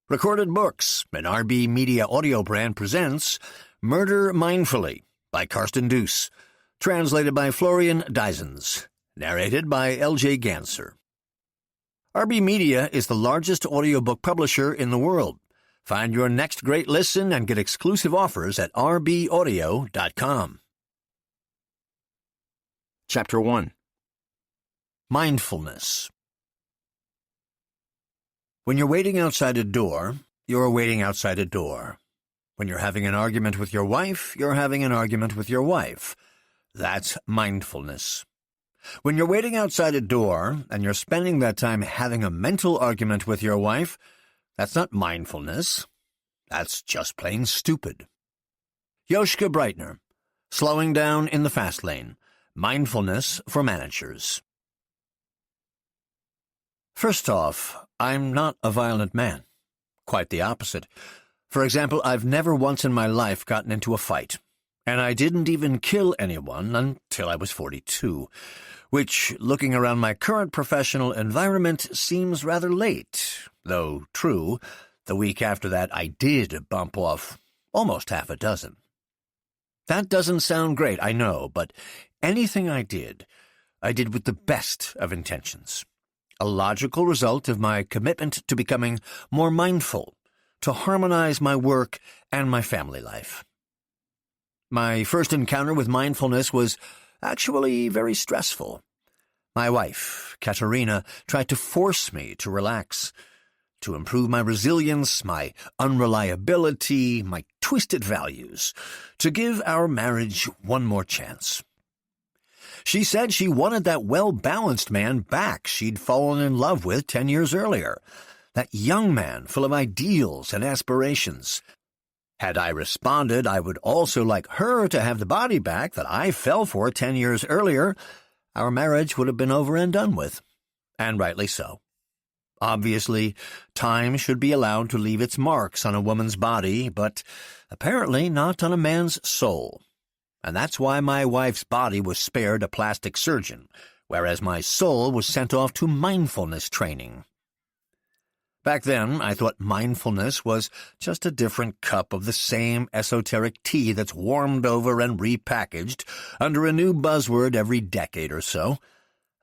Recorded Books, an RB Media audio brand, presents Murder Mindfully by Karsten Dusse, translated by Florian Dysens, narrated by L.J. Ganser. RB Media is the largest audiobook publisher in the world. Find your next great listen and get exclusive offers at rbaudio.com. Chapter 1. Mindfulness. When you're waiting outside a door, you're waiting outside a door. When you're having an argument with your wife, you're having an argument with your wife. That's mindfulness. When you're waiting outside a door and you're spending that time having a mental argument with your wife, that's not mindfulness. That's just plain stupid. Joschka Breitner, Slowing Down in the Fast Lane, Mindfulness for Managers. First off, I'm not a violent man. Quite the opposite. For example, I've never once in my life gotten into a fight, and I didn't even kill anyone until I was 42, which, looking around my current professional environment, seems rather late, though true, the week after that I did bump off almost half a dozen. That doesn't sound great, I know, but anything I did with the best of intentions. A logical result of my commitment to becoming more mindful, to harmonize my work and my family life. My first encounter with mindfulness was actually very stressful. My wife, Katerina, tried to force me to relax, to improve my resilience, my unreliability, my twisted values, to give our marriage one more chance. She said she wanted that well-balanced man back she'd fallen in love with 10 years earlier, that young man full of ideals and aspirations. Had I responded I would also like her to have the body back that I fell for 10 years earlier, our marriage would have been over and done with, and rightly so. Obviously, time should be allowed to leave its marks on a woman's body, but apparently not on a man's soul. And that's why my wife's body was spared a plastic surgeon, whereas my soul was sent off to mindfulness training. Back then, I thought mindfulness was just a different cup of the same esoteric tea that's warmed over and repackaged under a new buzzword every decade or so.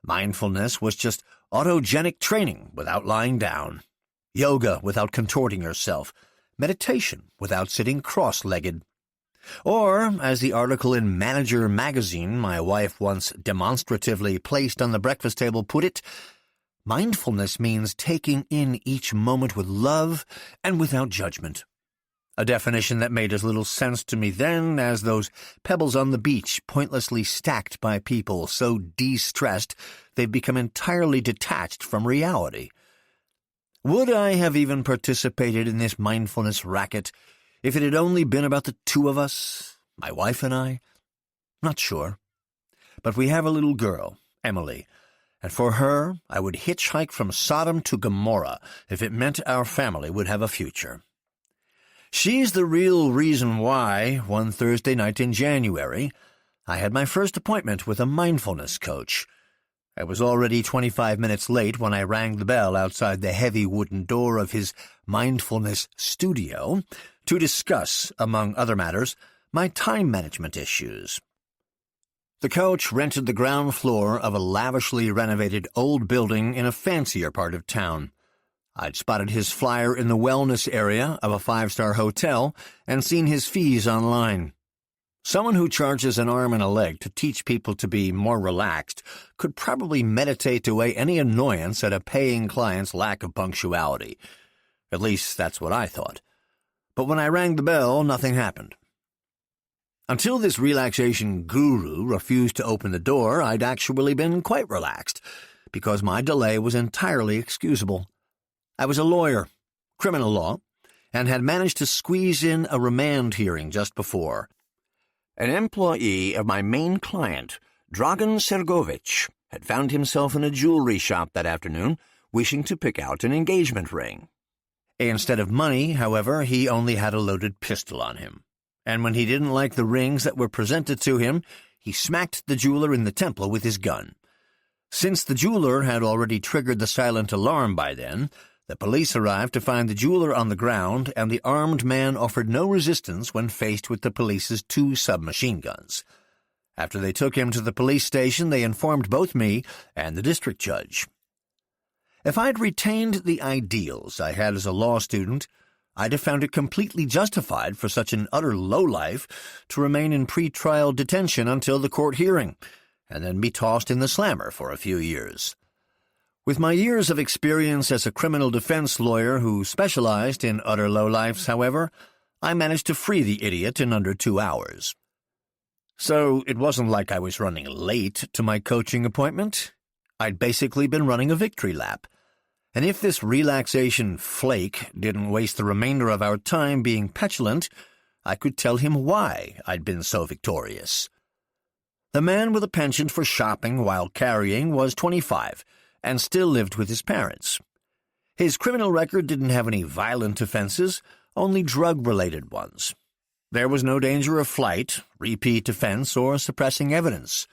Mindfulness was just autogenic training without lying down, yoga without contorting yourself, meditation without sitting cross-legged. Or, as the article in Manager magazine my wife once demonstratively placed on the breakfast table put it, mindfulness means taking in each moment with love and without judgment. A definition that made as little sense to me then as those pebbles on the beach pointlessly stacked by people so de-stressed they've become entirely detached from reality. Would I have even participated in this mindfulness racket if it had only been about the two of us, my wife and I? Not sure. But we have a little girl, Emily, and for her I would hitchhike from Sodom to Gomorrah if it meant our family would have a future. She's the real reason why, one Thursday night in January, I had my first appointment with a mindfulness coach. I was already 25 minutes late when I rang the bell outside the heavy wooden door of his mindfulness studio to discuss, among other matters, my time management issues. The coach rented the ground floor of a lavishly renovated old building in a fancier part of town. I'd spotted his flyer in the wellness area of a 5-star hotel and seen his fees online. Someone who charges an arm and a leg to teach people to be more relaxed could probably meditate away any annoyance at a paying client's lack of punctuality. At least that's what I thought. But when I rang the bell, nothing happened. Until this relaxation guru refused to open the door, I'd actually been quite relaxed, because my delay was entirely excusable. I was a lawyer, criminal law, and had managed to squeeze in a remand hearing just before. An employee of my main client, Dragan Sergovich, had found himself in a jewelry shop that afternoon, wishing to pick out an engagement ring. Instead of money, however, he only had a loaded pistol on him, and when he didn't like the rings that were presented to him, he smacked the jeweler in the temple with his gun. Since the jeweler had already triggered the silent alarm by then, The police arrived to find the jeweler on the ground, and the armed man offered no resistance when faced with the police's 2 submachine guns. After they took him to the police station, they informed both me and the district judge. If I'd retained the ideals I had as a law student, I'd have found it completely justified for such an utter lowlife to remain in pre-trial detention until the court hearing, and then be tossed in the slammer for a few years. With my years of experience as a criminal defense lawyer who specialized in utter lowlifes, however, I managed to free the idiot in under 2 hours. So it wasn't like I was running late to my coaching appointment. I'd basically been running a victory lap. And if this relaxation flake didn't waste the remainder of our time being petulant, I could tell him why I'd been so victorious. The man with a penchant for shopping while carrying was 25, and still lived with his parents. His criminal record didn't have any violent offenses, only drug-related ones. There was no danger of flight, repeat offense, or suppressing evidence.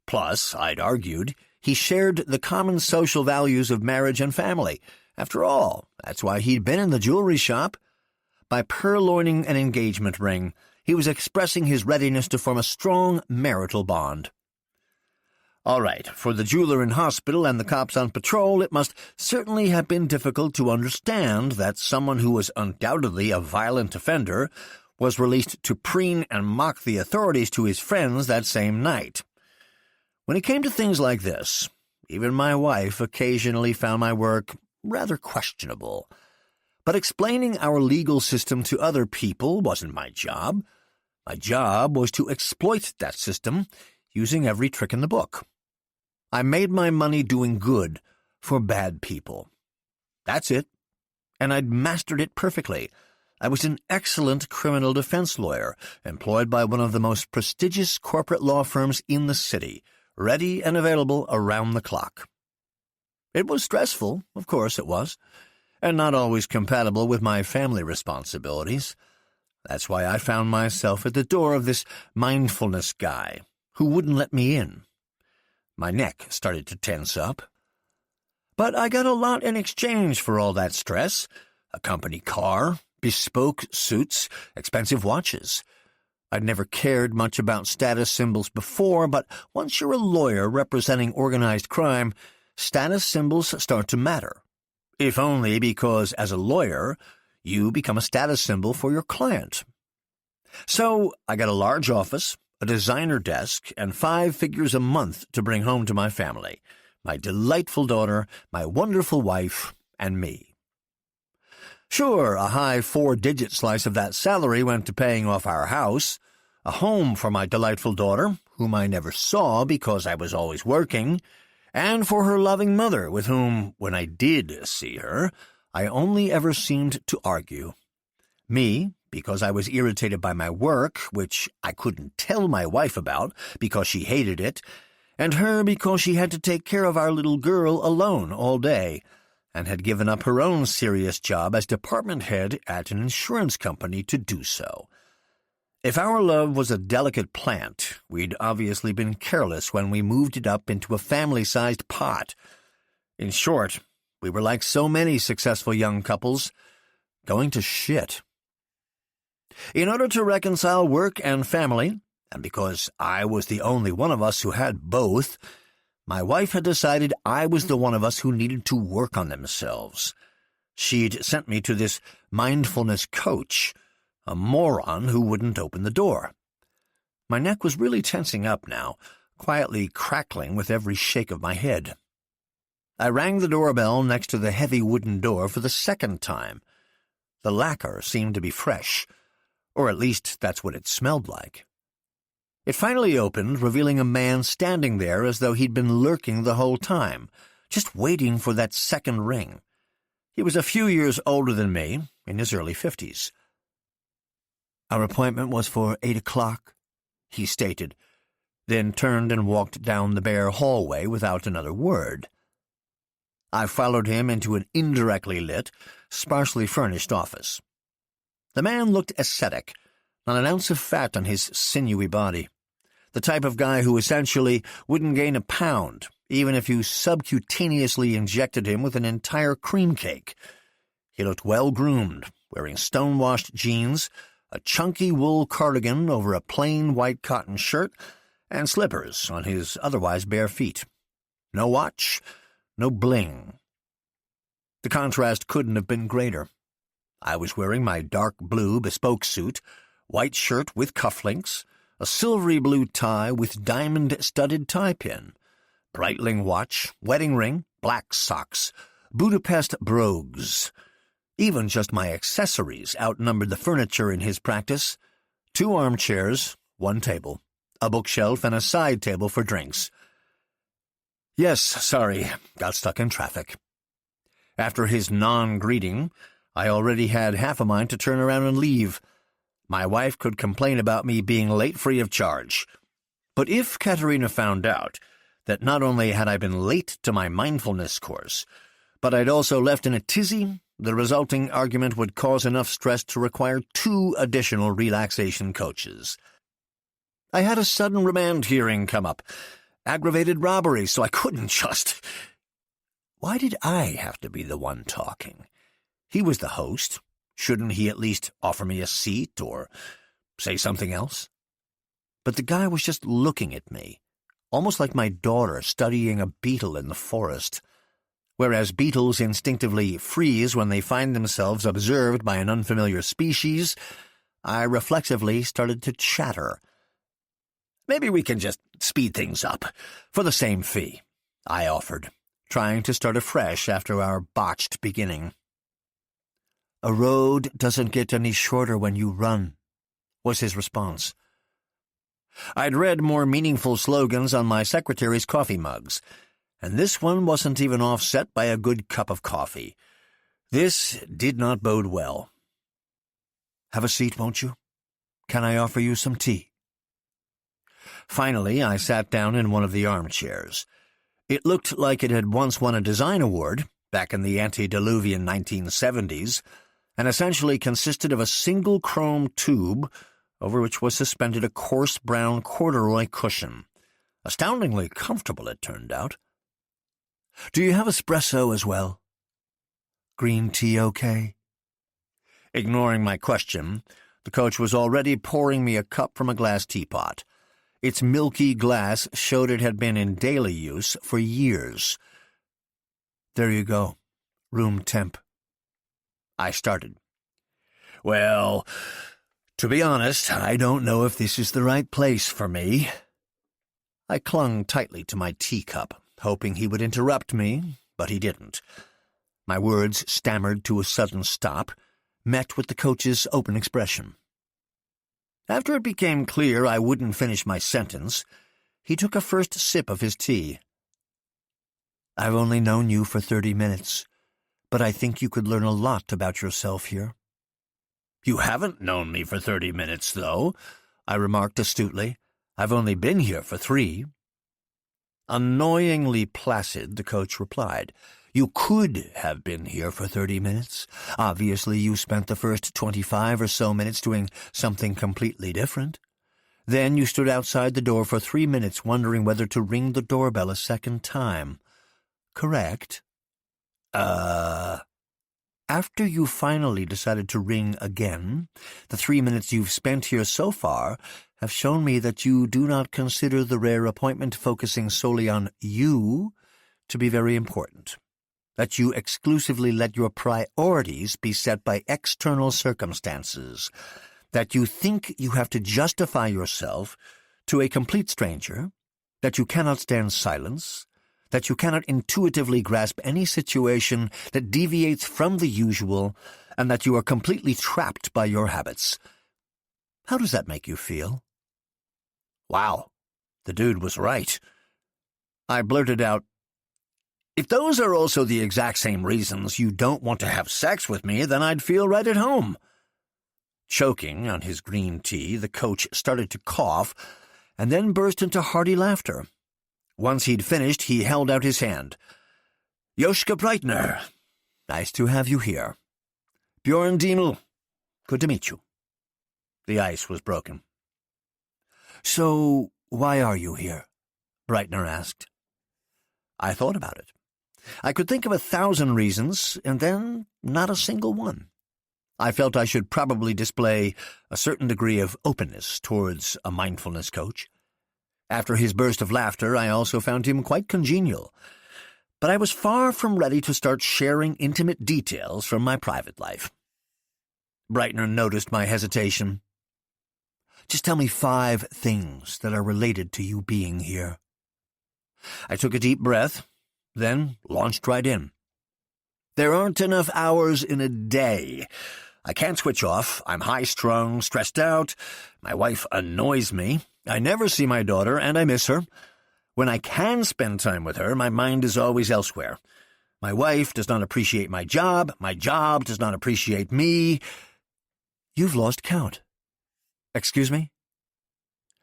Plus, I'd argued, he shared the common social values of marriage and family. After all, that's why he'd been in the jewelry shop. By purloining an engagement ring, he was expressing his readiness to form a strong marital bond. All right, for the jeweler in hospital and the cops on patrol, it must certainly have been difficult to understand that someone who was undoubtedly a violent offender was released to preen and mock the authorities to his friends that same night. When it came to things like this, even my wife occasionally found my work rather questionable. But explaining our legal system to other people wasn't my job. My job was to exploit that system, using every trick in the book. I made my money doing good for bad people. That's it. And I'd mastered it perfectly. I was an excellent criminal defense lawyer, employed by one of the most prestigious corporate law firms in the city, ready and available around the clock. It was stressful, of course it was, and not always compatible with my family responsibilities. That's why I found myself at the door of this mindfulness guy, who wouldn't let me in. My neck started to tense up. But I got a lot in exchange for all that stress. A company car, bespoke suits, expensive watches. I'd never cared much about status symbols before, but once you're a lawyer representing organized crime, status symbols start to matter. If only because, as a lawyer, you become a status symbol for your client. So I got a large office, a designer desk, and 5 figures a month to bring home to my family, my delightful daughter, my wonderful wife, and me. Sure, a high 4-digit slice of that salary went to paying off our house, a home for my delightful daughter, whom I never saw because I was always working, and for her loving mother, with whom, when I did see her, I only ever seemed to argue. Me, because I was irritated by my work, which I couldn't tell my wife about because she hated it, and her because she had to take care of our little girl alone all day, and had given up her own serious job as department head at an insurance company to do so. If our love was a delicate plant, we'd obviously been careless when we moved it up into a family-sized pot. In short, we were like so many successful young couples, going to shit. In order to reconcile work and family, and because I was the only one of us who had both, my wife had decided I was the one of us who needed to work on themselves. She'd sent me to this mindfulness coach, a moron who wouldn't open the door. My neck was really tensing up now, quietly crackling with every shake of my head. I rang the doorbell next to the heavy wooden door for the second time. The lacquer seemed to be fresh, or at least that's what it smelled like. It finally opened, revealing a man standing there as though he'd been lurking the whole time, just waiting for that second ring. He was a few years older than me, in his early 50s. "Our appointment was for 8 o'clock, he stated, then turned and walked down the bare hallway without another word. I followed him into an indirectly lit, sparsely furnished office. The man looked ascetic, not an ounce of fat on his sinewy body. The type of guy who essentially wouldn't gain a pound, even if you subcutaneously injected him with an entire cream cake. He looked well-groomed, wearing stone-washed jeans, a chunky wool cardigan over a plain white cotton shirt, and slippers on his otherwise bare feet. No watch, no bling. The contrast couldn't have been greater. I was wearing my dark blue bespoke suit, white shirt with cufflinks, a silvery blue tie with diamond-studded tie-pin, Breitling watch, wedding ring, black socks, Budapest brogues. Even just my accessories outnumbered the furniture in his practice. 2 armchairs, 1 table, a bookshelf, and a side table for drinks. Yes, sorry, got stuck in traffic. After his non-greeting, I already had half a mind to turn around and leave. My wife could complain about me being late free of charge. But if Katerina found out that not only had I been late to my mindfulness course, but I'd also left in a tizzy, the resulting argument would cause enough stress to require 2 additional relaxation coaches. I had a sudden remand hearing come up, aggravated robbery, so I couldn't just... Why did I have to be the one talking? He was the host. Shouldn't he at least offer me a seat or say something else? But the guy was just looking at me, almost like my daughter studying a beetle in the forest. Whereas beetles instinctively freeze when they find themselves observed by an unfamiliar species, I reflexively started to chatter. Maybe we can just speed things up, for the same fee, I offered, trying to start afresh after our botched beginning. A road doesn't get any shorter when you run, was his response. I'd read more meaningful slogans on my secretary's coffee mugs, and this one wasn't even offset by a good cup of coffee. This did not bode well. Have a seat, won't you? Can I offer you some tea? Finally, I sat down in one of the armchairs. It looked like it had once won a design award, back in the antediluvian 1970s, and essentially consisted of a single chrome tube over which was suspended a coarse brown corduroy cushion. Astoundingly comfortable, it turned out. Do you have espresso as well? Green tea okay? Ignoring my question, the coach was already pouring me a cup from a glass teapot. Its milky glass showed it had been in daily use for years. There you go. Room temp. I started. Well, to be honest, I don't know if this is the right place for me. I clung tightly to my teacup, hoping he would interrupt me, but he didn't. My words stammered to a sudden stop, met with the coach's open expression. After it became clear I wouldn't finish my sentence, he took a first sip of his tea. I've only known you for 30 minutes, but I think you could learn a lot about yourself here. You haven't known me for 30 minutes, though, I remarked astutely. I've only been here for 3. Annoyingly placid, the coach replied. You could have been here for 30 minutes. Obviously, you spent the first 25 or so minutes doing something completely different. Then you stood outside the door for 3 minutes wondering whether to ring the doorbell a second time. Correct? After you finally decided to ring again, the 3 minutes you've spent here so far have shown me that you do not consider the rare appointment focusing solely on you to be very important. That you exclusively let your priorities be set by external circumstances. That you think you have to justify yourself to a complete stranger. That you cannot stand silence. That you cannot intuitively grasp any situation that deviates from the usual, and that you are completely trapped by your habits. How does that make you feel? Wow, the dude was right. I blurted out, if those are also the exact same reasons you don't want to have sex with me, then I'd feel right at home. Choking on his green tea, the coach started to cough, and then burst into hearty laughter. Once he'd finished, he held out his hand. Joschka Breitner, nice to have you here. Bjorn Dienel, good to meet you. The ice was broken. So, why are you here? Breitner asked. I thought about it. I could think of 1,000 reasons, and then not a single one. I felt I should probably display a certain degree of openness towards a mindfulness coach. After his burst of laughter, I also found him quite congenial. But I was far from ready to start sharing intimate details from my private life. Breitner noticed my hesitation. "Just tell me 5 things that are related to you being here." I took a deep breath, then launched right in. "There aren't enough hours in a day. I can't switch off. I'm high-strung, stressed out. My wife annoys me. I never see my daughter, and I miss her. When I can spend time with her, my mind is always elsewhere. My wife does not appreciate my job does not appreciate me." "You've lost count." "Excuse me?"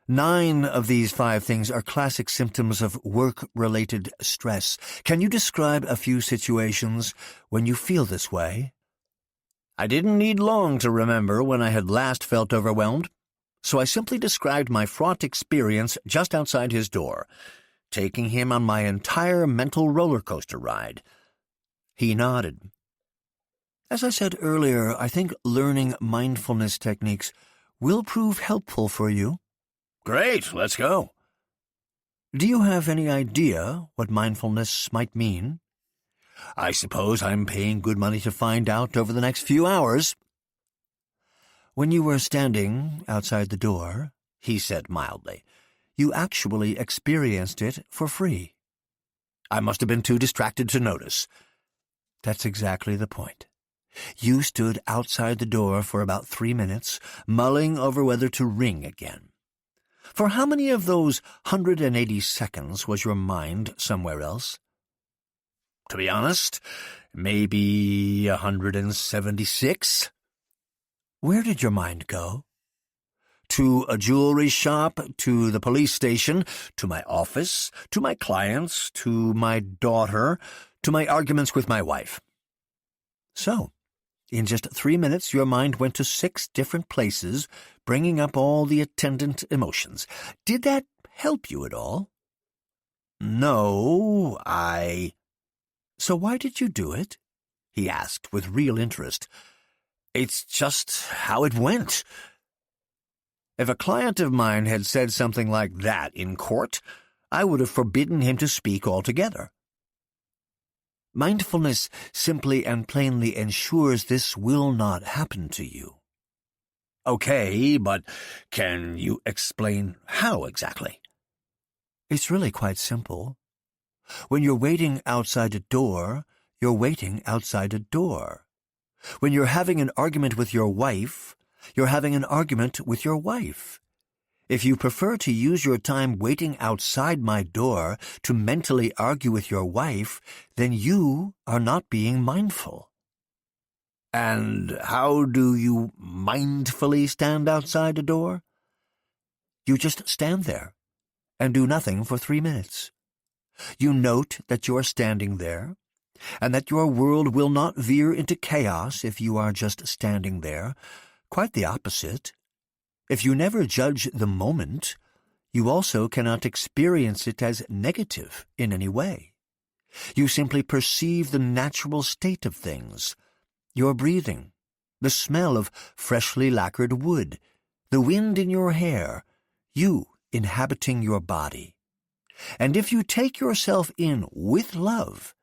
9 of these 5 things are classic symptoms of work-related stress. Can you describe a few situations when you feel this way? I didn't need long to remember when I had last felt overwhelmed, so I simply described my fraught experience just outside his door, taking him on my entire mental roller coaster ride. He nodded. "As I said earlier, I think learning mindfulness techniques will prove helpful for you." "Great, let's go." "Do you have any idea what mindfulness might mean?" "I suppose I'm paying good money to find out over the next few hours." "When you were standing outside the door," he said mildly, "you actually experienced it for free." I must have been too distracted to notice. "That's exactly the point. You stood outside the door for about 3 minutes, mulling over whether to ring again. For how many of those 180 seconds was your mind somewhere else?" "To be honest, maybe 176. "Where did your mind go?" "To a jewelry shop, to the police station, to my office, to my clients, to my daughter, to my arguments with my wife." "So, in just 3 minutes your mind went to 6 different places, bringing up all the attendant emotions. Did that help you at all?" "No, "So why did you do it?" he asked with real interest. "It's just how it went." If a client of mine had said something like that in court, I would have forbidden him to speak altogether. Mindfulness simply and plainly ensures this will not happen to you. "Okay, but can you explain how exactly?" "It's really quite simple. When you're waiting outside a door, you're waiting outside a door. When you're having an argument with your wife, you're having an argument with your wife. If you prefer to use your time waiting outside my door to mentally argue with your wife, then you are not being mindful." "And how do you mindfully stand outside a door?" "You just stand there and do nothing for 3 minutes. You note that you're standing there, and that your world will not veer into chaos if you are just standing there. Quite the opposite. If you never judge the moment, you also cannot experience it as negative in any way. You simply perceive the natural state of things, your breathing, the smell of freshly lacquered wood, the wind in your hair, you inhabiting your body. And if you take yourself in with love,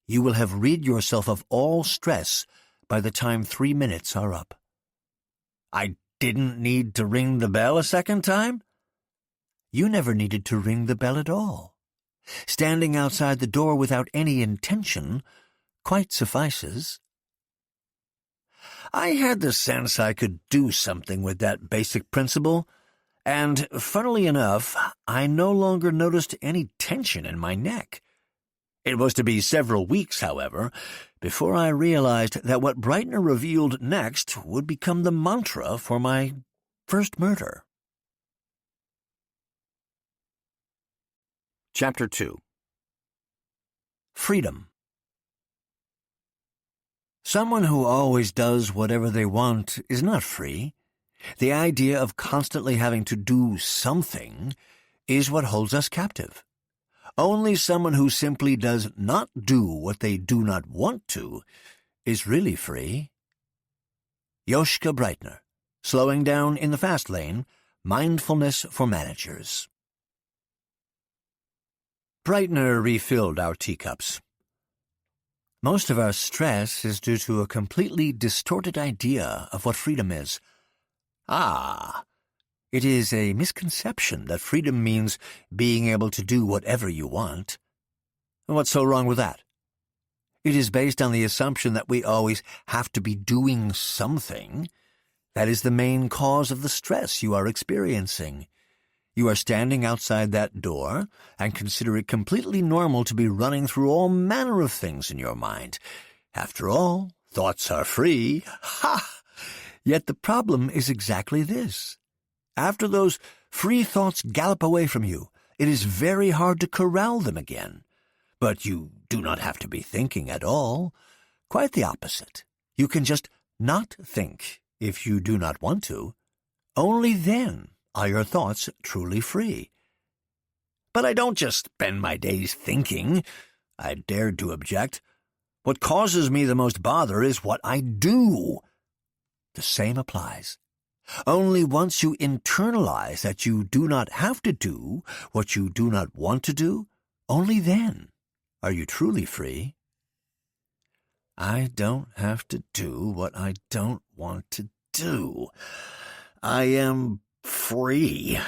you will have rid yourself of all stress by the time 3 minutes are up." "I didn't need to ring the bell a second time?" "You never needed to ring the bell at all. Standing outside the door without any intention quite suffices." I had the sense I could do something with that basic principle, and, funnily enough, I no longer noticed any tension in my neck. It was to be several weeks, however, before I realized that what Breitner revealed next would become the mantra for my first murder. Chapter 2. Freedom. Someone who always does whatever they want is not free. The idea of constantly having to do something is what holds us captive. Only someone who simply does not do what they do not want to is really free. Joschka Breitner, Slowing Down in the Fast Lane, Mindfulness for Managers. Breitner refilled our teacups. Most of our stress is due to a completely distorted idea of what freedom is. It is a misconception that freedom means being able to do whatever you want. What's so wrong with that? It is based on the assumption that we always have to be doing something. That is the main cause of the stress you are experiencing. You are standing outside that door and consider it completely normal to be running through all manner of things in your mind. After all, thoughts are free. Ha! Yet the problem is exactly this. After those free thoughts gallop away from you, it is very hard to corral them again. But you do not have to be thinking at all. Quite the opposite. You can just not think if you do not want to. Only then are your thoughts truly free. But I don't just spend my days thinking, I dared to object. What causes me the most bother is what I do. The same applies. Only once you internalize that you do not have to do what you do not want to do, only then are you truly free. I don't have to do what I don't want to do. I am free.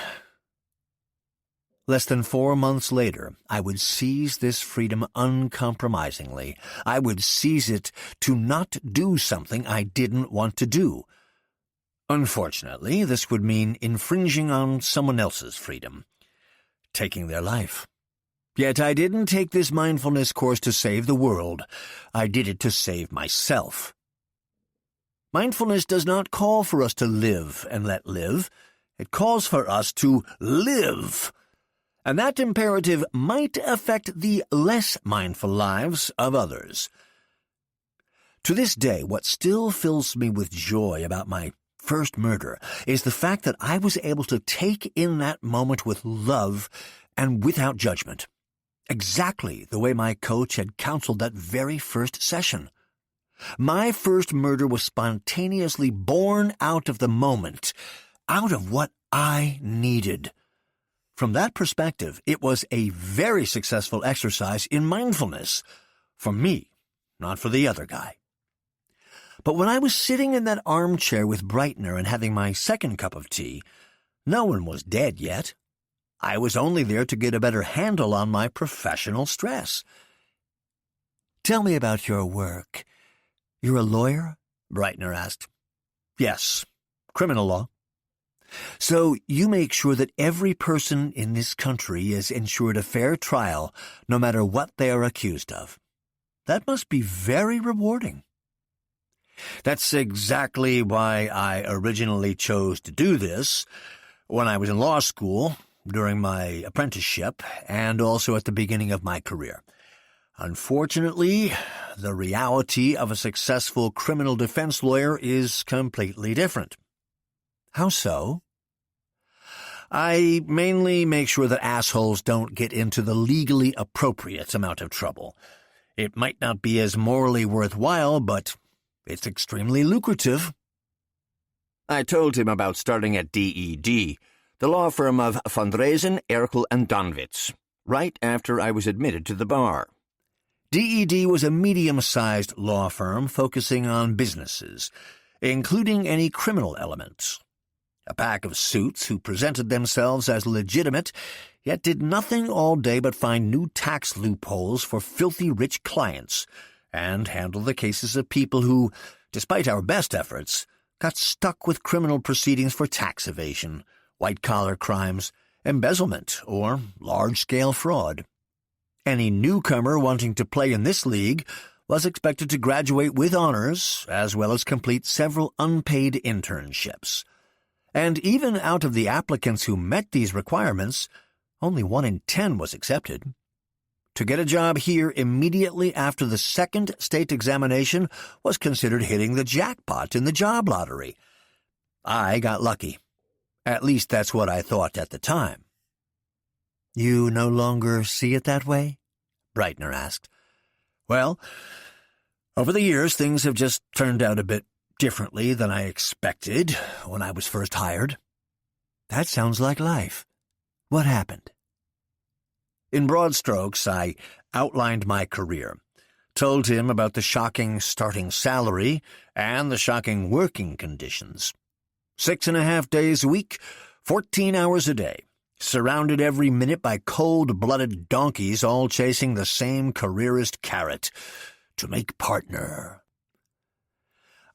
Less than 4 months later, I would seize this freedom uncompromisingly. I would seize it to not do something I didn't want to do. Unfortunately, this would mean infringing on someone else's freedom, taking their life. Yet I didn't take this mindfulness course to save the world. I did it to save myself. Mindfulness does not call for us to live and let live. It calls for us to live. And that imperative might affect the less mindful lives of others. To this day, what still fills me with joy about my first murder is the fact that I was able to take in that moment with love and without judgment, exactly the way my coach had counseled that very first session. My first murder was spontaneously born out of the moment, out of what I needed. From that perspective, it was a very successful exercise in mindfulness, for me, not for the other guy. But when I was sitting in that armchair with Breitner and having my second cup of tea, no one was dead yet. I was only there to get a better handle on my professional stress. "Tell me about your work. You're a lawyer?" Breitner asked. "Yes, criminal law." "So you make sure that every person in this country is ensured a fair trial, no matter what they are accused of. That must be very rewarding." "That's exactly why I originally chose to do this when I was in law school, during my apprenticeship, and also at the beginning of my career. Unfortunately, the reality of a successful criminal defense lawyer is completely different." "How so?" "I mainly make sure that assholes don't get into the legally appropriate amount of trouble. It might not be as morally worthwhile, but it's extremely lucrative." I told him about starting at DED, the law firm of Van Dreesen, Erkel, and Donwitz, right after I was admitted to the bar. DED was a medium-sized law firm focusing on businesses, including any criminal elements. A pack of suits who presented themselves as legitimate, yet did nothing all day but find new tax loopholes for filthy rich clients, and handle the cases of people who, despite our best efforts, got stuck with criminal proceedings for tax evasion, white-collar crimes, embezzlement, or large-scale fraud. Any newcomer wanting to play in this league was expected to graduate with honors, as well as complete several unpaid internships. And even out of the applicants who met these requirements, only 1 in 10 was accepted. To get a job here immediately after the second state examination was considered hitting the jackpot in the job lottery. I got lucky. At least that's what I thought at the time. You no longer see it that way? Breitner asked. Well, over the years, things have just turned out a bit differently than I expected when I was first hired. That sounds like life. What happened? In broad strokes, I outlined my career, told him about the shocking starting salary and the shocking working conditions. 6.5 days a week, 14 hours a day, surrounded every minute by cold-blooded donkeys all chasing the same careerist carrot, to make partner.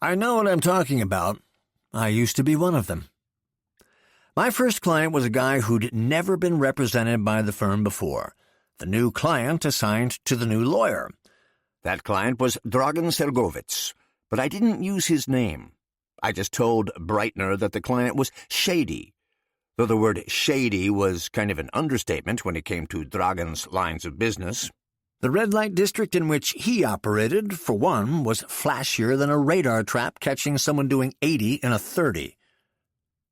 I know what I'm talking about. I used to be one of them. My first client was a guy who'd never been represented by the firm before, the new client assigned to the new lawyer. That client was Dragan Sergovitz, but I didn't use his name. I just told Breitner that the client was shady, though the word shady was kind of an understatement when it came to Dragan's lines of business. The red light district in which he operated, for one, was flashier than a radar trap catching someone doing 80 in a 30.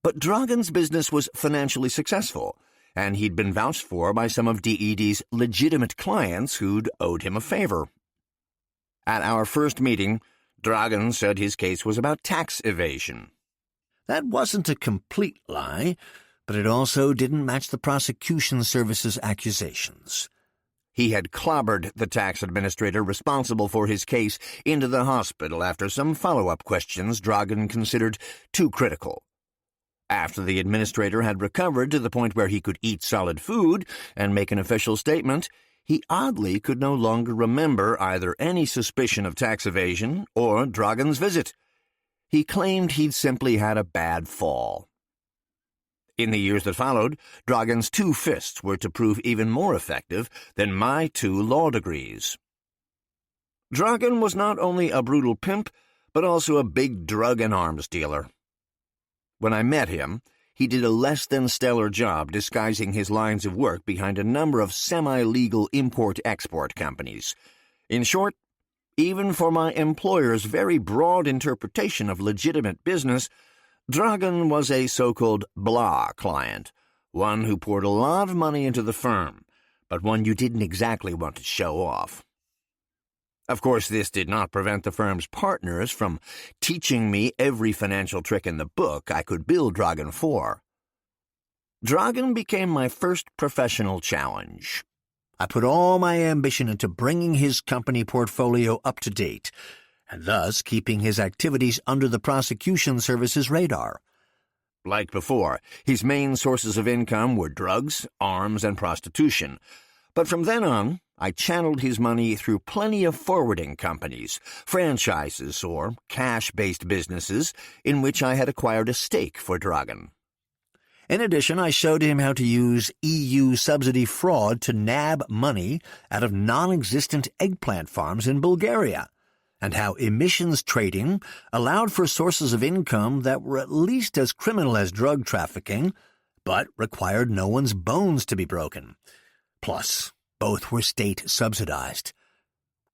But Dragan's business was financially successful, and he'd been vouched for by some of DED's legitimate clients who'd owed him a favor. At our first meeting, Dragan said his case was about tax evasion. That wasn't a complete lie, but it also didn't match the prosecution service's accusations. He had clobbered the tax administrator responsible for his case into the hospital after some follow-up questions Dragan considered too critical. After the administrator had recovered to the point where he could eat solid food and make an official statement, he oddly could no longer remember either any suspicion of tax evasion or Dragan's visit. He claimed he'd simply had a bad fall. In the years that followed, Dragan's 2 fists were to prove even more effective than my 2 law degrees. Dragan was not only a brutal pimp, but also a big drug and arms dealer. When I met him, he did a less-than-stellar job disguising his lines of work behind a number of semi-legal import-export companies. In short, even for my employer's very broad interpretation of legitimate business, Dragan was a so-called blah client, one who poured a lot of money into the firm, but one you didn't exactly want to show off. Of course, this did not prevent the firm's partners from teaching me every financial trick in the book I could bill Dragan for. Dragan became my first professional challenge. I put all my ambition into bringing his company portfolio up to date, and thus keeping his activities under the prosecution service's radar. Like before, his main sources of income were drugs, arms, and prostitution, but from then on, I channeled his money through plenty of forwarding companies, franchises, or cash-based businesses in which I had acquired a stake for Dragan. In addition, I showed him how to use EU subsidy fraud to nab money out of non-existent eggplant farms in Bulgaria, and how emissions trading allowed for sources of income that were at least as criminal as drug trafficking, but required no one's bones to be broken. Plus, both were state-subsidized.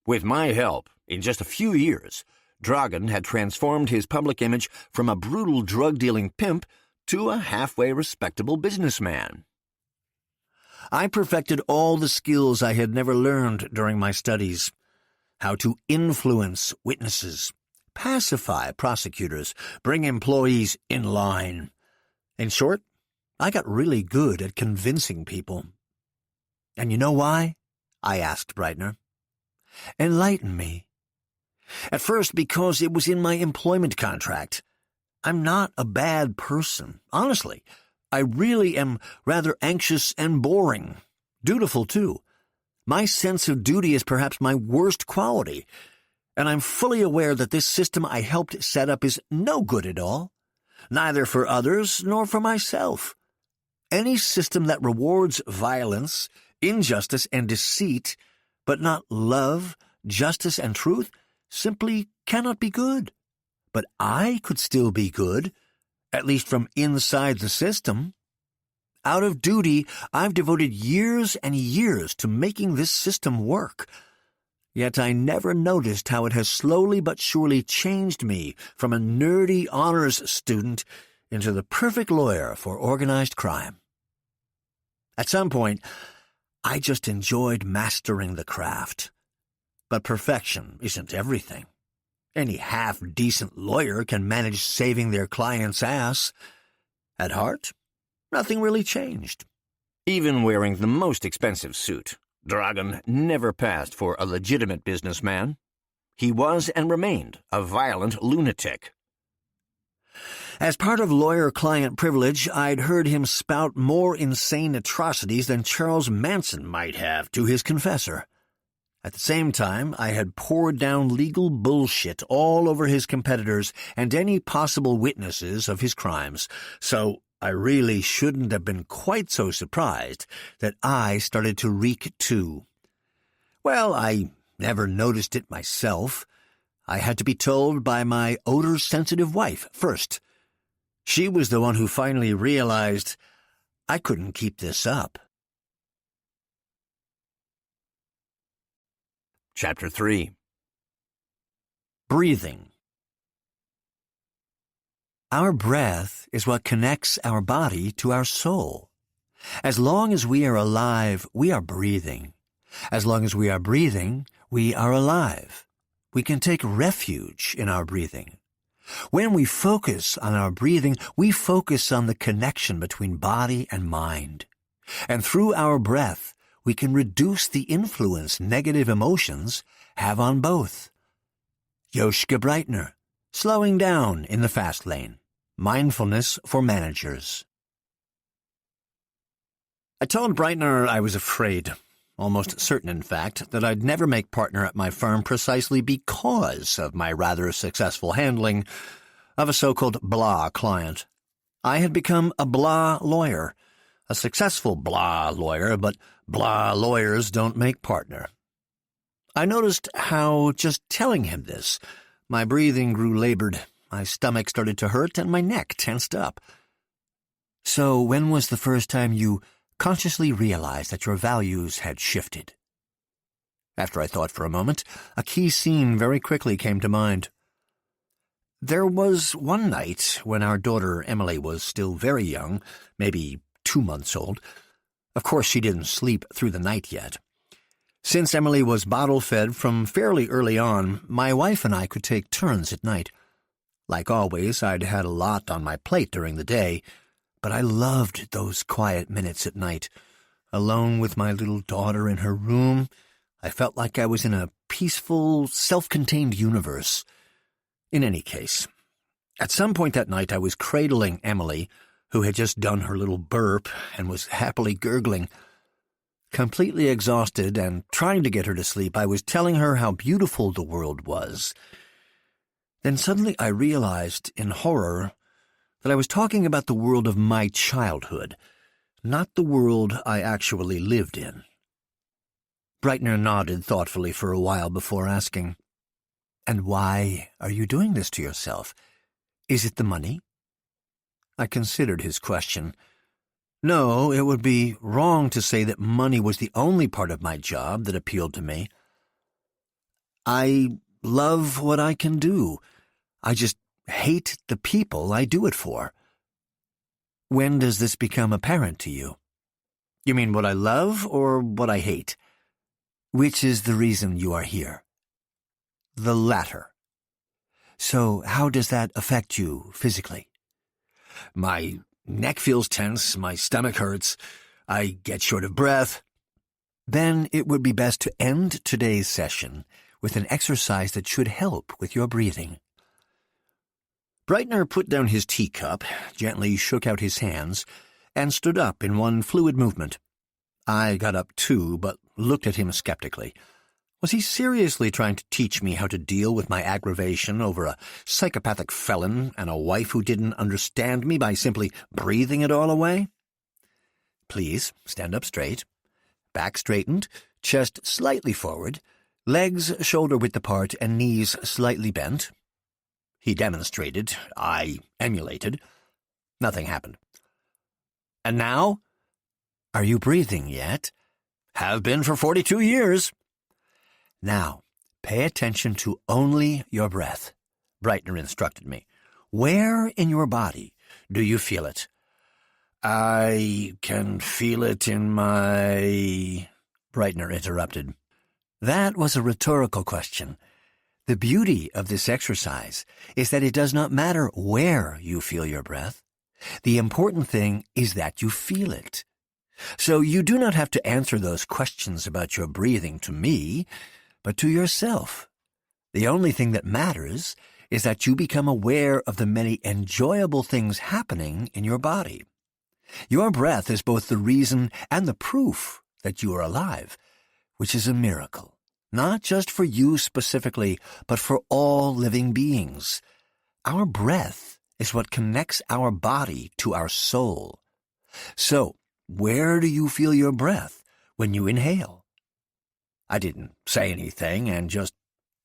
With my help, in just a few years, Dragan had transformed his public image from a brutal drug-dealing pimp to a halfway respectable businessman. I perfected all the skills I had never learned during my studies: how to influence witnesses, pacify prosecutors, bring employees in line. In short, I got really good at convincing people. And you know why? I asked Breitner. Enlighten me. At first, because it was in my employment contract. I'm not a bad person, honestly. I really am rather anxious and boring. Dutiful, too. My sense of duty is perhaps my worst quality, and I'm fully aware that this system I helped set up is no good at all, neither for others nor for myself. Any system that rewards violence, injustice, and deceit, but not love, justice, and truth, simply cannot be good. But I could still be good, at least from inside the system. Out of duty, I've devoted years and years to making this system work. Yet I never noticed how it has slowly but surely changed me from a nerdy honors student into the perfect lawyer for organized crime. At some point, I just enjoyed mastering the craft. But perfection isn't everything. Any half-decent lawyer can manage saving their client's ass. At heart, nothing really changed. Even wearing the most expensive suit, Dragan never passed for a legitimate businessman. He was and remained a violent lunatic. As part of lawyer-client privilege, I'd heard him spout more insane atrocities than Charles Manson might have to his confessor. At the same time, I had poured down legal bullshit all over his competitors and any possible witnesses of his crimes, so I really shouldn't have been quite so surprised that I started to reek too. Well, I never noticed it myself. I had to be told by my odor-sensitive wife first. She was the one who finally realized I couldn't keep this up. Chapter 3. Breathing. Our breath is what connects our body to our soul. As long as we are alive, we are breathing. As long as we are breathing, we are alive. We can take refuge in our breathing. When we focus on our breathing, we focus on the connection between body and mind. And through our breath, we can reduce the influence negative emotions have on both. Joschka Breitner, Slowing Down in the Fast Lane, Mindfulness for Managers. I told Breitner I was afraid, almost certain in fact, that I'd never make partner at my firm precisely because of my rather successful handling of a so-called blah client. I had become a blah lawyer, a successful blah lawyer, but blah lawyers don't make partner. I noticed how, just telling him this, my breathing grew labored, my stomach started to hurt, and my neck tensed up. So when was the first time you consciously realized that your values had shifted? After I thought for a moment, a key scene very quickly came to mind. There was one night when our daughter Emily was still very young, maybe 2 months old. Of course, she didn't sleep through the night yet. Since Emily was bottle-fed from fairly early on, my wife and I could take turns at night. Like always, I'd had a lot on my plate during the day, but I loved those quiet minutes at night. Alone with my little daughter in her room, I felt like I was in a peaceful, self-contained universe. In any case, at some point that night I was cradling Emily, who had just done her little burp and was happily gurgling. Completely exhausted and trying to get her to sleep, I was telling her how beautiful the world was. Then suddenly I realized, in horror, that I was talking about the world of my childhood, not the world I actually lived in. Breitner nodded thoughtfully for a while before asking, "And why are you doing this to yourself? Is it the money?" I considered his question. No, it would be wrong to say that money was the only part of my job that appealed to me. I love what I can do. I just hate the people I do it for. When does this become apparent to you? You mean what I love or what I hate? Which is the reason you are here? The latter. So how does that affect you physically? My neck feels tense, my stomach hurts, I get short of breath. Then it would be best to end today's session with an exercise that should help with your breathing. Breitner put down his teacup, gently shook out his hands, and stood up in one fluid movement. I got up too, but looked at him skeptically. Was he seriously trying to teach me how to deal with my aggravation over a psychopathic felon and a wife who didn't understand me by simply breathing it all away? Please stand up straight, back straightened, chest slightly forward, legs shoulder-width apart and knees slightly bent. He demonstrated. I emulated. Nothing happened. And now? Are you breathing yet? Have been for 42 years. Now, pay attention to only your breath, Breitner instructed me. Where in your body do you feel it? I can feel it in my... Breitner interrupted. That was a rhetorical question. The beauty of this exercise is that it does not matter where you feel your breath. The important thing is that you feel it. So you do not have to answer those questions about your breathing to me, but to yourself. The only thing that matters is that you become aware of the many enjoyable things happening in your body. Your breath is both the reason and the proof that you are alive, which is a miracle, not just for you specifically, but for all living beings. Our breath is what connects our body to our soul. So, where do you feel your breath when you inhale? I didn't say anything and just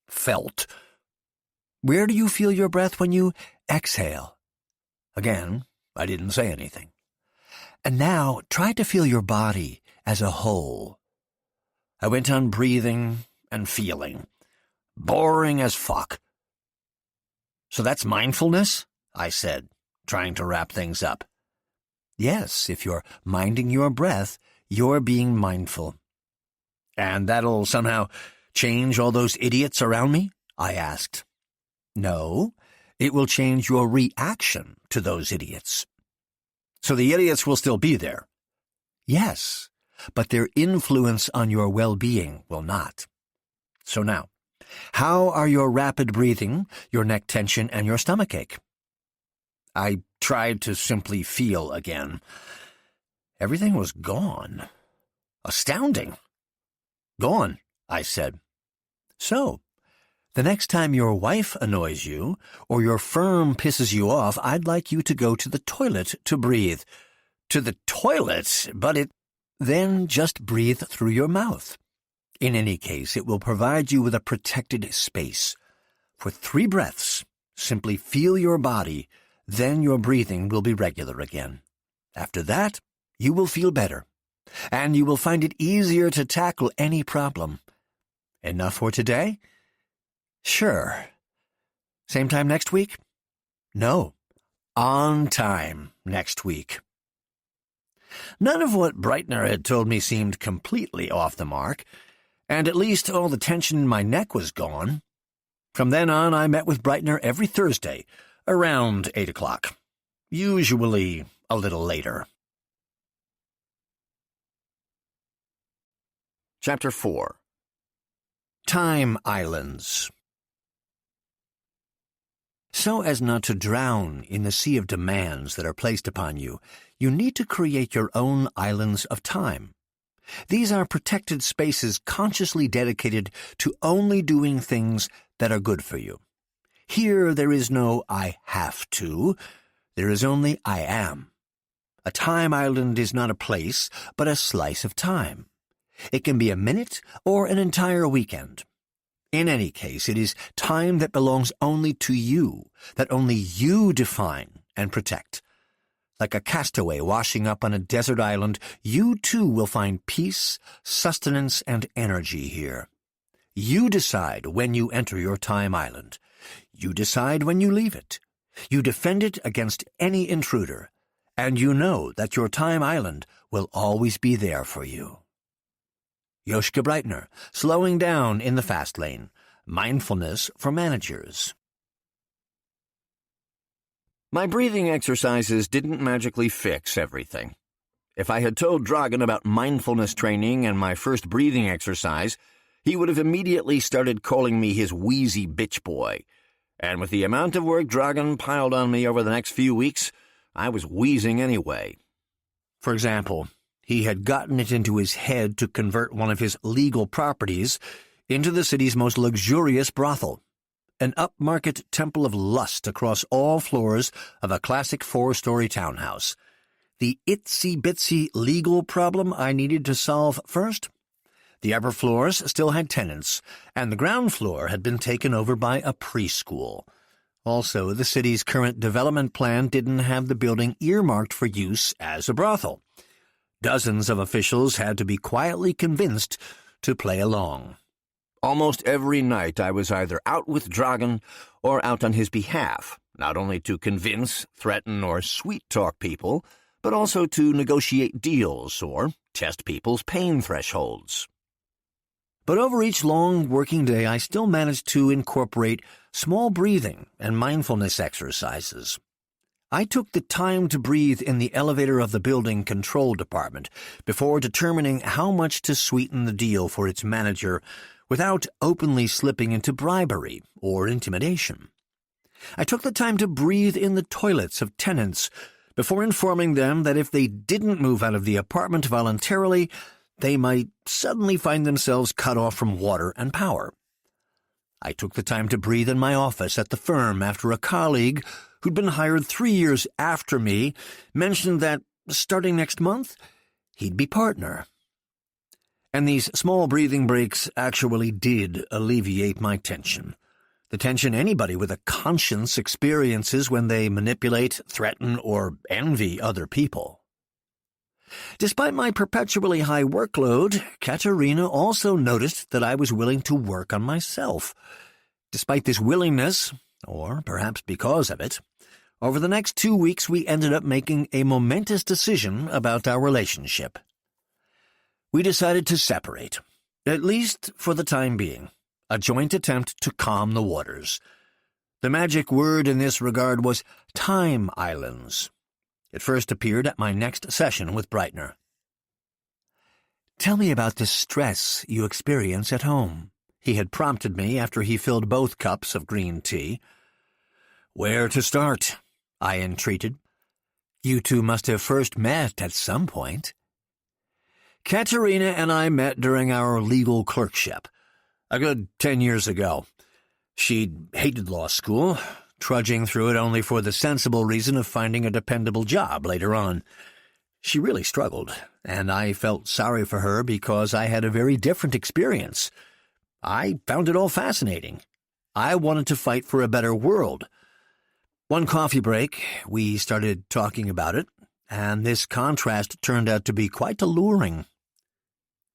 felt. Where do you feel your breath when you exhale? Again, I didn't say anything. And now, try to feel your body as a whole. I went on breathing and feeling. Boring as fuck. So that's mindfulness? I said, trying to wrap things up. Yes, if you're minding your breath, you're being mindful. And that'll somehow change all those idiots around me? I asked. No, it will change your reaction to those idiots. So the idiots will still be there? Yes, but their influence on your well-being will not. So now, how are your rapid breathing, your neck tension, and your stomachache? I tried to simply feel again. Everything was gone. Astounding. Gone, I said. So, the next time your wife annoys you, or your firm pisses you off, I'd like you to go to the toilet to breathe. To the toilet? Then just breathe through your mouth. In any case, it will provide you with a protected space. For 3 breaths, simply feel your body, then your breathing will be regular again. After that, you will feel better, and you will find it easier to tackle any problem. Enough for today? Sure. Same time next week? No. On time next week. None of what Breitner had told me seemed completely off the mark, and at least all the tension in my neck was gone. From then on, I met with Breitner every Thursday, around 8 o'clock, usually a little later. Chapter 4. Time Islands. So as not to drown in the sea of demands that are placed upon you, you need to create your own islands of time. These are protected spaces consciously dedicated to only doing things that are good for you. Here there is no I have to, there is only I am. A time island is not a place, but a slice of time. It can be a minute or an entire weekend. In any case, it is time that belongs only to you, that only you define and protect. Like a castaway washing up on a desert island, you too will find peace, sustenance, and energy here. You decide when you enter your time island. You decide when you leave it. You defend it against any intruder, and you know that your time island will always be there for you. Joschka Breitner, Slowing Down in the Fast Lane, Mindfulness for Managers. My breathing exercises didn't magically fix everything. If I had told Dragan about mindfulness training and my first breathing exercise, he would have immediately started calling me his wheezy bitch boy. And with the amount of work Dragan piled on me over the next few weeks, I was wheezing anyway. For example, he had gotten it into his head to convert one of his legal properties into the city's most luxurious brothel, an upmarket temple of lust across all floors of a classic 4-story townhouse. The itsy-bitsy legal problem I needed to solve first? The upper floors still had tenants, and the ground floor had been taken over by a preschool. Also, the city's current development plan didn't have the building earmarked for use as a brothel. Dozens of officials had to be quietly convinced to play along. Almost every night I was either out with Dragan or out on his behalf, not only to convince, threaten, or sweet-talk people, but also to negotiate deals or test people's pain thresholds. But over each long working day, I still managed to incorporate small breathing and mindfulness exercises. I took the time to breathe in the elevator of the building control department before determining how much to sweeten the deal for its manager without openly slipping into bribery or intimidation. I took the time to breathe in the toilets of tenants before informing them that if they didn't move out of the apartment voluntarily, they might suddenly find themselves cut off from water and power. I took the time to breathe in my office at the firm after a colleague who'd been hired 3 years after me mentioned that, starting next month, he'd be partner. And these small breathing breaks actually did alleviate my tension. The tension anybody with a conscience experiences when they manipulate, threaten, or envy other people. Despite my perpetually high workload, Katerina also noticed that I was willing to work on myself. Despite this willingness, or perhaps because of it, over the next 2 weeks we ended up making a momentous decision about our relationship. We decided to separate, at least for the time being, a joint attempt to calm the waters. The magic word in this regard was time islands. It first appeared at my next session with Breitner. "Tell me about the stress you experience at home," he had prompted me after he filled both cups of green tea. "Where to start?" I entreated. "You two must have first met at some point." Katerina and I met during our legal clerkship, a good 10 years ago. She'd hated law school, trudging through it only for the sensible reason of finding a dependable job later on. She really struggled, and I felt sorry for her because I had a very different experience. I found it all fascinating. I wanted to fight for a better world. One coffee break, we started talking about it, and this contrast turned out to be quite alluring.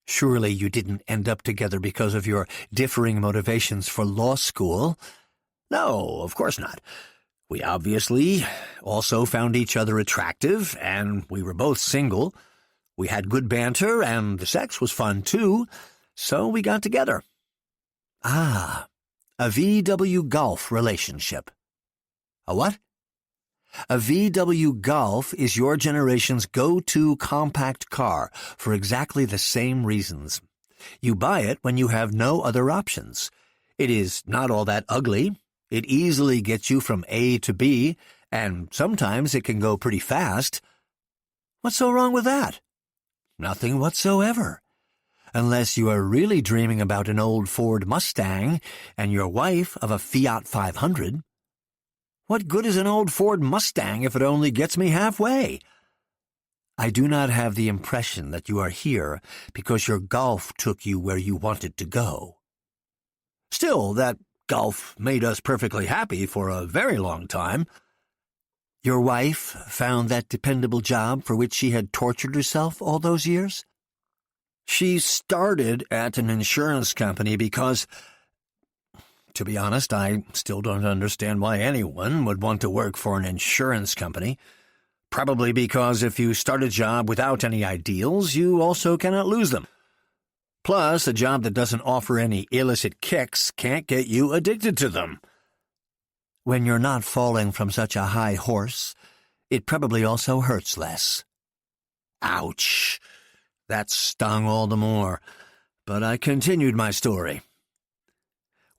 "Surely you didn't end up together because of your differing motivations for law school?" "No, of course not. We obviously also found each other attractive, and we were both single. We had good banter, and the sex was fun, too, so we got together." "Ah, a VW Golf relationship." "A what?" "A VW Golf is your generation's go-to compact car for exactly the same reasons. You buy it when you have no other options. It is not all that ugly. It easily gets you from A to B, and sometimes it can go pretty fast." "What's so wrong with that?" "Nothing whatsoever. Unless you are really dreaming about an old Ford Mustang and your wife of a Fiat 500. What good is an old Ford Mustang if it only gets me halfway?" "I do not have the impression that you are here because your golf took you where you wanted to go." "Still, that golf made us perfectly happy for a very long time." "Your wife found that dependable job for which she had tortured herself all those years?" "She started at an insurance company because, to be honest, I still don't understand why anyone would want to work for an insurance company. Probably because if you start a job without any ideals, you also cannot lose them. Plus, a job that doesn't offer any illicit kicks can't get you addicted to them." "When you're not falling from such a high horse, it probably also hurts less." Ouch! That stung all the more, but I continued my story.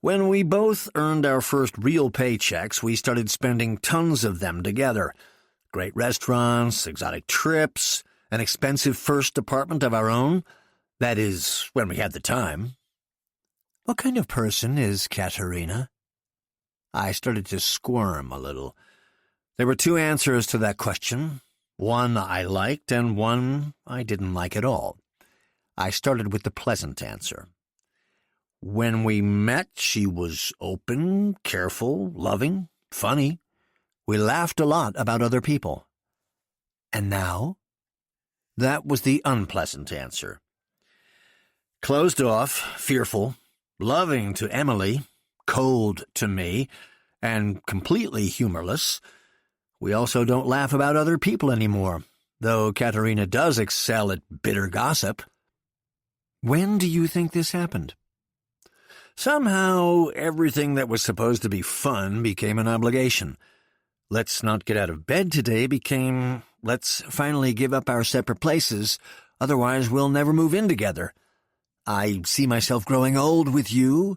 "When we both earned our first real paychecks, we started spending tons of them together. Great restaurants, exotic trips, an expensive first apartment of our own. That is, when we had the time." "What kind of person is Katerina?" I started to squirm a little. There were 2 answers to that question. One I liked and one I didn't like at all. I started with the pleasant answer. When we met, she was open, careful, loving, funny. We laughed a lot about other people. "And now?" That was the unpleasant answer. Closed off, fearful, loving to Emily, cold to me, and completely humorless. We also don't laugh about other people anymore. though Katerina does excel at bitter gossip. When do you think this happened? Somehow, everything that was supposed to be fun became an obligation. Let's not get out of bed today became, let's finally give up our separate places, otherwise we'll never move in together. I see myself growing old with you,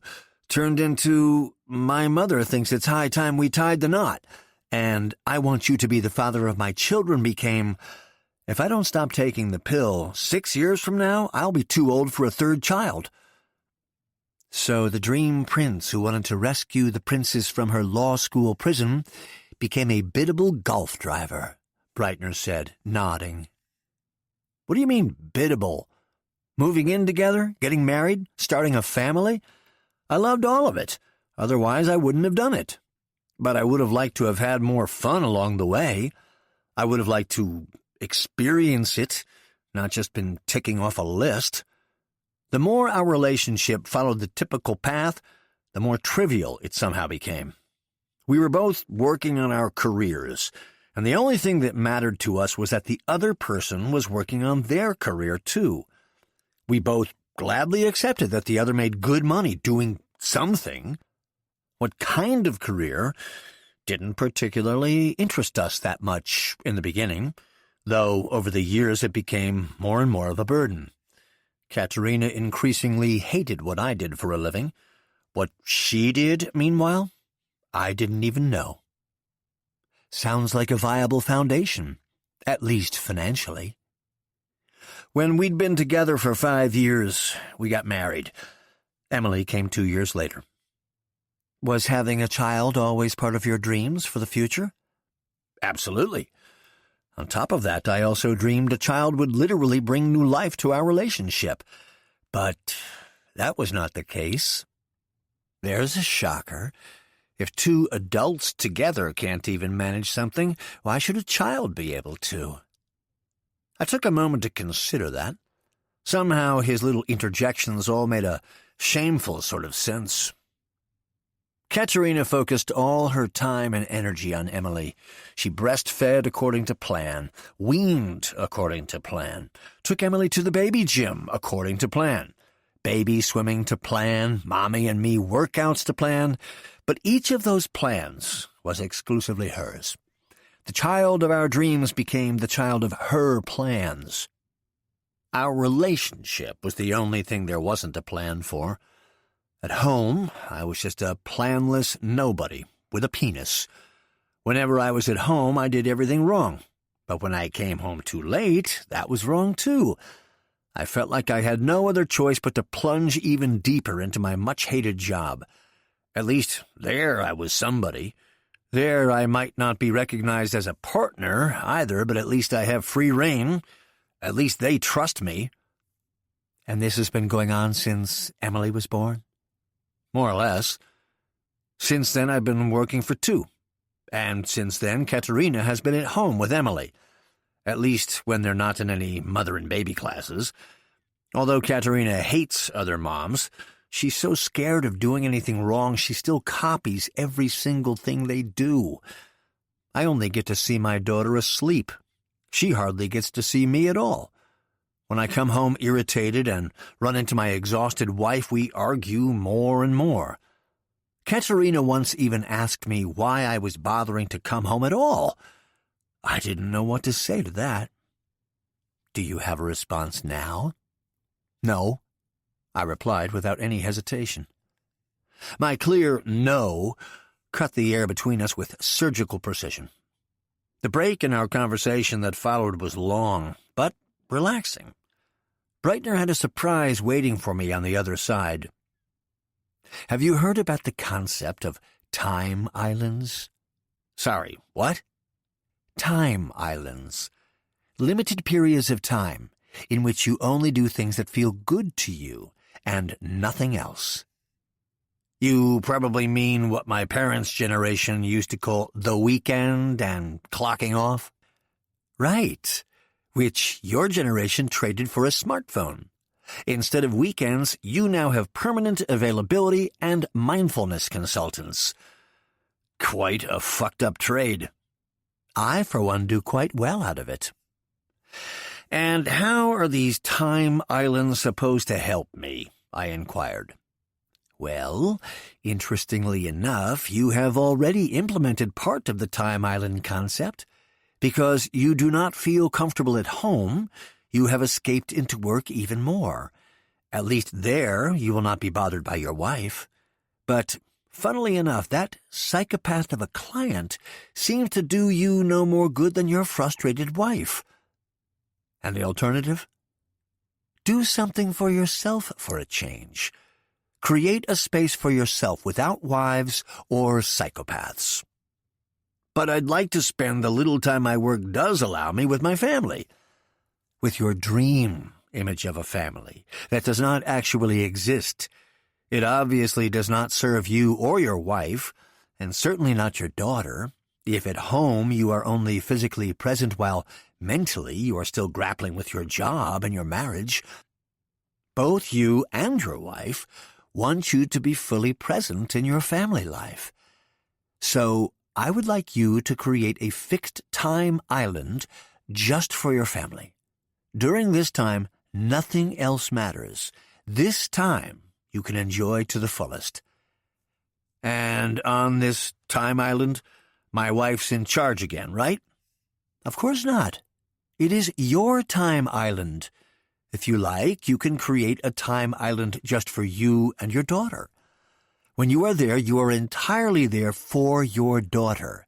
turned into, my mother thinks it's high time we tied the knot, and I want you to be the father of my children became, if I don't stop taking the pill, 6 years from now, I'll be too old for a third child. So the dream prince who wanted to rescue the princess from her law school prison became a biddable golf driver, Breitner said, nodding. What do you mean, biddable? Moving in together, getting married, starting a family? I loved all of it. Otherwise, I wouldn't have done it. But I would have liked to have had more fun along the way. I would have liked to experience it, not just been ticking off a list. The more our relationship followed the typical path, the more trivial it somehow became. We were both working on our careers, and the only thing that mattered to us was that the other person was working on their career too. We both gladly accepted that the other made good money doing something. What kind of career didn't particularly interest us that much in the beginning, though over the years it became more and more of a burden. Katerina increasingly hated what I did for a living. What she did, meanwhile, I didn't even know. Sounds like a viable foundation, at least financially. When we'd been together for 5 years, we got married. Emily came 2 years later. Was having a child always part of your dreams for the future? Absolutely. On top of that, I also dreamed a child would literally bring new life to our relationship. But that was not the case. There's a shocker. If 2 adults together can't even manage something, why should a child be able to? I took a moment to consider that. Somehow his little interjections all made a shameful sort of sense. Katerina focused all her time and energy on Emily. She breastfed according to plan, weaned according to plan, took Emily to the baby gym according to plan, baby swimming to plan, mommy and me workouts to plan, but each of those plans was exclusively hers. The child of our dreams became the child of her plans. Our relationship was the only thing there wasn't a plan for. At home, I was just a planless nobody with a penis. Whenever I was at home, I did everything wrong. But when I came home too late, that was wrong too. I felt like I had no other choice but to plunge even deeper into my much-hated job. At least there I was somebody. There I might not be recognized as a partner either, but at least I have free rein. At least they trust me. And this has been going on since Emily was born? More or less. Since then, I've been working for 2. And since then, Katerina has been at home with Emily. At least when they're not in any mother and baby classes. Although Katerina hates other moms, she's so scared of doing anything wrong, she still copies every single thing they do. I only get to see my daughter asleep. She hardly gets to see me at all. When I come home irritated and run into my exhausted wife, we argue more and more. Katerina once even asked me why I was bothering to come home at all. I didn't know what to say to that. Do you have a response now? No, I replied without any hesitation. My clear no cut the air between us with surgical precision. The break in our conversation that followed was long, but relaxing. Breitner had a surprise waiting for me on the other side. Have you heard about the concept of time islands? Sorry, what? Time islands. Limited periods of time in which you only do things that feel good to you and nothing else. You probably mean what my parents' generation used to call the weekend and clocking off? Right. Which your generation traded for a smartphone. Instead of weekends, you now have permanent availability and mindfulness consultants. Quite a fucked-up trade. I, for one, do quite well out of it. "And how are these time islands supposed to help me?" I inquired. "Well, interestingly enough, you have already implemented part of the time island concept. Because you do not feel comfortable at home, you have escaped into work even more. At least there you will not be bothered by your wife. But, funnily enough, that psychopath of a client seems to do you no more good than your frustrated wife. And the alternative? Do something for yourself for a change. Create a space for yourself without wives or psychopaths." "But I'd like to spend the little time my work does allow me with my family." "With your dream image of a family that does not actually exist. It obviously does not serve you or your wife, and certainly not your daughter. If at home you are only physically present while mentally you are still grappling with your job and your marriage. Both you and your wife want you to be fully present in your family life. So I would like you to create a fixed time island just for your family. During this time, nothing else matters. This time you can enjoy to the fullest. And on this time island, my wife's in charge again, right?" "Of course not. It is your time island. If you like, you can create a time island just for you and your daughter. When you are there, you are entirely there for your daughter.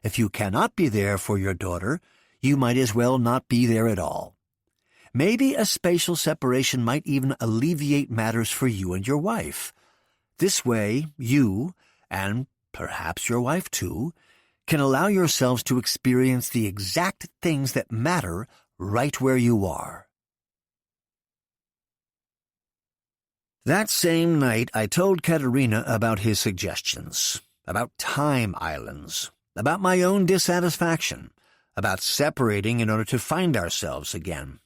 If you cannot be there for your daughter, you might as well not be there at all. Maybe a spatial separation might even alleviate matters for you and your wife. This way, you, and perhaps your wife too, can allow yourselves to experience the exact things that matter right where you are." That same night, I told Katerina about his suggestions, about time islands, about my own dissatisfaction, about separating in order to find ourselves again.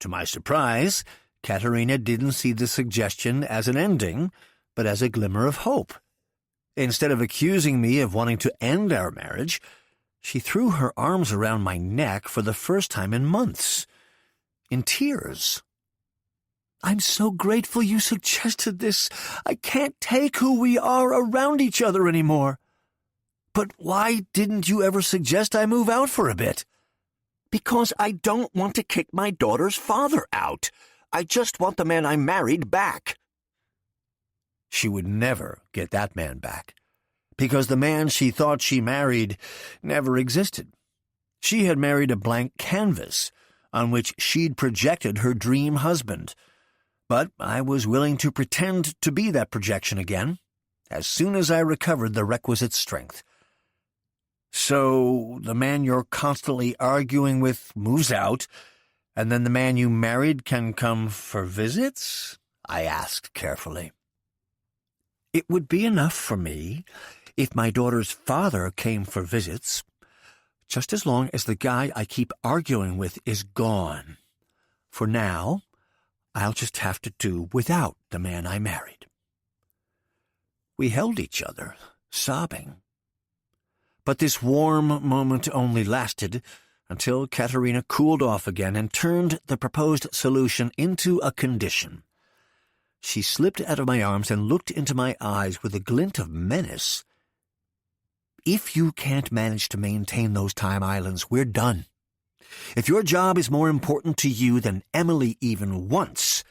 To my surprise, Katerina didn't see the suggestion as an ending, but as a glimmer of hope. Instead of accusing me of wanting to end our marriage, she threw her arms around my neck for the first time in months, in tears. "I'm so grateful you suggested this. I can't take who we are around each other anymore." "But why didn't you ever suggest I move out for a bit?" "Because I don't want to kick my daughter's father out. I just want the man I married back." She would never get that man back, because the man she thought she married never existed. She had married a blank canvas on which she'd projected her dream husband. But I was willing to pretend to be that projection again, as soon as I recovered the requisite strength. "So the man you're constantly arguing with moves out, and then the man you married can come for visits?" I asked carefully. "It would be enough for me if my daughter's father came for visits, just as long as the guy I keep arguing with is gone. For now, I'll just have to do without the man I married." We held each other, sobbing. But this warm moment only lasted until Katerina cooled off again and turned the proposed solution into a condition. She slipped out of my arms and looked into my eyes with a glint of menace. "If you can't manage to maintain those time islands, we're done. If your job is more important to you than Emily even once,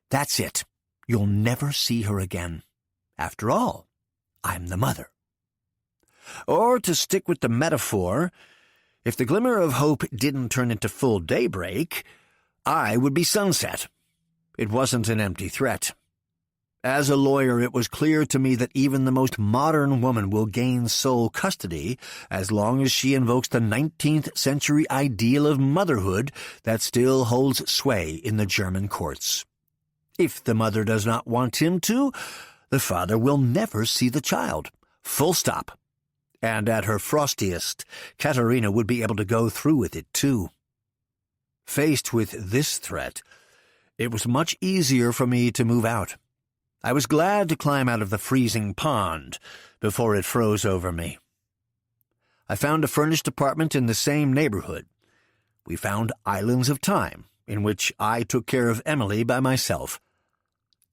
that's it. You'll never see her again. After all, I'm the mother." Or, to stick with the metaphor, if the glimmer of hope didn't turn into full daybreak, I would be sunset. It wasn't an empty threat. As a lawyer, it was clear to me that even the most modern woman will gain sole custody as long as she invokes the 19th century ideal of motherhood that still holds sway in the German courts. If the mother does not want him to, the father will never see the child. Full stop. And at her frostiest, Katerina would be able to go through with it too. Faced with this threat, it was much easier for me to move out. I was glad to climb out of the freezing pond before it froze over me. I found a furnished apartment in the same neighborhood. we found islands of time, in which I took care of Emily by myself.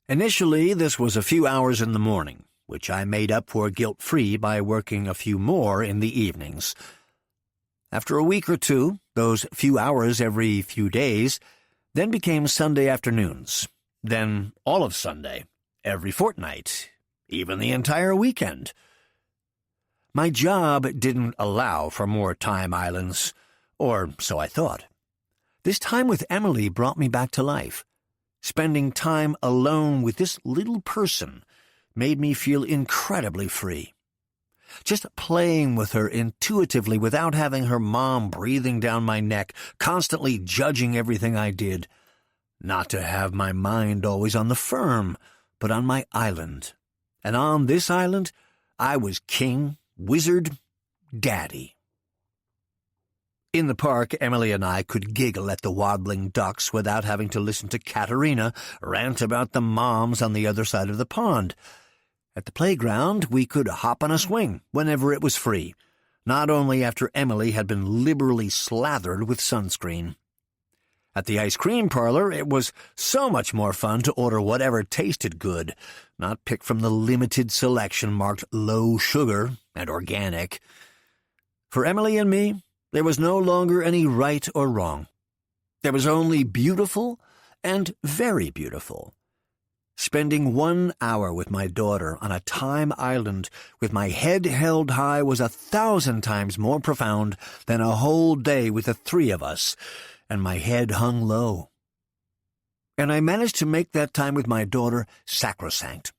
Initially, this was a few hours in the morning, which I made up for guilt-free by working a few more in the evenings. After a week or two, those few hours every few days then became Sunday afternoons, then all of Sunday, every fortnight, even the entire weekend. My job didn't allow for more time islands, or so I thought. This time with Emily brought me back to life. Spending time alone with this little person made me feel incredibly free. Just playing with her intuitively without having her mom breathing down my neck, constantly judging everything I did. Not to have my mind always on the firm, but on my island. And on this island, I was king, wizard, daddy. In the park, Emily and I could giggle at the waddling ducks without having to listen to Katerina rant about the moms on the other side of the pond. At the playground, we could hop on a swing whenever it was free, not only after Emily had been liberally slathered with sunscreen. At the ice cream parlor, it was so much more fun to order whatever tasted good, not pick from the limited selection marked low sugar and organic. For Emily and me, there was no longer any right or wrong. There was only beautiful and very beautiful. Spending 1 hour with my daughter on a time island with my head held high was 1,000 times more profound than a whole day with the three of us, and my head hung low. And I managed to make that time with my daughter sacrosanct.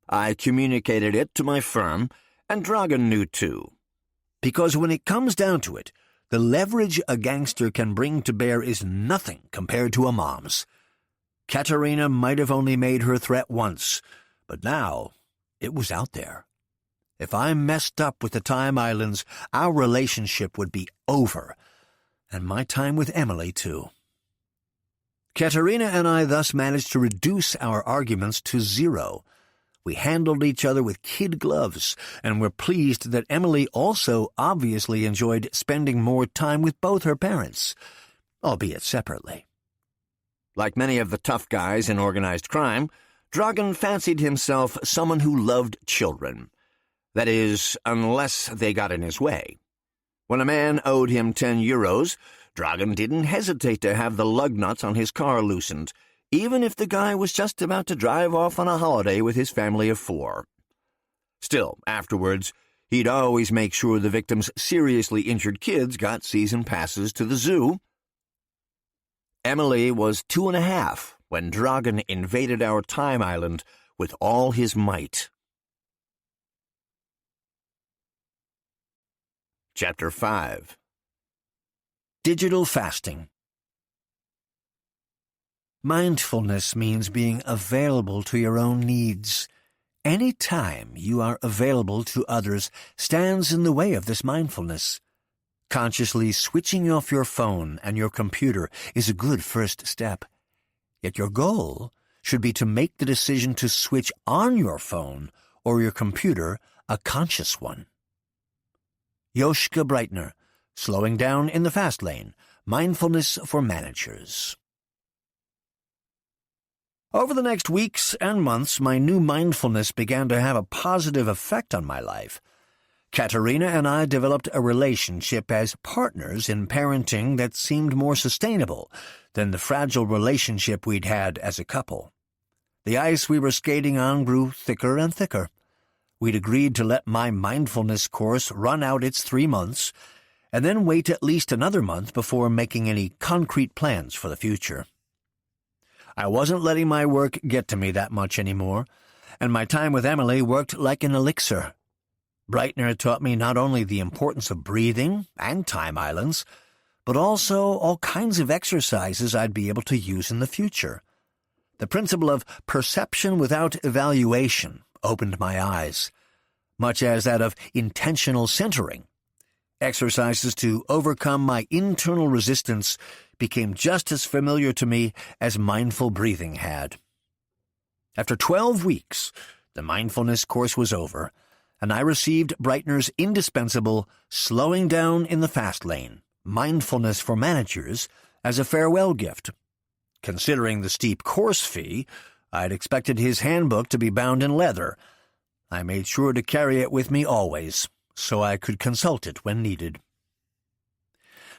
I communicated it to my firm, and Dragan knew too. Because when it comes down to it, the leverage a gangster can bring to bear is nothing compared to a mom's. Katerina might have only made her threat once, but now it was out there. If I messed up with the time islands, our relationship would be over, and my time with Emily too. Katerina and I thus managed to reduce our arguments to 0. We handled each other with kid gloves, and were pleased that Emily also obviously enjoyed spending more time with both her parents, albeit separately. Like many of the tough guys in organized crime, Dragan fancied himself someone who loved children. That is, unless they got in his way. When a man owed him €10, Dragan didn't hesitate to have the lug nuts on his car loosened, even if the guy was just about to drive off on a holiday with his family of 4. Still, afterwards, he'd always make sure the victim's seriously injured kids got season passes to the zoo. Emily was 2.5 when Dragan invaded our time island with all his might. Chapter 5. Digital Fasting. Mindfulness means being available to your own needs. Any time you are available to others stands in the way of this mindfulness. Consciously switching off your phone and your computer is a good first step. Yet your goal should be to make the decision to switch on your phone or your computer a conscious one. Joschka Breitner, Slowing Down in the Fast Lane, Mindfulness for Managers. Over the next weeks and months, my new mindfulness began to have a positive effect on my life. Katerina and I developed a relationship as partners in parenting that seemed more sustainable than the fragile relationship we'd had as a couple. The ice we were skating on grew thicker and thicker. We'd agreed to let my mindfulness course run out its 3 months, and then wait at least another month before making any concrete plans for the future. I wasn't letting my work get to me that much anymore, and my time with Emily worked like an elixir. Breitner taught me not only the importance of breathing and time islands, but also all kinds of exercises I'd be able to use in the future. The principle of perception without evaluation opened my eyes, much as that of intentional centering. Exercises to overcome my internal resistance became just as familiar to me as mindful breathing had. After 12 weeks, the mindfulness course was over, and I received Breitner's indispensable Slowing Down in the Fast Lane, Mindfulness for Managers as a farewell gift. Considering the steep course fee, I'd expected his handbook to be bound in leather. I made sure to carry it with me always, so I could consult it when needed.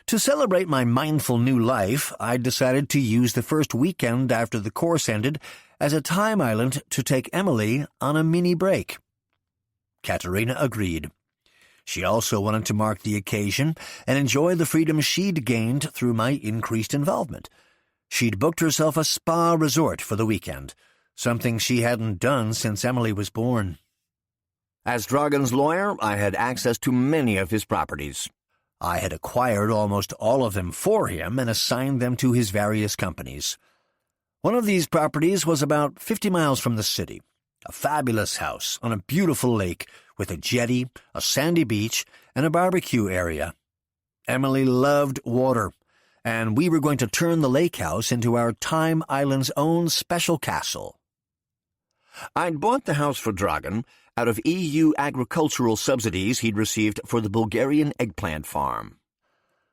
To celebrate my mindful new life, I decided to use the first weekend after the course ended as a time island to take Emily on a mini break. Katerina agreed. She also wanted to mark the occasion and enjoy the freedom she'd gained through my increased involvement. She'd booked herself a spa resort for the weekend, something she hadn't done since Emily was born. As Dragon's lawyer, I had access to many of his properties. I had acquired almost all of them for him and assigned them to his various companies. One of these properties was about 50 miles from the city, a fabulous house on a beautiful lake with a jetty, a sandy beach, and a barbecue area. Emily loved water, and we were going to turn the lake house into our Time Island's own special castle. I'd bought the house for Dragon out of EU agricultural subsidies he'd received for the Bulgarian eggplant farm.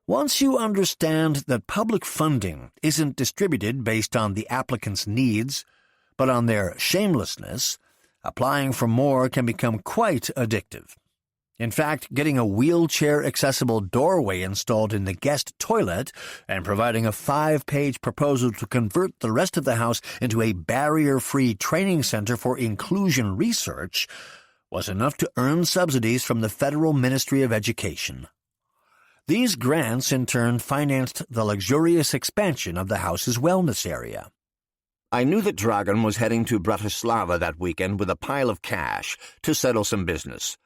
Once you understand that public funding isn't distributed based on the applicant's needs, but on their shamelessness, applying for more can become quite addictive. In fact, getting a wheelchair-accessible doorway installed in the guest toilet and providing a 5-page proposal to convert the rest of the house into a barrier-free training center for inclusion research was enough to earn subsidies from the Federal Ministry of Education. These grants, in turn, financed the luxurious expansion of the house's wellness area. I knew that Dragon was heading to Bratislava that weekend with a pile of cash to settle some business.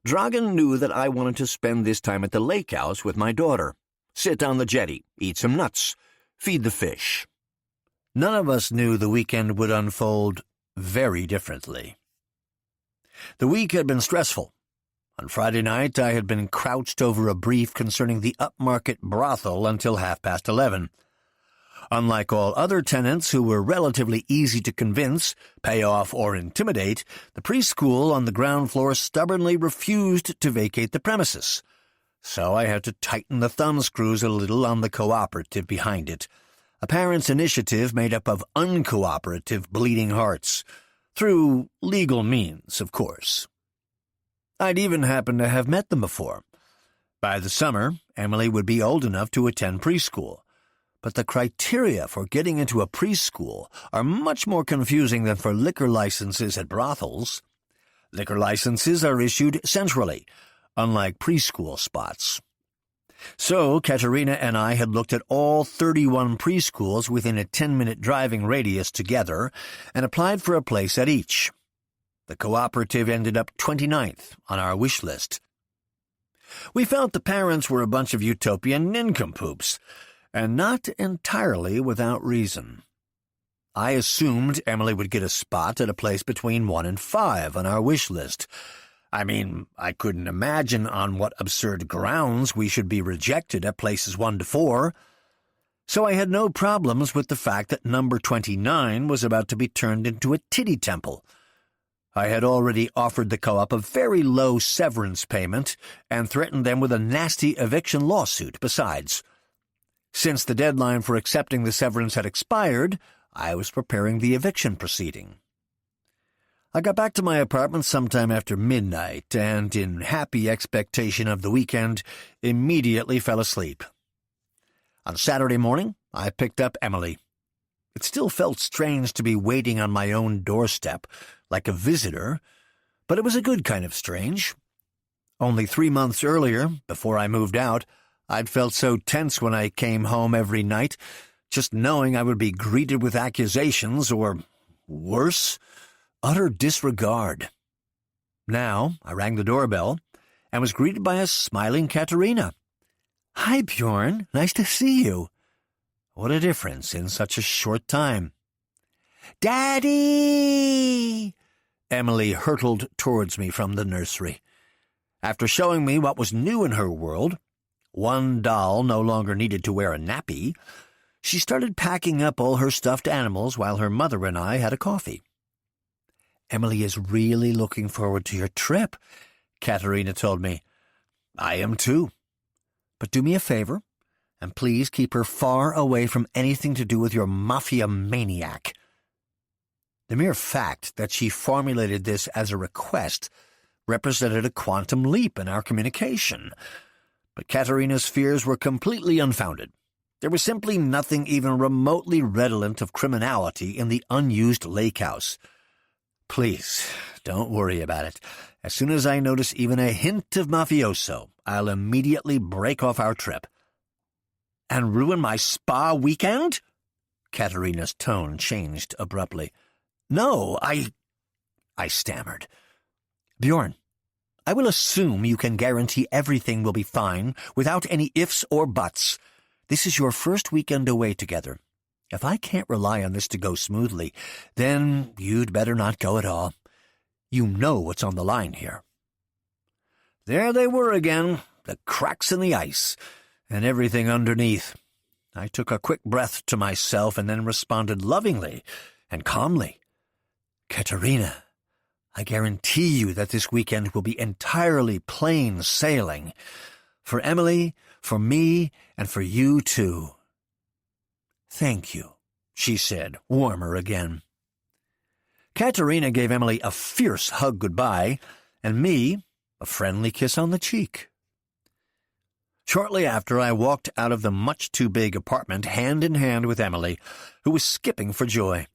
Dragon knew that I wanted to spend this time at the lake house with my daughter, sit on the jetty, eat some nuts, feed the fish. None of us knew the weekend would unfold very differently. The week had been stressful. On Friday night, I had been crouched over a brief concerning the upmarket brothel until 11:30. Unlike all other tenants who were relatively easy to convince, pay off, or intimidate, the preschool on the ground floor stubbornly refused to vacate the premises. So I had to tighten the thumbscrews a little on the cooperative behind it, a parents' initiative made up of uncooperative bleeding hearts, through legal means, of course. I'd even happened to have met them before. By the summer, Emily would be old enough to attend preschool. But the criteria for getting into a preschool are much more confusing than for liquor licenses at brothels. Liquor licenses are issued centrally, unlike preschool spots. So Katerina and I had looked at all 31 preschools within a 10-minute driving radius together and applied for a place at each. The cooperative ended up 29th on our wish list. We felt the parents were a bunch of utopian nincompoops, and not entirely without reason. I assumed Emily would get a spot at a place between 1 and 5 on our wish list. I mean, I couldn't imagine on what absurd grounds we should be rejected at places 1 to 4. So I had no problems with the fact that number 29 was about to be turned into a titty temple. I had already offered the co-op a very low severance payment and threatened them with a nasty eviction lawsuit besides. Since the deadline for accepting the severance had expired, I was preparing the eviction proceeding. I got back to my apartment sometime after midnight and, in happy expectation of the weekend, immediately fell asleep. On Saturday morning, I picked up Emily. It still felt strange to be waiting on my own doorstep, like a visitor, but it was a good kind of strange. Only 3 months earlier, before I moved out, I'd felt so tense when I came home every night, just knowing I would be greeted with accusations or, worse, utter disregard. Now I rang the doorbell and was greeted by a smiling Katerina. "Hi, Bjorn. Nice to see you." What a difference in such a short time. "Daddy!" Emily hurtled towards me from the nursery. After showing me what was new in her world, one doll no longer needed to wear a nappy, she started packing up all her stuffed animals while her mother and I had a coffee. "Emily is really looking forward to your trip," Katerina told me. "I am too. But do me a favor. and please keep her far away from anything to do with your mafia maniac." The mere fact that she formulated this as a request represented a quantum leap in our communication. But Katerina's fears were completely unfounded. There was simply nothing even remotely redolent of criminality in the unused lake house. "Please, don't worry about it. As soon as I notice even a hint of mafioso, I'll immediately break off our trip." "And ruin my spa weekend?" Katerina's tone changed abruptly. "No, I stammered. "Bjorn, I will assume you can guarantee everything will be fine without any ifs or buts. This is your first weekend away together. If I can't rely on this to go smoothly, then you'd better not go at all. You know what's on the line here." There they were again, the cracks in the ice, and everything underneath. I took a quick breath to myself and then responded lovingly and calmly. "Katerina, I guarantee you that this weekend will be entirely plain sailing. For Emily, for me, and for you too." "Thank you," she said, warmer again. Katerina gave Emily a fierce hug goodbye, and me a friendly kiss on the cheek. Shortly after, I walked out of the much-too-big apartment hand in hand with Emily, who was skipping for joy.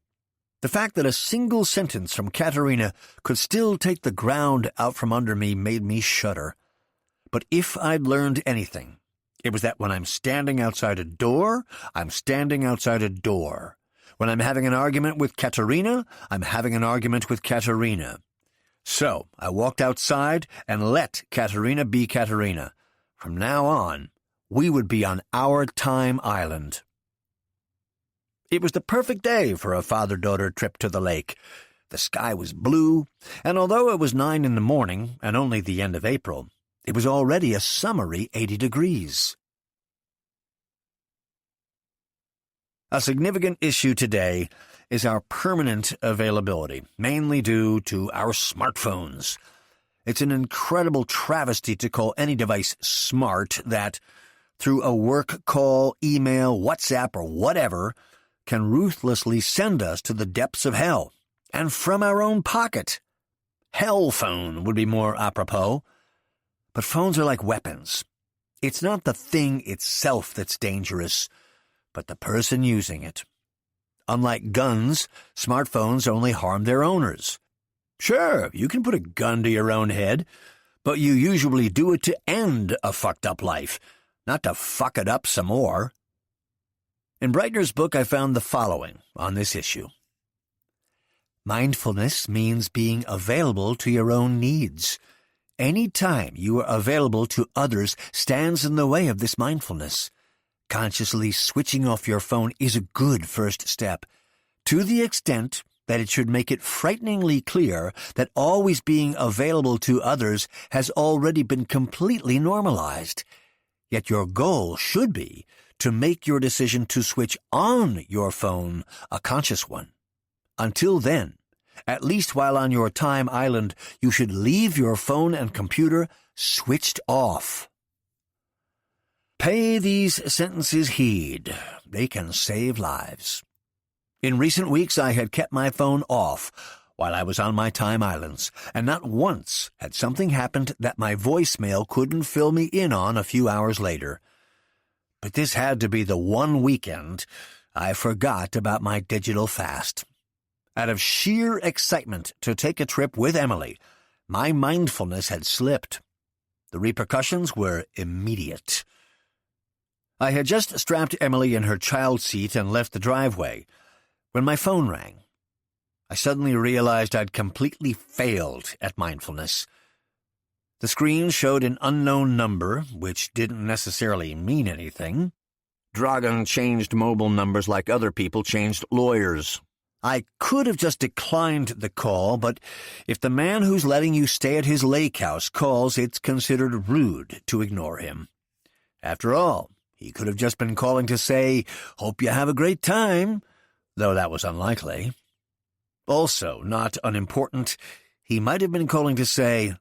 The fact that a single sentence from Katerina could still take the ground out from under me made me shudder. But if I'd learned anything, it was that when I'm standing outside a door, I'm standing outside a door. When I'm having an argument with Katerina, I'm having an argument with Katerina. So I walked outside and let Katerina be Katerina. From now on, we would be on our time island. It was the perfect day for a father-daughter trip to the lake. The sky was blue, and although it was 9 in the morning and only the end of April, it was already a summery 80 degrees. A significant issue today is our permanent availability, mainly due to our smartphones. It's an incredible travesty to call any device smart that, through a work call, email, WhatsApp, or whatever, can ruthlessly send us to the depths of hell, and from our own pocket. Hell phone would be more apropos. But phones are like weapons. It's not the thing itself that's dangerous, but the person using it. Unlike guns, smartphones only harm their owners. Sure, you can put a gun to your own head, but you usually do it to end a fucked-up life, not to fuck it up some more. In Breitner's book, I found the following on this issue. Mindfulness means being available to your own needs. Any time you are available to others stands in the way of this mindfulness. Consciously switching off your phone is a good first step, to the extent that it should make it frighteningly clear that always being available to others has already been completely normalized. Yet your goal should be to make your decision to switch on your phone a conscious one. Until then, at least while on your time island, you should leave your phone and computer switched off. Pay these sentences heed. They can save lives. In recent weeks, I had kept my phone off while I was on my time islands, and not once had something happened that my voicemail couldn't fill me in on a few hours later. But this had to be the one weekend I forgot about my digital fast. Out of sheer excitement to take a trip with Emily, my mindfulness had slipped. The repercussions were immediate. I had just strapped Emily in her child seat and left the driveway when my phone rang. I suddenly realized I'd completely failed at mindfulness. The screen showed an unknown number, which didn't necessarily mean anything. Dragan changed mobile numbers like other people changed lawyers. I could have just declined the call, but if the man who's letting you stay at his lake house calls, it's considered rude to ignore him. After all, he could have just been calling to say, "Hope you have a great time," though that was unlikely. Also, not unimportant, he might have been calling to say,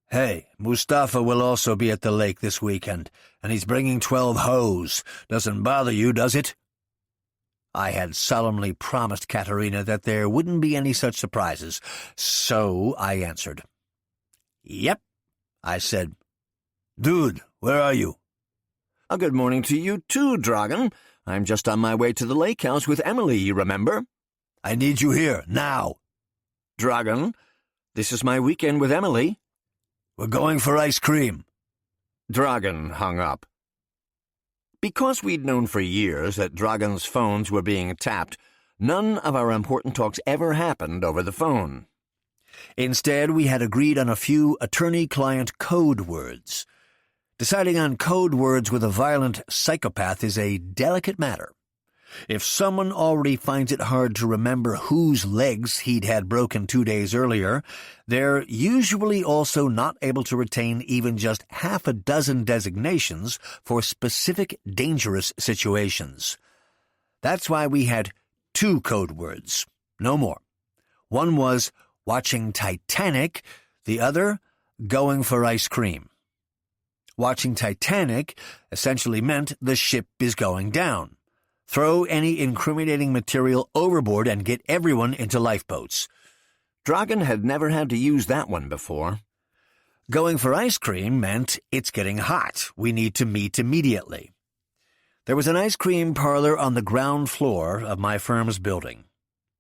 Hey, Mustafa will also be at the lake this weekend, and he's bringing 12 hoes. Doesn't bother you, does it? I had solemnly promised Katerina that there wouldn't be any such surprises, so I answered. Yep, I said. Dude, where are you? Good morning to you too, Dragan. I'm just on my way to the lake house with Emily, you remember? I need you here, now. Dragan, this is my weekend with Emily. We're going for ice cream. Dragan hung up. Because we'd known for years that Dragan's phones were being tapped, none of our important talks ever happened over the phone. Instead, we had agreed on a few attorney-client code words. Deciding on code words with a violent psychopath is a delicate matter. If someone already finds it hard to remember whose legs he'd had broken 2 days earlier, they're usually also not able to retain even just half a dozen designations for specific dangerous situations. That's why we had 2 code words, no more. One was watching Titanic, the other going for ice cream. Watching Titanic essentially meant the ship is going down. Throw any incriminating material overboard and get everyone into lifeboats. Dragan had never had to use that one before. Going for ice cream meant it's getting hot. We need to meet immediately. There was an ice cream parlor on the ground floor of my firm's building.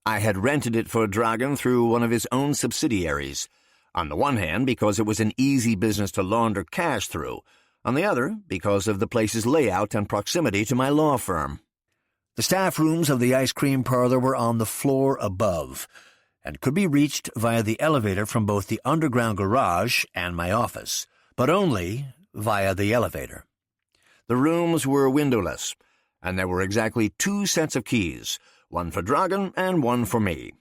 I had rented it for Dragan through one of his own subsidiaries. On the one hand, because it was an easy business to launder cash through. On the other, because of the place's layout and proximity to my law firm. The staff rooms of the ice cream parlor were on the floor above, and could be reached via the elevator from both the underground garage and my office, but only via the elevator. The rooms were windowless, and there were exactly 2 sets of keys, one for Dragan and one for me.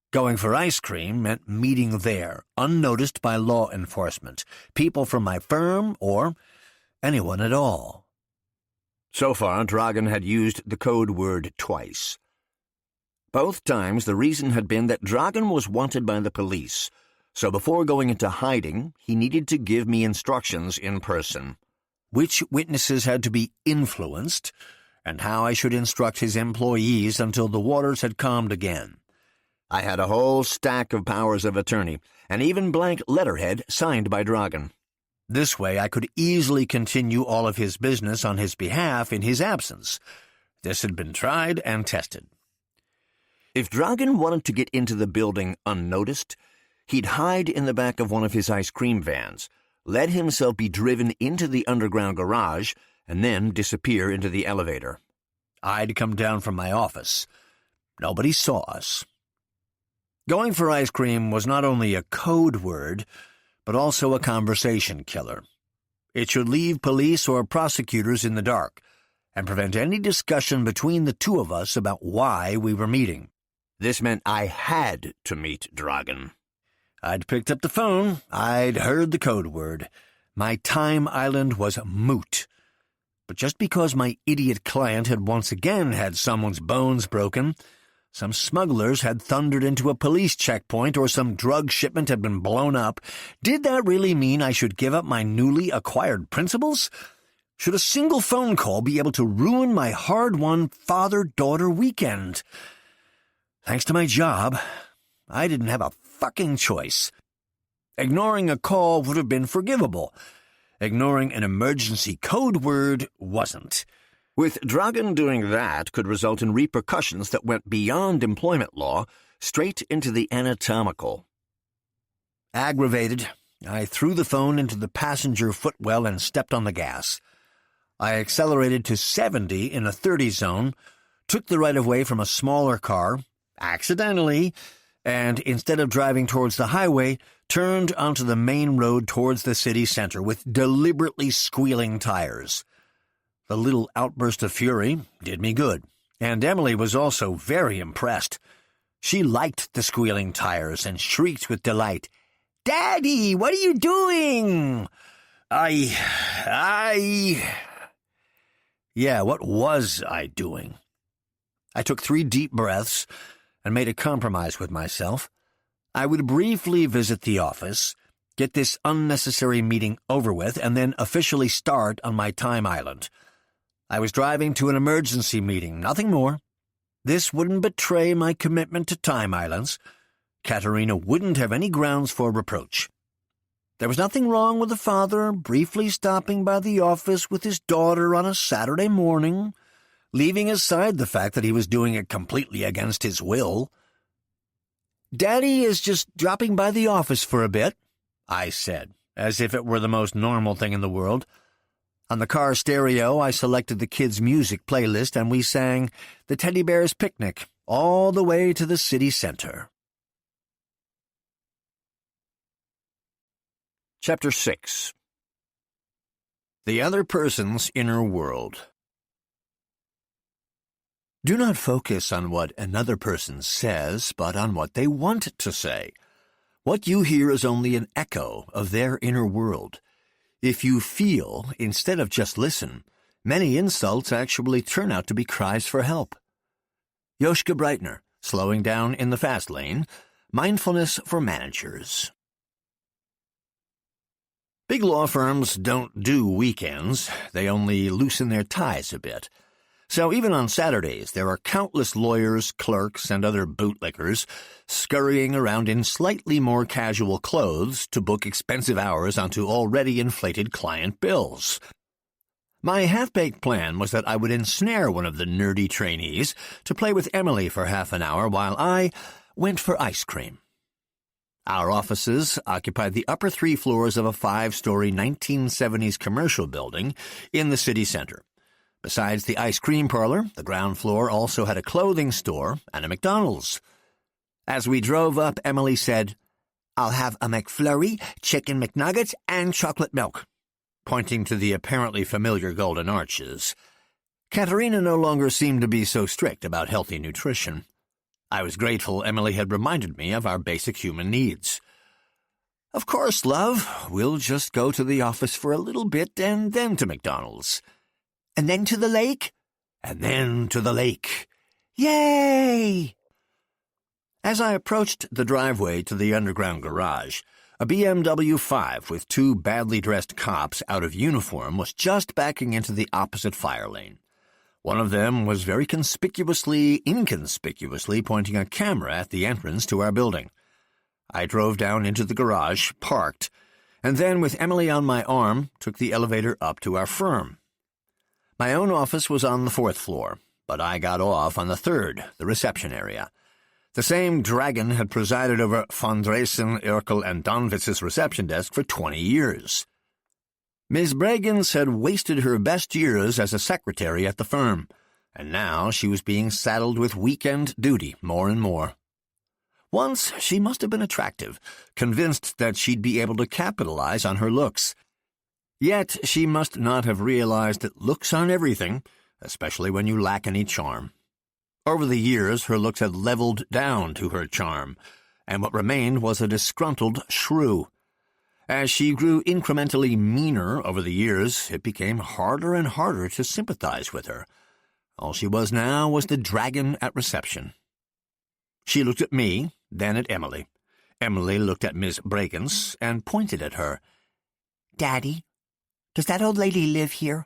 Going for ice cream meant meeting there, unnoticed by law enforcement, people from my firm or anyone at all. So far, Dragan had used the code word twice. Both times the reason had been that Dragan was wanted by the police, so before going into hiding, he needed to give me instructions in person. Which witnesses had to be influenced, and how I should instruct his employees until the waters had calmed again. I had a whole stack of powers of attorney, and even blank letterhead signed by Dragan. This way I could easily continue all of his business on his behalf in his absence. This had been tried and tested. If Dragan wanted to get into the building unnoticed, he'd hide in the back of one of his ice cream vans, let himself be driven into the underground garage, and then disappear into the elevator. I'd come down from my office. Nobody saw us. Going for ice cream was not only a code word, but also a conversation killer. It should leave police or prosecutors in the dark and prevent any discussion between the 2 of us about why we were meeting. This meant I had to meet Dragan. I'd picked up the phone. I'd heard the code word. My time island was moot. But just because my idiot client had once again had someone's bones broken, some smugglers had thundered into a police checkpoint, or some drug shipment had been blown up, did that really mean I should give up my newly acquired principles? Should a single phone call be able to ruin my hard-won father-daughter weekend? Thanks to my job, I didn't have a fucking choice. Ignoring a call would have been forgivable. Ignoring an emergency code word wasn't. With Dragan doing that could result in repercussions that went beyond employment law, straight into the anatomical. Aggravated, I threw the phone into the passenger footwell and stepped on the gas. I accelerated to 70 in a 30 zone, took the right-of-way from a smaller car, accidentally, and instead of driving towards the highway, turned onto the main road towards the city center with deliberately squealing tires. The little outburst of fury did me good, and Emily was also very impressed. She liked the squealing tires and shrieked with delight, "Daddy, what are you doing?" Yeah, what was I doing? I took 3 deep breaths and made a compromise with myself. I would briefly visit the office, get this unnecessary meeting over with, and then officially start on my time island. I was driving to an emergency meeting, nothing more. This wouldn't betray my commitment to time islands. Katerina wouldn't have any grounds for reproach. There was nothing wrong with the father briefly stopping by the office with his daughter on a Saturday morning, leaving aside the fact that he was doing it completely against his will. "Daddy is just dropping by the office for a bit," I said, as if it were the most normal thing in the world. On the car stereo, I selected the kids' music playlist, and we sang The Teddy Bear's Picnic all the way to the city center. Chapter 6. The Other Person's Inner World. Do not focus on what another person says, but on what they want to say. What you hear is only an echo of their inner world. If you feel, instead of just listen, many insults actually turn out to be cries for help. Joschka Breitner, Slowing Down in the Fast Lane, Mindfulness for Managers. Big law firms don't do weekends, they only loosen their ties a bit. So even on Saturdays, there are countless lawyers, clerks, and other bootlickers scurrying around in slightly more casual clothes to book expensive hours onto already inflated client bills. My half-baked plan was that I would ensnare one of the nerdy trainees to play with Emily for half an hour while I went for ice cream. Our offices occupied the upper 3 floors of a 5-story 1970s commercial building in the city center. Besides the ice cream parlor, the ground floor also had a clothing store and a McDonald's. As we drove up, Emily said, "I'll have a McFlurry, chicken McNuggets, and chocolate milk," pointing to the apparently familiar golden arches. Katerina no longer seemed to be so strict about healthy nutrition. I was grateful Emily had reminded me of our basic human needs. "Of course, love. We'll just go to the office for a little bit and then to McDonald's." "And then to the lake?" "And then to the lake." "Yay!" As I approached the driveway to the underground garage, a BMW 5 with 2 badly dressed cops out of uniform was just backing into the opposite fire lane. One of them was very inconspicuously pointing a camera at the entrance to our building. I drove down into the garage, parked, and then, with Emily on my arm, took the elevator up to our firm. My own office was on the 4th floor, but I got off on the 3rd, the reception area. The same dragon had presided over von Dresen, Urkel, and Donwitz's reception desk for 20 years. Ms. Bregens had wasted her best years as a secretary at the firm, and now she was being saddled with weekend duty more and more. Once she must have been attractive, convinced that she'd be able to capitalize on her looks. Yet she must not have realized that looks aren't everything, especially when you lack any charm. Over the years, her looks had leveled down to her charm, and what remained was a disgruntled shrew. As she grew incrementally meaner over the years, it became harder and harder to sympathize with her. All she was now was the dragon at reception. She looked at me, then at Emily. Emily looked at Miss Bregens and pointed at her. "Daddy, does that old lady live here?"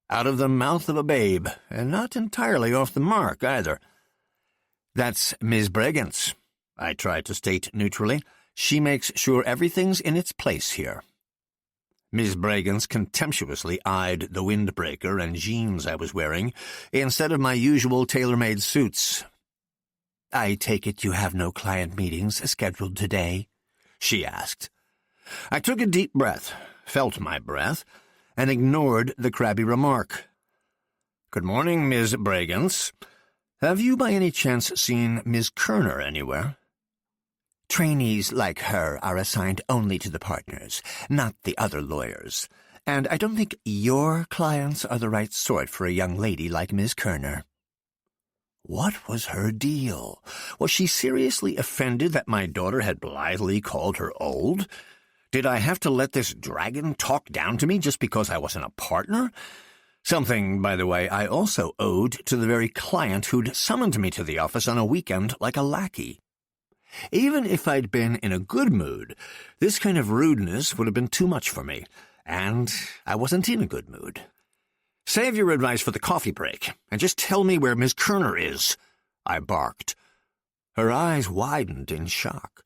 Out of the mouth of a babe, and not entirely off the mark, either. "That's Miss Bregens," I tried to state neutrally. "She makes sure everything's in its place here." Miss Bregens contemptuously eyed the windbreaker and jeans I was wearing, instead of my usual tailor-made suits. "I take it you have no client meetings scheduled today?" she asked. I took a deep breath, felt my breath, and ignored the crabby remark. "Good morning, Miss Bregens. Have you by any chance seen Miss Kerner anywhere?" "Trainees like her are assigned only to the partners, not the other lawyers, and I don't think your clients are the right sort for a young lady like Miss Kerner." What was her deal? Was she seriously offended that my daughter had blithely called her old? Did I have to let this dragon talk down to me just because I wasn't a partner? Something, by the way, I also owed to the very client who'd summoned me to the office on a weekend like a lackey. Even if I'd been in a good mood, this kind of rudeness would have been too much for me, and I wasn't in a good mood. "Save your advice for the coffee break, and just tell me where Miss Kerner is," I barked. Her eyes widened in shock.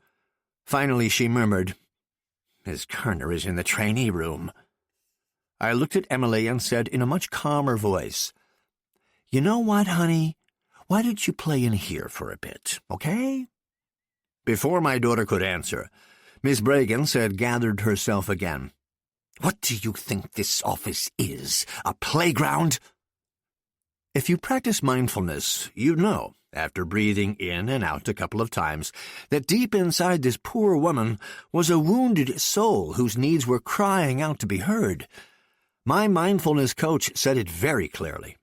Finally she murmured, "Miss Kerner is in the trainee room." I looked at Emily and said in a much calmer voice, "You know what, honey? Why don't you play in here for a bit, okay?" Before my daughter could answer, Miss Bragans had gathered herself again. "What do you think this office is, a playground?" If you practice mindfulness, you know, after breathing in and out a couple of times, that deep inside this poor woman was a wounded soul whose needs were crying out to be heard. My mindfulness coach said it very clearly.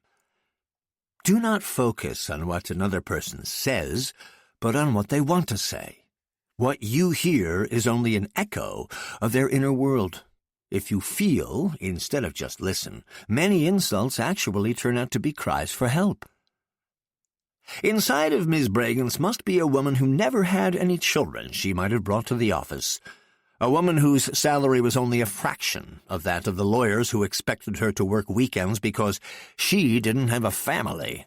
Do not focus on what another person says, but on what they want to say. What you hear is only an echo of their inner world. If you feel, instead of just listen, many insults actually turn out to be cries for help. Inside of Miss Bragans must be a woman who never had any children she might have brought to the office. A woman whose salary was only a fraction of that of the lawyers who expected her to work weekends because she didn't have a family.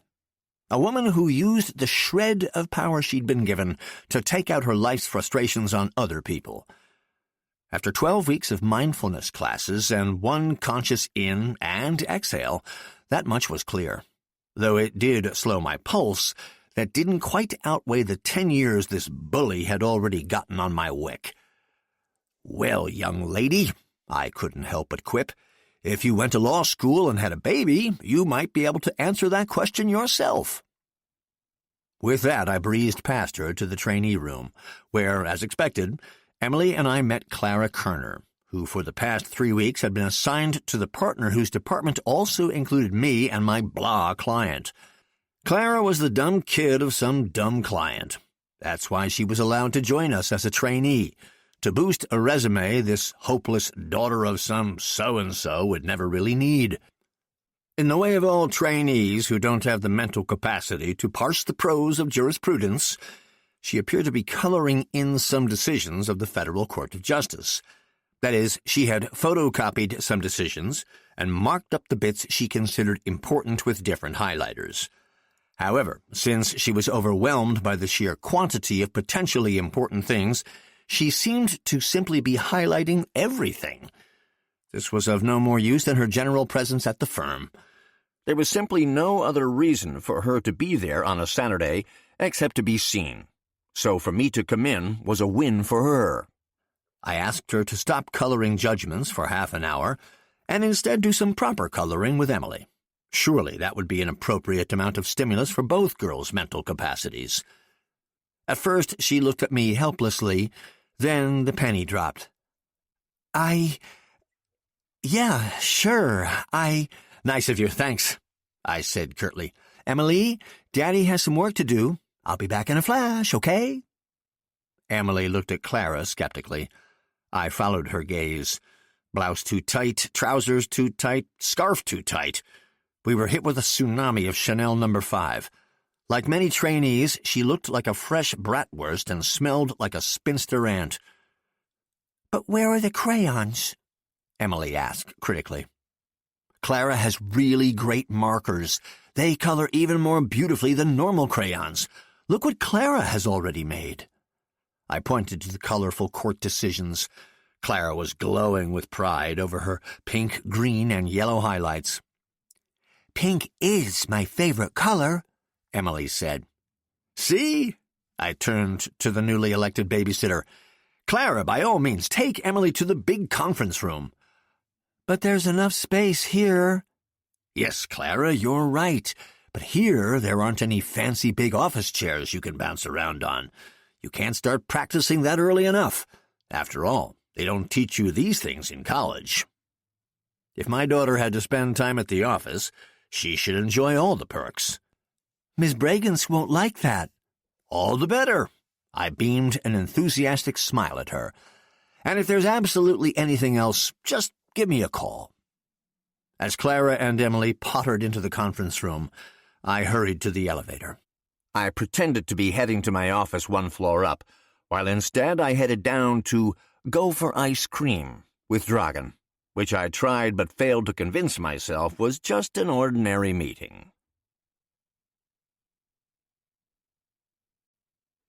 A woman who used the shred of power she'd been given to take out her life's frustrations on other people. After 12 weeks of mindfulness classes and one conscious in and exhale, that much was clear. Though it did slow my pulse, that didn't quite outweigh the 10 years this bully had already gotten on my wick. "Well, young lady," I couldn't help but quip, "if you went to law school and had a baby, you might be able to answer that question yourself." With that, I breezed past her to the trainee room, where, as expected, Emily and I met Clara Kerner, who for the past 3 weeks had been assigned to the partner whose department also included me and my blah client. Clara was the dumb kid of some dumb client. That's why she was allowed to join us as a trainee. To boost a resume this hopeless daughter of some so-and-so would never really need. In the way of all trainees who don't have the mental capacity to parse the prose of jurisprudence, she appeared to be coloring in some decisions of the Federal Court of Justice. That is, she had photocopied some decisions and marked up the bits she considered important with different highlighters. However, since she was overwhelmed by the sheer quantity of potentially important things, she seemed to simply be highlighting everything. This was of no more use than her general presence at the firm. There was simply no other reason for her to be there on a Saturday except to be seen. So for me to come in was a win for her. I asked her to stop coloring judgments for half an hour and instead do some proper coloring with Emily. Surely that would be an appropriate amount of stimulus for both girls' mental capacities. At first she looked at me helplessly, then the penny dropped. Yeah, sure, Nice of you, thanks, I said curtly. "Emily, Daddy has some work to do. I'll be back in a flash, okay?" Emily looked at Clara skeptically. I followed her gaze. Blouse too tight, trousers too tight, scarf too tight. We were hit with a tsunami of Chanel No. 5. Like many trainees, she looked like a fresh bratwurst and smelled like a spinster aunt. "But where are the crayons?" Emily asked critically. "Clara has really great markers. They color even more beautifully than normal crayons. Look what Clara has already made." I pointed to the colorful court decisions. Clara was glowing with pride over her pink, green, and yellow highlights. "Pink is my favorite color," Emily said. "See?" I turned to the newly elected babysitter. "Clara, by all means, take Emily to the big conference room." "But there's enough space here." "Yes, Clara, you're right. But here there aren't any fancy big office chairs you can bounce around on. You can't start practicing that early enough. After all, they don't teach you these things in college." If my daughter had to spend time at the office, she should enjoy all the perks. "Miss Bragans won't like that." "All the better." I beamed an enthusiastic smile at her. "And if there's absolutely anything else, just give me a call." As Clara and Emily pottered into the conference room, I hurried to the elevator. I pretended to be heading to my office 1 floor up, while instead I headed down to go for ice cream with Dragan, which I tried but failed to convince myself was just an ordinary meeting.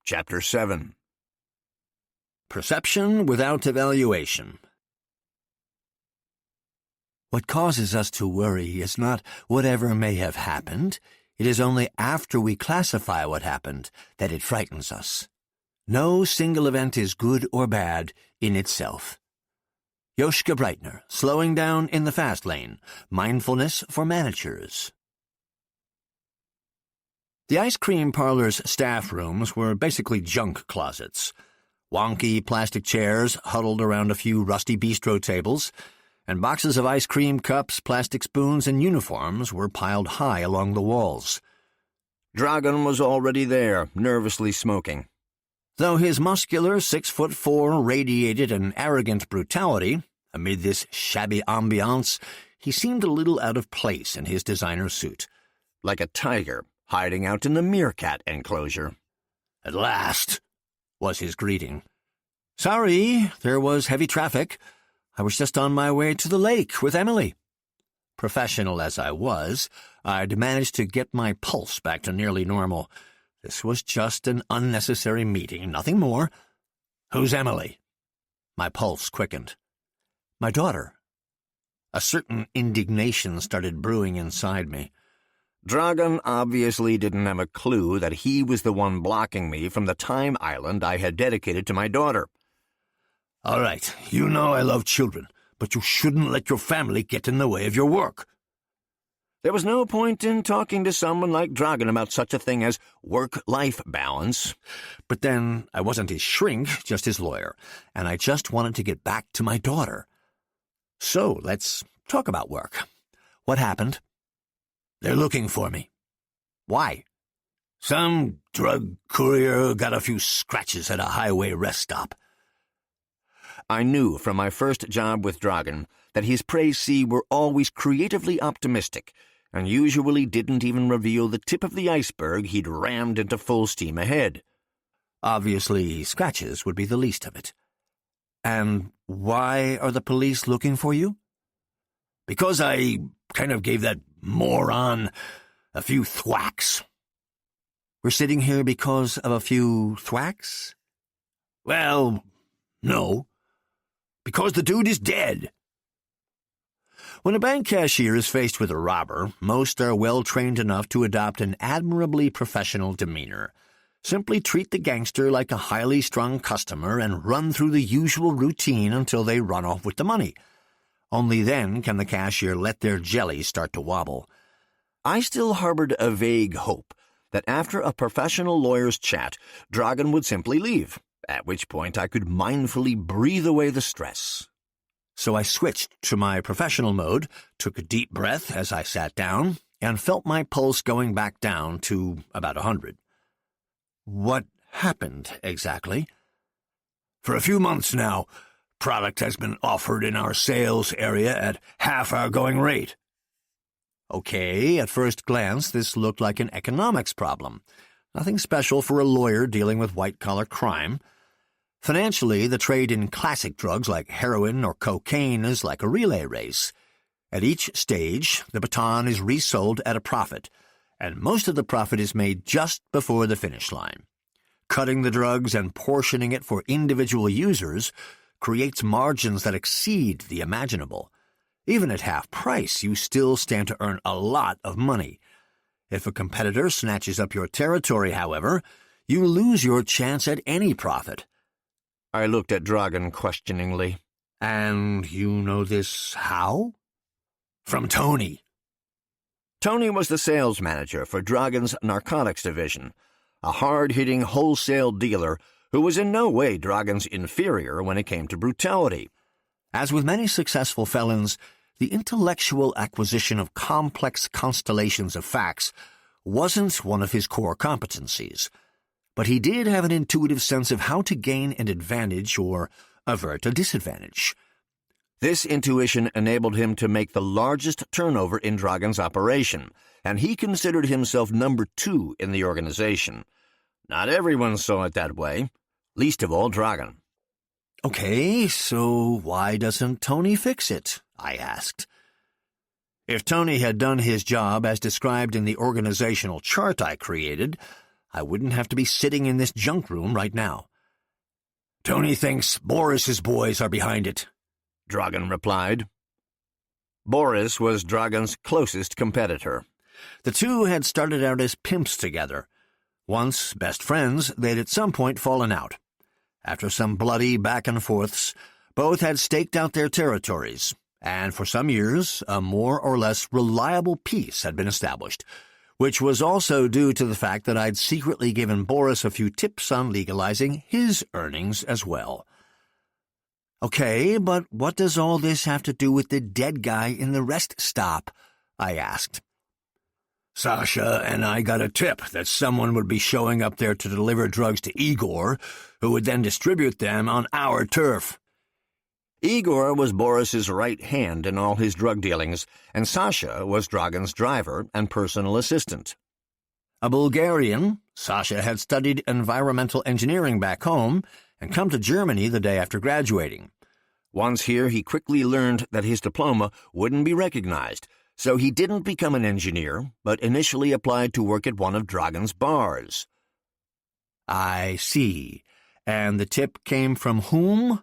Chapter 7. Perception without evaluation. What causes us to worry is not whatever may have happened. It is only after we classify what happened that it frightens us. No single event is good or bad in itself. Joschka Breitner, Slowing Down in the Fast Lane, Mindfulness for Managers. The ice cream parlor's staff rooms were basically junk closets. Wonky plastic chairs huddled around a few rusty bistro tables, and boxes of ice cream cups, plastic spoons, and uniforms were piled high along the walls. Dragan was already there, nervously smoking. Though his muscular 6'4" radiated an arrogant brutality, amid this shabby ambiance, he seemed a little out of place in his designer suit. Like a tiger hiding out in the meerkat enclosure. "At last," was his greeting. "Sorry, there was heavy traffic. I was just on my way to the lake with Emily." Professional as I was, I'd managed to get my pulse back to nearly normal. This was just an unnecessary meeting, nothing more. "Who's Emily?" My pulse quickened. "My daughter." A certain indignation started brewing inside me. Dragan obviously didn't have a clue that he was the one blocking me from the time island I had dedicated to my daughter. "All right, you know I love children, but you shouldn't let your family get in the way of your work." There was no point in talking to someone like Dragan about such a thing as work-life balance. But then I wasn't his shrink, just his lawyer, and I just wanted to get back to my daughter. "So let's talk about work. What happened?" "They're looking for me." "Why?" "Some drug courier got a few scratches at a highway rest stop." I knew from my first job with Dragan that his précis were always creatively optimistic and usually didn't even reveal the tip of the iceberg he'd rammed into full steam ahead. Obviously, scratches would be the least of it. "And why are the police looking for you?" "Because I kind of gave that moron a few thwacks." "We're sitting here because of a few thwacks?" "Well, no. Because the dude is dead." When a bank cashier is faced with a robber, most are well-trained enough to adopt an admirably professional demeanor. Simply treat the gangster like a highly strung customer and run through the usual routine until they run off with the money. Only then can the cashier let their jelly start to wobble. I still harbored a vague hope that after a professional lawyer's chat, Dragan would simply leave, at which point I could mindfully breathe away the stress. So I switched to my professional mode, took a deep breath as I sat down, and felt my pulse going back down to about 100. "What happened exactly?" "For a few months now, product has been offered in our sales area at half our going rate." Okay, at first glance, this looked like an economics problem. Nothing special for a lawyer dealing with white-collar crime. Financially, the trade in classic drugs like heroin or cocaine is like a relay race. At each stage, the baton is resold at a profit, and most of the profit is made just before the finish line. Cutting the drugs and portioning it for individual users creates margins that exceed the imaginable. Even at half price, you still stand to earn a lot of money. If a competitor snatches up your territory, however, you lose your chance at any profit. I looked at Dragan questioningly. "And you know this how?" "From Tony." Tony was the sales manager for Dragan's narcotics division, a hard-hitting wholesale dealer who was in no way Dragan's inferior when it came to brutality. As with many successful felons, the intellectual acquisition of complex constellations of facts wasn't one of his core competencies, but he did have an intuitive sense of how to gain an advantage or avert a disadvantage. This intuition enabled him to make the largest turnover in Dragan's operation, and he considered himself number 2 in the organization. Not everyone saw it that way. least of all Dragan. Okay, so why doesn't Tony fix it? I asked. If Tony had done his job as described in the organizational chart I created, I wouldn't have to be sitting in this junk room right now. Tony thinks Boris's boys are behind it, Dragan replied. Boris was Dragan's closest competitor. The two had started out as pimps together. Once best friends, they'd at some point fallen out. After some bloody back-and-forths, both had staked out their territories, and for some years a more or less reliable peace had been established, which was also due to the fact that I'd secretly given Boris a few tips on legalizing his earnings as well. Okay, but what does all this have to do with the dead guy in the rest stop? I asked. Sasha and I got a tip that someone would be showing up there to deliver drugs to Igor, who would then distribute them on our turf. Igor was Boris's right hand in all his drug dealings, and Sasha was Dragan's driver and personal assistant. A Bulgarian, Sasha had studied environmental engineering back home and come to Germany the day after graduating. Once here, he quickly learned that his diploma wouldn't be recognized, so he didn't become an engineer, but initially applied to work at one of Dragan's bars. I see. And the tip came from whom?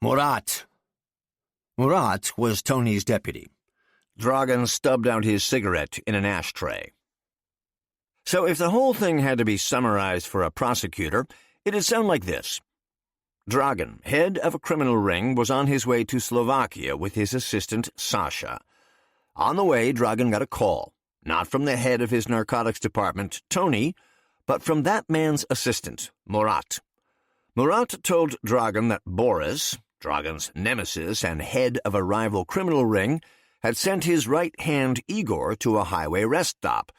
Murat. Murat was Tony's deputy. Dragan stubbed out his cigarette in an ashtray. So if the whole thing had to be summarized for a prosecutor, it'd sound like this. Dragan, head of a criminal ring, was on his way to Slovakia with his assistant, Sasha. On the way, Dragan got a call, not from the head of his narcotics department, Tony, but from that man's assistant, Murat. Murat told Dragan that Boris, Dragan's nemesis and head of a rival criminal ring, had sent his right hand Igor to a highway rest stop.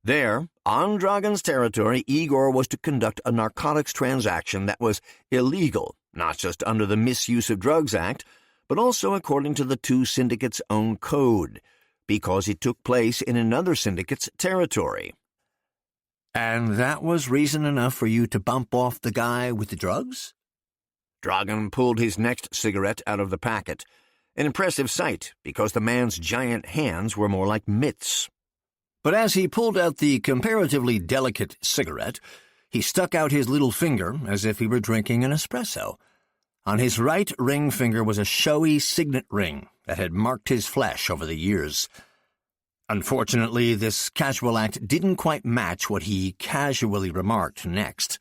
There, on Dragan's territory, Igor was to conduct a narcotics transaction that was illegal, not just under the Misuse of Drugs Act, but also according to the two syndicates' own code, because it took place in another syndicate's territory. And that was reason enough for you to bump off the guy with the drugs? Dragan pulled his next cigarette out of the packet, an impressive sight because the man's giant hands were more like mitts. But as he pulled out the comparatively delicate cigarette, he stuck out his little finger as if he were drinking an espresso. On his right ring finger was a showy signet ring that had marked his flesh over the years. Unfortunately, this casual act didn't quite match what he casually remarked next.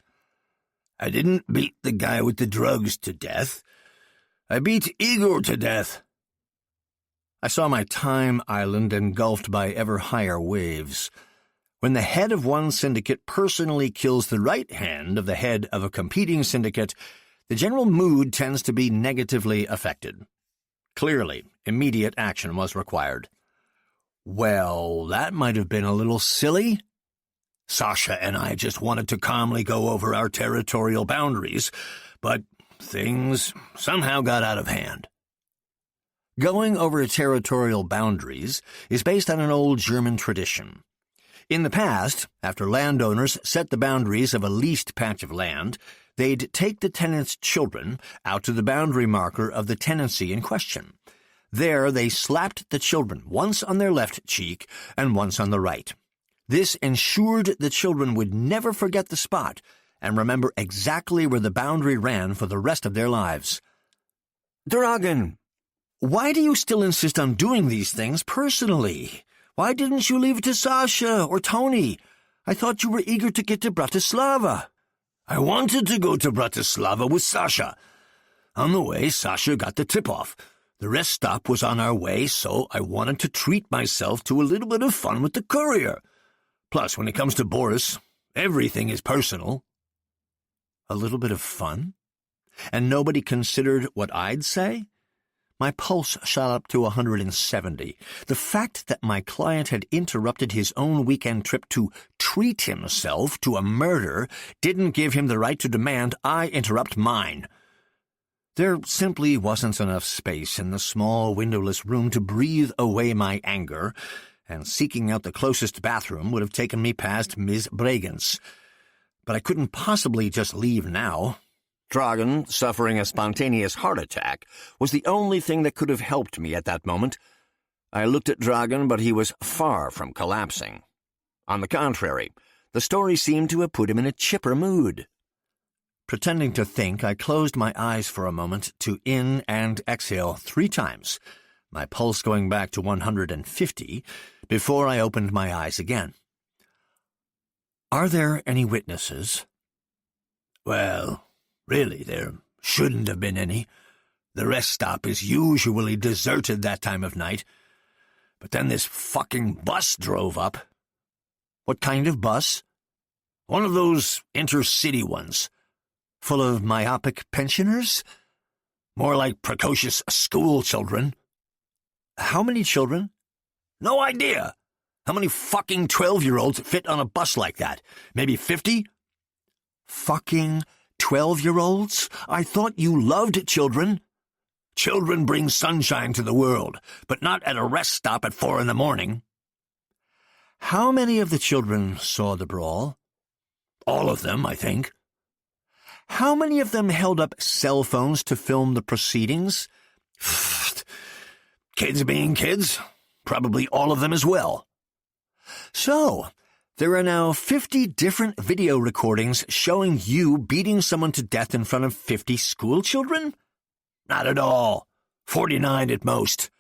I didn't beat the guy with the drugs to death. I beat Igor to death. I saw my time island engulfed by ever higher waves. When the head of one syndicate personally kills the right hand of the head of a competing syndicate, the general mood tends to be negatively affected. Clearly, immediate action was required. Well, that might have been a little silly. Sasha and I just wanted to calmly go over our territorial boundaries, but things somehow got out of hand. Going over territorial boundaries is based on an old German tradition. In the past, after landowners set the boundaries of a leased patch of land, they'd take the tenant's children out to the boundary marker of the tenancy in question. There they slapped the children, once on their left cheek and once on the right. This ensured the children would never forget the spot and remember exactly where the boundary ran for the rest of their lives. Dragan! Why do you still insist on doing these things personally? Why didn't you leave it to Sasha or Tony? I thought you were eager to get to Bratislava. I wanted to go to Bratislava with Sasha. On the way, Sasha got the tip-off. The rest stop was on our way, so I wanted to treat myself to a little bit of fun with the courier. Plus, when it comes to Boris, everything is personal. A little bit of fun? And nobody considered what I'd say? My pulse shot up to 170. The fact that my client had interrupted his own weekend trip to treat himself to a murder didn't give him the right to demand I interrupt mine. There simply wasn't enough space in the small windowless room to breathe away my anger, and seeking out the closest bathroom would have taken me past Ms. Bregenz. but I couldn't possibly just leave now. Dragan, suffering a spontaneous heart attack, was the only thing that could have helped me at that moment. I looked at Dragan, but he was far from collapsing. On the contrary, the story seemed to have put him in a chipper mood. Pretending to think, I closed my eyes for a moment to in and exhale 3 times, my pulse going back to 150, before I opened my eyes again. Are there any witnesses? Well, really, there shouldn't have been any. The rest stop is usually deserted that time of night. But then this fucking bus drove up. What kind of bus? One of those intercity ones. Full of myopic pensioners? More like precocious school children. How many children? No idea. How many fucking 12-year-olds fit on a bus like that? Maybe 50? Fucking 12-year-olds? I thought you loved children. Children bring sunshine to the world, but not at a rest stop at 4 a.m. How many of the children saw the brawl? All of them, I think. How many of them held up cell phones to film the proceedings? Kids being kids. Probably all of them as well. So, there are now 50 different video recordings showing you beating someone to death in front of 50 school children? Not at all. 49 at most.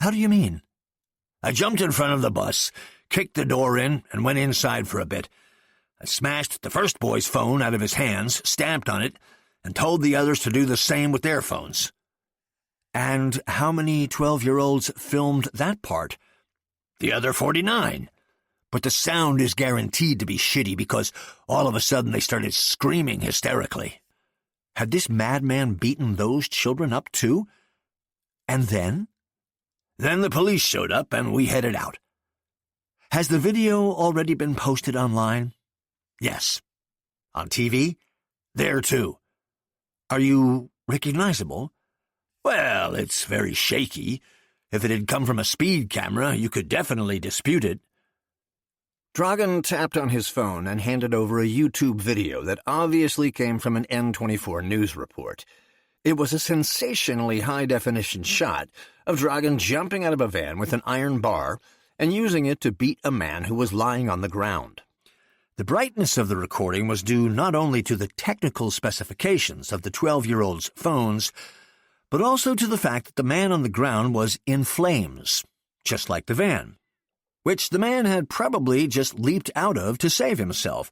How do you mean? I jumped in front of the bus, kicked the door in, and went inside for a bit. I smashed the first boy's phone out of his hands, stamped on it, and told the others to do the same with their phones. And how many 12-year-olds filmed that part? The other 49. But the sound is guaranteed to be shitty because all of a sudden they started screaming hysterically. Had this madman beaten those children up too? And then? Then the police showed up and we headed out. Has the video already been posted online? Yes. On TV? There too. Are you recognizable? Well, it's very shaky. If it had come from a speed camera, you could definitely dispute it. Dragan tapped on his phone and handed over a YouTube video that obviously came from an N24 news report. It was a sensationally high-definition shot of Dragan jumping out of a van with an iron bar and using it to beat a man who was lying on the ground. The brightness of the recording was due not only to the technical specifications of the 12-year-old's phones, but also to the fact that the man on the ground was in flames, just like the van, which the man had probably just leaped out of to save himself.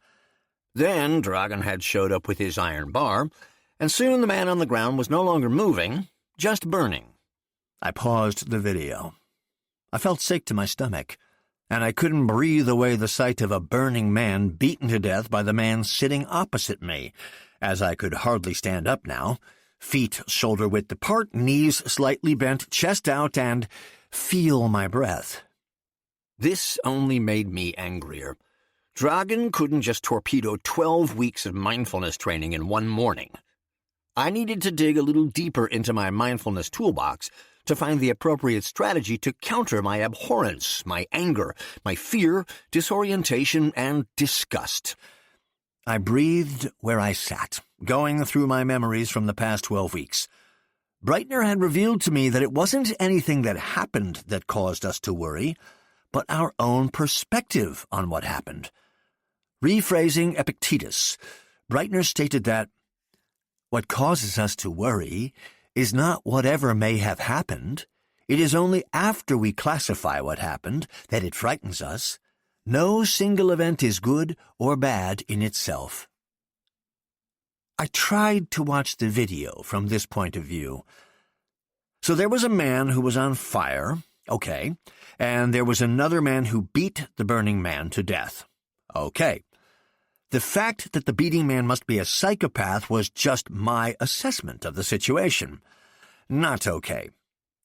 Then Dragan had showed up with his iron bar, and soon the man on the ground was no longer moving, just burning. I paused the video. I felt sick to my stomach, and I couldn't breathe away the sight of a burning man beaten to death by the man sitting opposite me, as I could hardly stand up now, feet shoulder-width apart, knees slightly bent, chest out, and feel my breath. This only made me angrier. Dragan couldn't just torpedo 12 weeks of mindfulness training in one morning. I needed to dig a little deeper into my mindfulness toolbox to find the appropriate strategy to counter my abhorrence, my anger, my fear, disorientation, and disgust. I breathed where I sat, going through my memories from the past 12 weeks. Breitner had revealed to me that it wasn't anything that happened that caused us to worry, but our own perspective on what happened. Rephrasing Epictetus, Breitner stated that what causes us to worry is not whatever may have happened. It is only after we classify what happened that it frightens us. No single event is good or bad in itself. I tried to watch the video from this point of view. So there was a man who was on fire, okay, and there was another man who beat the burning man to death, okay. The fact that the beating man must be a psychopath was just my assessment of the situation. Not okay.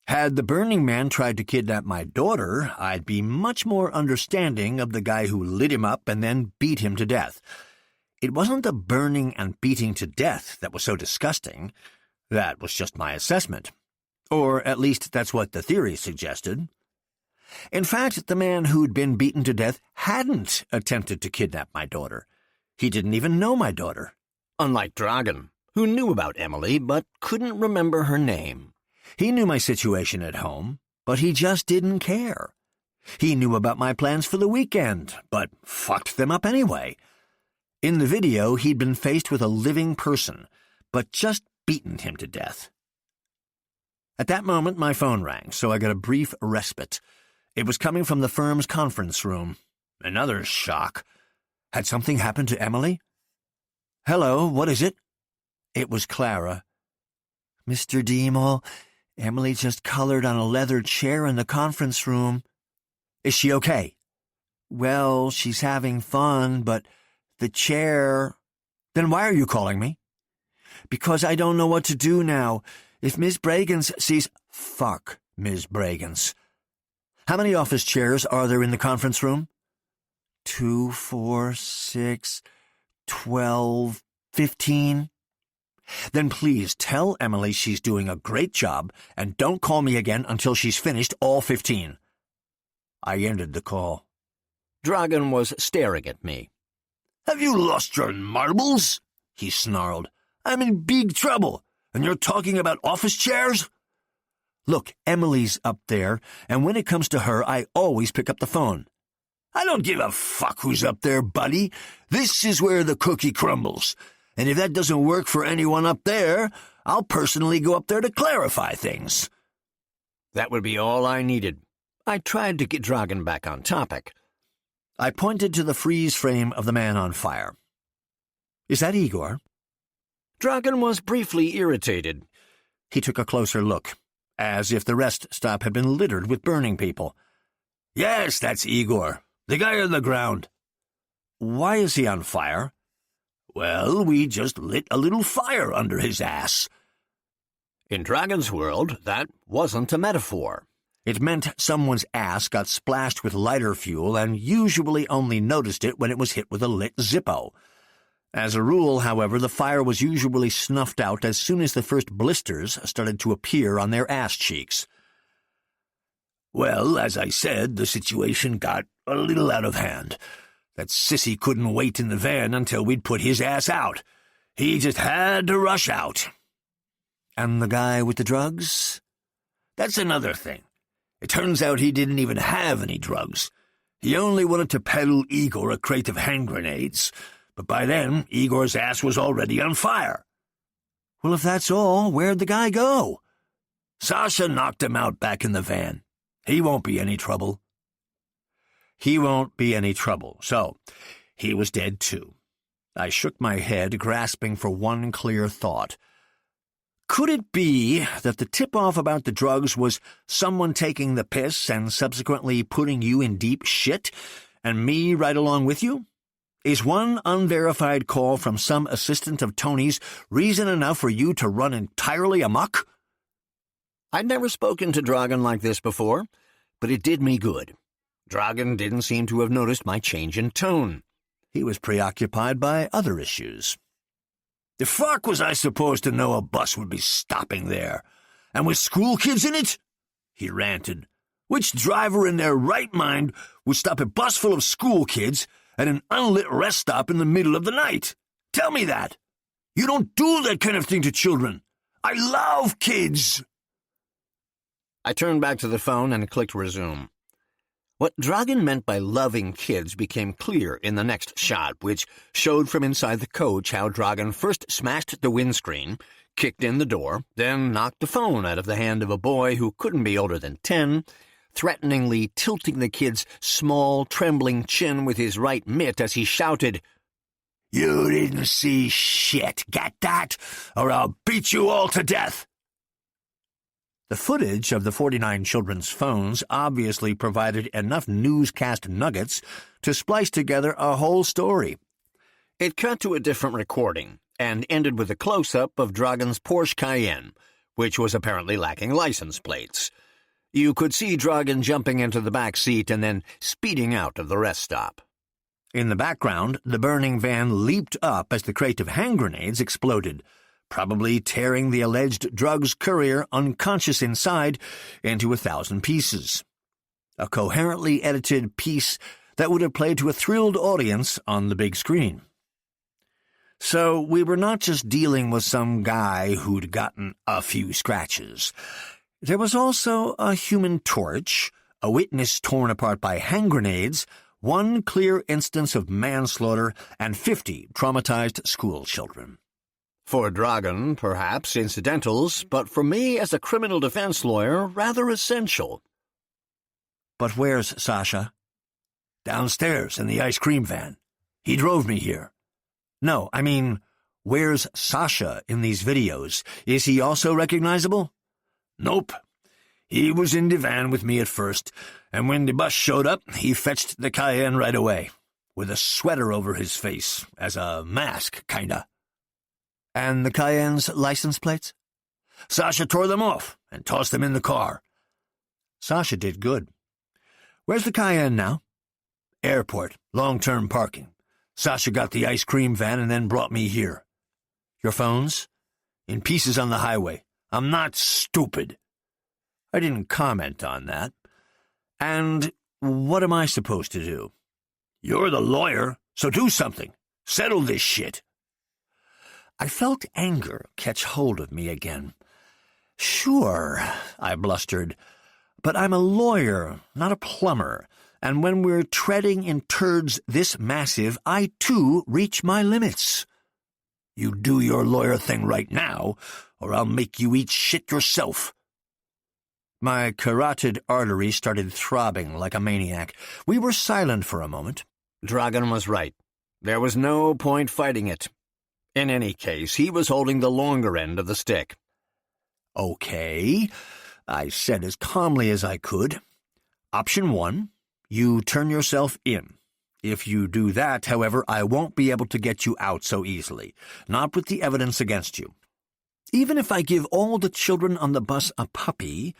Had the burning man tried to kidnap my daughter, I'd be much more understanding of the guy who lit him up and then beat him to death. It wasn't the burning and beating to death that was so disgusting. That was just my assessment. Or at least that's what the theory suggested. In fact, the man who'd been beaten to death hadn't attempted to kidnap my daughter. He didn't even know my daughter. Unlike Dragan, who knew about Emily but couldn't remember her name. He knew my situation at home, but he just didn't care. He knew about my plans for the weekend, but fucked them up anyway. In the video, he'd been faced with a living person, but just beaten him to death. At that moment, my phone rang, so I got a brief respite. It was coming from the firm's conference room. Another shock. Had something happened to Emily? Hello, what is it? It was Clara. Mr. Deemel, Emily just colored on a leather chair in the conference room. Is she okay? Well, she's having fun, but the chair... Then why are you calling me? Because I don't know what to do now. If Miss Bragans sees... Fuck Miss Bragans. How many office chairs are there in the conference room? 2, 4, 6, 12, 15. Then please tell Emily she's doing a great job and don't call me again until she's finished all 15. I ended the call. Dragan was staring at me. Have you lost your marbles? He snarled. I'm in big trouble, and you're talking about office chairs? Look, Emily's up there, and when it comes to her, I always pick up the phone. I don't give a fuck who's up there, buddy. This is where the cookie crumbles. And if that doesn't work for anyone up there, I'll personally go up there to clarify things. That would be all I needed. I tried to get Dragan back on topic. I pointed to the freeze frame of the man on fire. Is that Igor? Dragan was briefly irritated. He took a closer look, as if the rest stop had been littered with burning people. Yes, that's Igor, the guy on the ground. Why is he on fire? Well, we just lit a little fire under his ass. In Dragan's world, that wasn't a metaphor. It meant someone's ass got splashed with lighter fuel and usually only noticed it when it was hit with a lit Zippo. As a rule, however, the fire was usually snuffed out as soon as the first blisters started to appear on their ass cheeks. Well, as I said, the situation got a little out of hand. That sissy couldn't wait in the van until we'd put his ass out. He just had to rush out. And the guy with the drugs? That's another thing. It turns out he didn't even have any drugs. He only wanted to peddle Igor a crate of hand grenades, but by then, Igor's ass was already on fire. Well, if that's all, where'd the guy go? Sasha knocked him out back in the van. He won't be any trouble. He won't be any trouble, so he was dead too. I shook my head, grasping for one clear thought. Could it be that the tip-off about the drugs was someone taking the piss and subsequently putting you in deep shit, and me right along with you? Is one unverified call from some assistant of Tony's reason enough for you to run entirely amok? I'd never spoken to Dragan like this before, but it did me good. Dragan didn't seem to have noticed my change in tone. He was preoccupied by other issues. The fuck was I supposed to know a bus would be stopping there? And with school kids in it? He ranted. Which driver in their right mind would stop a bus full of school kids at an unlit rest stop in the middle of the night? Tell me that. You don't do that kind of thing to children. I love kids. I turned back to the phone and clicked resume. What Dragan meant by loving kids became clear in the next shot, which showed from inside the coach how Dragan first smashed the windscreen, kicked in the door, then knocked the phone out of the hand of a boy who couldn't be older than 10, threateningly tilting the kid's small, trembling chin with his right mitt as he shouted, "You didn't see shit, get that? Or I'll beat you all to death!" The footage of the 49 children's phones obviously provided enough newscast nuggets to splice together a whole story. It cut to a different recording and ended with a close-up of Dragan's Porsche Cayenne, which was apparently lacking license plates. You could see Dragan jumping into the back seat and then speeding out of the rest stop. In the background, the burning van leaped up as the crate of hand grenades exploded, probably tearing the alleged drugs courier unconscious inside into 1,000 pieces. A coherently edited piece that would have played to a thrilled audience on the big screen. So we were not just dealing with some guy who'd gotten a few scratches. There was also a human torch, a witness torn apart by hand grenades, one clear instance of manslaughter, and 50 traumatized school children. For Dragan, perhaps incidentals, but for me as a criminal defense lawyer, rather essential. But where's Sasha? Downstairs in the ice cream van. He drove me here. No, I mean, where's Sasha in these videos? Is he also recognizable? Nope. He was in the van with me at first, and when the bus showed up, he fetched the Cayenne right away, with a sweater over his face, as a mask, kinda. And the Cayenne's license plates? Sasha tore them off and tossed them in the car. Sasha did good. Where's the Cayenne now? Airport, long-term parking. Sasha got the ice cream van and then brought me here. Your phones? In pieces on the highway. I'm not stupid. I didn't comment on that. And what am I supposed to do? You're the lawyer, so do something. Settle this shit. I felt anger catch hold of me again. Sure, I blustered, but I'm a lawyer, not a plumber, and when we're treading in turds this massive, I too reach my limits. You do your lawyer thing right now, or I'll make you eat shit yourself. My carotid artery started throbbing like a maniac. We were silent for a moment. Dragan was right. There was no point fighting it. In any case, he was holding the longer end of the stick. Okay, I said as calmly as I could. Option 1, you turn yourself in. If you do that, however, I won't be able to get you out so easily, not with the evidence against you. Even if I give all the children on the bus a puppy,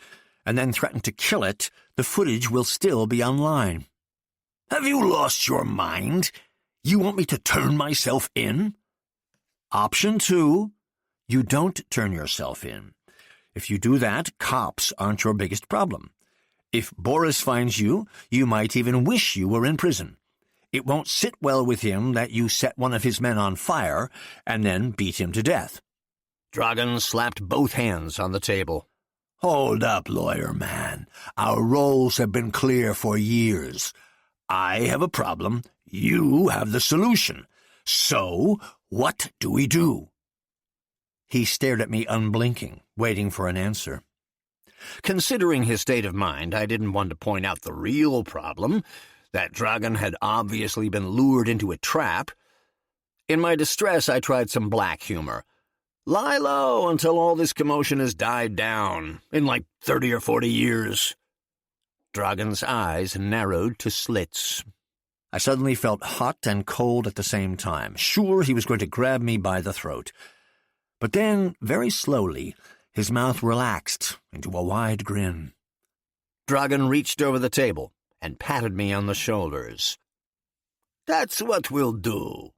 and then threaten to kill it, the footage will still be online. Have you lost your mind? You want me to turn myself in? Option 2, you don't turn yourself in. If you do that, cops aren't your biggest problem. If Boris finds you, you might even wish you were in prison. It won't sit well with him that you set one of his men on fire and then beat him to death. Dragan slapped both hands on the table. Hold up, lawyer man. Our roles have been clear for years. I have a problem. You have the solution. So, what do we do? He stared at me unblinking, waiting for an answer. Considering his state of mind, I didn't want to point out the real problem, that Dragan had obviously been lured into a trap. In my distress, I tried some black humor. Lie low until all this commotion has died down, in like 30 or 40 years. Dragan's eyes narrowed to slits. I suddenly felt hot and cold at the same time, sure he was going to grab me by the throat. But then, very slowly, his mouth relaxed into a wide grin. Dragan reached over the table and patted me on the shoulders. That's what we'll do.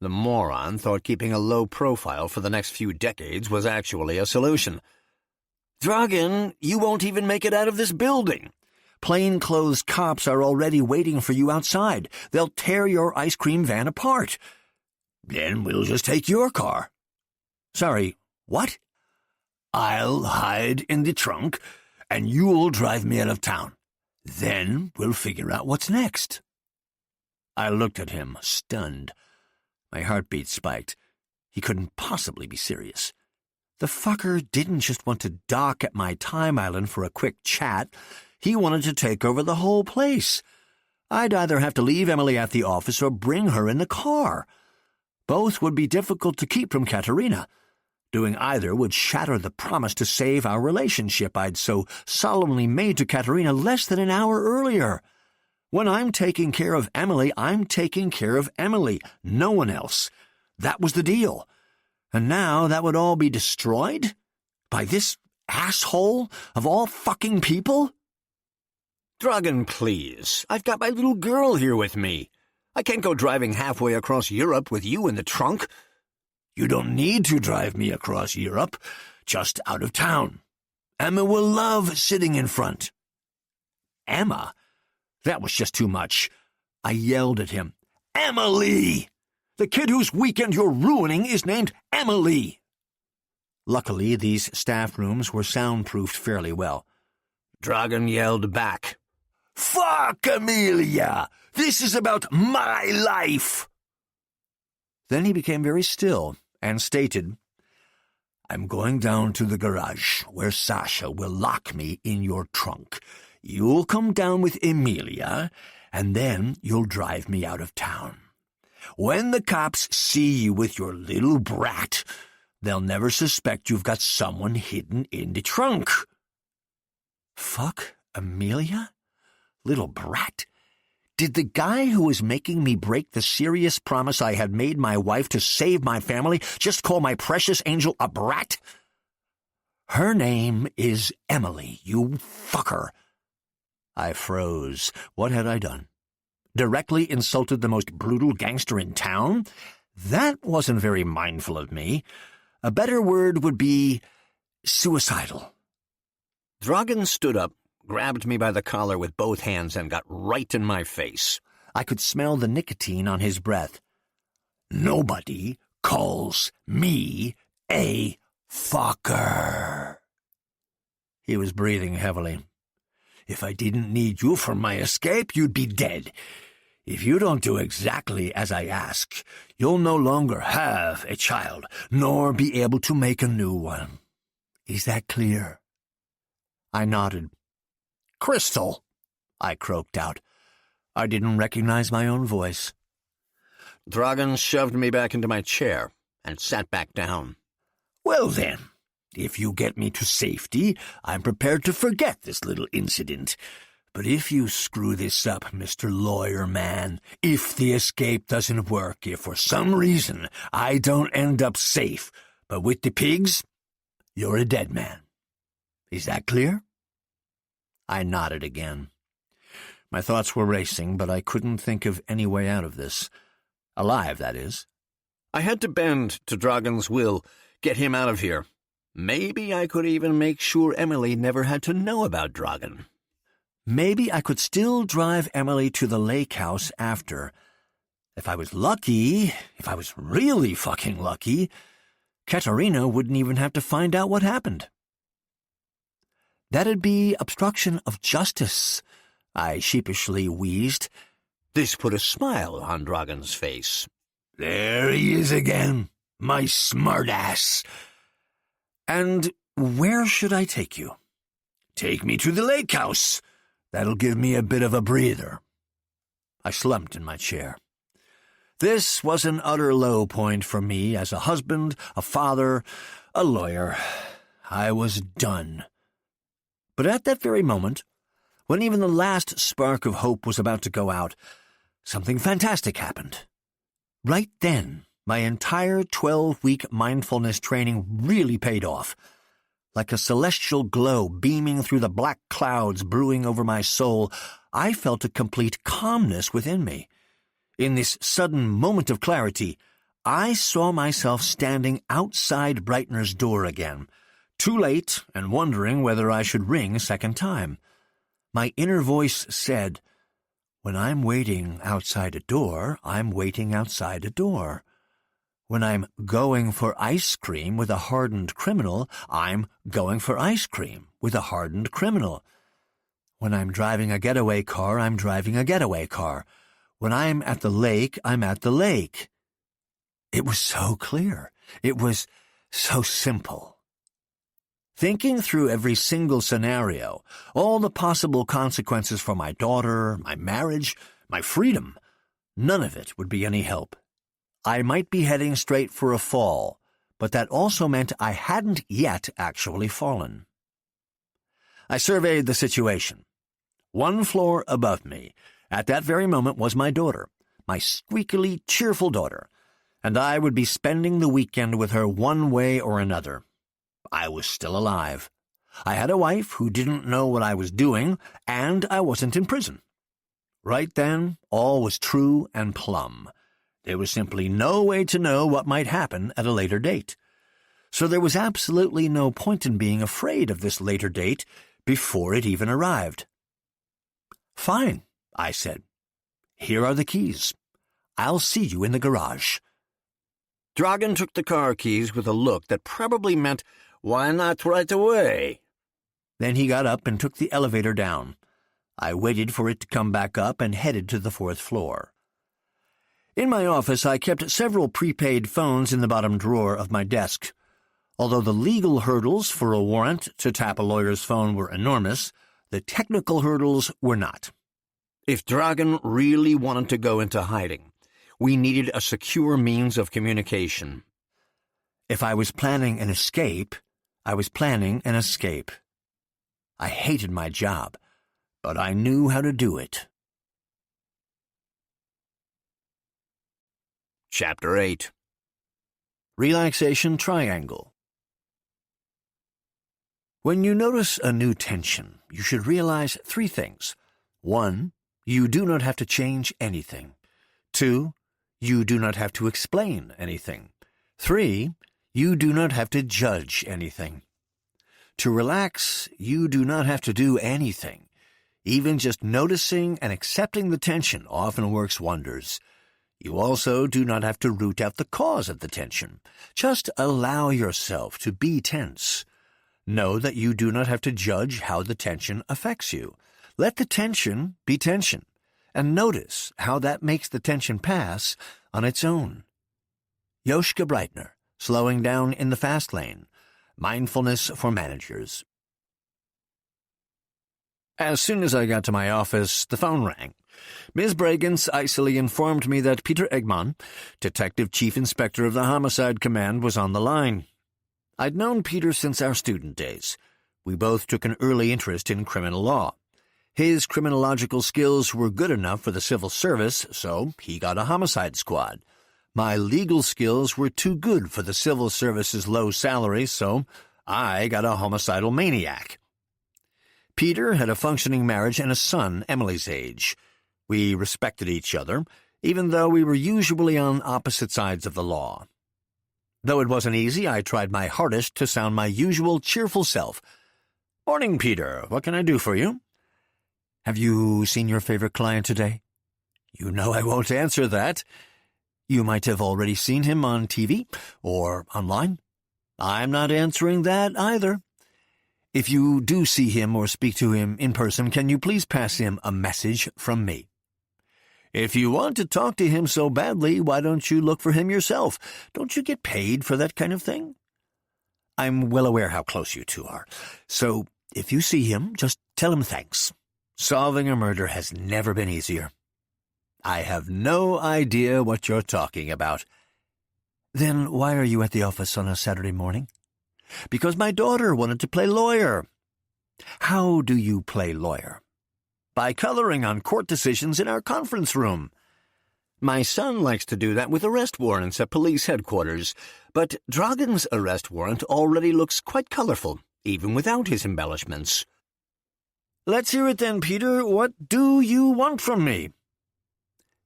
The moron thought keeping a low profile for the next few decades was actually a solution. Dragan, you won't even make it out of this building. Plainclothes cops are already waiting for you outside. They'll tear your ice cream van apart. Then we'll just take your car. Sorry, what? I'll hide in the trunk, and you'll drive me out of town. Then we'll figure out what's next. I looked at him, stunned. My heartbeat spiked. He couldn't possibly be serious. The fucker didn't just want to dock at my time island for a quick chat. He wanted to take over the whole place. I'd either have to leave Emily at the office or bring her in the car. Both would be difficult to keep from Katerina. Doing either would shatter the promise to save our relationship I'd so solemnly made to Katerina less than an hour earlier. When I'm taking care of Emily, I'm taking care of Emily, no one else. That was the deal. And now that would all be destroyed? By this asshole of all fucking people? Dragan, please. I've got my little girl here with me. I can't go driving halfway across Europe with you in the trunk. You don't need to drive me across Europe, just out of town. Emma will love sitting in front. Emma? That was just too much. I yelled at him. Emily! The kid whose weekend you're ruining is named Emily." Luckily, these staff rooms were soundproofed fairly well. Dragan yelled back. "Fuck Amelia! This is about my life!" Then he became very still and stated, "I'm going down to the garage, where Sasha will lock me in your trunk. You'll come down with Emilia, and then you'll drive me out of town. When the cops see you with your little brat, they'll never suspect you've got someone hidden in the trunk." Fuck Amelia? Little brat? Did the guy who was making me break the serious promise I had made my wife to save my family just call my precious angel a brat? "Her name is Emily, you fucker." I froze. What had I done? Directly insulted the most brutal gangster in town? That wasn't very mindful of me. A better word would be suicidal. Dragan stood up, grabbed me by the collar with both hands, and got right in my face. I could smell the nicotine on his breath. "Nobody calls me a fucker." He was breathing heavily. "If I didn't need you for my escape, you'd be dead. If you don't do exactly as I ask, you'll no longer have a child, nor be able to make a new one. Is that clear?" I nodded. "Crystal," I croaked out. I didn't recognize my own voice. Dragan shoved me back into my chair and sat back down. "Well then, if you get me to safety, I'm prepared to forget this little incident. But if you screw this up, Mr. Lawyer Man, if the escape doesn't work, if for some reason I don't end up safe, but with the pigs, you're a dead man. Is that clear?" I nodded again. My thoughts were racing, but I couldn't think of any way out of this. Alive, that is. I had to bend to Dragan's will, get him out of here. Maybe I could even make sure Emily never had to know about Dragan. Maybe I could still drive Emily to the lake house after. If I was lucky, if I was really fucking lucky, Katerina wouldn't even have to find out what happened. "That'd be obstruction of justice," I sheepishly wheezed. This put a smile on Dragan's face. "There he is again, my smartass. And where should I take you?" "Take me to the lake house. That'll give me a bit of a breather." I slumped in my chair. This was an utter low point for me as a husband, a father, a lawyer. I was done. But at that very moment, when even the last spark of hope was about to go out, something fantastic happened. Right then, my entire 12-week mindfulness training really paid off. Like a celestial glow beaming through the black clouds brewing over my soul, I felt a complete calmness within me. In this sudden moment of clarity, I saw myself standing outside Breitner's door again, too late and wondering whether I should ring a second time. My inner voice said, "When I'm waiting outside a door, I'm waiting outside a door. When I'm going for ice cream with a hardened criminal, I'm going for ice cream with a hardened criminal. When I'm driving a getaway car, I'm driving a getaway car. When I'm at the lake, I'm at the lake." It was so clear. It was so simple. Thinking through every single scenario, all the possible consequences for my daughter, my marriage, my freedom, none of it would be any help. I might be heading straight for a fall, but that also meant I hadn't yet actually fallen. I surveyed the situation. 1 floor above me, at that very moment, was my daughter, my squeakily cheerful daughter, and I would be spending the weekend with her one way or another. I was still alive. I had a wife who didn't know what I was doing, and I wasn't in prison. Right then, all was true and plumb. There was simply no way to know what might happen at a later date. So there was absolutely no point in being afraid of this later date before it even arrived. "Fine," I said. "Here are the keys. I'll see you in the garage. Dragan took the car keys with a look that probably meant, "Why not right away?" Then he got up and took the elevator down. I waited for it to come back up and headed to the 4th floor. In my office, I kept several prepaid phones in the bottom drawer of my desk. Although the legal hurdles for a warrant to tap a lawyer's phone were enormous, the technical hurdles were not. If Dragan really wanted to go into hiding, we needed a secure means of communication. If I was planning an escape, I was planning an escape. I hated my job, but I knew how to do it. Chapter 8. Relaxation Triangle. When you notice a new tension, you should realize 3 things. 1, you do not have to change anything. 2, you do not have to explain anything. 3, you do not have to judge anything. To relax, you do not have to do anything. Even just noticing and accepting the tension often works wonders. You also do not have to root out the cause of the tension. Just allow yourself to be tense. Know that you do not have to judge how the tension affects you. Let the tension be tension, and notice how that makes the tension pass on its own. Joschka Breitner, Slowing Down in the Fast Lane, Mindfulness for Managers. As soon as I got to my office, the phone rang. Ms. Bragans icily informed me that Peter Eggman, Detective Chief Inspector of the Homicide Command, was on the line. I'd known Peter since our student days. We both took an early interest in criminal law. His criminological skills were good enough for the civil service, so he got a homicide squad. My legal skills were too good for the civil service's low salary, so I got a homicidal maniac. Peter had a functioning marriage and a son Emily's age. We respected each other, even though we were usually on opposite sides of the law. Though it wasn't easy, I tried my hardest to sound my usual cheerful self. "Morning, Peter. What can I do for you?" "Have you seen your favorite client today?" "You know I won't answer that." "You might have already seen him on TV or online." "I'm not answering that either." "If you do see him or speak to him in person, can you please pass him a message from me?" "If you want to talk to him so badly, why don't you look for him yourself? Don't you get paid for that kind of thing?" "I'm well aware how close you two are. So if you see him, just tell him thanks. Solving a murder has never been easier." "I have no idea what you're talking about." "Then why are you at the office on a Saturday morning?" "Because my daughter wanted to play lawyer." "How do you play lawyer?" "By coloring on court decisions in our conference room." "My son likes to do that with arrest warrants at police headquarters, but Dragan's arrest warrant already looks quite colorful, even without his embellishments." "Let's hear it then, Peter. What do you want from me?"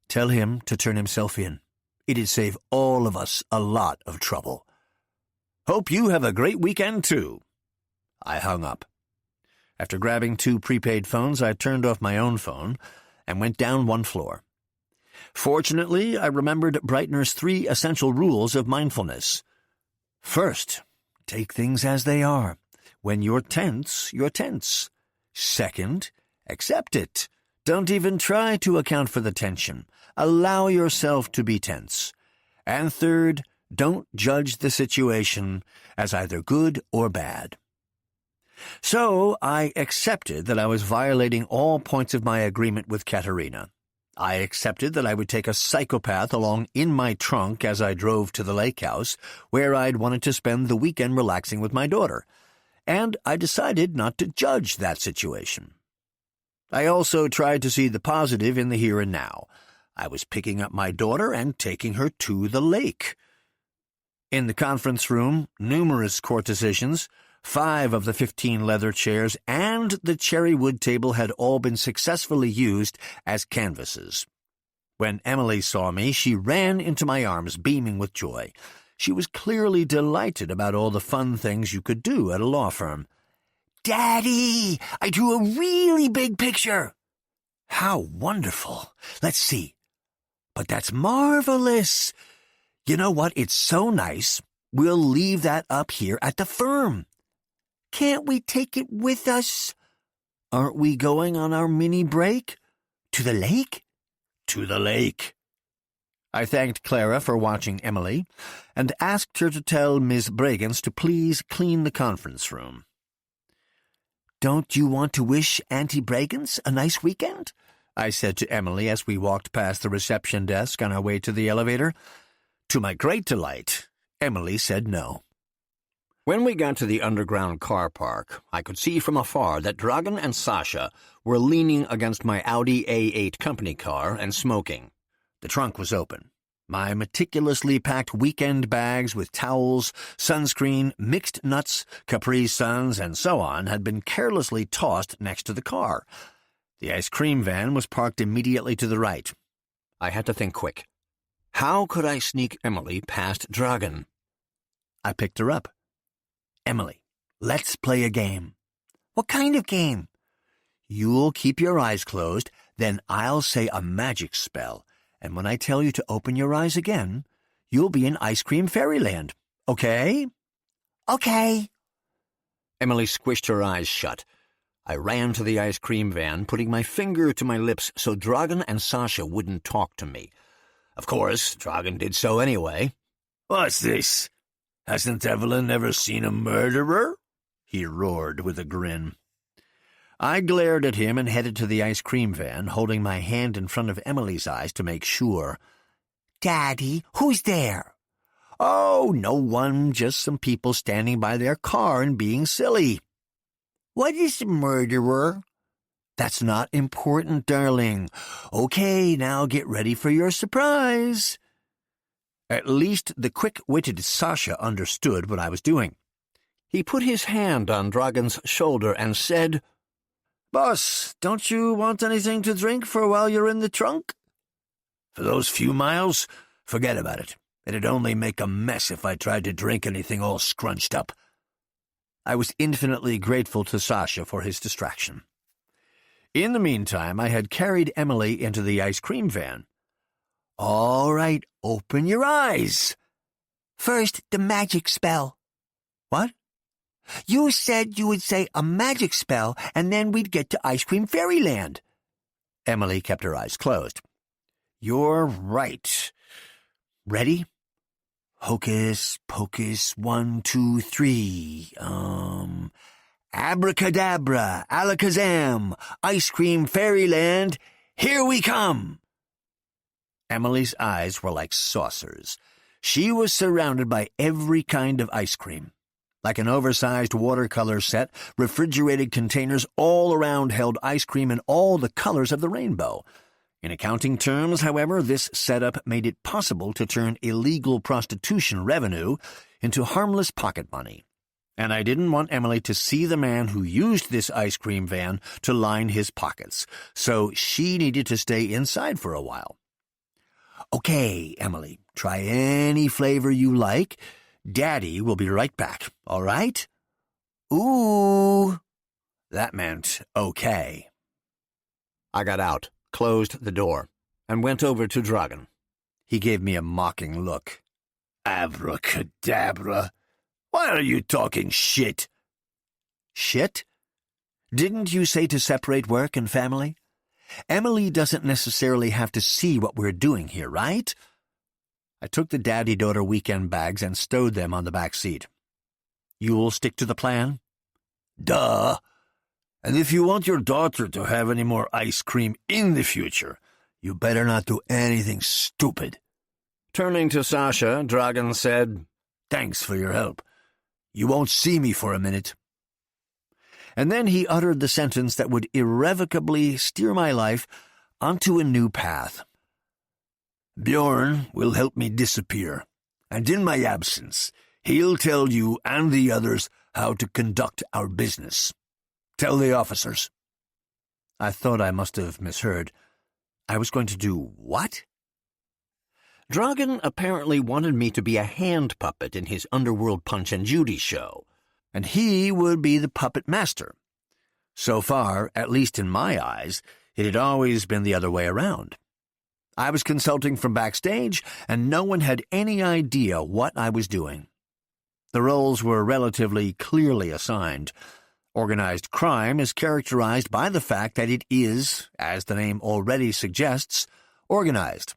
"Tell him to turn himself in. It'd save all of us a lot of trouble." "Hope you have a great weekend, too." I hung up. After grabbing 2 prepaid phones, I turned off my own phone and went down 1 floor. Fortunately, I remembered Breitner's 3 essential rules of mindfulness. First, take things as they are. When you're tense, you're tense. Second, accept it. Don't even try to account for the tension. Allow yourself to be tense. And third, don't judge the situation as either good or bad. So I accepted that I was violating all points of my agreement with Katerina. I accepted that I would take a psychopath along in my trunk as I drove to the lake house, where I'd wanted to spend the weekend relaxing with my daughter. And I decided not to judge that situation. I also tried to see the positive in the here and now. I was picking up my daughter and taking her to the lake. In the conference room, numerous court decisions, 5 of the 15 leather chairs, and the cherry wood table had all been successfully used as canvases. When Emily saw me, she ran into my arms, beaming with joy. She was clearly delighted about all the fun things you could do at a law firm. "Daddy, I drew a really big picture." "How wonderful. Let's see." "But that's marvelous. You know what? It's so nice. We'll leave that up here at the firm. Can't we take it with us? Aren't we going on our mini break? To the lake? To the lake. I thanked Clara for watching Emily and asked her to tell Miss Bragans to please clean the conference room. Don't you want to wish Auntie Bragans a nice weekend? I said to Emily as we walked past the reception desk on our way to the elevator. To my great delight, Emily said no. When we got to the underground car park, I could see from afar that Dragan and Sasha were leaning against my Audi A8 company car and smoking. The trunk was open. My meticulously packed weekend bags with towels, sunscreen, mixed nuts, Capri Suns, and so on had been carelessly tossed next to the car. The ice cream van was parked immediately to the right. I had to think quick. How could I sneak Emily past Dragan? I picked her up. Emily, let's play a game. What kind of game? You'll keep your eyes closed, then I'll say a magic spell, and when I tell you to open your eyes again, you'll be in Ice Cream Fairyland. Okay? Okay. Emily squished her eyes shut. I ran to the ice cream van, putting my finger to my lips so Dragan and Sasha wouldn't talk to me. Of course, Dragan did so anyway. What's this? Hasn't Evelyn ever seen a murderer? He roared with a grin. I glared at him and headed to the ice cream van, holding my hand in front of Emily's eyes to make sure. Daddy, who's there? Oh, no one, just some people standing by their car and being silly. What is a murderer? That's not important, darling. Okay, now get ready for your surprise. At least the quick-witted Sasha understood what I was doing. He put his hand on Dragan's shoulder and said, Boss, don't you want anything to drink for while you're in the trunk? For those few miles, forget about it. It'd only make a mess if I tried to drink anything all scrunched up. I was infinitely grateful to Sasha for his distraction. In the meantime, I had carried Emily into the ice cream van. All right, open your eyes. First, the magic spell. What? You said you would say a magic spell, and then we'd get to Ice Cream Fairyland. Emily kept her eyes closed. You're right. Ready? Hocus pocus, 1, 2, 3. Abracadabra, alakazam, Ice Cream Fairyland, here we come. Emily's eyes were like saucers. She was surrounded by every kind of ice cream. Like an oversized watercolor set, refrigerated containers all around held ice cream in all the colors of the rainbow. In accounting terms, however, this setup made it possible to turn illegal prostitution revenue into harmless pocket money. And I didn't want Emily to see the man who used this ice cream van to line his pockets, so she needed to stay inside for a while. Okay, Emily, try any flavor you like. Daddy will be right back, all right? Ooh. That meant okay. I got out, closed the door, and went over to Dragan. He gave me a mocking look. Abracadabra. Why are you talking shit? Shit? Didn't you say to separate work and family? Emily doesn't necessarily have to see what we're doing here, right? I took the daddy-daughter weekend bags and stowed them on the back seat. You'll stick to the plan? Duh. And if you want your daughter to have any more ice cream in the future, you better not do anything stupid. Turning to Sasha, Dragan said, Thanks for your help. You won't see me for a minute. And then he uttered the sentence that would irrevocably steer my life onto a new path. Bjorn will help me disappear, and in my absence, he'll tell you and the others how to conduct our business. Tell the officers. I thought I must have misheard. I was going to do what? Dragan apparently wanted me to be a hand puppet in his underworld Punch and Judy show, and he would be the puppet master. So far, at least in my eyes, it had always been the other way around. I was consulting from backstage, and no one had any idea what I was doing. The roles were relatively clearly assigned. Organized crime is characterized by the fact that it is, as the name already suggests, organized.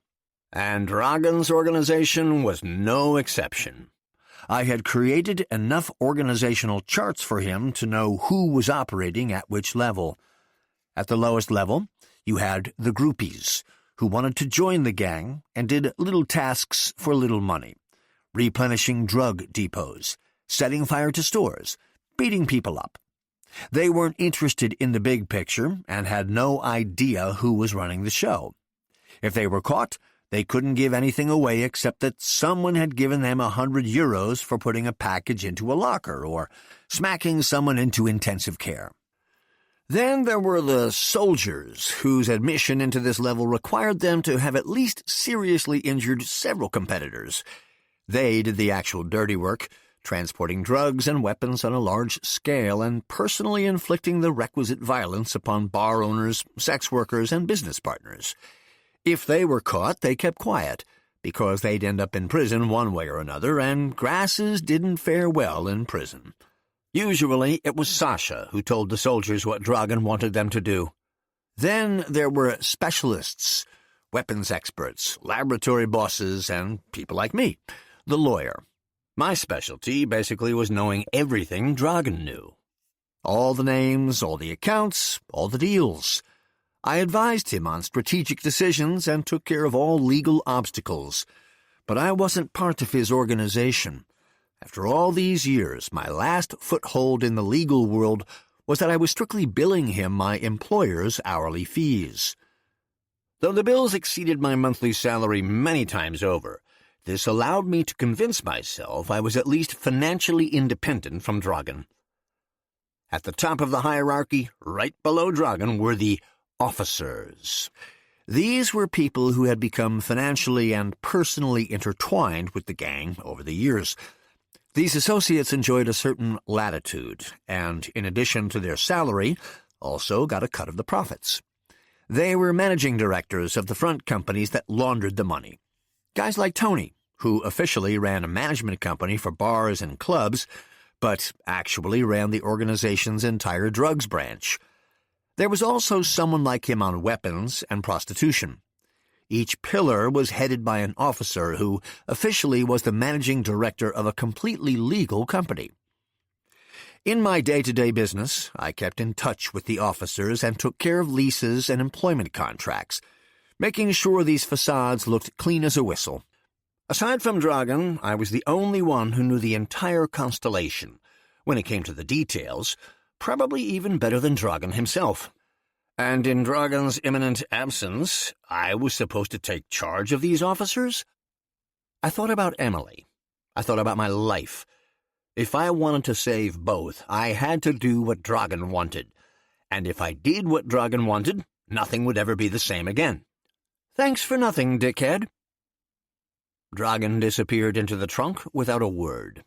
And Dragon's organization was no exception. I had created enough organizational charts for him to know who was operating at which level. At the lowest level, you had the groupies, who wanted to join the gang and did little tasks for little money, replenishing drug depots, setting fire to stores, beating people up. They weren't interested in the big picture and had no idea who was running the show. If they were caught, they couldn't give anything away except that someone had given them €100 for putting a package into a locker or smacking someone into intensive care. Then there were the soldiers, whose admission into this level required them to have at least seriously injured several competitors. They did the actual dirty work, transporting drugs and weapons on a large scale and personally inflicting the requisite violence upon bar owners, sex workers, and business partners. If they were caught, they kept quiet, because they'd end up in prison one way or another, and grasses didn't fare well in prison. Usually it was Sasha who told the soldiers what Dragon wanted them to do. Then there were specialists, weapons experts, laboratory bosses, and people like me, the lawyer. My specialty basically was knowing everything Dragon knew. All the names, all the accounts, all the deals. I advised him on strategic decisions and took care of all legal obstacles. But I wasn't part of his organization. After all these years, my last foothold in the legal world was that I was strictly billing him my employer's hourly fees. Though the bills exceeded my monthly salary many times over, this allowed me to convince myself I was at least financially independent from Dragon. At the top of the hierarchy, right below Dragon, were the officers. These were people who had become financially and personally intertwined with the gang over the years. These associates enjoyed a certain latitude, and in addition to their salary, also got a cut of the profits. They were managing directors of the front companies that laundered the money. Guys like Tony, who officially ran a management company for bars and clubs, but actually ran the organization's entire drugs branch. There was also someone like him on weapons and prostitution. Each pillar was headed by an officer who officially was the managing director of a completely legal company. In my day-to-day business, I kept in touch with the officers and took care of leases and employment contracts, making sure these facades looked clean as a whistle. Aside from Dragon, I was the only one who knew the entire constellation. When it came to the details, probably even better than Dragon himself. And in Dragon's imminent absence, I was supposed to take charge of these officers? I thought about Emily. I thought about my life. If I wanted to save both, I had to do what Dragon wanted. And if I did what Dragon wanted, nothing would ever be the same again. Thanks for nothing, dickhead. Dragon disappeared into the trunk without a word.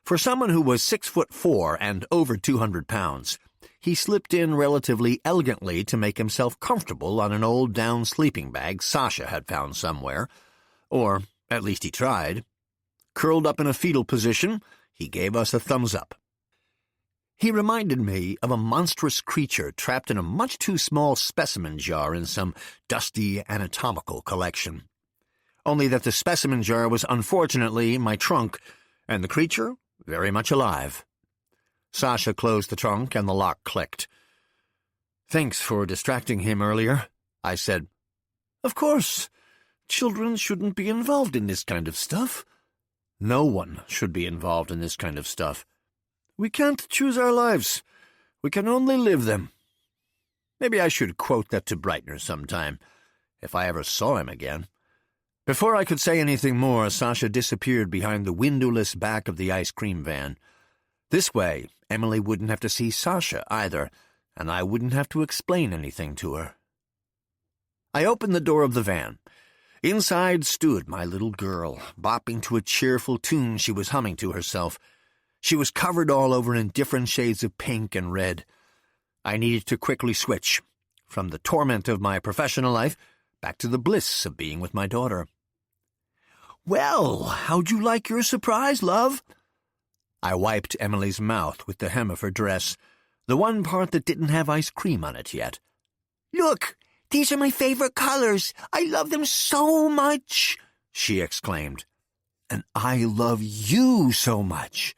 For someone who was 6'4" and over 200 pounds, he slipped in relatively elegantly to make himself comfortable on an old down sleeping bag Sasha had found somewhere, or at least he tried. Curled up in a fetal position, he gave us a thumbs up. He reminded me of a monstrous creature trapped in a much too small specimen jar in some dusty anatomical collection. Only that the specimen jar was unfortunately my trunk, and the creature very much alive. Sasha closed the trunk and the lock clicked. "Thanks for distracting him earlier," I said. "Of course. Children shouldn't be involved in this kind of stuff." "No one should be involved in this kind of stuff." "We can't choose our lives. We can only live them." Maybe I should quote that to Breitner sometime, if I ever saw him again. Before I could say anything more, Sasha disappeared behind the windowless back of the ice cream van. This way, Emily wouldn't have to see Sasha either, and I wouldn't have to explain anything to her. I opened the door of the van. Inside stood my little girl, bopping to a cheerful tune she was humming to herself. She was covered all over in different shades of pink and red. I needed to quickly switch from the torment of my professional life back to the bliss of being with my daughter. "Well, how'd you like your surprise, love?" I wiped Emily's mouth with the hem of her dress, the one part that didn't have ice cream on it yet. "Look, these are my favorite colors. I love them so much," she exclaimed. "And I love you so much."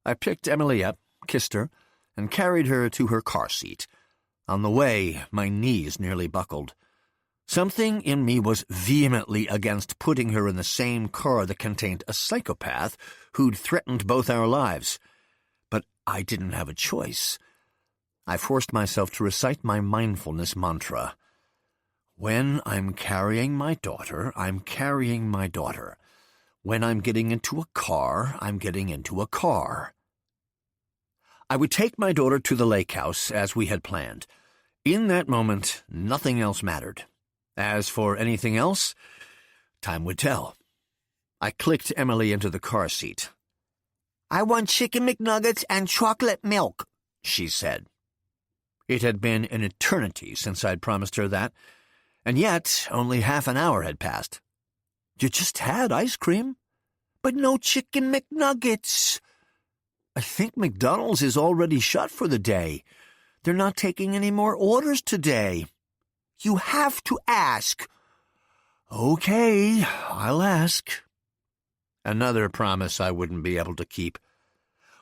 I picked Emily up, kissed her, and carried her to her car seat. On the way, my knees nearly buckled. Something in me was vehemently against putting her in the same car that contained a psychopath who'd threatened both our lives. But I didn't have a choice. I forced myself to recite my mindfulness mantra. When I'm carrying my daughter, I'm carrying my daughter. When I'm getting into a car, I'm getting into a car. I would take my daughter to the lake house as we had planned. In that moment, nothing else mattered. As for anything else, time would tell. I clicked Emily into the car seat. "I want chicken McNuggets and chocolate milk," she said. It had been an eternity since I'd promised her that, and yet only half an hour had passed. "You just had ice cream." "But no chicken McNuggets." "I think McDonald's is already shut for the day. They're not taking any more orders today." "You have to ask." "Okay, I'll ask." Another promise I wouldn't be able to keep.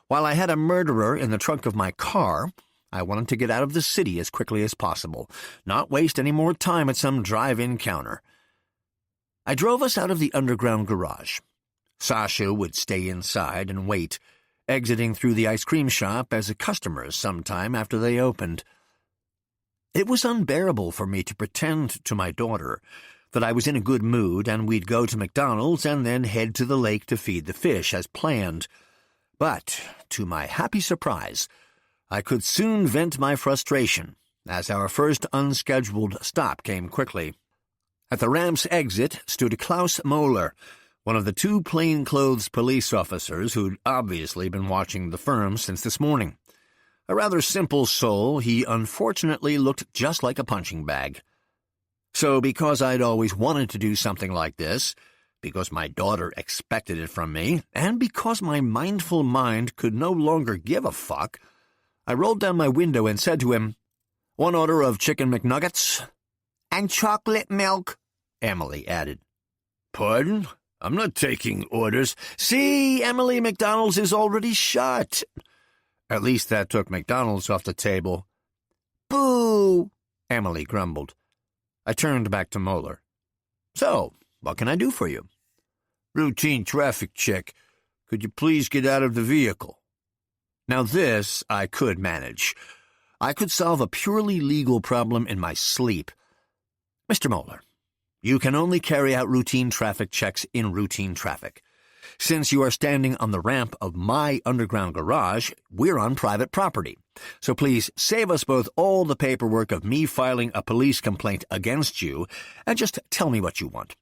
While I had a murderer in the trunk of my car, I wanted to get out of the city as quickly as possible, not waste any more time at some drive-in counter. I drove us out of the underground garage. Sasha would stay inside and wait, exiting through the ice cream shop as a customer sometime after they opened. It was unbearable for me to pretend to my daughter that I was in a good mood and we'd go to McDonald's and then head to the lake to feed the fish as planned. But, to my happy surprise, I could soon vent my frustration, as our first unscheduled stop came quickly. At the ramp's exit stood Klaus Moeller, one of the two plainclothes police officers who'd obviously been watching the firm since this morning. A rather simple soul, he unfortunately looked just like a punching bag. So because I'd always wanted to do something like this, because my daughter expected it from me, and because my mindful mind could no longer give a fuck, I rolled down my window and said to him, "One order of chicken McNuggets." "And chocolate milk," Emily added. "Pardon? I'm not taking orders." "See, Emily, McDonald's is already shut." At least that took McDonald's off the table. "Boo," Emily grumbled. I turned back to Moeller. "So, what can I do for you?" "Routine traffic check. Could you please get out of the vehicle?" Now this I could manage. I could solve a purely legal problem in my sleep. "Mr. Moeller, you can only carry out routine traffic checks in routine traffic. Since you are standing on the ramp of my underground garage, we're on private property. So please save us both all the paperwork of me filing a police complaint against you, and just tell me what you want."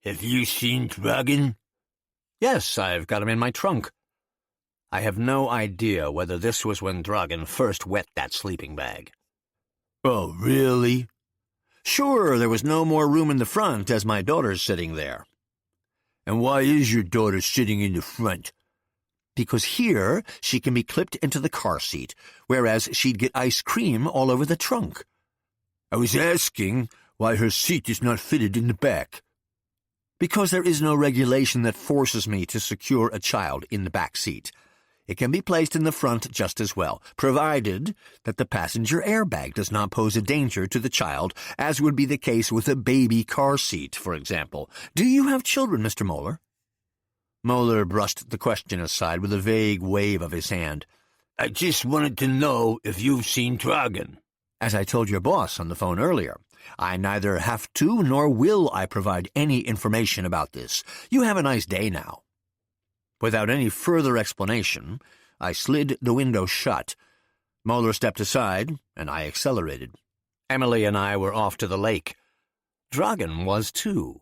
"Have you seen Dragon?" "Yes, I've got him in my trunk." I have no idea whether this was when Dragon first wet that sleeping bag. "Oh, really?" "Sure, there was no more room in the front as my daughter's sitting there." "And why is your daughter sitting in the front?" "Because here she can be clipped into the car seat, whereas she'd get ice cream all over the trunk." "I was asking why her seat is not fitted in the back." "Because there is no regulation that forces me to secure a child in the back seat. It can be placed in the front just as well, provided that the passenger airbag does not pose a danger to the child, as would be the case with a baby car seat, for example. Do you have children, Mr. Moeller?" Moeller brushed the question aside with a vague wave of his hand. "I just wanted to know if you've seen Dragon." "As I told your boss on the phone earlier, I neither have to nor will I provide any information about this. You have a nice day now." Without any further explanation, I slid the window shut. Moeller stepped aside, and I accelerated. Emily and I were off to the lake. Dragon was too.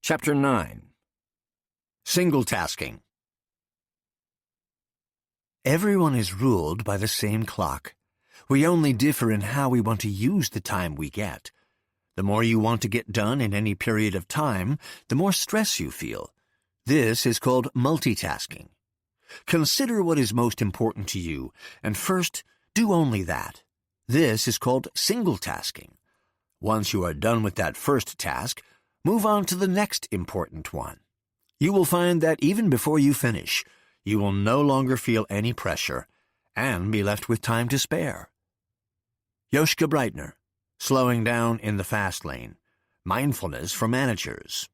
Chapter 9. Single Tasking. Everyone is ruled by the same clock. We only differ in how we want to use the time we get. The more you want to get done in any period of time, the more stress you feel. This is called multitasking. Consider what is most important to you, and first, do only that. This is called single tasking. Once you are done with that first task, move on to the next important one. You will find that even before you finish, you will no longer feel any pressure and be left with time to spare. Joschka Breitner, Slowing Down in the Fast Lane, Mindfulness for Managers.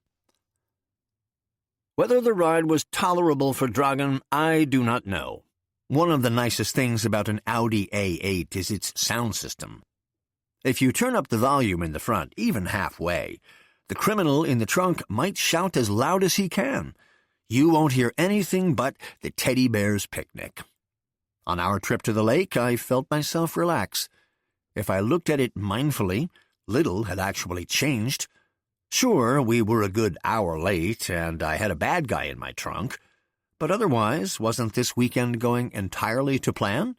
Whether the ride was tolerable for Dragan, I do not know. One of the nicest things about an Audi A8 is its sound system. If you turn up the volume in the front, even halfway, the criminal in the trunk might shout as loud as he can. You won't hear anything but the teddy bear's picnic. On our trip to the lake, I felt myself relax. If I looked at it mindfully, little had actually changed. Sure, we were a good hour late, and I had a bad guy in my trunk. But otherwise, wasn't this weekend going entirely to plan?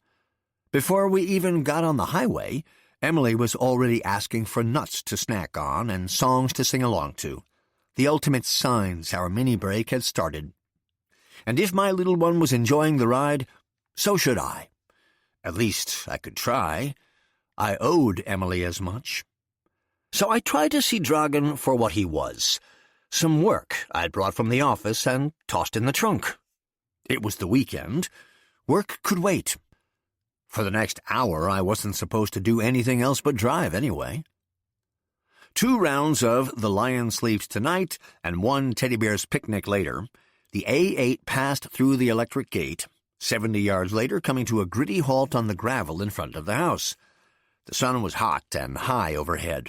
Before we even got on the highway, Emily was already asking for nuts to snack on and songs to sing along to. The ultimate signs our mini-break had started. And if my little one was enjoying the ride, so should I. At least I could try. I owed Emily as much. So I tried to see Dragan for what he was. Some work I'd brought from the office and tossed in the trunk. It was the weekend. Work could wait. For the next hour, I wasn't supposed to do anything else but drive anyway. 2 rounds of The Lion Sleeps Tonight and 1 Teddy Bear's Picnic later, the A8 passed through the electric gate, 70 yards later coming to a gritty halt on the gravel in front of the house. The sun was hot and high overhead.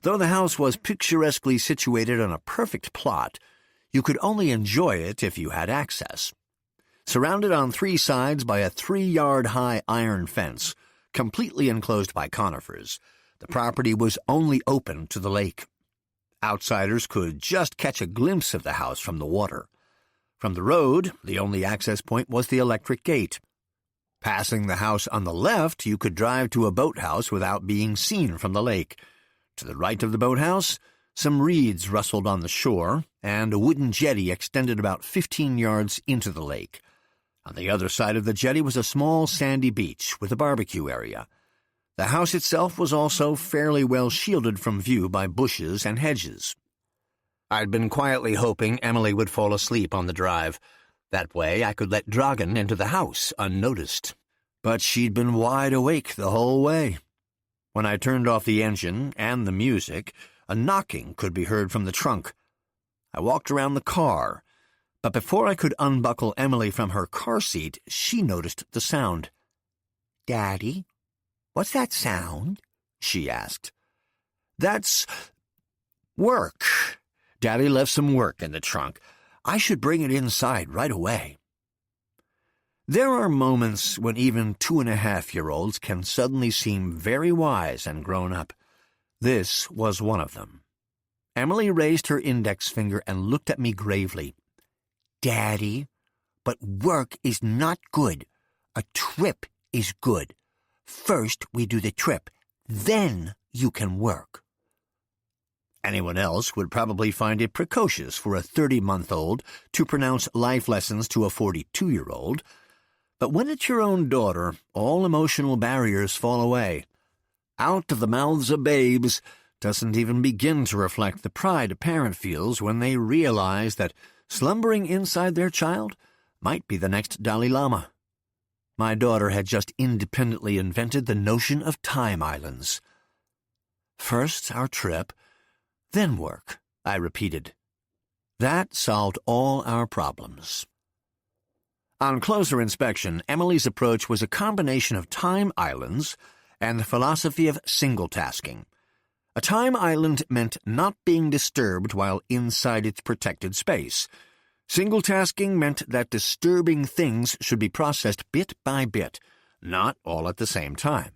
Though the house was picturesquely situated on a perfect plot, you could only enjoy it if you had access. Surrounded on 3 sides by a 3-yard-high iron fence, completely enclosed by conifers, the property was only open to the lake. Outsiders could just catch a glimpse of the house from the water. From the road, the only access point was the electric gate. Passing the house on the left, you could drive to a boathouse without being seen from the lake. To the right of the boathouse, some reeds rustled on the shore, and a wooden jetty extended about 15 yards into the lake. On the other side of the jetty was a small sandy beach with a barbecue area. The house itself was also fairly well shielded from view by bushes and hedges. I'd been quietly hoping Emily would fall asleep on the drive. That way I could let Dragan into the house unnoticed. But she'd been wide awake the whole way. When I turned off the engine and the music, a knocking could be heard from the trunk. I walked around the car, but before I could unbuckle Emily from her car seat, she noticed the sound. "Daddy, what's that sound?" she asked. "That's work. Daddy left some work in the trunk. I should bring it inside right away." There are moments when even 2.5-year-olds can suddenly seem very wise and grown up. This was one of them. Emily raised her index finger and looked at me gravely. "Daddy, but work is not good. A trip is good. First we do the trip, then you can work." Anyone else would probably find it precocious for a 30-month-old to pronounce life lessons to a 42-year-old. But when it's your own daughter, all emotional barriers fall away. Out of the mouths of babes doesn't even begin to reflect the pride a parent feels when they realize that slumbering inside their child might be the next Dalai Lama. My daughter had just independently invented the notion of time islands. First our trip, then work, I repeated. That solved all our problems. On closer inspection, Emily's approach was a combination of time islands and the philosophy of single-tasking. A time island meant not being disturbed while inside its protected space. Single-tasking meant that disturbing things should be processed bit by bit, not all at the same time.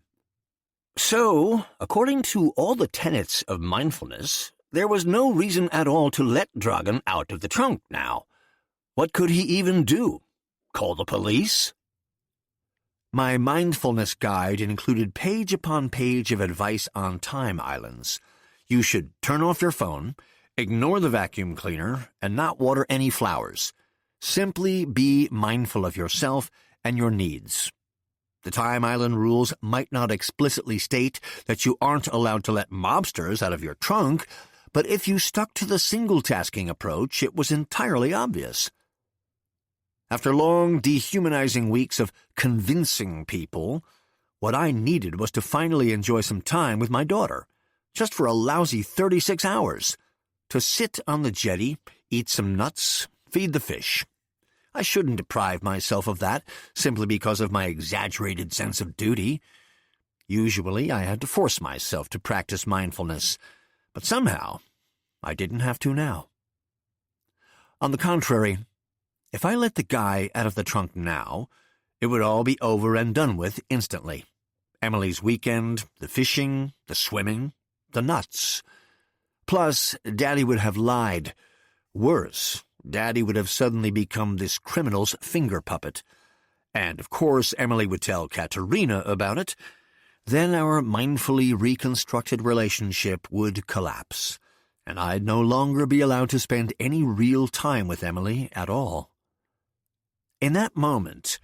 So, according to all the tenets of mindfulness, there was no reason at all to let Dragan out of the trunk now. What could he even do? Call the police? My mindfulness guide included page upon page of advice on time islands. You should turn off your phone, ignore the vacuum cleaner, and not water any flowers. Simply be mindful of yourself and your needs. The time island rules might not explicitly state that you aren't allowed to let mobsters out of your trunk, but if you stuck to the single-tasking approach, it was entirely obvious. After long, dehumanizing weeks of convincing people, what I needed was to finally enjoy some time with my daughter, just for a lousy 36 hours, to sit on the jetty, eat some nuts, feed the fish. I shouldn't deprive myself of that simply because of my exaggerated sense of duty. Usually I had to force myself to practice mindfulness, but somehow I didn't have to now. On the contrary, if I let the guy out of the trunk now, it would all be over and done with instantly. Emily's weekend, the fishing, the swimming, the nuts. Plus, Daddy would have lied. Worse, Daddy would have suddenly become this criminal's finger puppet. And, of course, Emily would tell Katerina about it. Then our mindfully reconstructed relationship would collapse, and I'd no longer be allowed to spend any real time with Emily at all. In that moment,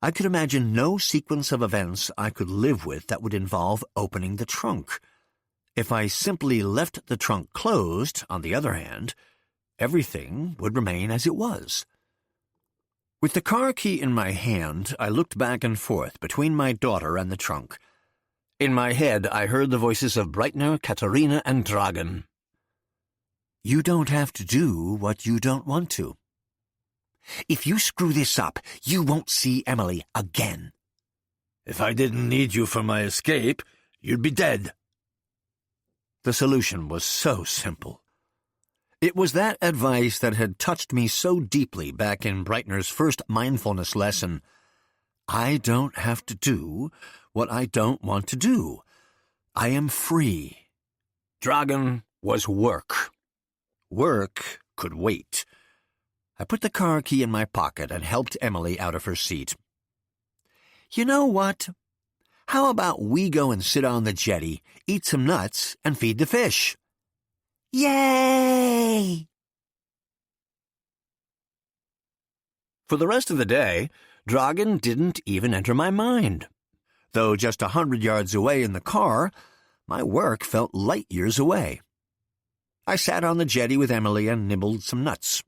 I could imagine no sequence of events I could live with that would involve opening the trunk. If I simply left the trunk closed, on the other hand, everything would remain as it was. With the car key in my hand, I looked back and forth between my daughter and the trunk. In my head, I heard the voices of Breitner, Katerina, and Dragan. You don't have to do what you don't want to. If you screw this up, you won't see Emily again. If I didn't need you for my escape, you'd be dead. The solution was so simple. It was that advice that had touched me so deeply back in Breitner's first mindfulness lesson. I don't have to do what I don't want to do. I am free. Dragan was work. Work could wait. I put the car key in my pocket and helped Emily out of her seat. You know what? How about we go and sit on the jetty, eat some nuts, and feed the fish? Yay! For the rest of the day, Dragan didn't even enter my mind. Though just 100 yards away in the car, my work felt light years away. I sat on the jetty with Emily and nibbled some nuts.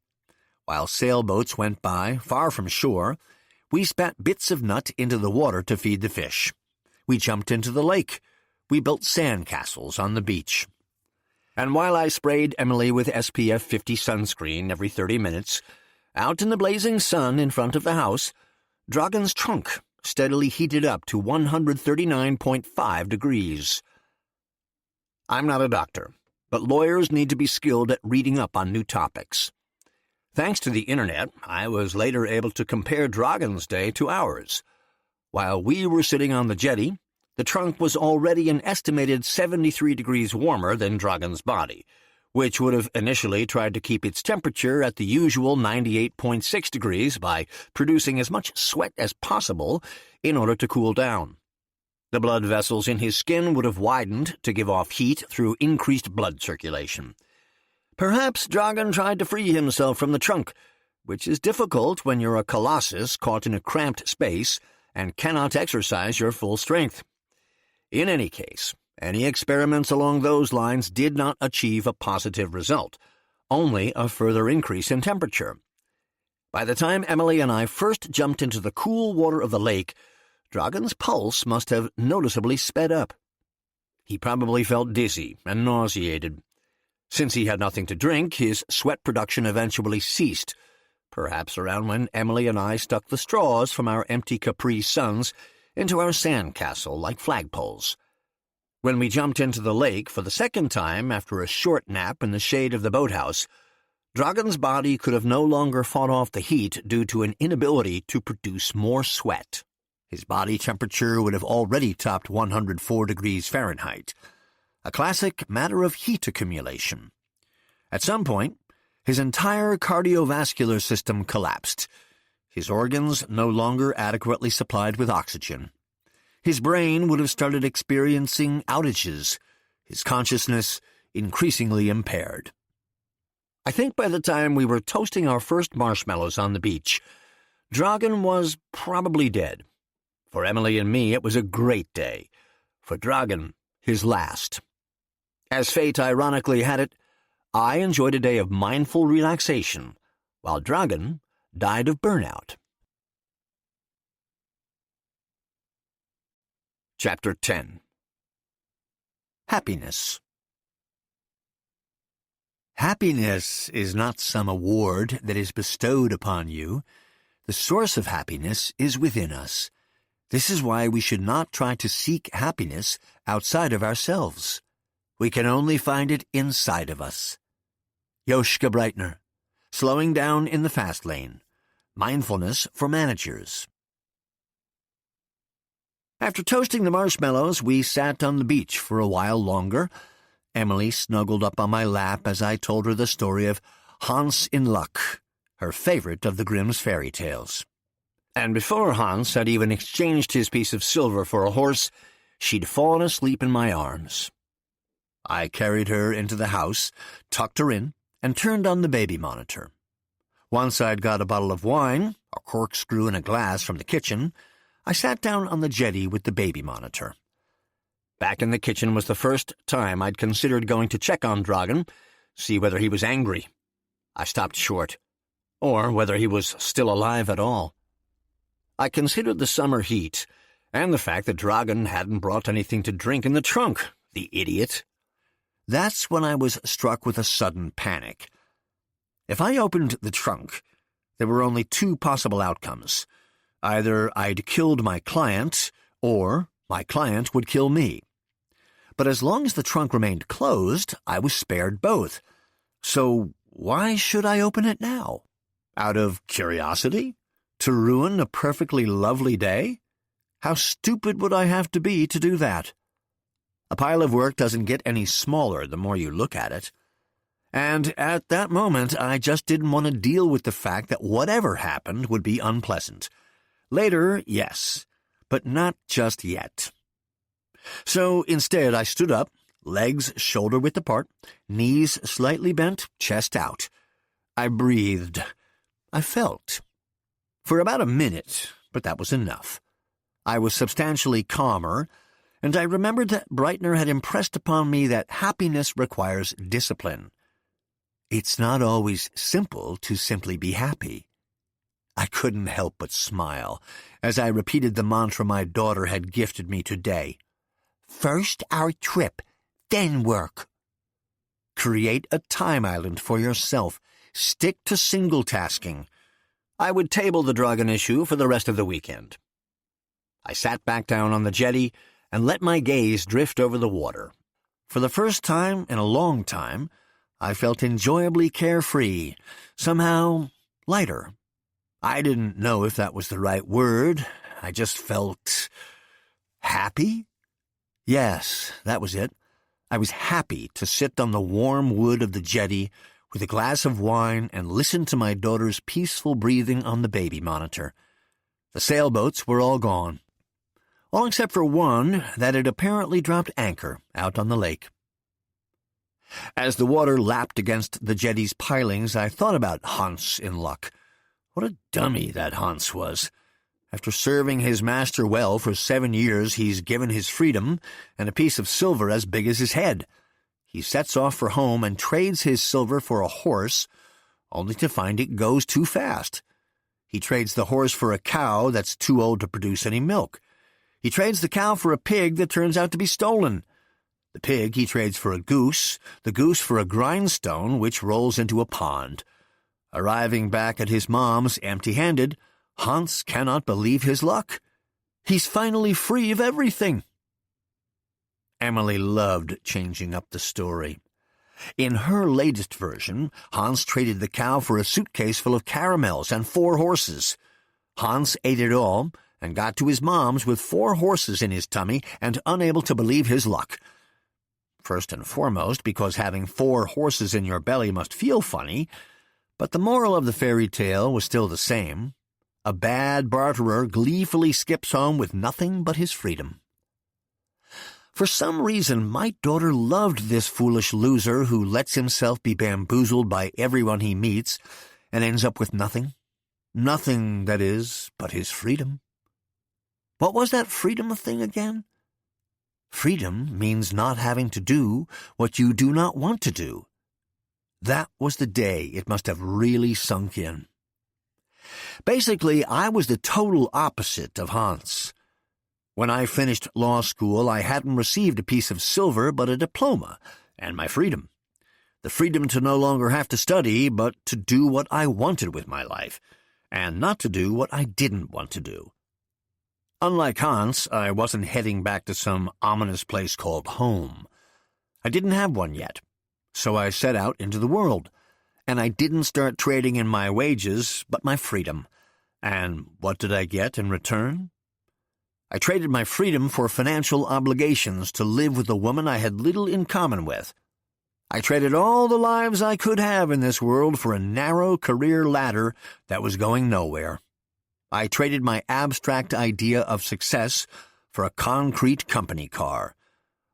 While sailboats went by, far from shore, we spat bits of nut into the water to feed the fish. We jumped into the lake. We built sand castles on the beach. And while I sprayed Emily with SPF 50 sunscreen every 30 minutes, out in the blazing sun in front of the house, Dragan's trunk steadily heated up to 139.5 degrees. I'm not a doctor, but lawyers need to be skilled at reading up on new topics. Thanks to the internet, I was later able to compare Dragan's day to ours. While we were sitting on the jetty, the trunk was already an estimated 73 degrees warmer than Dragan's body, which would have initially tried to keep its temperature at the usual 98.6 degrees by producing as much sweat as possible in order to cool down. The blood vessels in his skin would have widened to give off heat through increased blood circulation. Perhaps Dragan tried to free himself from the trunk, which is difficult when you're a colossus caught in a cramped space and cannot exercise your full strength. In any case, any experiments along those lines did not achieve a positive result, only a further increase in temperature. By the time Emily and I first jumped into the cool water of the lake, Dragan's pulse must have noticeably sped up. He probably felt dizzy and nauseated. Since he had nothing to drink, his sweat production eventually ceased, perhaps around when Emily and I stuck the straws from our empty Capri Suns into our sand castle like flagpoles. When we jumped into the lake for the second time after a short nap in the shade of the boathouse, Dragan's body could have no longer fought off the heat due to an inability to produce more sweat. His body temperature would have already topped 104 degrees Fahrenheit. A classic matter of heat accumulation. At some point, his entire cardiovascular system collapsed. his organs no longer adequately supplied with oxygen. His brain would have started experiencing outages, his consciousness increasingly impaired. I think by the time we were toasting our first marshmallows on the beach, Dragan was probably dead. For Emily and me, it was a great day. For Dragan, his last. As fate ironically had it, I enjoyed a day of mindful relaxation, while Dragan died of burnout. Chapter 10. Happiness. Happiness is not some award that is bestowed upon you. The source of happiness is within us. This is why we should not try to seek happiness outside of ourselves. We can only find it inside of us. Joschka Breitner, Slowing Down in the Fast Lane, Mindfulness for Managers. After toasting the marshmallows, we sat on the beach for a while longer. Emily snuggled up on my lap as I told her the story of Hans in Luck, her favorite of the Grimm's fairy tales. And before Hans had even exchanged his piece of silver for a horse, she'd fallen asleep in my arms. I carried her into the house, tucked her in, and turned on the baby monitor. Once I'd got a bottle of wine, a corkscrew and a glass from the kitchen, I sat down on the jetty with the baby monitor. Back in the kitchen was the first time I'd considered going to check on Dragan, see whether he was angry. I stopped short, or whether he was still alive at all. I considered the summer heat, and the fact that Dragan hadn't brought anything to drink in the trunk, the idiot. That's when I was struck with a sudden panic. If I opened the trunk, there were only two possible outcomes. Either I'd killed my client, or my client would kill me. But as long as the trunk remained closed, I was spared both. So why should I open it now? Out of curiosity? To ruin a perfectly lovely day? How stupid would I have to be to do that? A pile of work doesn't get any smaller the more you look at it. And at that moment, I just didn't want to deal with the fact that whatever happened would be unpleasant. Later, yes, but not just yet. So instead I stood up, legs shoulder-width apart, knees slightly bent, chest out. I breathed. I felt. For about a minute, but that was enough. I was substantially calmer, and I remembered that Breitner had impressed upon me that happiness requires discipline. It's not always simple to simply be happy. I couldn't help but smile as I repeated the mantra my daughter had gifted me today. First our trip, then work. Create a time island for yourself. Stick to single tasking. I would table the Dragan issue for the rest of the weekend. I sat back down on the jetty and let my gaze drift over the water. For the first time in a long time, I felt enjoyably carefree, somehow lighter. I didn't know if that was the right word. I just felt happy? Yes, that was it. I was happy to sit on the warm wood of the jetty with a glass of wine and listen to my daughter's peaceful breathing on the baby monitor. The sailboats were all gone. All except for one that had apparently dropped anchor out on the lake. As the water lapped against the jetty's pilings, I thought about Hans in Luck. What a dummy that Hans was. After serving his master well for 7 years, he's given his freedom and a piece of silver as big as his head. He sets off for home and trades his silver for a horse, only to find it goes too fast. He trades the horse for a cow that's too old to produce any milk. He trades the cow for a pig that turns out to be stolen. The pig he trades for a goose, the goose for a grindstone which rolls into a pond. Arriving back at his mom's empty-handed, Hans cannot believe his luck. He's finally free of everything. Emily loved changing up the story. In her latest version, Hans traded the cow for a suitcase full of caramels and 4 horses. Hans ate it all and got to his mom's with 4 horses in his tummy and unable to believe his luck. First and foremost, because having 4 horses in your belly must feel funny, but the moral of the fairy tale was still the same. a bad barterer gleefully skips home with nothing but his freedom. For some reason, my daughter loved this foolish loser who lets himself be bamboozled by everyone he meets and ends up with nothing. Nothing, that is, but his freedom. What was that freedom thing again? Freedom means not having to do what you do not want to do. That was the day it must have really sunk in. Basically, I was the total opposite of Hans. When I finished law school, I hadn't received a piece of silver but a diploma and my freedom. The freedom to no longer have to study, but to do what I wanted with my life, and not to do what I didn't want to do. Unlike Hans, I wasn't heading back to some ominous place called home. I didn't have one yet, so I set out into the world, and I didn't start trading in my wages, but my freedom. And what did I get in return? I traded my freedom for financial obligations to live with a woman I had little in common with. I traded all the lives I could have in this world for a narrow career ladder that was going nowhere. I traded my abstract idea of success for a concrete company car.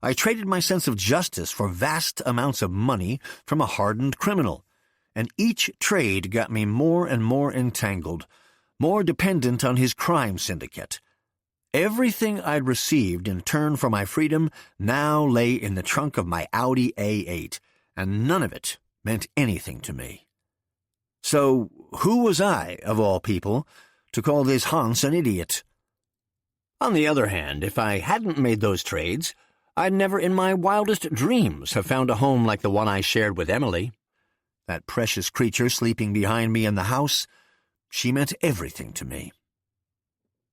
I traded my sense of justice for vast amounts of money from a hardened criminal, and each trade got me more and more entangled, more dependent on his crime syndicate. Everything I'd received in turn for my freedom now lay in the trunk of my Audi A8, and none of it meant anything to me. So who was I, of all people, to call this Hans an idiot? On the other hand, if I hadn't made those trades, I'd never in my wildest dreams have found a home like the one I shared with Emily. That precious creature sleeping behind me in the house, she meant everything to me.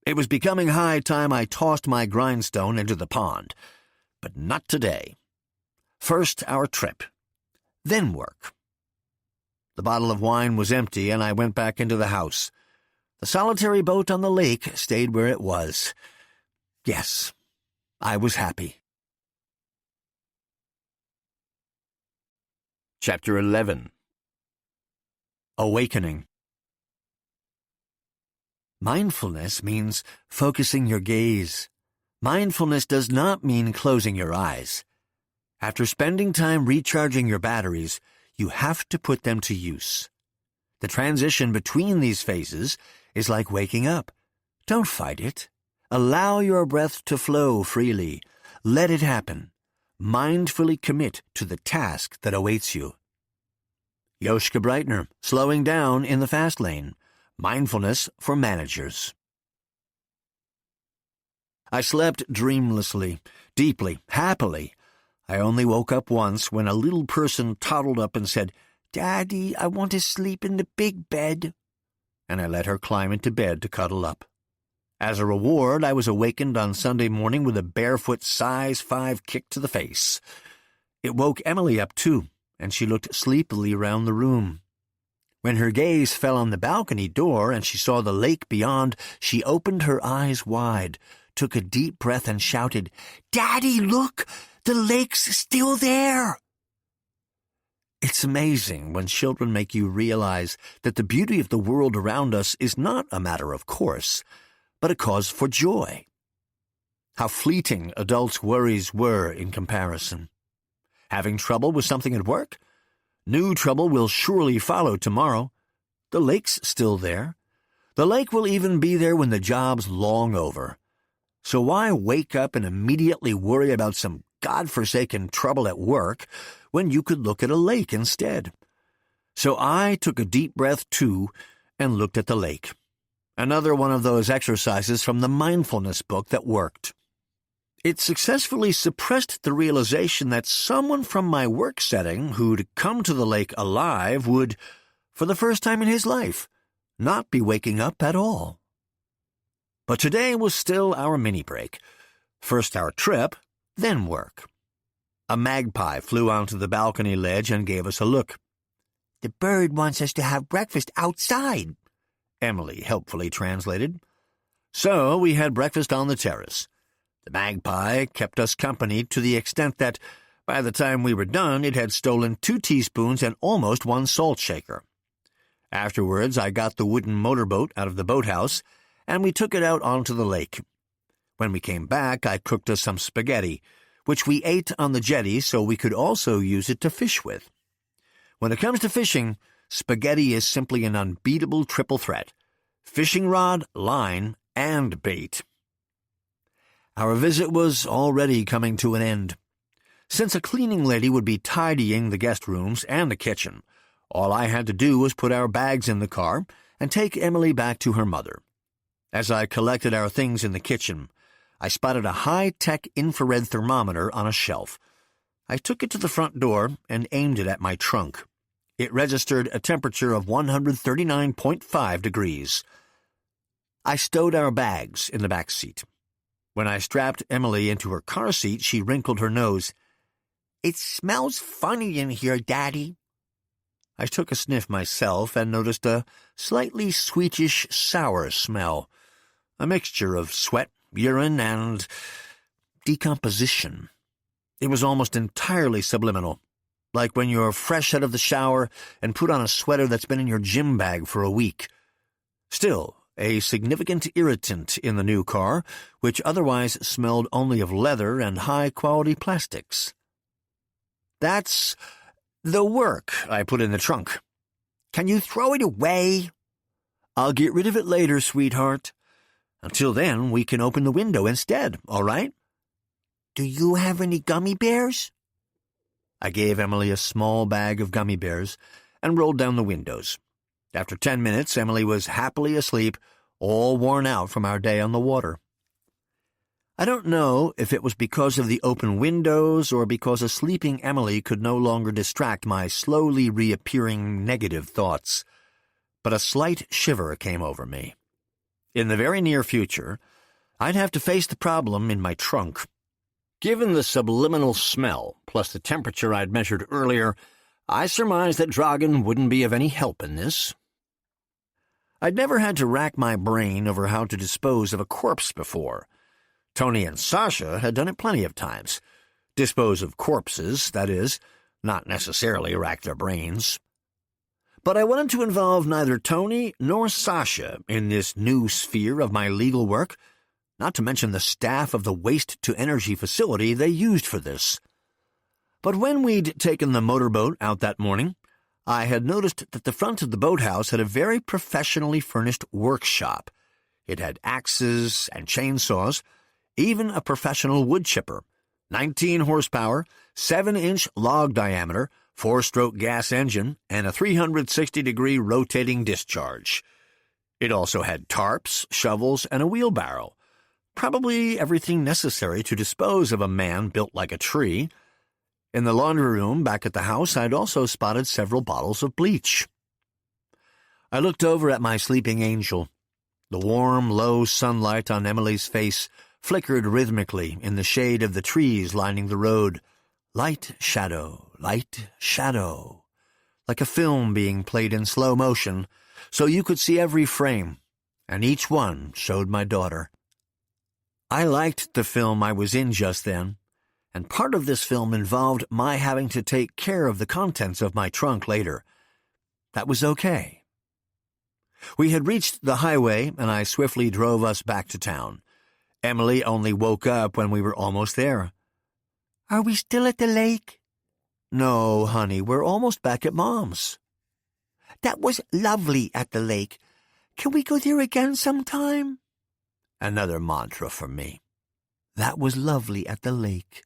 It was becoming high time I tossed my grindstone into the pond, but not today. First our trip, then work. The bottle of wine was empty, and I went back into the house. The solitary boat on the lake stayed where it was. Yes, I was happy. Chapter 11. Awakening. Mindfulness means focusing your gaze. Mindfulness does not mean closing your eyes. After spending time recharging your batteries, you have to put them to use. The transition between these phases is like waking up. Don't fight it. Allow your breath to flow freely. Let it happen. Mindfully commit to the task that awaits you. Joschka Breitner, Slowing Down in the Fast Lane. Mindfulness for Managers. I slept dreamlessly, deeply, happily. I only woke up once when a little person toddled up and said, "Daddy, I want to sleep in the big bed." And I let her climb into bed to cuddle up. As a reward, I was awakened on Sunday morning with a barefoot size 5 kick to the face. It woke Emily up too, and she looked sleepily round the room. When her gaze fell on the balcony door and she saw the lake beyond, she opened her eyes wide, took a deep breath and shouted, "Daddy, look! The lake's still there!" It's amazing when children make you realize that the beauty of the world around us is not a matter of course, but a cause for joy. How fleeting adults' worries were in comparison. Having trouble with something at work? New trouble will surely follow tomorrow. The lake's still there. The lake will even be there when the job's long over. So why wake up and immediately worry about some godforsaken trouble at work when you could look at a lake instead? So I took a deep breath too and looked at the lake. Another one of those exercises from the mindfulness book that worked. It successfully suppressed the realization that someone from my work setting who'd come to the lake alive would, for the first time in his life, not be waking up at all. But today was still our mini-break. First our trip, then work. A magpie flew onto the balcony ledge and gave us a look. "The bird wants us to have breakfast outside," Emily helpfully translated. So we had breakfast on the terrace. The magpie kept us company to the extent that, by the time we were done, it had stolen 2 teaspoons and almost 1 salt shaker. Afterwards, I got the wooden motorboat out of the boathouse, and we took it out onto the lake. When we came back, I cooked us some spaghetti, which we ate on the jetty so we could also use it to fish with. When it comes to fishing, spaghetti is simply an unbeatable triple threat: fishing rod, line, and bait. Our visit was already coming to an end. Since a cleaning lady would be tidying the guest rooms and the kitchen, all I had to do was put our bags in the car and take Emily back to her mother. As I collected our things in the kitchen, I spotted a high-tech infrared thermometer on a shelf. I took it to the front door and aimed it at my trunk. It registered a temperature of 139.5 degrees. I stowed our bags in the back seat. When I strapped Emily into her car seat, she wrinkled her nose. "It smells funny in here, Daddy." I took a sniff myself and noticed a slightly sweetish, sour smell, a mixture of sweat, urine, and decomposition. It was almost entirely subliminal, like when you're fresh out of the shower and put on a sweater that's been in your gym bag for a week. Still, a significant irritant in the new car, which otherwise smelled only of leather and high-quality plastics. "That's the work I put in the trunk. Can you throw it away?" "I'll get rid of it later, sweetheart. Until then, we can open the window instead, all right?" "Do you have any gummy bears?" I gave Emily a small bag of gummy bears and rolled down the windows. After 10 minutes, Emily was happily asleep, all worn out from our day on the water. I don't know if it was because of the open windows or because a sleeping Emily could no longer distract my slowly reappearing negative thoughts, but a slight shiver came over me. In the very near future, I'd have to face the problem in my trunk. Given the subliminal smell, plus the temperature I'd measured earlier, I surmised that Dragan wouldn't be of any help in this. I'd never had to rack my brain over how to dispose of a corpse before. Tony and Sasha had done it plenty of times. Dispose of corpses, that is, not necessarily rack their brains. But I wanted to involve neither Tony nor Sasha in this new sphere of my legal work, not to mention the staff of the waste-to-energy facility they used for this. But when we'd taken the motorboat out that morning, I had noticed that the front of the boathouse had a very professionally furnished workshop. It had axes and chainsaws, even a professional wood chipper, 19 horsepower, 7-inch log diameter, 4-stroke gas engine, and a 360-degree rotating discharge. It also had tarps, shovels, and a wheelbarrow, probably everything necessary to dispose of a man built like a tree. In the laundry room back at the house, I'd also spotted several bottles of bleach. I looked over at my sleeping angel. The warm, low sunlight on Emily's face flickered rhythmically in the shade of the trees lining the road. Light, shadow, like a film being played in slow motion, so you could see every frame, and each one showed my daughter. I liked the film I was in just then, and part of this film involved my having to take care of the contents of my trunk later. That was okay. We had reached the highway, and I swiftly drove us back to town. Emily only woke up when we were almost there. "Are we still at the lake?" "No, honey, we're almost back at Mom's." "That was lovely at the lake. Can we go there again sometime?" Another mantra for me. That was lovely at the lake.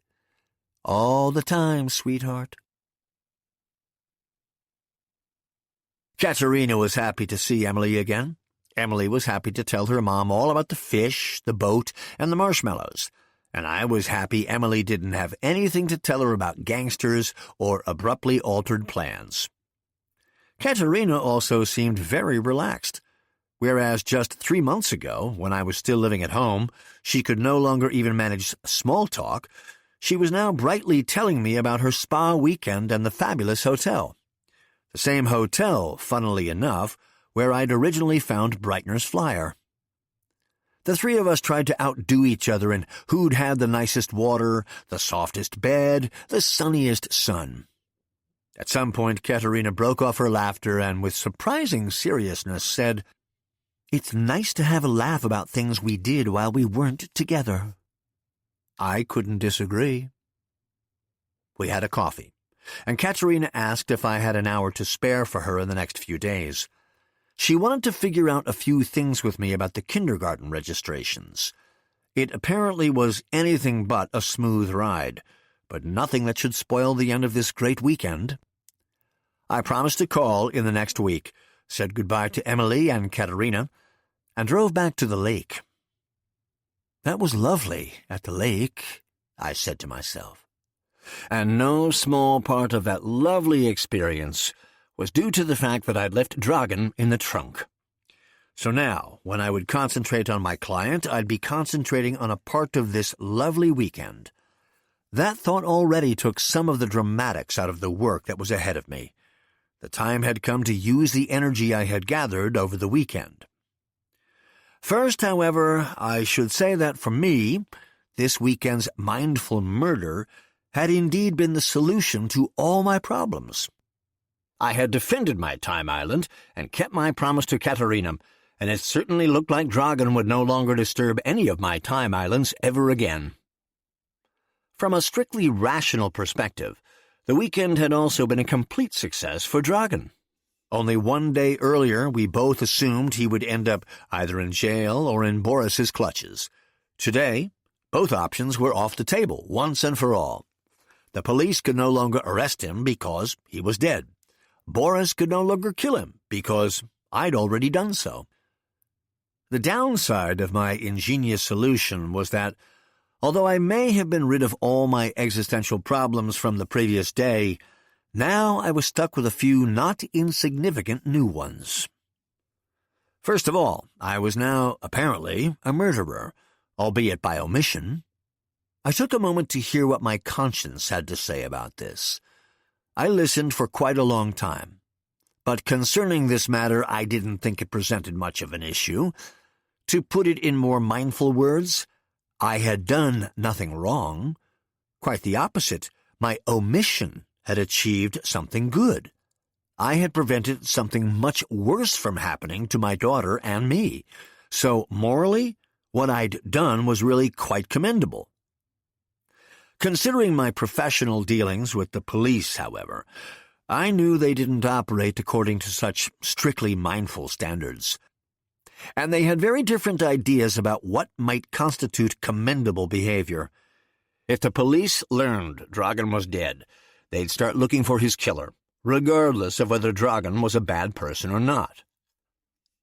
All the time, sweetheart. Katerina was happy to see Emily again. Emily was happy to tell her mom all about the fish, the boat, and the marshmallows. And I was happy Emily didn't have anything to tell her about gangsters or abruptly altered plans. Katerina also seemed very relaxed. Whereas just 3 months ago, when I was still living at home, she could no longer even manage small talk, she was now brightly telling me about her spa weekend and the fabulous hotel. The same hotel, funnily enough, where I'd originally found Breitner's flyer. The three of us tried to outdo each other in who'd had the nicest water, the softest bed, the sunniest sun. At some point, Katerina broke off her laughter and, with surprising seriousness, said, "It's nice to have a laugh about things we did while we weren't together." I couldn't disagree. We had a coffee, and Katerina asked if I had an hour to spare for her in the next few days. She wanted to figure out a few things with me about the kindergarten registrations. It apparently was anything but a smooth ride, but nothing that should spoil the end of this great weekend. I promised to call in the next week, said goodbye to Emily and Katerina, and drove back to the lake. That was lovely at the lake, I said to myself. And no small part of that lovely experience was due to the fact that I'd left Dragan in the trunk. So now, when I would concentrate on my client, I'd be concentrating on a part of this lovely weekend. That thought already took some of the dramatics out of the work that was ahead of me. The time had come to use the energy I had gathered over the weekend. First, however, I should say that for me, this weekend's mindful murder had indeed been the solution to all my problems. I had defended my time island and kept my promise to Katerina, and it certainly looked like Dragan would no longer disturb any of my time islands ever again. From a strictly rational perspective, the weekend had also been a complete success for Dragan. Only one day earlier, we both assumed he would end up either in jail or in Boris's clutches. Today, both options were off the table, once and for all. The police could no longer arrest him because he was dead. Boris could no longer kill him because I'd already done so. The downside of my ingenious solution was that, although I may have been rid of all my existential problems from the previous day, now I was stuck with a few not insignificant new ones. First of all, I was now, apparently, a murderer, albeit by omission. I took a moment to hear what my conscience had to say about this. I listened for quite a long time. But concerning this matter, I didn't think it presented much of an issue. To put it in more mindful words, I had done nothing wrong. Quite the opposite. My omission had achieved something good. I had prevented something much worse from happening to my daughter and me. So, morally, what I'd done was really quite commendable. Considering my professional dealings with the police, however, I knew they didn't operate according to such strictly mindful standards. And they had very different ideas about what might constitute commendable behavior. If the police learned Dragan was dead, they'd start looking for his killer, regardless of whether Dragan was a bad person or not.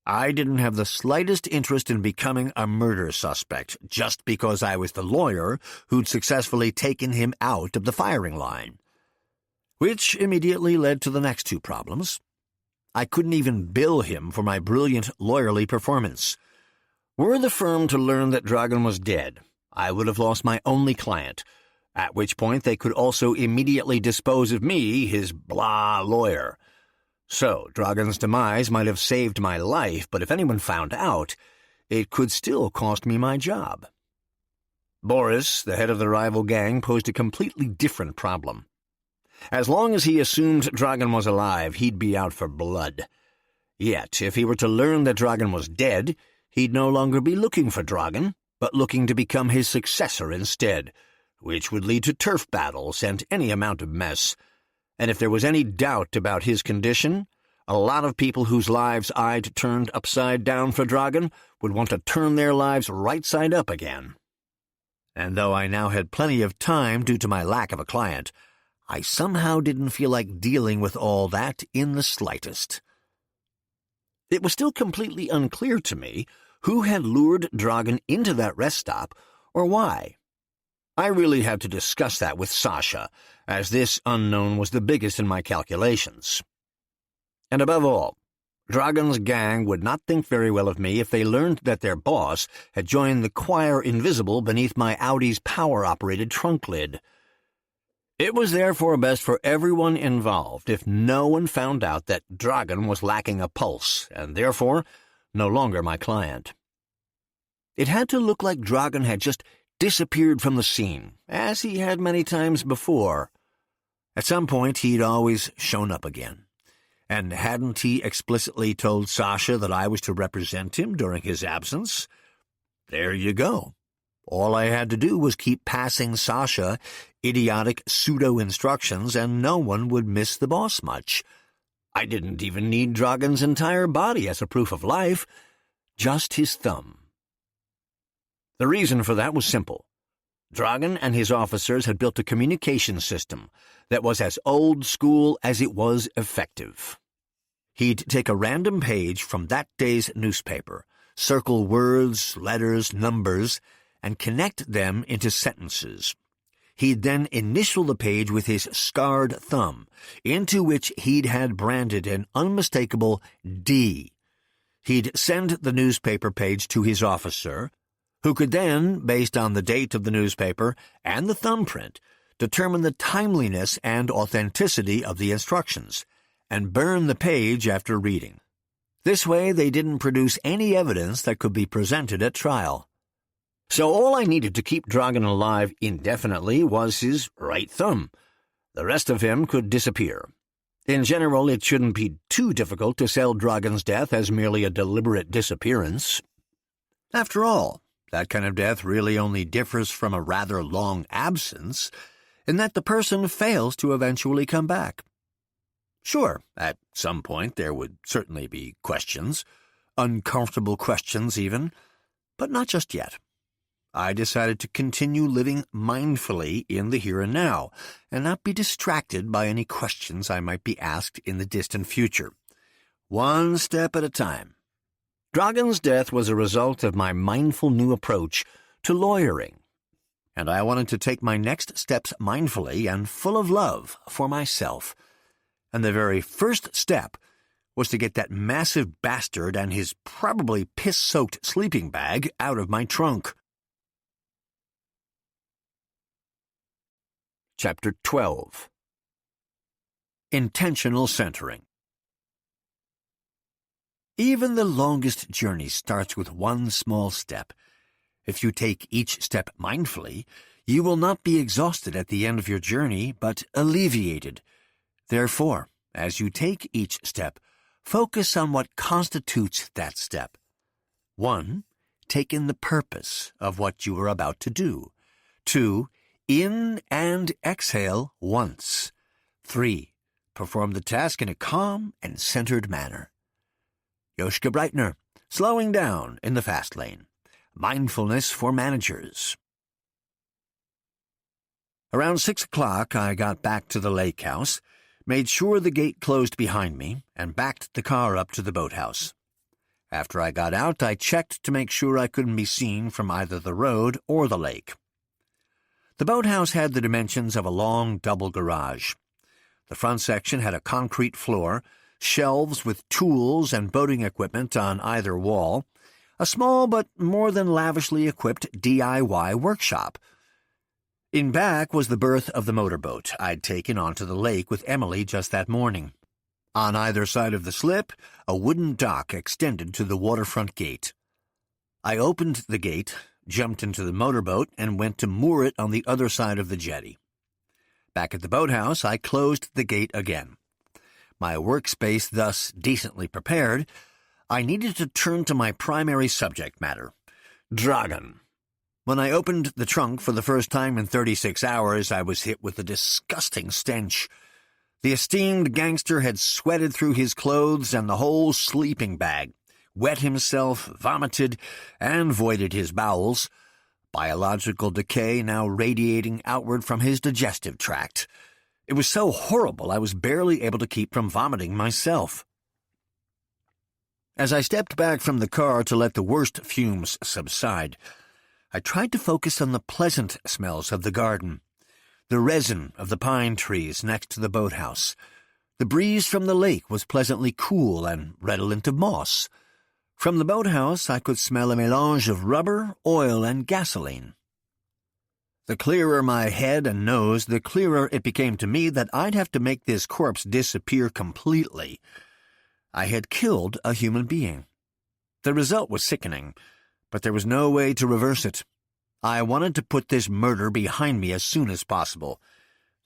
I didn't have the slightest interest in becoming a murder suspect just because I was the lawyer who'd successfully taken him out of the firing line. Which immediately led to the next two problems. I couldn't even bill him for my brilliant lawyerly performance. Were the firm to learn that Dragan was dead, I would have lost my only client, at which point they could also immediately dispose of me, his blah lawyer. So, Dragan's demise might have saved my life, but if anyone found out, it could still cost me my job. Boris, the head of the rival gang, posed a completely different problem. As long as he assumed Dragan was alive, he'd be out for blood. Yet, if he were to learn that Dragan was dead, he'd no longer be looking for Dragan, but looking to become his successor instead, which would lead to turf battles and any amount of mess. And if there was any doubt about his condition, a lot of people whose lives I'd turned upside down for Dragan would want to turn their lives right side up again. And though I now had plenty of time due to my lack of a client, I somehow didn't feel like dealing with all that in the slightest. It was still completely unclear to me who had lured Dragan into that rest stop or why. I really had to discuss that with Sasha, as this unknown was the biggest in my calculations. And above all, Dragan's gang would not think very well of me if they learned that their boss had joined the choir invisible beneath my Audi's power-operated trunk lid. It was therefore best for everyone involved if no one found out that Dragan was lacking a pulse, and therefore no longer my client. It had to look like Dragan had just disappeared from the scene, as he had many times before. At some point, he'd always shown up again. And hadn't he explicitly told Sasha that I was to represent him during his absence? There you go. All I had to do was keep passing Sasha idiotic pseudo-instructions, and no one would miss the boss much. I didn't even need Dragon's entire body as a proof of life, just his thumb. The reason for that was simple. Dragon and his officers had built a communication system that was as old school as it was effective. He'd take a random page from that day's newspaper, circle words, letters, numbers, and connect them into sentences. He'd then initial the page with his scarred thumb, into which he'd had branded an unmistakable D. He'd send the newspaper page to his officer, who could then, based on the date of the newspaper and the thumbprint, determine the timeliness and authenticity of the instructions, and burn the page after reading. This way they didn't produce any evidence that could be presented at trial. So all I needed to keep Dragon alive indefinitely was his right thumb. The rest of him could disappear. In general, it shouldn't be too difficult to sell Dragon's death as merely a deliberate disappearance. After all, that kind of death really only differs from a rather long absence in that the person fails to eventually come back. Sure, at some point there would certainly be questions, uncomfortable questions even, but not just yet. I decided to continue living mindfully in the here and now, and not be distracted by any questions I might be asked in the distant future. One step at a time. Dragon's death was a result of my mindful new approach to lawyering, and I wanted to take my next steps mindfully and full of love for myself. And the very first step was to get that massive bastard and his probably piss-soaked sleeping bag out of my trunk. Chapter 12. Intentional Centering. Even the longest journey starts with one small step. If you take each step mindfully, you will not be exhausted at the end of your journey, but alleviated. Therefore, as you take each step, focus on what constitutes that step. 1. Take in the purpose of what you are about to do. 2. In and exhale once. 3. Perform the task in a calm and centered manner. Joschka Breitner, Slowing Down in the Fast Lane. Mindfulness for Managers. Around 6 o'clock, I got back to the lake house, made sure the gate closed behind me, and backed the car up to the boathouse. After I got out, I checked to make sure I couldn't be seen from either the road or the lake. The boathouse had the dimensions of a long double garage. The front section had a concrete floor, shelves with tools and boating equipment on either wall, a small but more than lavishly equipped DIY workshop. In back was the berth of the motorboat I'd taken onto the lake with Emily just that morning. On either side of the slip, a wooden dock extended to the waterfront gate. I opened the gate, jumped into the motorboat, and went to moor it on the other side of the jetty. Back at the boathouse, I closed the gate again. My workspace thus decently prepared, I needed to turn to my primary subject matter, Dragon. When I opened the trunk for the first time in 36 hours, I was hit with a disgusting stench. The esteemed gangster had sweated through his clothes and the whole sleeping bag, wet himself, vomited, and voided his bowels, biological decay now radiating outward from his digestive tract. It was so horrible I was barely able to keep from vomiting myself. As I stepped back from the car to let the worst fumes subside, I tried to focus on the pleasant smells of the garden, the resin of the pine trees next to the boathouse. The breeze from the lake was pleasantly cool and redolent of moss. From the boathouse I could smell a mélange of rubber, oil, and gasoline. The clearer my head and nose, the clearer it became to me that I'd have to make this corpse disappear completely. I had killed a human being. The result was sickening, but there was no way to reverse it. I wanted to put this murder behind me as soon as possible.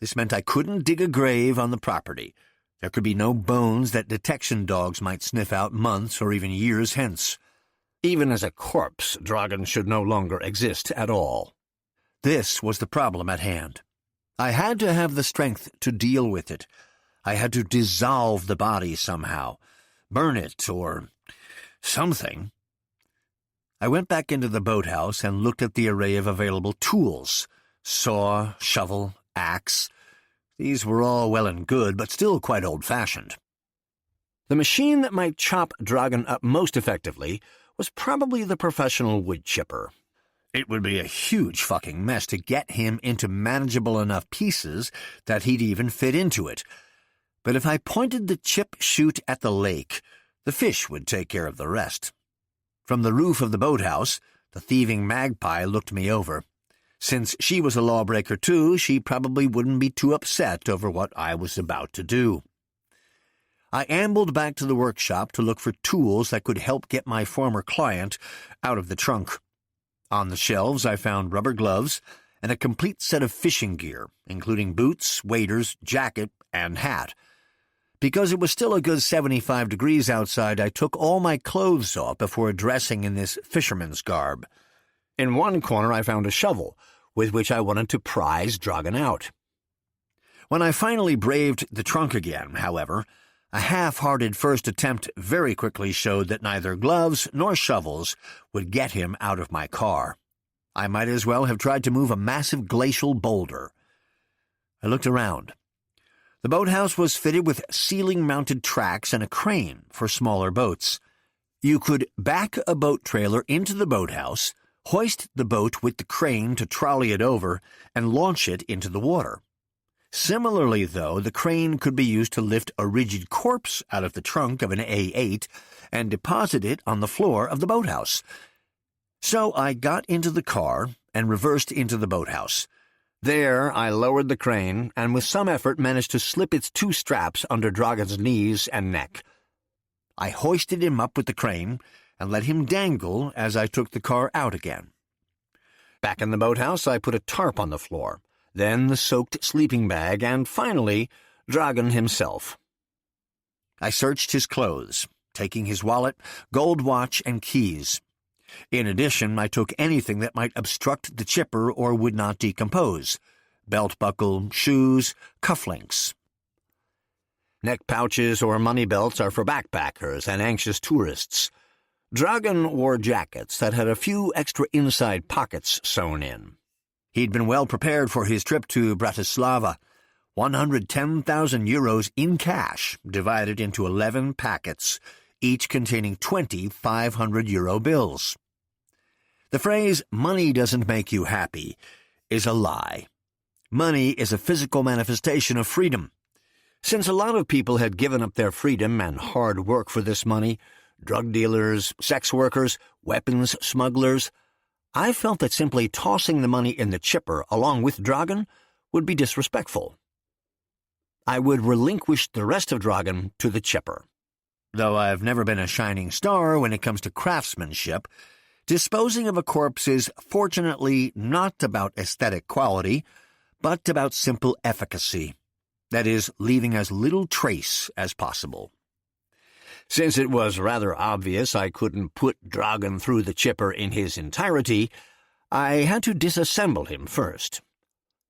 This meant I couldn't dig a grave on the property. There could be no bones that detection dogs might sniff out months or even years hence. Even as a corpse, Dragan should no longer exist at all. This was the problem at hand. I had to have the strength to deal with it. I had to dissolve the body somehow, burn it, or something. I went back into the boathouse and looked at the array of available tools. Saw, shovel, axe. These were all well and good, but still quite old-fashioned. The machine that might chop Dragan up most effectively was probably the professional wood chipper. It would be a huge fucking mess to get him into manageable enough pieces that he'd even fit into it. But if I pointed the chip chute at the lake, the fish would take care of the rest. From the roof of the boathouse, the thieving magpie looked me over. Since she was a lawbreaker too, she probably wouldn't be too upset over what I was about to do. I ambled back to the workshop to look for tools that could help get my former client out of the trunk. On the shelves I found rubber gloves and a complete set of fishing gear, including boots, waders, jacket, and hat. Because it was still a good 75 degrees outside, I took all my clothes off before dressing in this fisherman's garb. In one corner I found a shovel, with which I wanted to prize Dragan out. When I finally braved the trunk again, however, a half-hearted first attempt very quickly showed that neither gloves nor shovels would get him out of my car. I might as well have tried to move a massive glacial boulder. I looked around. The boathouse was fitted with ceiling-mounted tracks and a crane for smaller boats. You could back a boat trailer into the boathouse, hoist the boat with the crane to trolley it over, and launch it into the water. Similarly, though, the crane could be used to lift a rigid corpse out of the trunk of an A8 and deposit it on the floor of the boathouse. So I got into the car and reversed into the boathouse. There I lowered the crane and with some effort managed to slip its two straps under Dragan's knees and neck. I hoisted him up with the crane and let him dangle as I took the car out again. Back in the boathouse I put a tarp on the floor, then the soaked sleeping bag, and finally Dragan himself. I searched his clothes, taking his wallet, gold watch, and keys. In addition, I took anything that might obstruct the chipper or would not decompose: belt buckle, shoes, cufflinks. Neck pouches or money belts are for backpackers and anxious tourists. Dragan wore jackets that had a few extra inside pockets sewn in. He'd been well prepared for his trip to Bratislava. 110,000 euros in cash, divided into 11 packets, each containing 20 500-euro bills. The phrase, "money doesn't make you happy," is a lie. Money is a physical manifestation of freedom. Since a lot of people had given up their freedom and hard work for this money, drug dealers, sex workers, weapons smugglers, I felt that simply tossing the money in the chipper along with Dragan would be disrespectful. I would relinquish the rest of Dragan to the chipper. Though I've never been a shining star when it comes to craftsmanship, disposing of a corpse is fortunately not about aesthetic quality, but about simple efficacy. That is, leaving as little trace as possible. Since it was rather obvious I couldn't put Dragan through the chipper in his entirety, I had to disassemble him first.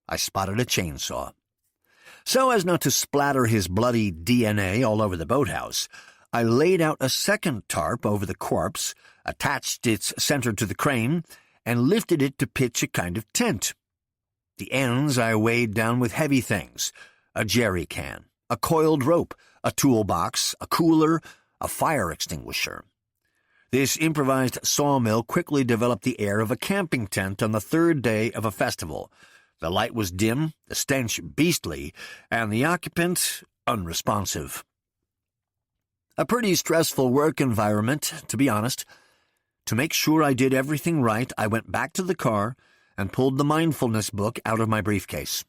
I spotted a chainsaw. So as not to splatter his bloody DNA all over the boathouse, I laid out a second tarp over the corpse, attached its center to the crane, and lifted it to pitch a kind of tent. The ends I weighed down with heavy things: a jerry can, a coiled rope, a toolbox, a cooler, a fire extinguisher. This improvised sawmill quickly developed the air of a camping tent on the third day of a festival. The light was dim, the stench beastly, and the occupant unresponsive. A pretty stressful work environment, to be honest. To make sure I did everything right, I went back to the car and pulled the mindfulness book out of my briefcase.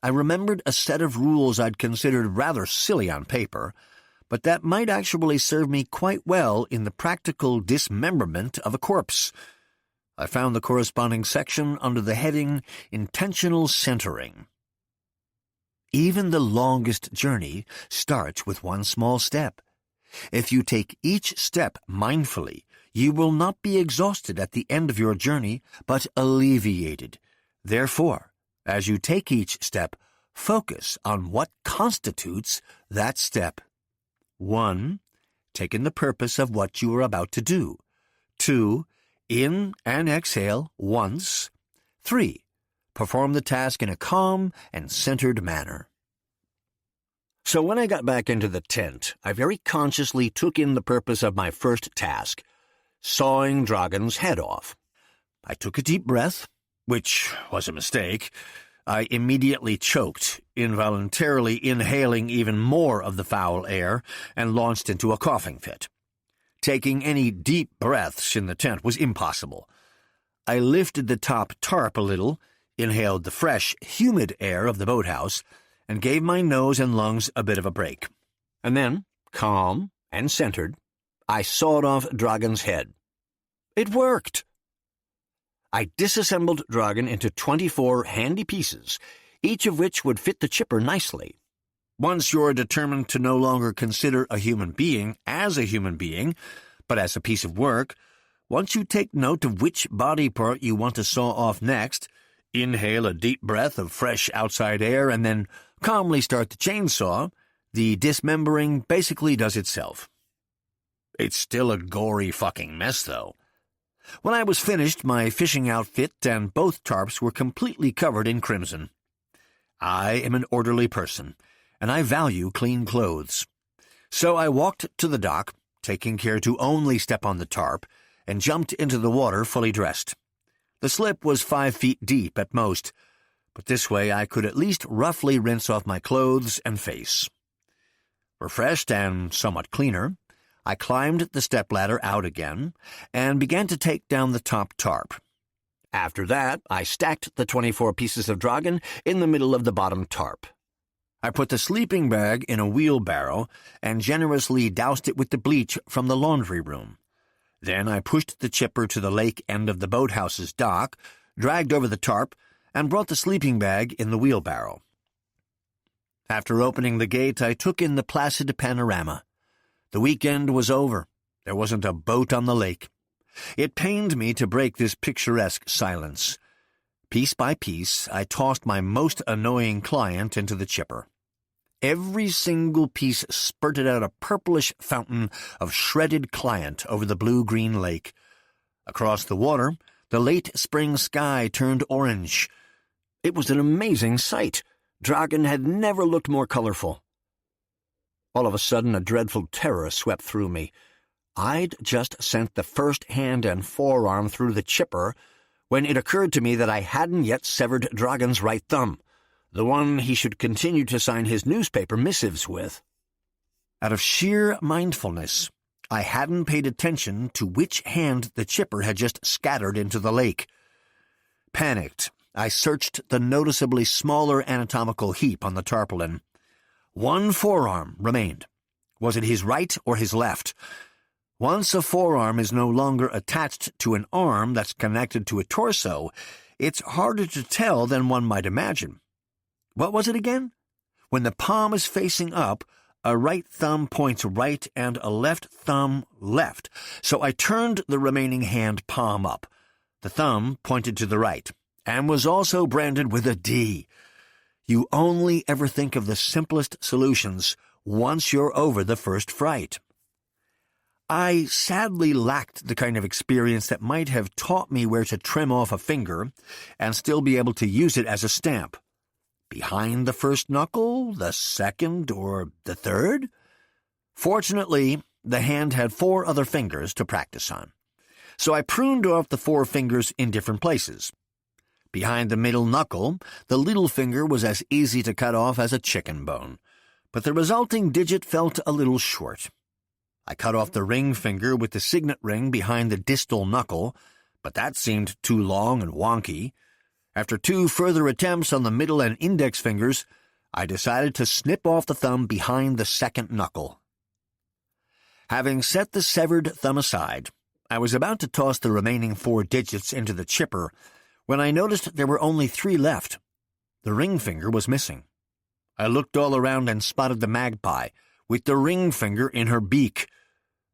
I remembered a set of rules I'd considered rather silly on paper, but that might actually serve me quite well in the practical dismemberment of a corpse. I found the corresponding section under the heading Intentional Centering. Even the longest journey starts with one small step. If you take each step mindfully, you will not be exhausted at the end of your journey, but alleviated. Therefore, as you take each step, focus on what constitutes that step. 1. Take in the purpose of what you are about to do. 2. In and exhale once. 3. Perform the task in a calm and centered manner. So when I got back into the tent, I very consciously took in the purpose of my first task, sawing Dragon's head off. I took a deep breath, which was a mistake. I immediately choked, involuntarily inhaling even more of the foul air, and launched into a coughing fit. Taking any deep breaths in the tent was impossible. I lifted the top tarp a little, inhaled the fresh, humid air of the boathouse, and gave my nose and lungs a bit of a break. And then, calm and centered, I sawed off Dragon's head. It worked! I disassembled Dragon into 24 handy pieces, each of which would fit the chipper nicely. Once you're determined to no longer consider a human being as a human being, but as a piece of work, once you take note of which body part you want to saw off next, inhale a deep breath of fresh outside air, and then calmly start the chainsaw, the dismembering basically does itself. It's still a gory fucking mess, though. When I was finished, my fishing outfit and both tarps were completely covered in crimson. I am an orderly person, and I value clean clothes. So I walked to the dock, taking care to only step on the tarp, and jumped into the water fully dressed. The slip was 5 feet deep at most, but this way I could at least roughly rinse off my clothes and face. Refreshed and somewhat cleaner, I climbed the stepladder out again and began to take down the top tarp. After that, I stacked the 24 pieces of Dragon in the middle of the bottom tarp. I put the sleeping bag in a wheelbarrow and generously doused it with the bleach from the laundry room. Then I pushed the chipper to the lake end of the boathouse's dock, dragged over the tarp, and brought the sleeping bag in the wheelbarrow. After opening the gate, I took in the placid panorama. The weekend was over. There wasn't a boat on the lake. It pained me to break this picturesque silence. Piece by piece, I tossed my most annoying client into the chipper. Every single piece spurted out a purplish fountain of shredded client over the blue-green lake. Across the water, the late spring sky turned orange. It was an amazing sight. Dragon had never looked more colorful. All of a sudden, a dreadful terror swept through me. I'd just sent the first hand and forearm through the chipper when it occurred to me that I hadn't yet severed Dragon's right thumb, the one he should continue to sign his newspaper missives with. Out of sheer mindfulness, I hadn't paid attention to which hand the chipper had just scattered into the lake. Panicked, I searched the noticeably smaller anatomical heap on the tarpaulin. One forearm remained. Was it his right or his left? Once a forearm is no longer attached to an arm that's connected to a torso, it's harder to tell than one might imagine. What was it again? When the palm is facing up, a right thumb points right and a left thumb left, so I turned the remaining hand palm up. The thumb pointed to the right, and was also branded with a D. You only ever think of the simplest solutions once you're over the first fright. I sadly lacked the kind of experience that might have taught me where to trim off a finger and still be able to use it as a stamp. Behind the first knuckle, the second, or the third? Fortunately, the hand had 4 other fingers to practice on, so I pruned off the 4 fingers in different places. Behind the middle knuckle, the little finger was as easy to cut off as a chicken bone, but the resulting digit felt a little short. I cut off the ring finger with the signet ring behind the distal knuckle, but that seemed too long and wonky. After 2 further attempts on the middle and index fingers, I decided to snip off the thumb behind the second knuckle. Having set the severed thumb aside, I was about to toss the remaining 4 digits into the chipper when I noticed there were only 3 left. The ring finger was missing. I looked all around and spotted the magpie, with the ring finger in her beak.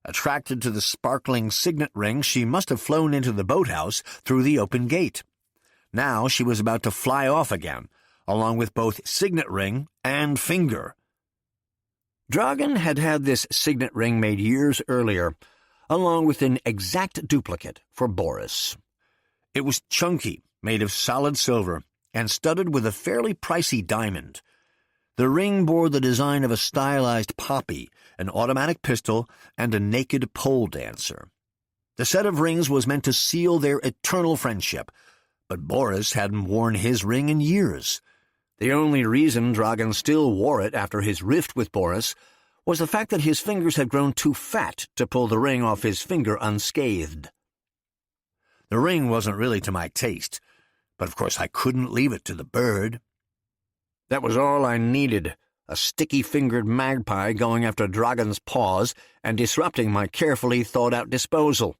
Attracted to the sparkling signet ring, she must have flown into the boathouse through the open gate. Now she was about to fly off again, along with both signet ring and finger. Dragan had had this signet ring made years earlier, along with an exact duplicate for Boris. It was chunky, made of solid silver, and studded with a fairly pricey diamond. The ring bore the design of a stylized poppy, an automatic pistol, and a naked pole dancer. The set of rings was meant to seal their eternal friendship, but Boris hadn't worn his ring in years. The only reason Dragan still wore it after his rift with Boris was the fact that his fingers had grown too fat to pull the ring off his finger unscathed. The ring wasn't really to my taste, but of course I couldn't leave it to the bird. That was all I needed, a sticky-fingered magpie going after Dragan's paws and disrupting my carefully thought-out disposal.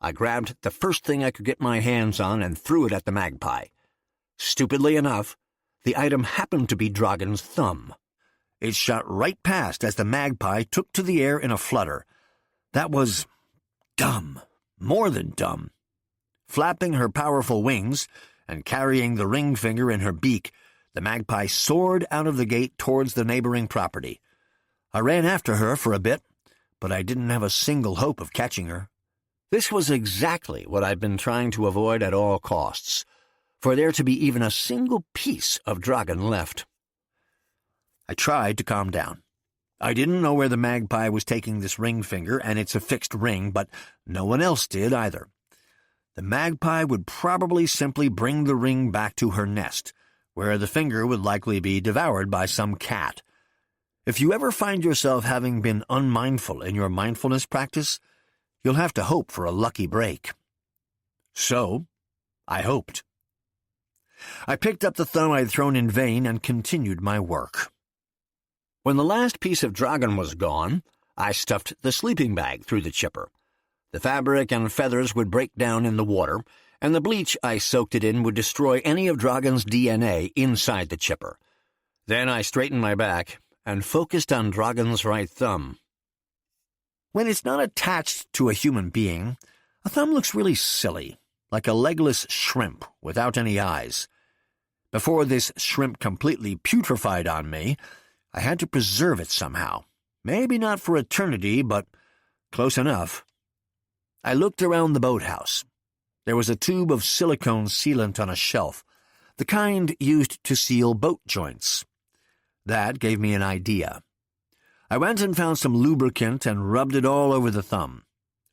I grabbed the first thing I could get my hands on and threw it at the magpie. Stupidly enough, the item happened to be Dragan's thumb. It shot right past as the magpie took to the air in a flutter. That was dumb, more than dumb. Flapping her powerful wings and carrying the ring finger in her beak, the magpie soared out of the gate towards the neighboring property. I ran after her for a bit, but I didn't have a single hope of catching her. This was exactly what I'd been trying to avoid at all costs, for there to be even a single piece of Dragan left. I tried to calm down. I didn't know where the magpie was taking this ring finger, and it's a fixed ring, but no one else did either. The magpie would probably simply bring the ring back to her nest, where the finger would likely be devoured by some cat. If you ever find yourself having been unmindful in your mindfulness practice, you'll have to hope for a lucky break. So, I hoped. I picked up the thumb I'd thrown in vain and continued my work. When the last piece of Dragan was gone, I stuffed the sleeping bag through the chipper. The fabric and feathers would break down in the water, and the bleach I soaked it in would destroy any of Dragan's DNA inside the chipper. Then I straightened my back and focused on Dragan's right thumb. When it's not attached to a human being, a thumb looks really silly, like a legless shrimp without any eyes. Before this shrimp completely putrefied on me, I had to preserve it somehow. Maybe not for eternity, but close enough. I looked around the boathouse. There was a tube of silicone sealant on a shelf, the kind used to seal boat joints. That gave me an idea. I went and found some lubricant and rubbed it all over the thumb.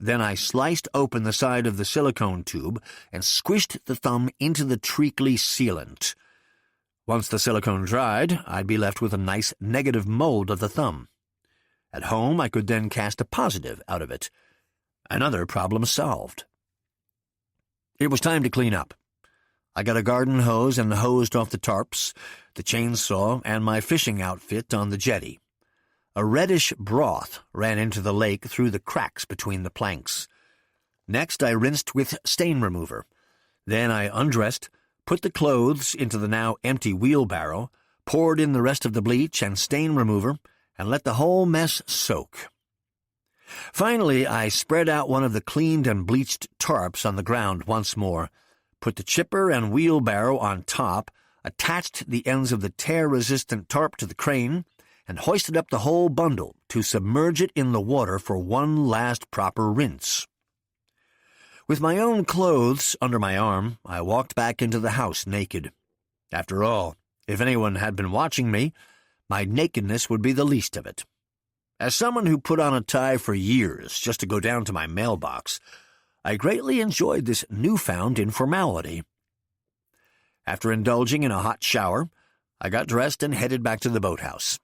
Then I sliced open the side of the silicone tube and squished the thumb into the treacly sealant. Once the silicone dried, I'd be left with a nice negative mold of the thumb. At home, I could then cast a positive out of it. Another problem solved. It was time to clean up. I got a garden hose and hosed off the tarps, the chainsaw, and my fishing outfit on the jetty. A reddish broth ran into the lake through the cracks between the planks. Next, I rinsed with stain remover. Then I undressed, put the clothes into the now empty wheelbarrow, poured in the rest of the bleach and stain remover, and let the whole mess soak. Finally, I spread out one of the cleaned and bleached tarps on the ground once more, put the chipper and wheelbarrow on top, attached the ends of the tear-resistant tarp to the crane, and hoisted up the whole bundle to submerge it in the water for one last proper rinse. With my own clothes under my arm, I walked back into the house naked. After all, if anyone had been watching me, my nakedness would be the least of it. As someone who put on a tie for years just to go down to my mailbox, I greatly enjoyed this newfound informality. After indulging in a hot shower, I got dressed and headed back to the boathouse.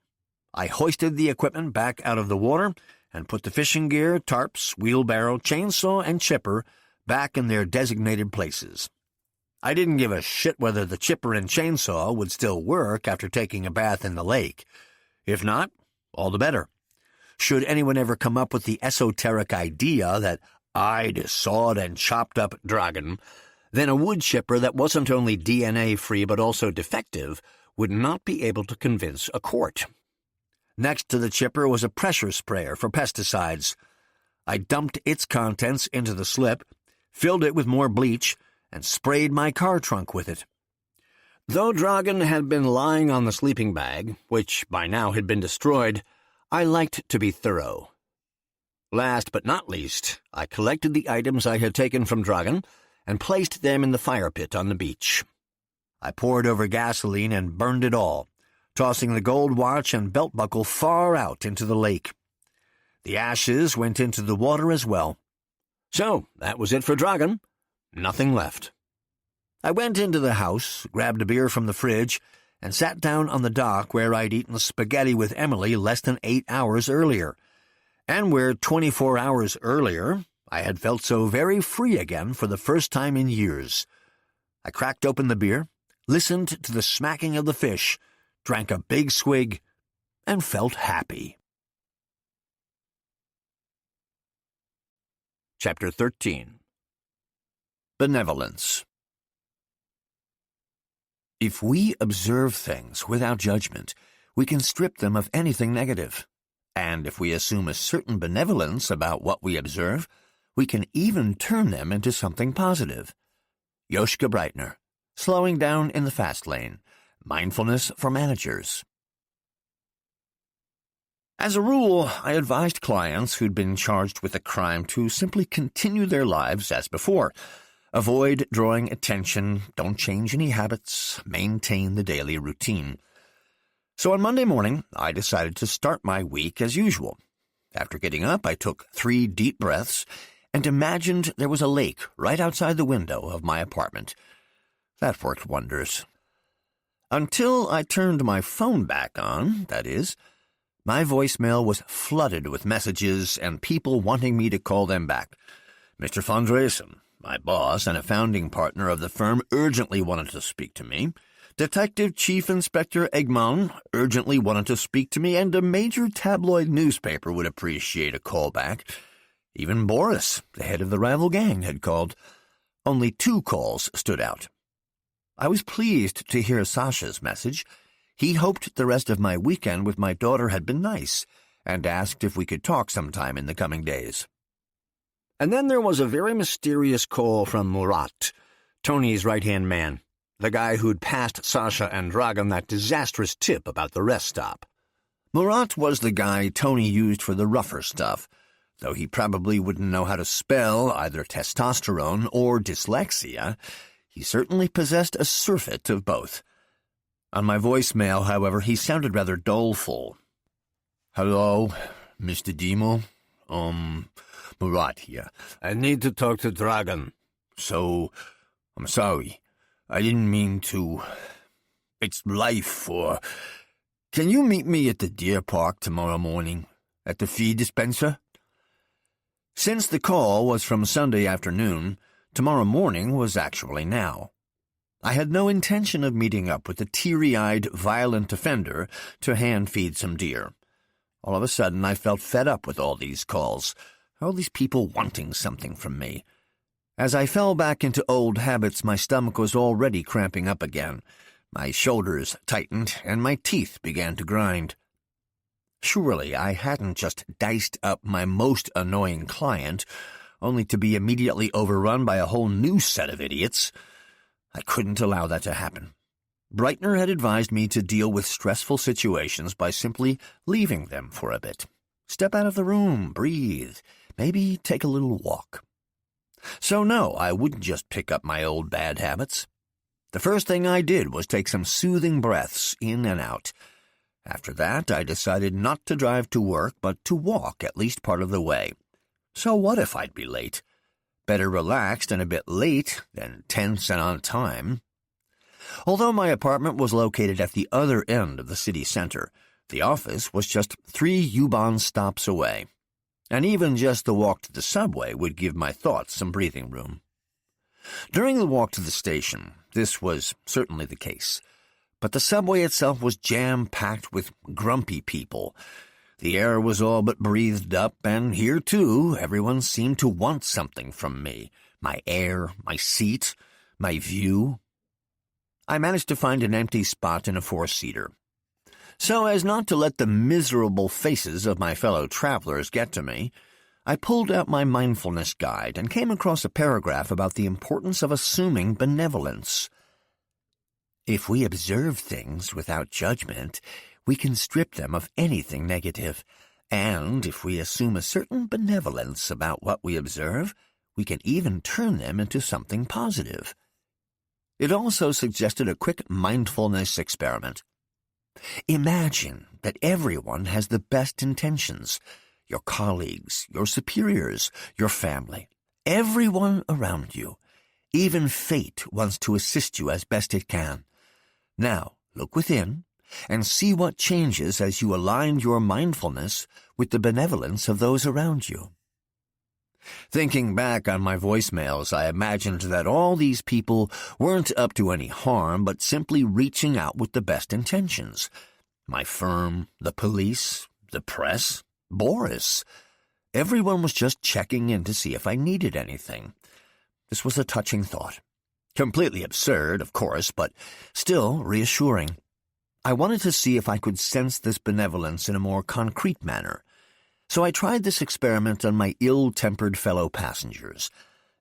I hoisted the equipment back out of the water and put the fishing gear, tarps, wheelbarrow, chainsaw, and chipper back in their designated places. I didn't give a shit whether the chipper and chainsaw would still work after taking a bath in the lake. If not, all the better. Should anyone ever come up with the esoteric idea that I'd sawed and chopped up Dragan, then a wood chipper that wasn't only DNA-free but also defective would not be able to convince a court. Next to the chipper was a pressure sprayer for pesticides. I dumped its contents into the slip, filled it with more bleach, and sprayed my car trunk with it. Though Dragan had been lying on the sleeping bag, which by now had been destroyed, I liked to be thorough. Last but not least, I collected the items I had taken from Dragan and placed them in the fire pit on the beach. I poured over gasoline and burned it all, tossing the gold watch and belt buckle far out into the lake. The ashes went into the water as well. So, that was it for Dragan. Nothing left. I went into the house, grabbed a beer from the fridge, and sat down on the dock where I'd eaten spaghetti with Emily less than 8 hours earlier, and where 24 hours earlier I had felt so very free again for the first time in years. I cracked open the beer, listened to the smacking of the fish, drank a big swig, and felt happy. Chapter 13. Benevolence. If we observe things without judgment, we can strip them of anything negative. And if we assume a certain benevolence about what we observe, we can even turn them into something positive. Joschka Breitner, Slowing Down in the Fast Lane, Mindfulness for Managers. As a rule, I advised clients who'd been charged with a crime to simply continue their lives as before. Avoid drawing attention, don't change any habits, maintain the daily routine. So on Monday morning, I decided to start my week as usual. After getting up, I took 3 deep breaths and imagined there was a lake right outside the window of my apartment. That worked wonders. Until I turned my phone back on, that is. My voicemail was flooded with messages and people wanting me to call them back. Mr. von Dresen, my boss and a founding partner of the firm, urgently wanted to speak to me. Detective Chief Inspector Eggman urgently wanted to speak to me, and a major tabloid newspaper would appreciate a call back. Even Boris, the head of the rival gang, had called. Only 2 calls stood out. I was pleased to hear Sasha's message. He hoped the rest of my weekend with my daughter had been nice, and asked if we could talk sometime in the coming days. And then there was a very mysterious call from Murat, Tony's right-hand man, the guy who'd passed Sasha and Dragan that disastrous tip about the rest stop. Murat was the guy Tony used for the rougher stuff, though he probably wouldn't know how to spell either testosterone or dyslexia. He certainly possessed a surfeit of both. On my voicemail, however, he sounded rather doleful. "Hello, Mr. Demo. Murat here. I need to talk to Dragan. So, I'm sorry. I didn't mean to. It's life, or... Can you meet me at the deer park tomorrow morning? At the feed dispenser?" Since the call was from Sunday afternoon, tomorrow morning was actually now. I had no intention of meeting up with the teary-eyed, violent offender to hand-feed some deer. All of a sudden, I felt fed up with all these calls, all these people wanting something from me. As I fell back into old habits, my stomach was already cramping up again. My shoulders tightened, and my teeth began to grind. Surely I hadn't just diced up my most annoying client, only to be immediately overrun by a whole new set of idiots. I couldn't allow that to happen. Breitner had advised me to deal with stressful situations by simply leaving them for a bit. Step out of the room, breathe, maybe take a little walk. So no, I wouldn't just pick up my old bad habits. The first thing I did was take some soothing breaths in and out. After that, I decided not to drive to work, but to walk at least part of the way. So what if I'd be late? Better relaxed and a bit late than tense and on time. Although my apartment was located at the other end of the city center, the office was just 3 U-Bahn stops away. And even just the walk to the subway would give my thoughts some breathing room. During the walk to the station, this was certainly the case. But the subway itself was jam-packed with grumpy people. The air was all but breathed up, and here, too, everyone seemed to want something from me. My air, my seat, my view. I managed to find an empty spot in a four-seater. So as not to let the miserable faces of my fellow travelers get to me, I pulled out my mindfulness guide and came across a paragraph about the importance of assuming benevolence. If we observe things without judgment, we can strip them of anything negative, and if we assume a certain benevolence about what we observe, we can even turn them into something positive. It also suggested a quick mindfulness experiment. Imagine that everyone has the best intentions. Your colleagues, your superiors, your family, everyone around you. Even fate wants to assist you as best it can. Now, look within and see what changes as you align your mindfulness with the benevolence of those around you. Thinking back on my voicemails, I imagined that all these people weren't up to any harm but simply reaching out with the best intentions. My firm, the police, the press, Boris. Everyone was just checking in to see if I needed anything. This was a touching thought. Completely absurd, of course, but still reassuring. I wanted to see if I could sense this benevolence in a more concrete manner. So I tried this experiment on my ill-tempered fellow passengers.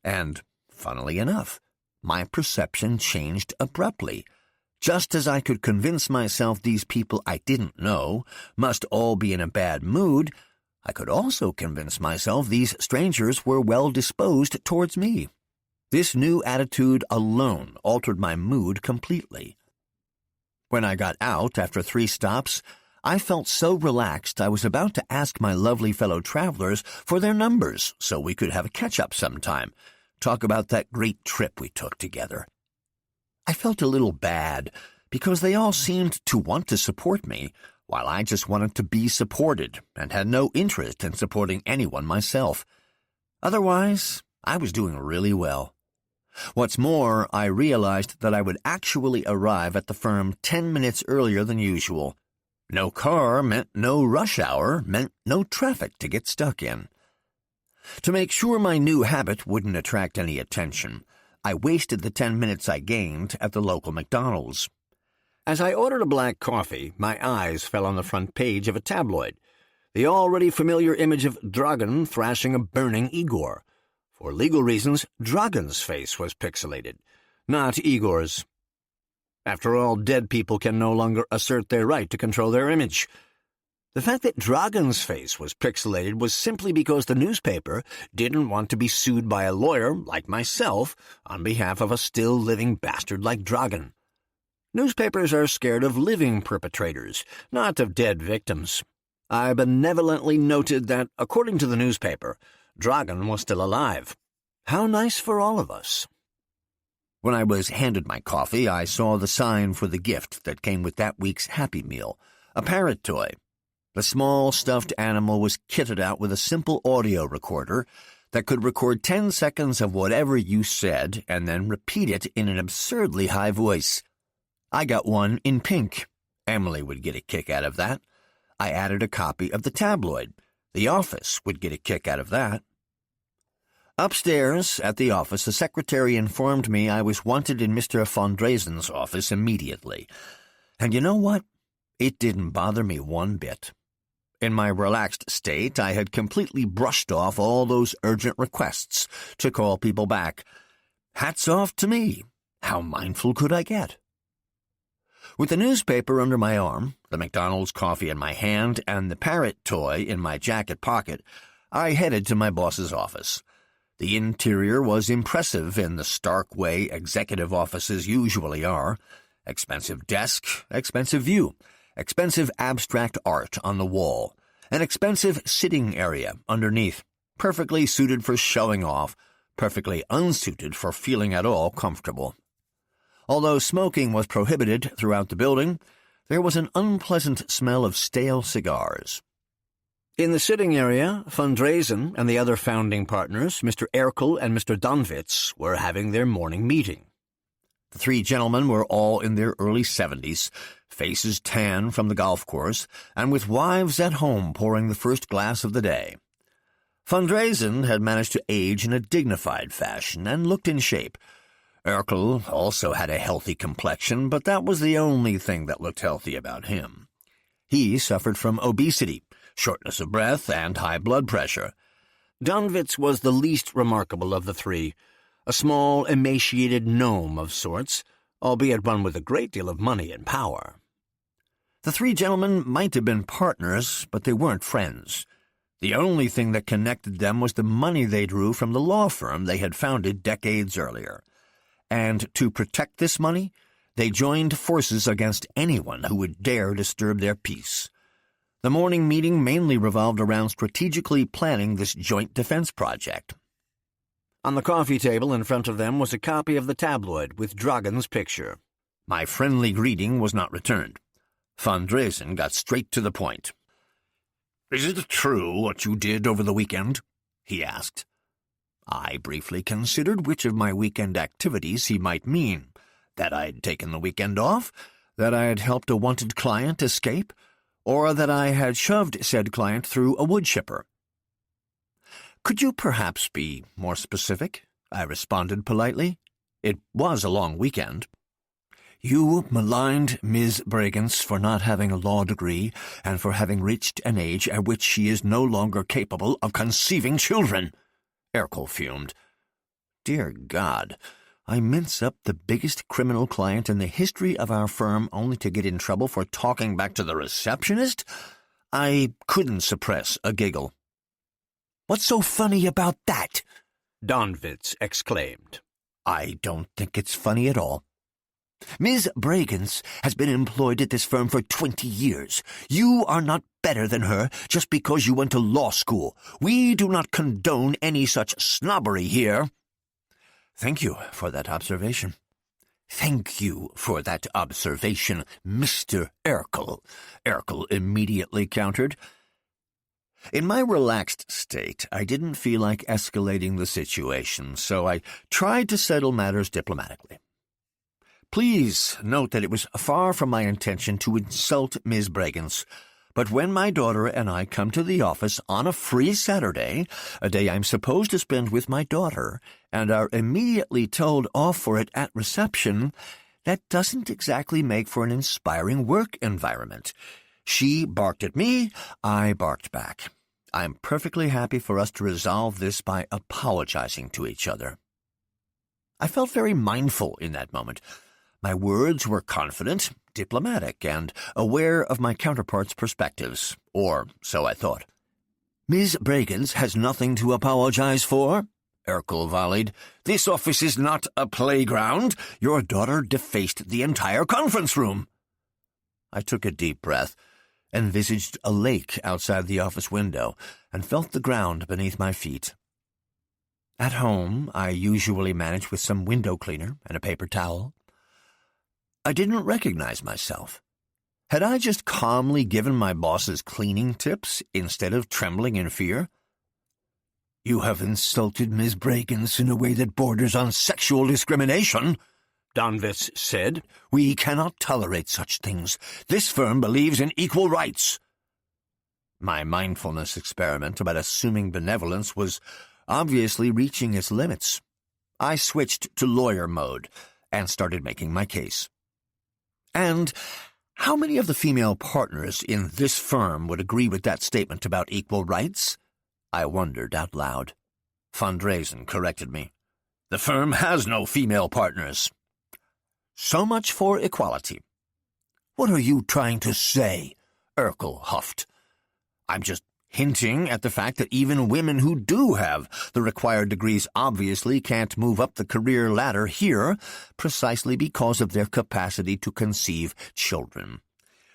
And, funnily enough, my perception changed abruptly. Just as I could convince myself these people I didn't know must all be in a bad mood, I could also convince myself these strangers were well-disposed towards me. This new attitude alone altered my mood completely. When I got out after 3 stops, I felt so relaxed I was about to ask my lovely fellow travelers for their numbers so we could have a catch-up sometime, talk about that great trip we took together. I felt a little bad because they all seemed to want to support me, while I just wanted to be supported and had no interest in supporting anyone myself. Otherwise, I was doing really well. What's more, I realized that I would actually arrive at the firm 10 minutes earlier than usual. No car meant no rush hour, meant no traffic to get stuck in. To make sure my new habit wouldn't attract any attention, I wasted the 10 minutes I gained at the local McDonald's. As I ordered a black coffee, my eyes fell on the front page of a tabloid, the already familiar image of Dragan thrashing a burning Igor. For legal reasons, Dragan's face was pixelated, not Igor's. After all, dead people can no longer assert their right to control their image. The fact that Dragan's face was pixelated was simply because the newspaper didn't want to be sued by a lawyer like myself on behalf of a still-living bastard like Dragan. Newspapers are scared of living perpetrators, not of dead victims. I benevolently noted that, according to the newspaper, Dragan was still alive. How nice for all of us. When I was handed my coffee, I saw the sign for the gift that came with that week's Happy Meal, a parrot toy. The small stuffed animal was kitted out with a simple audio recorder that could record 10 seconds of whatever you said and then repeat it in an absurdly high voice. I got one in pink. Emily would get a kick out of that. I added a copy of the tabloid. The office would get a kick out of that. Upstairs, at the office, the secretary informed me I was wanted in Mr. von Dresen's office immediately. And you know what? It didn't bother me one bit. In my relaxed state, I had completely brushed off all those urgent requests to call people back. Hats off to me. How mindful could I get? With the newspaper under my arm, the McDonald's coffee in my hand, and the parrot toy in my jacket pocket, I headed to my boss's office. The interior was impressive in the stark way executive offices usually are. Expensive desk, expensive view, expensive abstract art on the wall, an expensive sitting area underneath, perfectly suited for showing off, perfectly unsuited for feeling at all comfortable. Although smoking was prohibited throughout the building, there was an unpleasant smell of stale cigars. In the sitting area, von Dresen and the other founding partners, Mr. Erkel and Mr. Donwitz, were having their morning meeting. The 3 gentlemen were all in their early 70s, faces tan from the golf course, and with wives at home pouring the first glass of the day. Von Dresen had managed to age in a dignified fashion and looked in shape. Urkel also had a healthy complexion, but that was the only thing that looked healthy about him. He suffered from obesity, shortness of breath, and high blood pressure. Donwitz was the least remarkable of the three, a small, emaciated gnome of sorts, albeit one with a great deal of money and power. The three gentlemen might have been partners, but they weren't friends. The only thing that connected them was the money they drew from the law firm they had founded decades earlier. And to protect this money, they joined forces against anyone who would dare disturb their peace. The morning meeting mainly revolved around strategically planning this joint defense project. On the coffee table in front of them was a copy of the tabloid with Dragon's picture. My friendly greeting was not returned. Von Dresen got straight to the point. "Is it true what you did over the weekend?" he asked. I briefly considered which of my weekend activities he might mean. That I'd taken the weekend off, that I had helped a wanted client escape, or that I had shoved said client through a wood chipper. "Could you perhaps be more specific?" I responded politely. It was a long weekend. "You maligned Ms. Bregenz for not having a law degree and for having reached an age at which she is no longer capable of conceiving children," Urkel fumed. Dear God, I mince up the biggest criminal client in the history of our firm only to get in trouble for talking back to the receptionist? I couldn't suppress a giggle. "What's so funny about that?" Donwitz exclaimed. "I don't think it's funny at all. Ms. Bregenz has been employed at this firm for 20 years. You are not better than her just because you went to law school. We do not condone any such snobbery here." "Thank you for that observation." "Thank you for that observation, Mr. Urkel," Urkel immediately countered. In my relaxed state, I didn't feel like escalating the situation, so I tried to settle matters diplomatically. "Please note that it was far from my intention to insult Ms. Bregenz, but when my daughter and I come to the office on a free Saturday, a day I'm supposed to spend with my daughter, and are immediately told off for it at reception, that doesn't exactly make for an inspiring work environment. She barked at me, I barked back. I'm perfectly happy for us to resolve this by apologizing to each other." I felt very mindful in that moment. My words were confident, diplomatic, and aware of my counterpart's perspectives, or so I thought. "Ms. Bregenz has nothing to apologize for," Urkel volleyed. "This office is not a playground. Your daughter defaced the entire conference room." I took a deep breath, envisaged a lake outside the office window, and felt the ground beneath my feet. At home, I usually manage with some window cleaner and a paper towel. I didn't recognize myself. Had I just calmly given my bosses cleaning tips instead of trembling in fear? "You have insulted Ms. Bregenz in a way that borders on sexual discrimination," Donwitz said. "We cannot tolerate such things. This firm believes in equal rights." My mindfulness experiment about assuming benevolence was obviously reaching its limits. I switched to lawyer mode and started making my case. "And how many of the female partners in this firm would agree with that statement about equal rights?" I wondered out loud. Von Dresen corrected me. "The firm has no female partners." "So much for equality." "What are you trying to say?" Urkel huffed. "I'm just hinting at the fact that even women who do have the required degrees obviously can't move up the career ladder here precisely because of their capacity to conceive children.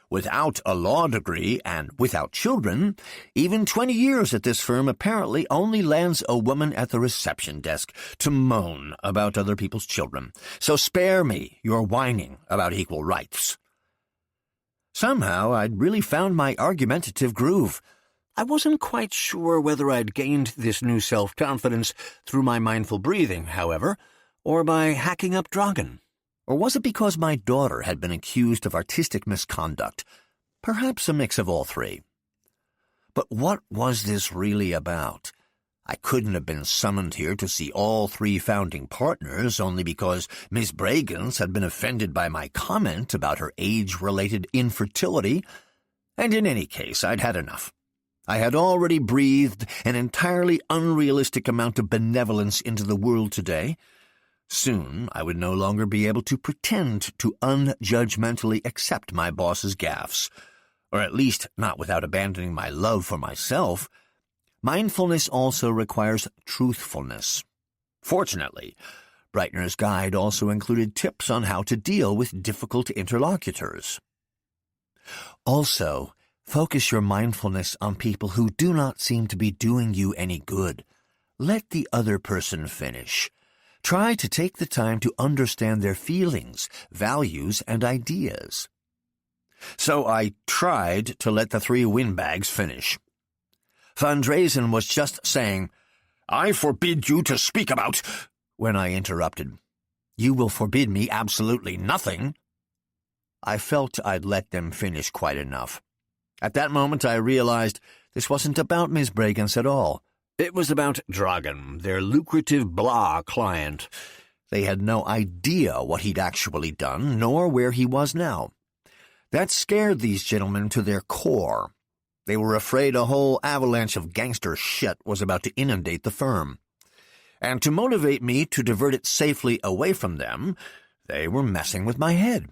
Without a law degree and without children, even 20 years at this firm apparently only lands a woman at the reception desk to moan about other people's children. So spare me your whining about equal rights." Somehow I'd really found my argumentative groove. I wasn't quite sure whether I'd gained this new self-confidence through my mindful breathing, however, or by hacking up Dragon. Or was it because my daughter had been accused of artistic misconduct? Perhaps a mix of all three. But what was this really about? I couldn't have been summoned here to see all 3 founding partners only because Miss Bragans had been offended by my comment about her age-related infertility, and in any case, I'd had enough. I had already breathed an entirely unrealistic amount of benevolence into the world today. Soon, I would no longer be able to pretend to unjudgmentally accept my boss's gaffes, or at least not without abandoning my love for myself. Mindfulness also requires truthfulness. Fortunately, Breitner's guide also included tips on how to deal with difficult interlocutors. Also, focus your mindfulness on people who do not seem to be doing you any good. Let the other person finish. Try to take the time to understand their feelings, values, and ideas. So I tried to let the 3 windbags finish. Van Drazen was just saying, "I forbid you to speak about," when I interrupted. "You will forbid me absolutely nothing." I felt I'd let them finish quite enough. At that moment I realized this wasn't about Miss Bragans at all. It was about Dragan, their lucrative blah client. They had no idea what he'd actually done, nor where he was now. That scared these gentlemen to their core. They were afraid a whole avalanche of gangster shit was about to inundate the firm. And to motivate me to divert it safely away from them, they were messing with my head.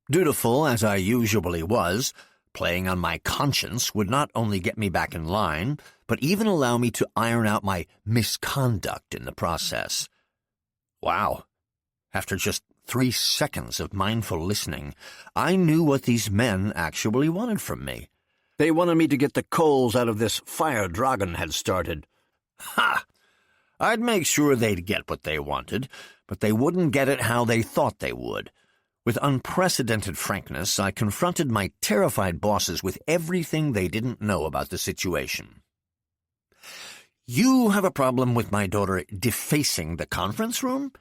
Dutiful as I usually was, playing on my conscience would not only get me back in line, but even allow me to iron out my misconduct in the process. Wow. After just 3 seconds of mindful listening, I knew what these men actually wanted from me. They wanted me to get the coals out of this fire Dragan had started. Ha! I'd make sure they'd get what they wanted, but they wouldn't get it how they thought they would. With unprecedented frankness, I confronted my terrified bosses with everything they didn't know about the situation. "You have a problem with my daughter defacing the conference room?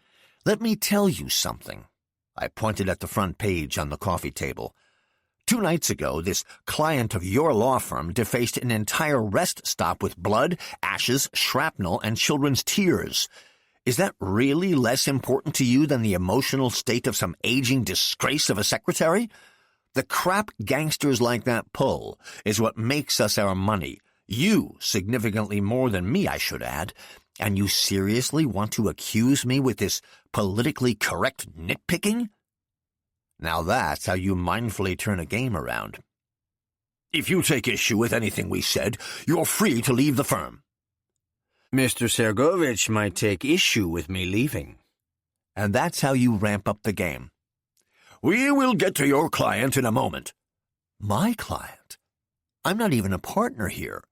Let me tell you something." I pointed at the front page on the coffee table. 2 nights ago, this client of your law firm defaced an entire rest stop with blood, ashes, shrapnel, and children's tears. Is that really less important to you than the emotional state of some aging disgrace of a secretary? The crap gangsters like that pull is what makes us our money. You significantly more than me, I should add. And you seriously want to accuse me with this politically correct nitpicking? Now that's how you mindfully turn a game around. "If you take issue with anything we said, you're free to leave the firm." Mr. Sergovich might take issue with me leaving. And that's how you ramp up the game. "We will get to your client in a moment." My client? I'm not even a partner here.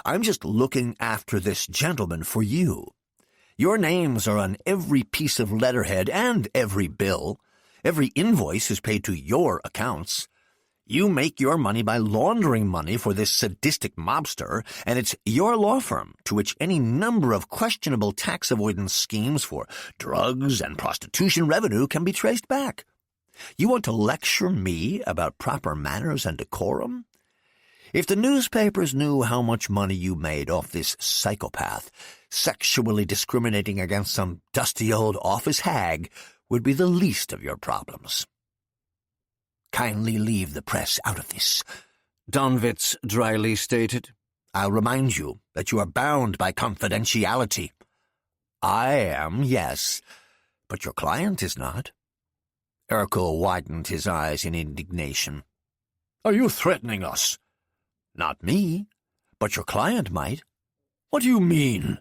I'm just looking after this gentleman for you. Your names are on every piece of letterhead and every bill. Every invoice is paid to your accounts. You make your money by laundering money for this sadistic mobster, and it's your law firm to which any number of questionable tax avoidance schemes for drugs and prostitution revenue can be traced back. You want to lecture me about proper manners and decorum? If the newspapers knew how much money you made off this psychopath, sexually discriminating against some dusty old office hag would be the least of your problems. Kindly leave the press out of this, Donwitz dryly stated. I'll remind you that you are bound by confidentiality. I am, yes, but your client is not. Urkel widened his eyes in indignation. Are you threatening us? Not me, but your client might. What do you mean?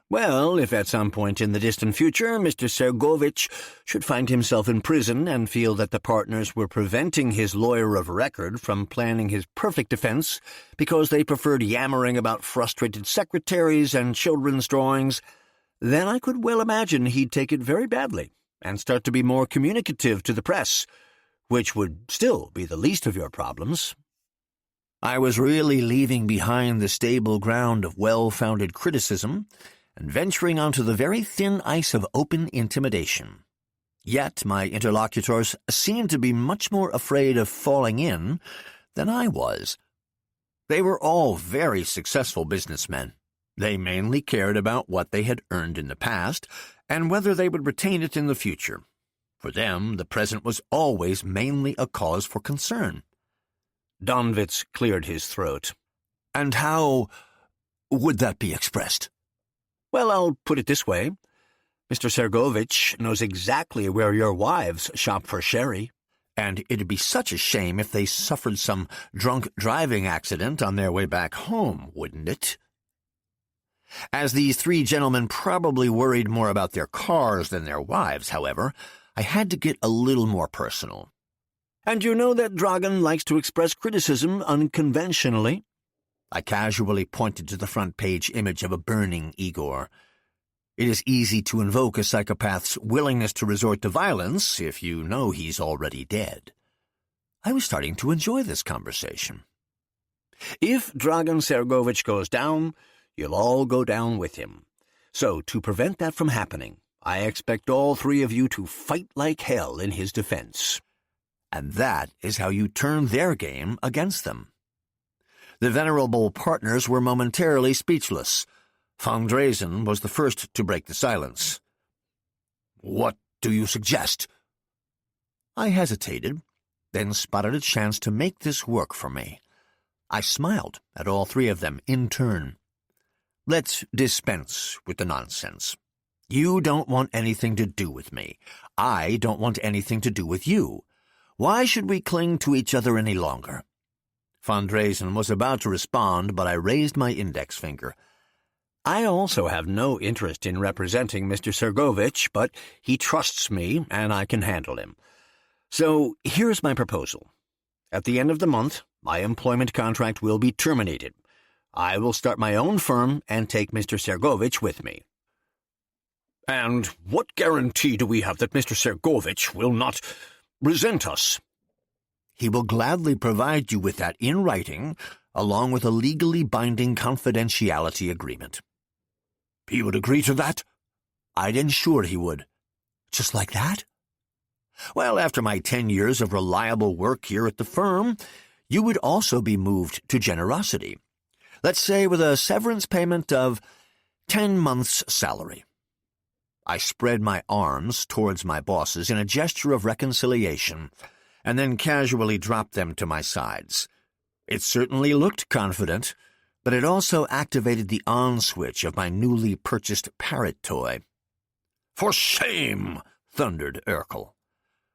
Well, if at some point in the distant future Mr. Sergovich should find himself in prison and feel that the partners were preventing his lawyer of record from planning his perfect defense because they preferred yammering about frustrated secretaries and children's drawings, then I could well imagine he'd take it very badly and start to be more communicative to the press, which would still be the least of your problems. I was really leaving behind the stable ground of well-founded criticism and venturing onto the very thin ice of open intimidation. Yet my interlocutors seemed to be much more afraid of falling in than I was. They were all very successful businessmen, They mainly cared about what they had earned in the past and whether they would retain it in the future. For them, the present was always mainly a cause for concern. Donwitz cleared his throat. And how would that be expressed? Well, I'll put it this way. Mr. Sergovich knows exactly where your wives shop for sherry. And it'd be such a shame if they suffered some drunk driving accident on their way back home, wouldn't it? As these three gentlemen probably worried more about their cars than their wives, however, I had to get a little more personal. And you know that Dragan likes to express criticism unconventionally? I casually pointed to the front page image of a burning Igor. It is easy to invoke a psychopath's willingness to resort to violence if you know he's already dead. I was starting to enjoy this conversation. If Dragan Sergovich goes down, you'll all go down with him. So, to prevent that from happening, I expect all three of you to fight like hell in his defense. And that is how you turn their game against them. The venerable partners were momentarily speechless. Von Dresen was the first to break the silence. "What do you suggest?" I hesitated, then spotted a chance to make this work for me. I smiled at all three of them in turn. "Let's dispense with the nonsense. You don't want anything to do with me. I don't want anything to do with you. Why should we cling to each other any longer?" Von Dresen was about to respond, but I raised my index finger. I also have no interest in representing Mr. Sergovich, but he trusts me, and I can handle him. So here's my proposal. At the end of the month, my employment contract will be terminated. I will start my own firm and take Mr. Sergovich with me. And what guarantee do we have that Mr. Sergovich will not resent us? He will gladly provide you with that in writing, along with a legally binding confidentiality agreement. He would agree to that? I'd ensure he would. Just like that? Well, after my 10 years of reliable work here at the firm, you would also be moved to generosity. Let's say with a severance payment of 10 months' salary. I spread my arms towards my bosses in a gesture of reconciliation, and then casually dropped them to my sides. It certainly looked confident, but it also activated the on switch of my newly purchased parrot toy. "For shame!" thundered Urkel.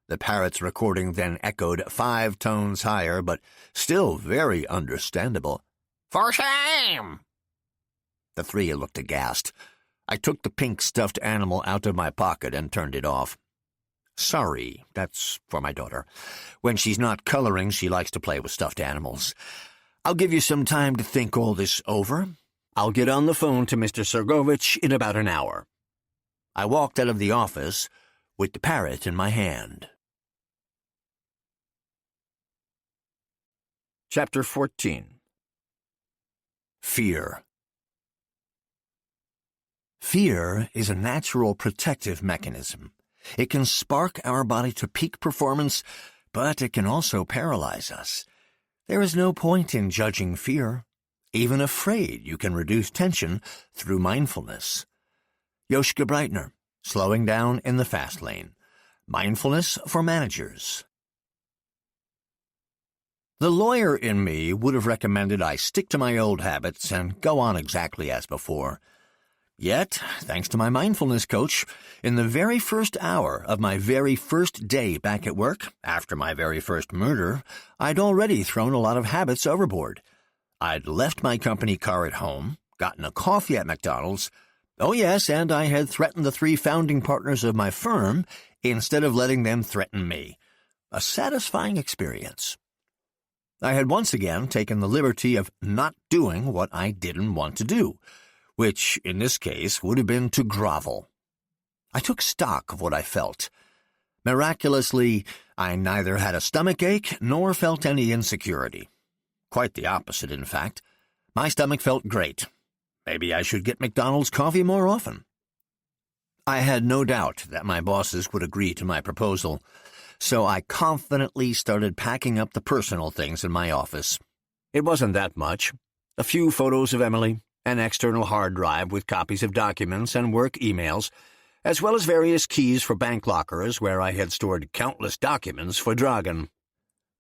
The parrot's recording then echoed 5 tones higher, but still very understandable. "For shame!" The three looked aghast. I took the pink stuffed animal out of my pocket and turned it off. "Sorry, that's for my daughter. When she's not coloring, she likes to play with stuffed animals. I'll give you some time to think all this over. I'll get on the phone to Mr. Sergovich in about an hour." I walked out of the office with the parrot in my hand. Chapter 14. Fear. Fear is a natural protective mechanism. It can spark our body to peak performance, but it can also paralyze us. There is no point in judging fear. Even afraid, you can reduce tension through mindfulness. Joschka Breitner, Slowing Down in the Fast Lane. Mindfulness for Managers. The lawyer in me would have recommended I stick to my old habits and go on exactly as before. Yet, thanks to my mindfulness coach, in the very first hour of my very first day back at work, after my very first murder, I'd already thrown a lot of habits overboard. I'd left my company car at home, gotten a coffee at McDonald's. Oh yes, and I had threatened the 3 founding partners of my firm instead of letting them threaten me. A satisfying experience. I had once again taken the liberty of not doing what I didn't want to do, which, in this case, would have been to grovel. I took stock of what I felt. Miraculously, I neither had a stomachache nor felt any insecurity. Quite the opposite, in fact. My stomach felt great. Maybe I should get McDonald's coffee more often. I had no doubt that my bosses would agree to my proposal, so I confidently started packing up the personal things in my office. It wasn't that much. A few photos of Emily, an external hard drive with copies of documents and work emails, as well as various keys for bank lockers where I had stored countless documents for Dragan.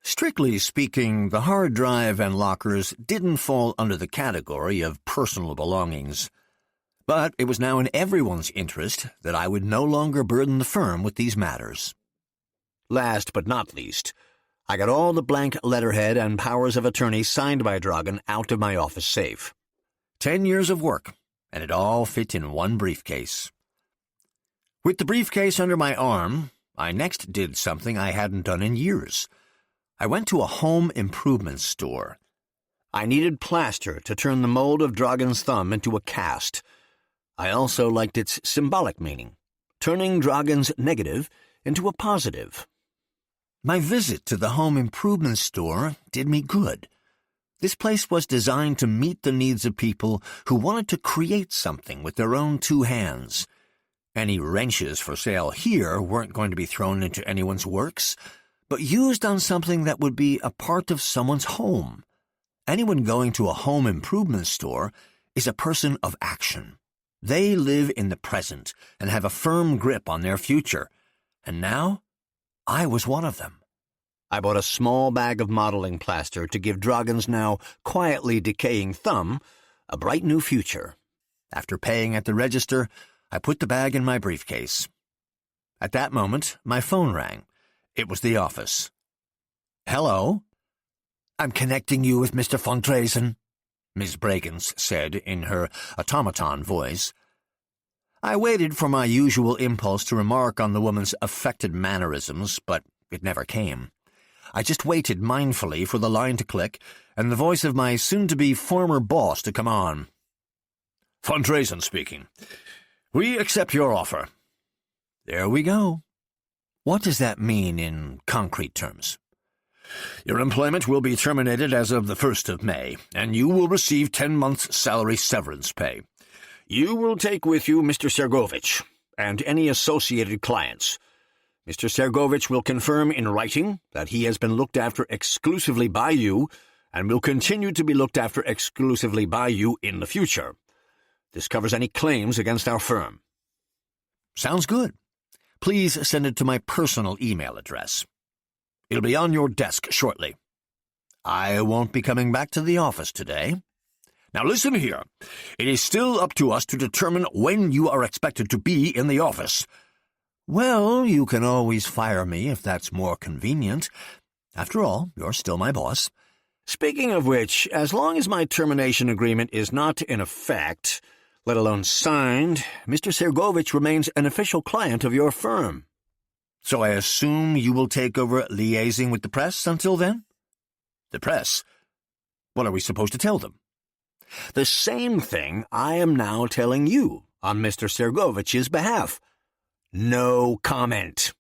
Strictly speaking, the hard drive and lockers didn't fall under the category of personal belongings. But it was now in everyone's interest that I would no longer burden the firm with these matters. Last but not least, I got all the blank letterhead and powers of attorney signed by Dragan out of my office safe. 10 years of work, and it all fit in one briefcase. With the briefcase under my arm, I next did something I hadn't done in years. I went to a home improvement store. I needed plaster to turn the mold of Dragan's thumb into a cast. I also liked its symbolic meaning, turning Dragan's negative into a positive. My visit to the home improvement store did me good. This place was designed to meet the needs of people who wanted to create something with their own two hands. Any wrenches for sale here weren't going to be thrown into anyone's works, but used on something that would be a part of someone's home. Anyone going to a home improvement store is a person of action. They live in the present and have a firm grip on their future. And now, I was one of them. I bought a small bag of modeling plaster to give Dragan's now quietly decaying thumb a bright new future. After paying at the register, I put the bag in my briefcase. At that moment, my phone rang. It was the office. "Hello?" "I'm connecting you with Mr. von Dresen," Miss Bragans said in her automaton voice. I waited for my usual impulse to remark on the woman's affected mannerisms, but it never came. I just waited mindfully for the line to click and the voice of my soon-to-be former boss to come on. Von Dresen speaking. We accept your offer. There we go. What does that mean in concrete terms? Your employment will be terminated as of the 1st of May, and you will receive 10 months' salary severance pay. You will take with you Mr. Sergovich and any associated clients. Mr. Sergovich will confirm in writing that he has been looked after exclusively by you and will continue to be looked after exclusively by you in the future. This covers any claims against our firm. Sounds good. Please send it to my personal email address. It'll be on your desk shortly. I won't be coming back to the office today. Now listen here. It is still up to us to determine when you are expected to be in the office. Well, you can always fire me if that's more convenient. After all, you're still my boss. Speaking of which, as long as my termination agreement is not in effect, let alone signed, Mr. Sergovich remains an official client of your firm. So I assume you will take over liaising with the press until then? The press? What are we supposed to tell them? The same thing I am now telling you on Mr. Sergovich's behalf. No comment.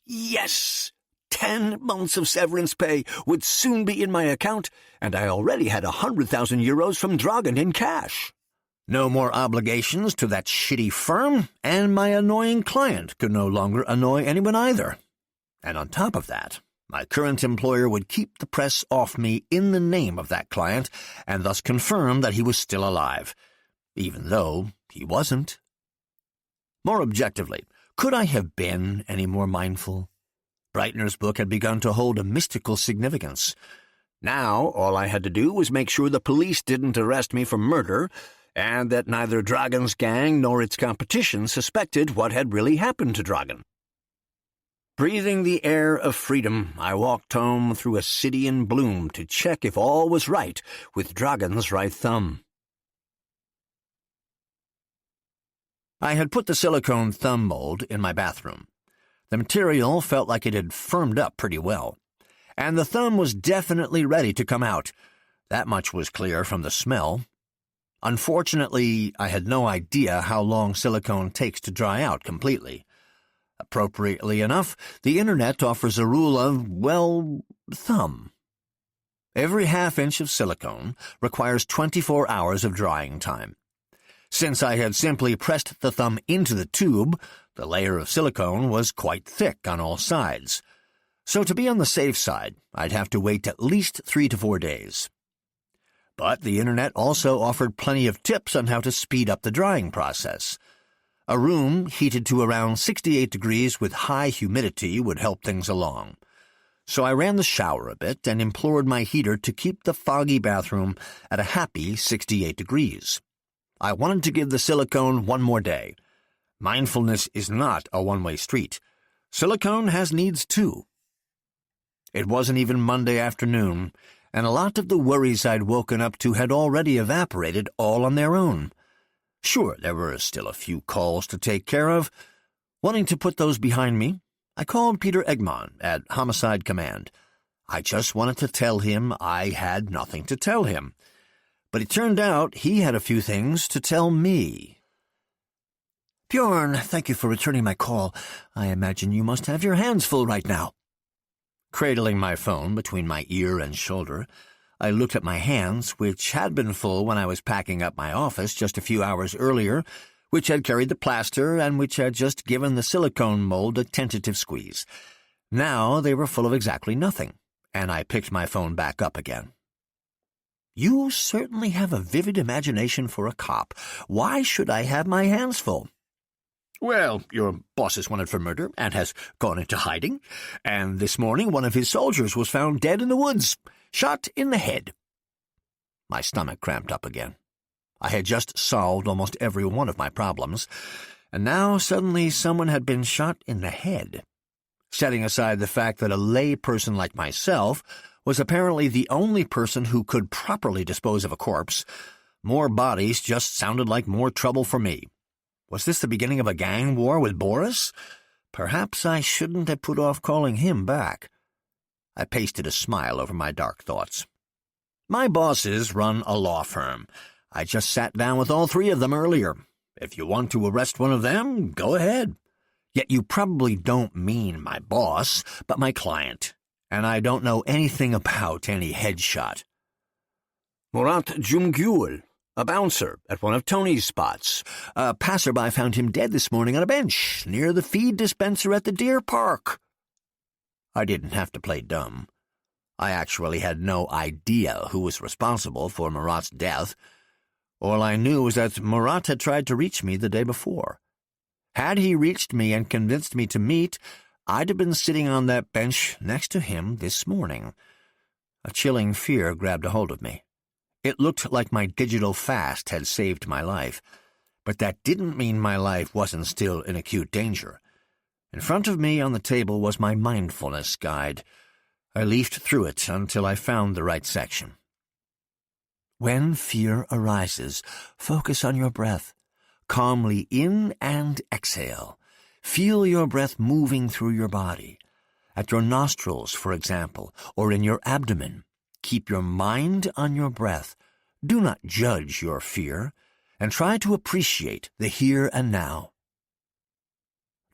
Yes, 10 months of severance pay would soon be in my account, and I already had 100,000 euros from Dragan in cash. No more obligations to that shitty firm, and my annoying client could no longer annoy anyone either. And on top of that, my current employer would keep the press off me in the name of that client, and thus confirm that he was still alive, even though he wasn't. More objectively, could I have been any more mindful? Breitner's book had begun to hold a mystical significance. Now all I had to do was make sure the police didn't arrest me for murder, and that neither Dragan's gang nor its competition suspected what had really happened to Dragan. Breathing the air of freedom, I walked home through a city in bloom to check if all was right with Dragan's right thumb. I had put the silicone thumb mold in my bathroom. The material felt like it had firmed up pretty well, and the thumb was definitely ready to come out. That much was clear from the smell. Unfortunately, I had no idea how long silicone takes to dry out completely. Appropriately enough, the internet offers a rule of, well, thumb. Every half-inch of silicone requires 24 hours of drying time. Since I had simply pressed the thumb into the tube, the layer of silicone was quite thick on all sides. So to be on the safe side, I'd have to wait at least 3 to 4 days. But the internet also offered plenty of tips on how to speed up the drying process. A room heated to around 68 degrees with high humidity would help things along. So I ran the shower a bit and implored my heater to keep the foggy bathroom at a happy 68 degrees. I wanted to give the silicone one more day. Mindfulness is not a one-way street. Silicone has needs too. It wasn't even Monday afternoon, and a lot of the worries I'd woken up to had already evaporated all on their own. Sure, there were still a few calls to take care of. Wanting to put those behind me, I called Peter Egmont at Homicide Command. I just wanted to tell him I had nothing to tell him. But it turned out he had a few things to tell me. "Bjorn, thank you for returning my call. I imagine you must have your hands full right now." Cradling my phone between my ear and shoulder, I looked at my hands, which had been full when I was packing up my office just a few hours earlier, which had carried the plaster and which had just given the silicone mold a tentative squeeze. Now they were full of exactly nothing, and I picked my phone back up again. "You certainly have a vivid imagination for a cop. Why should I have my hands full?" "Well, your boss is wanted for murder and has gone into hiding, and this morning one of his soldiers was found dead in the woods, shot in the head." My stomach cramped up again. I had just solved almost every one of my problems, and now suddenly someone had been shot in the head. Setting aside the fact that a lay person like myself was apparently the only person who could properly dispose of a corpse, more bodies just sounded like more trouble for me. Was this the beginning of a gang war with Boris? Perhaps I shouldn't have put off calling him back. I pasted a smile over my dark thoughts. My bosses run a law firm. I just sat down with all three of them earlier. If you want to arrest one of them, go ahead. Yet you probably don't mean my boss, but my client, and I don't know anything about any headshot. Murat Jumgul, a bouncer at one of Tony's spots. A passerby found him dead this morning on a bench near the feed dispenser at the deer park. I didn't have to play dumb. I actually had no idea who was responsible for Murat's death. All I knew was that Murat had tried to reach me the day before. Had he reached me and convinced me to meet, I'd have been sitting on that bench next to him this morning. A chilling fear grabbed a hold of me. It looked like my digital fast had saved my life, but that didn't mean my life wasn't still in acute danger. In front of me on the table was my mindfulness guide. I leafed through it until I found the right section. When fear arises, focus on your breath. Calmly in and exhale. Feel your breath moving through your body. At your nostrils, for example, or in your abdomen. Keep your mind on your breath. Do not judge your fear, and try to appreciate the here and now.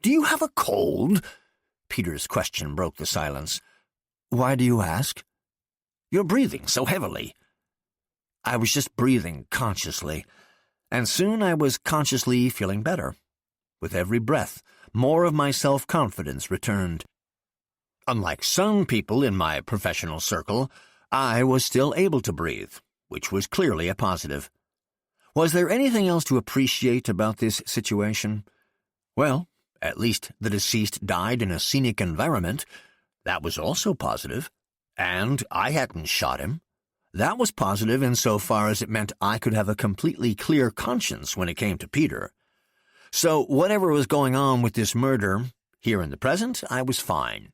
"Do you have a cold?" Peter's question broke the silence. "Why do you ask?" "You're breathing so heavily." I was just breathing consciously, and soon I was consciously feeling better. With every breath, more of my self-confidence returned. Unlike some people in my professional circle, I was still able to breathe, which was clearly a positive. Was there anything else to appreciate about this situation? Well, at least the deceased died in a scenic environment. That was also positive. And I hadn't shot him. That was positive insofar as it meant I could have a completely clear conscience when it came to Peter. So whatever was going on with this murder, here in the present, I was fine.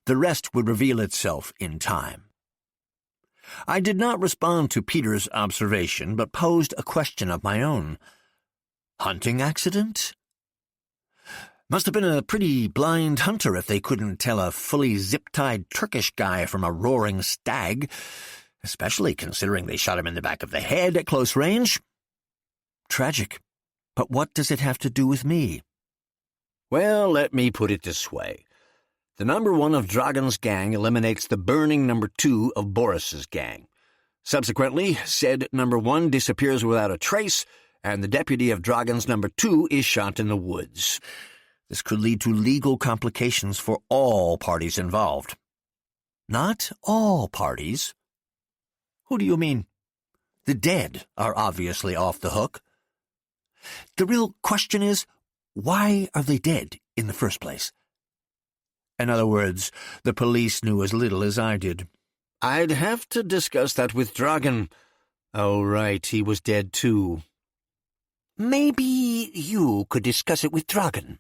The rest would reveal itself in time. I did not respond to Peter's observation, but posed a question of my own. Hunting accident? Must have been a pretty blind hunter if they couldn't tell a fully zip-tied Turkish guy from a roaring stag, especially considering they shot him in the back of the head at close range. Tragic. But what does it have to do with me? Well, let me put it this way. The number 1 of Dragon's gang eliminates the burning number 2 of Boris's gang. Subsequently, said number 1 disappears without a trace, and the deputy of Dragon's number 2 is shot in the woods. This could lead to legal complications for all parties involved. Not all parties. Who do you mean? The dead are obviously off the hook. The real question is, why are they dead in the first place? In other words, the police knew as little as I did. I'd have to discuss that with Dragan. Oh, right, he was dead too. Maybe you could discuss it with Dragan,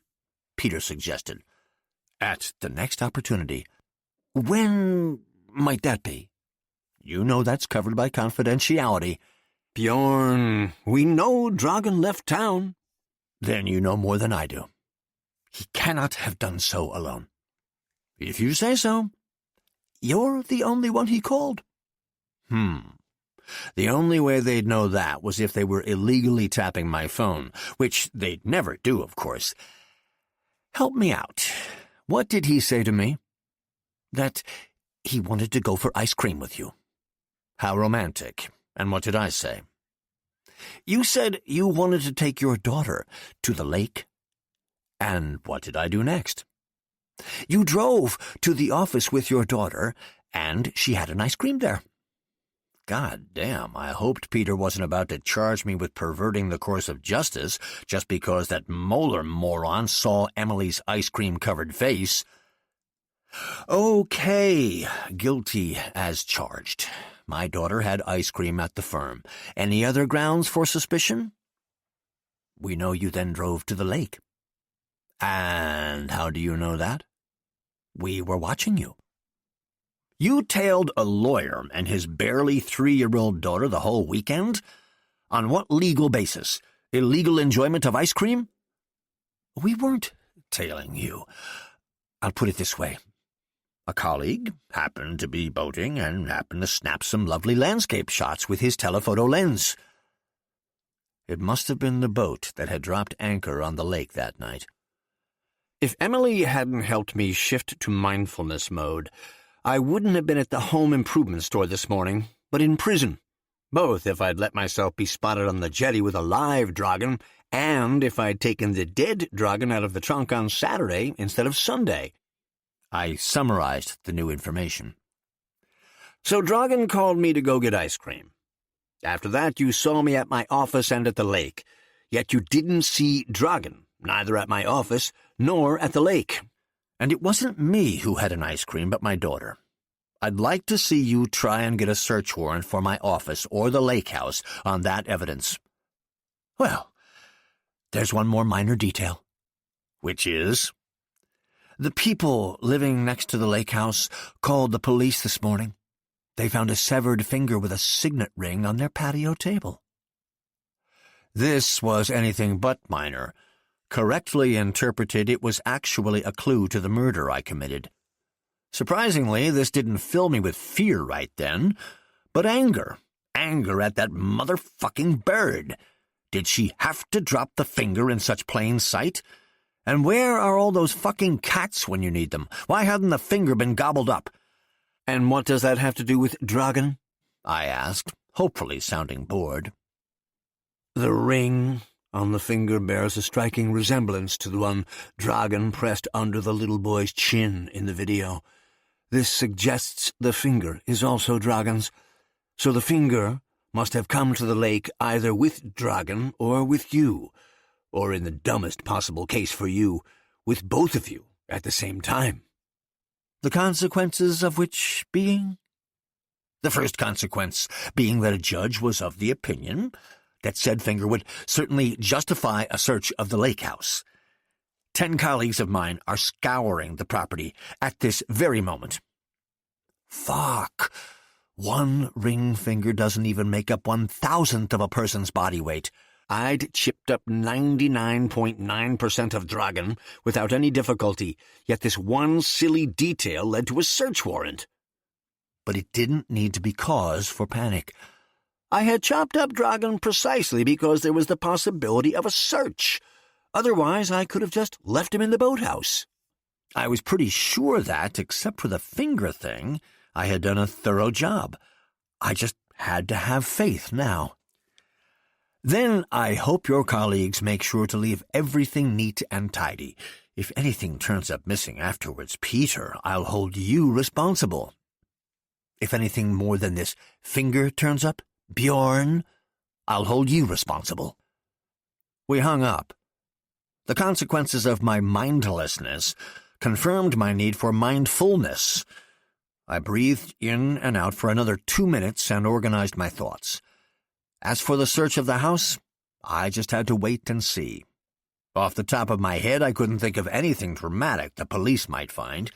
Peter suggested. At the next opportunity. When might that be? You know that's covered by confidentiality. Bjorn, we know Dragan left town. Then you know more than I do. He cannot have done so alone. If you say so, you're the only one he called. The only way they'd know that was if they were illegally tapping my phone, which they'd never do, of course. Help me out. What did he say to me? That he wanted to go for ice cream with you. How romantic. And what did I say? You said you wanted to take your daughter to the lake. And what did I do next? You drove to the office with your daughter, and she had an ice cream there. God damn, I hoped Peter wasn't about to charge me with perverting the course of justice just because that molar moron saw Emily's ice cream-covered face. Okay, guilty as charged. My daughter had ice cream at the firm. Any other grounds for suspicion? We know you then drove to the lake. And how do you know that? We were watching you. You tailed a lawyer and his barely 3-year-old daughter the whole weekend? On what legal basis? Illegal enjoyment of ice cream? We weren't tailing you. I'll put it this way. A colleague happened to be boating and happened to snap some lovely landscape shots with his telephoto lens. It must have been the boat that had dropped anchor on the lake that night. If Emily hadn't helped me shift to mindfulness mode, I wouldn't have been at the home improvement store this morning, but in prison. Both if I'd let myself be spotted on the jetty with a live Dragan, and if I'd taken the dead Dragan out of the trunk on Saturday instead of Sunday. I summarized the new information. So Dragan called me to go get ice cream. After that, you saw me at my office and at the lake, yet you didn't see Dragan, neither at my office nor at the lake. And it wasn't me who had an ice cream, but my daughter. I'd like to see you try and get a search warrant for my office or the lake house on that evidence. Well, there's one more minor detail. Which is? The people living next to the lake house called the police this morning. They found a severed finger with a signet ring on their patio table. This was anything but minor. Correctly interpreted, it was actually a clue to the murder I committed. Surprisingly, this didn't fill me with fear right then, but anger. Anger at that motherfucking bird. Did she have to drop the finger in such plain sight? And where are all those fucking cats when you need them? Why hadn't the finger been gobbled up? And what does that have to do with Dragan? I asked, hopefully sounding bored. The ring on the finger bears a striking resemblance to the one Dragan pressed under the little boy's chin in the video. This suggests the finger is also Dragan's, so the finger must have come to the lake either with Dragan or with you, or in the dumbest possible case for you, with both of you at the same time. The consequences of which being? The first consequence being that a judge was of the opinion that said finger would certainly justify a search of the lake house. 10 colleagues of mine are scouring the property at this very moment. Fuck. One ring finger doesn't even make up 1,000th of a person's body weight. I'd chipped up 99.9% of Dragan without any difficulty, yet this one silly detail led to a search warrant. But it didn't need to be cause for panic. I had chopped up Dragan precisely because there was the possibility of a search. Otherwise, I could have just left him in the boathouse. I was pretty sure that, except for the finger thing, I had done a thorough job. I just had to have faith now. Then I hope your colleagues make sure to leave everything neat and tidy. If anything turns up missing afterwards, Peter, I'll hold you responsible. If anything more than this finger turns up Bjorn, I'll hold you responsible." We hung up. The consequences of my mindlessness confirmed my need for mindfulness. I breathed in and out for another 2 minutes and organized my thoughts. As for the search of the house, I just had to wait and see. Off the top of my head, I couldn't think of anything dramatic the police might find,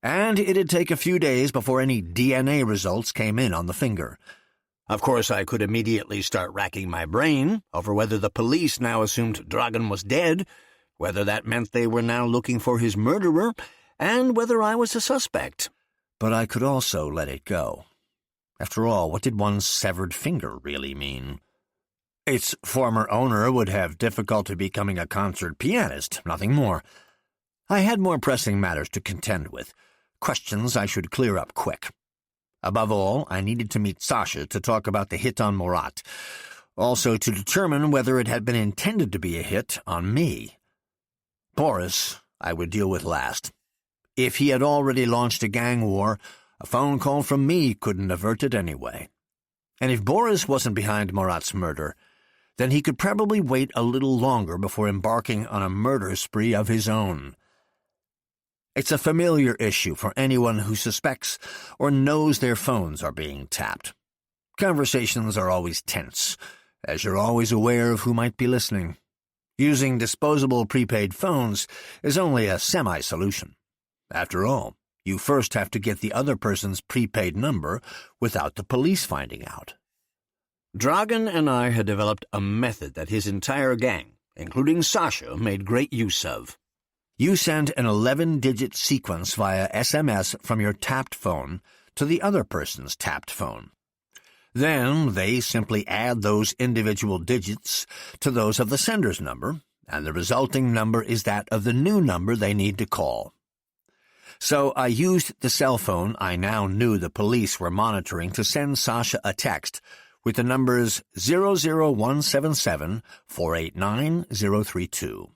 and it'd take a few days before any DNA results came in on the finger. Of course, I could immediately start racking my brain over whether the police now assumed Dragan was dead, whether that meant they were now looking for his murderer, and whether I was a suspect. But I could also let it go. After all, what did one's severed finger really mean? Its former owner would have difficulty becoming a concert pianist, nothing more. I had more pressing matters to contend with, questions I should clear up quick. Above all, I needed to meet Sasha to talk about the hit on Murat, also to determine whether it had been intended to be a hit on me. Boris I would deal with last. If he had already launched a gang war, a phone call from me couldn't avert it anyway. And if Boris wasn't behind Murat's murder, then he could probably wait a little longer before embarking on a murder spree of his own. It's a familiar issue for anyone who suspects or knows their phones are being tapped. Conversations are always tense, as you're always aware of who might be listening. Using disposable prepaid phones is only a semi-solution. After all, you first have to get the other person's prepaid number without the police finding out. Dragan and I had developed a method that his entire gang, including Sasha, made great use of. You send an 11-digit sequence via SMS from your tapped phone to the other person's tapped phone. Then they simply add those individual digits to those of the sender's number, and the resulting number is that of the new number they need to call. So I used the cell phone I now knew the police were monitoring to send Sasha a text with the numbers 00177 489 032.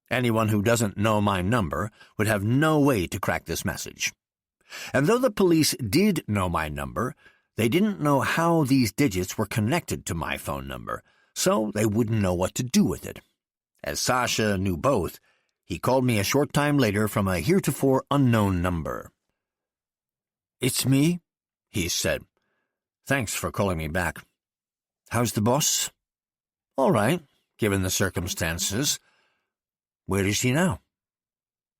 Anyone who doesn't know my number would have no way to crack this message. And though the police did know my number, they didn't know how these digits were connected to my phone number, so they wouldn't know what to do with it. As Sasha knew both, he called me a short time later from a heretofore unknown number. "It's me," he said. "Thanks for calling me back. How's the boss?" "All right, given the circumstances." "Where is he now?"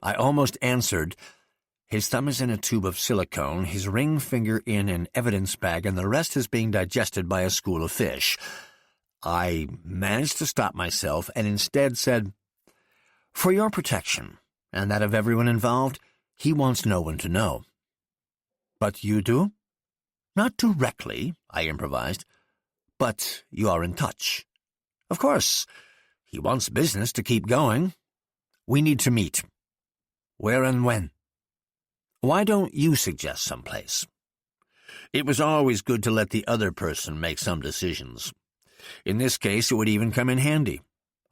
I almost answered. His thumb is in a tube of silicone, his ring finger in an evidence bag, and the rest is being digested by a school of fish. I managed to stop myself and instead said, "For your protection, and that of everyone involved, he wants no one to know." "But you do?" "Not directly," I improvised. "But you are in touch." "Of course. He wants business to keep going. We need to meet." "Where and when?" "Why don't you suggest some place?" It was always good to let the other person make some decisions. In this case, it would even come in handy.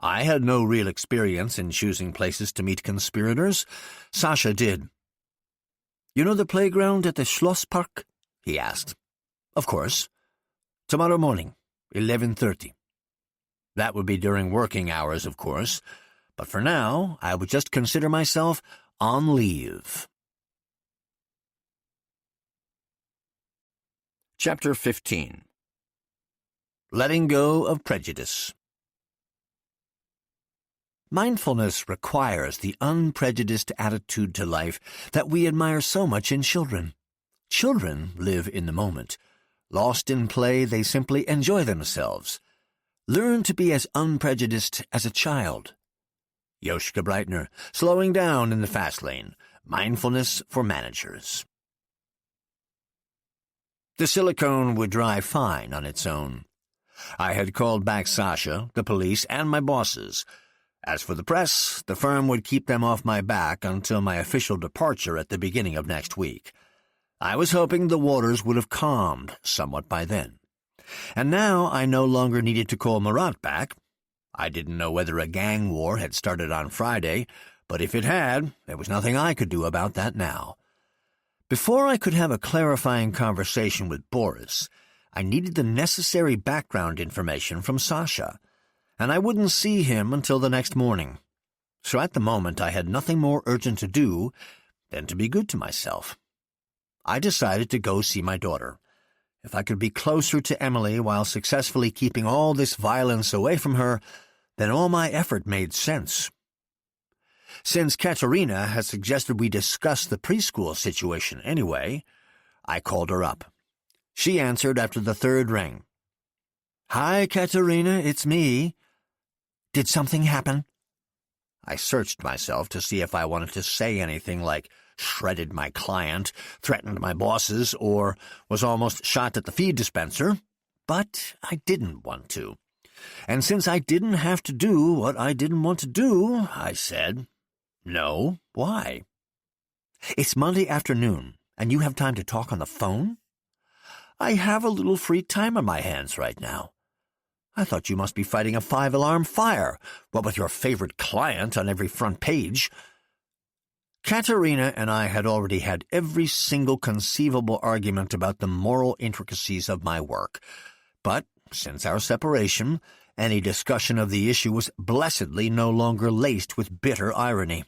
I had no real experience in choosing places to meet conspirators. Sasha did. "You know the playground at the Schlosspark?" he asked. "Of course. Tomorrow morning, 11:30. That would be during working hours, of course, but for now I would just consider myself on leave. Chapter 15. Letting go of prejudice. Mindfulness requires the unprejudiced attitude to life that we admire so much in children. Children live in the moment. Lost in play, they simply enjoy themselves. Learn to be as unprejudiced as a child. Joschka Breitner, Slowing Down in the Fast Lane. Mindfulness for Managers. The silicone would dry fine on its own. I had called back Sasha, the police, and my bosses. As for the press, the firm would keep them off my back until my official departure at the beginning of next week. I was hoping the waters would have calmed somewhat by then. And now I no longer needed to call Murat back. I didn't know whether a gang war had started on Friday, but if it had, there was nothing I could do about that now. Before I could have a clarifying conversation with Boris, I needed the necessary background information from Sasha, and I wouldn't see him until the next morning. So at the moment I had nothing more urgent to do than to be good to myself. I decided to go see my daughter. If I could be closer to Emily while successfully keeping all this violence away from her, then all my effort made sense. Since Katerina had suggested we discuss the preschool situation anyway, I called her up. She answered after the third ring. "Hi, Katerina, it's me. Did something happen?" I searched myself to see if I wanted to say anything like shredded my client, threatened my bosses, or was almost shot at the feed dispenser, but I didn't want to. And since I didn't have to do what I didn't want to do, I said, "No, why?" "It's Monday afternoon, and you have time to talk on the phone?" "I have a little free time on my hands right now." "I thought you must be fighting a 5-alarm fire, what with your favorite client on every front page." Katerina and I had already had every single conceivable argument about the moral intricacies of my work, but since our separation, any discussion of the issue was blessedly no longer laced with bitter irony.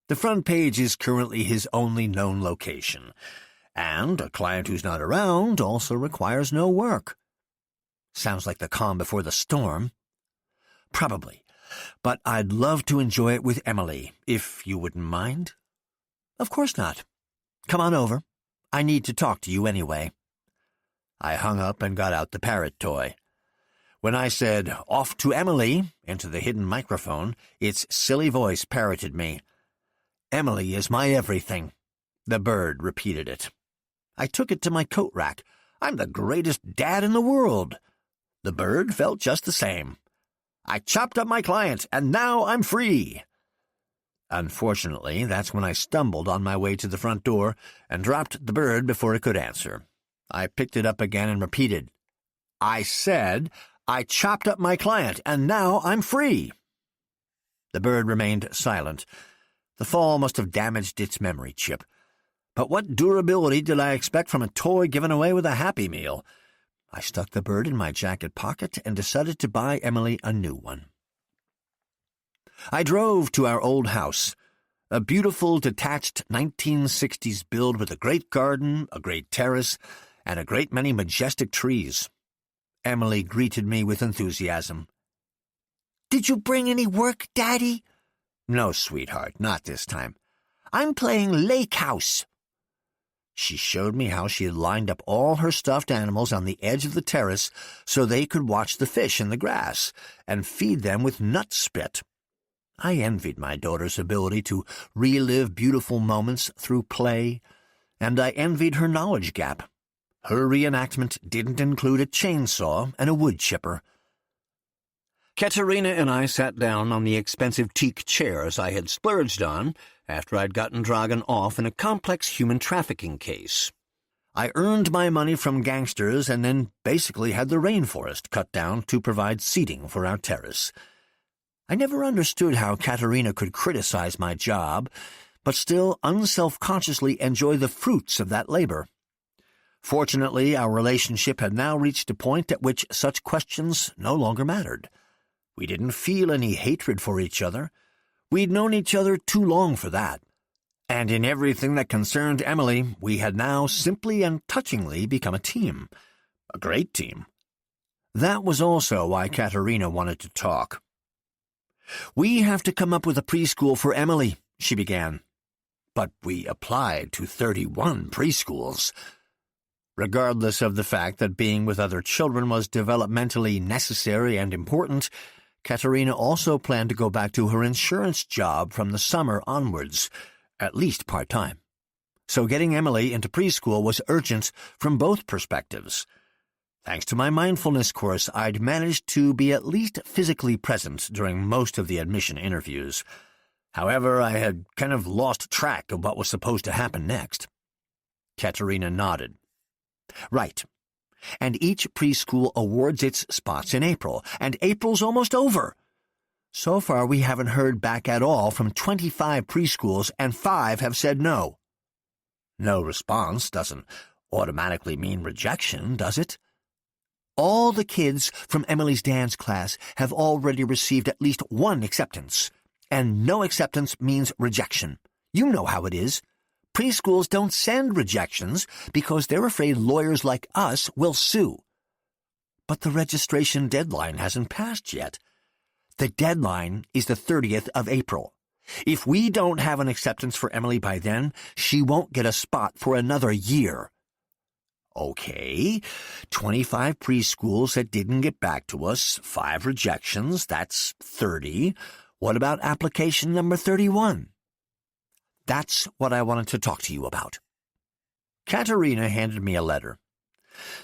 The front page is currently his only known location, and a client who's not around also requires no work. Sounds like the calm before the storm. Probably, but I'd love to enjoy it with Emily, if you wouldn't mind. Of course not. Come on over. I need to talk to you anyway. I hung up and got out the parrot toy. When I said, "Off to Emily," into the hidden microphone, its silly voice parroted me. "Emily is my everything." The bird repeated it. I took it to my coat rack. "I'm the greatest dad in the world." The bird felt just the same. "I chopped up my client, and now I'm free." Unfortunately, that's when I stumbled on my way to the front door and dropped the bird before it could answer. I picked it up again and repeated, "I said, I chopped up my client, and now I'm free." The bird remained silent. The fall must have damaged its memory chip. But what durability did I expect from a toy given away with a Happy Meal? I stuck the bird in my jacket pocket and decided to buy Emily a new one. I drove to our old house, a beautiful, detached 1960s build with a great garden, a great terrace, and a great many majestic trees. Emily greeted me with enthusiasm. "Did you bring any work, Daddy?" "No, sweetheart, not this time. I'm playing Lake House." She showed me how she had lined up all her stuffed animals on the edge of the terrace so they could watch the fish in the grass and feed them with nut spit. I envied my daughter's ability to relive beautiful moments through play, and I envied her knowledge gap. Her reenactment didn't include a chainsaw and a wood chipper. Katerina and I sat down on the expensive teak chairs I had splurged on after I'd gotten Dragan off in a complex human trafficking case. I earned my money from gangsters and then basically had the rainforest cut down to provide seating for our terrace. I never understood how Katerina could criticize my job, but still unselfconsciously enjoy the fruits of that labor. Fortunately, our relationship had now reached a point at which such questions no longer mattered. We didn't feel any hatred for each other. We'd known each other too long for that. And in everything that concerned Emily, we had now simply and touchingly become a team. A great team. That was also why Katerina wanted to talk. "We have to come up with a preschool for Emily," she began. But we applied to 31 preschools. Regardless of the fact that being with other children was developmentally necessary and important, Katerina also planned to go back to her insurance job from the summer onwards, at least part-time. So getting Emily into preschool was urgent from both perspectives. Thanks to my mindfulness course, I'd managed to be at least physically present during most of the admission interviews. However, I had kind of lost track of what was supposed to happen next. Katerina nodded. "Right. And each preschool awards its spots in April, and April's almost over. So far we haven't heard back at all from 25 preschools, and 5 have said no." No response doesn't automatically mean rejection, does it? All the kids from Emily's dance class have already received at least one acceptance, and no acceptance means rejection. You know how it is. Preschools don't send rejections because they're afraid lawyers like us will sue. But the registration deadline hasn't passed yet. The deadline is the 30th of April. If we don't have an acceptance for Emily by then, she won't get a spot for another year. Okay, 25 preschools that didn't get back to us, 5 rejections, that's 30. What about application number 31? That's what I wanted to talk to you about. Katerina handed me a letter.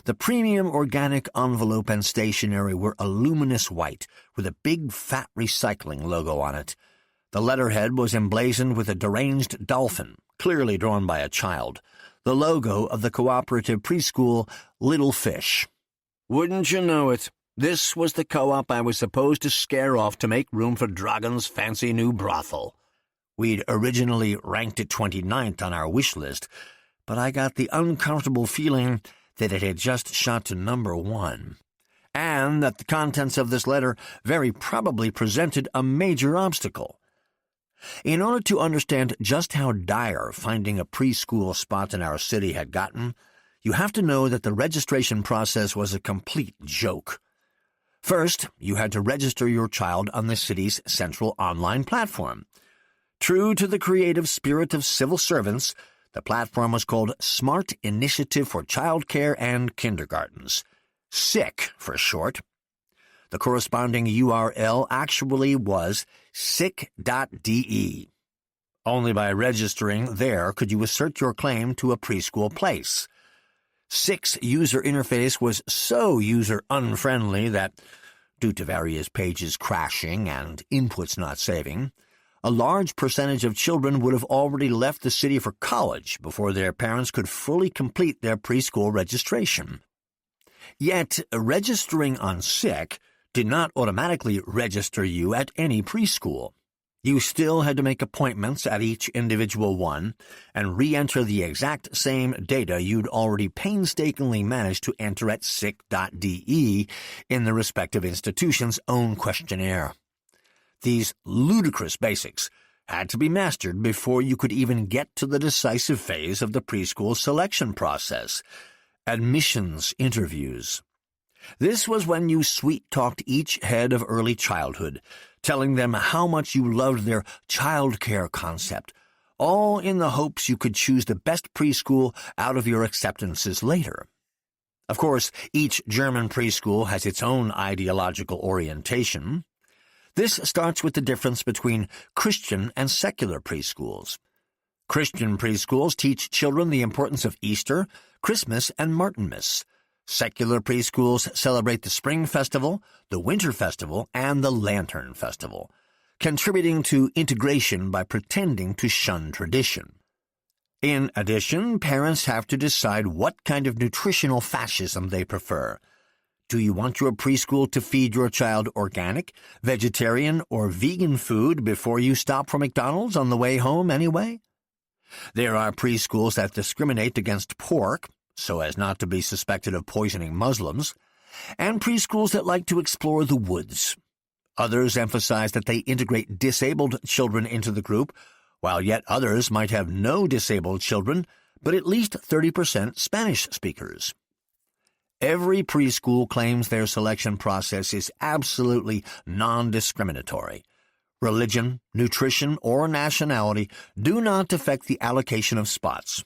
The premium organic envelope and stationery were a luminous white with a big fat recycling logo on it. The letterhead was emblazoned with a deranged dolphin, clearly drawn by a child, the logo of the cooperative preschool Little Fish. Wouldn't you know it, this was the co-op I was supposed to scare off to make room for Dragon's fancy new brothel. We'd originally ranked it 29th on our wish list, but I got the uncomfortable feeling that it had just shot to number 1, and that the contents of this letter very probably presented a major obstacle. In order to understand just how dire finding a preschool spot in our city had gotten, you have to know that the registration process was a complete joke. First, you had to register your child on the city's central online platform. True to the creative spirit of civil servants, the platform was called Smart Initiative for Childcare and Kindergartens, SICK for short. The corresponding URL actually was sick.de. Only by registering there could you assert your claim to a preschool place. SICK's user interface was so user-unfriendly that, due to various pages crashing and inputs not saving, a large percentage of children would have already left the city for college before their parents could fully complete their preschool registration. Yet, registering on SICK did not automatically register you at any preschool. You still had to make appointments at each individual one and re-enter the exact same data you'd already painstakingly managed to enter at sick.de in the respective institution's own questionnaire. These ludicrous basics had to be mastered before you could even get to the decisive phase of the preschool selection process, admissions interviews. This was when you sweet-talked each head of early childhood, telling them how much you loved their childcare concept, all in the hopes you could choose the best preschool out of your acceptances later. Of course, each German preschool has its own ideological orientation. This starts with the difference between Christian and secular preschools. Christian preschools teach children the importance of Easter, Christmas, and Martinmas. Secular preschools celebrate the Spring Festival, the Winter Festival, and the Lantern Festival, contributing to integration by pretending to shun tradition. In addition, parents have to decide what kind of nutritional fascism they prefer. Do you want your preschool to feed your child organic, vegetarian, or vegan food before you stop for McDonald's on the way home anyway? There are preschools that discriminate against pork, so as not to be suspected of poisoning Muslims, and preschools that like to explore the woods. Others emphasize that they integrate disabled children into the group, while yet others might have no disabled children, but at least 30% Spanish speakers. Every preschool claims their selection process is absolutely non-discriminatory. Religion, nutrition, or nationality do not affect the allocation of spots.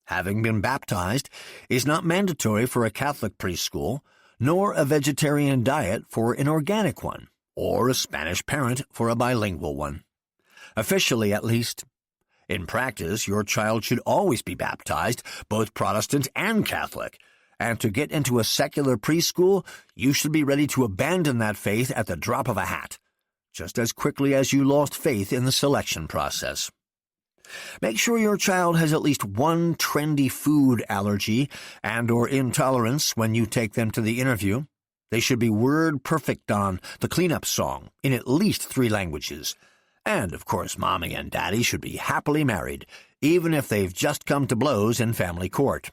Having been baptized is not mandatory for a Catholic preschool, nor a vegetarian diet for an organic one, or a Spanish parent for a bilingual one. Officially, at least. In practice, your child should always be baptized, both Protestant and Catholic, and to get into a secular preschool, you should be ready to abandon that faith at the drop of a hat, just as quickly as you lost faith in the selection process. Make sure your child has at least one trendy food allergy and/or intolerance when you take them to the interview. They should be word perfect on the cleanup song in at least 3 languages. And, of course, Mommy and Daddy should be happily married, even if they've just come to blows in family court.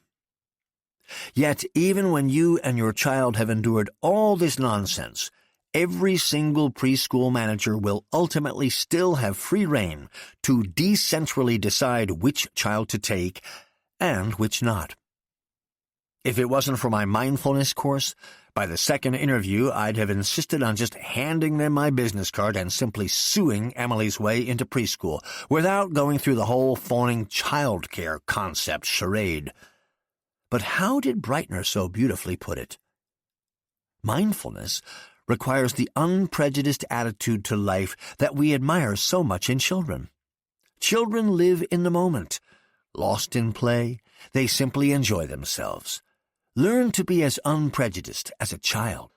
Yet even when you and your child have endured all this nonsense, every single preschool manager will ultimately still have free rein to decentrally decide which child to take and which not. If it wasn't for my mindfulness course, by the second interview I'd have insisted on just handing them my business card and simply suing Emily's way into preschool without going through the whole phoning childcare concept charade. But how did Breitner so beautifully put it? Mindfulness requires the unprejudiced attitude to life that we admire so much in children. Children live in the moment. Lost in play, they simply enjoy themselves. Learn to be as unprejudiced as a child.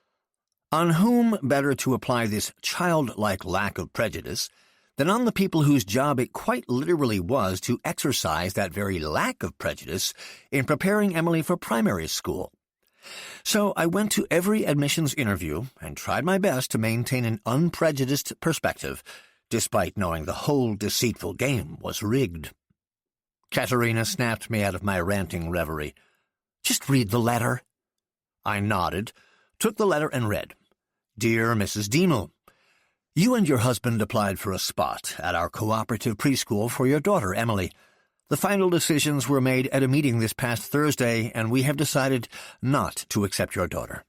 On whom better to apply this childlike lack of prejudice than on the people whose job it quite literally was to exercise that very lack of prejudice in preparing Emily for primary school? So I went to every admissions interview and tried my best to maintain an unprejudiced perspective, despite knowing the whole deceitful game was rigged. Katerina snapped me out of my ranting reverie. "Just read the letter." I nodded, took the letter and read. "Dear Mrs. Demel, you and your husband applied for a spot at our cooperative preschool for your daughter, Emily. The final decisions were made at a meeting this past Thursday, and we have decided not to accept your daughter.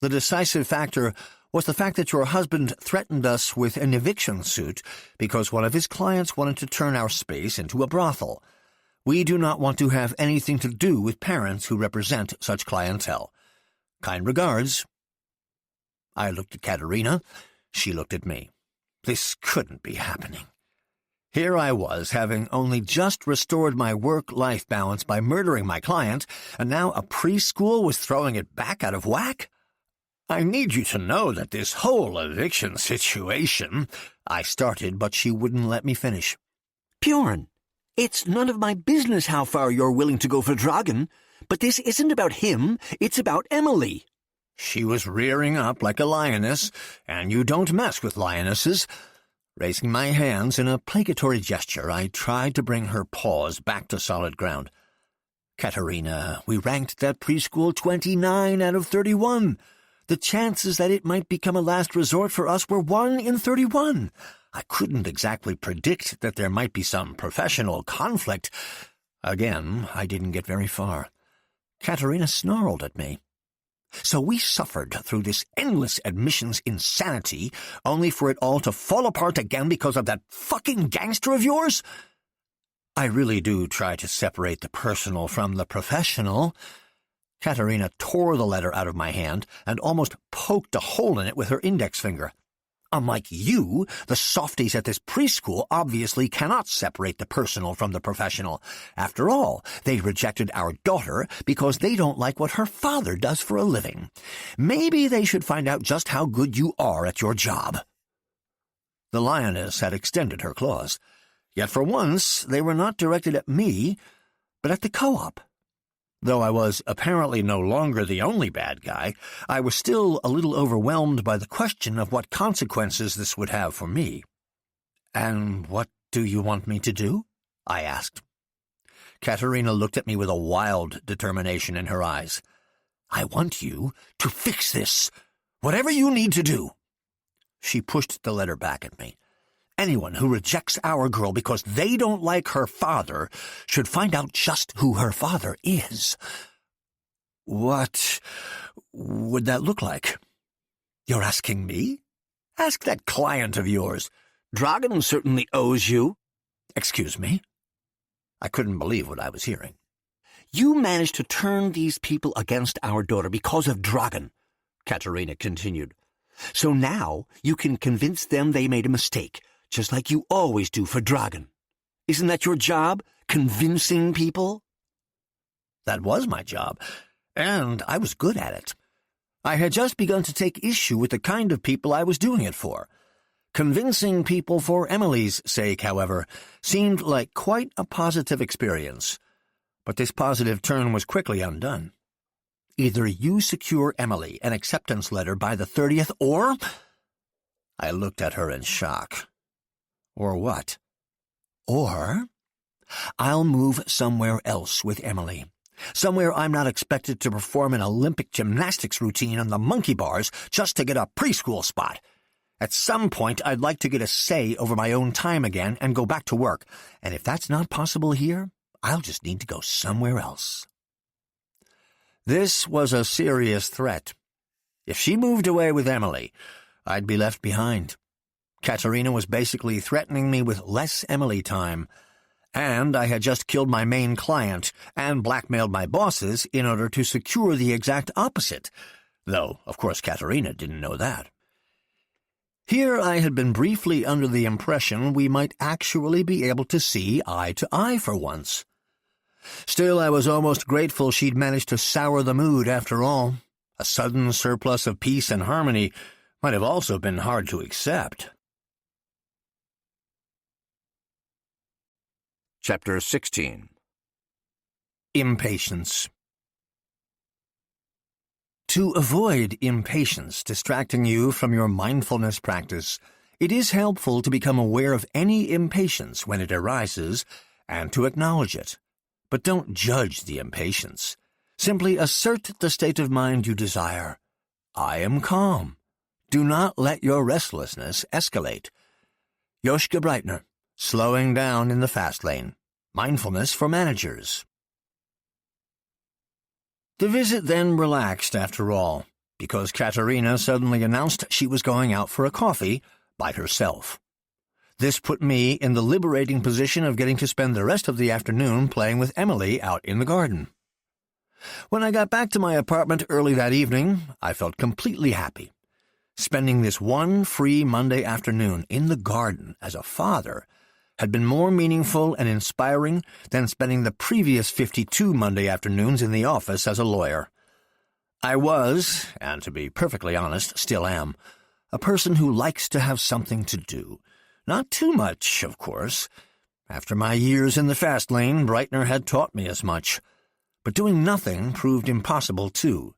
The decisive factor was the fact that your husband threatened us with an eviction suit because one of his clients wanted to turn our space into a brothel. We do not want to have anything to do with parents who represent such clientele. Kind regards." I looked at Katerina. She looked at me. This couldn't be happening. Here I was, having only just restored my work-life balance by murdering my client, and now a preschool was throwing it back out of whack? "I need you to know that this whole eviction situation—" I started, but she wouldn't let me finish. Bjorn, it's none of my business how far you're willing to go for Dragan, but this isn't about him, it's about Emily. She was rearing up like a lioness, and you don't mess with lionesses. Raising my hands in a placatory gesture, I tried to bring her paws back to solid ground. "Katerina, we ranked that preschool 29 out of 31. The chances that it might become a last resort for us were 1 in 31. I couldn't exactly predict that there might be some professional conflict." Again, I didn't get very far. Katerina snarled at me. "So we suffered through this endless admissions insanity, only for it all to fall apart again because of that fucking gangster of yours?" I really do try to separate the personal from the professional. Katerina tore the letter out of my hand and almost poked a hole in it with her index finger. "Unlike you, the softies at this preschool obviously cannot separate the personal from the professional. After all, they rejected our daughter because they don't like what her father does for a living. Maybe they should find out just how good you are at your job." The lioness had extended her claws, yet for once they were not directed at me, but at the co-op. Though I was apparently no longer the only bad guy, I was still a little overwhelmed by the question of what consequences this would have for me. "And what do you want me to do?" I asked. Katerina looked at me with a wild determination in her eyes. "I want you to fix this, whatever you need to do." She pushed the letter back at me. "Anyone who rejects our girl because they don't like her father should find out just who her father is." "What would that look like?" "You're asking me? Ask that client of yours." Dragan certainly owes you. "Excuse me?" I couldn't believe what I was hearing. You managed to turn these people against our daughter because of Dragan, Katerina continued. So now you can convince them they made a mistake, just like you always do for Dragan. Isn't that your job, convincing people? That was my job, and I was good at it. I had just begun to take issue with the kind of people I was doing it for. Convincing people for Emily's sake, however, seemed like quite a positive experience. But this positive turn was quickly undone. Either you secure Emily an acceptance letter by the 30th, or... I looked at her in shock. Or what? Or I'll move somewhere else with Emily. Somewhere I'm not expected to perform an Olympic gymnastics routine on the monkey bars just to get a preschool spot. At some point, I'd like to get a say over my own time again and go back to work. And if that's not possible here, I'll just need to go somewhere else. This was a serious threat. If she moved away with Emily, I'd be left behind. Katerina was basically threatening me with less Emily time. And I had just killed my main client and blackmailed my bosses in order to secure the exact opposite. Though, of course, Katerina didn't know that. Here I had been briefly under the impression we might actually be able to see eye to eye for once. Still, I was almost grateful she'd managed to sour the mood after all. A sudden surplus of peace and harmony might have also been hard to accept. Chapter 16. Impatience. To avoid impatience distracting you from your mindfulness practice, it is helpful to become aware of any impatience when it arises and to acknowledge it. But don't judge the impatience. Simply assert the state of mind you desire. I am calm. Do not let your restlessness escalate. Joschka Breitner, Slowing Down in the Fast Lane. Mindfulness for Managers. The visit then relaxed after all, because Katerina suddenly announced she was going out for a coffee by herself. This put me in the liberating position of getting to spend the rest of the afternoon playing with Emily out in the garden. When I got back to my apartment early that evening, I felt completely happy. Spending this one free Monday afternoon in the garden as a father had been more meaningful and inspiring than spending the previous 52 Monday afternoons in the office as a lawyer. I was, and to be perfectly honest, still am, a person who likes to have something to do. Not too much, of course. After my years in the fast lane, Breitner had taught me as much. But doing nothing proved impossible, too.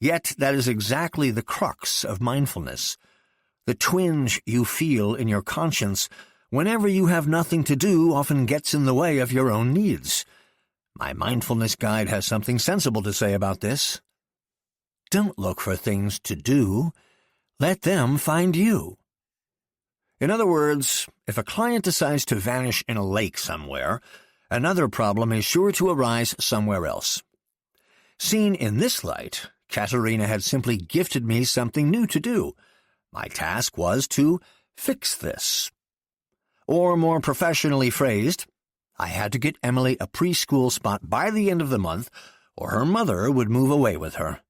Yet that is exactly the crux of mindfulness. The twinge you feel in your conscience whenever you have nothing to do often gets in the way of your own needs. My mindfulness guide has something sensible to say about this. Don't look for things to do. Let them find you. In other words, if a client decides to vanish in a lake somewhere, another problem is sure to arise somewhere else. Seen in this light, Katerina had simply gifted me something new to do. My task was to fix this. Or more professionally phrased, I had to get Emily a preschool spot by the end of the month, or her mother would move away with her.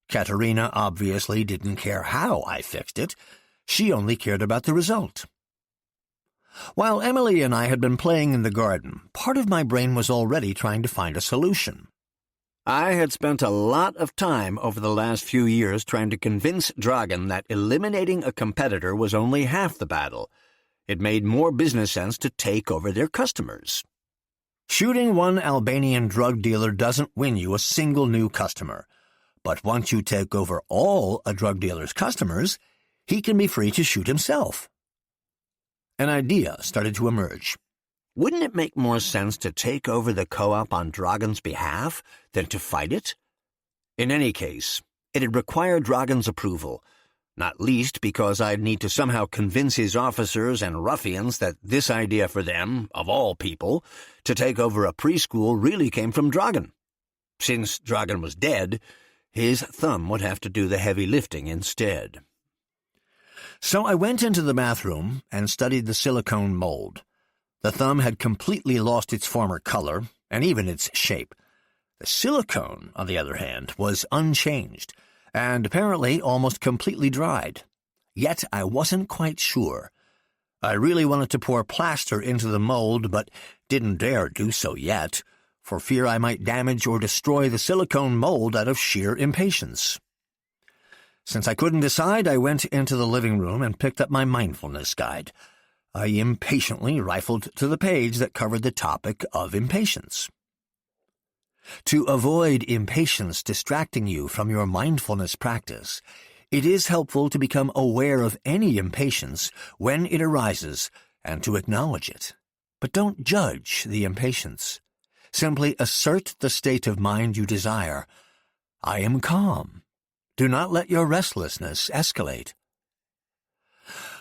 Katerina obviously didn't care how I fixed it. She only cared about the result. While Emily and I had been playing in the garden, part of my brain was already trying to find a solution. I had spent a lot of time over the last few years trying to convince Dragan that eliminating a competitor was only half the battle. It made more business sense to take over their customers. Shooting one Albanian drug dealer doesn't win you a single new customer. But once you take over all a drug dealer's customers, he can be free to shoot himself. An idea started to emerge. Wouldn't it make more sense to take over the co-op on Dragan's behalf than to fight it? In any case, it'd require Dragan's approval, not least because I'd need to somehow convince his officers and ruffians that this idea for them, of all people, to take over a preschool really came from Dragan. Since Dragan was dead, his thumb would have to do the heavy lifting instead. So I went into the bathroom and studied the silicone mold. The thumb had completely lost its former color, and even its shape. The silicone, on the other hand, was unchanged, and apparently almost completely dried. Yet I wasn't quite sure. I really wanted to pour plaster into the mold, but didn't dare do so yet, for fear I might damage or destroy the silicone mold out of sheer impatience. Since I couldn't decide, I went into the living room and picked up my mindfulness guide. I impatiently rifled to the page that covered the topic of impatience. To avoid impatience distracting you from your mindfulness practice, it is helpful to become aware of any impatience when it arises and to acknowledge it. But don't judge the impatience. Simply assert the state of mind you desire. I am calm. Do not let your restlessness escalate.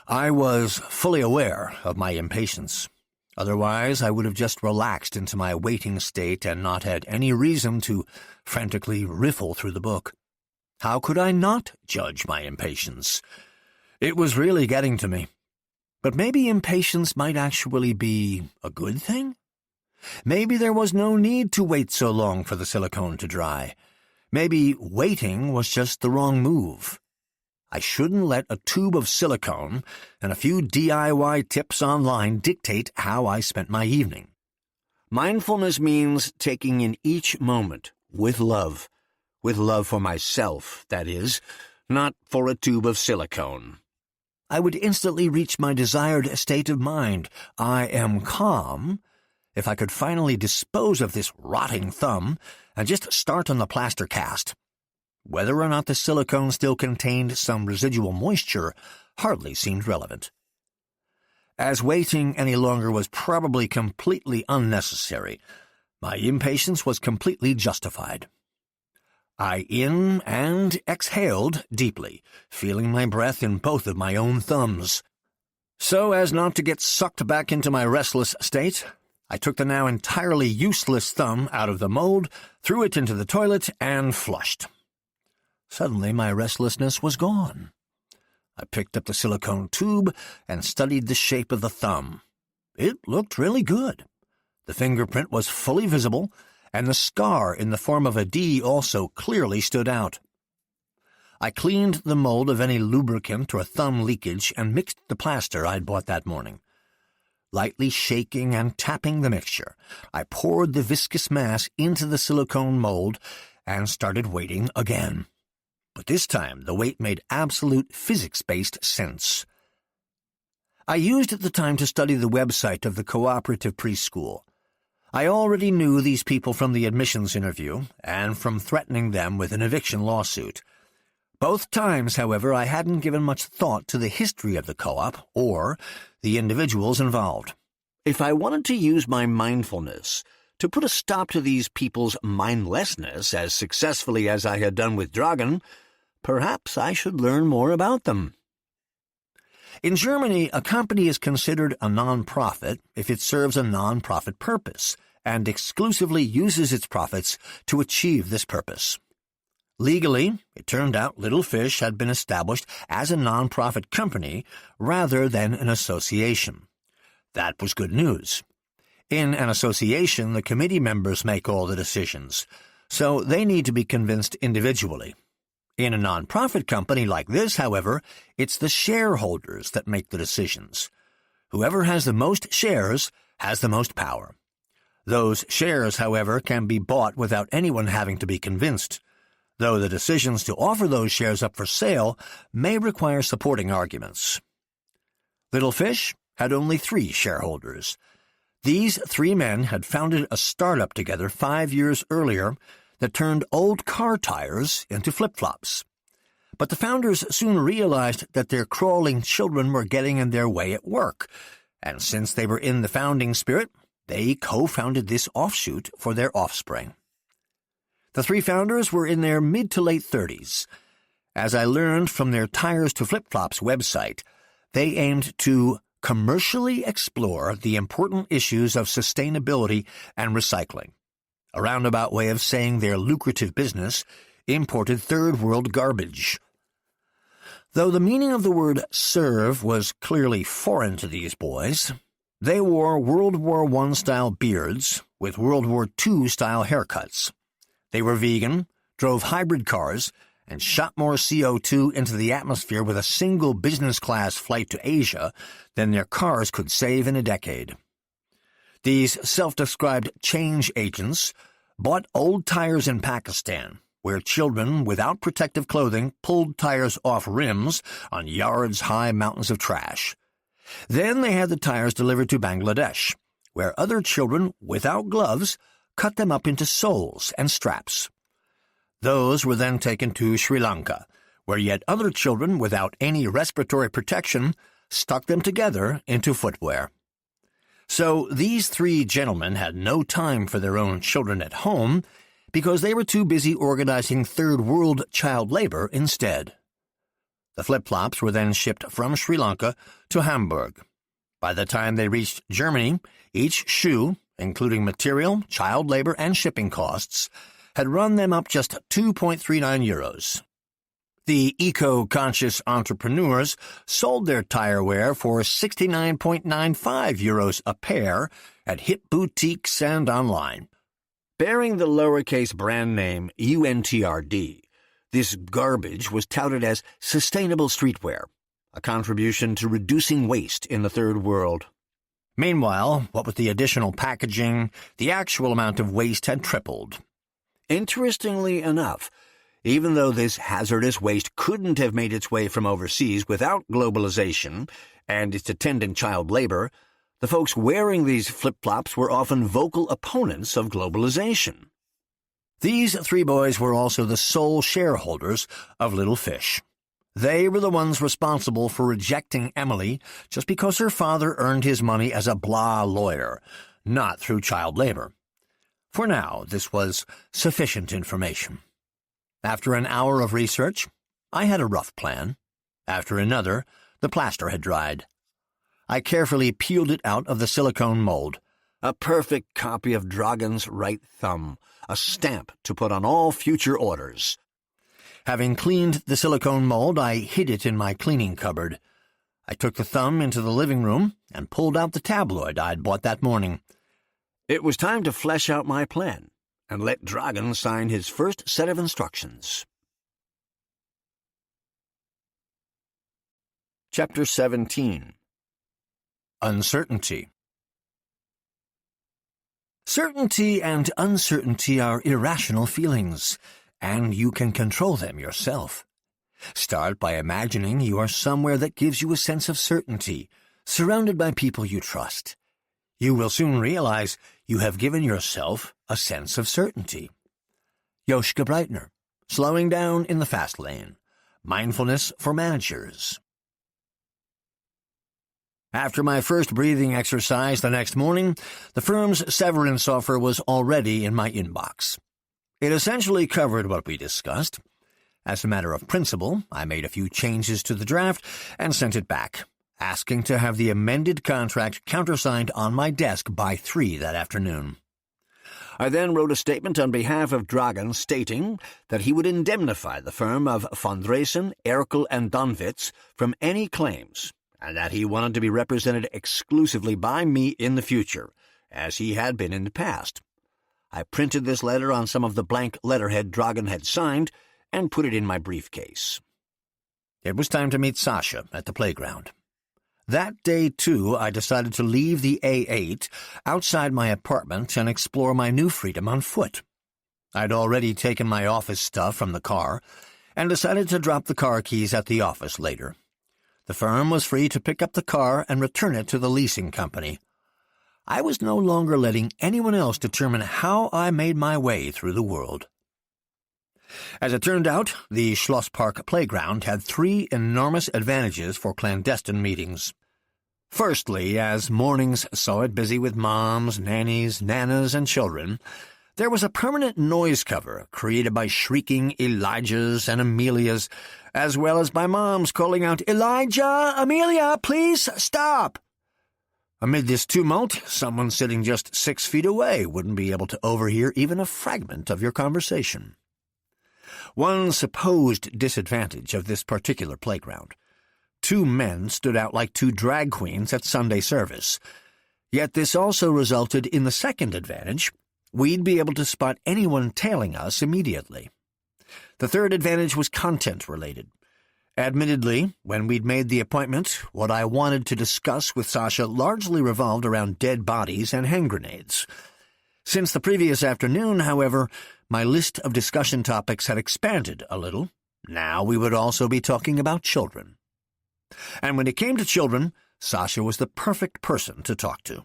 I was fully aware of my impatience. Otherwise, I would have just relaxed into my waiting state and not had any reason to frantically riffle through the book. How could I not judge my impatience? It was really getting to me. But maybe impatience might actually be a good thing? Maybe there was no need to wait so long for the silicone to dry. Maybe waiting was just the wrong move. I shouldn't let a tube of silicone and a few DIY tips online dictate how I spent my evening. Mindfulness means taking in each moment with love for myself, that is, not for a tube of silicone. I would instantly reach my desired state of mind. I am calm if I could finally dispose of this rotting thumb and just start on the plaster cast. Whether or not the silicone still contained some residual moisture hardly seemed relevant. As waiting any longer was probably completely unnecessary, my impatience was completely justified. I in and exhaled deeply, feeling my breath in both of my own thumbs. So as not to get sucked back into my restless state, I took the now entirely useless thumb out of the mold, threw it into the toilet, and flushed. Suddenly my restlessness was gone. I picked up the silicone tube and studied the shape of the thumb. It looked really good. The fingerprint was fully visible, and the scar in the form of a D also clearly stood out. I cleaned the mold of any lubricant or thumb leakage and mixed the plaster I'd bought that morning. Lightly shaking and tapping the mixture, I poured the viscous mass into the silicone mold and started waiting again. But this time the wait made absolute physics-based sense. I used the time to study the website of the cooperative preschool. I already knew these people from the admissions interview and from threatening them with an eviction lawsuit. Both times, however, I hadn't given much thought to the history of the co-op or the individuals involved. If I wanted to use my mindfulness to put a stop to these people's mindlessness as successfully as I had done with Dragan, perhaps I should learn more about them. In Germany, a company is considered a non-profit if it serves a non-profit purpose and exclusively uses its profits to achieve this purpose. Legally, it turned out Little Fish had been established as a non-profit company rather than an association. That was good news. In an association, the committee members make all the decisions, so they need to be convinced individually. In a non-profit company like this, however, it's the shareholders that make the decisions. Whoever has the most shares has the most power. Those shares, however, can be bought without anyone having to be convinced, though the decisions to offer those shares up for sale may require supporting arguments. Little Fish had only 3 shareholders. These 3 men had founded a startup together 5 years earlier that turned old car tires into flip-flops. But the founders soon realized that their crawling children were getting in their way at work, and since they were in the founding spirit, they co-founded this offshoot for their offspring. The 3 founders were in their mid to late 30s. As I learned from their Tires to Flip-Flops website, they aimed to commercially explore the important issues of sustainability and recycling. A roundabout way of saying their lucrative business imported third-world garbage. Though the meaning of the word serve was clearly foreign to these boys, they wore World War I-style beards with World War II-style haircuts. They were vegan, drove hybrid cars, and shot more CO2 into the atmosphere with a single business-class flight to Asia than their cars could save in a decade. These self-described change agents bought old tires in Pakistan, where children without protective clothing pulled tires off rims on yards-high mountains of trash. Then they had the tires delivered to Bangladesh, where other children without gloves cut them up into soles and straps. Those were then taken to Sri Lanka, where yet other children without any respiratory protection stuck them together into footwear. So these three gentlemen had no time for their own children at home because they were too busy organizing third world child labor instead. The flip-flops were then shipped from Sri Lanka to Hamburg. By the time they reached Germany, each shoe, including material, child labor, and shipping costs, had run them up just 2.39 euros. The eco-conscious entrepreneurs sold their tire wear for 69.95 euros a pair at hip boutiques and online. Bearing the lowercase brand name UNTRD, this garbage was touted as sustainable streetwear, a contribution to reducing waste in the third world. Meanwhile, what with the additional packaging, the actual amount of waste had tripled. Interestingly enough, even though this hazardous waste couldn't have made its way from overseas without globalization and its attendant child labor, the folks wearing these flip-flops were often vocal opponents of globalization. These three boys were also the sole shareholders of Little Fish. They were the ones responsible for rejecting Emily just because her father earned his money as a blah lawyer, not through child labor. For now, this was sufficient information. After an hour of research, I had a rough plan. After another, the plaster had dried. I carefully peeled it out of the silicone mold. A perfect copy of Dragon's right thumb, a stamp to put on all future orders. Having cleaned the silicone mold, I hid it in my cleaning cupboard. I took the thumb into the living room and pulled out the tabloid I'd bought that morning. It was time to flesh out my plan and let Dragon sign his first set of instructions. Chapter 17. Uncertainty. Certainty and uncertainty are irrational feelings, and you can control them yourself. Start by imagining you are somewhere that gives you a sense of certainty, surrounded by people you trust. You will soon realize you have given yourself a sense of certainty. Joschka Breitner, Slowing Down in the Fast Lane, Mindfulness for Managers. After my first breathing exercise the next morning, the firm's severance offer was already in my inbox. It essentially covered what we discussed. As a matter of principle, I made a few changes to the draft and sent it back, asking to have the amended contract countersigned on my desk by 3 that afternoon. I then wrote a statement on behalf of Dragon stating that he would indemnify the firm of von Dresen, Erkel, and Donwitz from any claims, and that he wanted to be represented exclusively by me in the future, as he had been in the past. I printed this letter on some of the blank letterhead Dragon had signed and put it in my briefcase. It was time to meet Sasha at the playground. That day, too, I decided to leave the A8 outside my apartment and explore my new freedom on foot. I'd already taken my office stuff from the car and decided to drop the car keys at the office later. The firm was free to pick up the car and return it to the leasing company. I was no longer letting anyone else determine how I made my way through the world. As it turned out, the Schloss Park playground had 3 enormous advantages for clandestine meetings. Firstly, as mornings saw it busy with moms, nannies, nanas, and children, there was a permanent noise cover created by shrieking Elijahs and Amelias, as well as by moms calling out, "Elijah, Amelia, please stop!" Amid this tumult, someone sitting just 6 feet away wouldn't be able to overhear even a fragment of your conversation. One supposed disadvantage of this particular playground: 2 men stood out like 2 drag queens at Sunday service. Yet this also resulted in the second advantage: we'd be able to spot anyone tailing us immediately. The third advantage was content-related. Admittedly, when we'd made the appointment, what I wanted to discuss with Sasha largely revolved around dead bodies and hand grenades. Since the previous afternoon, however, my list of discussion topics had expanded a little. Now we would also be talking about children. And when it came to children, Sasha was the perfect person to talk to.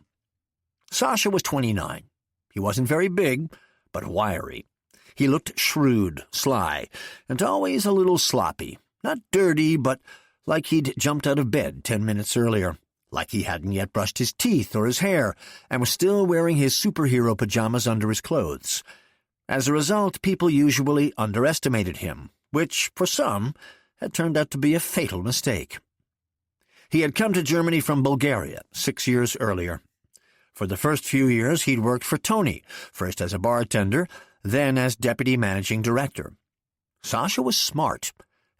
Sasha was 29. He wasn't very big, but wiry. He looked shrewd, sly, and always a little sloppy. Not dirty, but like he'd jumped out of bed 10 minutes earlier. like he hadn't yet brushed his teeth or his hair, and was still wearing his superhero pajamas under his clothes. As a result, people usually underestimated him, which, for some, had turned out to be a fatal mistake. He had come to Germany from Bulgaria 6 years earlier. For the first few years, he'd worked for Tony, first as a bartender, then as deputy managing director. Sasha was smart,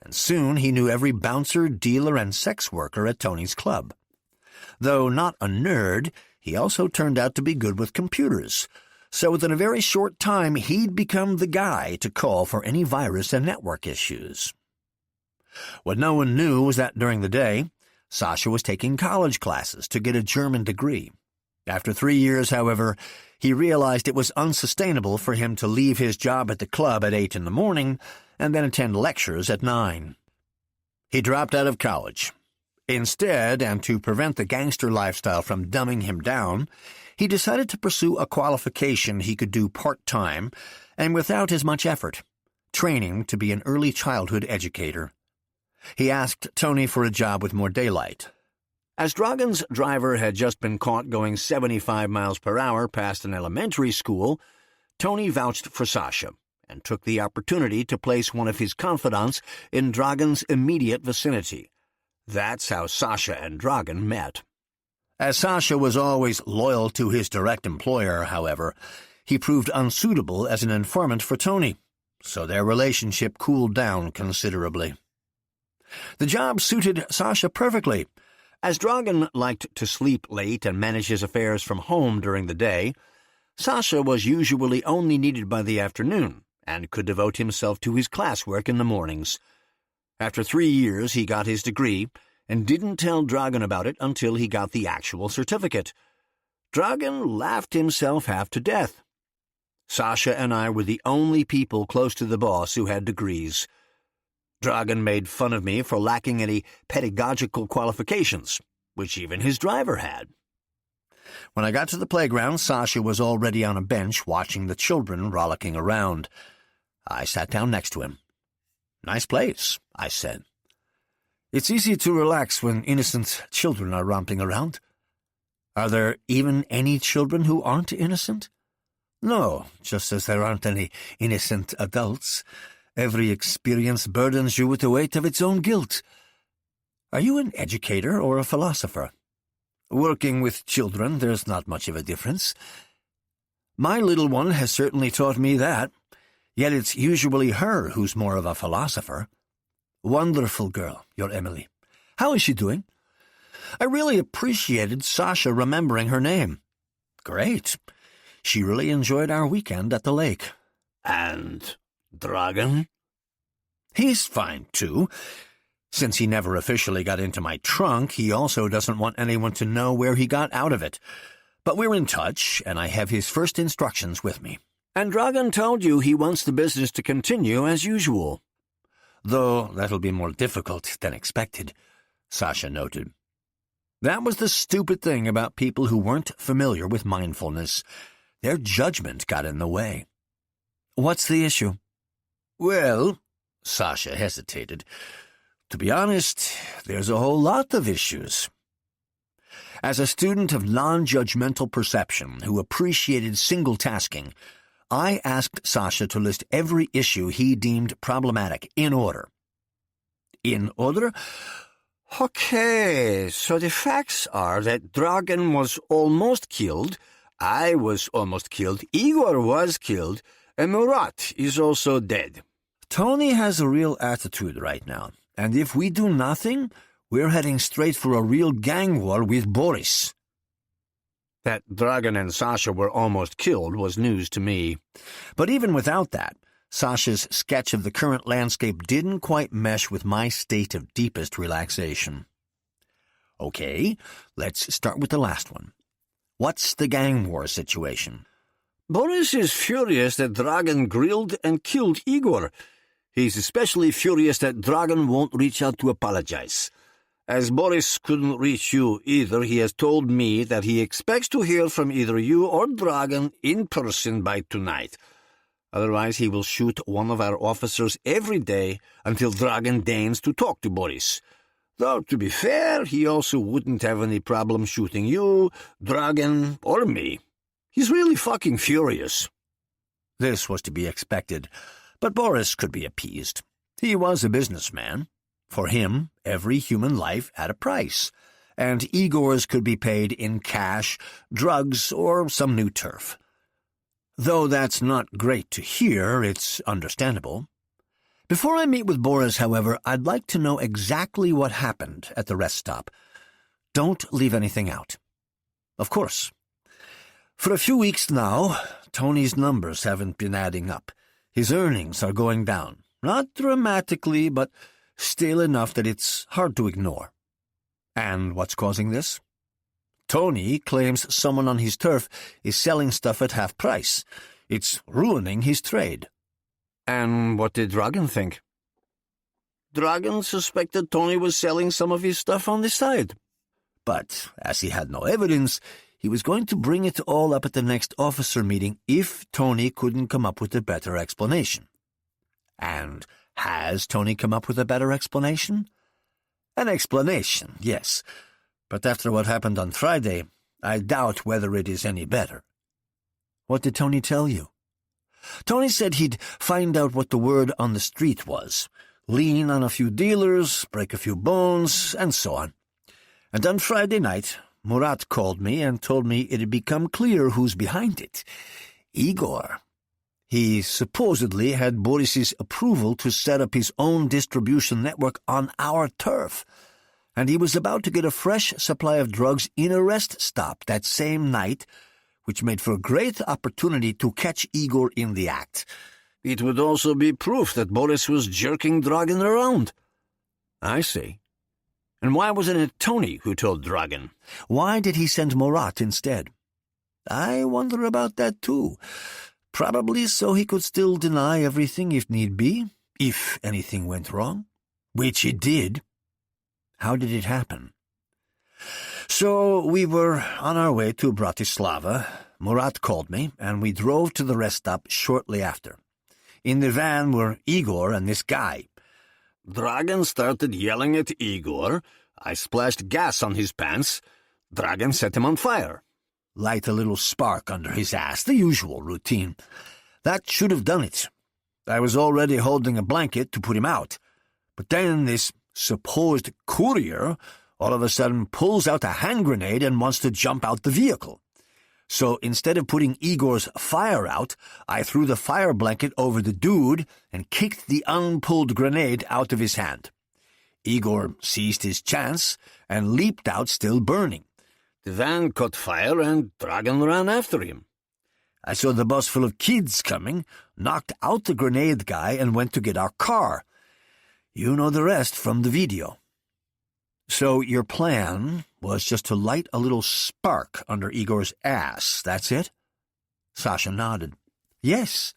and soon he knew every bouncer, dealer, and sex worker at Tony's club. Though not a nerd, he also turned out to be good with computers, so within a very short time he'd become the guy to call for any virus and network issues. What no one knew was that during the day, Sasha was taking college classes to get a German degree. After 3 years, however, he realized it was unsustainable for him to leave his job at the club at 8 in the morning and then attend lectures at 9. He dropped out of college. Instead, and to prevent the gangster lifestyle from dumbing him down, he decided to pursue a qualification he could do part-time and without as much effort, training to be an early childhood educator. He asked Tony for a job with more daylight. As Dragan's driver had just been caught going 75 miles per hour past an elementary school, Tony vouched for Sasha and took the opportunity to place one of his confidants in Dragan's immediate vicinity. That's how Sasha and Dragan met. As Sasha was always loyal to his direct employer, however, he proved unsuitable as an informant for Tony, so their relationship cooled down considerably. The job suited Sasha perfectly. As Dragan liked to sleep late and manage his affairs from home during the day, Sasha was usually only needed by the afternoon and could devote himself to his classwork in the mornings. After 3 years, he got his degree and didn't tell Dragan about it until he got the actual certificate. Dragan laughed himself half to death. Sasha and I were the only people close to the boss who had degrees. Dragan made fun of me for lacking any pedagogical qualifications, which even his driver had. When I got to the playground, Sasha was already on a bench watching the children rollicking around. I sat down next to him. "Nice place," I said. "It's easy to relax when innocent children are romping around." "Are there even any children who aren't innocent?" "No, just as there aren't any innocent adults. Every experience burdens you with the weight of its own guilt." "Are you an educator or a philosopher?" "Working with children, there's not much of a difference." "My little one has certainly taught me that, yet it's usually her who's more of a philosopher." "Wonderful girl, your Emily. How is she doing?" I really appreciated Sasha remembering her name. "Great. She really enjoyed our weekend at the lake." "And Dragan?" "He's fine, too. Since he never officially got into my trunk, he also doesn't want anyone to know where he got out of it. But we're in touch, and I have his first instructions with me." "And Dragan told you he wants the business to continue as usual." "Though that'll be more difficult than expected," Sasha noted. That was the stupid thing about people who weren't familiar with mindfulness. Their judgment got in the way. "What's the issue?" "Well," Sasha hesitated, "to be honest, there's a whole lot of issues." As a student of non-judgmental perception who appreciated single-tasking, I asked Sasha to list every issue he deemed problematic in order. "In order? Okay, so the facts are that Dragan was almost killed, I was almost killed, Igor was killed, and Murat is also dead." "Tony has a real attitude right now, and if we do nothing, we're heading straight for a real gang war with Boris." That Dragan and Sasha were almost killed was news to me. But even without that, Sasha's sketch of the current landscape didn't quite mesh with my state of deepest relaxation. "Okay, let's start with the last one. What's the gang war situation?" "Boris is furious that Dragan grilled and killed Igor. He's especially furious that Dragan won't reach out to apologize. As Boris couldn't reach you either, he has told me that he expects to hear from either you or Dragan in person by tonight. Otherwise, he will shoot one of our officers every day until Dragan deigns to talk to Boris. Though, to be fair, he also wouldn't have any problem shooting you, Dragan, or me. He's really fucking furious. This was to be expected, but Boris could be appeased. He was a businessman. For him, every human life had a price, and Igor's could be paid in cash, drugs, or some new turf. Though that's not great to hear, it's understandable. Before I meet with Boris, however, I'd like to know exactly what happened at the rest stop. Don't leave anything out. Of course. For a few weeks now, Tony's numbers haven't been adding up. His earnings are going down. Not dramatically, but still enough that it's hard to ignore. And what's causing this? Tony claims someone on his turf is selling stuff at half price. It's ruining his trade. And what did Dragan think? Dragan suspected Tony was selling some of his stuff on the side. But, as he had no evidence, he was going to bring it all up at the next officer meeting if Tony couldn't come up with a better explanation. And has Tony come up with a better explanation? An explanation, yes. But after what happened on Friday, I doubt whether it is any better. What did Tony tell you? Tony said he'd find out what the word on the street was, lean on a few dealers, break a few bones, and so on. And on Friday night, Murat called me and told me it had become clear who's behind it. Igor. He supposedly had Boris's approval to set up his own distribution network on our turf, and he was about to get a fresh supply of drugs in a rest stop that same night, which made for a great opportunity to catch Igor in the act. It would also be proof that Boris was jerking Dragan around. I see. And why wasn't it Tony who told Dragan? Why did he send Murat instead? I wonder about that too. Probably so he could still deny everything if need be, if anything went wrong. Which it did. How did it happen? So we were on our way to Bratislava. Murat called me, and we drove to the rest stop shortly after. In the van were Igor and this guy. Dragan started yelling at Igor. I splashed gas on his pants. Dragan set him on fire. Light a little spark under his ass, the usual routine. That should have done it. I was already holding a blanket to put him out. But then this supposed courier all of a sudden pulls out a hand grenade and wants to jump out the vehicle. So instead of putting Igor's fire out, I threw the fire blanket over the dude and kicked the unpulled grenade out of his hand. Igor seized his chance and leaped out still burning. The van caught fire and Dragan ran after him. I saw the bus full of kids coming, knocked out the grenade guy, and went to get our car. You know the rest from the video. So your plan was just to light a little spark under Igor's ass, that's it? Sasha nodded. Yes.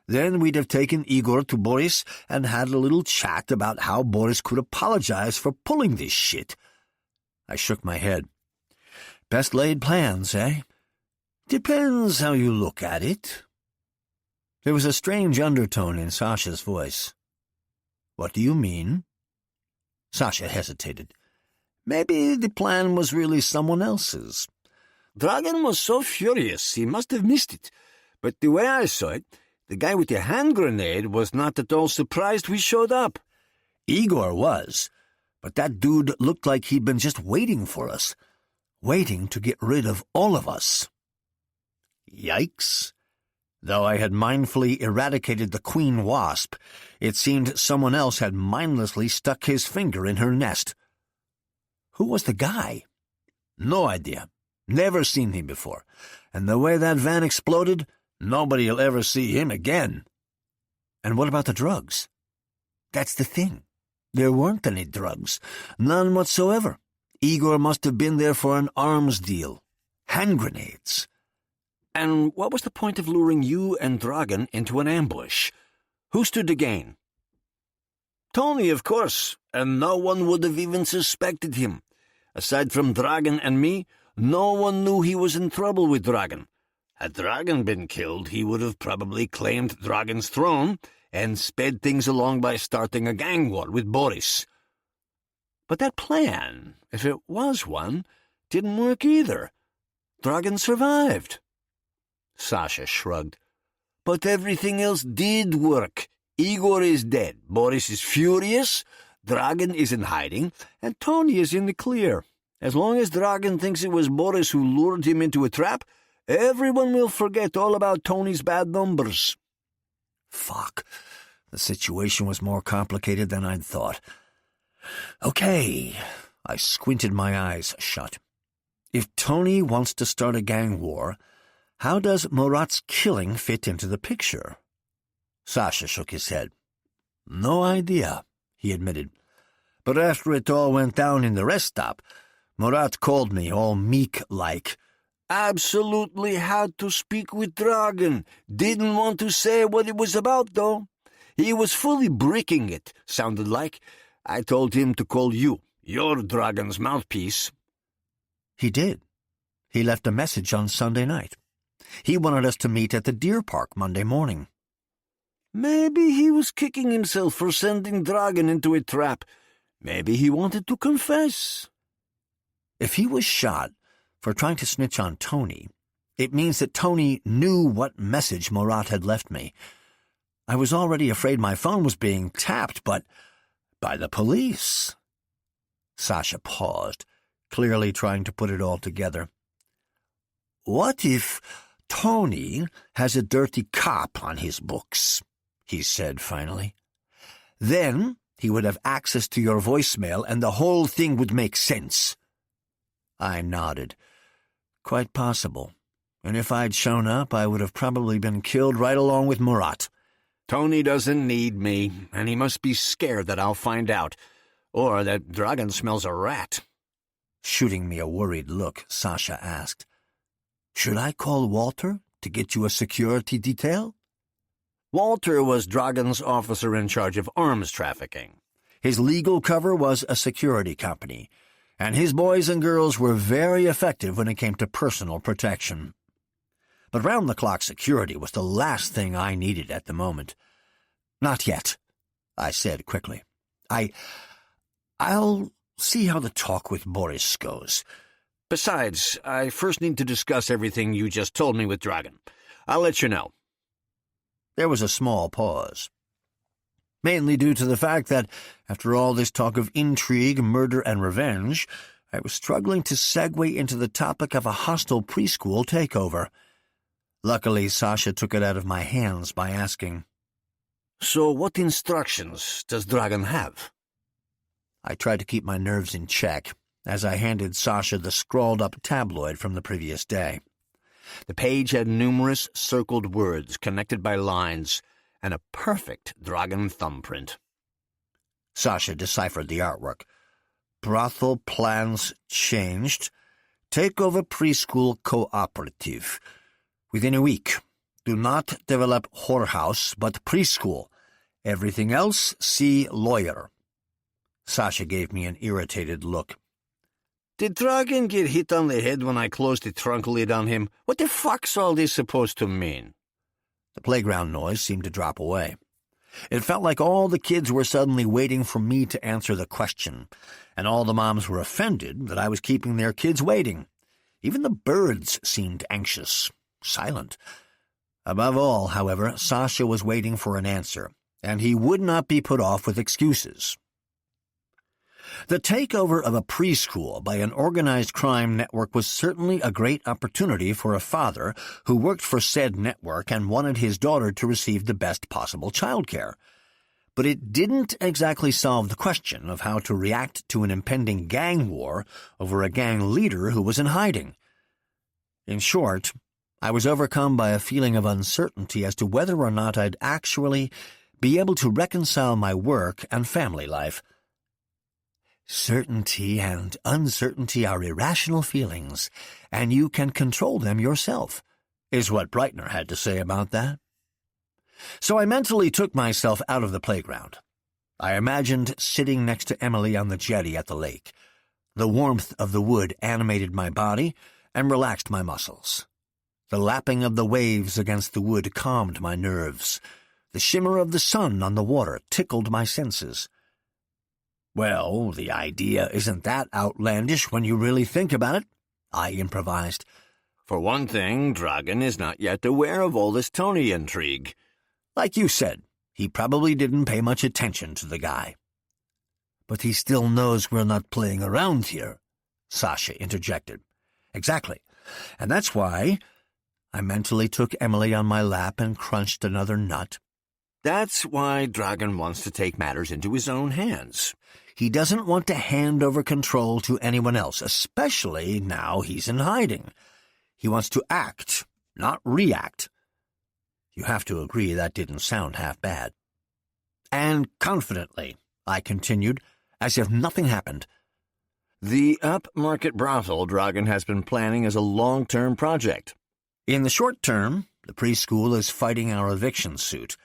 Then we'd have taken Igor to Boris and had a little chat about how Boris could apologize for pulling this shit. I shook my head. Best laid plans, eh? Depends how you look at it. There was a strange undertone in Sasha's voice. What do you mean? Sasha hesitated. Maybe the plan was really someone else's. Dragan was so furious he must have missed it. But the way I saw it, the guy with the hand grenade was not at all surprised we showed up. Igor was, but that dude looked like he'd been just waiting for us. Waiting to get rid of all of us. Yikes. Though I had mindfully eradicated the queen wasp, it seemed someone else had mindlessly stuck his finger in her nest. Who was the guy? No idea. Never seen him before. And the way that van exploded, nobody'll ever see him again. And what about the drugs? That's the thing. There weren't any drugs. None whatsoever. Igor must have been there for an arms deal. Hand grenades. And what was the point of luring you and Dragan into an ambush? Who stood to gain? Tony, of course, and no one would have even suspected him. Aside from Dragan and me, no one knew he was in trouble with Dragan. Had Dragan been killed, he would have probably claimed Dragan's throne and sped things along by starting a gang war with Boris. But that plan, if it was one, didn't work either. Dragan survived. Sasha shrugged. But everything else did work. Igor is dead, Boris is furious, Dragan is in hiding, and Tony is in the clear. As long as Dragan thinks it was Boris who lured him into a trap, everyone will forget all about Tony's bad numbers. Fuck. The situation was more complicated than I'd thought. Okay. I squinted my eyes shut. If Tony wants to start a gang war, how does Murat's killing fit into the picture? Sasha shook his head. No idea, he admitted. But after it all went down in the rest stop, Murat called me all meek-like. Absolutely had to speak with Dragan. Didn't want to say what it was about, though. He was fully bricking it, sounded like. I told him to call you. You're Dragan's mouthpiece. He did. He left a message on Sunday night. He wanted us to meet at the deer park Monday morning. Maybe he was kicking himself for sending Dragan into a trap. Maybe he wanted to confess. If he was shot for trying to snitch on Tony, it means that Tony knew what message Murat had left me. I was already afraid my phone was being tapped, but by the police. Sasha paused, clearly trying to put it all together. What if Tony has a dirty cop on his books? He said finally. Then he would have access to your voicemail and the whole thing would make sense. I nodded. Quite possible. And if I'd shown up, I would have probably been killed right along with Murat. Tony doesn't need me, and he must be scared that I'll find out, or that Dragan smells a rat. Shooting me a worried look, Sasha asked, Should I call Walter to get you a security detail? Walter was Dragan's officer in charge of arms trafficking. His legal cover was a security company, and his boys and girls were very effective when it came to personal protection. But round-the-clock security was the last thing I needed at the moment. Not yet, I said quickly. I'll see how the talk with Boris goes. Besides, I first need to discuss everything you just told me with Dragan. I'll let you know. There was a small pause. Mainly due to the fact that, after all this talk of intrigue, murder, and revenge, I was struggling to segue into the topic of a hostile preschool takeover. Luckily, Sasha took it out of my hands by asking, So what instructions does Dragan have? I tried to keep my nerves in check as I handed Sasha the scrawled-up tabloid from the previous day. The page had numerous circled words connected by lines and a perfect Dragan thumbprint. Sasha deciphered the artwork. Brothel plans changed. Takeover preschool cooperative. Within a week. Do not develop whorehouse, but preschool. Everything else, see lawyer. Sasha gave me an irritated look. Did Dragan get hit on the head when I closed the trunk lid on him? What the fuck's all this supposed to mean? The playground noise seemed to drop away. It felt like all the kids were suddenly waiting for me to answer the question, and all the moms were offended that I was keeping their kids waiting. Even the birds seemed anxious, silent. Above all, however, Sasha was waiting for an answer, and he would not be put off with excuses. The takeover of a preschool by an organized crime network was certainly a great opportunity for a father who worked for said network and wanted his daughter to receive the best possible childcare. But it didn't exactly solve the question of how to react to an impending gang war over a gang leader who was in hiding. In short, I was overcome by a feeling of uncertainty as to whether or not I'd actually be able to reconcile my work and family life. Certainty and uncertainty are irrational feelings, and you can control them yourself, is what Breitner had to say about that. So I mentally took myself out of the playground. I imagined sitting next to Emily on the jetty at the lake. The warmth of the wood animated my body and relaxed my muscles. The lapping of the waves against the wood calmed my nerves. The shimmer of the sun on the water tickled my senses. Well, the idea isn't that outlandish when you really think about it, I improvised. For one thing, Dragan is not yet aware of all this Tony intrigue. Like you said, he probably didn't pay much attention to the guy. But he still knows we're not playing around here, Sasha interjected. Exactly. And that's why I mentally took Emily on my lap and crunched another nut. That's why Dragan wants to take matters into his own hands. He doesn't want to hand over control to anyone else, especially now he's in hiding. He wants to act, not react. You have to agree that didn't sound half bad. And confidently, I continued, as if nothing happened. The upmarket brothel Dragan has been planning as a long-term project. In the short term, the preschool is fighting our eviction suit,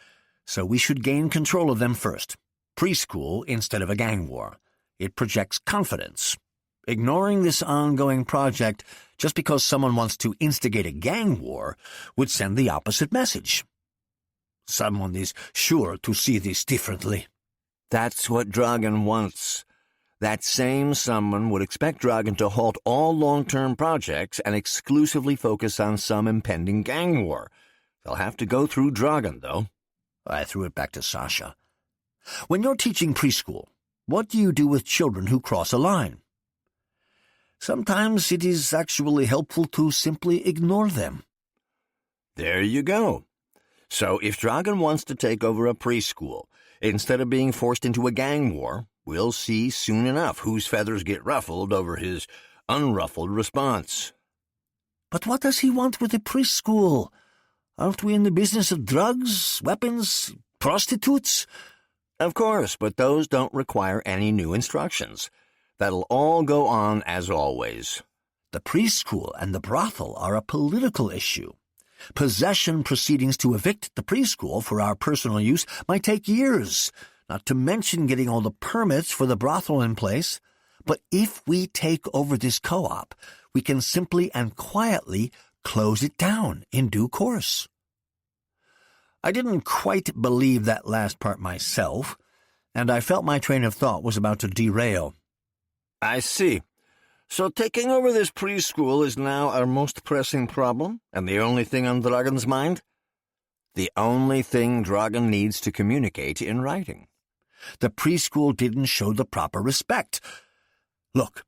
so we should gain control of them first. Preschool instead of a gang war. It projects confidence. Ignoring this ongoing project just because someone wants to instigate a gang war would send the opposite message. Someone is sure to see this differently. That's what Dragan wants. That same someone would expect Dragan to halt all long-term projects and exclusively focus on some impending gang war. They'll have to go through Dragan, though. I threw it back to Sasha. When you're teaching preschool, what do you do with children who cross a line? Sometimes it is actually helpful to simply ignore them. There you go. So if Dragan wants to take over a preschool, instead of being forced into a gang war, we'll see soon enough whose feathers get ruffled over his unruffled response. But what does he want with a preschool? Aren't we in the business of drugs, weapons, prostitutes? Of course, but those don't require any new instructions. That'll all go on as always. The preschool and the brothel are a political issue. Possession proceedings to evict the preschool for our personal use might take years, not to mention getting all the permits for the brothel in place. But if we take over this co-op, we can simply and quietly close it down in due course. I didn't quite believe that last part myself, and I felt my train of thought was about to derail. I see. So taking over this preschool is now our most pressing problem, and the only thing on Dragan's mind? The only thing Dragan needs to communicate in writing. The preschool didn't show the proper respect. Look,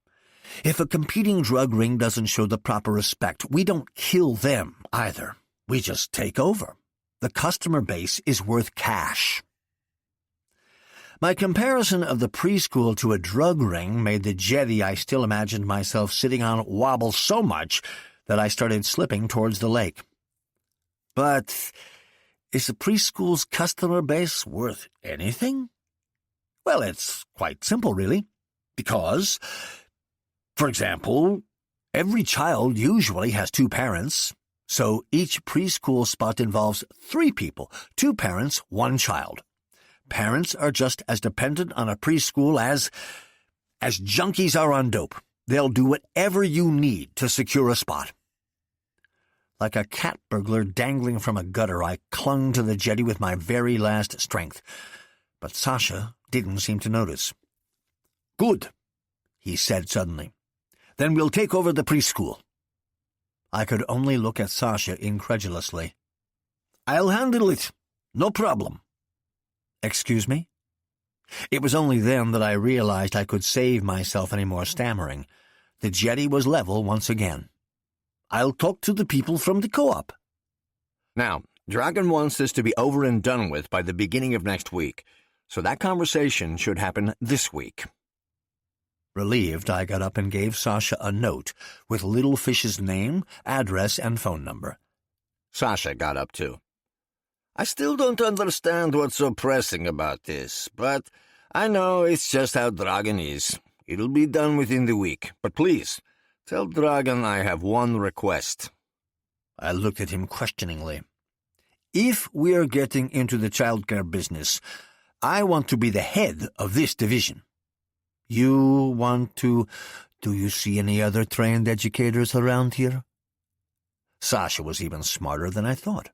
if a competing drug ring doesn't show the proper respect, we don't kill them either. We just take over. The customer base is worth cash. My comparison of the preschool to a drug ring made the jetty I still imagined myself sitting on wobble so much that I started slipping towards the lake. But is the preschool's customer base worth anything? Well, it's quite simple, really. Because, for example, every child usually has 2 parents, so each preschool spot involves 3 people, 2 parents, 1 child. Parents are just as dependent on a preschool as junkies are on dope. They'll do whatever you need to secure a spot. Like a cat burglar dangling from a gutter, I clung to the jetty with my very last strength. But Sasha didn't seem to notice. "Good," he said suddenly. "Then we'll take over the preschool." I could only look at Sasha incredulously. "I'll handle it. No problem." "Excuse me?" It was only then that I realized I could save myself any more stammering. The jetty was level once again. "I'll talk to the people from the co-op." Now, Dragan wants this to be over and done with by the beginning of next week, so that conversation should happen this week. Relieved, I got up and gave Sasha a note with Little Fish's name, address, and phone number. Sasha got up too. I still don't understand what's so pressing about this, but I know it's just how Dragan is. It'll be done within the week, but please, tell Dragan I have one request. I looked at him questioningly. If we're getting into the childcare business, I want to be the head of this division. You want to... Do you see any other trained educators around here? Sasha was even smarter than I thought.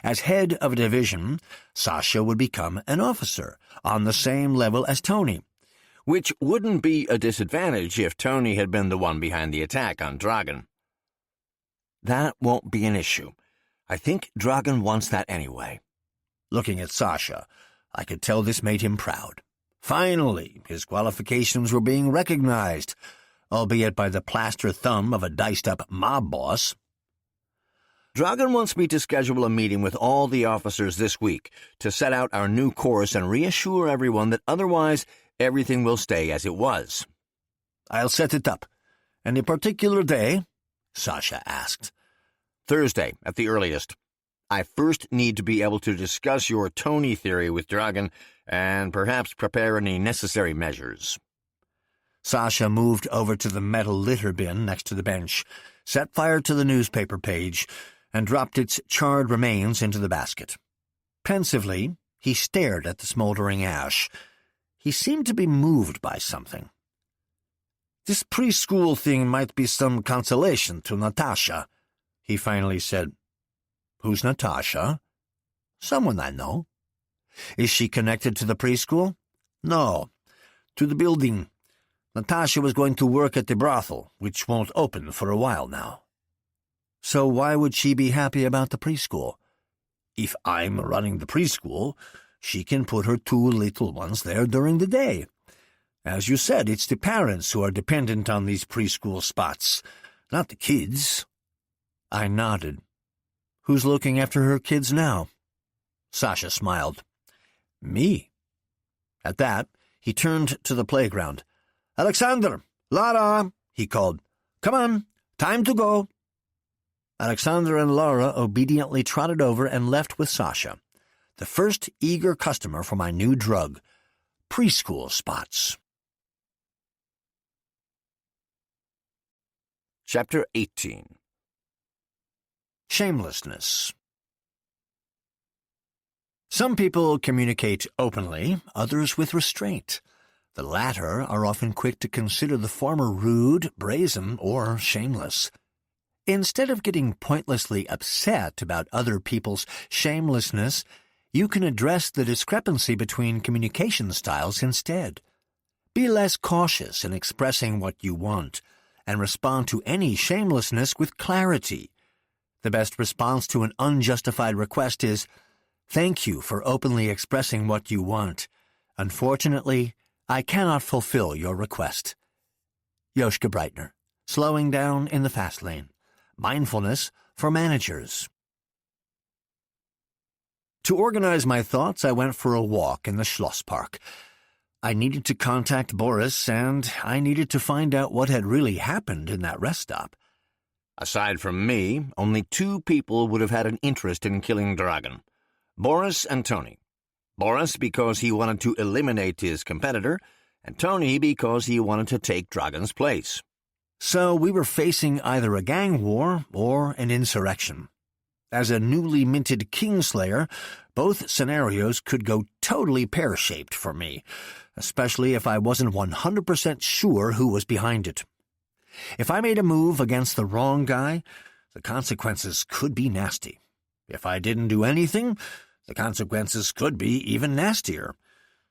As head of a division, Sasha would become an officer, on the same level as Tony. which wouldn't be a disadvantage if Tony had been the one behind the attack on Dragan. That won't be an issue. I think Dragan wants that anyway. Looking at Sasha, I could tell this made him proud. Finally, his qualifications were being recognized, albeit by the plaster thumb of a diced-up mob boss. Dragan wants me to schedule a meeting with all the officers this week to set out our new course and reassure everyone that otherwise everything will stay as it was. I'll set it up. Any particular day? Sasha asked. Thursday, at the earliest. I first need to be able to discuss your Tony theory with Dragan and perhaps prepare any necessary measures. Sasha moved over to the metal litter bin next to the bench, set fire to the newspaper page, and dropped its charred remains into the basket. Pensively, he stared at the smoldering ash. He seemed to be moved by something. This preschool thing might be some consolation to Natasha, he finally said. Who's Natasha? Someone I know. Is she connected to the preschool? No, to the building. Natasha was going to work at the brothel, which won't open for a while now. So why would she be happy about the preschool? If I'm running the preschool, she can put her 2 little ones there during the day. As you said, it's the parents who are dependent on these preschool spots, not the kids. I nodded. Who's looking after her kids now? Sasha smiled. Me. At that, he turned to the playground. Alexander! Lara! He called. Come on, time to go. Alexander and Laura obediently trotted over and left with Sasha, the first eager customer for my new drug, preschool spots. Chapter 18. Shamelessness. Some people communicate openly, others with restraint. The latter are often quick to consider the former rude, brazen, or shameless. Instead of getting pointlessly upset about other people's shamelessness, you can address the discrepancy between communication styles instead. Be less cautious in expressing what you want, and respond to any shamelessness with clarity. The best response to an unjustified request is, "Thank you for openly expressing what you want. Unfortunately, I cannot fulfill your request." Yoshka Breitner, slowing down in the fast lane. Mindfulness for managers. To organize my thoughts, I went for a walk in the Schloss Park. I needed to contact Boris, and I needed to find out what had really happened in that rest stop. Aside from me, only 2 people would have had an interest in killing Dragan. Boris and Tony. Boris because he wanted to eliminate his competitor, and Tony because he wanted to take Dragan's place. So we were facing either a gang war or an insurrection. As a newly minted Kingslayer, both scenarios could go totally pear-shaped for me, especially if I wasn't 100% sure who was behind it. If I made a move against the wrong guy, the consequences could be nasty. If I didn't do anything, the consequences could be even nastier.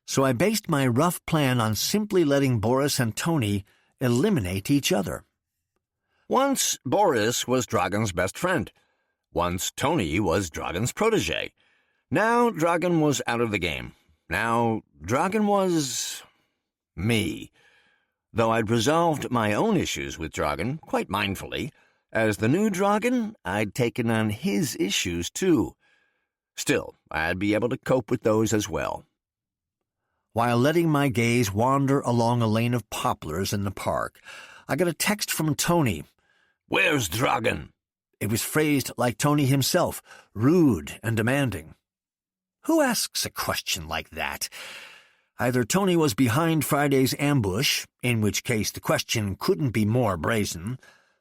So I based my rough plan on simply letting Boris and Tony eliminate each other. Once, Boris was Dragan's best friend. Once, Tony was Dragan's protege. Now, Dragan was out of the game. Now, Dragan was me. Though I'd resolved my own issues with Dragan quite mindfully, as the new Dragan, I'd taken on his issues too. Still, I'd be able to cope with those as well. While letting my gaze wander along a lane of poplars in the park, I got a text from Tony. "Where's Dragan?" It was phrased like Tony himself, rude and demanding. Who asks a question like that? Either Tony was behind Friday's ambush, in which case the question couldn't be more brazen,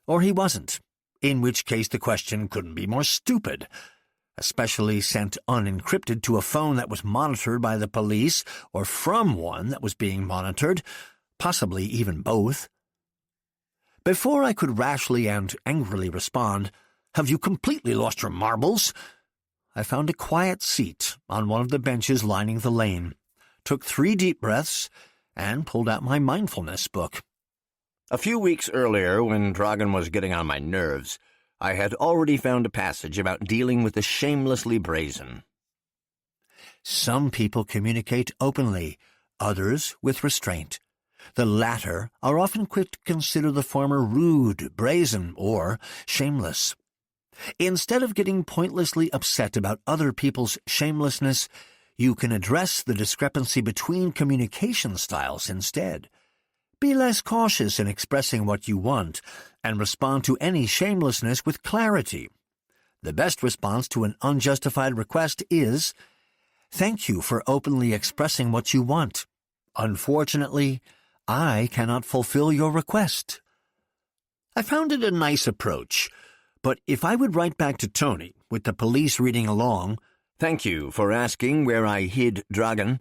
or he wasn't, in which case the question couldn't be more stupid, especially sent unencrypted to a phone that was monitored by the police or from one that was being monitored, possibly even both. Before I could rashly and angrily respond, "Have you completely lost your marbles?" I found a quiet seat on one of the benches lining the lane, took 3 deep breaths, and pulled out my mindfulness book. A few weeks earlier, when Dragan was getting on my nerves, I had already found a passage about dealing with the shamelessly brazen. Some people communicate openly, others with restraint. The latter are often quick to consider the former rude, brazen, or shameless. Instead of getting pointlessly upset about other people's shamelessness, you can address the discrepancy between communication styles instead. Be less cautious in expressing what you want, and respond to any shamelessness with clarity. The best response to an unjustified request is, "Thank you for openly expressing what you want. Unfortunately, I cannot fulfill your request." I found it a nice approach, but if I would write back to Tony, with the police reading along, "Thank you for asking where I hid Dragan.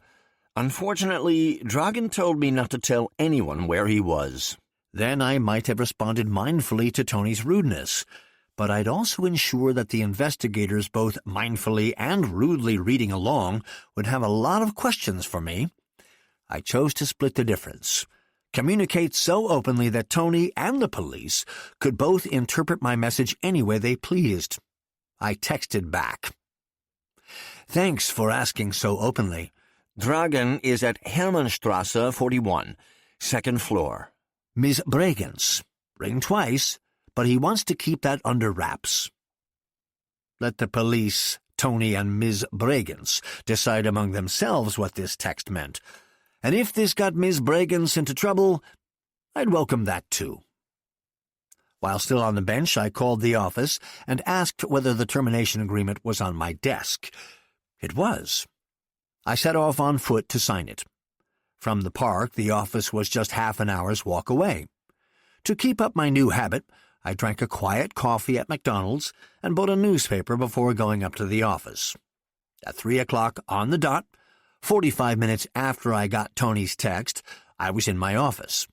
Unfortunately, Dragan told me not to tell anyone where he was," then I might have responded mindfully to Tony's rudeness, but I'd also ensure that the investigators both mindfully and rudely reading along would have a lot of questions for me. I chose to split the difference. Communicate so openly that Tony and the police could both interpret my message any way they pleased. I texted back, "Thanks for asking so openly. Dragan is at Hermannstrasse 41, second floor. Ms. Bregenz. Ring twice, but he wants to keep that under wraps." Let the police, Tony and Ms. Bregenz, decide among themselves what this text meant. And if this got Ms. Bregenz into trouble, I'd welcome that too. While still on the bench, I called the office and asked whether the termination agreement was on my desk. It was. I set off on foot to sign it. From the park, the office was just half an hour's walk away. To keep up my new habit, I drank a quiet coffee at McDonald's and bought a newspaper before going up to the office. At 3 o'clock on the dot, 45 minutes after I got Tony's text, I was in my office.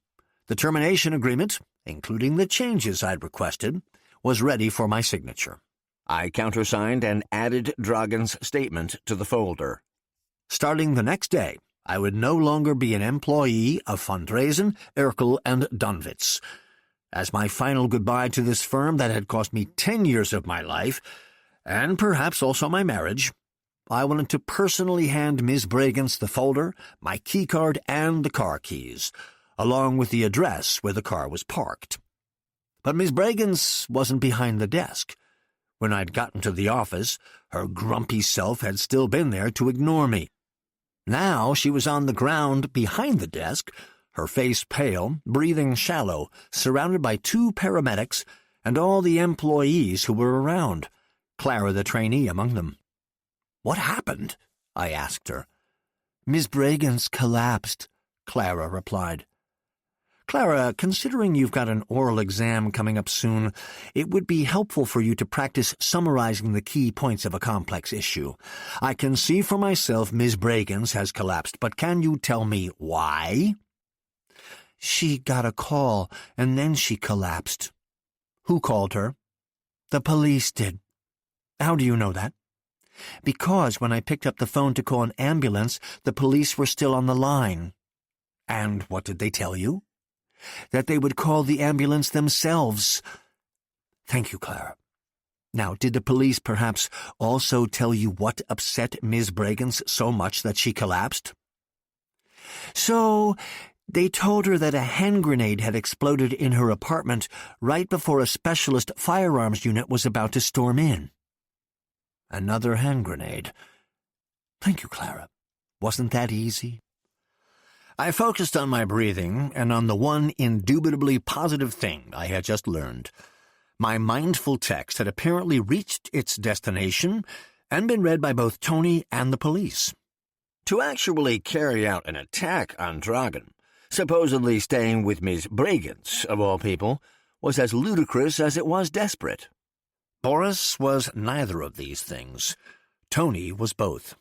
The termination agreement, including the changes I'd requested, was ready for my signature. I countersigned and added Dragan's statement to the folder. Starting the next day, I would no longer be an employee of Van Dresen, Urkel, and Dunwitz. As my final goodbye to this firm that had cost me 10 years of my life, and perhaps also my marriage, I wanted to personally hand Ms. Bregenz the folder, my keycard, and the car keys, along with the address where the car was parked. But Ms. Bregenz wasn't behind the desk. When I'd gotten to the office, her grumpy self had still been there to ignore me. Now she was on the ground behind the desk, her face pale, breathing shallow, surrounded by 2 paramedics and all the employees who were around, Clara the trainee among them. "What happened?" I asked her. "Miss Bregenz collapsed," Clara replied. "Clara, considering you've got an oral exam coming up soon, it would be helpful for you to practice summarizing the key points of a complex issue. I can see for myself Miss Bregenz has collapsed, but can you tell me why?" "She got a call, and then she collapsed." "Who called her?" "The police did." "How do you know that?" "Because when I picked up the phone to call an ambulance, the police were still on the line." "And what did they tell you?" "That they would call the ambulance themselves." "Thank you, Clara. Now, did the police perhaps also tell you what upset Ms. Bregenz so much that she collapsed?" "So, they told her that a hand grenade had exploded in her apartment right before a specialist firearms unit was about to storm in." "Another hand grenade. Thank you, Clara. Wasn't that easy?" I focused on my breathing and on the one indubitably positive thing I had just learned. My mindful text had apparently reached its destination and been read by both Tony and the police. To actually carry out an attack on Dragan, supposedly staying with Miss Bregenz, of all people, was as ludicrous as it was desperate. Boris was neither of these things. Tony was both.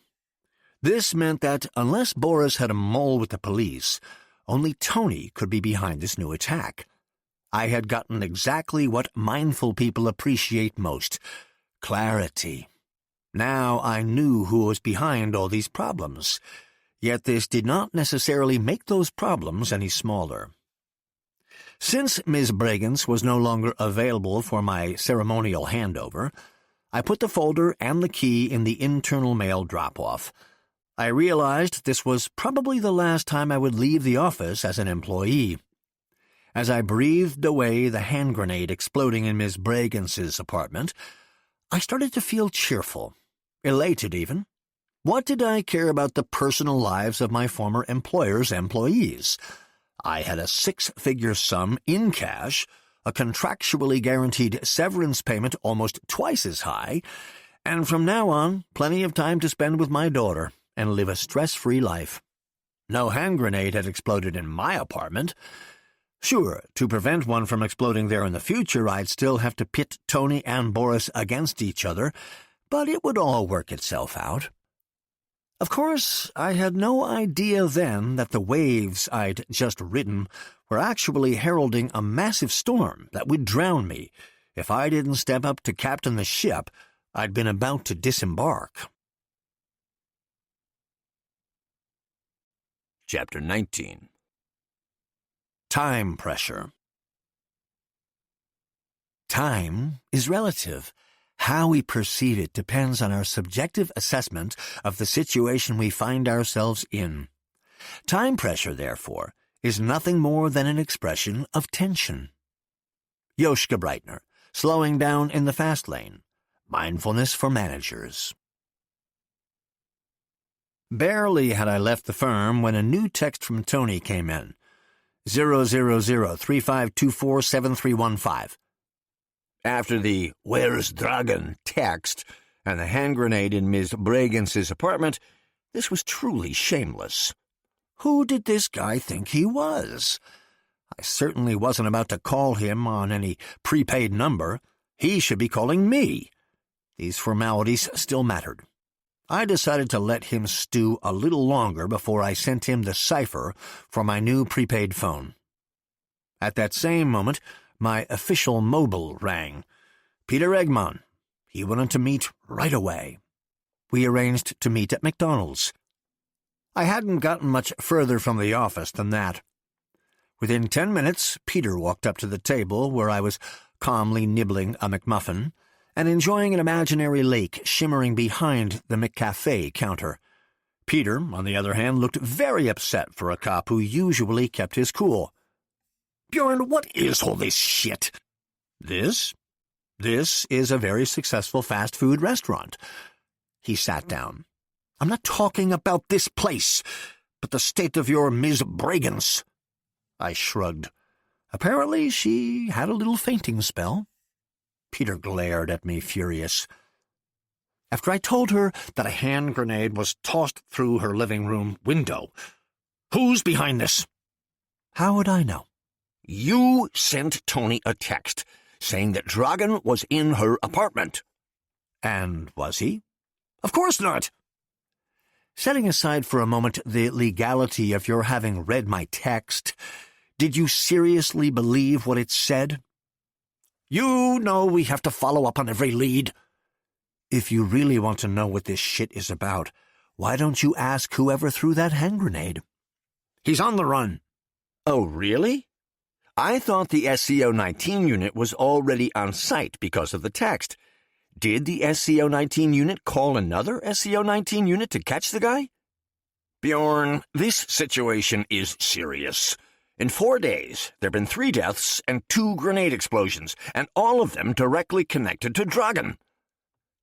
This meant that unless Boris had a mole with the police, only Tony could be behind this new attack. I had gotten exactly what mindful people appreciate most: clarity. Now I knew who was behind all these problems. Yet this did not necessarily make those problems any smaller. Since Ms. Bragans was no longer available for my ceremonial handover, I put the folder and the key in the internal mail drop-off. I realized this was probably the last time I would leave the office as an employee. As I breathed away the hand grenade exploding in Ms. Bragans's apartment, I started to feel cheerful, elated even. What did I care about the personal lives of my former employer's employees? I had a 6-figure sum in cash, a contractually guaranteed severance payment almost twice as high, and from now on, plenty of time to spend with my daughter and live a stress-free life. No hand grenade had exploded in my apartment. Sure, to prevent one from exploding there in the future, I'd still have to pit Tony and Boris against each other, but it would all work itself out. Of course, I had no idea then that the waves I'd just ridden were actually heralding a massive storm that would drown me if I didn't step up to captain the ship I'd been about to disembark. Chapter 19. Time pressure. Time is relative. How we perceive it depends on our subjective assessment of the situation we find ourselves in. Time pressure, therefore, is nothing more than an expression of tension. Joschka Breitner, Slowing Down in the Fast Lane, Mindfulness for Managers. Barely had I left the firm when a new text from Tony came in. 00035247315. After the "Where's Dragan" text and the hand grenade in Ms. Bragans's apartment, this was truly shameless. Who did this guy think he was? I certainly wasn't about to call him on any prepaid number. He should be calling me. These formalities still mattered. I decided to let him stew a little longer before I sent him the cipher for my new prepaid phone. At that same moment, my official mobile rang. Peter Eggman. He wanted to meet right away. We arranged to meet at McDonald's. I hadn't gotten much further from the office than that. Within 10 minutes, Peter walked up to the table where I was calmly nibbling a McMuffin and enjoying an imaginary lake shimmering behind the McCafe counter. Peter, on the other hand, looked very upset for a cop who usually kept his cool. Bjorn, what is all this shit? This is a very successful fast food restaurant. He sat down. I'm not talking about this place, but the state of your Ms. Bragans. I shrugged. Apparently she had a little fainting spell. Peter glared at me, furious. After I told her that a hand grenade was tossed through her living room window. Who's behind this? How would I know? You sent Tony a text saying that Dragan was in her apartment. And was he? Of course not. Setting aside for a moment the legality of your having read my text, did you seriously believe what it said? You know we have to follow up on every lead. If you really want to know what this shit is about, why don't you ask whoever threw that hand grenade? He's on the run. Oh, really? I thought the SCO-19 unit was already on site because of the text. Did the SCO-19 unit call another SCO-19 unit to catch the guy? Bjorn, this situation is serious. In 4 days, there have been 3 deaths and 2 grenade explosions, and all of them directly connected to Dragan.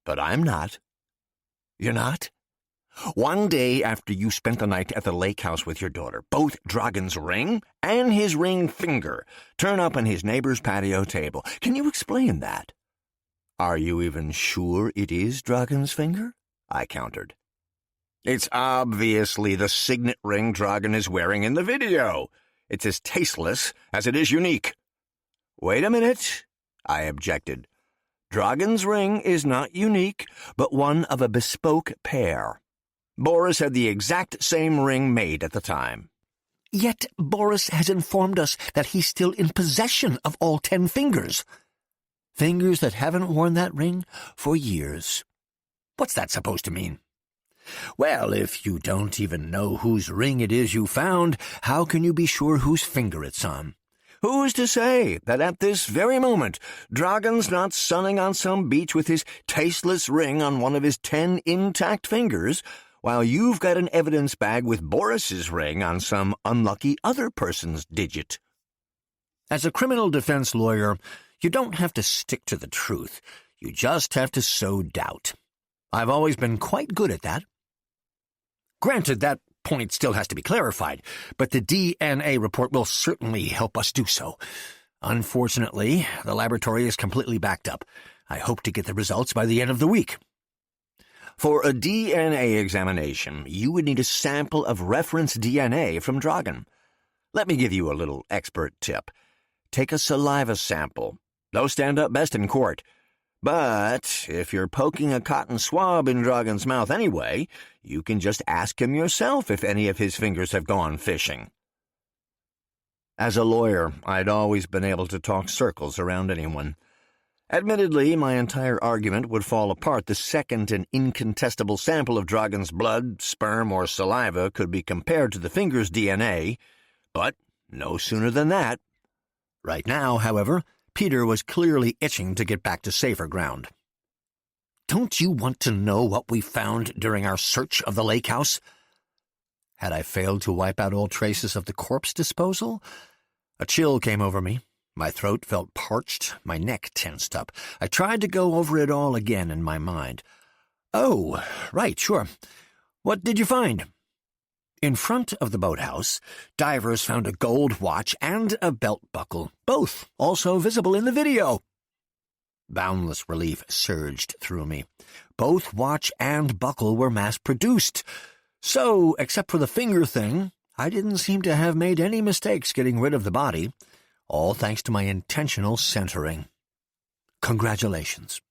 But I'm not. You're not? One day after you spent the night at the lake house with your daughter, both Dragan's ring and his ring finger turn up on his neighbor's patio table. Can you explain that? Are you even sure it is Dragan's finger? I countered. It's obviously the signet ring Dragan is wearing in the video. It's as tasteless as it is unique. Wait a minute, I objected. Dragan's ring is not unique, but one of a bespoke pair. Boris had the exact same ring made at the time. Yet Boris has informed us that he's still in possession of all 10 fingers. Fingers that haven't worn that ring for years. What's that supposed to mean? Well, if you don't even know whose ring it is you found, how can you be sure whose finger it's on? Who's to say that at this very moment, Dragon's not sunning on some beach with his tasteless ring on one of his 10 intact fingers, while you've got an evidence bag with Boris's ring on some unlucky other person's digit? As a criminal defense lawyer, you don't have to stick to the truth. You just have to sow doubt. I've always been quite good at that. Granted, that point still has to be clarified, but the DNA report will certainly help us do so. Unfortunately, the laboratory is completely backed up. I hope to get the results by the end of the week. For a DNA examination, you would need a sample of reference DNA from Dragon. Let me give you a little expert tip. Take a saliva sample. Those stand up best in court. But if you're poking a cotton swab in Dragon's mouth anyway, you can just ask him yourself if any of his fingers have gone fishing. As a lawyer, I'd always been able to talk circles around anyone. Admittedly, my entire argument would fall apart the second an incontestable sample of Dragon's blood, sperm, or saliva could be compared to the finger's DNA, but no sooner than that. Right now, however, Peter was clearly itching to get back to safer ground. Don't you want to know what we found during our search of the lake house? Had I failed to wipe out all traces of the corpse disposal? A chill came over me. My throat felt parched, my neck tensed up. I tried to go over it all again in my mind. Oh, right, sure. What did you find? In front of the boathouse, divers found a gold watch and a belt buckle, both also visible in the video. Boundless relief surged through me. Both watch and buckle were mass-produced. So, except for the finger thing, I didn't seem to have made any mistakes getting rid of the body, all thanks to my intentional centering. Congratulations.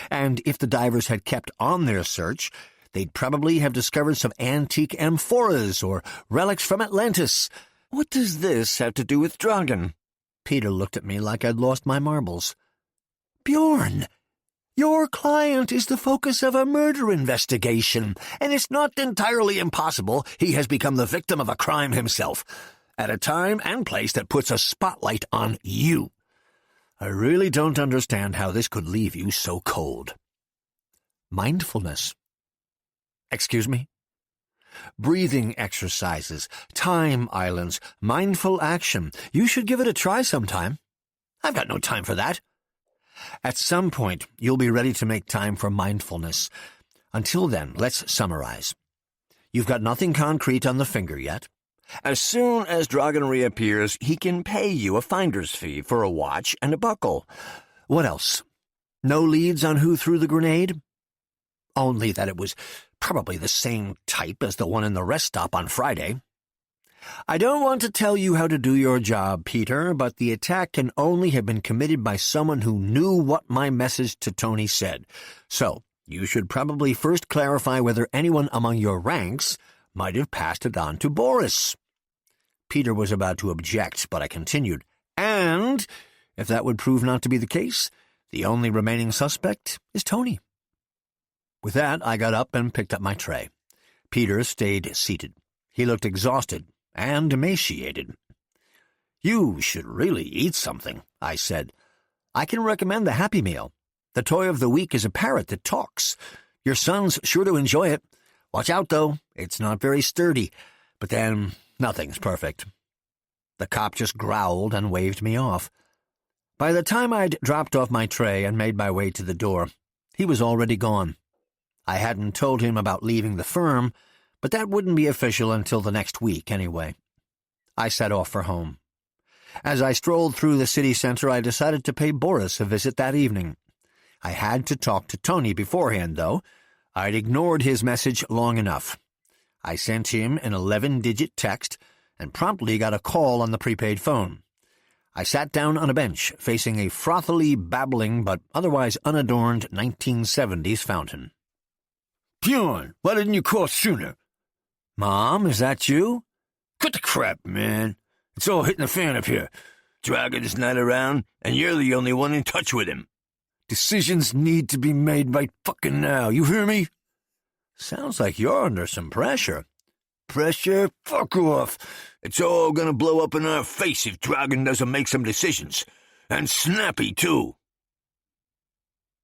And if the divers had kept on their search, they'd probably have discovered some antique amphoras or relics from Atlantis. What does this have to do with Dragon? Peter looked at me like I'd lost my marbles. Bjorn, your client is the focus of a murder investigation, and it's not entirely impossible he has become the victim of a crime himself, at a time and place that puts a spotlight on you. I really don't understand how this could leave you so cold. Mindfulness. Excuse me? Breathing exercises, time islands, mindful action. You should give it a try sometime. I've got no time for that. At some point, you'll be ready to make time for mindfulness. Until then, let's summarize. You've got nothing concrete on the finger yet. As soon as Dragon reappears, he can pay you a finder's fee for a watch and a buckle. What else? No leads on who threw the grenade? Only that it was probably the same type as the one in the rest stop on Friday. I don't want to tell you how to do your job, Peter, but the attack can only have been committed by someone who knew what my message to Tony said. So, you should probably first clarify whether anyone among your ranks might have passed it on to Boris. Peter was about to object, but I continued. And, if that would prove not to be the case, the only remaining suspect is Tony. With that, I got up and picked up my tray. Peter stayed seated. He looked exhausted and emaciated. You should really eat something, I said. I can recommend the Happy Meal. The toy of the week is a parrot that talks. Your son's sure to enjoy it. Watch out, though. It's not very sturdy. But then, nothing's perfect. The cop just growled and waved me off. By the time I'd dropped off my tray and made my way to the door, he was already gone. I hadn't told him about leaving the firm, but that wouldn't be official until the next week anyway. I set off for home. As I strolled through the city center, I decided to pay Boris a visit that evening. I had to talk to Tony beforehand, though. I'd ignored his message long enough. I sent him an 11-digit text and promptly got a call on the prepaid phone. I sat down on a bench facing a frothily babbling but otherwise unadorned 1970s fountain. Bjorn, why didn't you call sooner? Mom, is that you? Cut the crap, man. It's all hitting the fan up here. Dragon's not around, and you're the only one in touch with him. Decisions need to be made right fucking now, you hear me? Sounds like you're under some pressure. Pressure? Fuck off. It's all gonna blow up in our face if Dragan doesn't make some decisions. And snappy, too.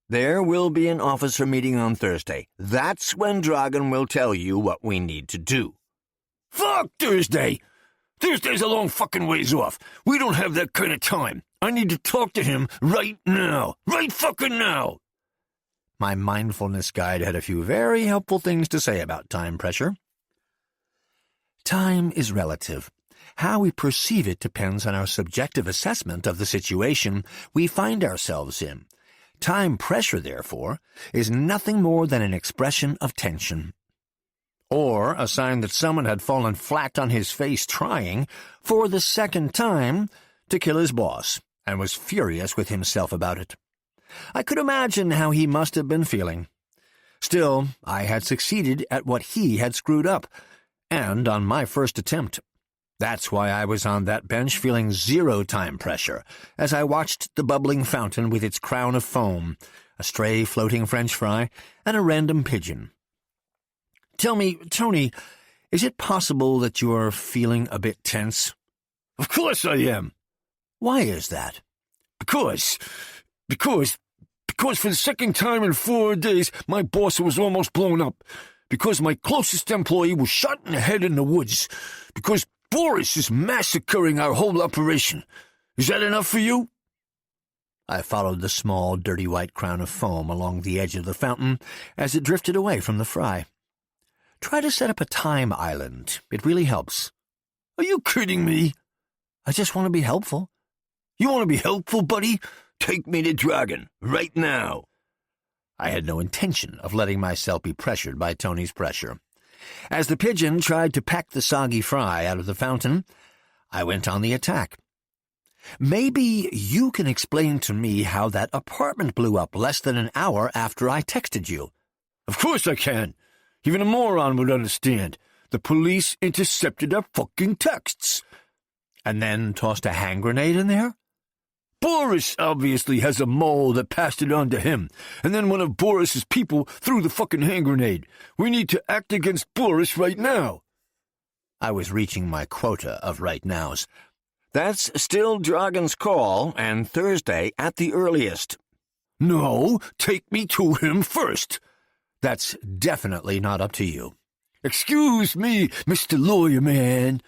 There will be an officer meeting on Thursday. That's when Dragan will tell you what we need to do. Fuck Thursday! Thursday's a long fucking ways off. We don't have that kind of time. I need to talk to him right now. Right fucking now! My mindfulness guide had a few very helpful things to say about time pressure. Time is relative. How we perceive it depends on our subjective assessment of the situation we find ourselves in. Time pressure, therefore, is nothing more than an expression of tension. Or a sign that someone had fallen flat on his face trying, for the second time, to kill his boss, and was furious with himself about it. I could imagine how he must have been feeling. Still, I had succeeded at what he had screwed up, and on my first attempt. That's why I was on that bench feeling zero time pressure, as I watched the bubbling fountain with its crown of foam, a stray floating French fry, and a random pigeon. Tell me, Tony, is it possible that you're feeling a bit tense? Of course I am. Why is that? Because for the second time in 4 days, my boss was almost blown up. Because my closest employee was shot in the head in the woods. Because Boris is massacring our whole operation. Is that enough for you? I followed the small, dirty white crown of foam along the edge of the fountain as it drifted away from the fry. Try to set up a time island. It really helps. Are you kidding me? I just want to be helpful. You want to be helpful, buddy? Take me to Dragan, right now. I had no intention of letting myself be pressured by Tony's pressure. As the pigeon tried to peck the soggy fry out of the fountain, I went on the attack. Maybe you can explain to me how that apartment blew up less than an hour after I texted you. Of course I can. Even a moron would understand. The police intercepted our fucking texts. And then tossed a hand grenade in there? Boris obviously has a mole that passed it on to him, and then one of Boris's people threw the fucking hand grenade. We need to act against Boris right now. I was reaching my quota of right nows. That's still Dragan's call, and Thursday at the earliest. No, take me to him first. That's definitely not up to you. Excuse me, Mr. Lawyer Man.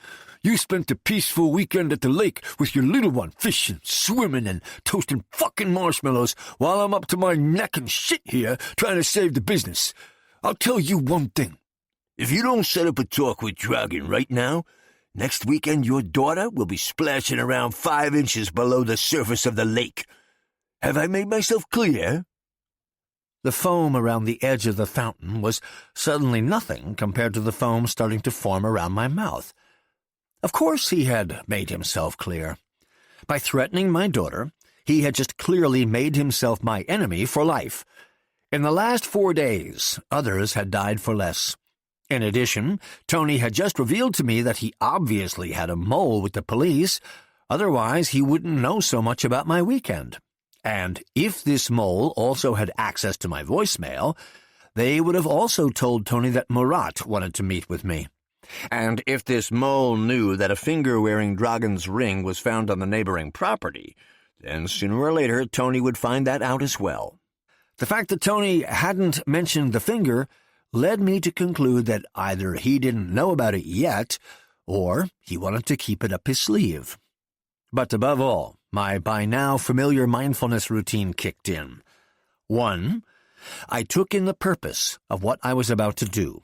You spent a peaceful weekend at the lake with your little one, fishing, swimming, and toasting fucking marshmallows while I'm up to my neck in shit here trying to save the business. I'll tell you one thing. If you don't set up a talk with Dragan right now, next weekend your daughter will be splashing around 5 inches below the surface of the lake. Have I made myself clear? The foam around the edge of the fountain was suddenly nothing compared to the foam starting to form around my mouth. Of course he had made himself clear. By threatening my daughter, he had just clearly made himself my enemy for life. In the last 4 days, others had died for less. In addition, Tony had just revealed to me that he obviously had a mole with the police, otherwise he wouldn't know so much about my weekend. And if this mole also had access to my voicemail, they would have also told Tony that Murat wanted to meet with me. And if this mole knew that a finger wearing Dragan's ring was found on the neighboring property, then sooner or later Tony would find that out as well. The fact that Tony hadn't mentioned the finger led me to conclude that either he didn't know about it yet, or he wanted to keep it up his sleeve. But above all, my by now familiar mindfulness routine kicked in. 1. I took in the purpose of what I was about to do.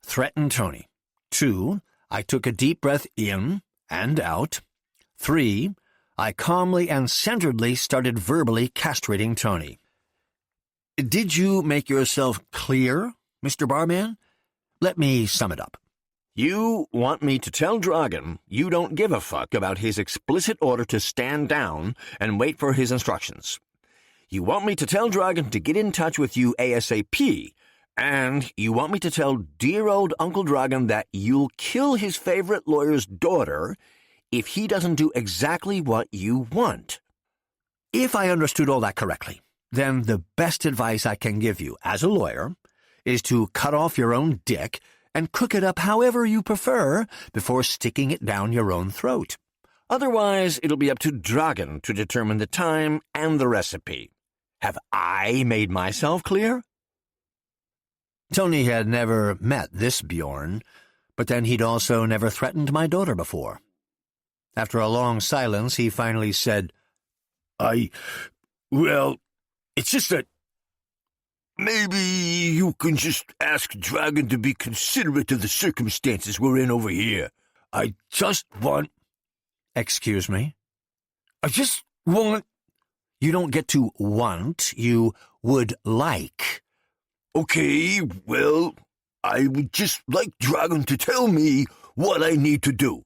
Threaten Tony. 2. I took a deep breath in and out. 3. I calmly and centeredly started verbally castrating Tony. Did you make yourself clear, Mr. Barman? Let me sum it up. You want me to tell Dragan you don't give a fuck about his explicit order to stand down and wait for his instructions. You want me to tell Dragan to get in touch with you ASAP, and you want me to tell dear old Uncle Dragan that you'll kill his favorite lawyer's daughter if he doesn't do exactly what you want. If I understood all that correctly, then the best advice I can give you as a lawyer is to cut off your own dick and cook it up however you prefer before sticking it down your own throat. Otherwise, it'll be up to Dragan to determine the time and the recipe. Have I made myself clear? Tony had never met this Bjorn, but then he'd also never threatened my daughter before. After a long silence, he finally said, Well, it's just that maybe you can just ask Dragan to be considerate of the circumstances we're in over here. I just want... Excuse me? I just want... You don't get to want, you would like. Okay, well, I would just like Dragan to tell me what I need to do.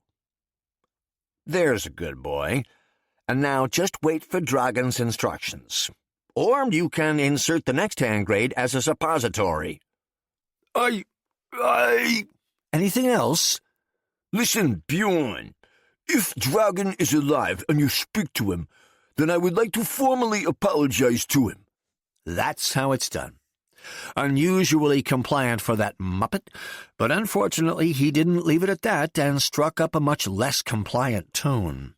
There's a good boy. And now just wait for Dragan's instructions. Or you can insert the next hand grade as a suppository. Anything else? Listen, Bjorn, if Dragan is alive and you speak to him, then I would like to formally apologize to him. That's how it's done. Unusually compliant for that muppet, but unfortunately he didn't leave it at that and struck up a much less compliant tone.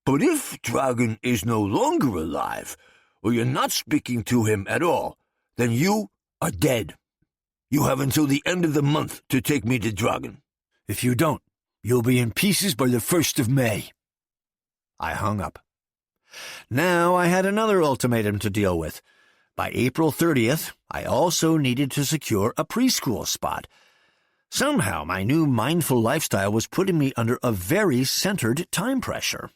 But if Dragan is no longer alive, or you're not speaking to him at all, then you are dead. You have until the end of the month to take me to Dragan. If you don't, you'll be in pieces by the 1st of May. I hung up. Now I had another ultimatum to deal with. By April 30th, I also needed to secure a preschool spot. Somehow my new mindful lifestyle was putting me under a very centered time pressure.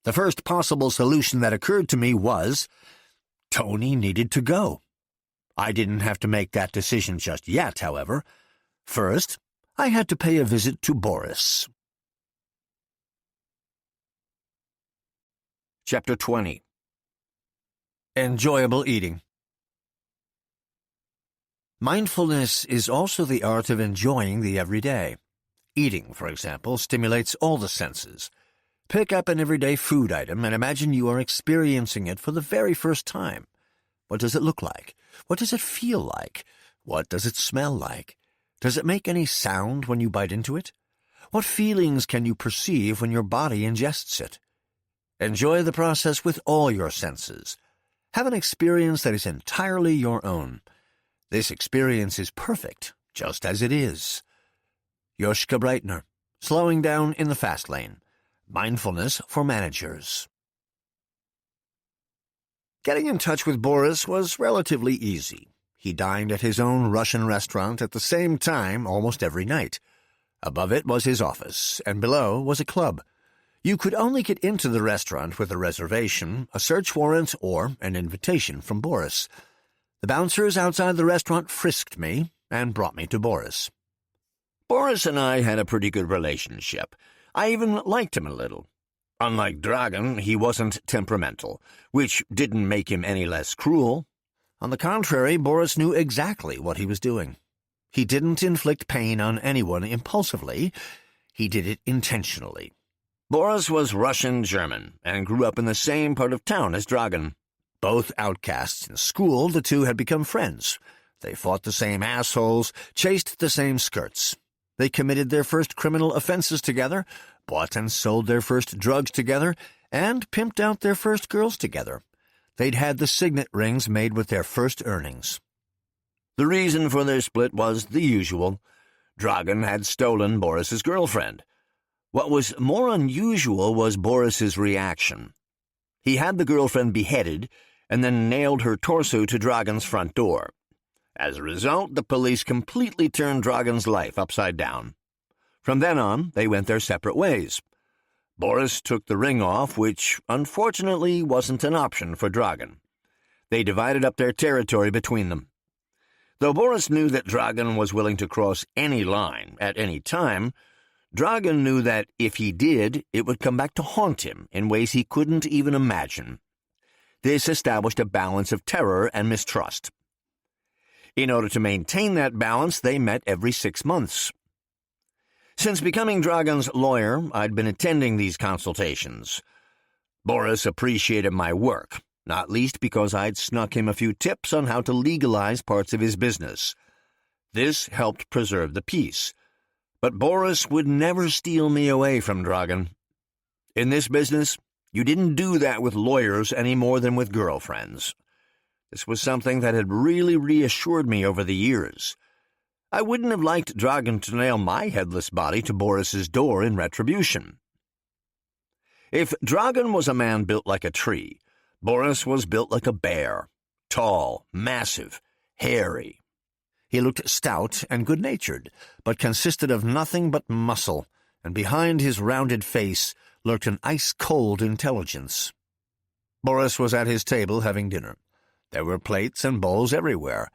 The first possible solution that occurred to me was Tony needed to go. I didn't have to make that decision just yet, however. First, I had to pay a visit to Boris. Chapter 20. Enjoyable eating. Mindfulness is also the art of enjoying the everyday. Eating, for example, stimulates all the senses. Pick up an everyday food item and imagine you are experiencing it for the very first time. What does it look like? What does it feel like? What does it smell like? Does it make any sound when you bite into it? What feelings can you perceive when your body ingests it? Enjoy the process with all your senses. Have an experience that is entirely your own. This experience is perfect, just as it is. Joschka Breitner, Slowing Down in the Fast Lane. Mindfulness for Managers. Getting in touch with Boris was relatively easy. He dined at his own Russian restaurant at the same time almost every night. Above it was his office, and below was a club. You could only get into the restaurant with a reservation, a search warrant, or an invitation from Boris. The bouncers outside the restaurant frisked me and brought me to Boris. Boris and I had a pretty good relationship. I even liked him a little. Unlike Dragan, he wasn't temperamental, which didn't make him any less cruel. On the contrary, Boris knew exactly what he was doing. He didn't inflict pain on anyone impulsively. He did it intentionally. Boris was Russian-German and grew up in the same part of town as Dragan. Both outcasts in school, the two had become friends. They fought the same assholes, chased the same skirts. They committed their first criminal offenses together, bought and sold their first drugs together, and pimped out their first girls together. They'd had the signet rings made with their first earnings. The reason for their split was the usual. Dragan had stolen Boris's girlfriend. What was more unusual was Boris's reaction. He had the girlfriend beheaded and then nailed her torso to Dragan's front door. As a result, the police completely turned Dragan's life upside down. From then on, they went their separate ways. Boris took the ring off, which unfortunately wasn't an option for Dragan. They divided up their territory between them. Though Boris knew that Dragan was willing to cross any line at any time, Dragan knew that if he did, it would come back to haunt him in ways he couldn't even imagine. This established a balance of terror and mistrust. In order to maintain that balance, they met every 6 months. Since becoming Dragan's lawyer, I'd been attending these consultations. Boris appreciated my work, not least because I'd snuck him a few tips on how to legalize parts of his business. This helped preserve the peace. But Boris would never steal me away from Dragan. In this business, you didn't do that with lawyers any more than with girlfriends. This was something that had really reassured me over the years. I wouldn't have liked Dragan to nail my headless body to Boris's door in retribution. If Dragan was a man built like a tree, Boris was built like a bear, tall, massive, hairy. He looked stout and good-natured, but consisted of nothing but muscle, and behind his rounded face lurked an ice-cold intelligence. Boris was at his table having dinner. There were plates and bowls everywhere.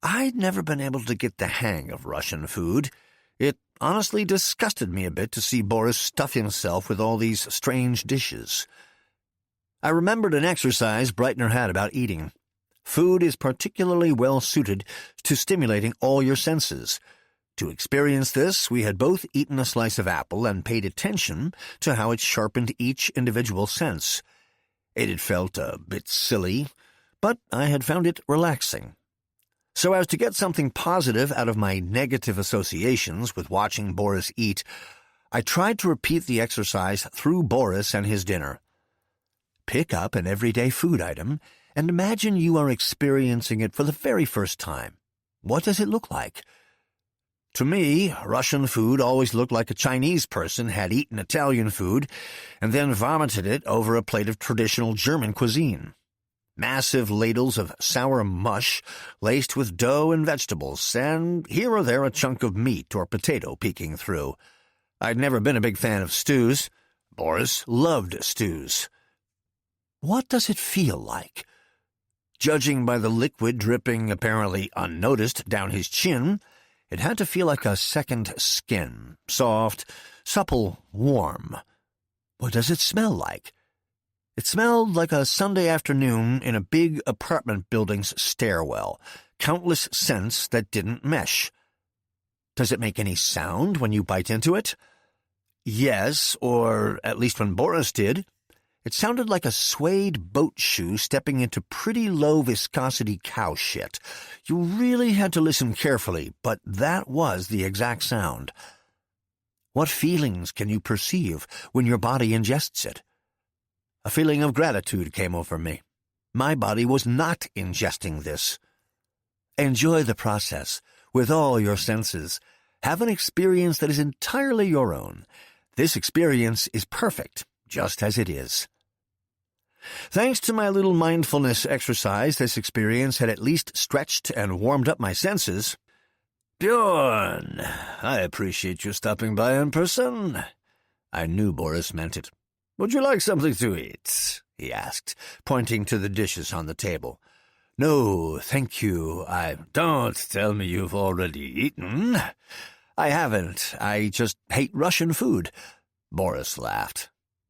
I'd never been able to get the hang of Russian food. It honestly disgusted me a bit to see Boris stuff himself with all these strange dishes. I remembered an exercise Breitner had about eating. Food is particularly well suited to stimulating all your senses. To experience this, we had both eaten a slice of apple and paid attention to how it sharpened each individual sense. It had felt a bit silly, but I had found it relaxing. So as to get something positive out of my negative associations with watching Boris eat, I tried to repeat the exercise through Boris and his dinner. Pick up an everyday food item and imagine you are experiencing it for the very first time. What does it look like? To me, Russian food always looked like a Chinese person had eaten Italian food and then vomited it over a plate of traditional German cuisine. Massive ladles of sour mush laced with dough and vegetables, and here or there a chunk of meat or potato peeking through. I'd never been a big fan of stews. Boris loved stews. What does it feel like? Judging by the liquid dripping apparently unnoticed down his chin, it had to feel like a second skin, soft, supple, warm. What does it smell like? It smelled like a Sunday afternoon in a big apartment building's stairwell, countless scents that didn't mesh. Does it make any sound when you bite into it? Yes, or at least when Boris did. It sounded like a suede boat shoe stepping into pretty low viscosity cow shit. You really had to listen carefully, but that was the exact sound. What feelings can you perceive when your body ingests it? A feeling of gratitude came over me. My body was not ingesting this. Enjoy the process with all your senses. Have an experience that is entirely your own. This experience is perfect, just as it is. Thanks to my little mindfulness exercise, this experience had at least stretched and warmed up my senses. Bjorn, I appreciate you stopping by in person. I knew Boris meant it. Would you like something to eat? He asked, pointing to the dishes on the table. No, thank you. Don't tell me you've already eaten. I haven't. I just hate Russian food. Boris laughed.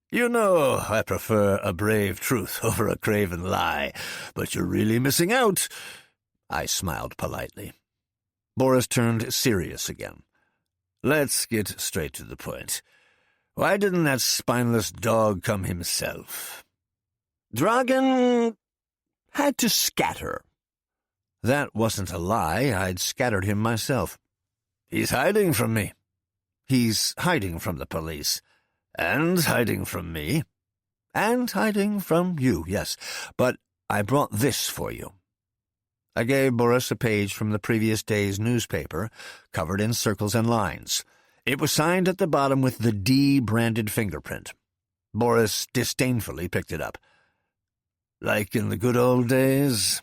You know, I prefer a brave truth over a craven lie, but you're really missing out. I smiled politely. Boris turned serious again. Let's get straight to the point. Why didn't that spineless dog come himself? Dragan had to scatter. That wasn't a lie. I'd scattered him myself. He's hiding from me. He's hiding from the police. And hiding from me. And hiding from you, yes. But I brought this for you. I gave Boris a page from the previous day's newspaper, covered in circles and lines. It was signed at the bottom with the D-branded fingerprint. Boris disdainfully picked it up. Like in the good old days?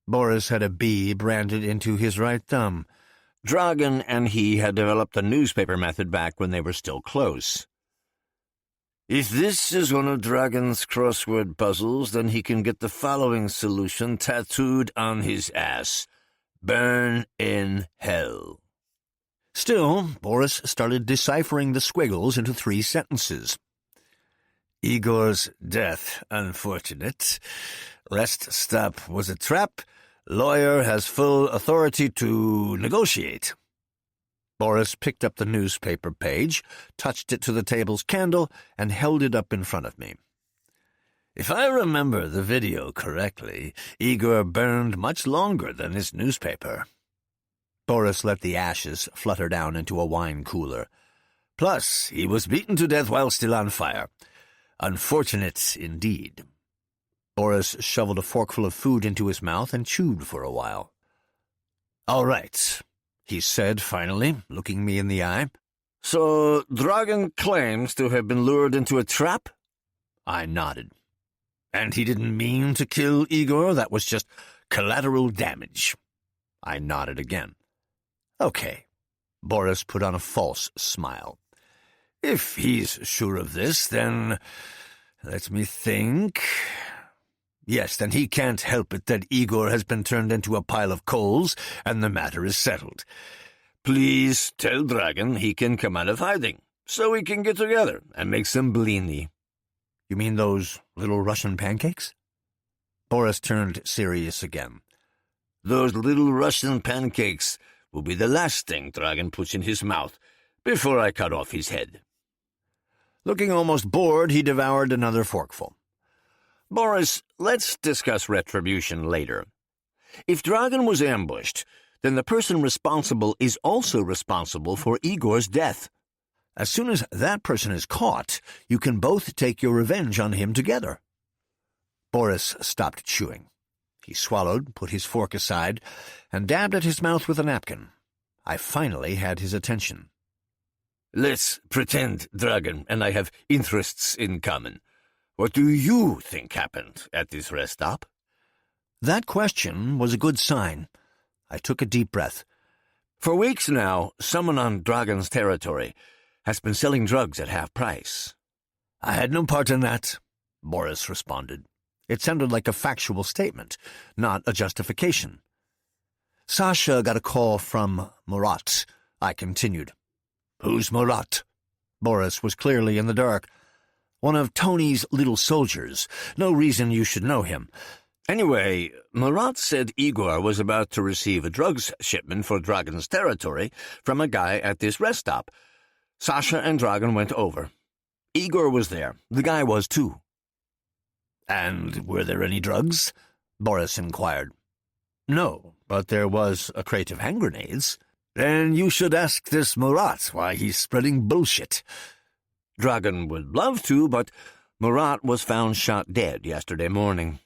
Boris had a B branded into his right thumb. Dragan and he had developed the newspaper method back when they were still close. If this is one of Dragan's crossword puzzles, then he can get the following solution tattooed on his ass. Burn in hell. Still, Boris started deciphering the squiggles into 3 sentences. Igor's death, unfortunate. Rest stop was a trap. Lawyer has full authority to negotiate. Boris picked up the newspaper page, touched it to the table's candle, and held it up in front of me. If I remember the video correctly, Igor burned much longer than his newspaper. Boris let the ashes flutter down into a wine cooler. Plus, he was beaten to death while still on fire. Unfortunate indeed. Boris shoveled a forkful of food into his mouth and chewed for a while. "All right," he said finally, looking me in the eye. "So Dragan claims to have been lured into a trap?" I nodded. "And he didn't mean to kill Igor? That was just collateral damage?" I nodded again. "Okay." Boris put on a false smile. "If he's sure of this, then let me think. Yes, then he can't help it that Igor has been turned into a pile of coals, and the matter is settled. Please tell Dragan he can come out of hiding, so we can get together and make some blini." "You mean those little Russian pancakes?" Boris turned serious again. "Those little Russian pancakes will be the last thing Dragan puts in his mouth before I cut off his head." Looking almost bored, he devoured another forkful. "Boris, let's discuss retribution later. If Dragan was ambushed, then the person responsible is also responsible for Igor's death. As soon as that person is caught, you can both take your revenge on him together." Boris stopped chewing. He swallowed, put his fork aside, and dabbed at his mouth with a napkin. I finally had his attention. "Let's pretend Dragan and I have interests in common. What do you think happened at this rest stop?" That question was a good sign. I took a deep breath. "For weeks now, someone on Dragan's territory has been selling drugs at half price." "I had no part in that," Boris responded. It sounded like a factual statement, not a justification. "Sasha got a call from Murat," I continued. "Who's Murat?" Boris was clearly in the dark. "One of Tony's little soldiers. No reason you should know him." "Anyway, Murat said Igor was about to receive a drugs shipment for Dragan's territory from a guy at this rest stop. Sasha and Dragan went over. Igor was there. The guy was too." "And were there any drugs?" Boris inquired. "No, but there was a crate of hand grenades." "Then you should ask this Murat why he's spreading bullshit." "Dragan would love to, but Murat was found shot dead yesterday morning."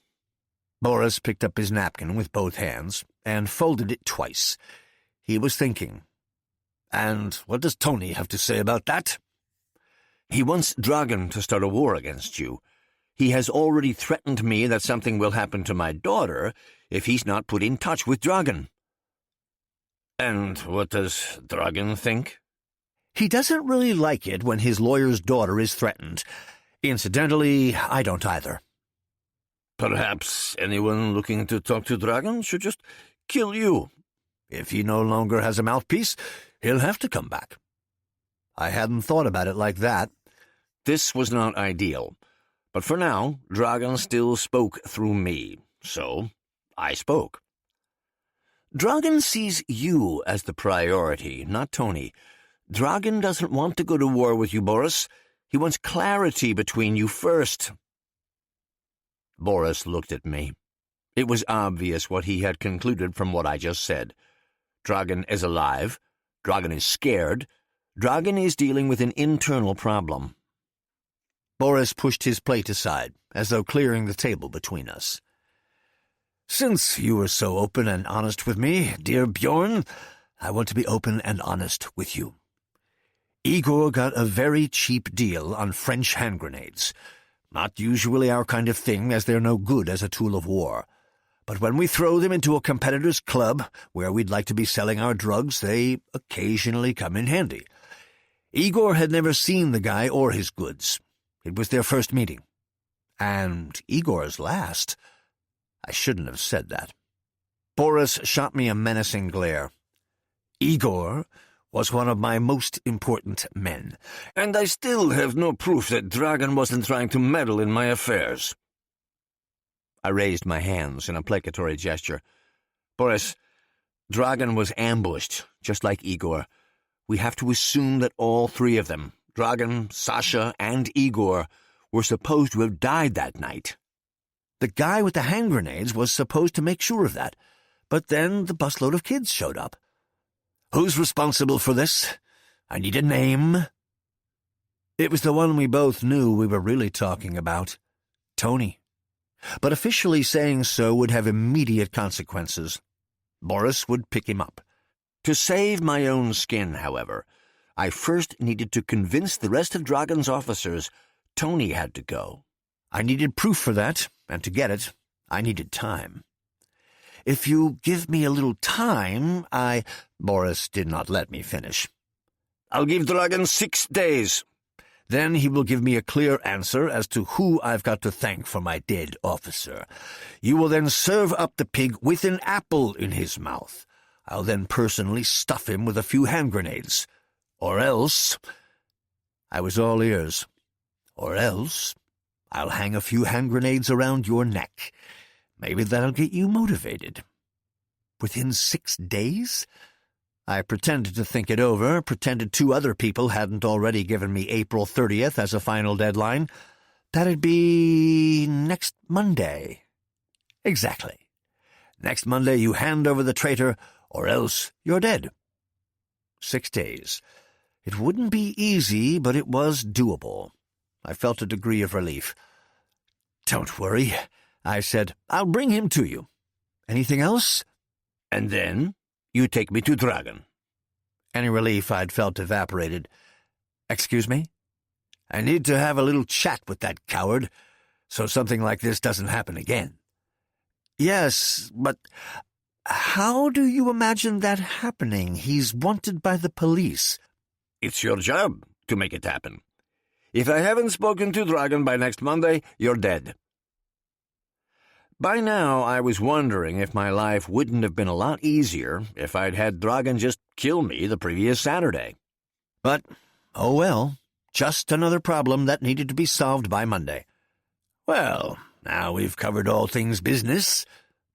Boris picked up his napkin with both hands and folded it twice. He was thinking. "And what does Tony have to say about that?" "He wants Dragan to start a war against you. He has already threatened me that something will happen to my daughter if he's not put in touch with Dragan." "And what does Dragan think?" "He doesn't really like it when his lawyer's daughter is threatened. Incidentally, I don't either." "Perhaps anyone looking to talk to Dragan should just kill you. If he no longer has a mouthpiece, he'll have to come back." I hadn't thought about it like that. This was not ideal, but for now, Dragan still spoke through me, so I spoke. "Dragan sees you as the priority, not Tony. Dragan doesn't want to go to war with you, Boris. He wants clarity between you first." Boris looked at me. It was obvious what he had concluded from what I just said. Dragan is alive. Dragan is scared. Dragan is dealing with an internal problem. Boris pushed his plate aside, as though clearing the table between us. "Since you were so open and honest with me, dear Bjorn, I want to be open and honest with you. Igor got a very cheap deal on French hand grenades. Not usually our kind of thing, as they're no good as a tool of war. But when we throw them into a competitor's club, where we'd like to be selling our drugs, they occasionally come in handy. Igor had never seen the guy or his goods. It was their first meeting. And Igor's last. I shouldn't have said that. Boris shot me a menacing glare. Igor was one of my most important men, and I still have no proof that Dragan wasn't trying to meddle in my affairs." I raised my hands in a placatory gesture. "Boris, Dragan was ambushed, just like Igor. We have to assume that all three of them, Dragan, Sasha, and Igor, were supposed to have died that night. The guy with the hand grenades was supposed to make sure of that, but then the busload of kids showed up. Who's responsible for this? I need a name." It was the one we both knew we were really talking about, Tony. But officially saying so would have immediate consequences. Boris would pick him up. To save my own skin, however, I first needed to convince the rest of Dragon's officers Tony had to go. I needed proof for that, and to get it, I needed time. "If you give me a little time, Boris did not let me finish. "I'll give Dragon 6 days. Then he will give me a clear answer as to who I've got to thank for my dead officer. You will then serve up the pig with an apple in his mouth. I'll then personally stuff him with a few hand grenades. Or else—" I was all ears. "Or else I'll hang a few hand grenades around your neck. Maybe that'll get you motivated." Within 6 days? I pretended to think it over, pretended 2 other people hadn't already given me April 30th as a final deadline. That'd be next Monday. Exactly. Next Monday you hand over the traitor, or else you're dead. 6 days. It wouldn't be easy, but it was doable. I felt a degree of relief. "Don't worry," I said. "I'll bring him to you. Anything else?" "And then you take me to Dragon." Any relief I'd felt evaporated. "Excuse me? I need to have a little chat with that coward, so something like this doesn't happen again." "Yes, but how do you imagine that happening? He's wanted by the police." "It's your job to make it happen. If I haven't spoken to Dragon by next Monday, you're dead." By now, I was wondering if my life wouldn't have been a lot easier if I'd had Dragon just kill me the previous Saturday. But, oh well, just another problem that needed to be solved by Monday. "Well, now we've covered all things business,"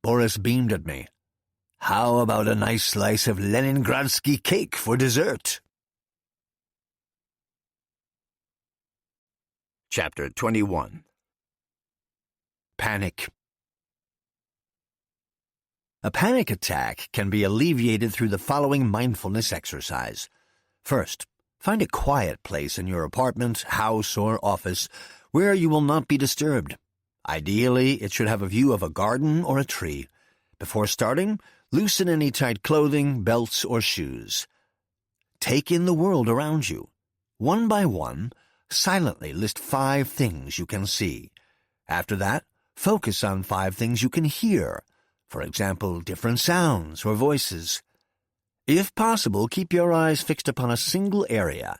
Boris beamed at me. "How about a nice slice of Leningradsky cake for dessert?" Chapter 21. Panic. A panic attack can be alleviated through the following mindfulness exercise. First, find a quiet place in your apartment, house, or office where you will not be disturbed. Ideally, it should have a view of a garden or a tree. Before starting, loosen any tight clothing, belts, or shoes. Take in the world around you. One by one, silently list 5 things you can see. After that, focus on 5 things you can hear. For example, different sounds or voices. If possible, keep your eyes fixed upon a single area.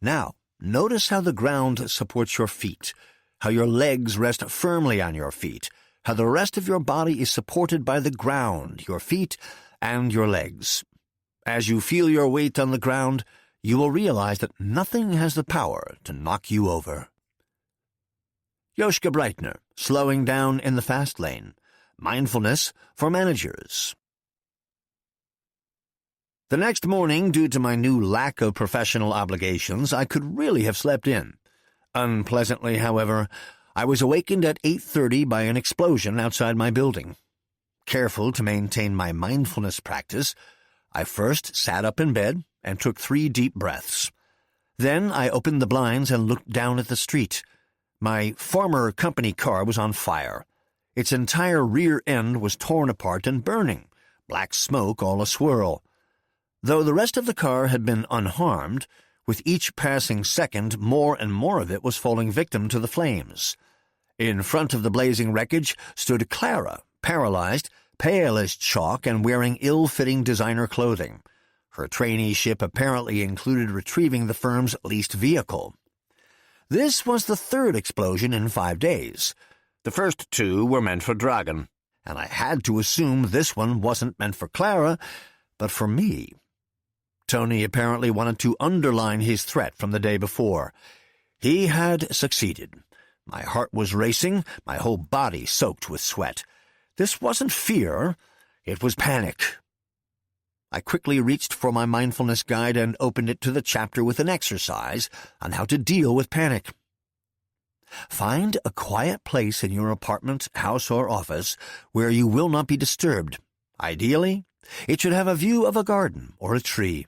Now, notice how the ground supports your feet, how your legs rest firmly on your feet, how the rest of your body is supported by the ground, your feet, and your legs. As you feel your weight on the ground, you will realize that nothing has the power to knock you over. Joschka Breitner, slowing down in the fast lane. Mindfulness for managers. The next morning, due to my new lack of professional obligations, I could really have slept in. Unpleasantly, however, I was awakened at 8:30 by an explosion outside my building. Careful to maintain my mindfulness practice, I first sat up in bed and took 3 deep breaths. Then I opened the blinds and looked down at the street. My former company car was on fire. Its entire rear end was torn apart and burning, black smoke all aswirl. Though the rest of the car had been unharmed, with each passing second more and more of it was falling victim to the flames. In front of the blazing wreckage stood Clara, paralyzed, pale as chalk and wearing ill-fitting designer clothing. Her traineeship apparently included retrieving the firm's leased vehicle. This was the 3rd explosion in 5 days. The first 2 were meant for Dragon, and I had to assume this one wasn't meant for Clara, but for me. Tony apparently wanted to underline his threat from the day before. He had succeeded. My heart was racing, my whole body soaked with sweat. This wasn't fear, it was panic. I quickly reached for my mindfulness guide and opened it to the chapter with an exercise on how to deal with panic. Find a quiet place in your apartment, house, or office where you will not be disturbed. Ideally, It should have a view of a garden or a tree.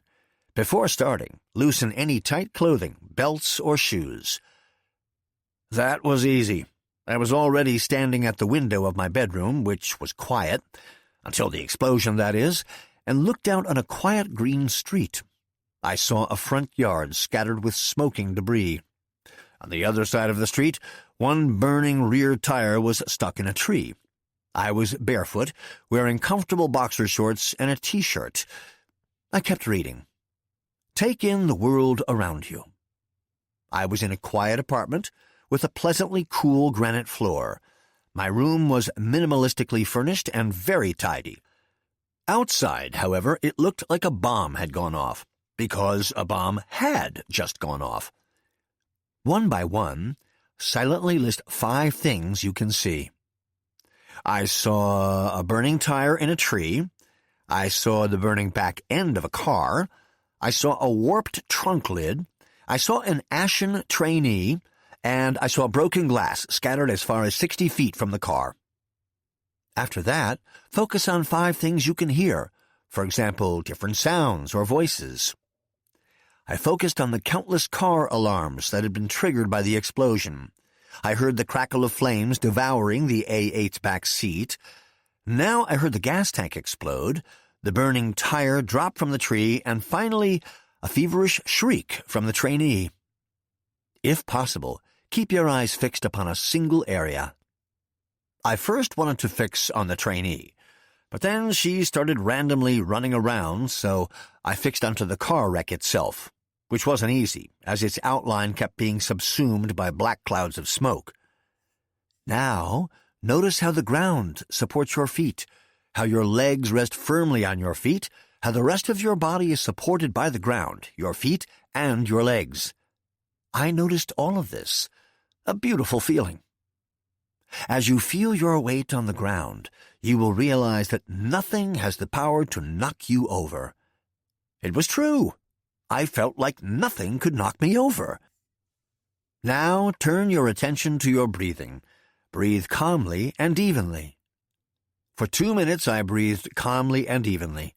Before starting, loosen any tight clothing, belts, or shoes. That was easy. I was already standing at the window of my bedroom, which was quiet, until the explosion, that is, and looked out on a quiet green street. I saw a front yard scattered with smoking debris. On the other side of the street, one burning rear tire was stuck in a tree. I was barefoot, wearing comfortable boxer shorts and a T-shirt. I kept reading. Take in the world around you. I was in a quiet apartment with a pleasantly cool granite floor. My room was minimalistically furnished and very tidy. Outside, however, it looked like a bomb had gone off, because a bomb had just gone off. One by one, silently list 5 things you can see. I saw a burning tire in a tree. I saw the burning back end of a car. I saw a warped trunk lid. I saw an ashen trainee. And I saw broken glass scattered as far as 60 feet from the car. After that, focus on 5 things you can hear, for example, different sounds or voices. I focused on the countless car alarms that had been triggered by the explosion. I heard the crackle of flames devouring the A8's back seat. Now I heard the gas tank explode, the burning tire drop from the tree, and finally, a feverish shriek from the trainee. If possible, keep your eyes fixed upon a single area. I first wanted to fix on the trainee, but then she started randomly running around, so I fixed onto the car wreck itself, which wasn't easy, as its outline kept being subsumed by black clouds of smoke. Now, notice how the ground supports your feet, how your legs rest firmly on your feet, how the rest of your body is supported by the ground, your feet, and your legs. I noticed all of this. A beautiful feeling. As you feel your weight on the ground, you will realize that nothing has the power to knock you over. It was true. I felt like nothing could knock me over. Now turn your attention to your breathing. Breathe calmly and evenly. For 2 minutes I breathed calmly and evenly.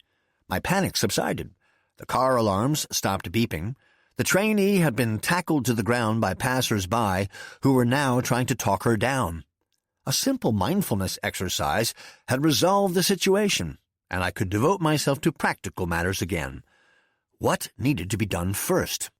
My panic subsided. The car alarms stopped beeping. The trainee had been tackled to the ground by passers-by who were now trying to talk her down. A simple mindfulness exercise had resolved the situation, and I could devote myself to practical matters again. What needed to be done first?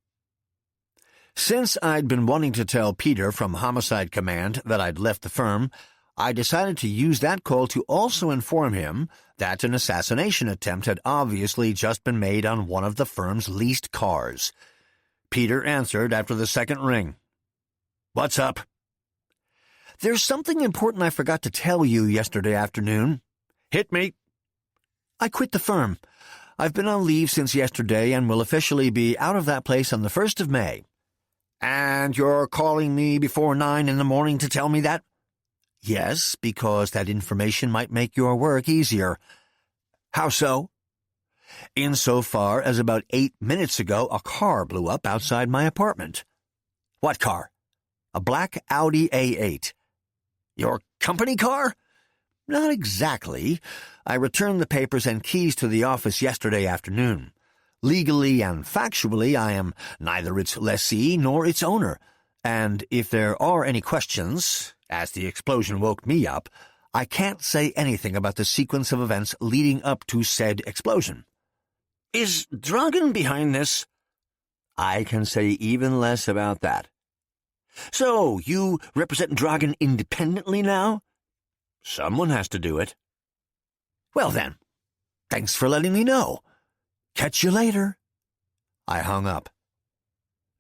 Since I'd been wanting to tell Peter from Homicide Command that I'd left the firm, I decided to use that call to also inform him that an assassination attempt had obviously just been made on one of the firm's leased cars. Peter answered after the second ring. "What's up?" "There's something important I forgot to tell you yesterday afternoon." "Hit me." "I quit the firm. I've been on leave since yesterday and will officially be out of that place on the 1st of May. "And you're calling me before 9 in the morning to tell me that?" "Yes, because that information might make your work easier." "How so?" "Insofar as about 8 minutes ago a car blew up outside my apartment." "What car?" "A black Audi A8. "Your company car?" "Not exactly. I returned the papers and keys to the office yesterday afternoon. Legally and factually, I am neither its lessee nor its owner, and if there are any questions, as the explosion woke me up, I can't say anything about the sequence of events leading up to said explosion." "Is Dragan behind this?" "I can say even less about that." "So, you represent Dragan independently now?" "Someone has to do it." "Well then, thanks for letting me know. Catch you later." I hung up.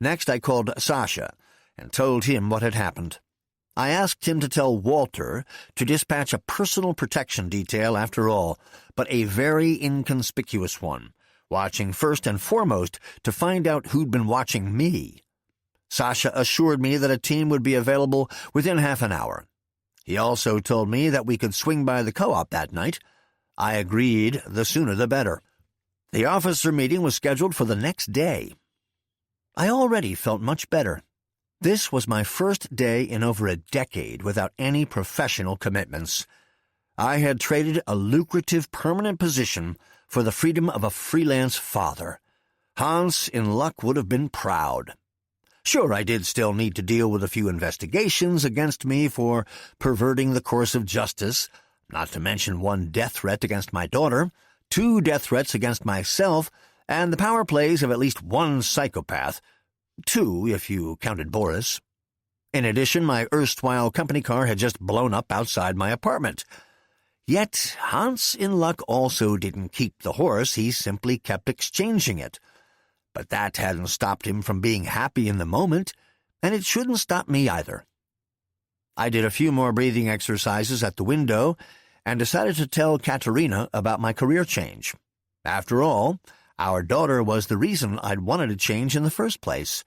Next I called Sasha and told him what had happened. I asked him to tell Walter to dispatch a personal protection detail after all, but a very inconspicuous one, watching first and foremost to find out who'd been watching me. Sasha assured me that a team would be available within half an hour. He also told me that we could swing by the co-op that night. I agreed, the sooner the better. The officer meeting was scheduled for the next day. I already felt much better. This was my first day in over a decade without any professional commitments. I had traded a lucrative permanent position for the freedom of a freelance father. Hans in luck would have been proud. Sure, I did still need to deal with a few investigations against me for perverting the course of justice, not to mention one death threat against my daughter, 2 death threats against myself, and the power plays of at least 1 psychopath, 2 if you counted Boris. In addition, my erstwhile company car had just blown up outside my apartment. Yet Hans in luck also didn't keep the horse, he simply kept exchanging it. But that hadn't stopped him from being happy in the moment, and it shouldn't stop me either. I did a few more breathing exercises at the window and decided to tell Katerina about my career change. After all, our daughter was the reason I'd wanted to change in the first place.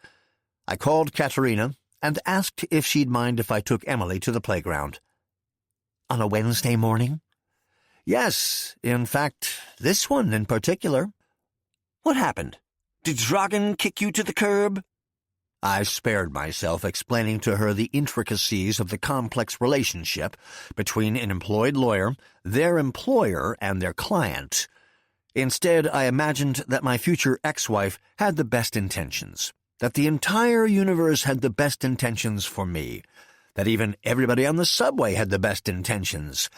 I called Katerina and asked if she'd mind if I took Emily to the playground. On a Wednesday morning? Yes, in fact, this one in particular. What happened? Did Dragan kick you to the curb? I spared myself explaining to her the intricacies of the complex relationship between an employed lawyer, their employer, and their client. Instead, I imagined that my future ex-wife had the best intentions, that the entire universe had the best intentions for me, that even everybody on the subway had the best intentions,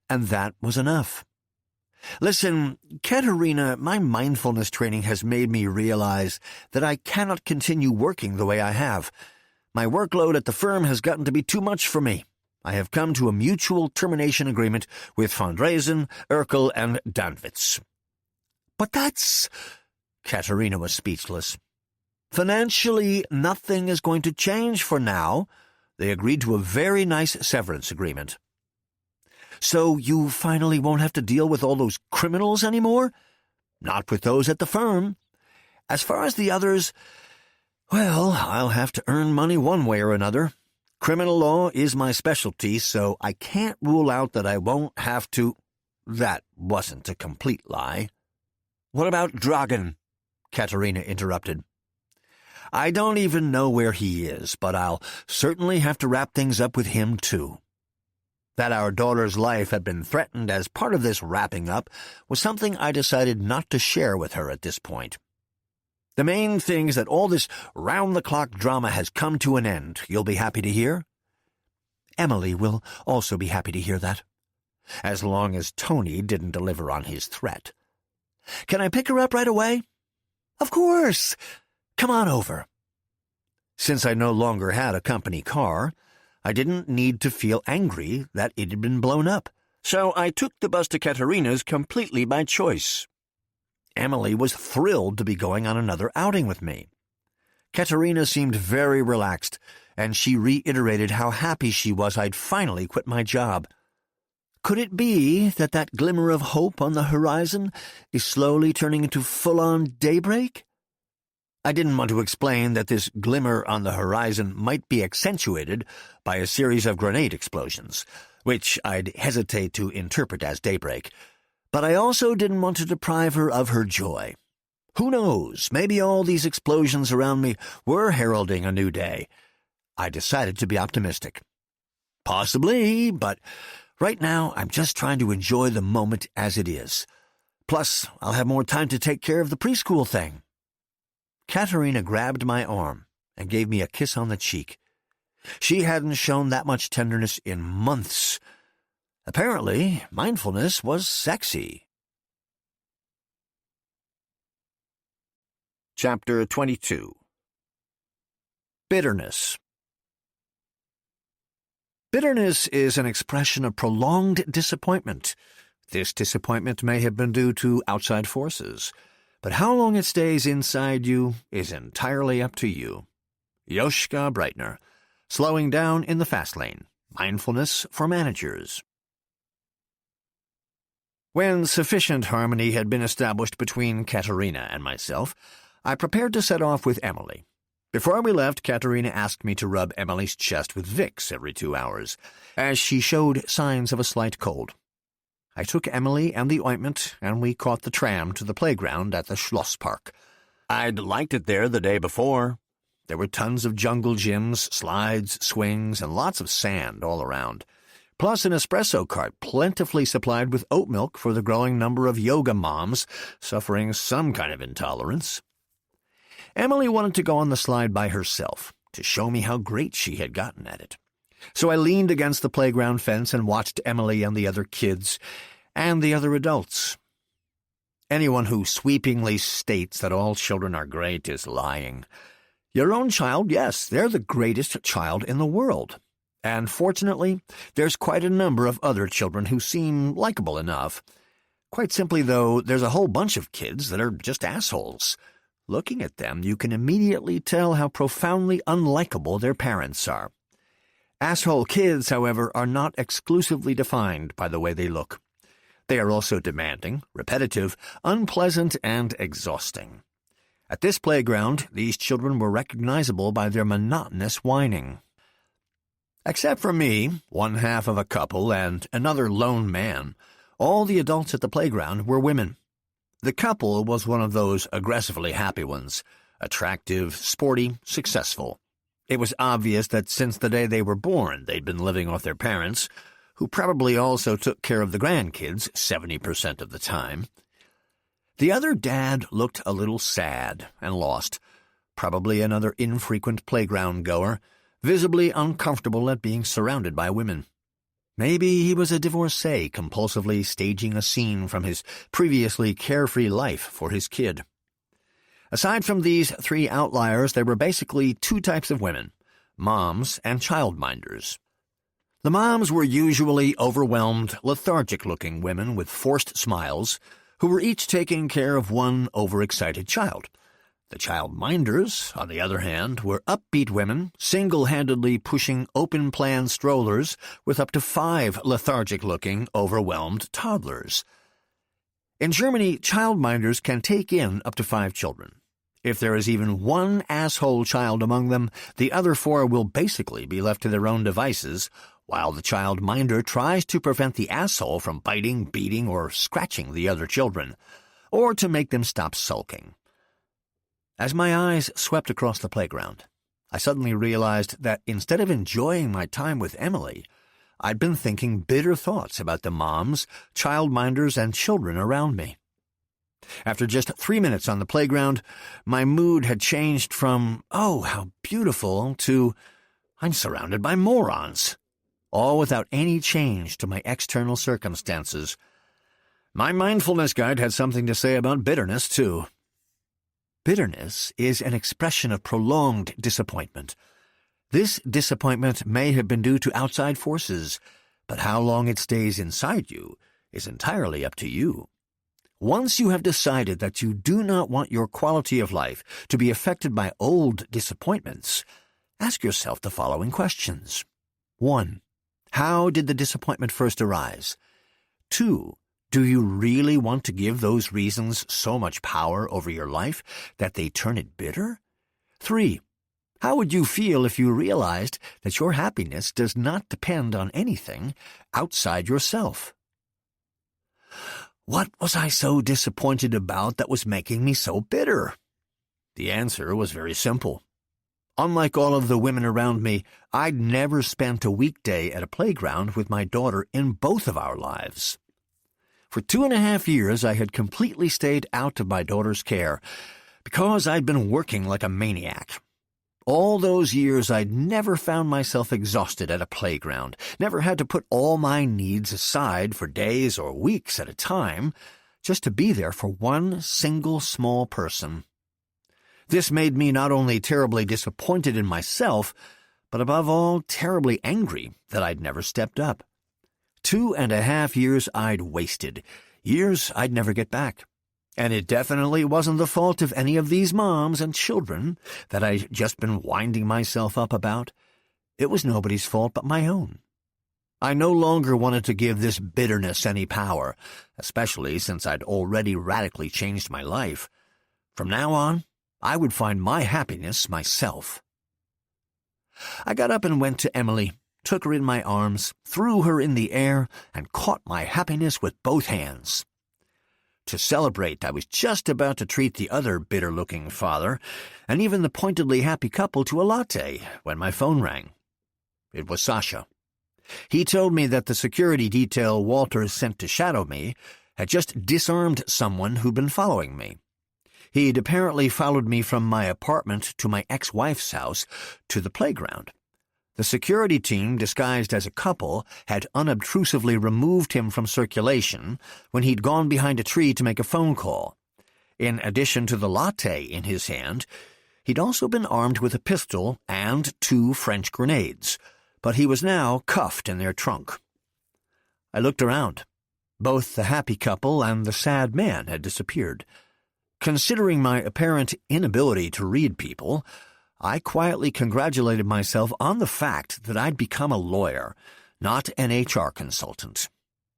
and that was enough. Listen, Katerina, my mindfulness training has made me realize that I cannot continue working the way I have. My workload at the firm has gotten to be too much for me. I have come to a mutual termination agreement with Van Dreesen, Urkel, and Danwitz. But that's... Katerina was speechless. Financially, nothing is going to change for now. They agreed to a very nice severance agreement. So you finally won't have to deal with all those criminals anymore? Not with those at the firm. As far as the others, well, I'll have to earn money one way or another. Criminal law is my specialty, so I can't rule out that I won't have to... That wasn't a complete lie. What about Dragan? Katerina interrupted. I don't even know where he is, but I'll certainly have to wrap things up with him, too. That our daughter's life had been threatened as part of this wrapping up was something I decided not to share with her at this point. The main thing is that all this round-the-clock drama has come to an end. You'll be happy to hear? Emily will also be happy to hear that, as long as Tony didn't deliver on his threat. Can I pick her up right away? Of course. Come on over. Since I no longer had a company car, I didn't need to feel angry that it had been blown up, so I took the bus to Katerina's completely by choice. Emily was thrilled to be going on another outing with me. Katerina seemed very relaxed, and she reiterated how happy she was I'd finally quit my job. Could it be that that glimmer of hope on the horizon is slowly turning into full-on daybreak? I didn't want to explain that this glimmer on the horizon might be accentuated by a series of grenade explosions, which I'd hesitate to interpret as daybreak, but I also didn't want to deprive her of her joy. Who knows, maybe all these explosions around me were heralding a new day. I decided to be optimistic. Possibly, but right now I'm just trying to enjoy the moment as it is. Plus, I'll have more time to take care of the preschool thing. Katerina grabbed my arm and gave me a kiss on the cheek. She hadn't shown that much tenderness in months. Apparently, mindfulness was sexy. Chapter 22. Bitterness. Bitterness is an expression of prolonged disappointment. This disappointment may have been due to outside forces, but how long it stays inside you is entirely up to you. Yoshka Breitner, Slowing Down in the Fast Lane, Mindfulness for Managers. When sufficient harmony had been established between Katerina and myself, I prepared to set off with Emily. Before we left, Katerina asked me to rub Emily's chest with Vicks every 2 hours, as she showed signs of a slight cold. I took Emily and the ointment, and we caught the tram to the playground at the Schlosspark. I'd liked it there the day before. There were tons of jungle gyms, slides, swings, and lots of sand all around. plus an espresso cart plentifully supplied with oat milk for the growing number of yoga moms suffering some kind of intolerance. Emily wanted to go on the slide by herself to show me how great she had gotten at it. So I leaned against the playground fence and watched Emily and the other kids and the other adults. Anyone who sweepingly states that all children are great is lying. Your own child, yes, they're the greatest child in the world. And fortunately, there's quite a number of other children who seem likable enough. Quite simply, though, there's a whole bunch of kids that are just assholes. Looking at them, you can immediately tell how profoundly unlikable their parents are. Asshole kids, however, are not exclusively defined by the way they look. They are also demanding, repetitive, unpleasant, and exhausting. At this playground, these children were recognizable by their monotonous whining. Except for me, one half of a couple, and another lone man, all the adults at the playground were women. The couple was one of those aggressively happy ones, attractive, sporty, successful. It was obvious that since the day they were born, they'd been living with their parents, who probably also took care of the grandkids 70% of the time. The other dad looked a little sad and lost, probably another infrequent playground goer, visibly uncomfortable at being surrounded by women. Maybe he was a divorcee compulsively staging a scene from his previously carefree life for his kid. Aside from these three outliers, there were basically two types of women, moms and childminders. The moms were usually overwhelmed, lethargic-looking women with forced smiles who were each taking care of one overexcited child. The childminders, on the other hand, were upbeat women, single-handedly pushing open-plan strollers with up to 5 lethargic-looking, overwhelmed toddlers. In Germany, childminders can take in up to 5 children. If there is even one asshole child among them, the other 4 will basically be left to their own devices, while the childminder tries to prevent the asshole from biting, beating, or scratching the other children, or to make them stop sulking. As my eyes swept across the playground, I suddenly realized that instead of enjoying my time with Emily, I'd been thinking bitter thoughts about the moms, childminders, and children around me. After just 3 minutes on the playground, my mood had changed from, oh, how beautiful, to, I'm surrounded by morons, all without any change to my external circumstances. My mindfulness guide had something to say about bitterness, too. Bitterness is an expression of prolonged disappointment. This disappointment may have been due to outside forces, but how long it stays inside you is entirely up to you. Once you have decided that you do not want your quality of life to be affected by old disappointments, ask yourself the following questions. 1. How did the disappointment first arise? 2. Do you really want to give those reasons so much power over your life that they turn it bitter? 3. How would you feel if you realized that your happiness does not depend on anything outside yourself? What was I so disappointed about that was making me so bitter? The answer was very simple. Unlike all of the women around me, I'd never spent a weekday at a playground with my daughter in both of our lives. For 2.5 years, I had completely stayed out of my daughter's care because I'd been working like a maniac. All those years, I'd never found myself exhausted at a playground, never had to put all my needs aside for days or weeks at a time, just to be there for one single small person. This made me not only terribly disappointed in myself, but above all, terribly angry that I'd never stepped up. 2.5 years I'd wasted, years I'd never get back. And it definitely wasn't the fault of any of these moms and children that I'd just been winding myself up about. It was nobody's fault but my own. I no longer wanted to give this bitterness any power, especially since I'd already radically changed my life. From now on, I would find my happiness myself. I got up and went to Emily, took her in my arms, threw her in the air, and caught my happiness with both hands. To celebrate, I was just about to treat the other bitter-looking father, and even the pointedly happy couple to a latte, when my phone rang. It was Sasha. He told me that the security detail Walters sent to shadow me had just disarmed someone who'd been following me. He'd apparently followed me from my apartment to my ex-wife's house to the playground. The security team, disguised as a couple, had unobtrusively removed him from circulation when he'd gone behind a tree to make a phone call. In addition to the latte in his hand, he'd also been armed with a pistol and 2 French grenades, but he was now cuffed in their trunk. I looked around. Both the happy couple and the sad man had disappeared. Considering my apparent inability to read people, I quietly congratulated myself on the fact that I'd become a lawyer, not an HR consultant.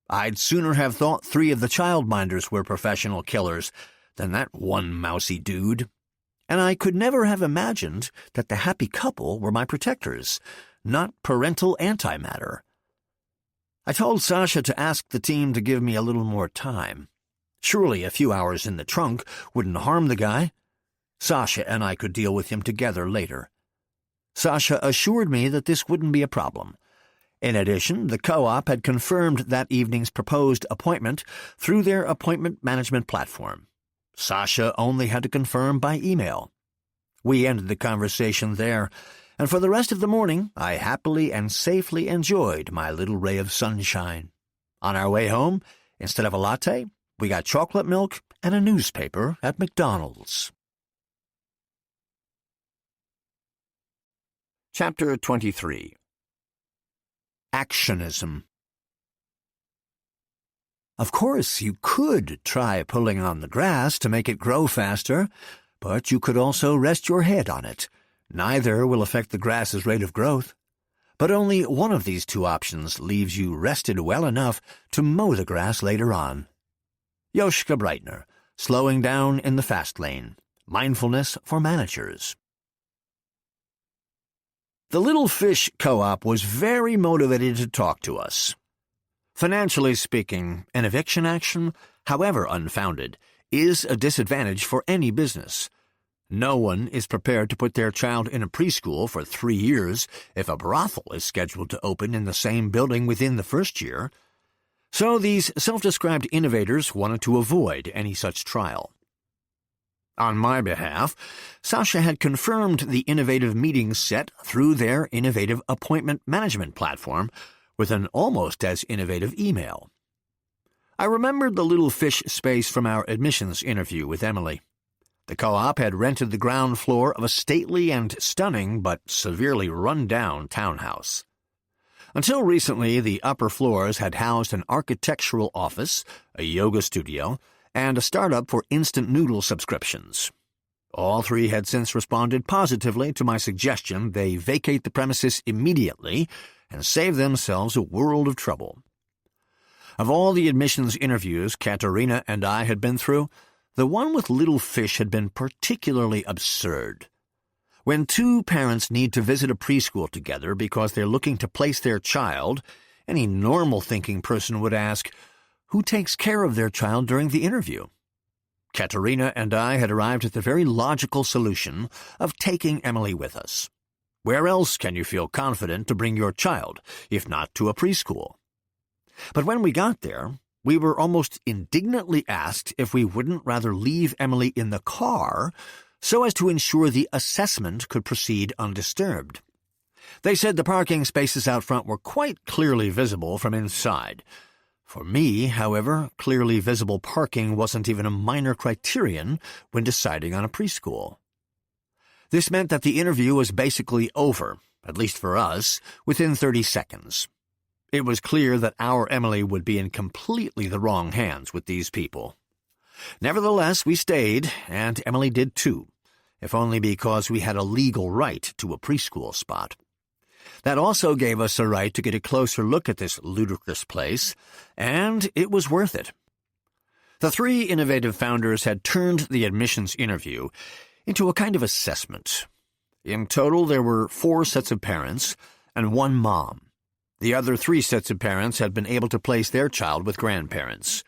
I'd sooner have thought 3 of the childminders were professional killers than that one mousy dude. And I could never have imagined that the happy couple were my protectors, not parental antimatter. I told Sasha to ask the team to give me a little more time. Surely a few hours in the trunk wouldn't harm the guy. Sasha and I could deal with him together later. Sasha assured me that this wouldn't be a problem. In addition, the co-op had confirmed that evening's proposed appointment through their appointment management platform. Sasha only had to confirm by email. We ended the conversation there, and for the rest of the morning I happily and safely enjoyed my little ray of sunshine. On our way home, instead of a latte, we got chocolate milk and a newspaper at McDonald's. Chapter 23. Actionism. Of course, you could try pulling on the grass to make it grow faster, but you could also rest your head on it. Neither will affect the grass's rate of growth. But only one of these 2 options leaves you rested well enough to mow the grass later on. Joschka Breitner, Slowing Down in the Fast Lane, Mindfulness for Managers. The Little Fish Co-op was very motivated to talk to us. Financially speaking, an eviction action, however unfounded, is a disadvantage for any business. No one is prepared to put their child in a preschool for 3 years if a brothel is scheduled to open in the same building within the first year. So these self-described innovators wanted to avoid any such trial. On my behalf, Sasha had confirmed the innovative meeting set through their innovative appointment management platform with an almost as innovative email. I remembered the Little Fish space from our admissions interview with Emily. The co-op had rented the ground floor of a stately and stunning but severely run-down townhouse. Until recently, the upper floors had housed an architectural office, a yoga studio, and a startup for instant noodle subscriptions. All 3 had since responded positively to my suggestion they vacate the premises immediately and save themselves a world of trouble. Of all the admissions interviews Katerina and I had been through, the one with Little Fish had been particularly absurd. When 2 parents need to visit a preschool together because they're looking to place their child, any normal-thinking person would ask, who takes care of their child during the interview? Katerina and I had arrived at the very logical solution of taking Emily with us. Where else can you feel confident to bring your child, if not to a preschool? But when we got there, we were almost indignantly asked if we wouldn't rather leave Emily in the car so as to ensure the assessment could proceed undisturbed. They said the parking spaces out front were quite clearly visible from inside. For me, however, clearly visible parking wasn't even a minor criterion when deciding on a preschool. This meant that the interview was basically over, at least for us, within 30 seconds. It was clear that our Emily would be in completely the wrong hands with these people. Nevertheless, we stayed, and Emily did too, if only because we had a legal right to a preschool spot. That also gave us a right to get a closer look at this ludicrous place, and it was worth it. The 3 innovative founders had turned the admissions interview into a kind of assessment. In total, there were 4 sets of parents and 1 mom. The other 3 sets of parents had been able to place their child with grandparents.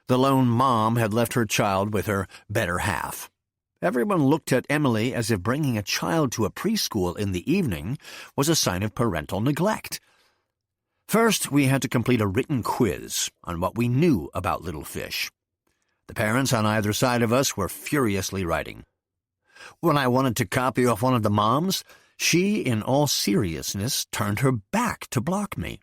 The lone mom had left her child with her better half. Everyone looked at Emily as if bringing a child to a preschool in the evening was a sign of parental neglect. First, we had to complete a written quiz on what we knew about little fish. The parents on either side of us were furiously writing. When I wanted to copy off one of the moms, she, in all seriousness, turned her back to block me.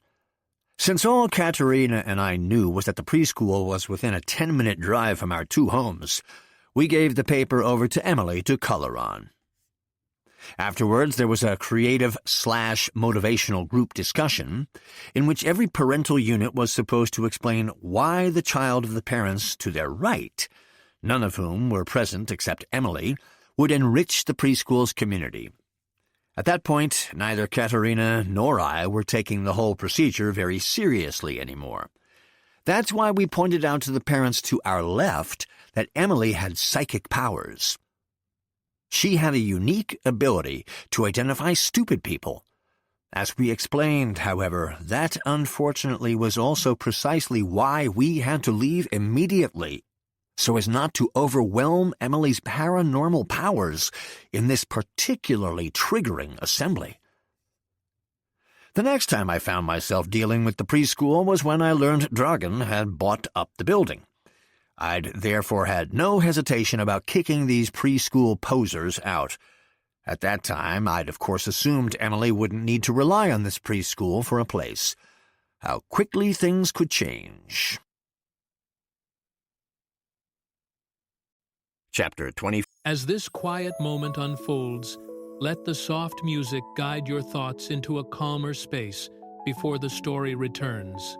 Since all Katerina and I knew was that the preschool was within a 10-minute drive from our two homes, we gave the paper over to Emily to color on. Afterwards, there was a creative/motivational group discussion in which every parental unit was supposed to explain why the child of the parents to their right, none of whom were present except Emily, would enrich the preschool's community. At that point, neither Katerina nor I were taking the whole procedure very seriously anymore. That's why we pointed out to the parents to our left that Emily had psychic powers. She had a unique ability to identify stupid people. As we explained, however, that unfortunately was also precisely why we had to leave immediately, so as not to overwhelm Emily's paranormal powers in this particularly triggering assembly. The next time I found myself dealing with the preschool was when I learned Dragan had bought up the building. I'd therefore had no hesitation about kicking these preschool posers out. At that time, I'd of course assumed Emily wouldn't need to rely on this preschool for a place. How quickly things could change. Chapter 20. As this quiet moment unfolds, let the soft music guide your thoughts into a calmer space before the story returns.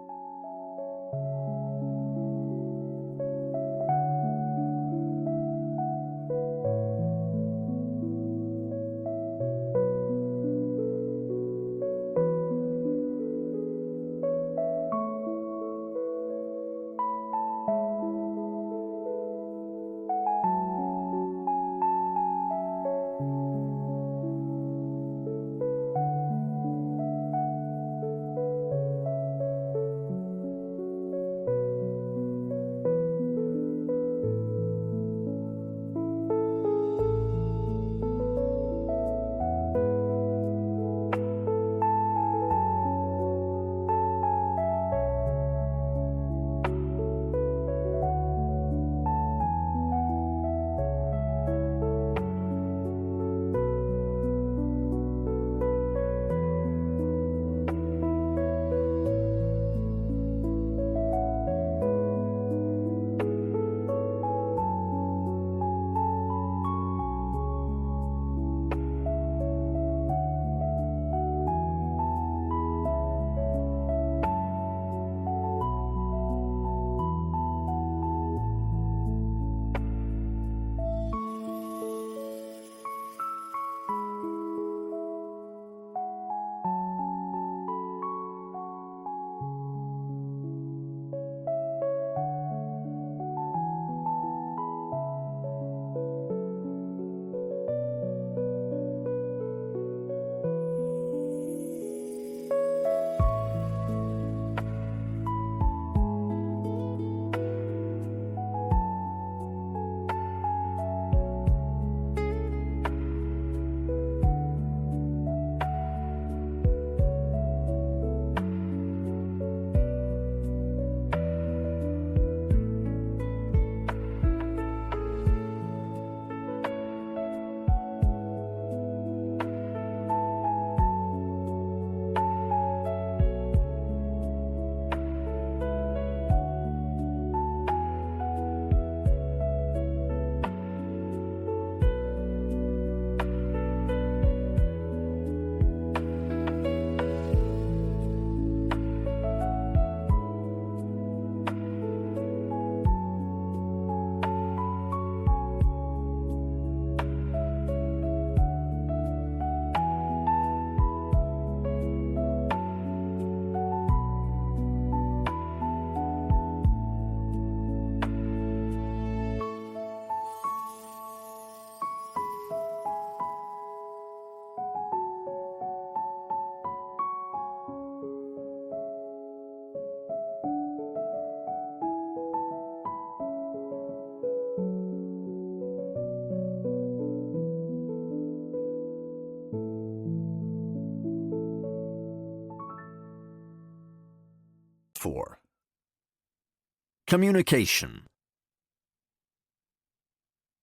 Communication.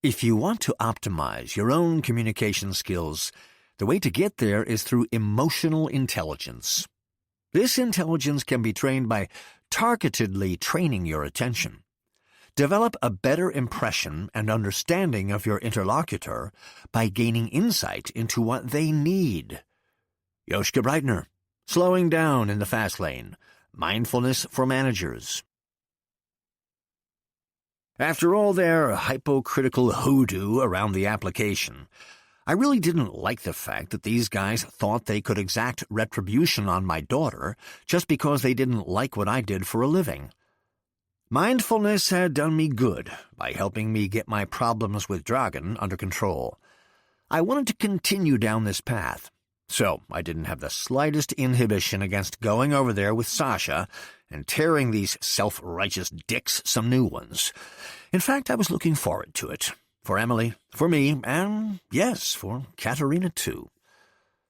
If you want to optimize your own communication skills, the way to get there is through emotional intelligence. This intelligence can be trained by targetedly training your attention. Develop a better impression and understanding of your interlocutor by gaining insight into what they need. Joschka Breitner, Slowing Down in the Fast Lane, Mindfulness for Managers. After all their hypocritical hoodoo around the application, I really didn't like the fact that these guys thought they could exact retribution on my daughter just because they didn't like what I did for a living. Mindfulness had done me good by helping me get my problems with Dragan under control. I wanted to continue down this path, so I didn't have the slightest inhibition against going over there with Sasha and tearing these self-righteous dicks some new ones. In fact, I was looking forward to it. For Emily, for me, and, yes, for Katerina, too.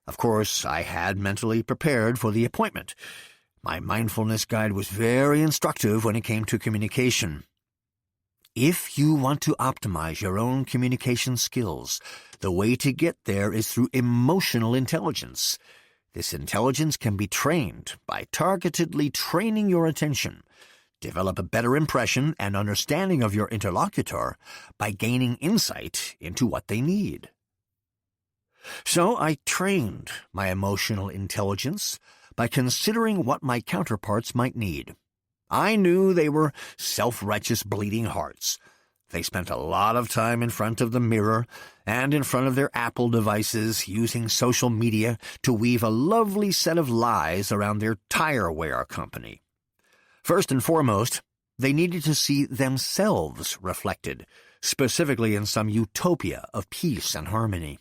Of course, I had mentally prepared for the appointment. My mindfulness guide was very instructive when it came to communication. If you want to optimize your own communication skills, the way to get there is through emotional intelligence. This intelligence can be trained by targetedly training your attention. Develop a better impression and understanding of your interlocutor by gaining insight into what they need. So I trained my emotional intelligence by considering what my counterparts might need. I knew they were self-righteous bleeding hearts. They spent a lot of time in front of the mirror and in front of their Apple devices using social media to weave a lovely set of lies around their tire wear company. First and foremost, they needed to see themselves reflected, specifically in some utopia of peace and harmony.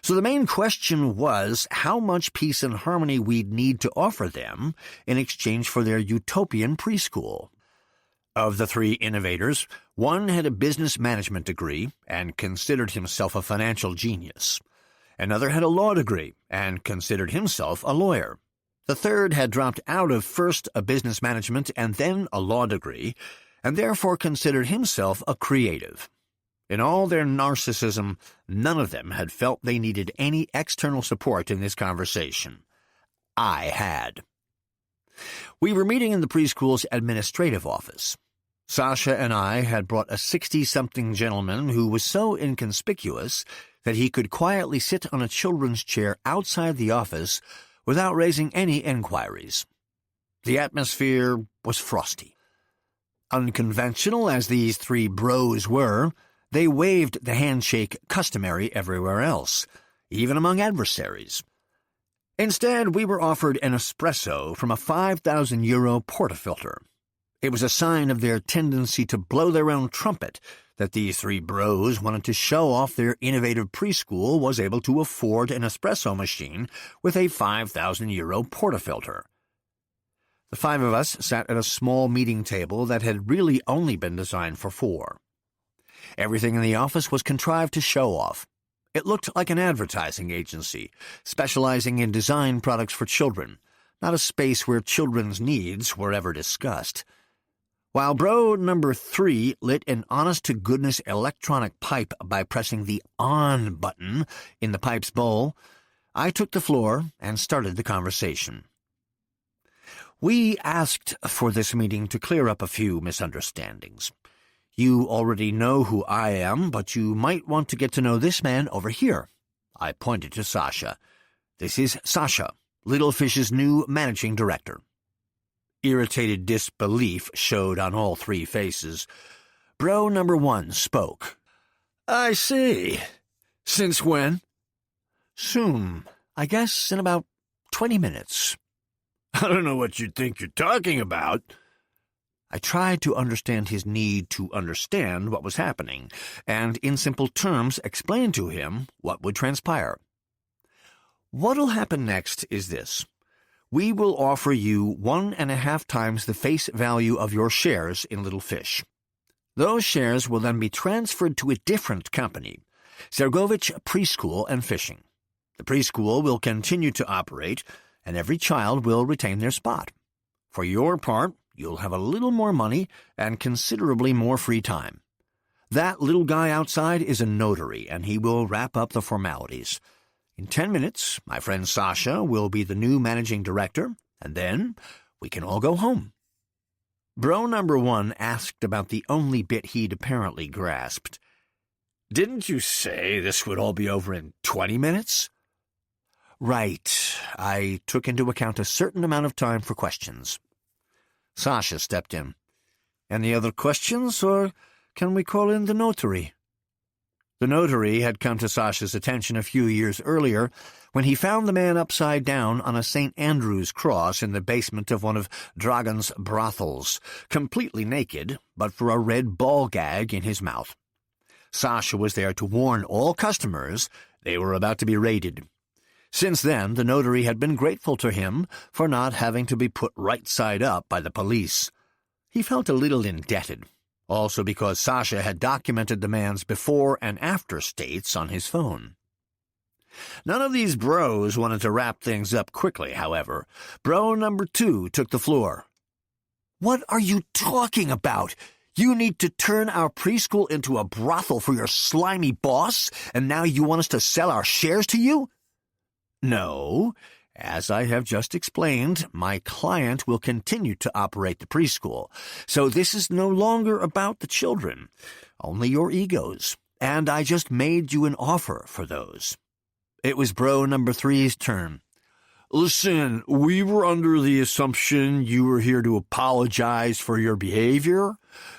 So the main question was how much peace and harmony we'd need to offer them in exchange for their utopian preschool. Of the three innovators, one had a business management degree and considered himself a financial genius. Another had a law degree and considered himself a lawyer. The third had dropped out of first a business management and then a law degree, and therefore considered himself a creative. In all their narcissism, none of them had felt they needed any external support in this conversation. I had. We were meeting in the preschool's administrative office. Sasha and I had brought a 60-something gentleman who was so inconspicuous that he could quietly sit on a children's chair outside the office without raising any inquiries. The atmosphere was frosty. Unconventional as these three bros were, they waived the handshake customary everywhere else, even among adversaries. Instead, we were offered an espresso from a 5,000 euro portafilter. It was a sign of their tendency to blow their own trumpet that these three bros wanted to show off their innovative preschool was able to afford an espresso machine with a 5,000 euro portafilter. The five of us sat at a small meeting table that had really only been designed for four. Everything in the office was contrived to show off. It looked like an advertising agency, specializing in design products for children, not a space where children's needs were ever discussed. While bro number 3 lit an honest-to-goodness electronic pipe by pressing the on button in the pipe's bowl, I took the floor and started the conversation. We asked for this meeting to clear up a few misunderstandings. You already know who I am, but you might want to get to know this man over here. I pointed to Sasha. This is Sasha, Little Fish's new managing director. Irritated disbelief showed on all three faces. Bro number 1 spoke. I see. Since when? Soon. I guess in about 20 minutes. I don't know what you think you're talking about. I tried to understand his need to understand what was happening, and in simple terms explained to him what would transpire. What'll happen next is this. We will offer you 1.5 times the face value of your shares in Little Fish. Those shares will then be transferred to a different company, Sergovich Preschool and Fishing. The preschool will continue to operate, and every child will retain their spot. For your part, you'll have a little more money and considerably more free time. That little guy outside is a notary, and he will wrap up the formalities. In 10 minutes, my friend Sasha will be the new managing director, and then we can all go home." Bro number 1 asked about the only bit he'd apparently grasped. "Didn't you say this would all be over in 20 minutes? "Right. I took into account a certain amount of time for questions." Sasha stepped in. "Any other questions, or can we call in the notary?" The notary had come to Sasha's attention a few years earlier when he found the man upside down on a St. Andrew's cross in the basement of one of Dragon's brothels, completely naked, but for a red ball gag in his mouth. Sasha was there to warn all customers they were about to be raided. Since then, the notary had been grateful to him for not having to be put right side up by the police. He felt a little indebted, also because Sasha had documented the man's before and after states on his phone. None of these bros wanted to wrap things up quickly, however. Bro number 2 took the floor. "What are you talking about? You need to turn our preschool into a brothel for your slimy boss, and now you want us to sell our shares to you?" "No. As I have just explained, my client will continue to operate the preschool, so this is no longer about the children, only your egos, and I just made you an offer for those." It was bro number 3's turn. "Listen, we were under the assumption you were here to apologize for your behavior,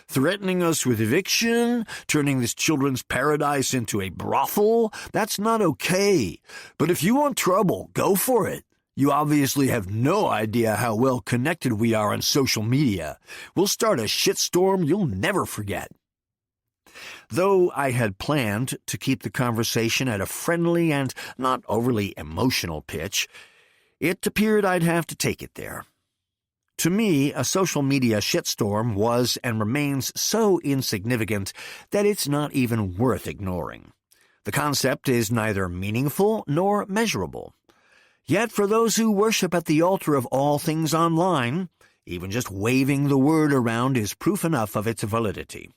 threatening us with eviction, turning this children's paradise into a brothel. That's not okay. But if you want trouble, go for it. You obviously have no idea how well connected we are on social media. We'll start a shitstorm you'll never forget." Though I had planned to keep the conversation at a friendly and not overly emotional pitch, it appeared I'd have to take it there. To me, a social media shitstorm was and remains so insignificant that it's not even worth ignoring. The concept is neither meaningful nor measurable. Yet for those who worship at the altar of all things online, even just waving the word around is proof enough of its validity.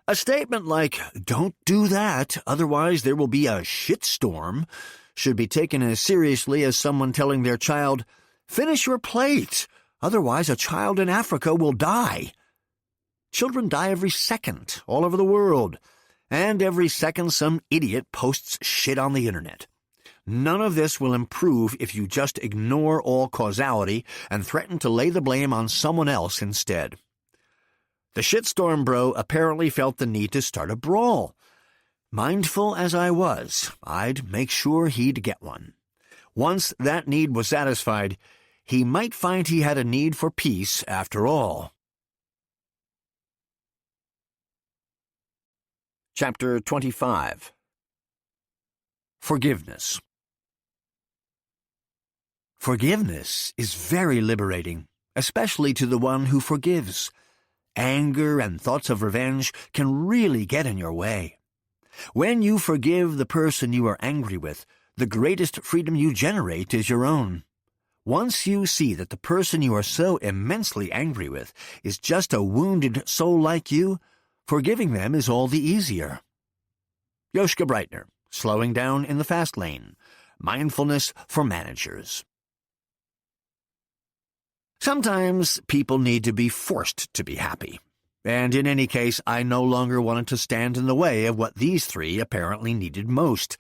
A statement like, "Don't do that, otherwise there will be a shitstorm," should be taken as seriously as someone telling their child, "Finish your plate, otherwise a child in Africa will die." Children die every second, all over the world, and every second some idiot posts shit on the internet. None of this will improve if you just ignore all causality and threaten to lay the blame on someone else instead. The shitstorm bro apparently felt the need to start a brawl. Mindful as I was, I'd make sure he'd get one. Once that need was satisfied, he might find he had a need for peace after all. Chapter 25. Forgiveness. Forgiveness is very liberating, especially to the one who forgives. Anger and thoughts of revenge can really get in your way. When you forgive the person you are angry with, the greatest freedom you generate is your own. Once you see that the person you are so immensely angry with is just a wounded soul like you, forgiving them is all the easier. Yoshka Breitner, Slowing Down in the Fast Lane. Mindfulness for Managers. Sometimes people need to be forced to be happy. And in any case, I no longer wanted to stand in the way of what these three apparently needed most.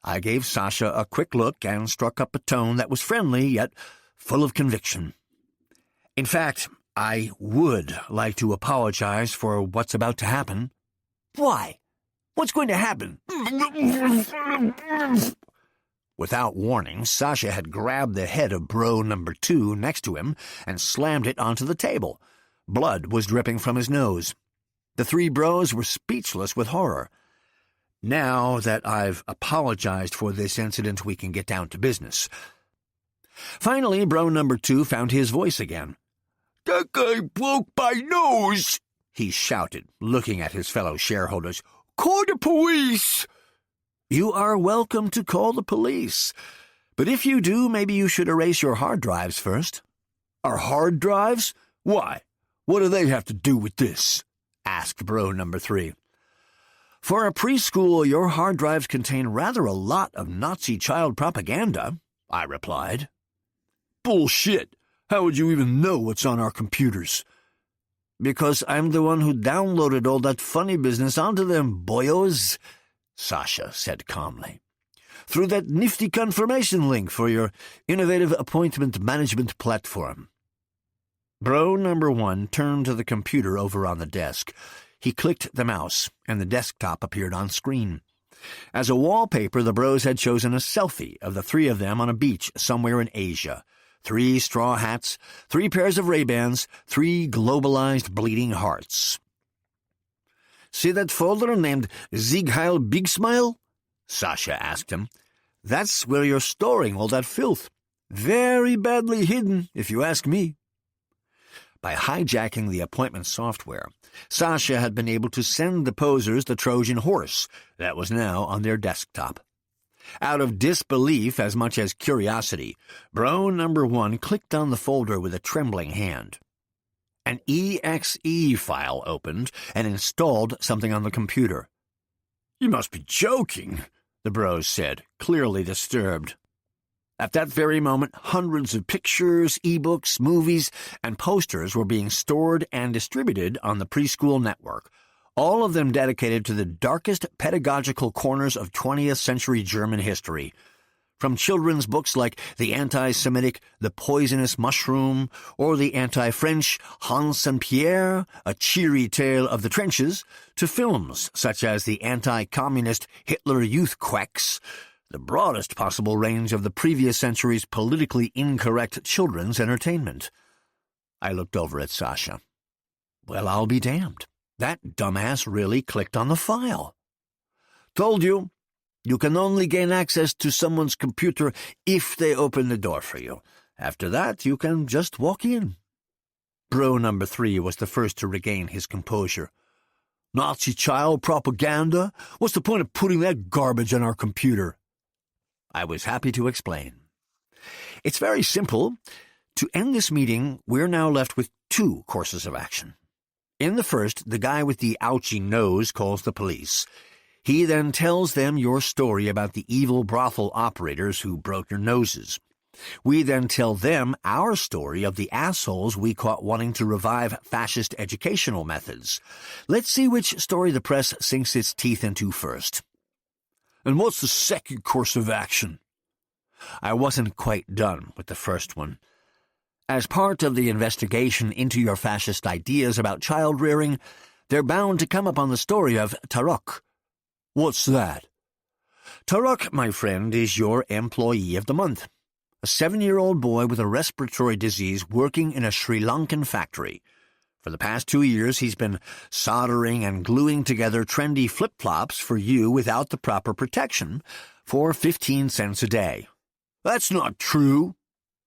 I gave Sasha a quick look and struck up a tone that was friendly yet full of conviction. In fact, I would like to apologize for what's about to happen. Why? What's going to happen? Without warning, Sasha had grabbed the head of bro number 2 next to him and slammed it onto the table. Blood was dripping from his nose. The three bros were speechless with horror. Now that I've apologized for this incident, we can get down to business. Finally, bro number 2 found his voice again. "That guy broke my nose," he shouted, looking at his fellow shareholders. "Call the police!" You are welcome to call the police. But if you do, maybe you should erase your hard drives first. Our hard drives? Why? What do they have to do with this? Asked bro number 3. For a preschool, your hard drives contain rather a lot of Nazi child propaganda, I replied. Bullshit! How would you even know what's on our computers? Because I'm the one who downloaded all that funny business onto them, boyos, Sasha said calmly. Through that nifty confirmation link for your innovative appointment management platform. Bro number 1 turned to the computer over on the desk. He clicked the mouse, and the desktop appeared on screen. As a wallpaper, the bros had chosen a selfie of the 3 of them on a beach somewhere in Asia. 3 straw hats, 3 pairs of Ray-Bans, 3 globalized bleeding hearts. See that folder named Sieg Heil Big Smile? Sasha asked him. That's where you're storing all that filth. Very badly hidden, if you ask me. By hijacking the appointment software, Sasha had been able to send the posers the Trojan horse that was now on their desktop. Out of disbelief as much as curiosity, bro number 1 clicked on the folder with a trembling hand. An exe file opened and installed something on the computer. You must be joking, the bros said, clearly disturbed. At that very moment, hundreds of pictures, ebooks, movies, and posters were being stored and distributed on the preschool network, all of them dedicated to the darkest pedagogical corners of 20th century German history. From children's books like The Anti-Semitic, The Poisonous Mushroom, or the anti-French Hans and Pierre, A Cheery Tale of the Trenches, to films such as the anti-communist Hitler Youth Quacks, the broadest possible range of the previous century's politically incorrect children's entertainment. I looked over at Sasha. Well, I'll be damned. That dumbass really clicked on the file. Told you. You can only gain access to someone's computer if they open the door for you. After that, you can just walk in. Bro number 3 was the first to regain his composure. Nazi child propaganda? What's the point of putting that garbage on our computer? I was happy to explain. It's very simple. To end this meeting, we're now left with 2 courses of action. In the first, the guy with the ouchy nose calls the police. He then tells them your story about the evil brothel operators who broke your noses. We then tell them our story of the assholes we caught wanting to revive fascist educational methods. Let's see which story the press sinks its teeth into first. And what's the second course of action? I wasn't quite done with the first one. As part of the investigation into your fascist ideas about child-rearing, they're bound to come upon the story of Tarok. What's that? Tarok, my friend, is your employee of the month. A 7-year-old boy with a respiratory disease working in a Sri Lankan factory. For the past 2 years, he's been soldering and gluing together trendy flip-flops for you without the proper protection for 15 cents a day. That's not true,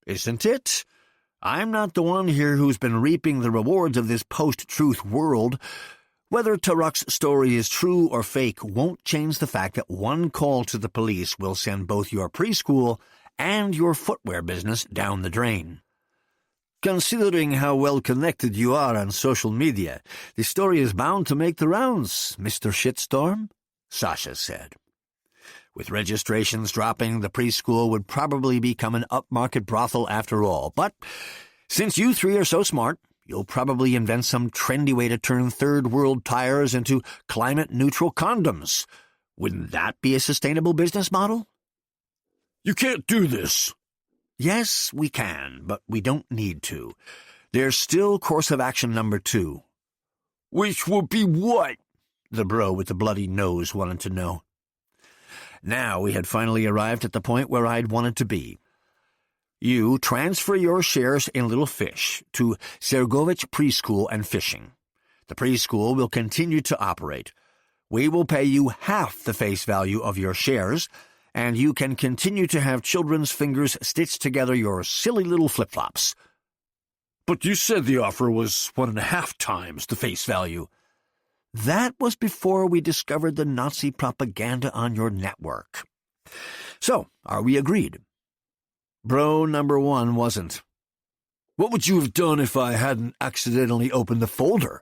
isn't it? I'm not the one here who's been reaping the rewards of this post-truth world. Whether Tarok's story is true or fake won't change the fact that one call to the police will send both your preschool and your footwear business down the drain. Considering how well connected you are on social media, the story is bound to make the rounds, Mr. Shitstorm, Sasha said. With registrations dropping, the preschool would probably become an upmarket brothel after all. But since you 3 are so smart, you'll probably invent some trendy way to turn third-world tires into climate-neutral condoms. Wouldn't that be a sustainable business model? You can't do this. Yes, we can, but we don't need to. There's still course of action number 2. Which would be what? The bro with the bloody nose wanted to know. Now we had finally arrived at the point where I'd wanted to be. You transfer your shares in Little Fish to Sergovich Preschool and Fishing. The preschool will continue to operate. We will pay you half the face value of your shares, and you can continue to have children's fingers stitch together your silly little flip-flops. But you said the offer was 1.5 times the face value. That was before we discovered the Nazi propaganda on your network. So, are we agreed? Bro number 1 wasn't. What would you have done if I hadn't accidentally opened the folder?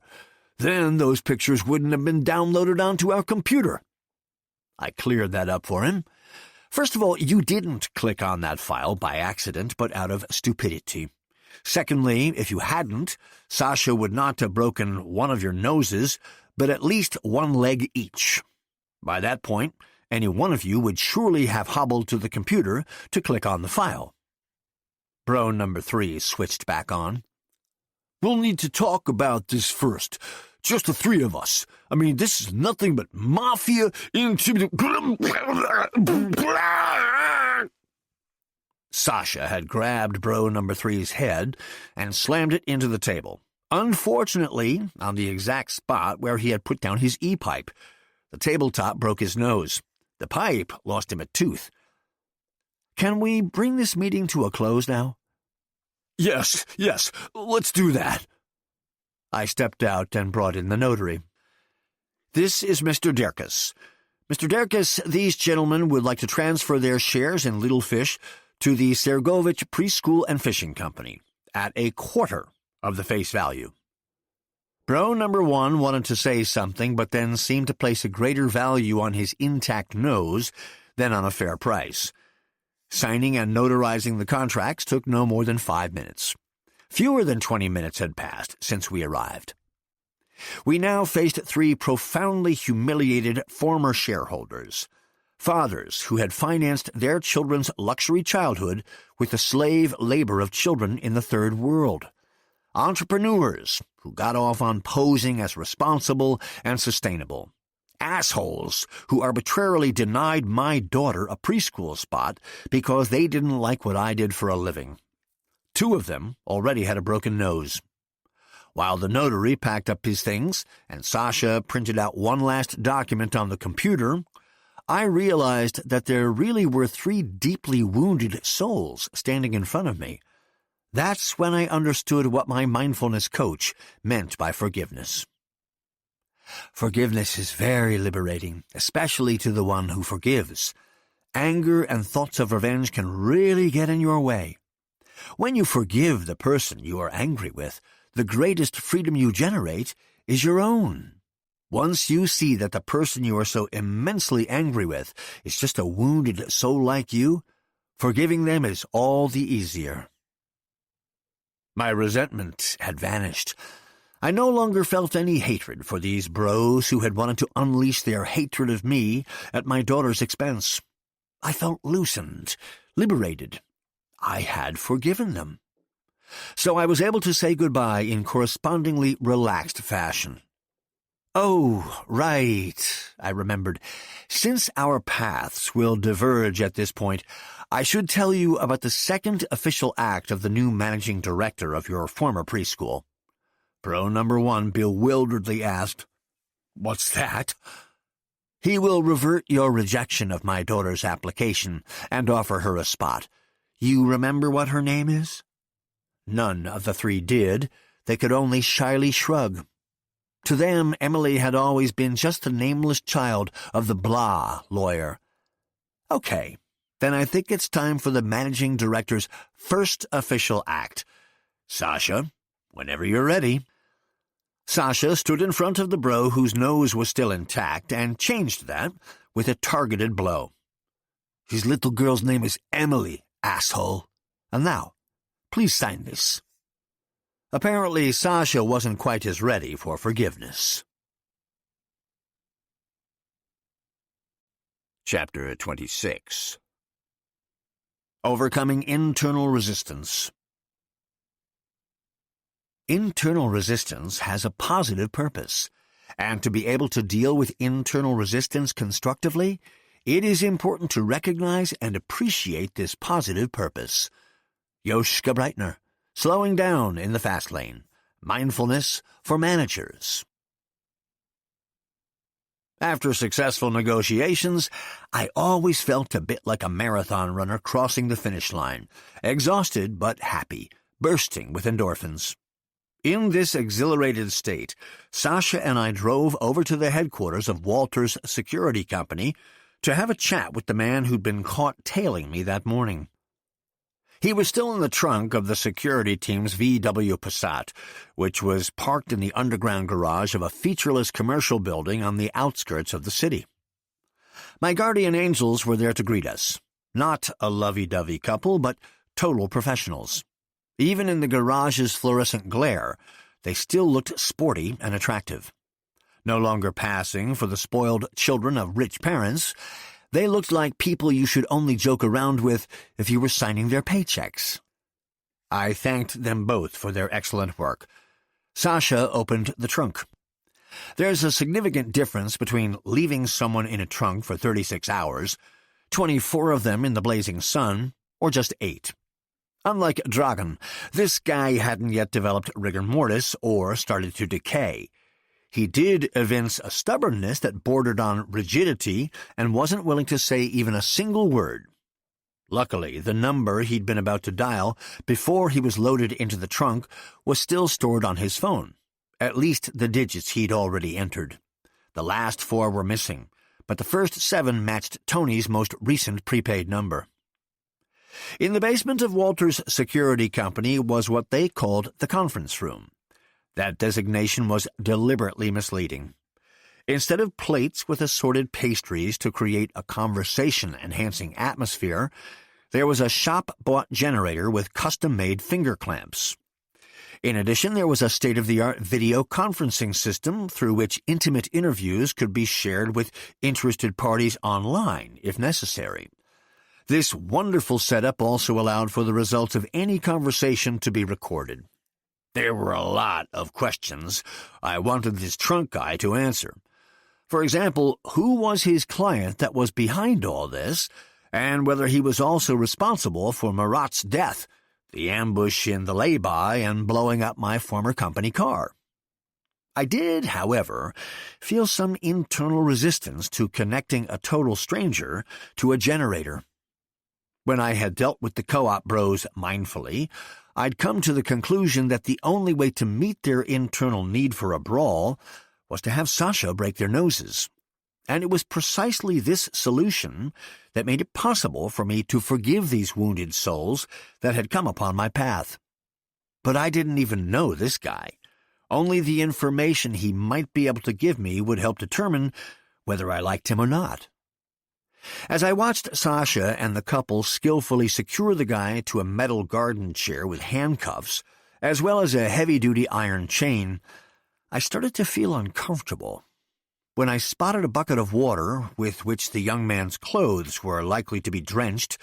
Then those pictures wouldn't have been downloaded onto our computer. I cleared that up for him. First of all, you didn't click on that file by accident, but out of stupidity. Secondly, if you hadn't, Sasha would not have broken one of your noses, but at least one leg each. By that point, any one of you would surely have hobbled to the computer to click on the file. Bro number 3 switched back on. We'll need to talk about this first. Just the 3 of us. I mean, this is nothing but mafia Sasha had grabbed bro number 3's head and slammed it into the table. Unfortunately, on the exact spot where he had put down his e-pipe. The tabletop broke his nose. The pipe lost him a tooth. Can we bring this meeting to a close now? Yes, let's do that. I stepped out and brought in the notary. This is Mr. Derkes. Mr. Derkes, these gentlemen would like to transfer their shares in Little Fish to the Sergovich Preschool and Fishing Company at a quarter of the face value. Bro number 1 wanted to say something, but then seemed to place a greater value on his intact nose than on a fair price. Signing and notarizing the contracts took no more than 5 minutes. Fewer than 20 minutes had passed since we arrived. We now faced 3 profoundly humiliated former shareholders, fathers who had financed their children's luxury childhood with the slave labor of children in the Third World, entrepreneurs who got off on posing as responsible and sustainable, assholes who arbitrarily denied my daughter a preschool spot because they didn't like what I did for a living. 2 of them already had a broken nose. While the notary packed up his things and Sasha printed out one last document on the computer, I realized that there really were 3 deeply wounded souls standing in front of me. That's when I understood what my mindfulness coach meant by forgiveness. Forgiveness is very liberating, especially to the one who forgives. Anger and thoughts of revenge can really get in your way. When you forgive the person you are angry with, the greatest freedom you generate is your own. Once you see that the person you are so immensely angry with is just a wounded soul like you, forgiving them is all the easier. My resentment had vanished. I no longer felt any hatred for these bros who had wanted to unleash their hatred of me at my daughter's expense. I felt loosened, liberated. I had forgiven them. So I was able to say goodbye in correspondingly relaxed fashion. Oh, right, I remembered. Since our paths will diverge at this point, I should tell you about the second official act of the new managing director of your former preschool. Bro number 1 bewilderedly asked, "What's that?" He will revert your rejection of my daughter's application and offer her a spot. You remember what her name is? None of the 3 did. They could only shyly shrug. To them, Emily had always been just the nameless child of the blah lawyer. Okay, then I think it's time for the managing director's first official act. Sasha, whenever you're ready. Sasha stood in front of the bro whose nose was still intact and changed that with a targeted blow. His little girl's name is Emily, asshole. And now, please sign this. Apparently, Sasha wasn't quite as ready for forgiveness. Chapter 26. Overcoming internal resistance. Internal resistance has a positive purpose, and to be able to deal with internal resistance constructively, it is important to recognize and appreciate this positive purpose. Joschka Breitner, Slowing Down in the Fast Lane, Mindfulness for Managers. After successful negotiations, I always felt a bit like a marathon runner crossing the finish line, exhausted but happy, bursting with endorphins. In this exhilarated state, Sasha and I drove over to the headquarters of Walter's security company to have a chat with the man who'd been caught tailing me that morning. He was still in the trunk of the security team's VW Passat, which was parked in the underground garage of a featureless commercial building on the outskirts of the city. My guardian angels were there to greet us. Not a lovey-dovey couple, but total professionals. Even in the garage's fluorescent glare, they still looked sporty and attractive. No longer passing for the spoiled children of rich parents, they looked like people you should only joke around with if you were signing their paychecks. I thanked them both for their excellent work. Sasha opened the trunk. There's a significant difference between leaving someone in a trunk for 36 hours, 24 of them in the blazing sun, or just 8. Unlike Dragan, this guy hadn't yet developed rigor mortis or started to decay. He did evince a stubbornness that bordered on rigidity and wasn't willing to say even a single word. Luckily, the number he'd been about to dial before he was loaded into the trunk was still stored on his phone, at least the digits he'd already entered. The last 4 were missing, but the first 7 matched Tony's most recent prepaid number. In the basement of Walter's security company was what they called the conference room. That designation was deliberately misleading. Instead of plates with assorted pastries to create a conversation-enhancing atmosphere, there was a shop-bought generator with custom-made finger clamps. In addition, there was a state-of-the-art video conferencing system through which intimate interviews could be shared with interested parties online, if necessary. This wonderful setup also allowed for the results of any conversation to be recorded. There were a lot of questions I wanted this trunk guy to answer. For example, who was his client that was behind all this, and whether he was also responsible for Marat's death, the ambush in the lay-by, and blowing up my former company car. I did, however, feel some internal resistance to connecting a total stranger to a generator. When I had dealt with the co-op bros mindfully, I'd come to the conclusion that the only way to meet their internal need for a brawl was to have Sasha break their noses. And it was precisely this solution that made it possible for me to forgive these wounded souls that had come upon my path. But I didn't even know this guy. Only the information he might be able to give me would help determine whether I liked him or not. As I watched Sasha and the couple skillfully secure the guy to a metal garden chair with handcuffs, as well as a heavy-duty iron chain, I started to feel uncomfortable. When I spotted a bucket of water with which the young man's clothes were likely to be drenched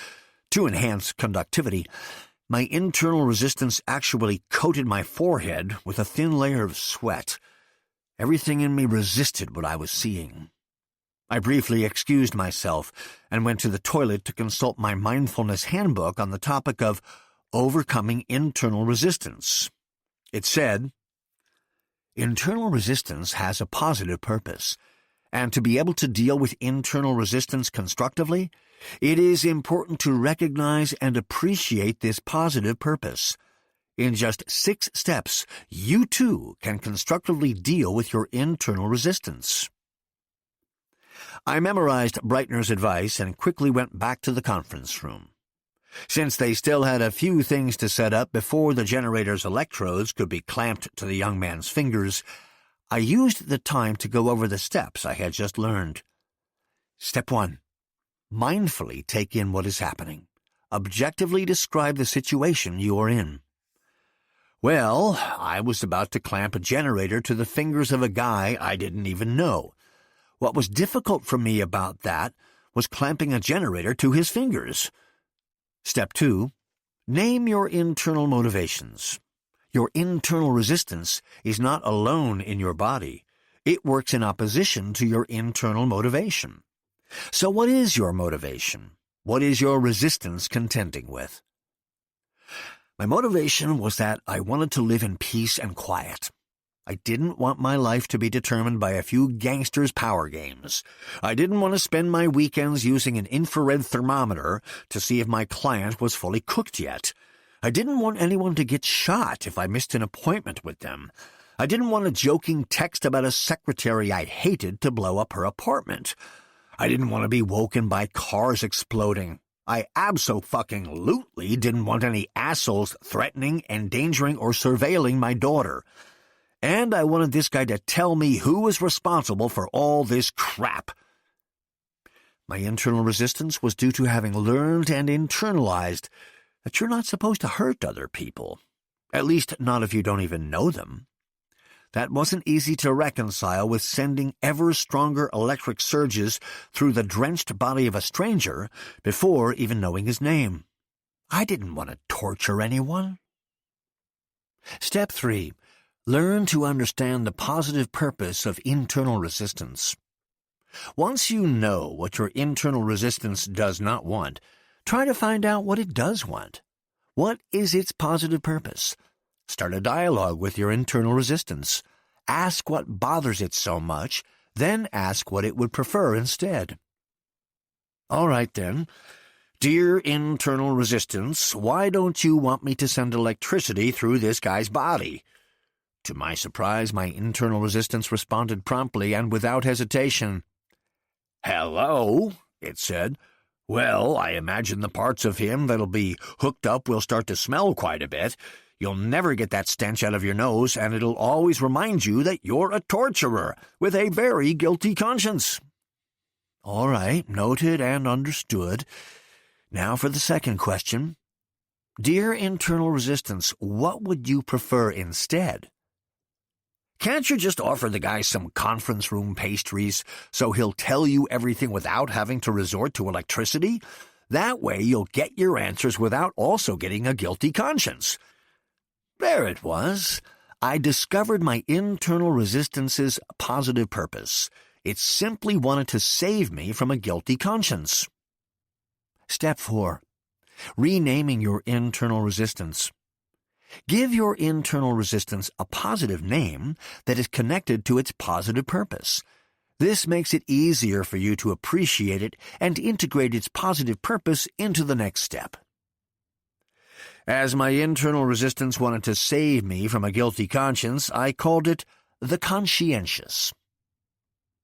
to enhance conductivity, my internal resistance actually coated my forehead with a thin layer of sweat. Everything in me resisted what I was seeing. I briefly excused myself and went to the toilet to consult my mindfulness handbook on the topic of overcoming internal resistance. It said, "Internal resistance has a positive purpose, and to be able to deal with internal resistance constructively, it is important to recognize and appreciate this positive purpose. In just 6 steps, you too can constructively deal with your internal resistance." I memorized Breitner's advice and quickly went back to the conference room. Since they still had a few things to set up before the generator's electrodes could be clamped to the young man's fingers, I used the time to go over the steps I had just learned. Step 1. Mindfully take in what is happening. Objectively describe the situation you are in. Well, I was about to clamp a generator to the fingers of a guy I didn't even know. What was difficult for me about that was clamping a generator to his fingers. Step 2. Name your internal motivations. Your internal resistance is not alone in your body. It works in opposition to your internal motivation. So what is your motivation? What is your resistance contending with? My motivation was that I wanted to live in peace and quiet. I didn't want my life to be determined by a few gangsters' power games. I didn't want to spend my weekends using an infrared thermometer to see if my client was fully cooked yet. I didn't want anyone to get shot if I missed an appointment with them. I didn't want a joking text about a secretary I hated to blow up her apartment. I didn't want to be woken by cars exploding. I abso-fucking-lutely didn't want any assholes threatening, endangering, or surveilling my daughter. And I wanted this guy to tell me who was responsible for all this crap. My internal resistance was due to having learned and internalized that you're not supposed to hurt other people, at least not if you don't even know them. That wasn't easy to reconcile with sending ever-stronger electric surges through the drenched body of a stranger before even knowing his name. I didn't want to torture anyone. Step 3. Learn to understand the positive purpose of internal resistance. Once you know what your internal resistance does not want, try to find out what it does want. What is its positive purpose? Start a dialogue with your internal resistance. Ask what bothers it so much, then ask what it would prefer instead. All right, then. Dear internal resistance, why don't you want me to send electricity through this guy's body? To my surprise, my internal resistance responded promptly and without hesitation. Hello, it said. Well, I imagine the parts of him that'll be hooked up will start to smell quite a bit. You'll never get that stench out of your nose, and it'll always remind you that you're a torturer with a very guilty conscience. All right, noted and understood. Now for the second question. Dear internal resistance, what would you prefer instead? Can't you just offer the guy some conference room pastries so he'll tell you everything without having to resort to electricity? That way you'll get your answers without also getting a guilty conscience. There it was. I discovered my internal resistance's positive purpose. It simply wanted to save me from a guilty conscience. Step 4. Renaming your internal resistance. Give your internal resistance a positive name that is connected to its positive purpose. This makes it easier for you to appreciate it and integrate its positive purpose into the next step. As my internal resistance wanted to save me from a guilty conscience, I called it the conscientious.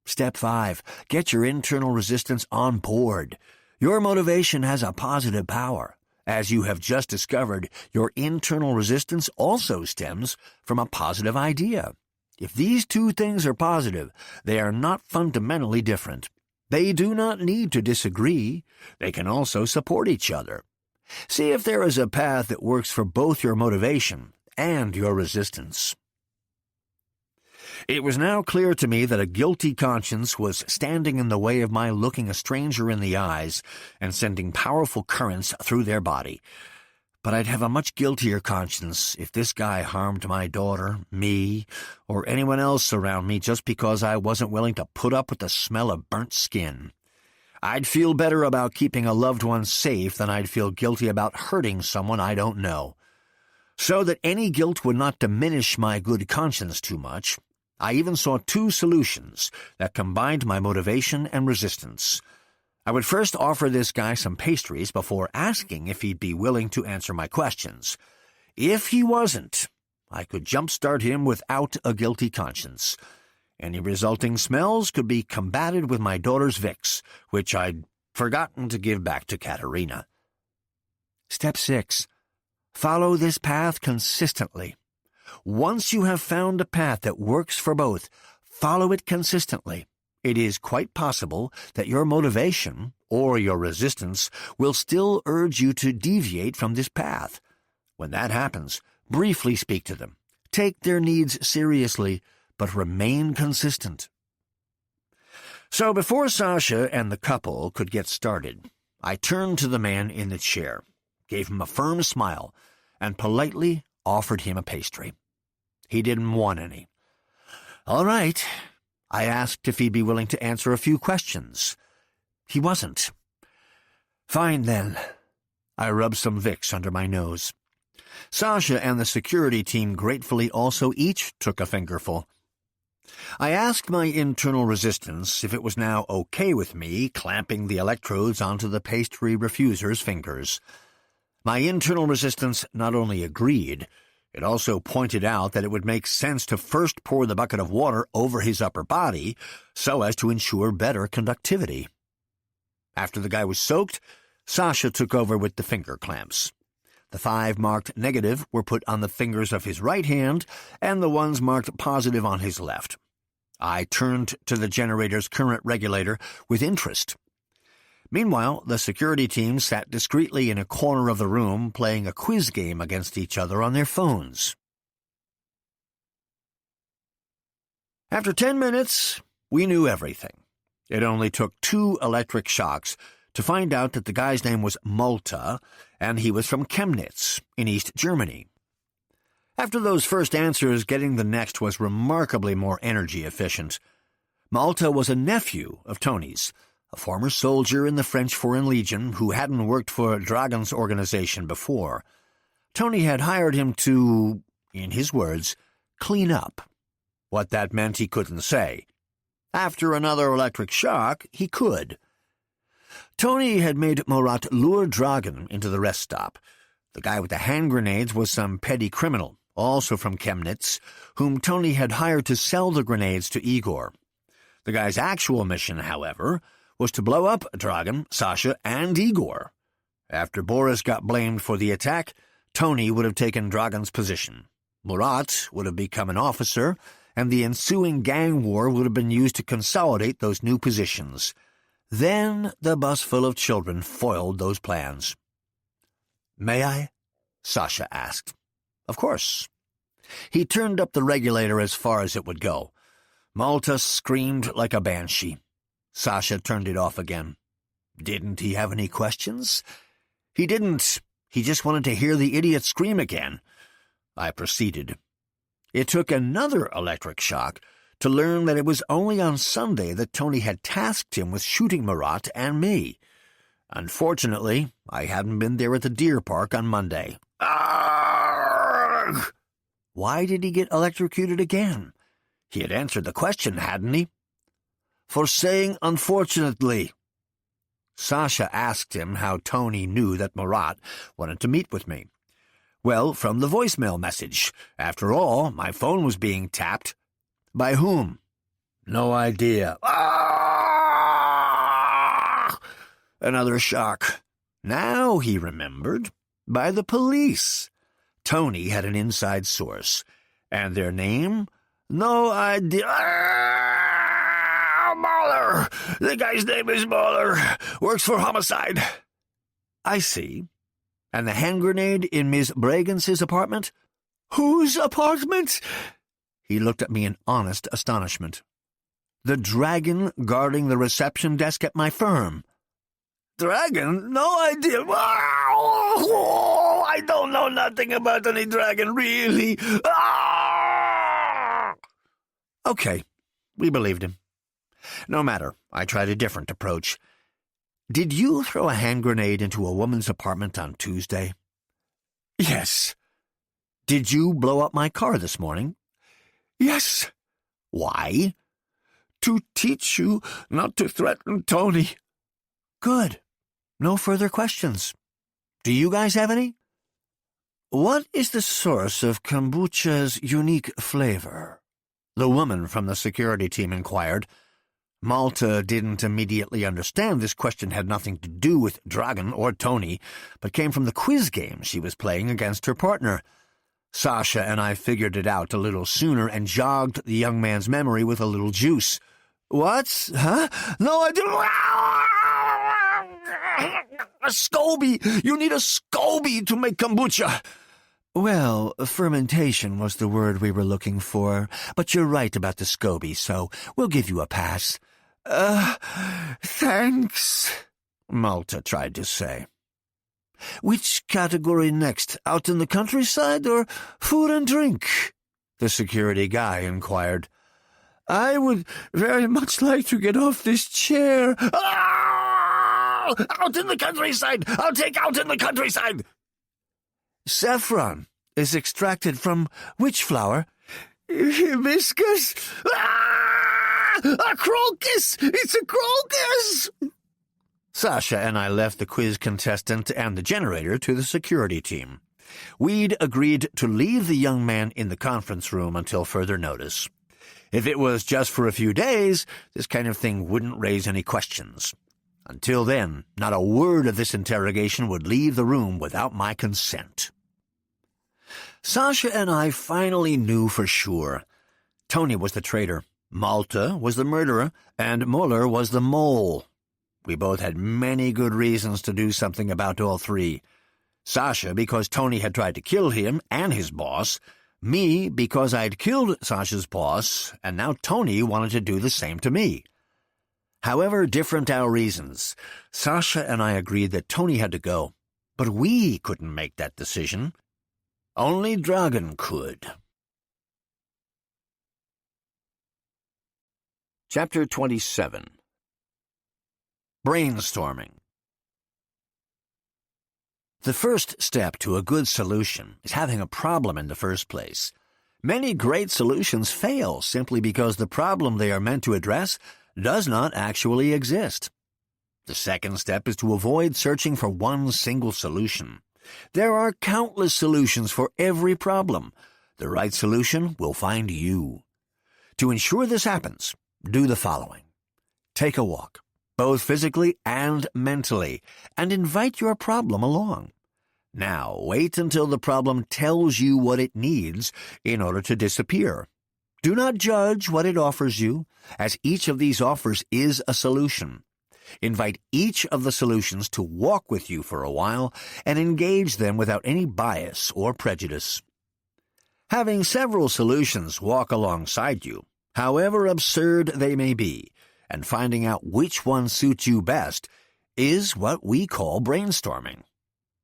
Step 5. Get your internal resistance on board. Your motivation has a positive power. As you have just discovered, your internal resistance also stems from a positive idea. If these two things are positive, they are not fundamentally different. They do not need to disagree. They can also support each other. See if there is a path that works for both your motivation and your resistance. It was now clear to me that a guilty conscience was standing in the way of my looking a stranger in the eyes and sending powerful currents through their body. But I'd have a much guiltier conscience if this guy harmed my daughter, me, or anyone else around me just because I wasn't willing to put up with the smell of burnt skin. I'd feel better about keeping a loved one safe than I'd feel guilty about hurting someone I don't know. So that any guilt would not diminish my good conscience too much, I even saw two solutions that combined my motivation and resistance. I would first offer this guy some pastries before asking if he'd be willing to answer my questions. If he wasn't, I could jumpstart him without a guilty conscience. Any resulting smells could be combated with my daughter's Vicks, which I'd forgotten to give back to Katerina. Step 6. Follow this path consistently. Once you have found a path that works for both, follow it consistently. It is quite possible that your motivation, or your resistance, will still urge you to deviate from this path. When that happens, briefly speak to them. Take their needs seriously, but remain consistent. So before Sasha and the couple could get started, I turned to the man in the chair, gave him a firm smile, and politely offered him a pastry. He didn't want any. All right. I asked if he'd be willing to answer a few questions. He wasn't. Fine, then. I rubbed some Vicks under my nose. Sasha and the security team gratefully also each took a fingerful. I asked my internal resistance if it was now okay with me clamping the electrodes onto the pastry refuser's fingers. My internal resistance not only agreed, it also pointed out that it would make sense to first pour the bucket of water over his upper body so as to ensure better conductivity. After the guy was soaked, Sasha took over with the finger clamps. The 5 marked negative were put on the fingers of his right hand and the ones marked positive on his left. I turned to the generator's current regulator with interest. Meanwhile, the security team sat discreetly in a corner of the room playing a quiz game against each other on their phones. After 10 minutes, we knew everything. It only took 2 electric shocks to find out that the guy's name was Malta, and he was from Chemnitz, in East Germany. After those first answers, getting the next was remarkably more energy efficient. Malta was a nephew of Tony's, a former soldier in the French Foreign Legion who hadn't worked for Dragon's organization before. Tony had hired him to, in his words, clean up. What that meant he couldn't say. After another electric shock, he could. Tony had made Murat lure Dragon into the rest stop. The guy with the hand grenades was some petty criminal, also from Chemnitz, whom Tony had hired to sell the grenades to Igor. The guy's actual mission, however, was to blow up Dragon, Sasha, and Igor. After Boris got blamed for the attack, Tony would have taken Dragon's position. Murat would have become an officer, and the ensuing gang war would have been used to consolidate those new positions. Then the bus full of children foiled those plans. "May I?" Sasha asked. Of course. He turned up the regulator as far as it would go. Malta screamed like a banshee. Sasha turned it off again. Didn't he have any questions? He didn't. He just wanted to hear the idiot scream again. I proceeded. It took another electric shock to learn that it was only on Sunday that Tony had tasked him with shooting Murat and me. Unfortunately, I hadn't been there at the deer park on Monday. Arrgh! Why did he get electrocuted again? He had answered the question, hadn't he? For saying unfortunately. Sasha asked him how Tony knew that Murat wanted to meet with me. Well, from the voicemail message. After all, my phone was being tapped. By whom? No idea. Ah! Another shock. Now he remembered. By the police. Tony had an inside source. And their name? No idea. Ah! Mahler! The guy's name is Mahler. Works for homicide. I see. And the hand grenade in Miss Bragans' apartment? Whose apartment? He looked at me in honest astonishment. The dragon guarding the reception desk at my firm. Dragon? No idea. I don't know nothing about any dragon, really. Okay, we believed him. No matter, I tried a different approach. Did you throw a hand grenade into a woman's apartment on Tuesday? Yes. Did you blow up my car this morning? Yes. Why? To teach you not to threaten Tony. Good. No further questions. Do you guys have any? What is the source of kombucha's unique flavor? The woman from the security team inquired. Malta didn't immediately understand this question had nothing to do with Dragon or Tony, but came from the quiz game she was playing against her partner. Sasha and I figured it out a little sooner and jogged the young man's memory with a little juice. What? Huh? No, I didn't. A SCOBY! You need a SCOBY to make kombucha! Well, fermentation was the word we were looking for, but you're right about the SCOBY, so we'll give you a pass. Thanks, Malta tried to say. Which category next, out in the countryside or food and drink? The security guy inquired. I would very much like to get off this chair. Ah! Out in the countryside! I'll take out in the countryside! Saffron is extracted from which flower? Hibiscus? Ah! A crocus! It's a crocus! Sasha and I left the quiz contestant and the generator to the security team. We'd agreed to leave the young man in the conference room until further notice. If it was just for a few days, this kind of thing wouldn't raise any questions. Until then, not a word of this interrogation would leave the room without my consent. Sasha and I finally knew for sure. Tony was the traitor, Malta was the murderer, and Muller was the mole. We both had many good reasons to do something about all three. Sasha because Tony had tried to kill him and his boss, me because I'd killed Sasha's boss, and now Tony wanted to do the same to me. However different our reasons, Sasha and I agreed that Tony had to go, but we couldn't make that decision. Only Dragan could. Chapter 27. Brainstorming. The first step to a good solution is having a problem in the first place. Many great solutions fail simply because the problem they are meant to address does not actually exist. The second step is to avoid searching for one single solution. There are countless solutions for every problem. The right solution will find you. To ensure this happens, do the following. Take a walk, both physically and mentally, and invite your problem along. Now, wait until the problem tells you what it needs in order to disappear. Do not judge what it offers you, as each of these offers is a solution. Invite each of the solutions to walk with you for a while and engage them without any bias or prejudice. Having several solutions walk alongside you, however absurd they may be, and finding out which one suits you best, is what we call brainstorming.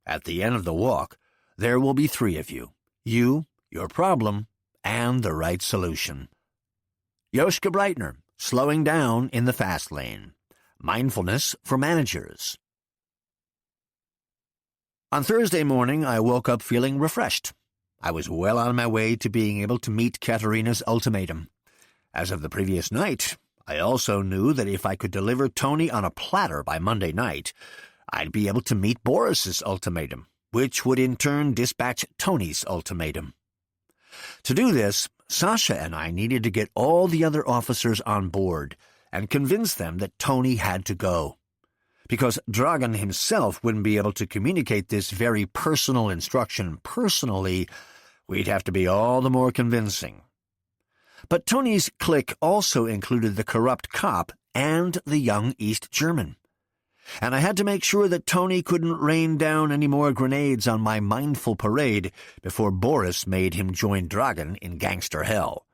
At the end of the walk, there will be three of you, your problem, and the right solution. Joschka Breitner, Slowing Down in the Fast Lane. Mindfulness for Managers. On Thursday morning, I woke up feeling refreshed. I was well on my way to being able to meet Katerina's ultimatum. As of the previous night, I also knew that if I could deliver Tony on a platter by Monday night, I'd be able to meet Boris's ultimatum, which would in turn dispatch Tony's ultimatum. To do this, Sasha and I needed to get all the other officers on board and convince them that Tony had to go. Because Dragan himself wouldn't be able to communicate this very personal instruction personally, we'd have to be all the more convincing. But Tony's clique also included the corrupt cop and the young East German. And I had to make sure that Tony couldn't rain down any more grenades on my mindful parade before Boris made him join Dragan in gangster hell.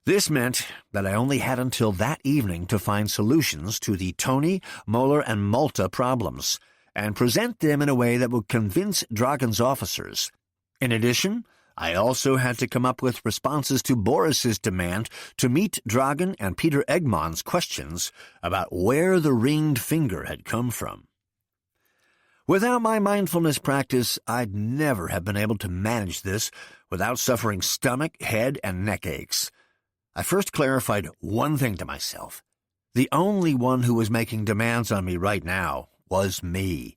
This meant that I only had until that evening to find solutions to the Tony, Muller, and Malta problems, and present them in a way that would convince Dragan's officers. In addition, I also had to come up with responses to Boris's demand to meet Dragan and Peter Egmon's questions about where the ringed finger had come from. Without my mindfulness practice, I'd never have been able to manage this without suffering stomach, head, and neck aches. I first clarified one thing to myself. The only one who was making demands on me right now was me.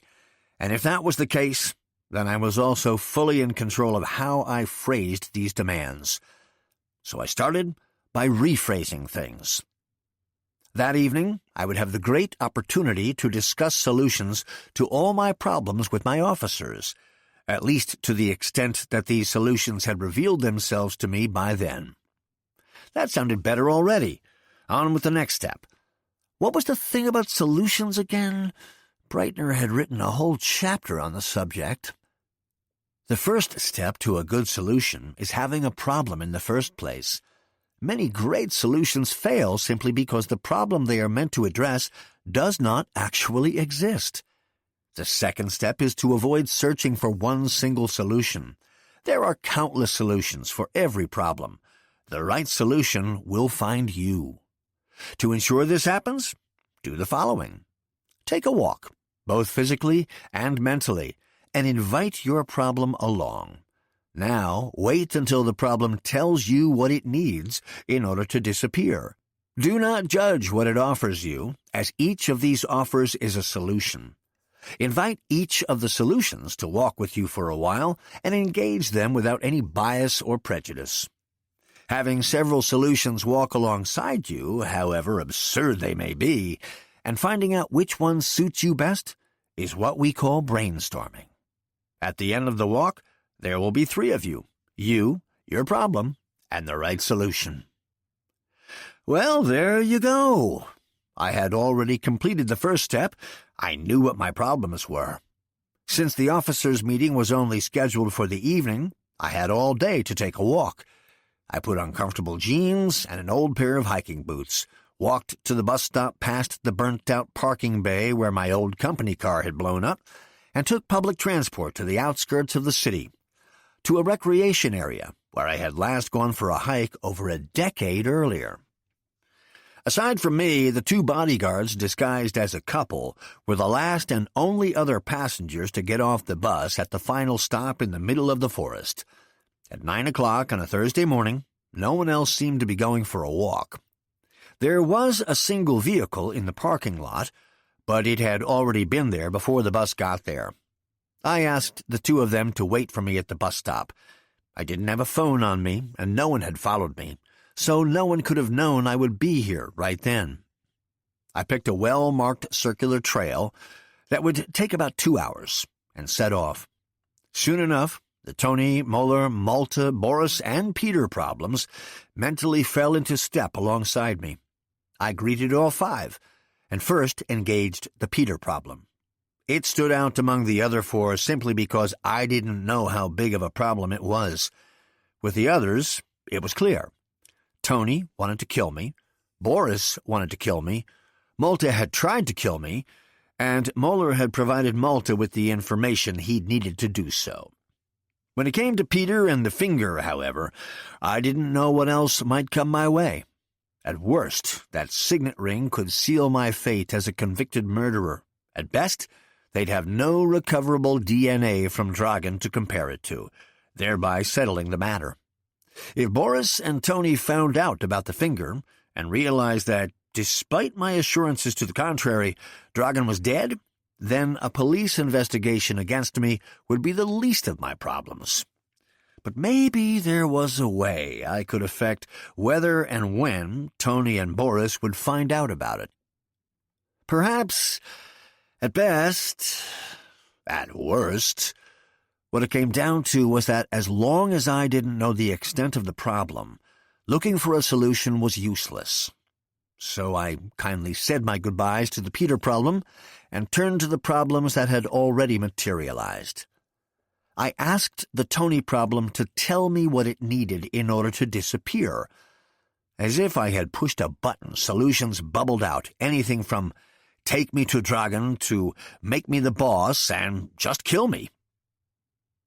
And if that was the case, then I was also fully in control of how I phrased these demands. So I started by rephrasing things. That evening, I would have the great opportunity to discuss solutions to all my problems with my officers, at least to the extent that these solutions had revealed themselves to me by then. That sounded better already. On with the next step. What was the thing about solutions again? Breitner had written a whole chapter on the subject. The first step to a good solution is having a problem in the first place. Many great solutions fail simply because the problem they are meant to address does not actually exist. The second step is to avoid searching for one single solution. There are countless solutions for every problem. The right solution will find you. To ensure this happens, do the following. Take a walk, both physically and mentally, and invite your problem along. Now, wait until the problem tells you what it needs in order to disappear. Do not judge what it offers you, as each of these offers is a solution. Invite each of the solutions to walk with you for a while and engage them without any bias or prejudice. Having several solutions walk alongside you, however absurd they may be, and finding out which one suits you best is what we call brainstorming. At the end of the walk, there will be 3 of you, your problem, and the right solution. Well, there you go. I had already completed the first step. I knew what my problems were. Since the officers' meeting was only scheduled for the evening, I had all day to take a walk. I put on comfortable jeans and an old pair of hiking boots, walked to the bus stop past the burnt-out parking bay where my old company car had blown up, and took public transport to the outskirts of the city, to a recreation area where I had last gone for a hike over a decade earlier. Aside from me, the 2 bodyguards disguised as a couple were the last and only other passengers to get off the bus at the final stop in the middle of the forest. At 9 o'clock on a Thursday morning, no one else seemed to be going for a walk. There was a single vehicle in the parking lot, but it had already been there before the bus got there. I asked the 2 of them to wait for me at the bus stop. I didn't have a phone on me, and no one had followed me, so no one could have known I would be here right then. I picked a well-marked circular trail that would take about 2 hours and set off. Soon enough, the Tony, Moeller, Malta, Boris, and Peter problems mentally fell into step alongside me. I greeted all 5, and first engaged the Peter problem. It stood out among the other 4 simply because I didn't know how big of a problem it was. With the others, it was clear. Tony wanted to kill me, Boris wanted to kill me, Malta had tried to kill me, and Moeller had provided Malta with the information he'd needed to do so. When it came to Peter and the finger, however, I didn't know what else might come my way. At worst, that signet ring could seal my fate as a convicted murderer. At best, they'd have no recoverable DNA from Dragan to compare it to, thereby settling the matter. If Boris and Tony found out about the finger and realized that, despite my assurances to the contrary, Dragan was dead, then a police investigation against me would be the least of my problems. But maybe there was a way I could affect whether and when Tony and Boris would find out about it. Perhaps, at best, at worst, what it came down to was that as long as I didn't know the extent of the problem, looking for a solution was useless. So I kindly said my goodbyes to the Peter problem and turned to the problems that had already materialized. I asked the Tony problem to tell me what it needed in order to disappear. As if I had pushed a button, solutions bubbled out, anything from take me to Dragan to make me the boss and just kill me.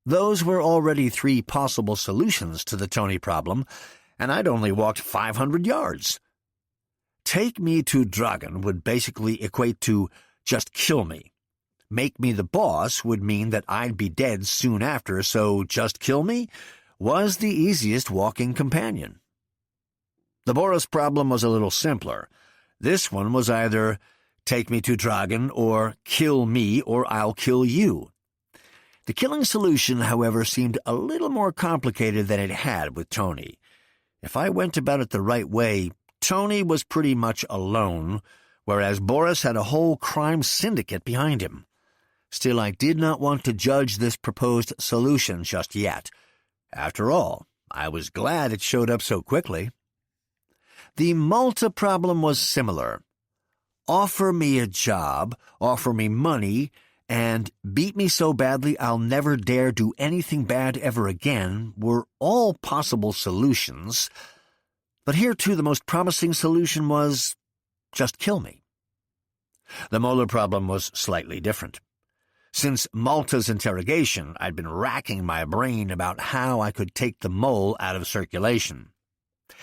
Those were already 3 possible solutions to the Tony problem, and I'd only walked 500 yards. Take me to Dragan would basically equate to just kill me. Make me the boss would mean that I'd be dead soon after, so just kill me was the easiest walking companion. The Boris problem was a little simpler. This one was either take me to Dragan or kill me or I'll kill you. The killing solution, however, seemed a little more complicated than it had with Tony. If I went about it the right way, Tony was pretty much alone, whereas Boris had a whole crime syndicate behind him. Still, I did not want to judge this proposed solution just yet. After all, I was glad it showed up so quickly. The Malta problem was similar. Offer me a job, offer me money, and beat me so badly I'll never dare do anything bad ever again were all possible solutions. But here, too, the most promising solution was just kill me. The Moeller problem was slightly different. Since Malta's interrogation, I'd been racking my brain about how I could take the mole out of circulation.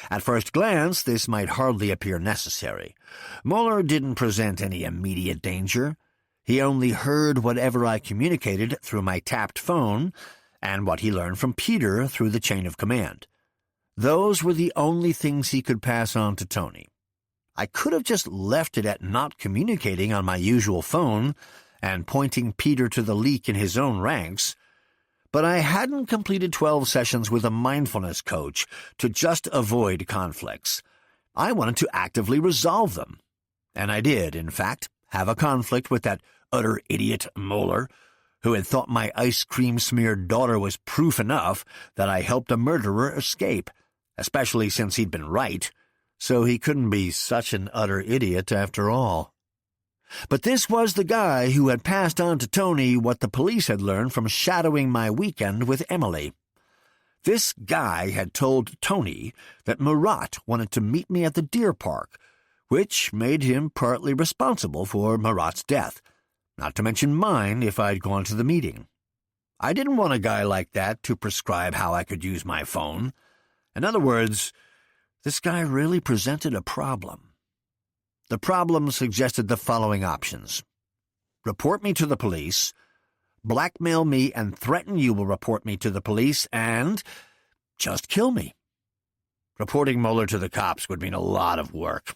At first glance, this might hardly appear necessary. Moeller didn't present any immediate danger. He only heard whatever I communicated through my tapped phone and what he learned from Peter through the chain of command. Those were the only things he could pass on to Tony. I could have just left it at not communicating on my usual phone and pointing Peter to the leak in his own ranks, but I hadn't completed 12 sessions with a mindfulness coach to just avoid conflicts. I wanted to actively resolve them. And I did, in fact, have a conflict with that utter idiot Moeller, who had thought my ice cream-smeared daughter was proof enough that I helped a murderer escape, especially since he'd been right, so he couldn't be such an utter idiot after all. But this was the guy who had passed on to Tony what the police had learned from shadowing my weekend with Emily. This guy had told Tony that Murat wanted to meet me at the deer park, which made him partly responsible for Murat's death, not to mention mine if I'd gone to the meeting. I didn't want a guy like that to prescribe how I could use my phone. In other words, this guy really presented a problem. The problem suggested the following options: report me to the police, blackmail me and threaten you will report me to the police, and just kill me. Reporting Mueller to the cops would mean a lot of work,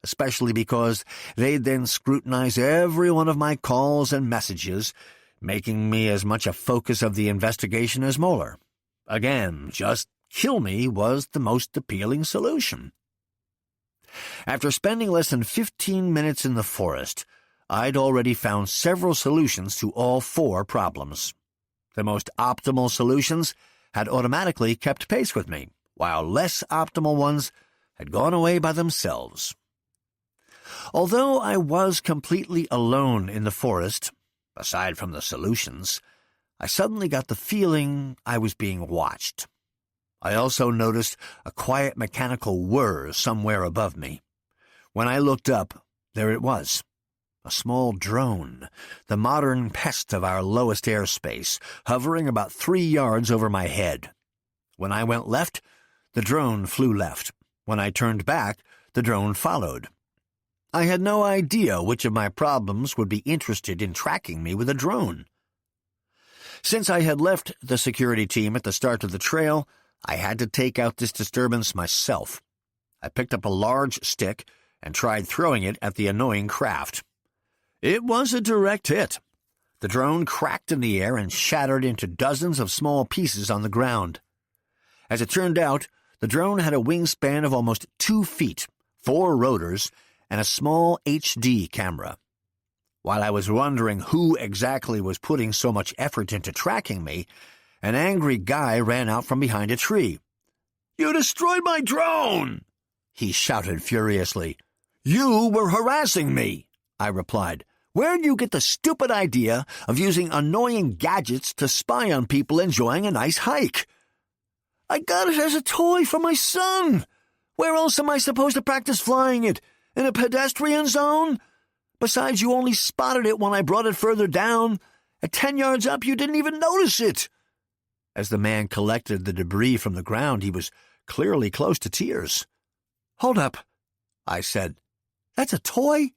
especially because they'd then scrutinize every one of my calls and messages, making me as much a focus of the investigation as Mueller. Again, just kill me was the most appealing solution. After spending less than 15 minutes in the forest, I'd already found several solutions to all 4 problems. The most optimal solutions had automatically kept pace with me, while less optimal ones had gone away by themselves. Although I was completely alone in the forest, aside from the solutions, I suddenly got the feeling I was being watched. I also noticed a quiet mechanical whir somewhere above me. When I looked up, there it was. A small drone, the modern pest of our lowest airspace, hovering about 3 yards over my head. When I went left, the drone flew left. When I turned back, the drone followed. I had no idea which of my problems would be interested in tracking me with a drone. Since I had left the security team at the start of the trail, I had to take out this disturbance myself. I picked up a large stick and tried throwing it at the annoying craft. It was a direct hit. The drone cracked in the air and shattered into dozens of small pieces on the ground. As it turned out, the drone had a wingspan of almost 2 feet, 4 rotors, and a small HD camera. While I was wondering who exactly was putting so much effort into tracking me, an angry guy ran out from behind a tree. "You destroyed my drone!" he shouted furiously. "You were harassing me," I replied. "Where'd you get the stupid idea of using annoying gadgets to spy on people enjoying a nice hike?" "I got it as a toy for my son. Where else am I supposed to practice flying it? In a pedestrian zone? Besides, you only spotted it when I brought it further down. At 10 yards up, you didn't even notice it." As the man collected the debris from the ground, he was clearly close to tears. "Hold up," I said. "That's a toy?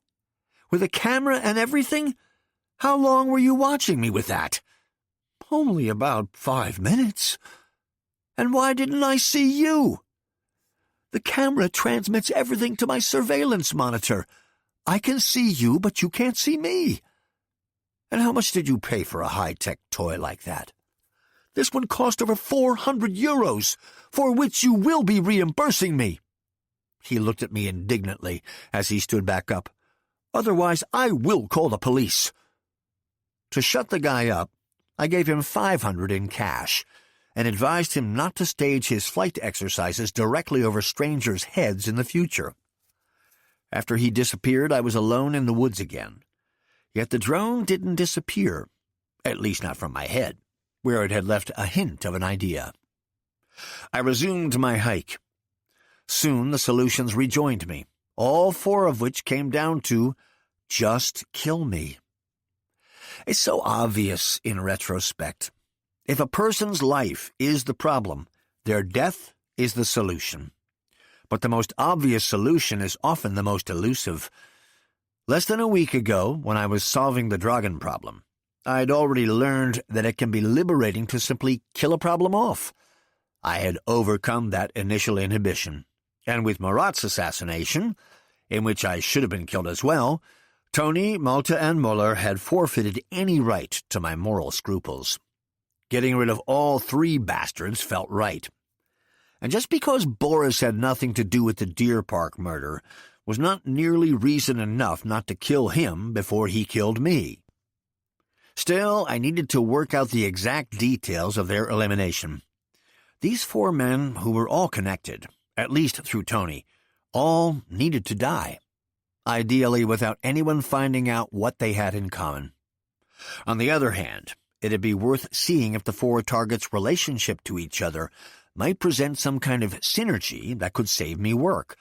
With a camera and everything? How long were you watching me with that?" "Only about 5 minutes." "And why didn't I see you?" "The camera transmits everything to my surveillance monitor. I can see you, but you can't see me." "And how much did you pay for a high-tech toy like that?" "This one cost over 400 euros, for which you will be reimbursing me." He looked at me indignantly as he stood back up. "Otherwise, I will call the police." To shut the guy up, I gave him 500 in cash and advised him not to stage his flight exercises directly over strangers' heads in the future. After he disappeared, I was alone in the woods again. Yet the drone didn't disappear, at least not from my head, where it had left a hint of an idea. I resumed my hike. Soon the solutions rejoined me, all 4 of which came down to just kill me. It's so obvious in retrospect. If a person's life is the problem, their death is the solution. But the most obvious solution is often the most elusive. Less than a week ago, when I was solving the Dragon problem, I'd already learned that it can be liberating to simply kill a problem off. I had overcome that initial inhibition. And with Murat's assassination, in which I should have been killed as well, Tony, Malta, and Mueller had forfeited any right to my moral scruples. Getting rid of all 3 bastards felt right. And just because Boris had nothing to do with the Deer Park murder, was not nearly reason enough not to kill him before he killed me. Still, I needed to work out the exact details of their elimination. These 4 men, who were all connected, at least through Tony, all needed to die, ideally without anyone finding out what they had in common. On the other hand, it'd be worth seeing if the 4 targets' relationship to each other might present some kind of synergy that could save me work.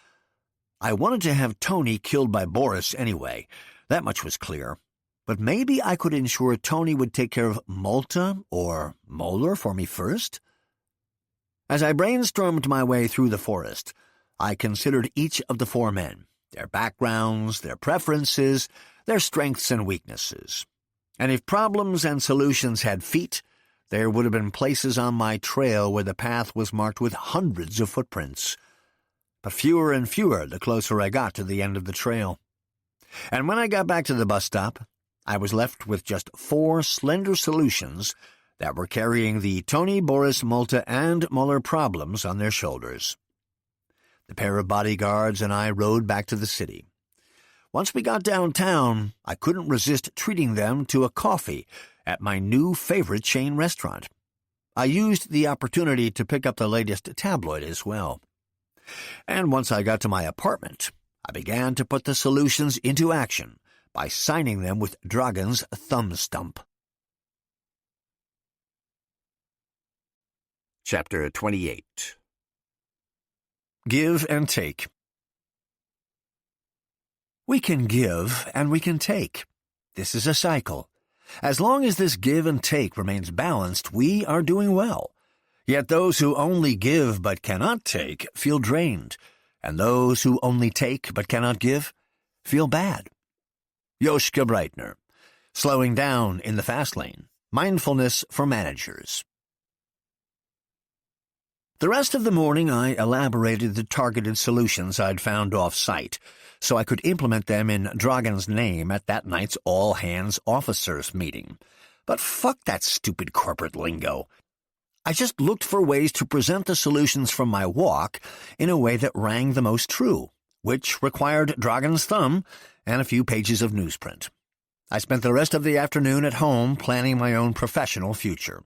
I wanted to have Tony killed by Boris anyway, that much was clear, but maybe I could ensure Tony would take care of Malta or Moeller for me first? As I brainstormed my way through the forest, I considered each of the 4 men, their backgrounds, their preferences, their strengths and weaknesses. And if problems and solutions had feet, there would have been places on my trail where the path was marked with hundreds of footprints. But fewer and fewer the closer I got to the end of the trail. And when I got back to the bus stop, I was left with just 4 slender solutions that were carrying the Tony, Boris, Malta, and Muller problems on their shoulders. The pair of bodyguards and I rode back to the city. Once we got downtown, I couldn't resist treating them to a coffee at my new favorite chain restaurant. I used the opportunity to pick up the latest tabloid as well. And once I got to my apartment, I began to put the solutions into action by signing them with Dragon's thumb stump. Chapter 28. Give and take. We can give and we can take. This is a cycle. As long as this give and take remains balanced, we are doing well. Yet those who only give but cannot take feel drained, and those who only take but cannot give feel bad. Joschka Breitner, Slowing Down in the Fast Lane, Mindfulness for Managers. The rest of the morning I elaborated the targeted solutions I'd found off-site, so I could implement them in Dragon's name at that night's all-hands officers meeting. But fuck that stupid corporate lingo. I just looked for ways to present the solutions from my walk in a way that rang the most true, which required Dragon's thumb and a few pages of newsprint. I spent the rest of the afternoon at home planning my own professional future.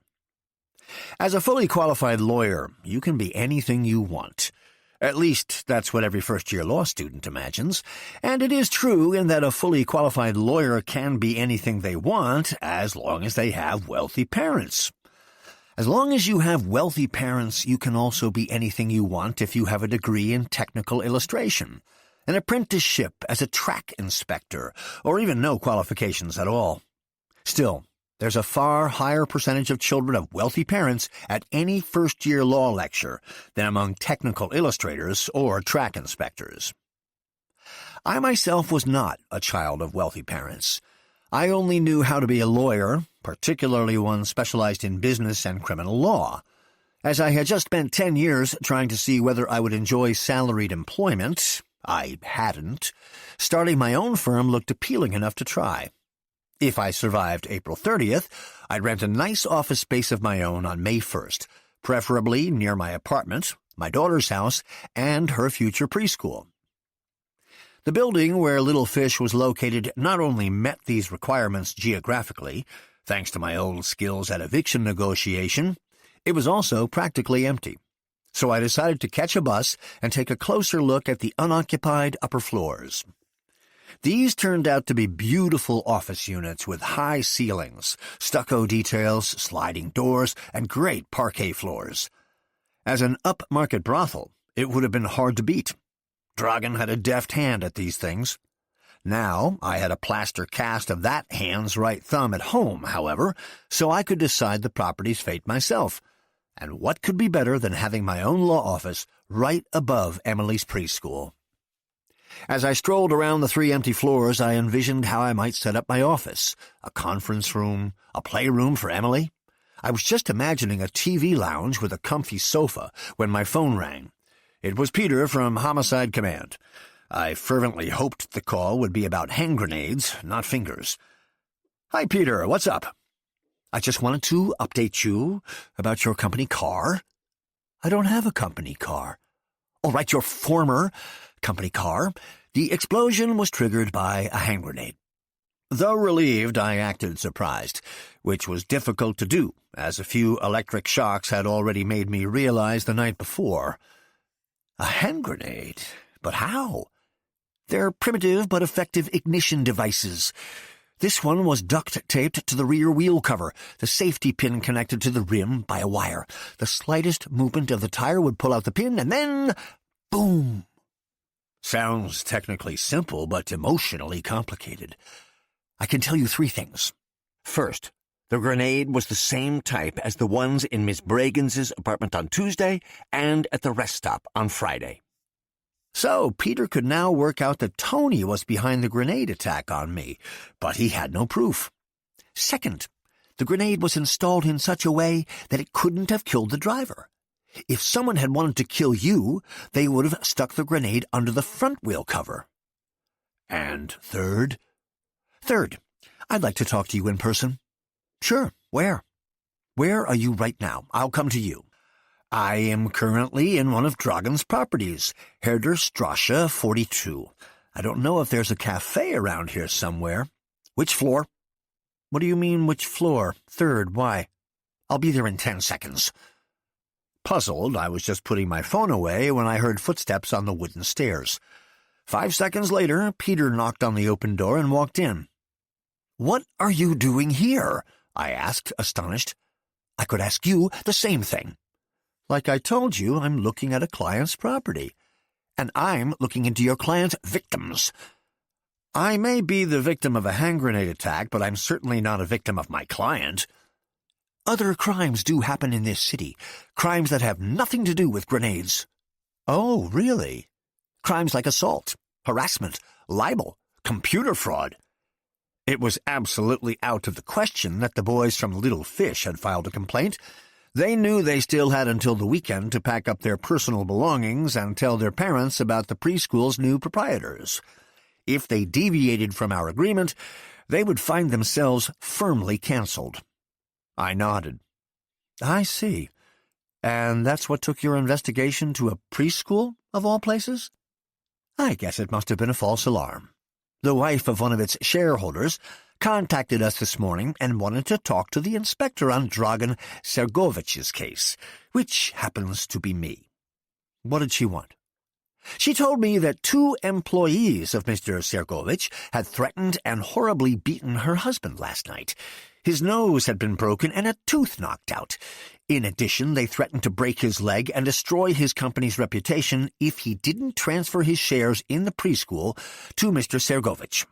As a fully qualified lawyer, you can be anything you want. At least, that's what every first-year law student imagines. And it is true in that a fully qualified lawyer can be anything they want as long as they have wealthy parents. As long as you have wealthy parents, you can also be anything you want if you have a degree in technical illustration, an apprenticeship as a track inspector, or even no qualifications at all. Still, there's a far higher percentage of children of wealthy parents at any first-year law lecture than among technical illustrators or track inspectors. I myself was not a child of wealthy parents. I only knew how to be a lawyer, particularly one specialized in business and criminal law. As I had just spent 10 years trying to see whether I would enjoy salaried employment, I hadn't. Starting my own firm looked appealing enough to try. If I survived April 30th, I'd rent a nice office space of my own on May 1st, preferably near my apartment, my daughter's house, and her future preschool. The building where Little Fish was located not only met these requirements geographically, thanks to my old skills at eviction negotiation, it was also practically empty. So I decided to catch a bus and take a closer look at the unoccupied upper floors. These turned out to be beautiful office units with high ceilings, stucco details, sliding doors, and great parquet floors. As an upmarket brothel, it would have been hard to beat. Dragon had a deft hand at these things. Now I had a plaster cast of that hand's right thumb at home, however, so I could decide the property's fate myself. And what could be better than having my own law office right above Emily's preschool? As I strolled around the 3 empty floors, I envisioned how I might set up my office, a conference room, a playroom for Emily. I was just imagining a TV lounge with a comfy sofa when my phone rang. It was Peter from Homicide Command. I fervently hoped the call would be about hand grenades, not fingers. "Hi, Peter, what's up?" "I just wanted to update you about your company car." "I don't have a company car." "All right, your former company car. The explosion was triggered by a hand grenade. Though relieved, I acted surprised, which was difficult to do, as a few electric shocks had already made me realize the night before. A hand grenade? But how? They're primitive but effective ignition devices. This one was duct-taped to the rear wheel cover, the safety pin connected to the rim by a wire. The slightest movement of the tire would pull out the pin, and then, boom! Sounds technically simple, but emotionally complicated. I can tell you 3 things. First, the grenade was the same type as the ones in Miss Bragans' apartment on Tuesday and at the rest stop on Friday. So Peter could now work out that Tony was behind the grenade attack on me, but he had no proof. Second, the grenade was installed in such a way that it couldn't have killed the driver. If someone had wanted to kill you, they would have stuck the grenade under the front wheel cover. And third? Third, I'd like to talk to you in person. Sure, where? Where are you right now? I'll come to you. I am currently in one of Dragon's properties, Herder Strasse 42. I don't know if there's a cafe around here somewhere. Which floor? What do you mean, which floor? 3rd, why? I'll be there in 10 seconds. Puzzled, I was just putting my phone away when I heard footsteps on the wooden stairs. 5 seconds later, Peter knocked on the open door and walked in. "What are you doing here?" I asked, astonished. I could ask you the same thing. Like I told you, I'm looking at a client's property. And I'm looking into your client's victims. I may be the victim of a hand grenade attack, but I'm certainly not a victim of my client. Other crimes do happen in this city, crimes that have nothing to do with grenades. Oh, really? Crimes like assault, harassment, libel, computer fraud. It was absolutely out of the question that the boys from Little Fish had filed a complaint. They knew they still had until the weekend to pack up their personal belongings and tell their parents about the preschool's new proprietors. If they deviated from our agreement, they would find themselves firmly canceled. I nodded. I see. And that's what took your investigation to a preschool, of all places? I guess it must have been a false alarm. The wife of one of its shareholders contacted us this morning and wanted to talk to the inspector on Dragan Sergovich's case, which happens to be me. What did she want? She told me that 2 employees of Mr. Sergovich had threatened and horribly beaten her husband last night. His nose had been broken and a tooth knocked out. In addition, they threatened to break his leg and destroy his company's reputation if he didn't transfer his shares in the preschool to Mr. Sergovich.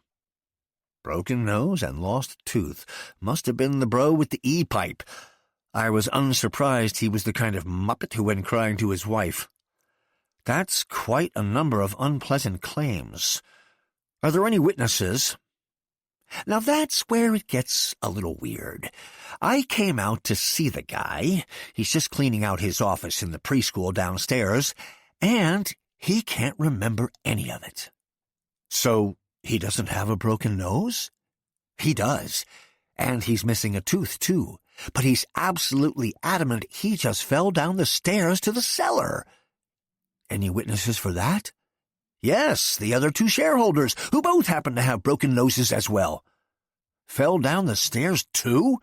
Broken nose and lost tooth. Must have been the bro with the E-pipe. I was unsurprised he was the kind of muppet who went crying to his wife. That's quite a number of unpleasant claims. Are there any witnesses? Now that's where it gets a little weird. I came out to see the guy. He's just cleaning out his office in the preschool downstairs, and he can't remember any of it. So he doesn't have a broken nose? He does, and he's missing a tooth too, but he's absolutely adamant he just fell down the stairs to the cellar. Any witnesses for that? Yes, the other 2 shareholders, who both happen to have broken noses as well. Fell down the stairs too?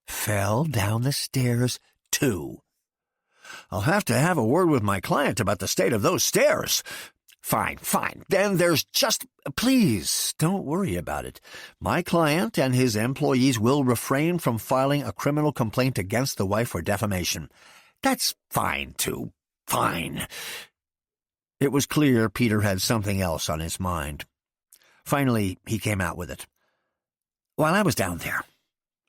Fell down the stairs too. I'll have to have a word with my client about the state of those stairs. Fine. Then there's just... Please, don't worry about it. My client and his employees will refrain from filing a criminal complaint against the wife for defamation. That's fine, too. Fine. It was clear Peter had something else on his mind. Finally, he came out with it. While I was down there,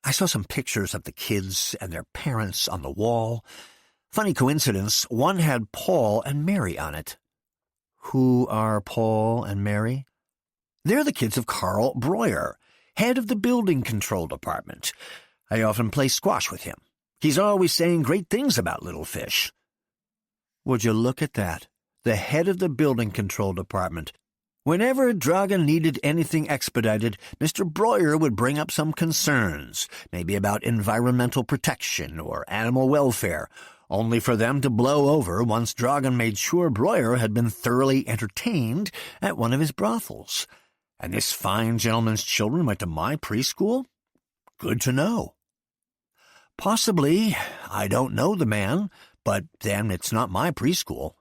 I saw some pictures of the kids and their parents on the wall. Funny coincidence, one had Paul and Mary on it. Who are Paul and Mary? They're the kids of Carl Breuer, head of the building control department. I often play squash with him. He's always saying great things about Little Fish. Would you look at that? The head of the building control department. Whenever Dragan needed anything expedited, Mr. Breuer would bring up some concerns, maybe about environmental protection or animal welfare, only for them to blow over once Dragan made sure Breuer had been thoroughly entertained at one of his brothels. And this fine gentleman's children went to my preschool? Good to know. Possibly. I don't know the man, but then it's not my preschool.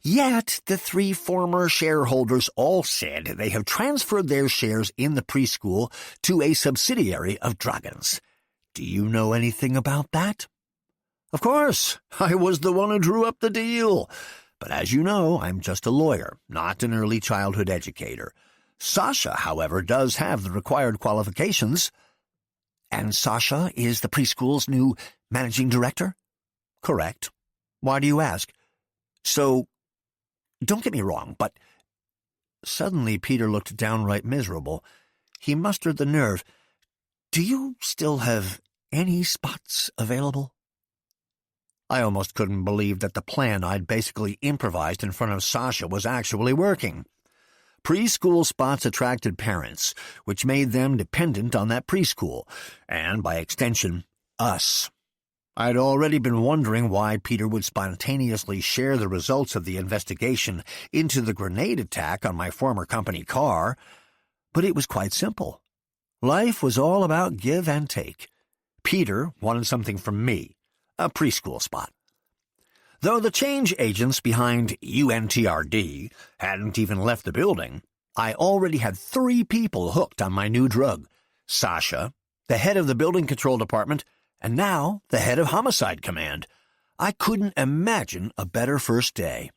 Yet the 3 former shareholders all said they have transferred their shares in the preschool to a subsidiary of Dragan's. Do you know anything about that? Of course, I was the one who drew up the deal. But as you know, I'm just a lawyer, not an early childhood educator. Sasha, however, does have the required qualifications. And Sasha is the preschool's new managing director? Correct. Why do you ask? So, don't get me wrong, but... Suddenly Peter looked downright miserable. He mustered the nerve. Do you still have any spots available? I almost couldn't believe that the plan I'd basically improvised in front of Sasha was actually working. Preschool spots attracted parents, which made them dependent on that preschool, and, by extension, us. I'd already been wondering why Peter would spontaneously share the results of the investigation into the grenade attack on my former company car, but it was quite simple. Life was all about give and take. Peter wanted something from me, a preschool spot. Though the change agents behind UNTRD hadn't even left the building, I already had 3 people hooked on my new drug. Sasha, the head of the building control department, and now the head of Homicide Command. I couldn't imagine a better first day.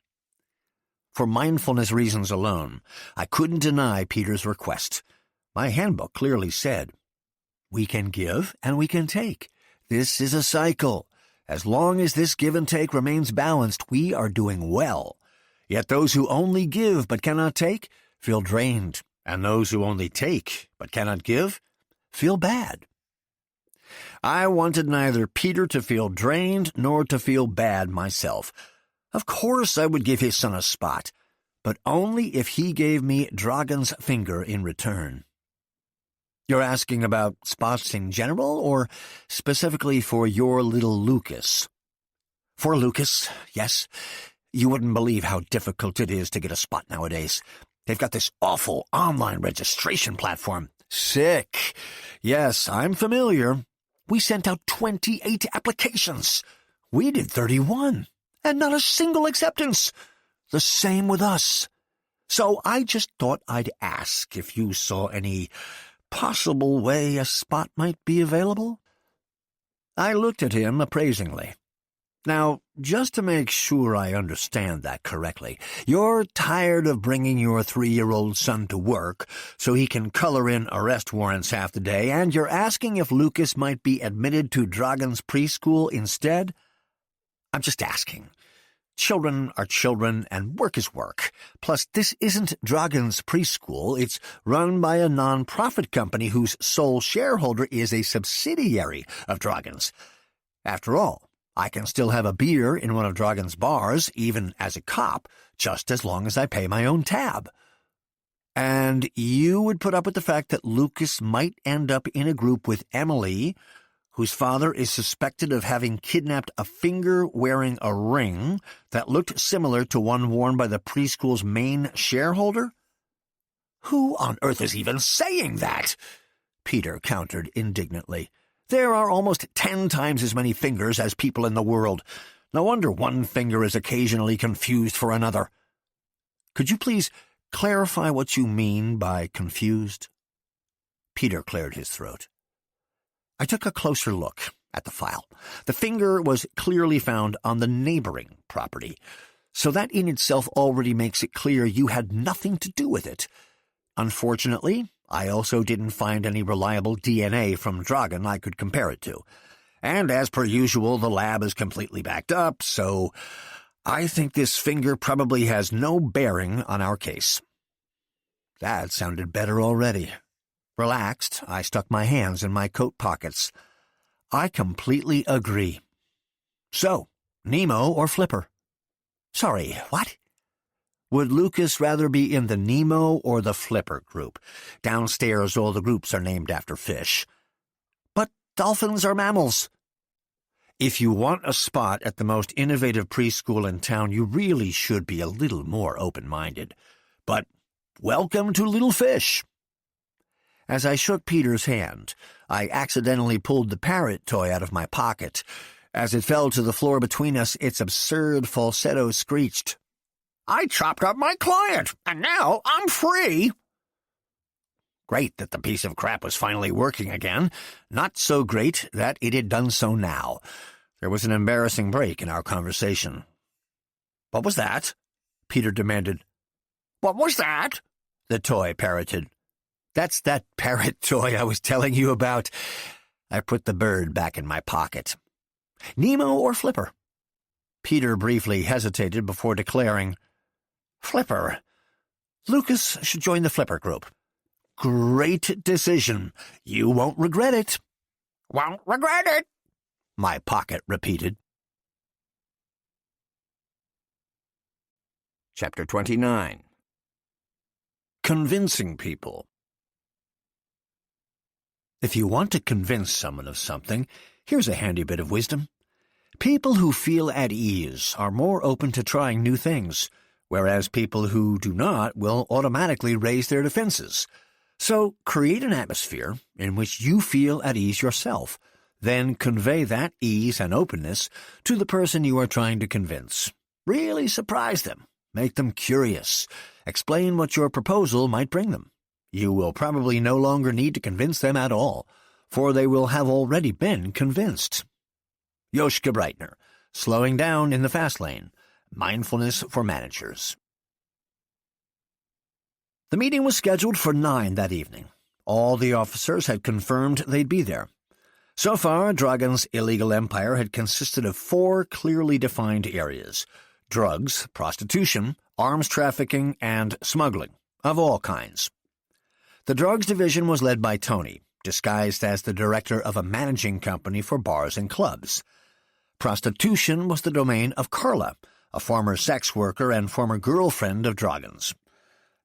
For mindfulness reasons alone, I couldn't deny Peter's request. My handbook clearly said, "We can give and we can take. This is a cycle. As long as this give and take remains balanced, we are doing well. Yet those who only give but cannot take feel drained, and those who only take but cannot give feel bad." I wanted neither Peter to feel drained nor to feel bad myself. Of course I would give his son a spot, but only if he gave me Dragan's finger in return. You're asking about spots in general, or specifically for your little Lucas? For Lucas, yes. You wouldn't believe how difficult it is to get a spot nowadays. They've got this awful online registration platform. Sick. Yes, I'm familiar. We sent out 28 applications. We did 31, and not a single acceptance. The same with us. So I just thought I'd ask if you saw any possible way a spot might be available. I looked at him appraisingly. Now, just to make sure I understand that correctly, you're tired of bringing your 3-year-old son to work so he can color in arrest warrants half the day, and you're asking if Lucas might be admitted to Dragan's preschool instead? I'm just asking. Children are children, and work is work. Plus, this isn't Dragan's preschool. It's run by a non-profit company whose sole shareholder is a subsidiary of Dragan's. After all, I can still have a beer in one of Dragan's bars, even as a cop, just as long as I pay my own tab. And you would put up with the fact that Lucas might end up in a group with Emily, whose father is suspected of having kidnapped a finger wearing a ring that looked similar to one worn by the preschool's main shareholder? Who on earth is even saying that? Peter countered indignantly. There are almost 10 times as many fingers as people in the world. No wonder one finger is occasionally confused for another. Could you please clarify what you mean by confused? Peter cleared his throat. I took a closer look at the file. The finger was clearly found on the neighboring property, so that in itself already makes it clear you had nothing to do with it. Unfortunately, I also didn't find any reliable DNA from Dragan I could compare it to. And as per usual, the lab is completely backed up, so I think this finger probably has no bearing on our case. That sounded better already. Relaxed, I stuck my hands in my coat pockets. I completely agree. So, Nemo or Flipper? Sorry, what? Would Lucas rather be in the Nemo or the Flipper group? Downstairs, all the groups are named after fish. But dolphins are mammals. If you want a spot at the most innovative preschool in town, you really should be a little more open-minded. But welcome to Little Fish. As I shook Peter's hand, I accidentally pulled the parrot toy out of my pocket. As it fell to the floor between us, its absurd falsetto screeched, "I chopped up my client, and now I'm free." Great that the piece of crap was finally working again. Not so great that it had done so now. There was an embarrassing break in our conversation. "What was that?" Peter demanded. "What was that?" the toy parroted. "That's that parrot toy I was telling you about." I put the bird back in my pocket. "Nemo or Flipper?" Peter briefly hesitated before declaring, "Flipper. Lucas should join the Flipper group." "Great decision. You won't regret it." "Won't regret it," my pocket repeated. Chapter 29. Convincing people. If you want to convince someone of something, here's a handy bit of wisdom. People who feel at ease are more open to trying new things, whereas people who do not will automatically raise their defenses. So create an atmosphere in which you feel at ease yourself, then convey that ease and openness to the person you are trying to convince. Really surprise them, make them curious, explain what your proposal might bring them. You will probably no longer need to convince them at all, for they will have already been convinced. Yoshka Breitner, Slowing Down in the Fast Lane, Mindfulness for Managers. The meeting was scheduled for 9 that evening. All the officers had confirmed they'd be there. So far, Dragon's illegal empire had consisted of 4 clearly defined areas: drugs, prostitution, arms trafficking, and smuggling, of all kinds. The drugs division was led by Tony, disguised as the director of a managing company for bars and clubs. Prostitution was the domain of Carla, a former sex worker and former girlfriend of Dragon's.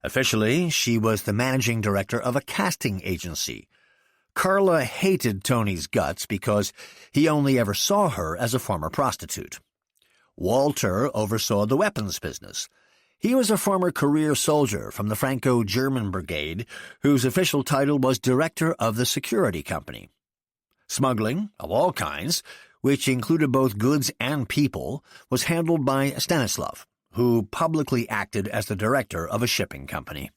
Officially, she was the managing director of a casting agency. Carla hated Tony's guts because he only ever saw her as a former prostitute. Walter oversaw the weapons business. He was a former career soldier from the Franco-German Brigade, whose official title was Director of the Security Company. Smuggling, of all kinds, which included both goods and people, was handled by Stanislav, who publicly acted as the director of a shipping company.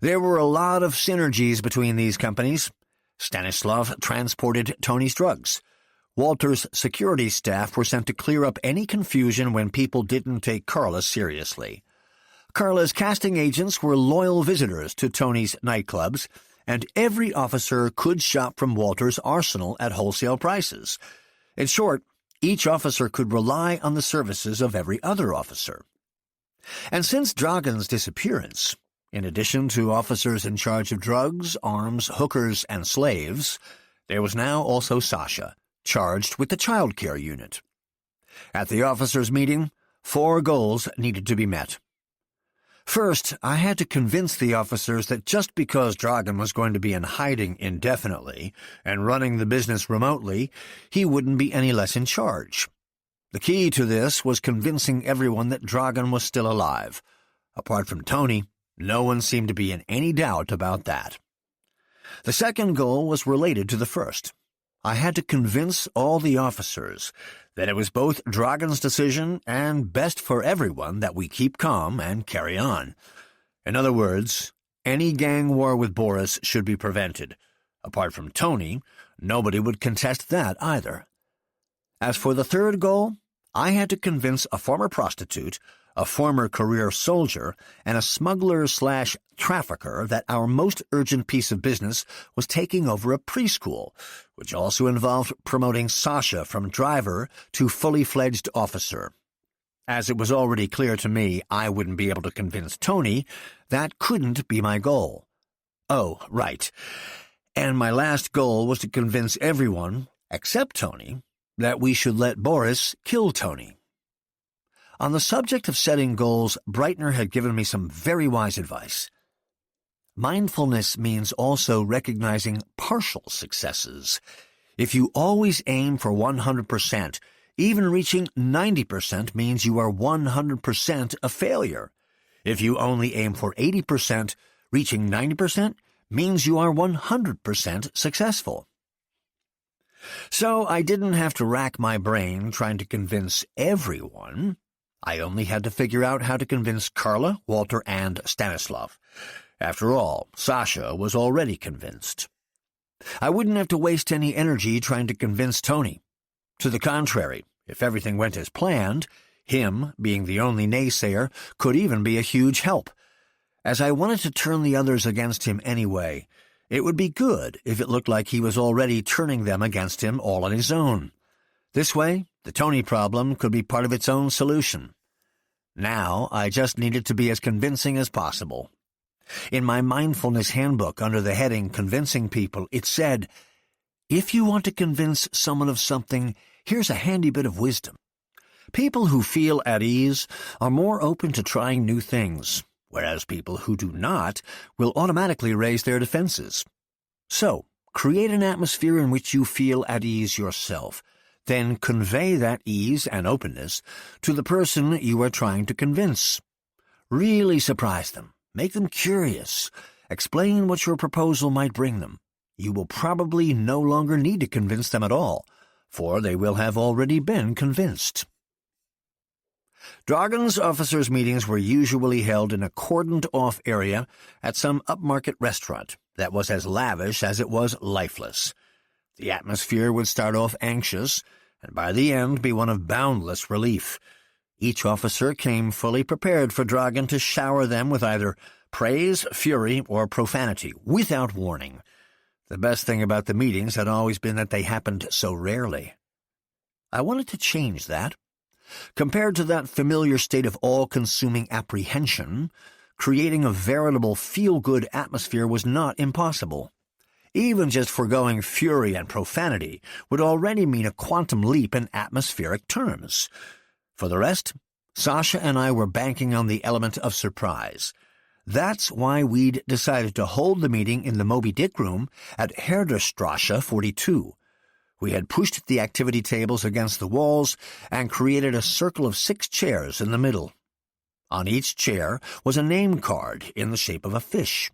There were a lot of synergies between these companies. Stanislav transported Tony's drugs. Walter's security staff were sent to clear up any confusion when people didn't take Carla seriously. Carla's casting agents were loyal visitors to Tony's nightclubs, and every officer could shop from Walter's arsenal at wholesale prices. In short, each officer could rely on the services of every other officer. And since Dragon's disappearance, in addition to officers in charge of drugs, arms, hookers, and slaves, there was now also Sasha, charged with the child care unit. At the officers' meeting, 4 goals needed to be met. First, I had to convince the officers that just because Dragon was going to be in hiding indefinitely and running the business remotely, he wouldn't be any less in charge. The key to this was convincing everyone that Dragon was still alive. Apart from Tony, no one seemed to be in any doubt about that. The second goal was related to the first. I had to convince all the officers that it was both Dragon's decision and best for everyone that we keep calm and carry on. In other words, any gang war with Boris should be prevented. Apart from Tony, nobody would contest that either. As for the third goal, I had to convince a former prostitute, a former career soldier, and a smuggler/trafficker that our most urgent piece of business was taking over a preschool, which also involved promoting Sasha from driver to fully fledged officer. As it was already clear to me I wouldn't be able to convince Tony, that couldn't be my goal. Oh, right. And my last goal was to convince everyone, except Tony, that we should let Boris kill Tony. On the subject of setting goals, Breitner had given me some very wise advice. Mindfulness means also recognizing partial successes. If you always aim for 100%, even reaching 90% means you are 100% a failure. If you only aim for 80%, reaching 90% means you are 100% successful. So I didn't have to rack my brain trying to convince everyone. I only had to figure out how to convince Carla, Walter, and Stanislav. After all, Sasha was already convinced. I wouldn't have to waste any energy trying to convince Tony. To the contrary, if everything went as planned, him, being the only naysayer, could even be a huge help. As I wanted to turn the others against him anyway, it would be good if it looked like he was already turning them against him all on his own. This way, the Tony problem could be part of its own solution. Now, I just needed to be as convincing as possible. In my mindfulness handbook under the heading Convincing People, it said, "If you want to convince someone of something, here's a handy bit of wisdom. People who feel at ease are more open to trying new things, whereas people who do not will automatically raise their defenses. So, create an atmosphere in which you feel at ease yourself. Then convey that ease and openness to the person you are trying to convince. Really surprise them. Make them curious. Explain what your proposal might bring them. You will probably no longer need to convince them at all, for they will have already been convinced." Dragon's officers' meetings were usually held in a cordoned-off area at some upmarket restaurant that was as lavish as it was lifeless. The atmosphere would start off anxious, and by the end be one of boundless relief. Each officer came fully prepared for Dragon to shower them with either praise, fury, or profanity, without warning. The best thing about the meetings had always been that they happened so rarely. I wanted to change that. Compared to that familiar state of all-consuming apprehension, creating a veritable feel-good atmosphere was not impossible. Even just foregoing fury and profanity would already mean a quantum leap in atmospheric terms. For the rest, Sasha and I were banking on the element of surprise. That's why we'd decided to hold the meeting in the Moby Dick room at Herderstrasse 42. We had pushed the activity tables against the walls and created a circle of 6 chairs in the middle. On each chair was a name card in the shape of a fish.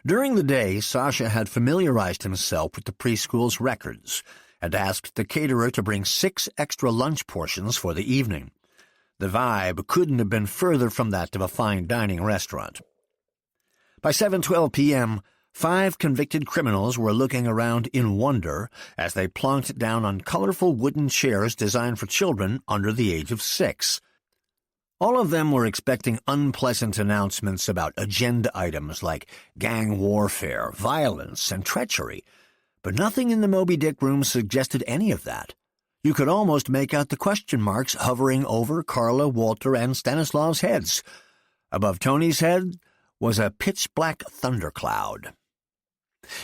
During the day, Sasha had familiarized himself with the preschool's records and asked the caterer to bring 6 extra lunch portions for the evening. The vibe couldn't have been further from that of a fine dining restaurant. By 7:12 p.m., 5 convicted criminals were looking around in wonder as they plonked down on colorful wooden chairs designed for children under the age of 6. All of them were expecting unpleasant announcements about agenda items like gang warfare, violence, and treachery, but nothing in the Moby Dick room suggested any of that. You could almost make out the question marks hovering over Carla, Walter, and Stanislav's heads. Above Tony's head was a pitch-black thundercloud.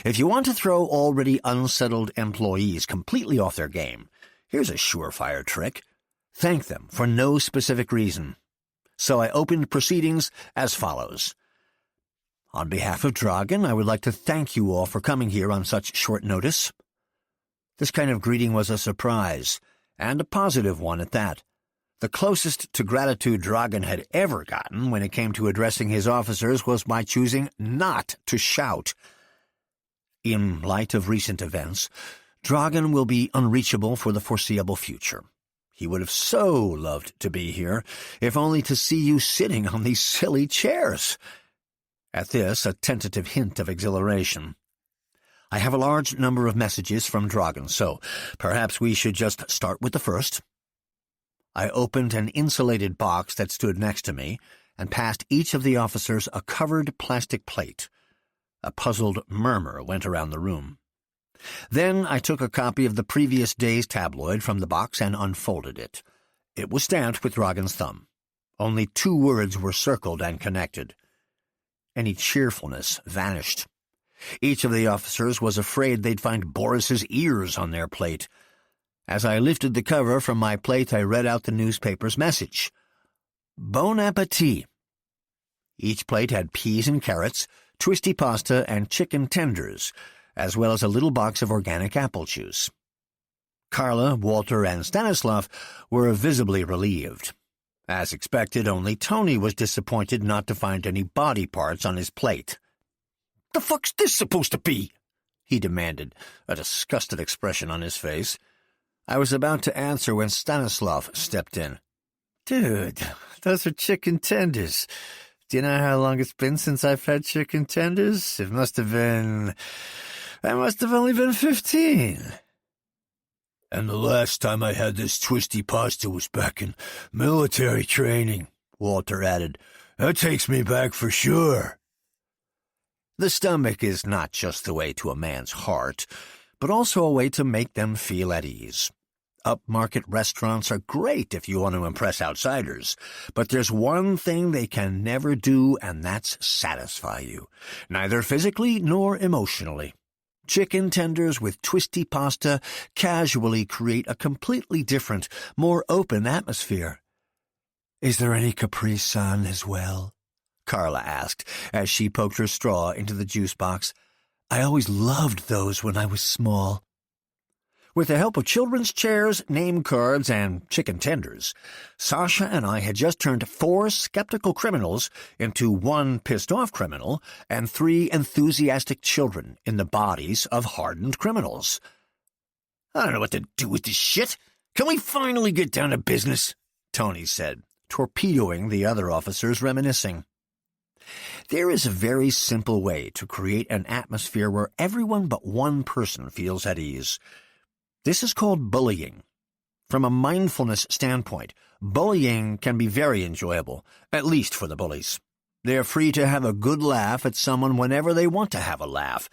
If you want to throw already unsettled employees completely off their game, here's a surefire trick. Thank them for no specific reason. So I opened proceedings as follows. On behalf of Dragon, I would like to thank you all for coming here on such short notice. This kind of greeting was a surprise, and a positive one at that. The closest to gratitude Dragon had ever gotten when it came to addressing his officers was by choosing not to shout. In light of recent events, Dragon will be unreachable for the foreseeable future. He would have so loved to be here, if only to see you sitting on these silly chairs. At this, a tentative hint of exhilaration. I have a large number of messages from Dragon, so perhaps we should just start with the first. I opened an insulated box that stood next to me and passed each of the officers a covered plastic plate. A puzzled murmur went around the room. Then I took a copy of the previous day's tabloid from the box and unfolded it. It was stamped with Dragon's thumb. Only 2 words were circled and connected. Any cheerfulness vanished. Each of the officers was afraid they'd find Boris's ears on their plate. As I lifted the cover from my plate, I read out the newspaper's message. Bon appetit. Each plate had peas and carrots, twisty pasta, and chicken tenders, as well as a little box of organic apple juice. Carla, Walter, and Stanislav were visibly relieved. As expected, only Tony was disappointed not to find any body parts on his plate. "The fuck's this supposed to be?" he demanded, a disgusted expression on his face. I was about to answer when Stanislav stepped in. "Dude, those are chicken tenders. Do you know how long it's been since I've had chicken tenders? I must have only been 15. "And the last time I had this twisty pasta was back in military training," Walter added. "That takes me back for sure." The stomach is not just the way to a man's heart, but also a way to make them feel at ease. Upmarket restaurants are great if you want to impress outsiders, but there's one thing they can never do, and that's satisfy you, neither physically nor emotionally. Chicken tenders with twisty pasta casually create a completely different, more open atmosphere. "Is there any Capri Sun as well?" Carla asked as she poked her straw into the juice box. "I always loved those when I was small." With the help of children's chairs, name cards, and chicken tenders, Sasha and I had just turned 4 skeptical criminals into 1 pissed-off criminal and 3 enthusiastic children in the bodies of hardened criminals. "I don't know what to do with this shit. Can we finally get down to business?" Tony said, torpedoing the other officers, reminiscing. There is a very simple way to create an atmosphere where everyone but one person feels at ease. This is called bullying. From a mindfulness standpoint, bullying can be very enjoyable, at least for the bullies. They're free to have a good laugh at someone whenever they want to have a laugh,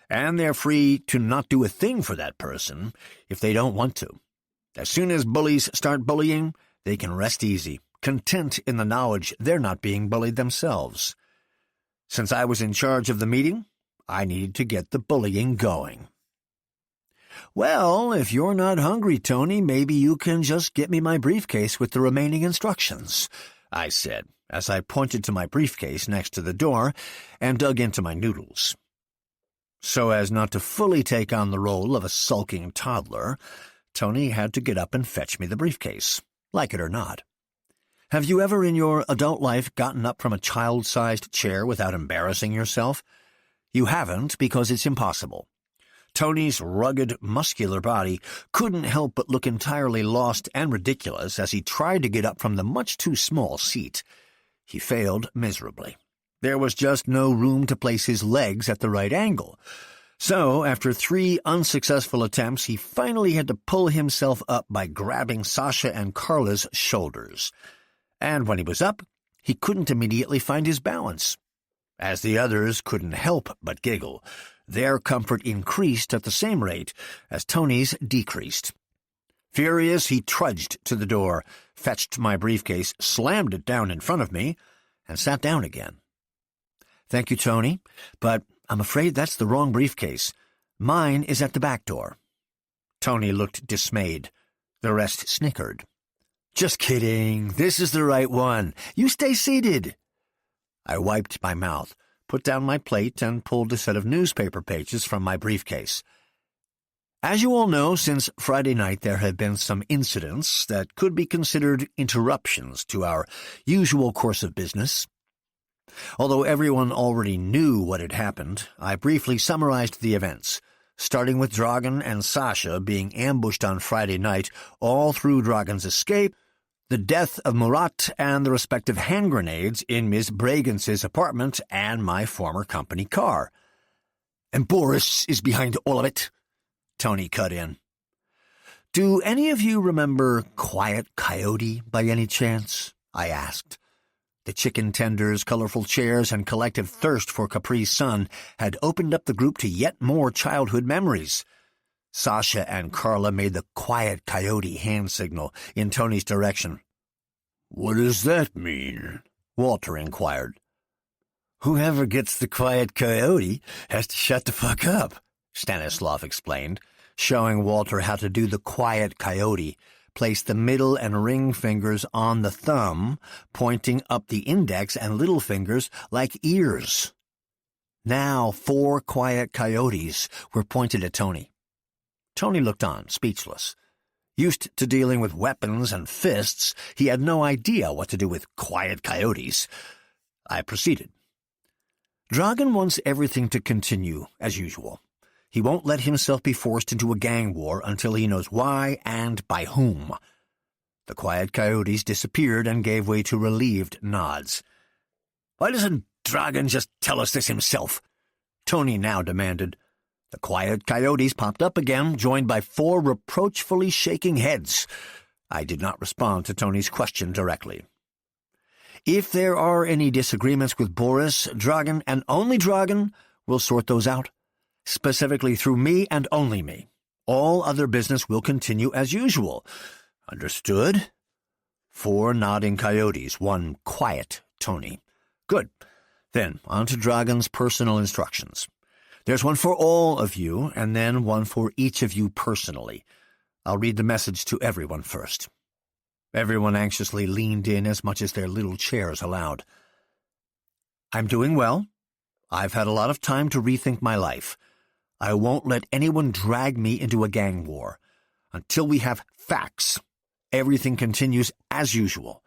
and they're free to not do a thing for that person if they don't want to. As soon as bullies start bullying, they can rest easy, content in the knowledge they're not being bullied themselves. Since I was in charge of the meeting, I needed to get the bullying going. "Well, if you're not hungry, Tony, maybe you can just get me my briefcase with the remaining instructions," I said, as I pointed to my briefcase next to the door and dug into my noodles. So as not to fully take on the role of a sulking toddler, Tony had to get up and fetch me the briefcase, like it or not. Have you ever in your adult life gotten up from a child-sized chair without embarrassing yourself? You haven't because it's impossible. Tony's rugged, muscular body couldn't help but look entirely lost and ridiculous as he tried to get up from the much too small seat. He failed miserably. There was just no room to place his legs at the right angle. So, after 3 unsuccessful attempts, he finally had to pull himself up by grabbing Sasha and Carla's shoulders. And when he was up, he couldn't immediately find his balance. As the others couldn't help but giggle, their comfort increased at the same rate as Tony's decreased. Furious, he trudged to the door, fetched my briefcase, slammed it down in front of me, and sat down again. "Thank you, Tony, but I'm afraid that's the wrong briefcase. Mine is at the back door." Tony looked dismayed. The rest snickered. "Just kidding. This is the right one. You stay seated." I wiped my mouth, put down my plate, and pulled a set of newspaper pages from my briefcase. As you all know, since Friday night there have been some incidents that could be considered interruptions to our usual course of business. Although everyone already knew what had happened, I briefly summarized the events, starting with Dragan and Sasha being ambushed on Friday night all through Dragan's escape, the death of Murat, and the respective hand grenades in Ms. Bragans' apartment and my former company car. "And Boris is behind all of it," Tony cut in. "Do any of you remember Quiet Coyote by any chance?" I asked. The chicken tenders, colorful chairs, and collective thirst for Capri Sun had opened up the group to yet more childhood memories. Sasha and Carla made the Quiet Coyote hand signal in Tony's direction. "What does that mean?" Walter inquired. "Whoever gets the Quiet Coyote has to shut the fuck up," Stanislav explained, showing Walter how to do the Quiet Coyote. Place the middle and ring fingers on the thumb, pointing up the index and little fingers like ears. Now 4 quiet coyotes were pointed at Tony. Tony looked on, speechless. Used to dealing with weapons and fists, he had no idea what to do with quiet coyotes. I proceeded. Dragan wants everything to continue as usual. He won't let himself be forced into a gang war until he knows why and by whom. The quiet coyotes disappeared and gave way to relieved nods. "Why doesn't Dragan just tell us this himself?" Tony now demanded. The quiet coyotes popped up again, joined by 4 reproachfully shaking heads. I did not respond to Tony's question directly. If there are any disagreements with Boris, Dragan, and only Dragan, we'll sort those out, specifically through me and only me. All other business will continue as usual. Understood? 4 nodding coyotes, 1 quiet Tony. Good. Then, on to Dragan's personal instructions. There's one for all of you, and then one for each of you personally. I'll read the message to everyone first. Everyone anxiously leaned in as much as their little chairs allowed. I'm doing well. I've had a lot of time to rethink my life. I won't let anyone drag me into a gang war. Until we have facts, everything continues as usual.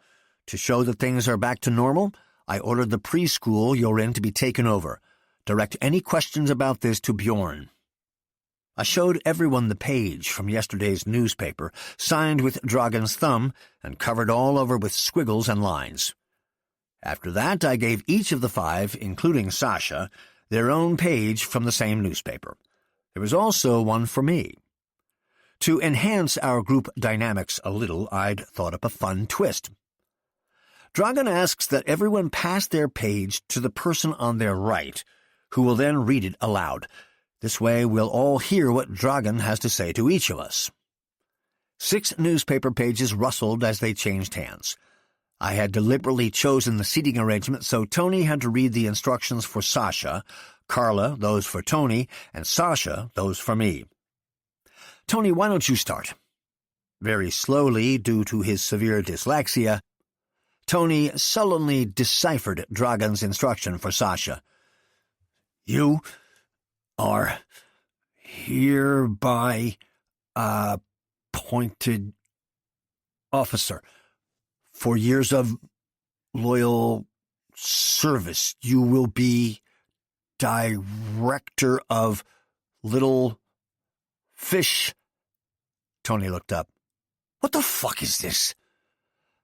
To show that things are back to normal, I ordered the preschool you're in to be taken over. Direct any questions about this to Bjorn. I showed everyone the page from yesterday's newspaper, signed with Dragan's thumb and covered all over with squiggles and lines. After that, I gave each of the 5, including Sasha, their own page from the same newspaper. There was also one for me. To enhance our group dynamics a little, I'd thought up a fun twist. Dragan asks that everyone pass their page to the person on their right, who will then read it aloud. This way we'll all hear what Dragan has to say to each of us. 6 newspaper pages rustled as they changed hands. I had deliberately chosen the seating arrangement so Tony had to read the instructions for Sasha, Carla those for Tony, and Sasha those for me. Tony, why don't you start? Very slowly, due to his severe dyslexia, Tony sullenly deciphered Dragan's instruction for Sasha. You are hereby appointed officer. For years of loyal service, you will be director of Little Fish. Tony looked up. What the fuck is this?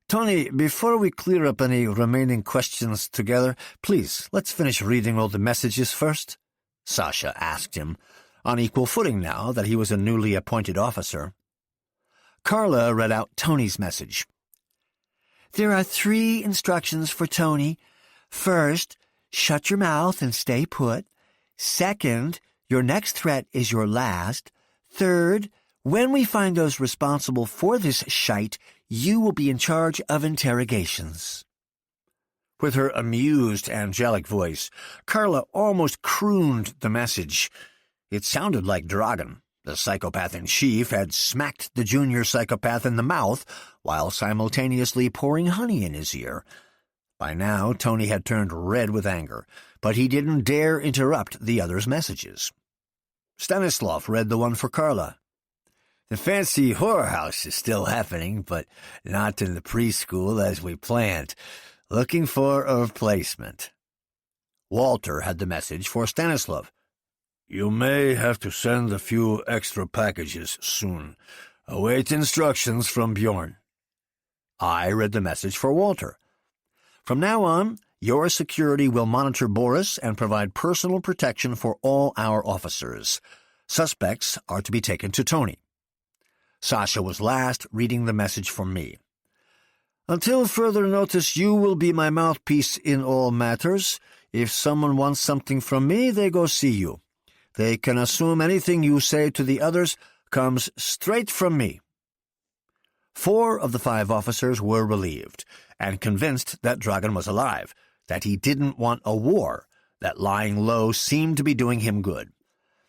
Tony, before we clear up any remaining questions together, please, let's finish reading all the messages first, Sasha asked him, on equal footing now that he was a newly appointed officer. Carla read out Tony's message. There are 3 instructions for Tony. First, shut your mouth and stay put. Second, your next threat is your last. Third, when we find those responsible for this shite, you will be in charge of interrogations. With her amused, angelic voice, Carla almost crooned the message. It sounded like Dragan. The psychopath in chief had smacked the junior psychopath in the mouth while simultaneously pouring honey in his ear. By now, Tony had turned red with anger, but he didn't dare interrupt the other's messages. Stanislav read the one for Carla. The fancy horror house is still happening, but not in the preschool as we planned. Looking for a replacement. Walter had the message for Stanislav. You may have to send a few extra packages soon. Await instructions from Bjorn. I read the message for Walter. From now on, your security will monitor Boris and provide personal protection for all our officers. Suspects are to be taken to Tony. Sasha was last, reading the message from me. Until further notice, you will be my mouthpiece in all matters. If someone wants something from me, they go see you. They can assume anything you say to the others comes straight from me. 4 of the 5 officers were relieved, and convinced that Dragan was alive, that he didn't want a war, that lying low seemed to be doing him good,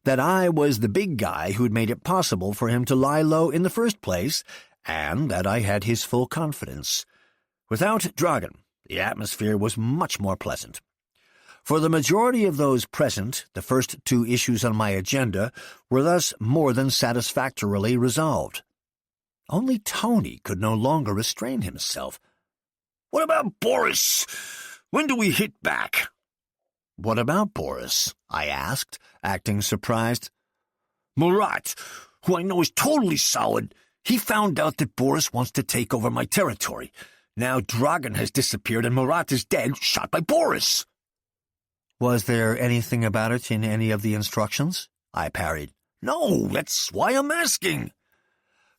that I was the big guy who'd made it possible for him to lie low in the first place, and that I had his full confidence. Without Dragan, the atmosphere was much more pleasant. For the majority of those present, the first two issues on my agenda were thus more than satisfactorily resolved. Only Tony could no longer restrain himself. What about Boris? When do we hit back? What about Boris? I asked, acting surprised. Murat, who I know is totally solid, he found out that Boris wants to take over my territory. Now Dragan has disappeared and Murat is dead, shot by Boris. Was there anything about it in any of the instructions? I parried. No, that's why I'm asking.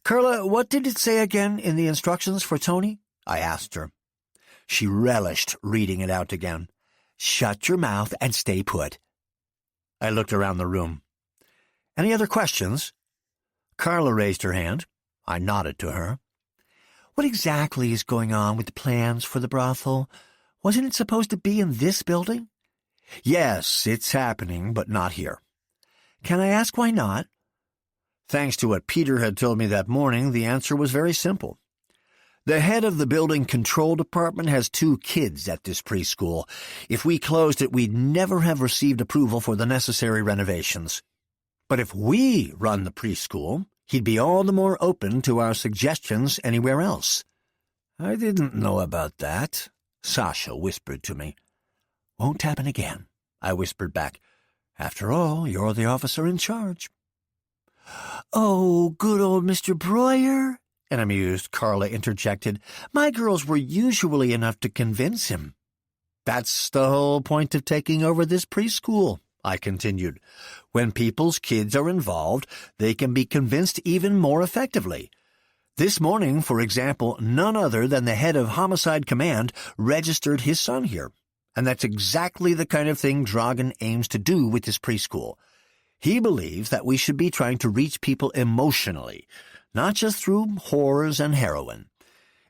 Carla, what did it say again in the instructions for Tony? I asked her. She relished reading it out again. Shut your mouth and stay put. I looked around the room. Any other questions? Carla raised her hand. I nodded to her. What exactly is going on with the plans for the brothel? Wasn't it supposed to be in this building? Yes, it's happening, but not here. Can I ask why not? Thanks to what Peter had told me that morning, the answer was very simple. The head of the building control department has 2 kids at this preschool. If we closed it, we'd never have received approval for the necessary renovations. But if we run the preschool, he'd be all the more open to our suggestions anywhere else. I didn't know about that, Sasha whispered to me. Won't happen again, I whispered back. After all, you're the officer in charge. Oh, good old Mr. Breuer, an amused Carla interjected. My girls were usually enough to convince him. That's the whole point of taking over this preschool, I continued. When people's kids are involved, they can be convinced even more effectively. This morning, for example, none other than the head of Homicide Command registered his son here. And that's exactly the kind of thing Dragan aims to do with this preschool. He believes that we should be trying to reach people emotionally, not just through whores and heroin.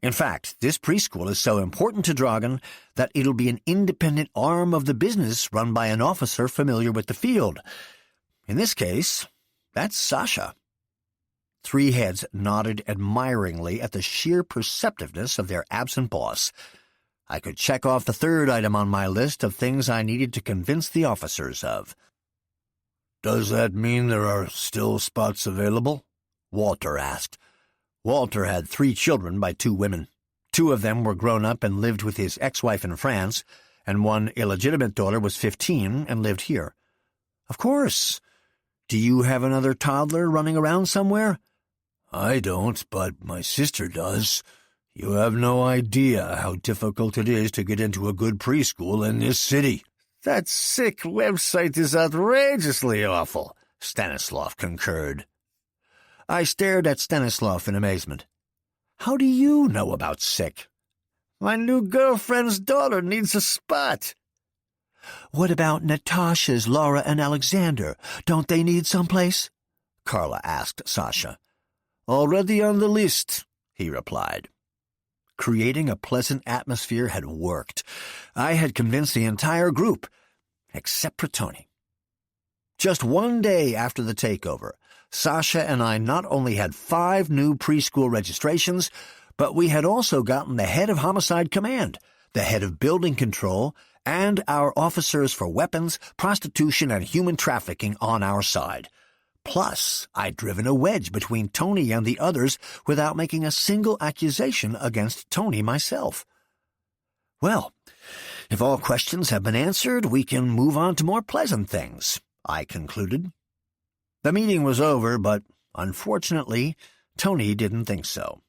In fact, this preschool is so important to Dragan that it'll be an independent arm of the business run by an officer familiar with the field. In this case, that's Sasha. 3 heads nodded admiringly at the sheer perceptiveness of their absent boss. I could check off the 3rd item on my list of things I needed to convince the officers of. Does that mean there are still spots available? Walter asked. Walter had 3 children by 2 women. 2 of them were grown up and lived with his ex-wife in France, and one illegitimate daughter was 15 and lived here. Of course. Do you have another toddler running around somewhere? I don't, but my sister does. You have no idea how difficult it is to get into a good preschool in this city. That sick website is outrageously awful, Stanislav concurred. I stared at Stanislav in amazement. How do you know about sick? My new girlfriend's daughter needs a spot. What about Natasha's Laura and Alexander? Don't they need someplace? Carla asked Sasha. Already on the list, he replied. Creating a pleasant atmosphere had worked. I had convinced the entire group, except for Tony. Just one day after the takeover, Sasha and I not only had 5 new preschool registrations, but we had also gotten the head of Homicide Command, the head of Building Control, and our officers for weapons, prostitution, and human trafficking on our side. Plus, I'd driven a wedge between Tony and the others without making a single accusation against Tony myself. Well, if all questions have been answered, we can move on to more pleasant things, I concluded. The meeting was over, but unfortunately, Tony didn't think so.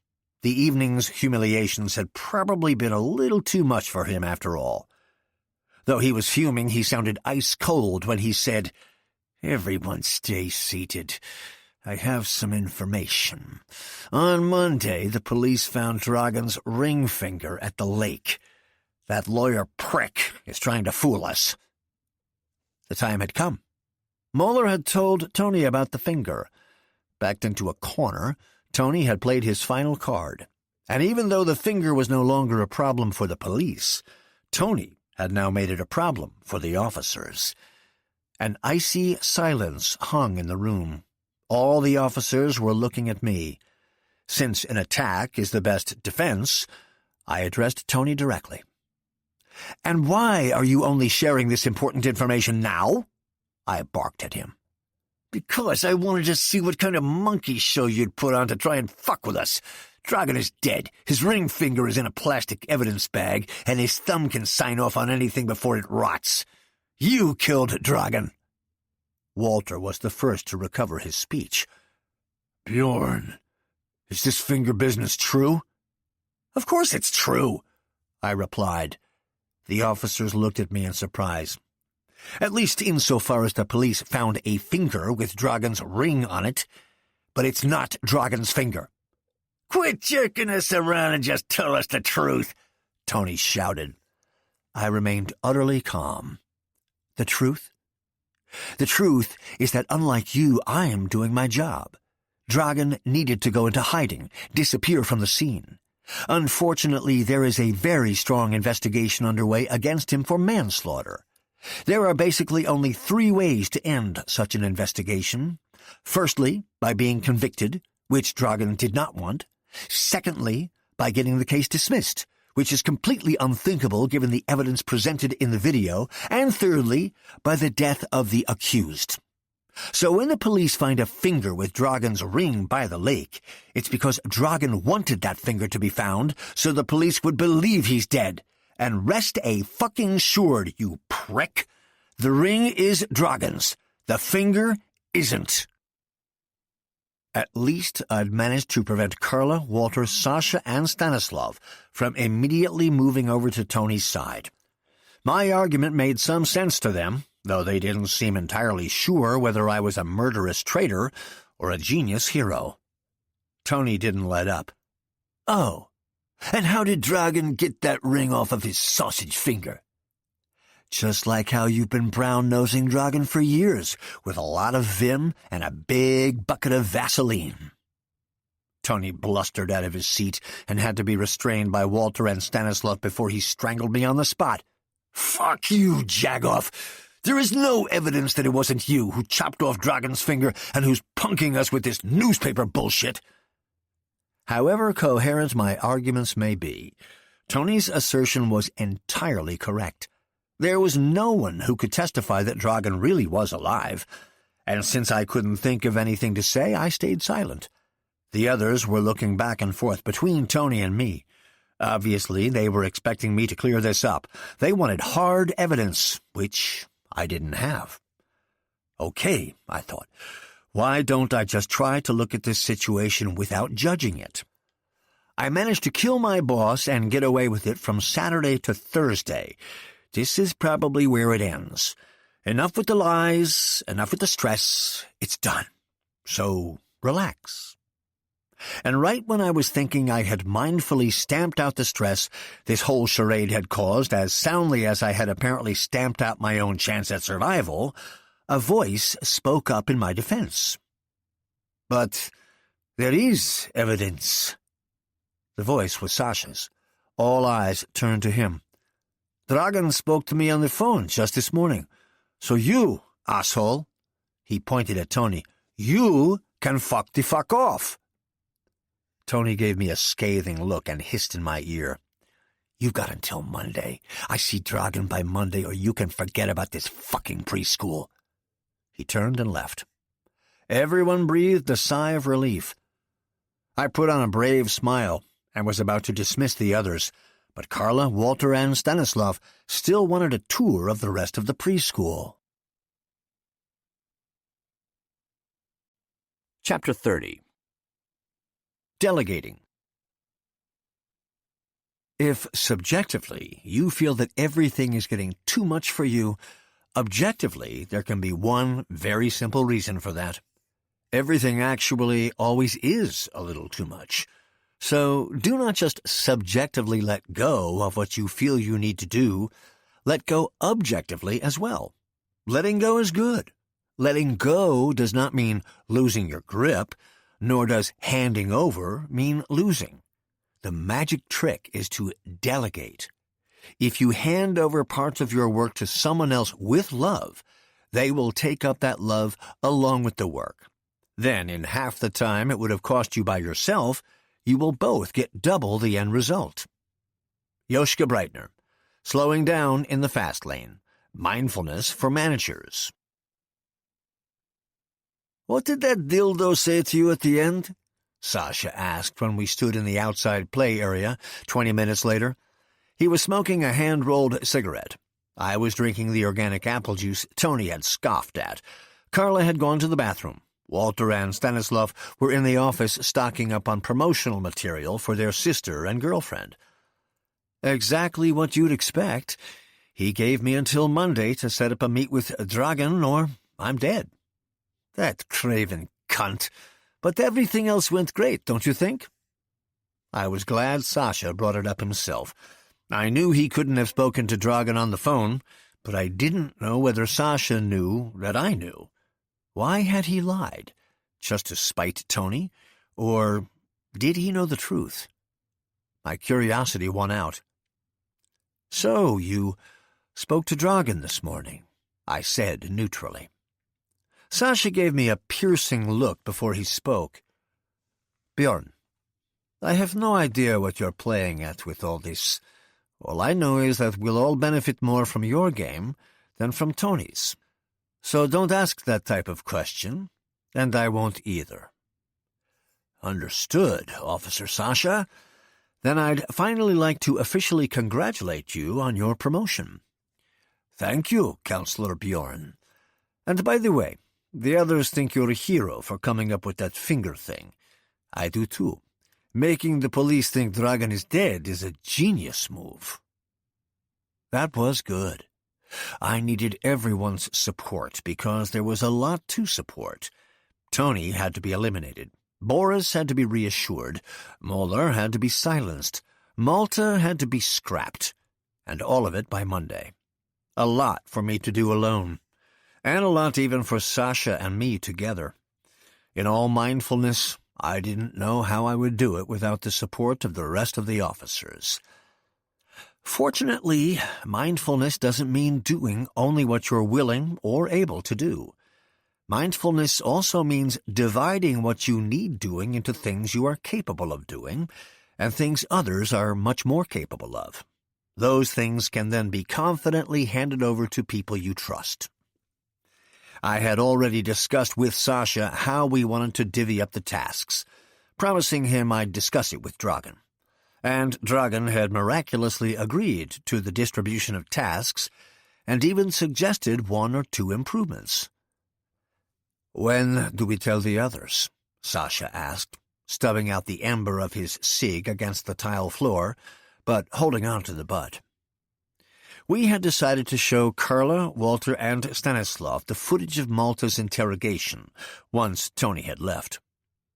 The evening's humiliations had probably been a little too much for him after all. Though he was fuming, he sounded ice-cold when he said, "Everyone stay seated. I have some information. On Monday, the police found Dragan's ring finger at the lake. That lawyer prick is trying to fool us." The time had come. Moeller had told Tony about the finger. Backed into a corner, Tony had played his final card. And even though the finger was no longer a problem for the police, Tony had now made it a problem for the officers. An icy silence hung in the room. All the officers were looking at me. Since an attack is the best defense, I addressed Tony directly. And why are you only sharing this important information now? I barked at him. Because I wanted to see what kind of monkey show you'd put on to try and fuck with us. Dragan is dead. His ring finger is in a plastic evidence bag, and his thumb can sign off on anything before it rots. You killed Dragan. Walter was the first to recover his speech. Bjorn, is this finger business true? Of course it's true, I replied. The officers looked at me in surprise. At least insofar as the police found a finger with Dragan's ring on it. But it's not Dragan's finger. Quit jerking us around and just tell us the truth, Tony shouted. I remained utterly calm. The truth? The truth is that unlike you, I am doing my job. Dragan needed to go into hiding, disappear from the scene. Unfortunately, there is a very strong investigation underway against him for manslaughter. There are basically only 3 ways to end such an investigation. Firstly, by being convicted, which Dragan did not want. Secondly, by getting the case dismissed, which is completely unthinkable given the evidence presented in the video. And thirdly, by the death of the accused. So when the police find a finger with Dragan's ring by the lake, it's because Dragan wanted that finger to be found so the police would believe he's dead. And rest a fucking assured, you prick. The ring is Dragan's. The finger isn't. At least I'd managed to prevent Carla, Walter, Sasha, and Stanislav from immediately moving over to Tony's side. My argument made some sense to them, though they didn't seem entirely sure whether I was a murderous traitor or a genius hero. Tony didn't let up. Oh. And how did Dragan get that ring off of his sausage finger? Just like how you've been brown-nosing Dragan for years, with a lot of vim and a big bucket of Vaseline. Tony blustered out of his seat and had to be restrained by Walter and Stanislav before he strangled me on the spot. Fuck you, Jagoff! There is no evidence that it wasn't you who chopped off Dragan's finger and who's punking us with this newspaper bullshit. However coherent my arguments may be, Tony's assertion was entirely correct. There was no one who could testify that Dragan really was alive, and since I couldn't think of anything to say, I stayed silent. The others were looking back and forth between Tony and me. Obviously, they were expecting me to clear this up. They wanted hard evidence, which I didn't have. Okay, I thought. Why don't I just try to look at this situation without judging it? I managed to kill my boss and get away with it from Saturday to Thursday. This is probably where it ends. Enough with the lies, enough with the stress. It's done. So relax. And right when I was thinking I had mindfully stamped out the stress this whole charade had caused as soundly as I had apparently stamped out my own chance at survival, a voice spoke up in my defense. But there is evidence. The voice was Sasha's. All eyes turned to him. Dragan spoke to me on the phone just this morning. So you, asshole, he pointed at Tony, you can fuck the fuck off. Tony gave me a scathing look and hissed in my ear. You've got until Monday. I see Dragan by Monday or you can forget about this fucking preschool. He turned and left. Everyone breathed a sigh of relief. I put on a brave smile and was about to dismiss the others, but Carla, Walter, and Stanislav still wanted a tour of the rest of the preschool. Chapter 30. Delegating. If subjectively you feel that everything is getting too much for you, objectively there can be one very simple reason for that. Everything actually always is a little too much. So do not just subjectively let go of what you feel you need to do. Let go objectively as well. Letting go is good. Letting go does not mean losing your grip, nor does handing over mean losing. The magic trick is to delegate. If you hand over parts of your work to someone else with love, they will take up that love along with the work. Then, in half the time it would have cost you by yourself, you will both get double the end result. Joschka Breitner, Slowing down in the fast lane. Mindfulness for managers. "What did that dildo say to you at the end?" Sasha asked when we stood in the outside play area 20 minutes later. He was smoking a hand-rolled cigarette. I was drinking the organic apple juice Tony had scoffed at. Carla had gone to the bathroom. Walter and Stanislav were in the office stocking up on promotional material for their sister and girlfriend. "Exactly what you'd expect. He gave me until Monday to set up a meet with Dragan, or I'm dead." "That craven cunt. But everything else went great, don't you think?" I was glad Sasha brought it up himself. I knew he couldn't have spoken to Dragan on the phone, but I didn't know whether Sasha knew that I knew. Why had he lied? Just to spite Tony? Or did he know the truth? My curiosity won out. "So, you spoke to Dragan this morning," I said neutrally. Sasha gave me a piercing look before he spoke. "Bjorn, I have no idea what you're playing at with all this. All I know is that we'll all benefit more from your game than from Tony's. So don't ask that type of question, and I won't either." "Understood, Officer Sasha. Then I'd finally like to officially congratulate you on your promotion." "Thank you, Counselor Bjorn. And by the way, the others think you're a hero for coming up with that finger thing. I do too. Making the police think Dragan is dead is a genius move." That was good. I needed everyone's support because there was a lot to support. Tony had to be eliminated. Boris had to be reassured. Moeller had to be silenced. Malta had to be scrapped. And all of it by Monday. A lot for me to do alone. And a lot even for Sasha and me together. In all mindfulness, I didn't know how I would do it without the support of the rest of the officers. Fortunately, mindfulness doesn't mean doing only what you're willing or able to do. Mindfulness also means dividing what you need doing into things you are capable of doing and things others are much more capable of. Those things can then be confidently handed over to people you trust. I had already discussed with Sasha how we wanted to divvy up the tasks, promising him I'd discuss it with Dragan. And Dragan had miraculously agreed to the distribution of tasks and even suggested 1 or 2 improvements. "When do we tell the others?" Sasha asked, stubbing out the ember of his cig against the tile floor, but holding on to the butt. We had decided to show Carla, Walter, and Stanislav the footage of Malta's interrogation once Tony had left.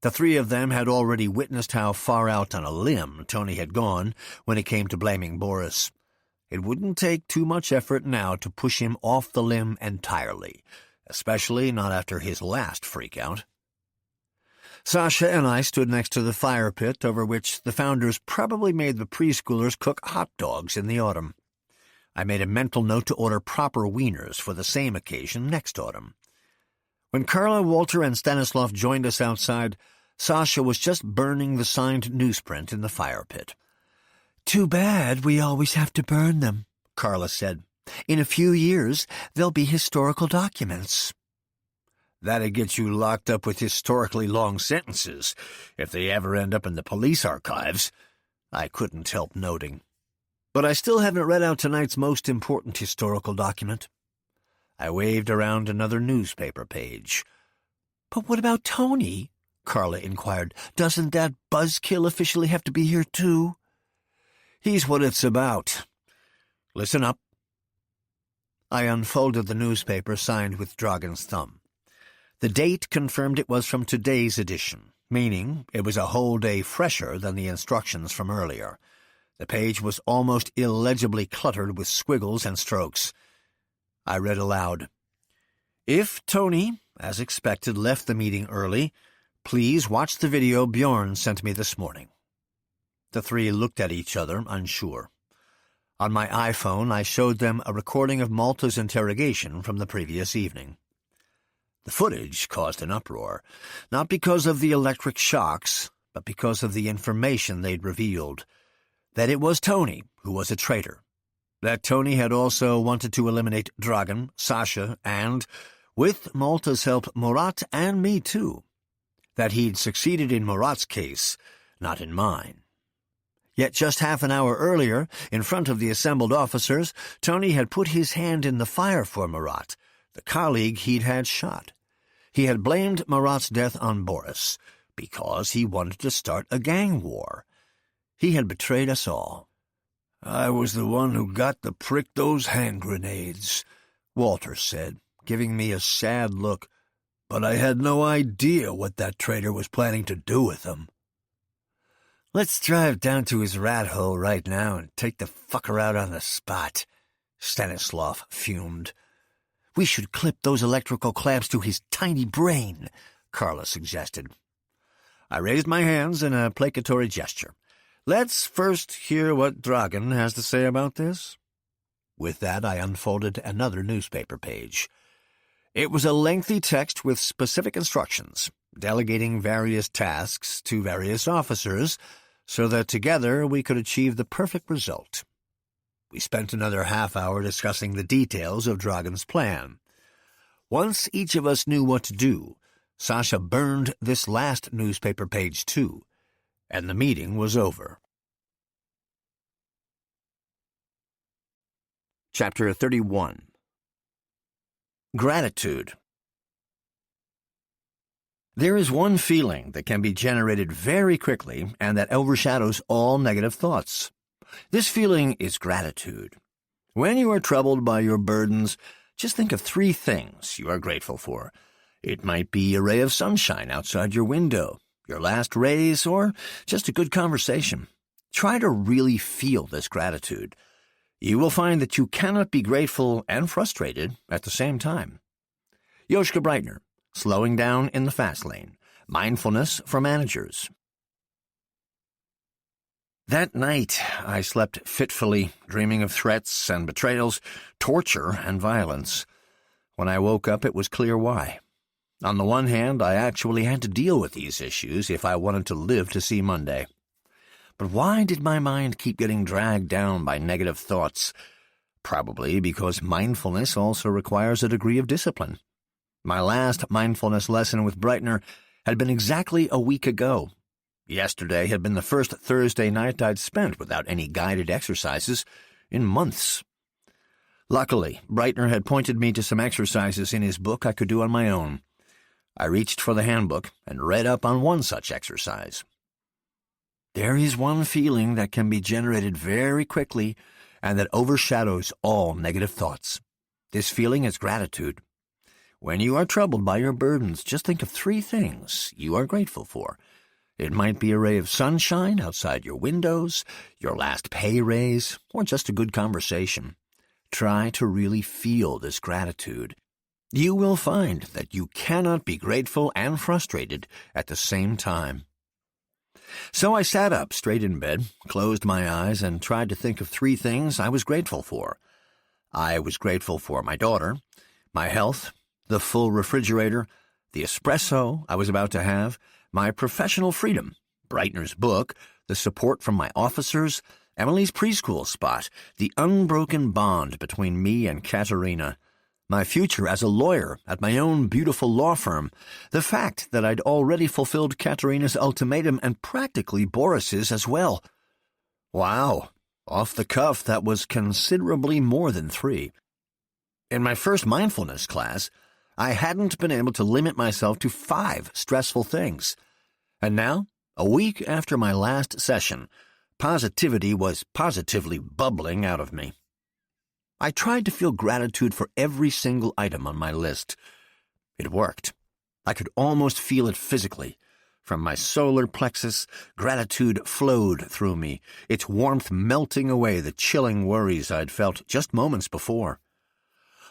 The 3 of them had already witnessed how far out on a limb Tony had gone when it came to blaming Boris. It wouldn't take too much effort now to push him off the limb entirely, especially not after his last freak-out. Sasha and I stood next to the fire pit over which the founders probably made the preschoolers cook hot dogs in the autumn. I made a mental note to order proper wieners for the same occasion next autumn. When Carla, Walter, and Stanislav joined us outside, Sasha was just burning the signed newsprint in the fire pit. "Too bad we always have to burn them," Carla said. "In a few years, they'll be historical documents." "That'd get you locked up with historically long sentences, if they ever end up in the police archives," I couldn't help noting. But I still haven't read out tonight's most important historical document. I waved around another newspaper page. "But what about Tony?" Carla inquired. "Doesn't that buzzkill officially have to be here, too?" "He's what it's about. Listen up." I unfolded the newspaper signed with Dragan's thumb. The date confirmed it was from today's edition, meaning it was a whole day fresher than the instructions from earlier. The page was almost illegibly cluttered with squiggles and strokes. I read aloud. "If Tony, as expected, left the meeting early, please watch the video Bjorn sent me this morning." The 3 looked at each other, unsure. On my iPhone, I showed them a recording of Malta's interrogation from the previous evening. The footage caused an uproar, not because of the electric shocks, but because of the information they'd revealed. That it was Tony who was a traitor. that Tony had also wanted to eliminate Dragan, Sasha, and, with Malta's help, Murat and me too. That he'd succeeded in Murat's case, not in mine. Yet just half an hour earlier, in front of the assembled officers, Tony had put his hand in the fire for Murat, the colleague he'd had shot. He had blamed Murat's death on Boris, because he wanted to start a gang war. He had betrayed us all. "I was the one who got to prick those hand grenades," Walter said, giving me a sad look. "But I had no idea what that traitor was planning to do with them." "Let's drive down to his rat hole right now and take the fucker out on the spot," Stanislav fumed. "We should clip those electrical clamps to his tiny brain," Carla suggested. I raised my hands in a placatory gesture. "Let's first hear what Dragan has to say about this." With that, I unfolded another newspaper page. It was a lengthy text with specific instructions, delegating various tasks to various officers, so that together we could achieve the perfect result. We spent another half-hour discussing the details of Dragan's plan. Once each of us knew what to do, Sasha burned this last newspaper page too, and the meeting was over. Chapter 31. Gratitude. There is one feeling that can be generated very quickly and that overshadows all negative thoughts. This feeling is gratitude. When you are troubled by your burdens, just think of 3 things you are grateful for. It might be a ray of sunshine outside your window, your last raise, or just a good conversation. Try to really feel this gratitude. You will find that you cannot be grateful and frustrated at the same time. Joschka Breitner, Slowing Down in the Fast Lane, Mindfulness for Managers. That night, I slept fitfully, dreaming of threats and betrayals, torture and violence. When I woke up, it was clear why. On the one hand, I actually had to deal with these issues if I wanted to live to see Monday. But why did my mind keep getting dragged down by negative thoughts? Probably because mindfulness also requires a degree of discipline. My last mindfulness lesson with Breitner had been exactly a week ago. Yesterday had been the first Thursday night I'd spent without any guided exercises in months. Luckily, Breitner had pointed me to some exercises in his book I could do on my own. I reached for the handbook and read up on one such exercise. There is one feeling that can be generated very quickly and that overshadows all negative thoughts. This feeling is gratitude. When you are troubled by your burdens, just think of 3 things you are grateful for. It might be a ray of sunshine outside your windows, your last pay raise, or just a good conversation. Try to really feel this gratitude. You will find that you cannot be grateful and frustrated at the same time. So I sat up straight in bed, closed my eyes, and tried to think of 3 things I was grateful for. I was grateful for my daughter, my health, the full refrigerator, the espresso I was about to have, my professional freedom, Breitner's book, the support from my officers, Emily's preschool spot, the unbroken bond between me and Katerina, my future as a lawyer at my own beautiful law firm, the fact that I'd already fulfilled Katerina's ultimatum and practically Boris's as well. Wow, off the cuff, that was considerably more than 3. In my first mindfulness class, I hadn't been able to limit myself to 5 stressful things. And now, a week after my last session, positivity was positively bubbling out of me. I tried to feel gratitude for every single item on my list. It worked. I could almost feel it physically. From my solar plexus, gratitude flowed through me, its warmth melting away the chilling worries I'd felt just moments before.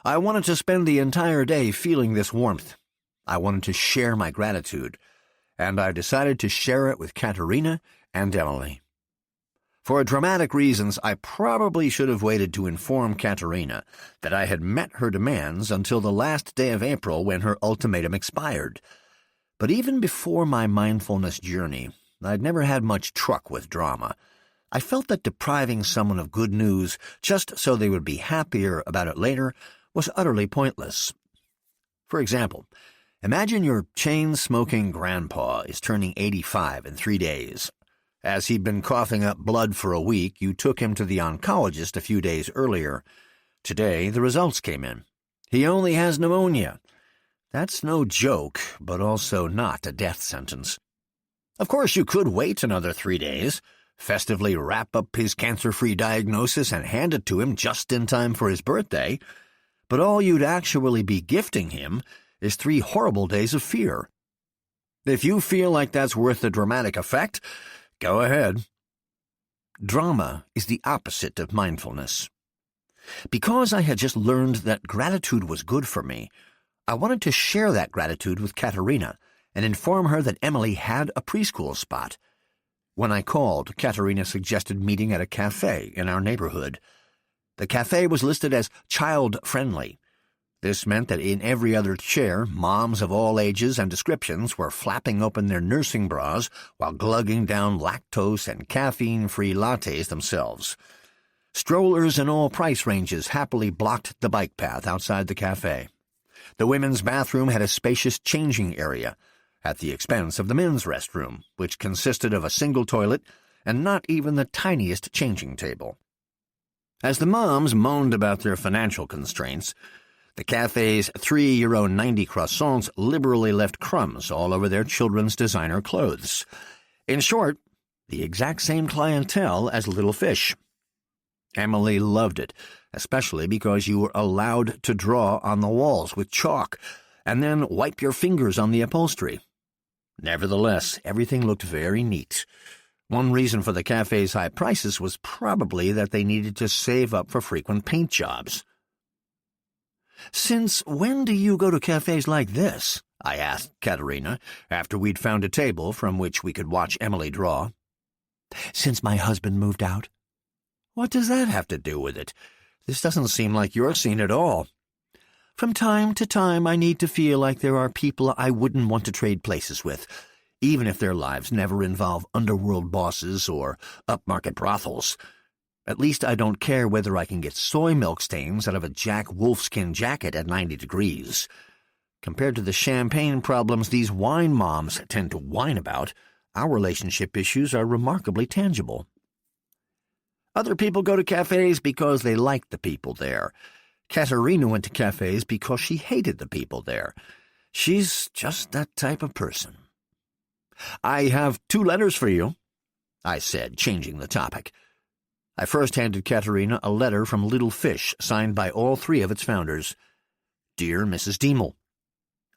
I wanted to spend the entire day feeling this warmth. I wanted to share my gratitude, and I decided to share it with Katerina and Emily. For dramatic reasons, I probably should have waited to inform Katerina that I had met her demands until the last day of April when her ultimatum expired. But even before my mindfulness journey, I'd never had much truck with drama. I felt that depriving someone of good news just so they would be happier about it later was utterly pointless. For example, imagine your chain-smoking grandpa is turning 85 in 3 days. As he'd been coughing up blood for a week, you took him to the oncologist a few days earlier. Today, the results came in. He only has pneumonia. That's no joke, but also not a death sentence. Of course, you could wait another 3 days, festively wrap up his cancer-free diagnosis and hand it to him just in time for his birthday, but all you'd actually be gifting him is 3 horrible days of fear. If you feel like that's worth the dramatic effect, go ahead. Drama is the opposite of mindfulness. Because I had just learned that gratitude was good for me, I wanted to share that gratitude with Katerina and inform her that Emily had a preschool spot. When I called, Katerina suggested meeting at a cafe in our neighborhood. The cafe was listed as child-friendly. This meant that in every other chair, moms of all ages and descriptions were flapping open their nursing bras while glugging down lactose and caffeine-free lattes themselves. Strollers in all price ranges happily blocked the bike path outside the cafe. The women's bathroom had a spacious changing area, at the expense of the men's restroom, which consisted of a single toilet and not even the tiniest changing table. As the moms moaned about their financial constraints, the cafe's €3.90 croissants liberally left crumbs all over their children's designer clothes. In short, the exact same clientele as Little Fish. Emily loved it, especially because you were allowed to draw on the walls with chalk and then wipe your fingers on the upholstery. Nevertheless, everything looked very neat. One reason for the cafe's high prices was probably that they needed to save up for frequent paint jobs. "Since when do you go to cafes like this?" I asked Katerina, after we'd found a table from which we could watch Emily draw. "Since my husband moved out." "What does that have to do with it? This doesn't seem like your scene at all." "From time to time I need to feel like there are people I wouldn't want to trade places with, even if their lives never involve underworld bosses or upmarket brothels. At least I don't care whether I can get soy milk stains out of a Jack Wolfskin jacket at 90 degrees. Compared to the champagne problems these wine moms tend to whine about, our relationship issues are remarkably tangible." Other people go to cafes because they like the people there. Katerina went to cafes because she hated the people there. She's just that type of person. "I have 2 letters for you," I said, changing the topic. I first handed Katerina a letter from Little Fish, signed by all 3 of its founders. "Dear Mrs. Diemel,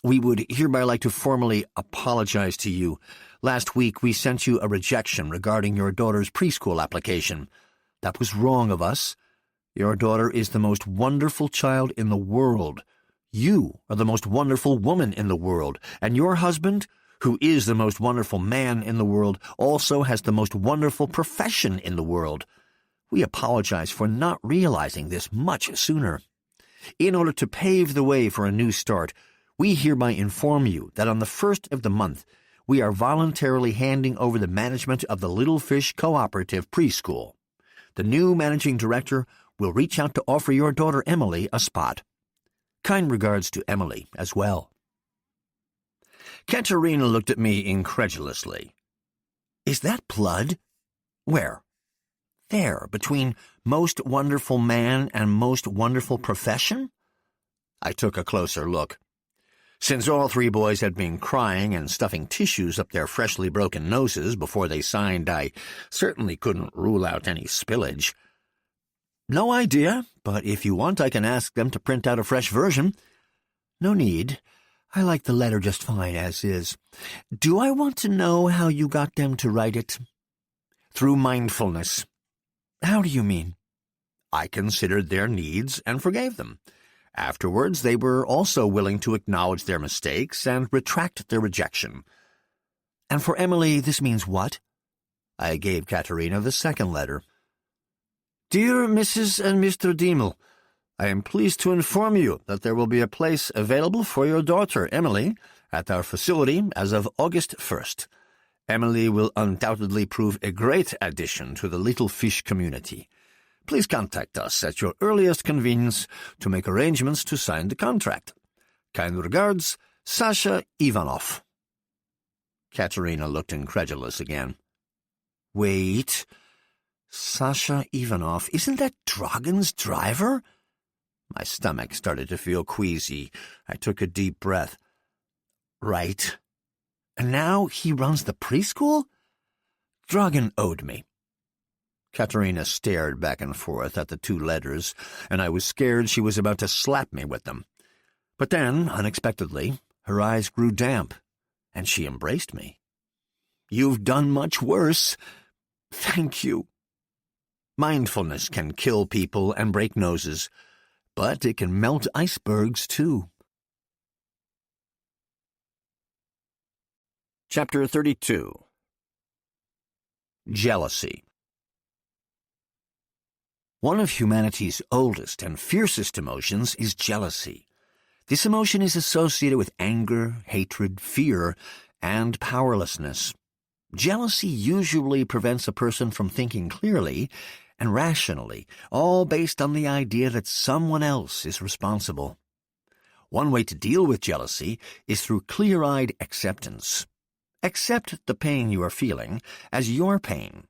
we would hereby like to formally apologize to you. Last week we sent you a rejection regarding your daughter's preschool application. That was wrong of us. Your daughter is the most wonderful child in the world. You are the most wonderful woman in the world, and your husband, who is the most wonderful man in the world, also has the most wonderful profession in the world. We apologize for not realizing this much sooner. In order to pave the way for a new start, we hereby inform you that on the 1st of the month, we are voluntarily handing over the management of the Little Fish Cooperative Preschool. The new managing director will reach out to offer your daughter Emily a spot. Kind regards to Emily as well." Katerina looked at me incredulously. "Is that blood?" "Where?" "There, between most wonderful man and most wonderful profession?" I took a closer look. Since all 3 boys had been crying and stuffing tissues up their freshly broken noses before they signed, I certainly couldn't rule out any spillage. "No idea, but if you want I can ask them to print out a fresh version." "No need. I like the letter just fine as is. Do I want to know how you got them to write it?" "Through mindfulness." "How do you mean?" "I considered their needs and forgave them. Afterwards, they were also willing to acknowledge their mistakes and retract their rejection." "And for Emily, this means what?" I gave Katerina the second letter. "Dear Mrs. and Mr. Diemel, I am pleased to inform you that there will be a place available for your daughter, Emily, at our facility as of August 1st. Emily will undoubtedly prove a great addition to the little fish community. Please contact us at your earliest convenience to make arrangements to sign the contract. Kind regards, Sasha Ivanov. Katerina looked incredulous again. Wait, Sasha Ivanov, isn't that Dragon's driver? My stomach started to feel queasy. I took a deep breath. Right. And now he runs the preschool? Dragon owed me. Katerina stared back and forth at the two letters, and I was scared she was about to slap me with them. But then, unexpectedly, her eyes grew damp, and she embraced me. You've done much worse. Thank you. Mindfulness can kill people and break noses, but it can melt icebergs, too. Chapter 32. Jealousy. One of humanity's oldest and fiercest emotions is jealousy. This emotion is associated with anger, hatred, fear, and powerlessness. Jealousy usually prevents a person from thinking clearly and rationally, all based on the idea that someone else is responsible. One way to deal with jealousy is through clear-eyed acceptance. Accept the pain you are feeling as your pain.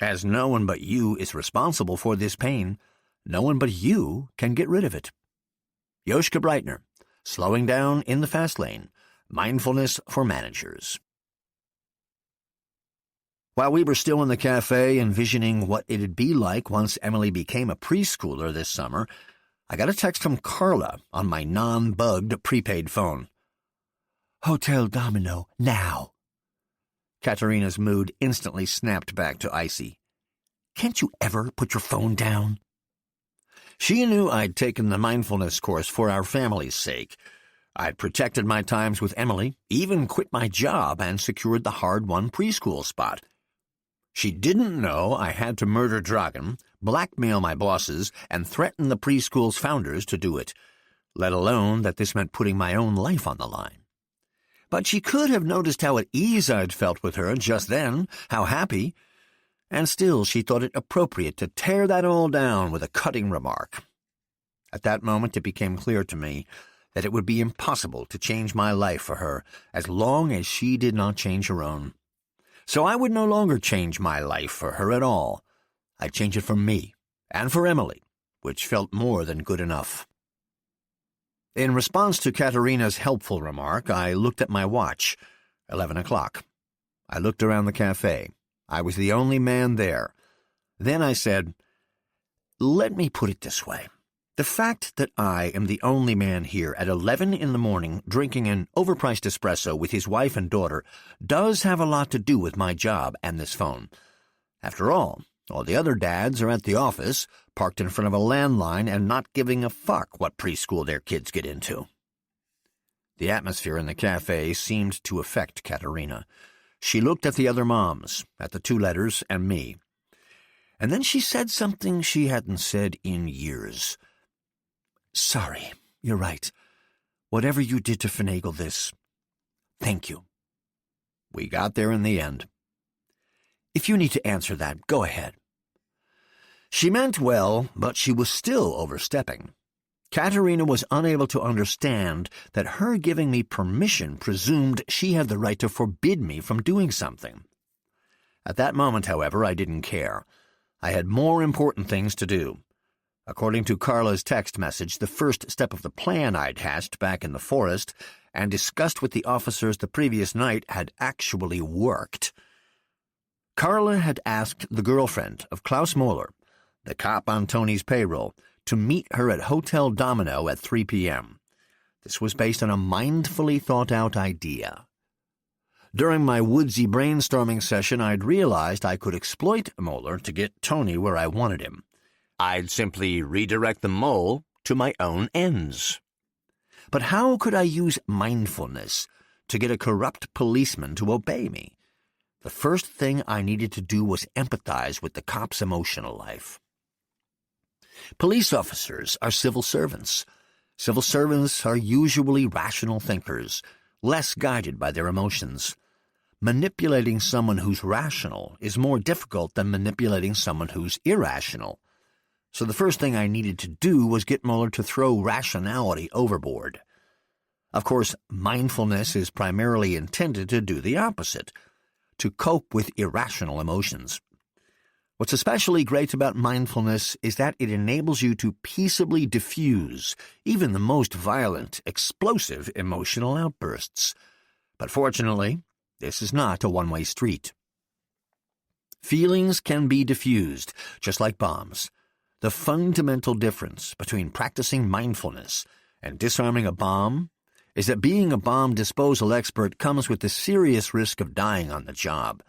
As no one but you is responsible for this pain, no one but you can get rid of it. Joschka Breitner, Slowing Down in the Fast Lane, Mindfulness for Managers. While we were still in the cafe envisioning what it'd be like once Emily became a preschooler this summer, I got a text from Carla on my non-bugged prepaid phone. Hotel Domino, now. Katerina's mood instantly snapped back to icy. Can't you ever put your phone down? She knew I'd taken the mindfulness course for our family's sake. I'd protected my times with Emily, even quit my job and secured the hard-won preschool spot. She didn't know I had to murder Dragon, blackmail my bosses, and threaten the preschool's founders to do it, let alone that this meant putting my own life on the line. But she could have noticed how at ease I'd felt with her just then, how happy, and still she thought it appropriate to tear that all down with a cutting remark. At that moment it became clear to me that it would be impossible to change my life for her as long as she did not change her own. So I would no longer change my life for her at all. I'd change it for me, and for Emily, which felt more than good enough. In response to Katerina's helpful remark, I looked at my watch. 11 o'clock. I looked around the cafe. I was the only man there. Then I said, let me put it this way. The fact that I am the only man here at 11 in the morning drinking an overpriced espresso with his wife and daughter does have a lot to do with my job and this phone. After all the other dads are at the office, parked in front of a landline and not giving a fuck what preschool their kids get into. The atmosphere in the cafe seemed to affect Katerina. She looked at the other moms, at the two letters, and me. And then she said something she hadn't said in years. Sorry, you're right. Whatever you did to finagle this, thank you. We got there in the end. If you need to answer that, go ahead. She meant well, but she was still overstepping. Katerina was unable to understand that her giving me permission presumed she had the right to forbid me from doing something. At that moment, however, I didn't care. I had more important things to do. According to Carla's text message, the first step of the plan I'd hatched back in the forest and discussed with the officers the previous night had actually worked. Carla had asked the girlfriend of Klaus Moeller, the cop on Tony's payroll, to meet her at Hotel Domino at 3 p.m. This was based on a mindfully thought-out idea. During my woodsy brainstorming session, I'd realized I could exploit Moeller to get Tony where I wanted him. I'd simply redirect the mole to my own ends. But how could I use mindfulness to get a corrupt policeman to obey me? The first thing I needed to do was empathize with the cop's emotional life. Police officers are civil servants. Civil servants are usually rational thinkers, less guided by their emotions. manipulating someone who's rational is more difficult than manipulating someone who's irrational. So the first thing I needed to do was get Mueller to throw rationality overboard. Of course, mindfulness is primarily intended to do the opposite, to cope with irrational emotions. What's especially great about mindfulness is that it enables you to peaceably diffuse even the most violent, explosive emotional outbursts. But fortunately, this is not a one-way street. Feelings can be diffused, just like bombs. The fundamental difference between practicing mindfulness and disarming a bomb is that being a bomb disposal expert comes with the serious risk of dying on the job.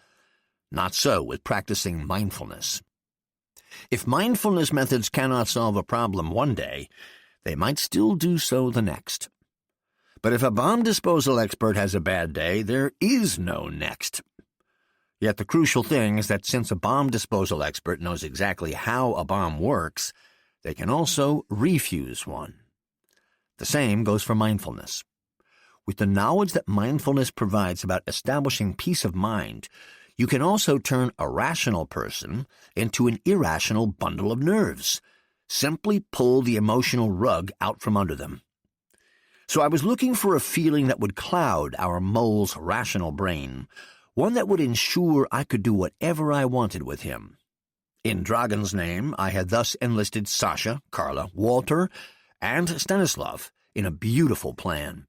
Not so with practicing mindfulness. If mindfulness methods cannot solve a problem one day, they might still do so the next. But if a bomb disposal expert has a bad day, there is no next. Yet the crucial thing is that since a bomb disposal expert knows exactly how a bomb works, they can also refuse one. The same goes for mindfulness. With the knowledge that mindfulness provides about establishing peace of mind, you can also turn a rational person into an irrational bundle of nerves. Simply pull the emotional rug out from under them. So I was looking for a feeling that would cloud our mole's rational brain, one that would ensure I could do whatever I wanted with him. In Dragon's name, I had thus enlisted Sasha, Carla, Walter, and Stanislav in a beautiful plan.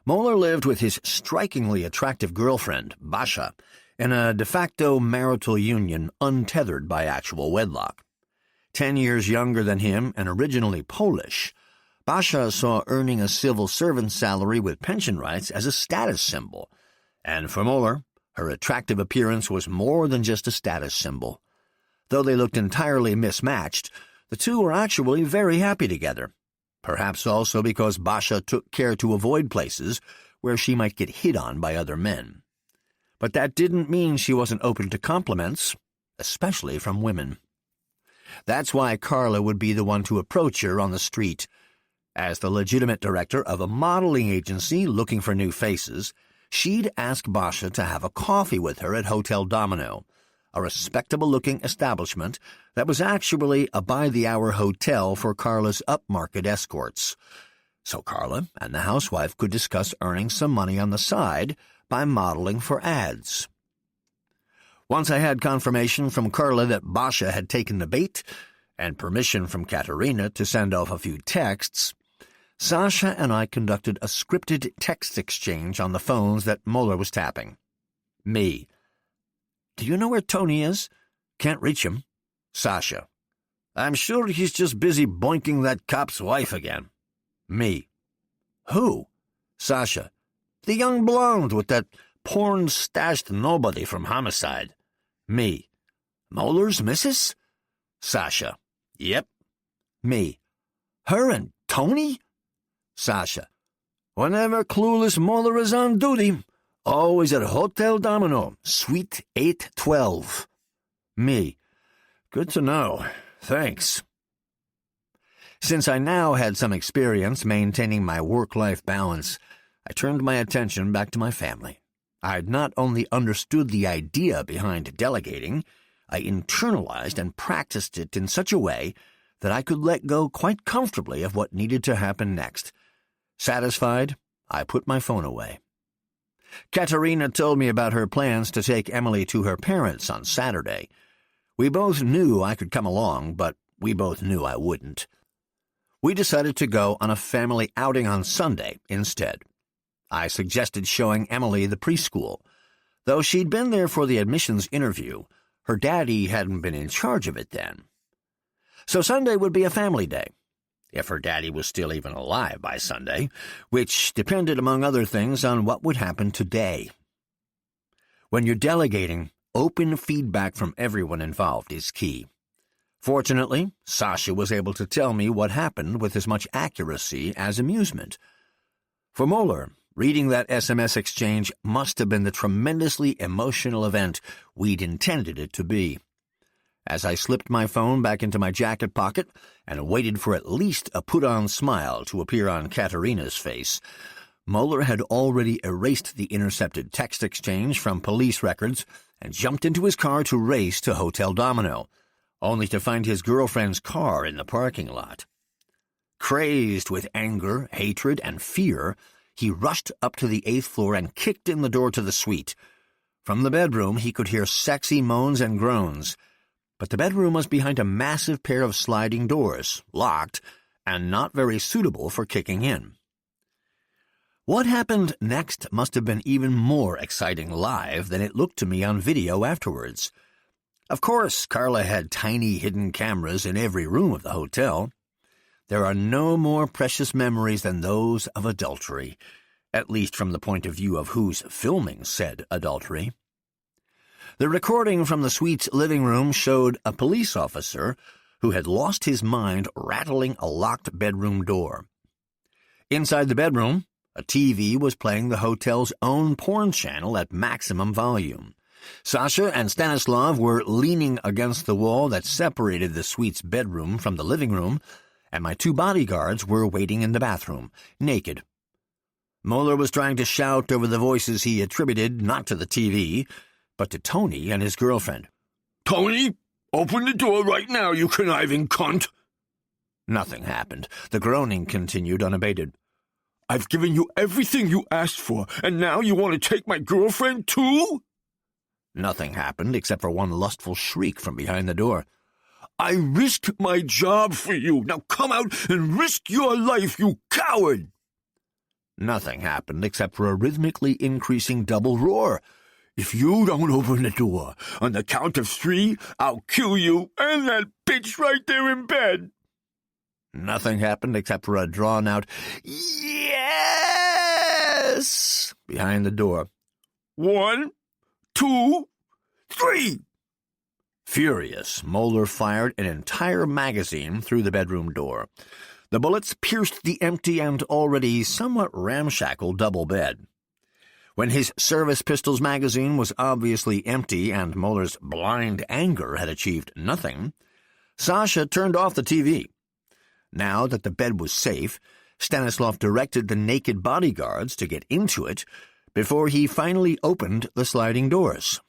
Mueller lived with his strikingly attractive girlfriend, Basha, in a de facto marital union untethered by actual wedlock. 10 years younger than him and originally Polish, Basha saw earning a civil servant's salary with pension rights as a status symbol, and for Mueller, her attractive appearance was more than just a status symbol. Though they looked entirely mismatched, the two were actually very happy together, perhaps also because Basha took care to avoid places where she might get hit on by other men. But that didn't mean she wasn't open to compliments, especially from women. That's why Carla would be the one to approach her on the street. As the legitimate director of a modeling agency looking for new faces, she'd ask Basha to have a coffee with her at Hotel Domino, a respectable-looking establishment that was actually a by-the-hour hotel for Carla's upmarket escorts. So Carla and the housewife could discuss earning some money on the side by modeling for ads. Once I had confirmation from Carla that Basha had taken the bait, and permission from Katerina to send off a few texts, Sasha and I conducted a scripted text exchange on the phones that Mueller was tapping. Me: "Do you know where Tony is? Can't reach him." Sasha: "I'm sure he's just busy boinking that cop's wife again." Me: "Who?" Sasha: "The young blonde with that porn-stashed nobody from Homicide." Me: "Mueller's missus?" Sasha: "Yep." Me: "Her and Tony?" Sasha: "Whenever clueless Mueller is on duty, always at Hotel Domino, Suite 812. Me: "Good to know. Thanks." Since I now had some experience maintaining my work-life balance, I turned my attention back to my family. I had not only understood the idea behind delegating, I internalized and practiced it in such a way that I could let go quite comfortably of what needed to happen next. Satisfied, I put my phone away. Katerina told me about her plans to take Emily to her parents on Saturday. We both knew I could come along, but we both knew I wouldn't. We decided to go on a family outing on Sunday instead. I suggested showing Emily the preschool. Though she'd been there for the admissions interview, her daddy hadn't been in charge of it then. So Sunday would be a family day, if her daddy was still even alive by Sunday, which depended, among other things, on what would happen today. When you're delegating, open feedback from everyone involved is key. Fortunately, Sasha was able to tell me what happened with as much accuracy as amusement. For Mueller, reading that SMS exchange must have been the tremendously emotional event we'd intended it to be. As I slipped my phone back into my jacket pocket and waited for at least a put-on smile to appear on Katerina's face, Mueller had already erased the intercepted text exchange from police records and jumped into his car to race to Hotel Domino, only to find his girlfriend's car in the parking lot. Crazed with anger, hatred, and fear, he rushed up to the 8th floor and kicked in the door to the suite. From the bedroom, he could hear sexy moans and groans, but the bedroom was behind a massive pair of sliding doors, locked, and not very suitable for kicking in. What happened next must have been even more exciting live than it looked to me on video afterwards. Of course, Carla had tiny hidden cameras in every room of the hotel. There are no more precious memories than those of adultery, at least from the point of view of who's filming said adultery. The recording from the suite's living room showed a police officer who had lost his mind rattling a locked bedroom door. Inside the bedroom, a TV was playing the hotel's own porn channel at maximum volume. Sasha and Stanislav were leaning against the wall that separated the suite's bedroom from the living room, and my 2 bodyguards were waiting in the bathroom, naked. Mueller was trying to shout over the voices he attributed not to the TV, but to Tony and his girlfriend. "Tony, open the door right now, you conniving cunt!" Nothing happened. The groaning continued unabated. "I've given you everything you asked for, and now you want to take my girlfriend, too?" Nothing happened except for one lustful shriek from behind the door. "I risked my job for you. Now come out and risk your life, you coward!" Nothing happened except for a rhythmically increasing double roar. "If you don't open the door, on the count of 3, I'll kill you and that bitch right there in bed." Nothing happened except for a drawn-out "Yes!" behind the door. 1, 2, 3. Furious, Mueller fired an entire magazine through the bedroom door. The bullets pierced the empty and already somewhat ramshackle double bed. When his service pistol's magazine was obviously empty and Mueller's blind anger had achieved nothing, Sasha turned off the TV. Now that the bed was safe, Stanislav directed the naked bodyguards to get into it before he finally opened the sliding doors.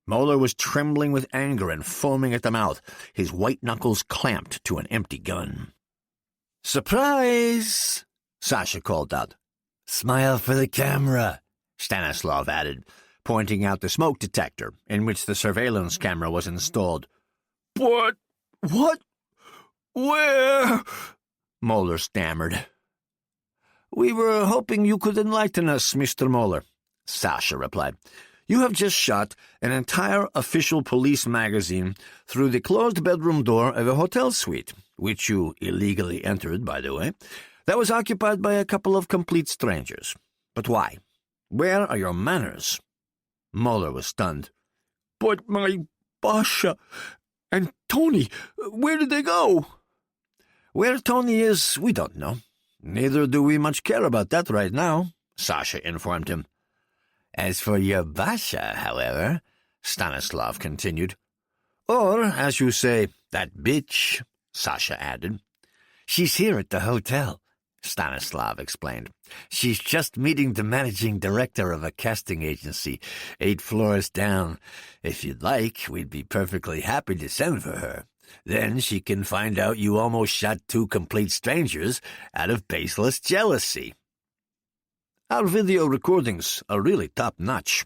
Mueller was trembling with anger and foaming at the mouth, his white knuckles clamped to an empty gun. "Surprise!" Sasha called out. "Smile for the camera," Stanislav added, pointing out the smoke detector in which the surveillance camera was installed. "But what? Where?" Mueller stammered. "We were hoping you could enlighten us, Mr. Mueller," Sasha replied. "You have just shot an entire official police magazine through the closed bedroom door of a hotel suite, which you illegally entered, by the way, that was occupied by a couple of complete strangers. But why? Where are your manners?" Mueller was stunned. "But my Basha and Tony, where did they go?" "Where Tony is, we don't know. Neither do we much care about that right now," Sasha informed him. "As for your Basha, however," Stanislav continued. "Or, as you say, that bitch," Sasha added. "She's here at the hotel," Stanislav explained. "She's just meeting the managing director of a casting agency 8 floors down. If you'd like, we'd be perfectly happy to send for her. Then she can find out you almost shot 2 complete strangers out of baseless jealousy." "Our video recordings are really top-notch.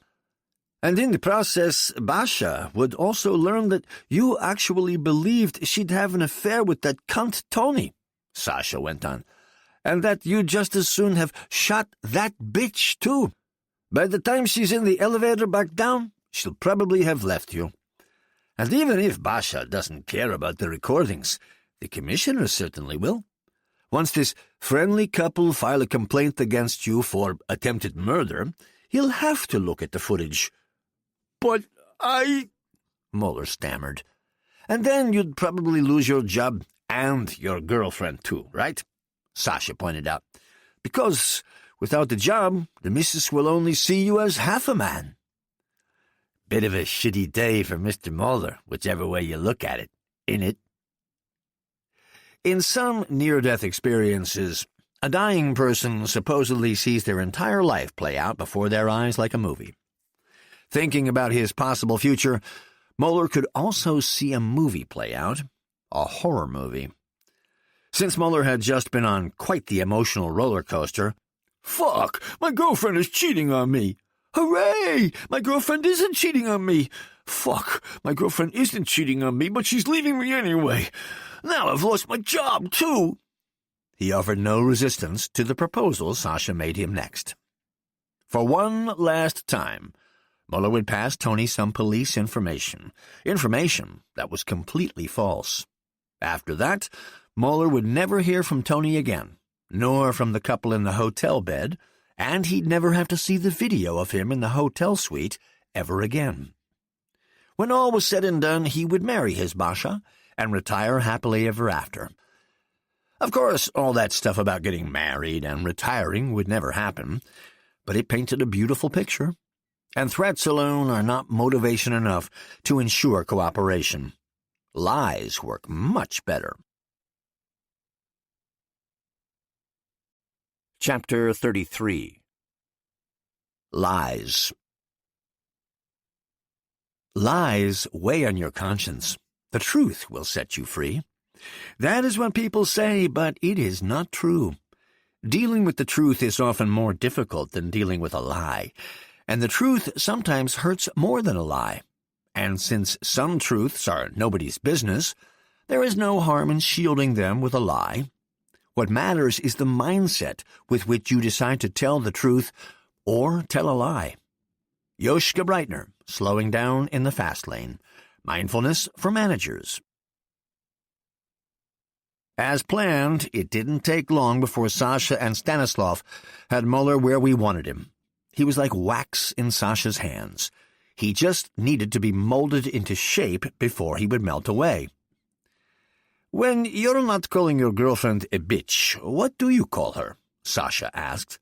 And in the process, Basha would also learn that you actually believed she'd have an affair with that cunt Tony," Sasha went on, "and that you'd just as soon have shot that bitch, too. By the time she's in the elevator back down, she'll probably have left you. And even if Basha doesn't care about the recordings, the commissioner certainly will. Once this friendly couple file a complaint against you for attempted murder, he'll have to look at the footage." "But Mueller stammered. "And then you'd probably lose your job and your girlfriend too, right?" Sasha pointed out. "Because without the job, the missus will only see you as half a man." Bit of a shitty day for Mr. Mueller, whichever way you look at it, ain't it? In some near-death experiences, A dying person supposedly sees their entire life play out before their eyes like a movie. Thinking about his possible future, Mueller could also see a movie play out, a horror movie. Since Mueller had just been on quite the emotional roller coaster, Fuck! My girlfriend is cheating on me! Hooray! My girlfriend isn't cheating on me! Fuck! My girlfriend isn't cheating on me, but she's leaving me anyway! Now I've lost my job, too! He offered no resistance to the proposal Sasha made him next. For one last time, Mueller would pass Tony some police information that was completely false. After that, Mueller would never hear from Tony again, nor from the couple in the hotel bed, and he'd never have to see the video of him in the hotel suite ever again. When all was said and done, he would marry his Basha and retire happily ever after. Of course, all that stuff about getting married and retiring would never happen, but it painted a beautiful picture, and threats alone are not motivation enough to ensure cooperation. Lies work much better. Chapter 33. Lies. Lies weigh on your conscience. The truth will set you free. That is what people say, but it is not true. Dealing with the truth is often more difficult than dealing with a lie, and the truth sometimes hurts more than a lie. And since some truths are nobody's business, there is no harm in shielding them with a lie. What matters is the mindset with which you decide to tell the truth or tell a lie. Yoshka Breitner, Slowing Down in the Fast Lane. Mindfulness for Managers. As planned, it didn't take long before Sasha and Stanislav had Mueller where we wanted him. He was like wax in Sasha's hands. He just needed to be molded into shape before he would melt away. "When you're not calling your girlfriend a bitch, what do you call her?" Sasha asked.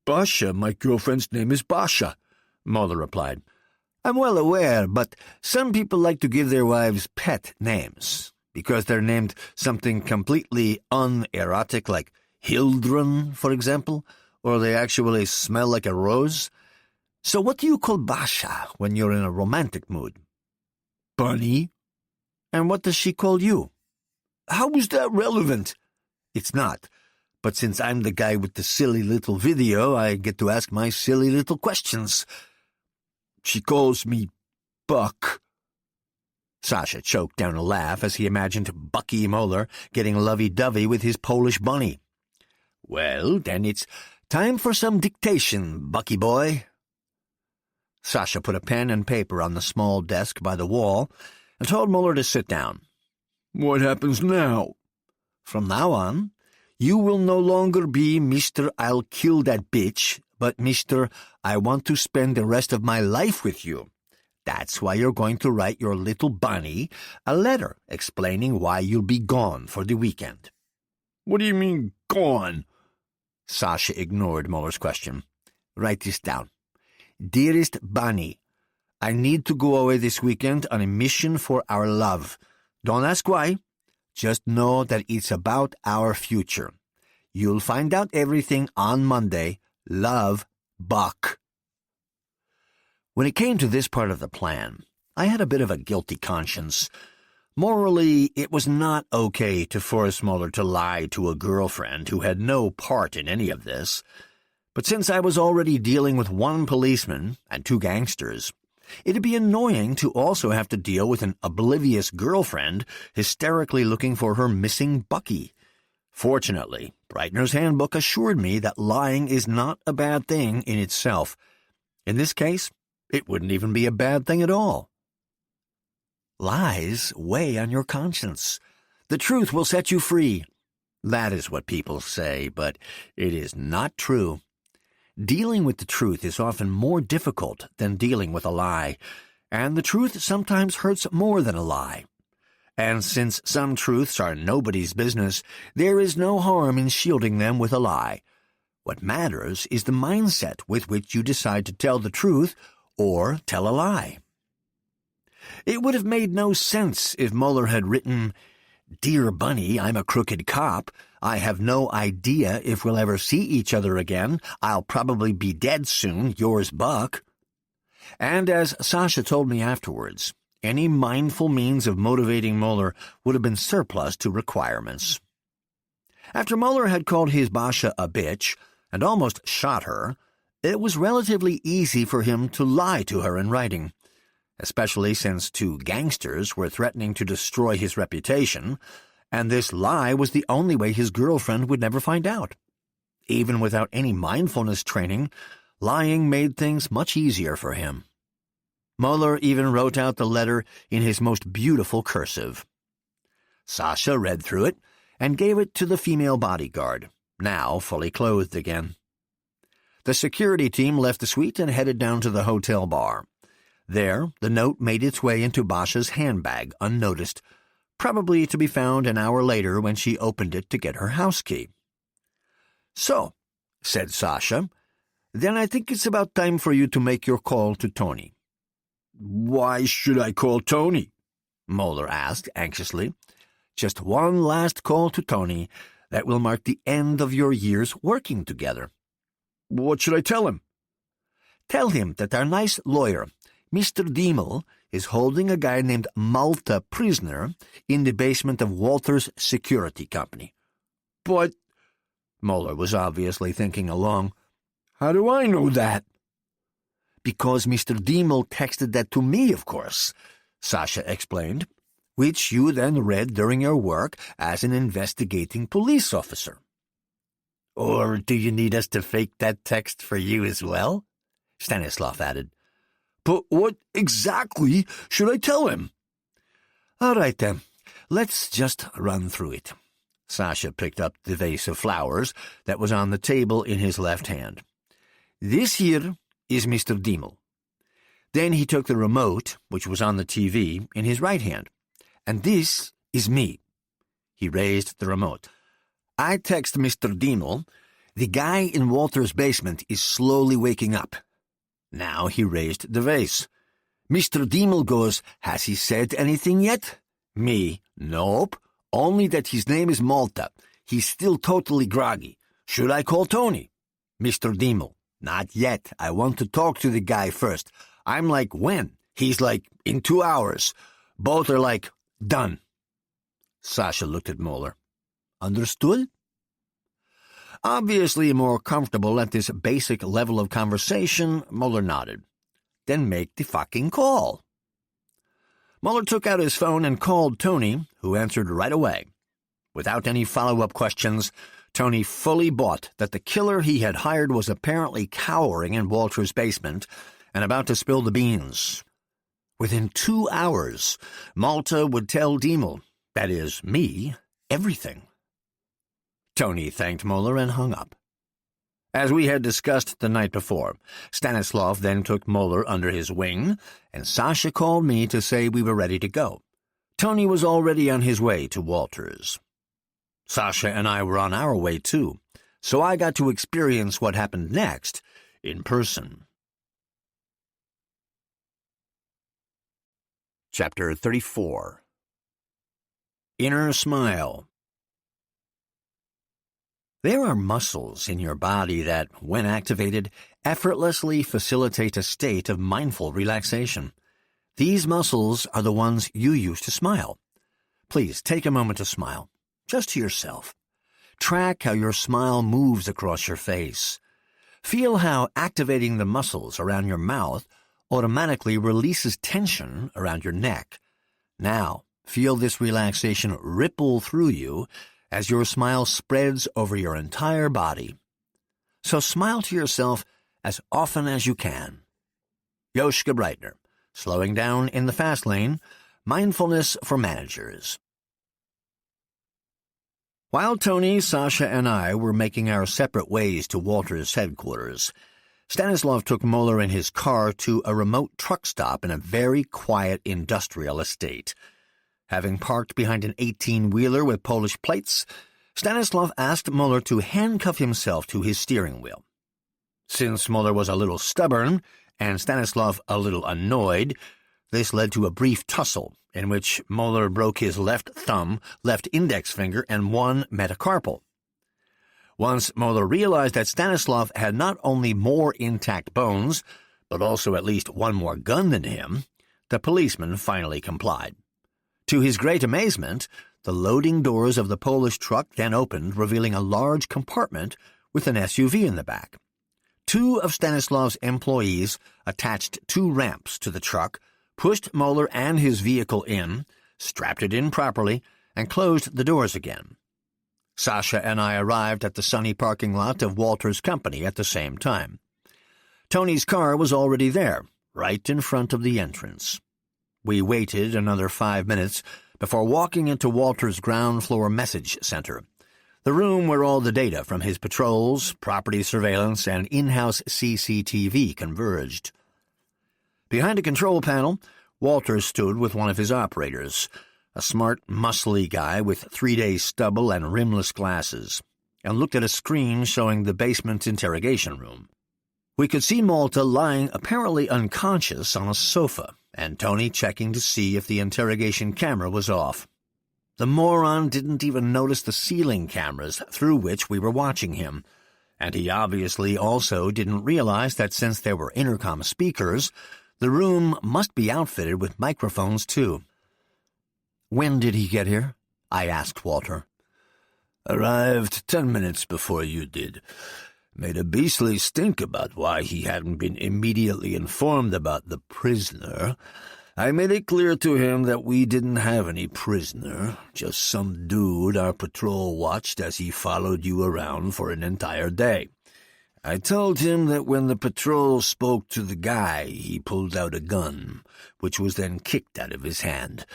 Basha, my girlfriend's name is Basha," Mueller replied. "I'm well aware, but some people like to give their wives pet names, because they're named something completely unerotic, like Hildrun, for example, or they actually smell like a rose. So what do you call Basha when you're in a romantic mood?" "Bunny." "And what does she call you?" "How is that relevant?" "It's not. But since I'm the guy with the silly little video, I get to ask my silly little questions." "She calls me Buck." Sasha choked down a laugh as he imagined Bucky Mueller getting lovey-dovey with his Polish bunny. "Well, then it's time for some dictation, Bucky boy." Sasha put a pen and paper on the small desk by the wall and told Mueller to sit down. "What happens now?" "From now on, you will no longer be Mr. I'll kill that bitch, but Mr. I want to spend the rest of my life with you. That's why you're going to write your little bunny a letter explaining why you'll be gone for the weekend." "What do you mean, gone?" Sasha ignored Mueller's question. "Write this down. Dearest Bunny, I need to go away this weekend on a mission for our love. Don't ask why. Just know that it's about our future. You'll find out everything on Monday. Love, Buck." When it came to this part of the plan, I had a bit of a guilty conscience. Morally, it was not okay to force Mueller to lie to a girlfriend who had no part in any of this. But since I was already dealing with one policeman and two gangsters, it'd be annoying to also have to deal with an oblivious girlfriend hysterically looking for her missing Bucky. Fortunately, Breitner's handbook assured me that lying is not a bad thing in itself. In this case, it wouldn't even be a bad thing at all. Lies weigh on your conscience. The truth will set you free. That is what people say, but it is not true. Dealing with the truth is often more difficult than dealing with a lie, and the truth sometimes hurts more than a lie. And since some truths are nobody's business, there is no harm in shielding them with a lie. What matters is the mindset with which you decide to tell the truth or tell a lie. It would have made no sense if Mueller had written, "Dear Bunny, I'm a crooked cop. I have no idea if we'll ever see each other again. I'll probably be dead soon, yours Buck. And as Sasha told me afterwards, any mindful means of motivating Muller would have been surplus to requirements. After Muller had called his Basha a bitch and almost shot her, it was relatively easy for him to lie to her in writing, especially since 2 gangsters were threatening to destroy his reputation, and this lie was the only way his girlfriend would never find out. Even without any mindfulness training, lying made things much easier for him. Muller even wrote out the letter in his most beautiful cursive. Sasha read through it and gave it to the female bodyguard, now fully clothed again. The security team left the suite and headed down to the hotel bar. There, the note made its way into Basha's handbag unnoticed, probably to be found an hour later when she opened it to get her house key. "So," said Sasha, "then I think it's about time for you to make your call to Tony." "Why should I call Tony?" Muller asked anxiously. "Just one last call to Tony that will mark the end of your years working together." "What should I tell him?" "Tell him that our nice lawyer, Mr. Diemel, is holding a guy named Malta prisoner in the basement of Walter's Security Company." "But," Muller was obviously thinking along, "how do I know that?" "Because Mr. Diemel texted that to me, of course," Sasha explained, "which you then read during your work as an investigating police officer." "Or do you need us to fake that text for you as well?" Stanislav added. "But what exactly should I tell him?" "All right, then. Let's just run through it." Sasha picked up the vase of flowers that was on the table in his left hand. "This here is Mr. Diemel." Then he took the remote, which was on the TV, in his right hand. "And this is me." He raised the remote. "I text Mr. Diemel, the guy in Walter's basement is slowly waking up." Now he raised the vase. Mr. Diemel goes, "Has he said anything yet?" Me, "Nope, only that his name is Malta. He's still totally groggy. Should I call Tony?" Mr. Diemel, "Not yet. I want to talk to the guy first." I'm like, "When?" He's like, "In 2 hours." Both are like, "Done." Sasha looked at Muller. "Understood?" Obviously more comfortable at this basic level of conversation, Muller nodded. "Then make the fucking call." Muller took out his phone and called Tony, who answered right away. Without any follow-up questions, Tony fully bought that the killer he had hired was apparently cowering in Walter's basement and about to spill the beans. Within 2 hours, Malta would tell Diemel, that is, me, everything. Tony thanked Muller and hung up. As we had discussed the night before, Stanislav then took Muller under his wing, and Sasha called me to say we were ready to go. Tony was already on his way to Walter's. Sasha and I were on our way too, so I got to experience what happened next in person. Chapter 34. Inner Smile. There are muscles in your body that, when activated, effortlessly facilitate a state of mindful relaxation. These muscles are the ones you use to smile. Please take a moment to smile, just to yourself. Track how your smile moves across your face. Feel how activating the muscles around your mouth automatically releases tension around your neck. Now, feel this relaxation ripple through you as your smile spreads over your entire body. So smile to yourself as often as you can. Joschka Breitner, Slowing Down in the Fast Lane, Mindfulness for Managers. While Tony, Sasha, and I were making our separate ways to Walter's headquarters, Stanislav took Muller in his car to a remote truck stop in a very quiet industrial estate. Having parked behind an 18-wheeler with Polish plates, Stanislav asked Muller to handcuff himself to his steering wheel. Since Muller was a little stubborn and Stanislav a little annoyed, this led to a brief tussle in which Muller broke his left thumb, left index finger, and one metacarpal, Once Moeller realized that Stanislav had not only more intact bones, but also at least one more gun than him, the policeman finally complied. To his great amazement, the loading doors of the Polish truck then opened, revealing a large compartment with an SUV in the back. 2 of Stanislav's employees attached 2 ramps to the truck, pushed Moeller and his vehicle in, strapped it in properly, and closed the doors again. Sasha and I arrived at the sunny parking lot of Walter's company at the same time. Tony's car was already there, right in front of the entrance. We waited another 5 minutes before walking into Walter's ground-floor message center, the room where all the data from his patrols, property surveillance, and in-house CCTV converged. Behind a control panel, Walter stood with one of his operators, a smart, muscly guy with 3-day stubble and rimless glasses, and looked at a screen showing the basement interrogation room. We could see Malta lying apparently unconscious on a sofa, and Tony checking to see if the interrogation camera was off. The moron didn't even notice the ceiling cameras through which we were watching him, and he obviously also didn't realize that since there were intercom speakers, the room must be outfitted with microphones too. "When did he get here?" I asked Walter. "Arrived 10 minutes before you did. Made a beastly stink about why he hadn't been immediately informed about the prisoner. I made it clear to him that we didn't have any prisoner, just some dude our patrol watched as he followed you around for an entire day. I told him that when the patrol spoke to the guy, he pulled out a gun, which was then kicked out of his hand.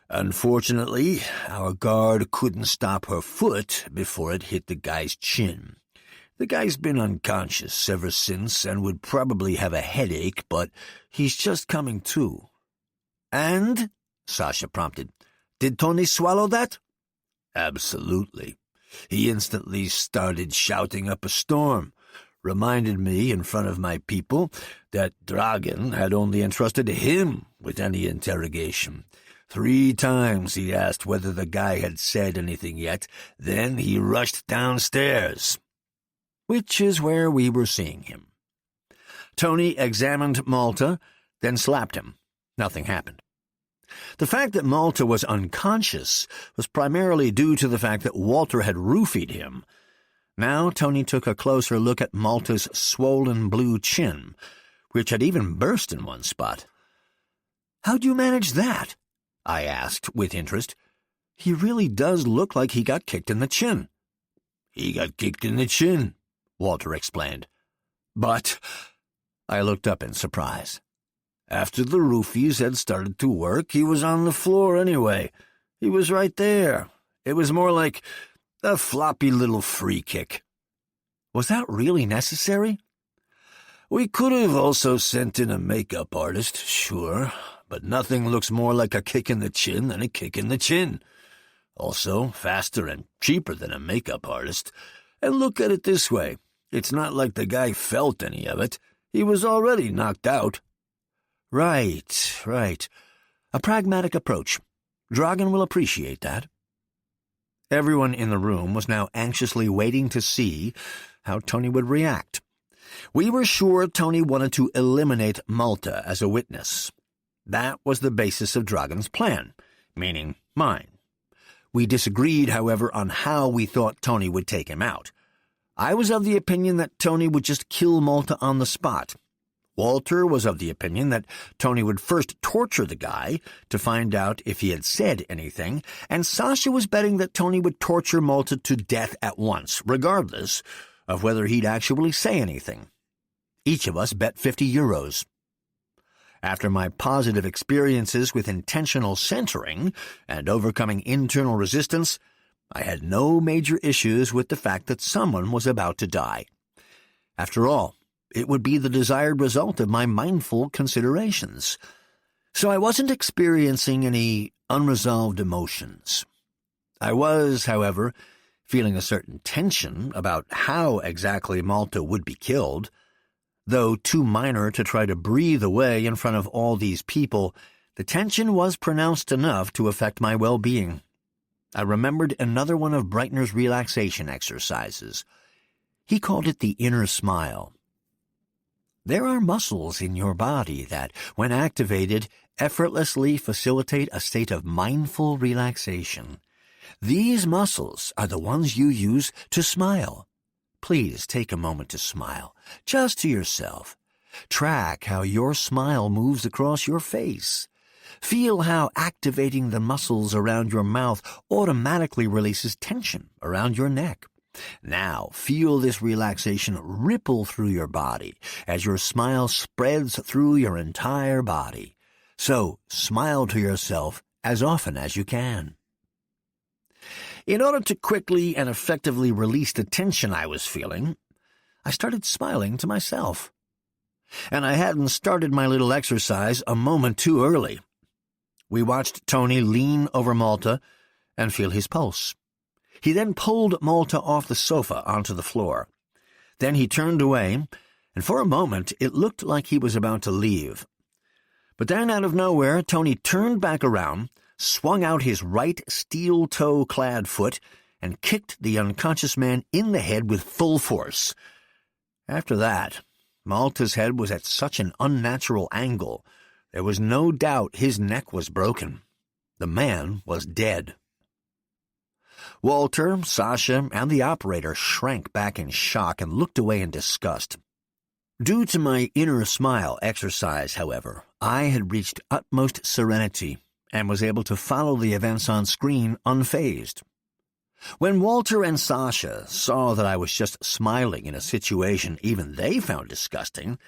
Unfortunately, our guard couldn't stop her foot before it hit the guy's chin. The guy's been unconscious ever since and would probably have a headache, but he's just coming to." "And?" Sasha prompted. "Did Tony swallow that?" "Absolutely. He instantly started shouting up a storm. Reminded me in front of my people that Dragan had only entrusted him with any interrogation. 3 times he asked whether the guy had said anything yet, then he rushed downstairs." Which is where we were seeing him. Tony examined Malta, then slapped him. Nothing happened. The fact that Malta was unconscious was primarily due to the fact that Walter had roofied him. Now Tony took a closer look at Malta's swollen blue chin, which had even burst in one spot. "How'd you manage that?" I asked with interest. "He really does look like he got kicked in the chin." "He got kicked in the chin," Walter explained. "But—" I looked up in surprise. "After the roofies had started to work, he was on the floor anyway. He was right there. It was more like a floppy little free kick." "Was that really necessary?" "We could have also sent in a makeup artist, sure, but nothing looks more like a kick in the chin than a kick in the chin. Also, faster and cheaper than a makeup artist. And look at it this way. It's not like the guy felt any of it. He was already knocked out." Right. A pragmatic approach. Dragan will appreciate that." Everyone in the room was now anxiously waiting to see how Tony would react. We were sure Tony wanted to eliminate Malta as a witness. That was the basis of Dragan's plan, meaning mine. We disagreed, however, on how we thought Tony would take him out. I was of the opinion that Tony would just kill Malta on the spot. Walter was of the opinion that Tony would first torture the guy to find out if he had said anything, and Sasha was betting that Tony would torture Malta to death at once, regardless of whether he'd actually say anything. Each of us bet €50. After my positive experiences with intentional centering and overcoming internal resistance, I had no major issues with the fact that someone was about to die. After all, it would be the desired result of my mindful considerations. So I wasn't experiencing any unresolved emotions. I was, however, feeling a certain tension about how exactly Malta would be killed. Though too minor to try to breathe away in front of all these people, the tension was pronounced enough to affect my well-being. I remembered another one of Breitner's relaxation exercises. He called it the inner smile. There are muscles in your body that, when activated, effortlessly facilitate a state of mindful relaxation. These muscles are the ones you use to smile. Please take a moment to smile, just to yourself. Track how your smile moves across your face. Feel how activating the muscles around your mouth automatically releases tension around your neck. Now, feel this relaxation ripple through your body as your smile spreads through your entire body. So, smile to yourself as often as you can. In order to quickly and effectively release the tension I was feeling, I started smiling to myself. And I hadn't started my little exercise a moment too early. We watched Tony lean over Malta and feel his pulse. He then pulled Malta off the sofa onto the floor. Then he turned away, and for a moment it looked like he was about to leave. But then out of nowhere, Tony turned back around, swung out his right steel-toe-clad foot, and kicked the unconscious man in the head with full force. After that, Malta's head was at such an unnatural angle, there was no doubt his neck was broken. The man was dead. Walter, Sasha, and the operator shrank back in shock and looked away in disgust. Due to my inner smile exercise, however, I had reached utmost serenity and was able to follow the events on screen unfazed. When Walter and Sasha saw that I was just smiling in a situation even they found disgusting,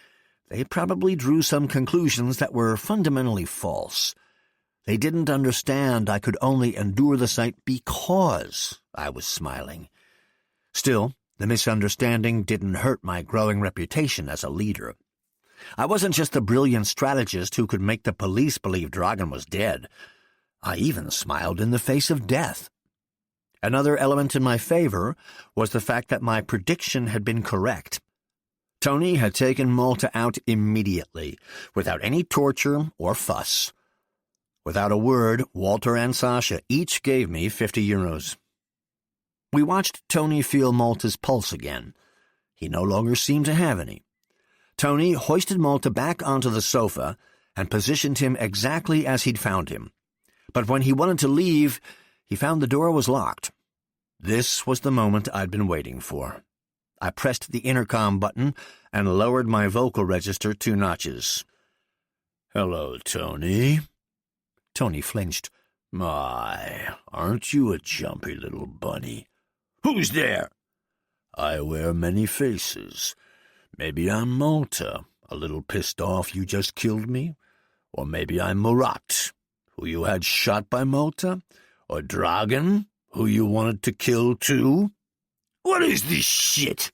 they probably drew some conclusions that were fundamentally false. They didn't understand I could only endure the sight because I was smiling. Still, the misunderstanding didn't hurt my growing reputation as a leader. I wasn't just a brilliant strategist who could make the police believe Dragan was dead. I even smiled in the face of death. Another element in my favor was the fact that my prediction had been correct. Tony had taken Malta out immediately, without any torture or fuss. Without a word, Walter and Sasha each gave me 50 euros. We watched Tony feel Malta's pulse again. He no longer seemed to have any. Tony hoisted Malta back onto the sofa and positioned him exactly as he'd found him. But when he wanted to leave, he found the door was locked. This was the moment I'd been waiting for. I pressed the intercom button and lowered my vocal register 2 notches. "Hello, Tony." Tony flinched. "My, aren't you a jumpy little bunny?" "Who's there?" "I wear many faces. Maybe I'm Malta, a little pissed off you just killed me. Or maybe I'm Murat, who you had shot by Malta. Or Dragan, who you wanted to kill too." "What is this shit?"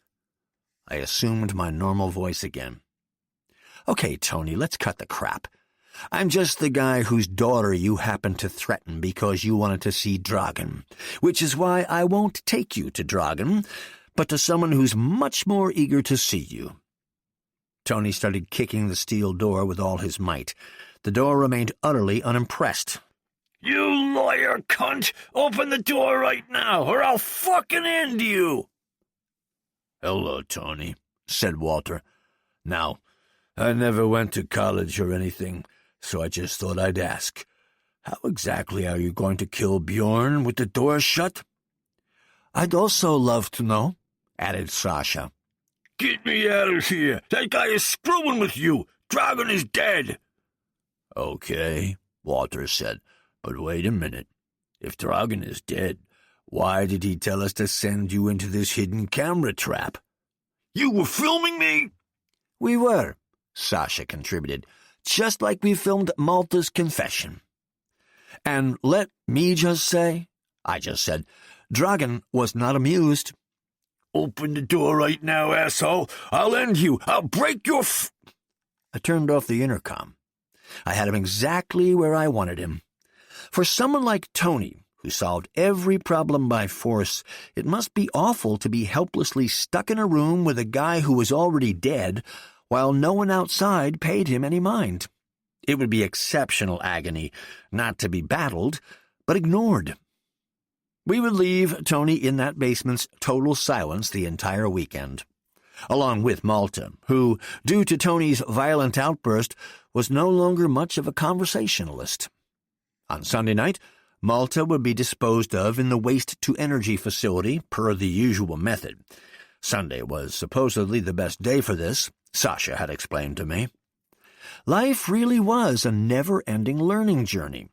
I assumed my normal voice again. "Okay, Tony, let's cut the crap. I'm just the guy whose daughter you happened to threaten because you wanted to see Dragan, which is why I won't take you to Dragan, but to someone who's much more eager to see you." Tony started kicking the steel door with all his might. The door remained utterly unimpressed. "You lawyer cunt! Open the door right now, or I'll fucking end you!" "Hello, Tony," said Walter. "Now, I never went to college or anything, so I just thought I'd ask. How exactly are you going to kill Bjorn with the door shut?" "I'd also love to know," added Sasha. "Get me out of here! That guy is screwing with you! Dragan is dead!" "Okay," Walter said, "but wait a minute. If Dragan is dead, why did he tell us to send you into this hidden camera trap?" "You were filming me?" "We were," Sasha contributed, "just like we filmed Malta's confession. And let me just say," I just said, "Dragan was not amused." "Open the door right now, asshole! I'll end you! I'll break your I turned off the intercom. I had him exactly where I wanted him. For someone like Tony, who solved every problem by force, it must be awful to be helplessly stuck in a room with a guy who was already dead, while no one outside paid him any mind. It would be exceptional agony, not to be battled, but ignored. We would leave Tony in that basement's total silence the entire weekend, along with Malta, who, due to Tony's violent outburst, was no longer much of a conversationalist. On Sunday night, Malta would be disposed of in the waste-to-energy facility per the usual method. Sunday was supposedly the best day for this, Sasha had explained to me. Life really was a never-ending learning journey.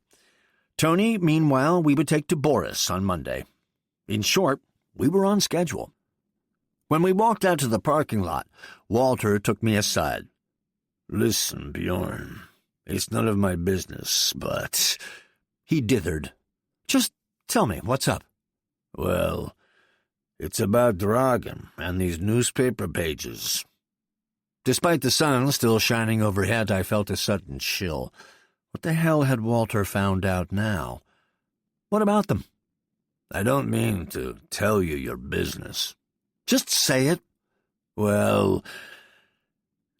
Tony, meanwhile, we would take to Boris on Monday. In short, we were on schedule. When we walked out to the parking lot, Walter took me aside. "Listen, Bjorn, it's none of my business, but—" He dithered. "Just tell me, what's up?" "Well, it's about Dragan and these newspaper pages." Despite the sun still shining overhead, I felt a sudden chill. What the hell had Walter found out now? What about them? "I don't mean to tell you your business." "Just say it." "Well,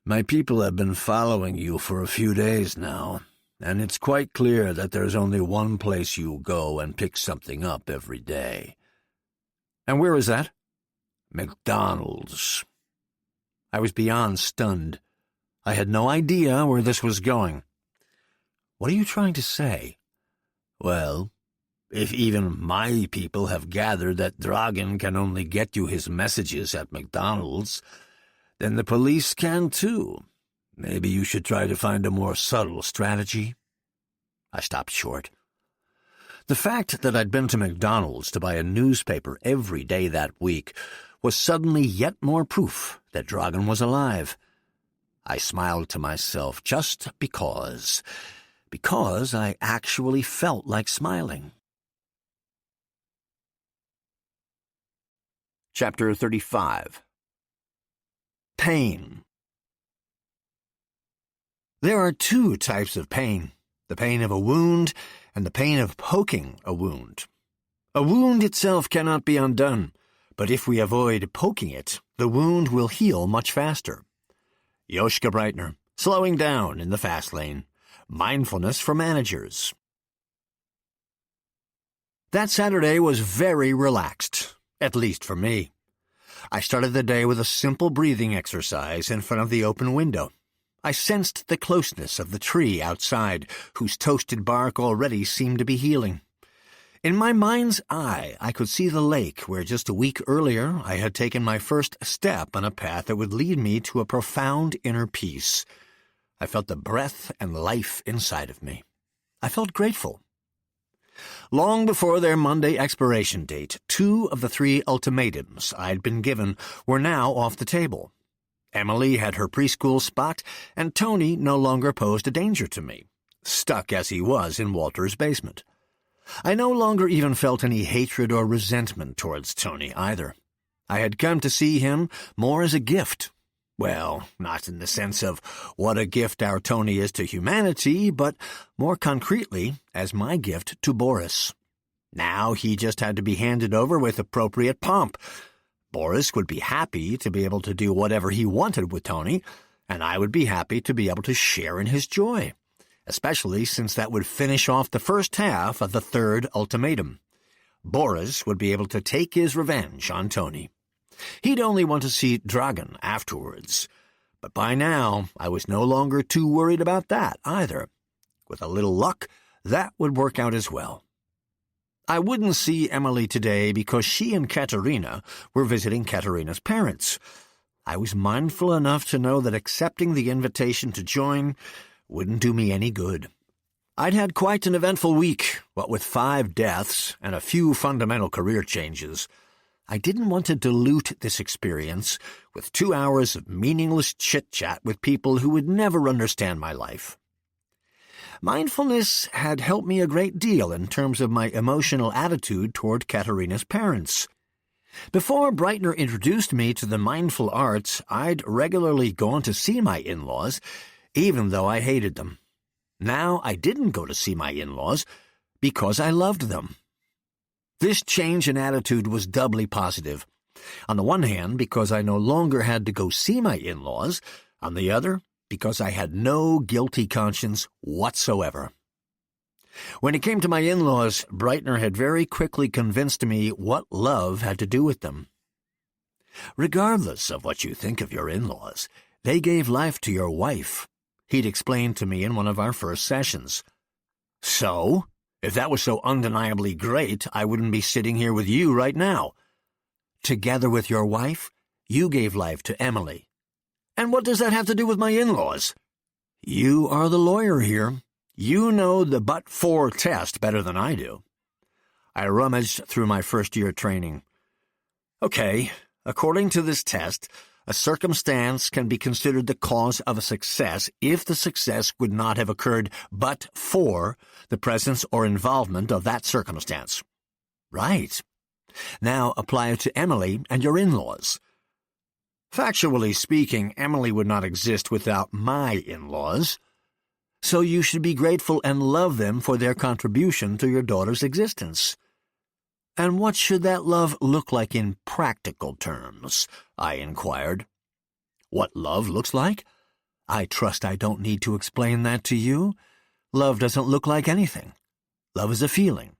my people have been following you for a few days now, and it's quite clear that there's only one place you go and pick something up every day." "And where is that?" "McDonald's." I was beyond stunned. I had no idea where this was going. "What are you trying to say?" "Well, if even my people have gathered that Dragan can only get you his messages at McDonald's, then the police can too. Maybe you should try to find a more subtle strategy." I stopped short. The fact that I'd been to McDonald's to buy a newspaper every day that week was suddenly yet more proof that Dragan was alive. I smiled to myself just because I actually felt like smiling. Chapter 35. Pain. There are two types of pain, the pain of a wound and the pain of poking a wound. A wound itself cannot be undone, but if we avoid poking it, the wound will heal much faster. Yoshka Breitner, slowing down in the fast lane. Mindfulness for managers. That Saturday was very relaxed, at least for me. I started the day with a simple breathing exercise in front of the open window. I sensed the closeness of the tree outside, whose toasted bark already seemed to be healing. In my mind's eye, I could see the lake where just a week earlier I had taken my first step on a path that would lead me to a profound inner peace. I felt the breath and life inside of me. I felt grateful. Long before their Monday expiration date, 2 of the 3 ultimatums I'd been given were now off the table. Emily had her preschool spot, and Tony no longer posed a danger to me, stuck as he was in Walter's basement. I no longer even felt any hatred or resentment towards Tony either. I had come to see him more as a gift. Well, not in the sense of what a gift our Tony is to humanity, but more concretely as my gift to Boris. Now he just had to be handed over with appropriate pomp. Boris would be happy to be able to do whatever he wanted with Tony, and I would be happy to be able to share in his joy, especially since that would finish off the first half of the 3rd ultimatum. Boris would be able to take his revenge on Tony. He'd only want to see Dragan afterwards. But by now, I was no longer too worried about that either. With a little luck, that would work out as well. I wouldn't see Emily today because she and Katerina were visiting Katerina's parents. I was mindful enough to know that accepting the invitation to join wouldn't do me any good. I'd had quite an eventful week, what with 5 deaths and a few fundamental career changes. I didn't want to dilute this experience with 2 hours of meaningless chit-chat with people who would never understand my life. Mindfulness had helped me a great deal in terms of my emotional attitude toward Katerina's parents. Before Breitner introduced me to the mindful arts, I'd regularly gone to see my in-laws, even though I hated them. Now I didn't go to see my in-laws because I loved them. This change in attitude was doubly positive. On the one hand, because I no longer had to go see my in-laws. On the other, because I had no guilty conscience whatsoever. When it came to my in-laws, Breitner had very quickly convinced me what love had to do with them. Regardless of what you think of your in-laws, they gave life to your wife, he'd explained to me in one of our first sessions. So, if that was so undeniably great, I wouldn't be sitting here with you right now. Together with your wife, you gave life to Emily. And what does that have to do with my in-laws? You are the lawyer here. You know the but-for test better than I do. I rummaged through my first-year training. Okay, according to this test, a circumstance can be considered the cause of a success if the success would not have occurred but for the presence or involvement of that circumstance. Right. Now apply it to Emily and your in-laws. Factually speaking, Emily would not exist without my in-laws. So you should be grateful and love them for their contribution to your daughter's existence. And what should that love look like in practical terms? I inquired. What love looks like? I trust I don't need to explain that to you. Love doesn't look like anything. Love is a feeling.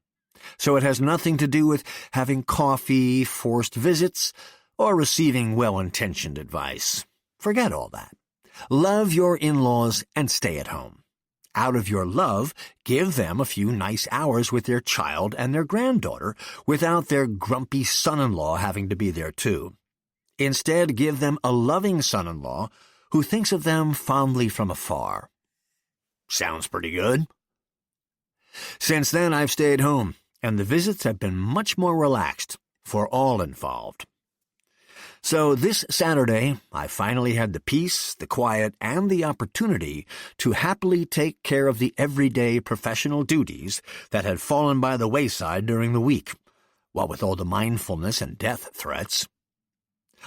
So it has nothing to do with having coffee, forced visits, or receiving well-intentioned advice. Forget all that. Love your in-laws and stay at home. Out of your love, give them a few nice hours with their child and their granddaughter without their grumpy son-in-law having to be there too. Instead, give them a loving son-in-law who thinks of them fondly from afar. Sounds pretty good. Since then, I've stayed home, and the visits have been much more relaxed for all involved. So this Saturday, I finally had the peace, the quiet, and the opportunity to happily take care of the everyday professional duties that had fallen by the wayside during the week, what with all the mindfulness and death threats.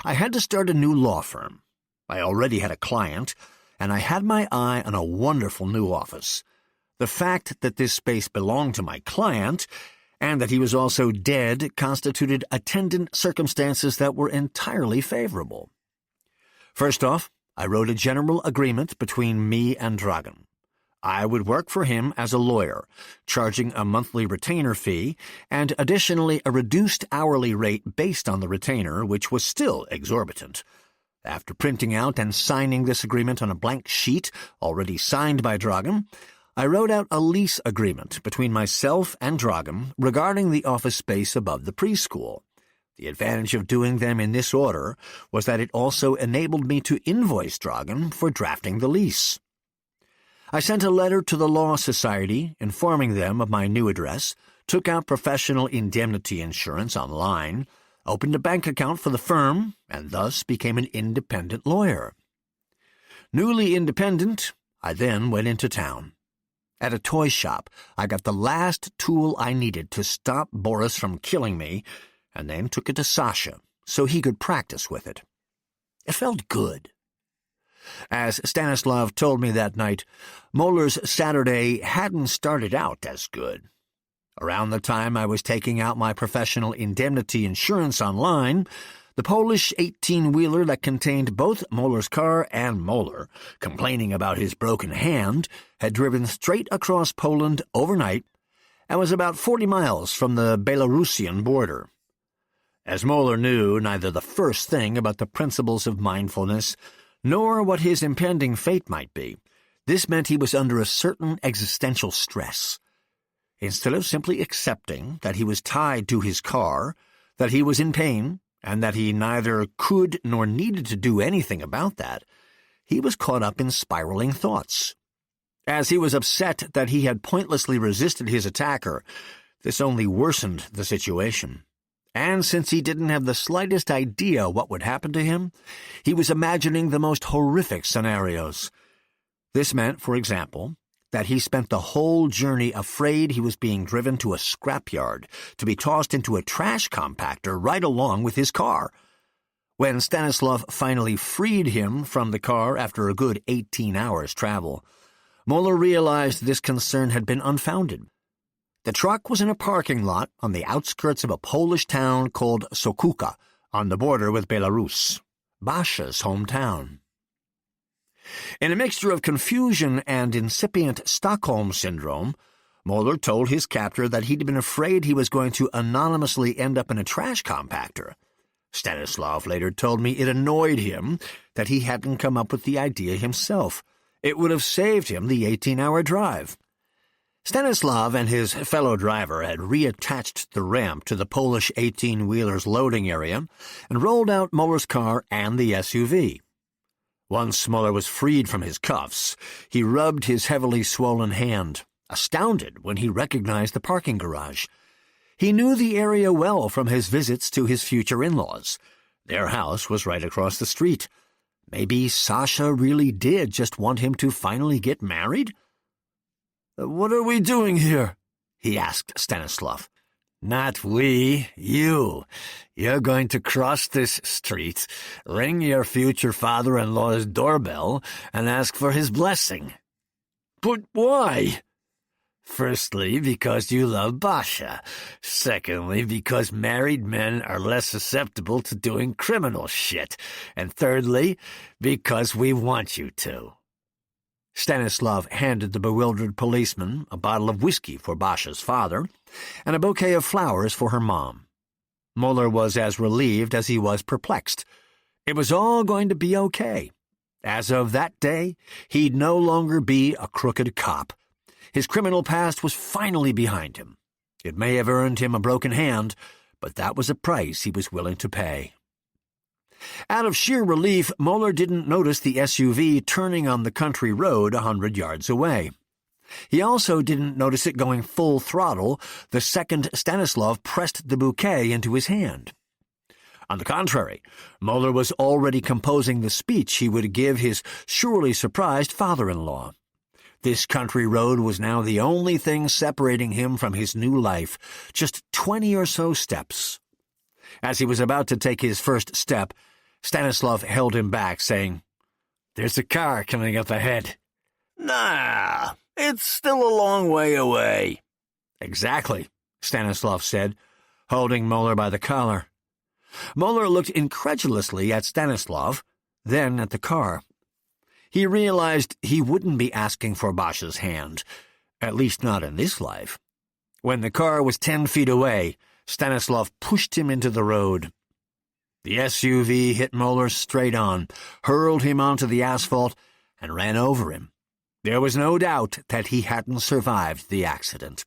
I had to start a new law firm. I already had a client, and I had my eye on a wonderful new office. The fact that this space belonged to my client and that he was also dead constituted attendant circumstances that were entirely favorable. First off, I wrote a general agreement between me and Dragan. I would work for him as a lawyer, charging a monthly retainer fee and additionally a reduced hourly rate based on the retainer, which was still exorbitant. After printing out and signing this agreement on a blank sheet already signed by Dragan, I wrote out a lease agreement between myself and Dragan regarding the office space above the preschool. The advantage of doing them in this order was that it also enabled me to invoice Dragan for drafting the lease. I sent a letter to the Law Society informing them of my new address, took out professional indemnity insurance online, opened a bank account for the firm, and thus became an independent lawyer. Newly independent, I then went into town. At a toy shop, I got the last tool I needed to stop Boris from killing me, and then took it to Sasha so he could practice with it. It felt good. As Stanislav told me that night, Moeller's Saturday hadn't started out as good. Around the time I was taking out my professional indemnity insurance online, the Polish 18-wheeler that contained both Moeller's car and Moeller, complaining about his broken hand, had driven straight across Poland overnight and was about 40 miles from the Belarusian border. As Moeller knew neither the first thing about the principles of mindfulness nor what his impending fate might be, this meant he was under a certain existential stress. Instead of simply accepting that he was tied to his car, that he was in pain, and that he neither could nor needed to do anything about that, he was caught up in spiraling thoughts. As he was upset that he had pointlessly resisted his attacker, this only worsened the situation. And since he didn't have the slightest idea what would happen to him, he was imagining the most horrific scenarios. This meant, for example, that he spent the whole journey afraid he was being driven to a scrapyard to be tossed into a trash compactor right along with his car. When Stanislav finally freed him from the car after a good 18 hours' travel, Moeller realized this concern had been unfounded. The truck was in a parking lot on the outskirts of a Polish town called Sokuka, on the border with Belarus, Basha's hometown. In a mixture of confusion and incipient Stockholm syndrome, Moeller told his captor that he'd been afraid he was going to anonymously end up in a trash compactor. Stanislav later told me it annoyed him that he hadn't come up with the idea himself. It would have saved him the 18-hour drive. Stanislav and his fellow driver had reattached the ramp to the Polish 18-wheeler's loading area and rolled out Mueller's car and the SUV. Once Mueller was freed from his cuffs, he rubbed his heavily swollen hand, astounded when he recognized the parking garage. He knew the area well from his visits to his future in-laws. Their house was right across the street. Maybe Sasha really did just want him to finally get married? "What are we doing here?" he asked Stanislav. "Not we, you. You're going to cross this street, ring your future father-in-law's doorbell, and ask for his blessing." "But why?" "Firstly, because you love Basha. Secondly, because married men are less susceptible to doing criminal shit. And thirdly, because we want you to." Stanislav handed the bewildered policeman a bottle of whiskey for Basha's father and a bouquet of flowers for her mom. Mueller was as relieved as he was perplexed. It was all going to be okay. As of that day, he'd no longer be a crooked cop. His criminal past was finally behind him. It may have earned him a broken hand, but that was a price he was willing to pay. Out of sheer relief, Mueller didn't notice the SUV turning on the country road 100 yards away. He also didn't notice it going full throttle the second Stanislav pressed the bouquet into his hand. On the contrary, Mueller was already composing the speech he would give his surely surprised father-in-law. This country road was now the only thing separating him from his new life, just 20 or so steps. As he was about to take his first step, Stanislav held him back, saying, "There's a car coming up ahead." "Nah, it's still a long way away." "Exactly," Stanislav said, holding Mueller by the collar. Mueller looked incredulously at Stanislav, then at the car. He realized he wouldn't be asking for Basha's hand, at least not in this life. When the car was 10 feet away, Stanislav pushed him into the road. The SUV hit Mueller straight on, hurled him onto the asphalt, and ran over him. There was no doubt that he hadn't survived the accident.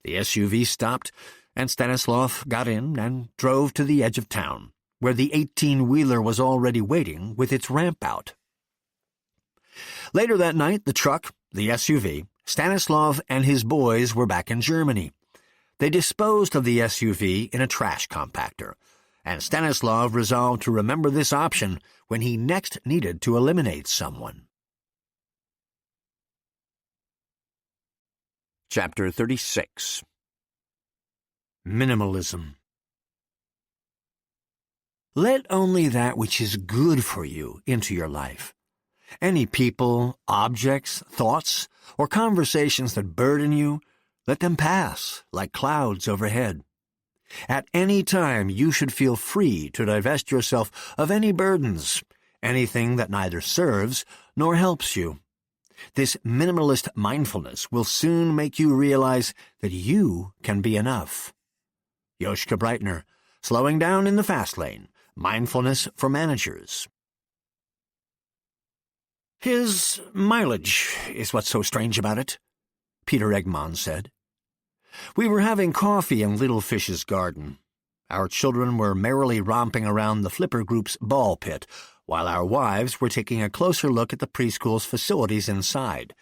The SUV stopped, and Stanislav got in and drove to the edge of town, where the 18-wheeler was already waiting with its ramp out. Later that night, the truck, the SUV, Stanislav and his boys were back in Germany. They disposed of the SUV in a trash compactor, and Stanislav resolved to remember this option when he next needed to eliminate someone. Chapter 36. Minimalism. Let only that which is good for you into your life. Any people, objects, thoughts, or conversations that burden you, let them pass like clouds overhead. At any time you should feel free to divest yourself of any burdens, anything that neither serves nor helps you. This minimalist mindfulness will soon make you realize that you can be enough. Joschka Breitner, Slowing Down in the Fast Lane, Mindfulness for Managers. "His mileage is what's so strange about it," Peter Egmont said. We were having coffee in Little Fish's garden. Our children were merrily romping around the flipper group's ball pit, while our wives were taking a closer look at the preschool's facilities inside.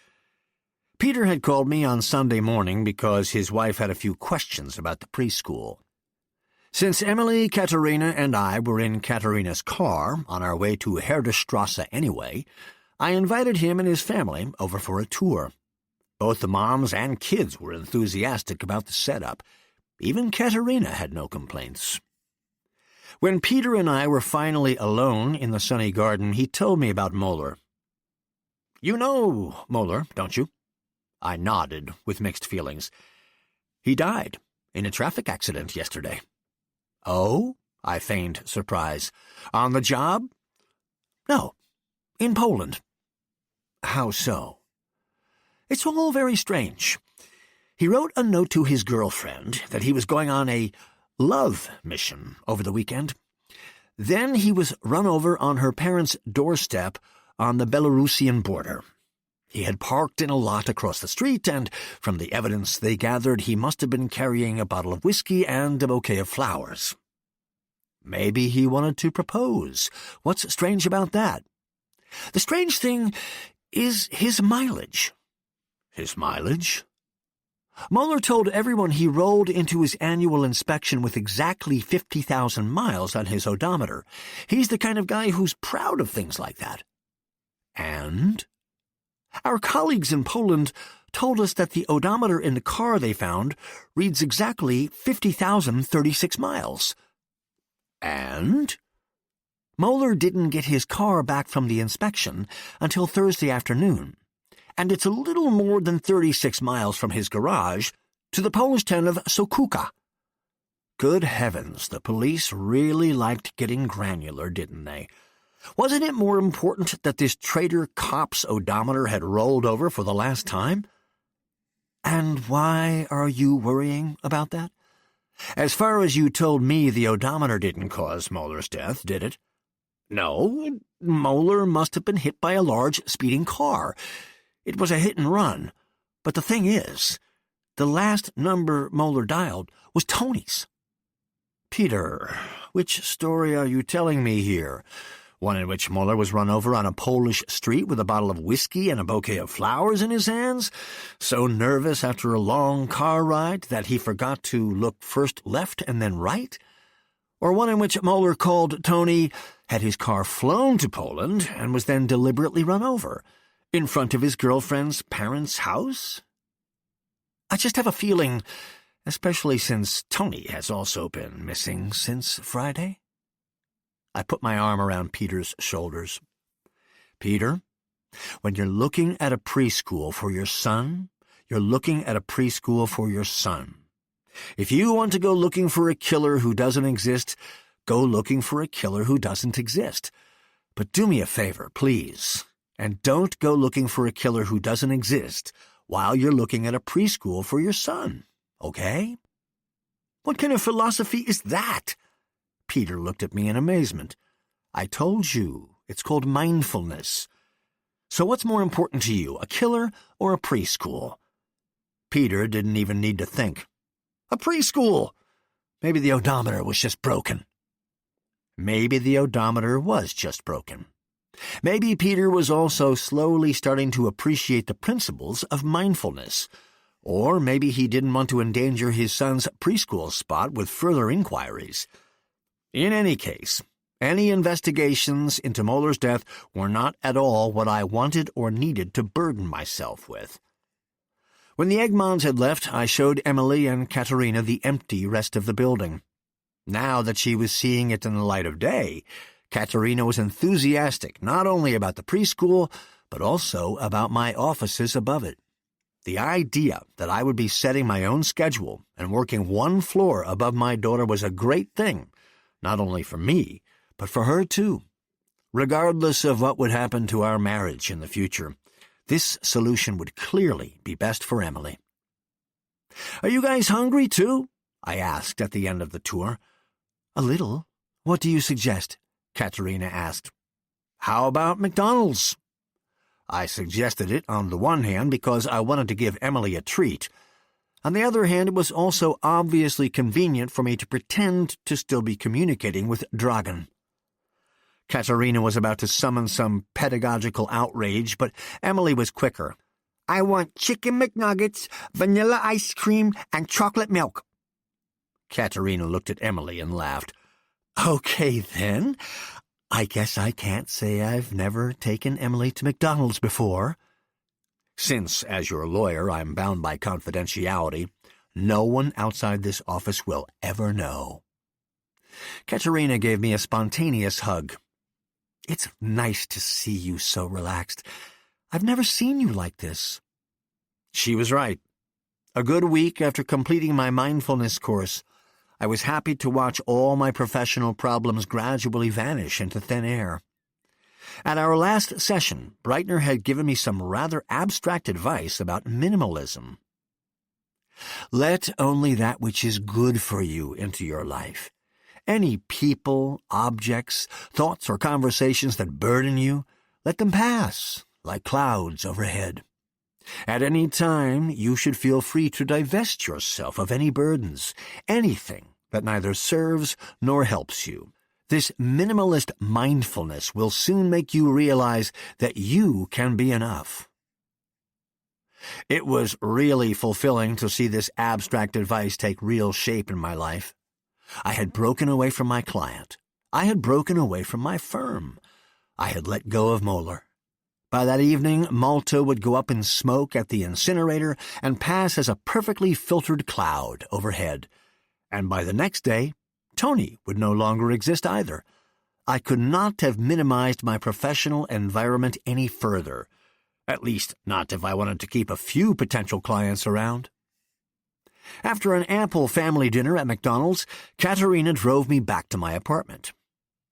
Peter had called me on Sunday morning because his wife had a few questions about the preschool. Since Emily, Katerina, and I were in Katerina's car on our way to Herderstrasse anyway, I invited him and his family over for a tour. Both the moms and kids were enthusiastic about the setup. Even Katerina had no complaints. When Peter and I were finally alone in the sunny garden, he told me about Mueller. "You know Mueller, don't you?" I nodded with mixed feelings. "He died in a traffic accident yesterday." "Oh?" I feigned surprise. "On the job?" "No, in Poland." "How so?" "It's all very strange. He wrote a note to his girlfriend that he was going on a love mission over the weekend. Then he was run over on her parents' doorstep on the Belarusian border. He had parked in a lot across the street, and from the evidence they gathered, he must have been carrying a bottle of whiskey and a bouquet of flowers. Maybe he wanted to propose. What's strange about that? The strange thing is his mileage. His mileage? Mueller told everyone he rolled into his annual inspection with exactly 50,000 miles on his odometer. He's the kind of guy who's proud of things like that. And? Our colleagues in Poland told us that the odometer in the car they found reads exactly 50,036 miles. And? Mueller didn't get his car back from the inspection until Thursday afternoon, and it's a little more than 36 miles from his garage to the Polish town of Sokuka. Good heavens, the police really liked getting granular, didn't they? Wasn't it more important that this traitor cop's odometer had rolled over for the last time? And why are you worrying about that? As far as you told me, the odometer didn't cause Mueller's death, did it? No, Mueller must have been hit by a large speeding car. It was a hit and run. But the thing is, the last number Mueller dialed was Tony's. Peter, which story are you telling me here? One in which Mueller was run over on a Polish street with a bottle of whiskey and a bouquet of flowers in his hands, so nervous after a long car ride that he forgot to look first left and then right? Or one in which Mueller called Tony, had his car flown to Poland, and was then deliberately run over, in front of his girlfriend's parents' house? I just have a feeling, especially since Tony has also been missing since Friday. I put my arm around Peter's shoulders. Peter, when you're looking at a preschool for your son, you're looking at a preschool for your son. If you want to go looking for a killer who doesn't exist, go looking for a killer who doesn't exist. But do me a favor, please, and don't go looking for a killer who doesn't exist while you're looking at a preschool for your son, okay? What kind of philosophy is that? Peter looked at me in amazement. I told you, it's called mindfulness. So what's more important to you, a killer or a preschool? Peter didn't even need to think. A preschool! Maybe the odometer was just broken. Maybe the odometer was just broken. Maybe Peter was also slowly starting to appreciate the principles of mindfulness. Or maybe he didn't want to endanger his son's preschool spot with further inquiries. In any case, any investigations into Mueller's death were not at all what I wanted or needed to burden myself with. When the Egmonts had left, I showed Emily and Katerina the empty rest of the building. Now that she was seeing it in the light of day, Katerina was enthusiastic not only about the preschool, but also about my offices above it. The idea that I would be setting my own schedule and working one floor above my daughter was a great thing, not only for me, but for her too. Regardless of what would happen to our marriage in the future, this solution would clearly be best for Emily. Are you guys hungry too? I asked at the end of the tour. A little. What do you suggest? Katerina asked. How about McDonald's? I suggested it on the one hand because I wanted to give Emily a treat. On the other hand, it was also obviously convenient for me to pretend to still be communicating with Dragan. Katerina was about to summon some pedagogical outrage, but Emily was quicker. I want chicken McNuggets, vanilla ice cream, and chocolate milk. Katerina looked at Emily and laughed. Okay, then. I guess I can't say I've never taken Emily to McDonald's before. Since, as your lawyer, I'm bound by confidentiality, no one outside this office will ever know. Katerina gave me a spontaneous hug. It's nice to see you so relaxed. I've never seen you like this. She was right. A good week after completing my mindfulness course, I was happy to watch all my professional problems gradually vanish into thin air. At our last session, Breitner had given me some rather abstract advice about minimalism. Let only that which is good for you into your life. Any people, objects, thoughts, or conversations that burden you, let them pass like clouds overhead. At any time, you should feel free to divest yourself of any burdens, anything that neither serves nor helps you. This minimalist mindfulness will soon make you realize that you can be enough. It was really fulfilling to see this abstract advice take real shape in my life. I had broken away from my client. I had broken away from my firm. I had let go of Moeller. By that evening, Malta would go up in smoke at the incinerator and pass as a perfectly filtered cloud overhead. And by the next day, Tony would no longer exist either. I could not have minimized my professional environment any further, at least not if I wanted to keep a few potential clients around. After an ample family dinner at McDonald's, Katerina drove me back to my apartment.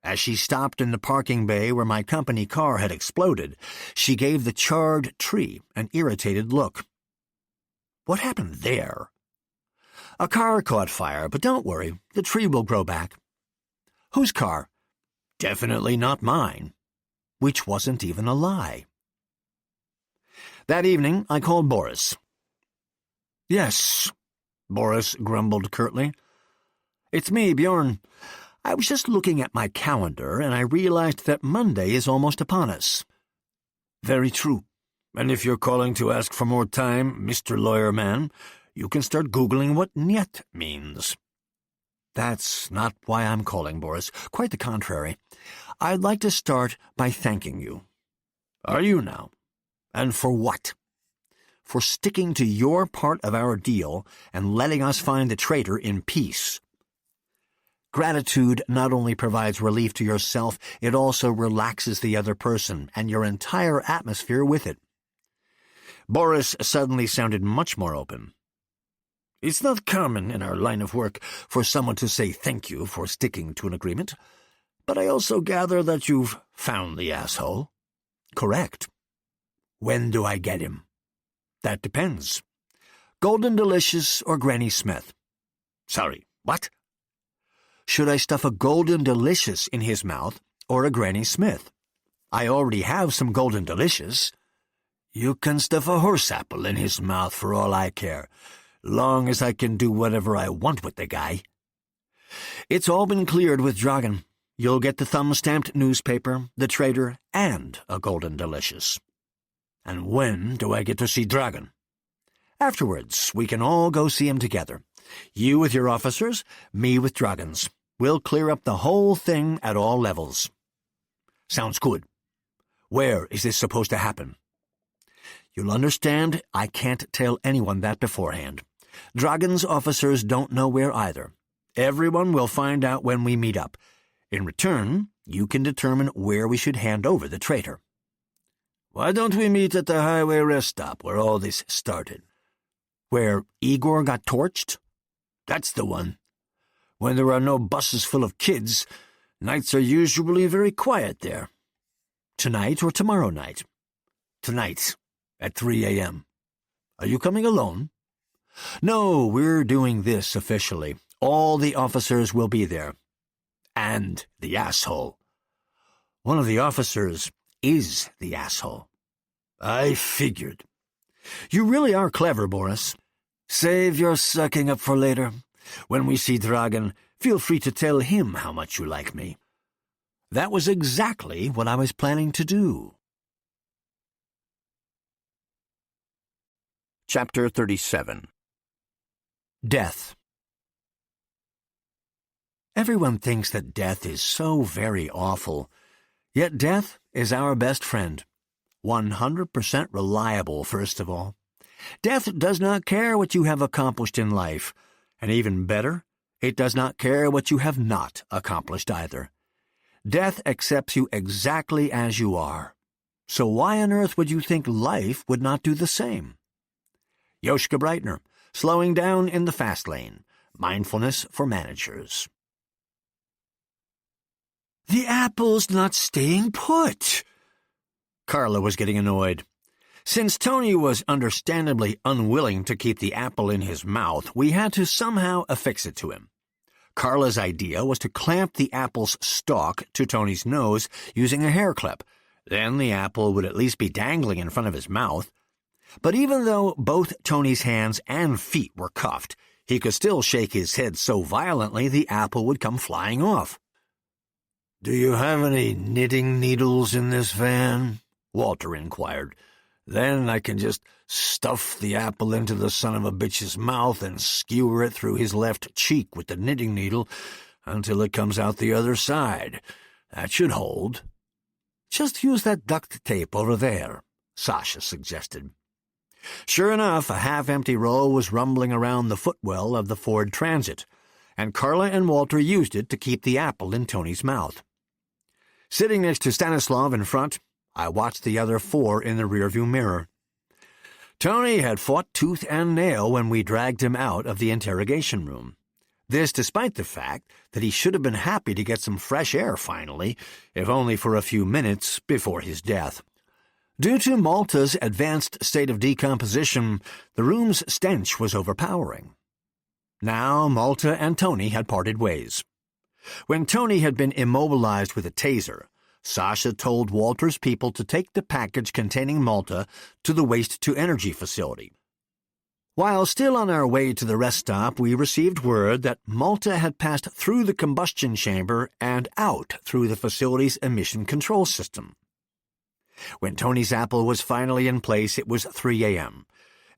As she stopped in the parking bay where my company car had exploded, she gave the charred tree an irritated look. What happened there? A car caught fire, but don't worry, the tree will grow back. Whose car? Definitely not mine. Which wasn't even a lie. That evening, I called Boris. Yes, Boris grumbled curtly. It's me, Bjorn. I was just looking at my calendar, and I realized that Monday is almost upon us. Very true. And if you're calling to ask for more time, Mr. Lawyer Man, you can start Googling what "niet" means. That's not why I'm calling, Boris. Quite the contrary. I'd like to start by thanking you. Are you now? And for what? For sticking to your part of our deal and letting us find the traitor in peace. Gratitude not only provides relief to yourself, it also relaxes the other person and your entire atmosphere with it. Boris suddenly sounded much more open. It's not common in our line of work for someone to say thank you for sticking to an agreement, but I also gather that you've found the asshole. Correct. When do I get him? That depends. Golden Delicious or Granny Smith? Sorry, what? Should I stuff a Golden Delicious in his mouth or a Granny Smith? I already have some Golden Delicious. You can stuff a horse apple in his mouth for all I care, long as I can do whatever I want with the guy. It's all been cleared with Dragan. You'll get the thumb-stamped newspaper, the traitor, and a Golden Delicious. And when do I get to see Dragan? Afterwards, we can all go see him together. You with your officers, me with Dragan's. We'll clear up the whole thing at all levels. Sounds good. Where is this supposed to happen? You'll understand I can't tell anyone that beforehand. Dragan's officers don't know where either. Everyone will find out when we meet up. In return, you can determine where we should hand over the traitor. Why don't we meet at the highway rest stop where all this started? Where Igor got torched? That's the one. When there are no buses full of kids, nights are usually very quiet there. Tonight or tomorrow night? Tonight, at 3 a.m. Are you coming alone? No, we're doing this officially. All the officers will be there. And the asshole. One of the officers is the asshole. I figured. You really are clever, Boris. Save your sucking up for later. When we see Dragan, feel free to tell him how much you like me. That was exactly what I was planning to do. Chapter 37. Death. Everyone thinks that death is so very awful. Yet death is our best friend. 100% reliable, first of all. Death does not care what you have accomplished in life. And even better, it does not care what you have not accomplished either. Death accepts you exactly as you are. So why on earth would you think life would not do the same? Yoshka Breitner, Slowing Down in the Fast Lane, Mindfulness for Managers. The apple's not staying put. Carla was getting annoyed. Since Tony was understandably unwilling to keep the apple in his mouth, we had to somehow affix it to him. Carla's idea was to clamp the apple's stalk to Tony's nose using a hair clip. Then the apple would at least be dangling in front of his mouth. But even though both Tony's hands and feet were cuffed, he could still shake his head so violently the apple would come flying off. "Do you have any knitting needles in this van?" Walter inquired. "Then I can just stuff the apple into the son of a bitch's mouth and skewer it through his left cheek with the knitting needle until it comes out the other side. That should hold." "Just use that duct tape over there," Sasha suggested. Sure enough, a half-empty roll was rumbling around the footwell of the Ford Transit, and Carla and Walter used it to keep the apple in Tony's mouth. Sitting next to Stanislav in front, I watched the other four in the rearview mirror. Tony had fought tooth and nail when we dragged him out of the interrogation room. This despite the fact that he should have been happy to get some fresh air finally, if only for a few minutes before his death. Due to Malta's advanced state of decomposition, the room's stench was overpowering. Now Malta and Tony had parted ways. When Tony had been immobilized with a taser, Sasha told Walter's people to take the package containing Malta to the waste-to-energy facility. While still on our way to the rest stop, we received word that Malta had passed through the combustion chamber and out through the facility's emission control system. When Tony's apple was finally in place, it was 3 a.m.,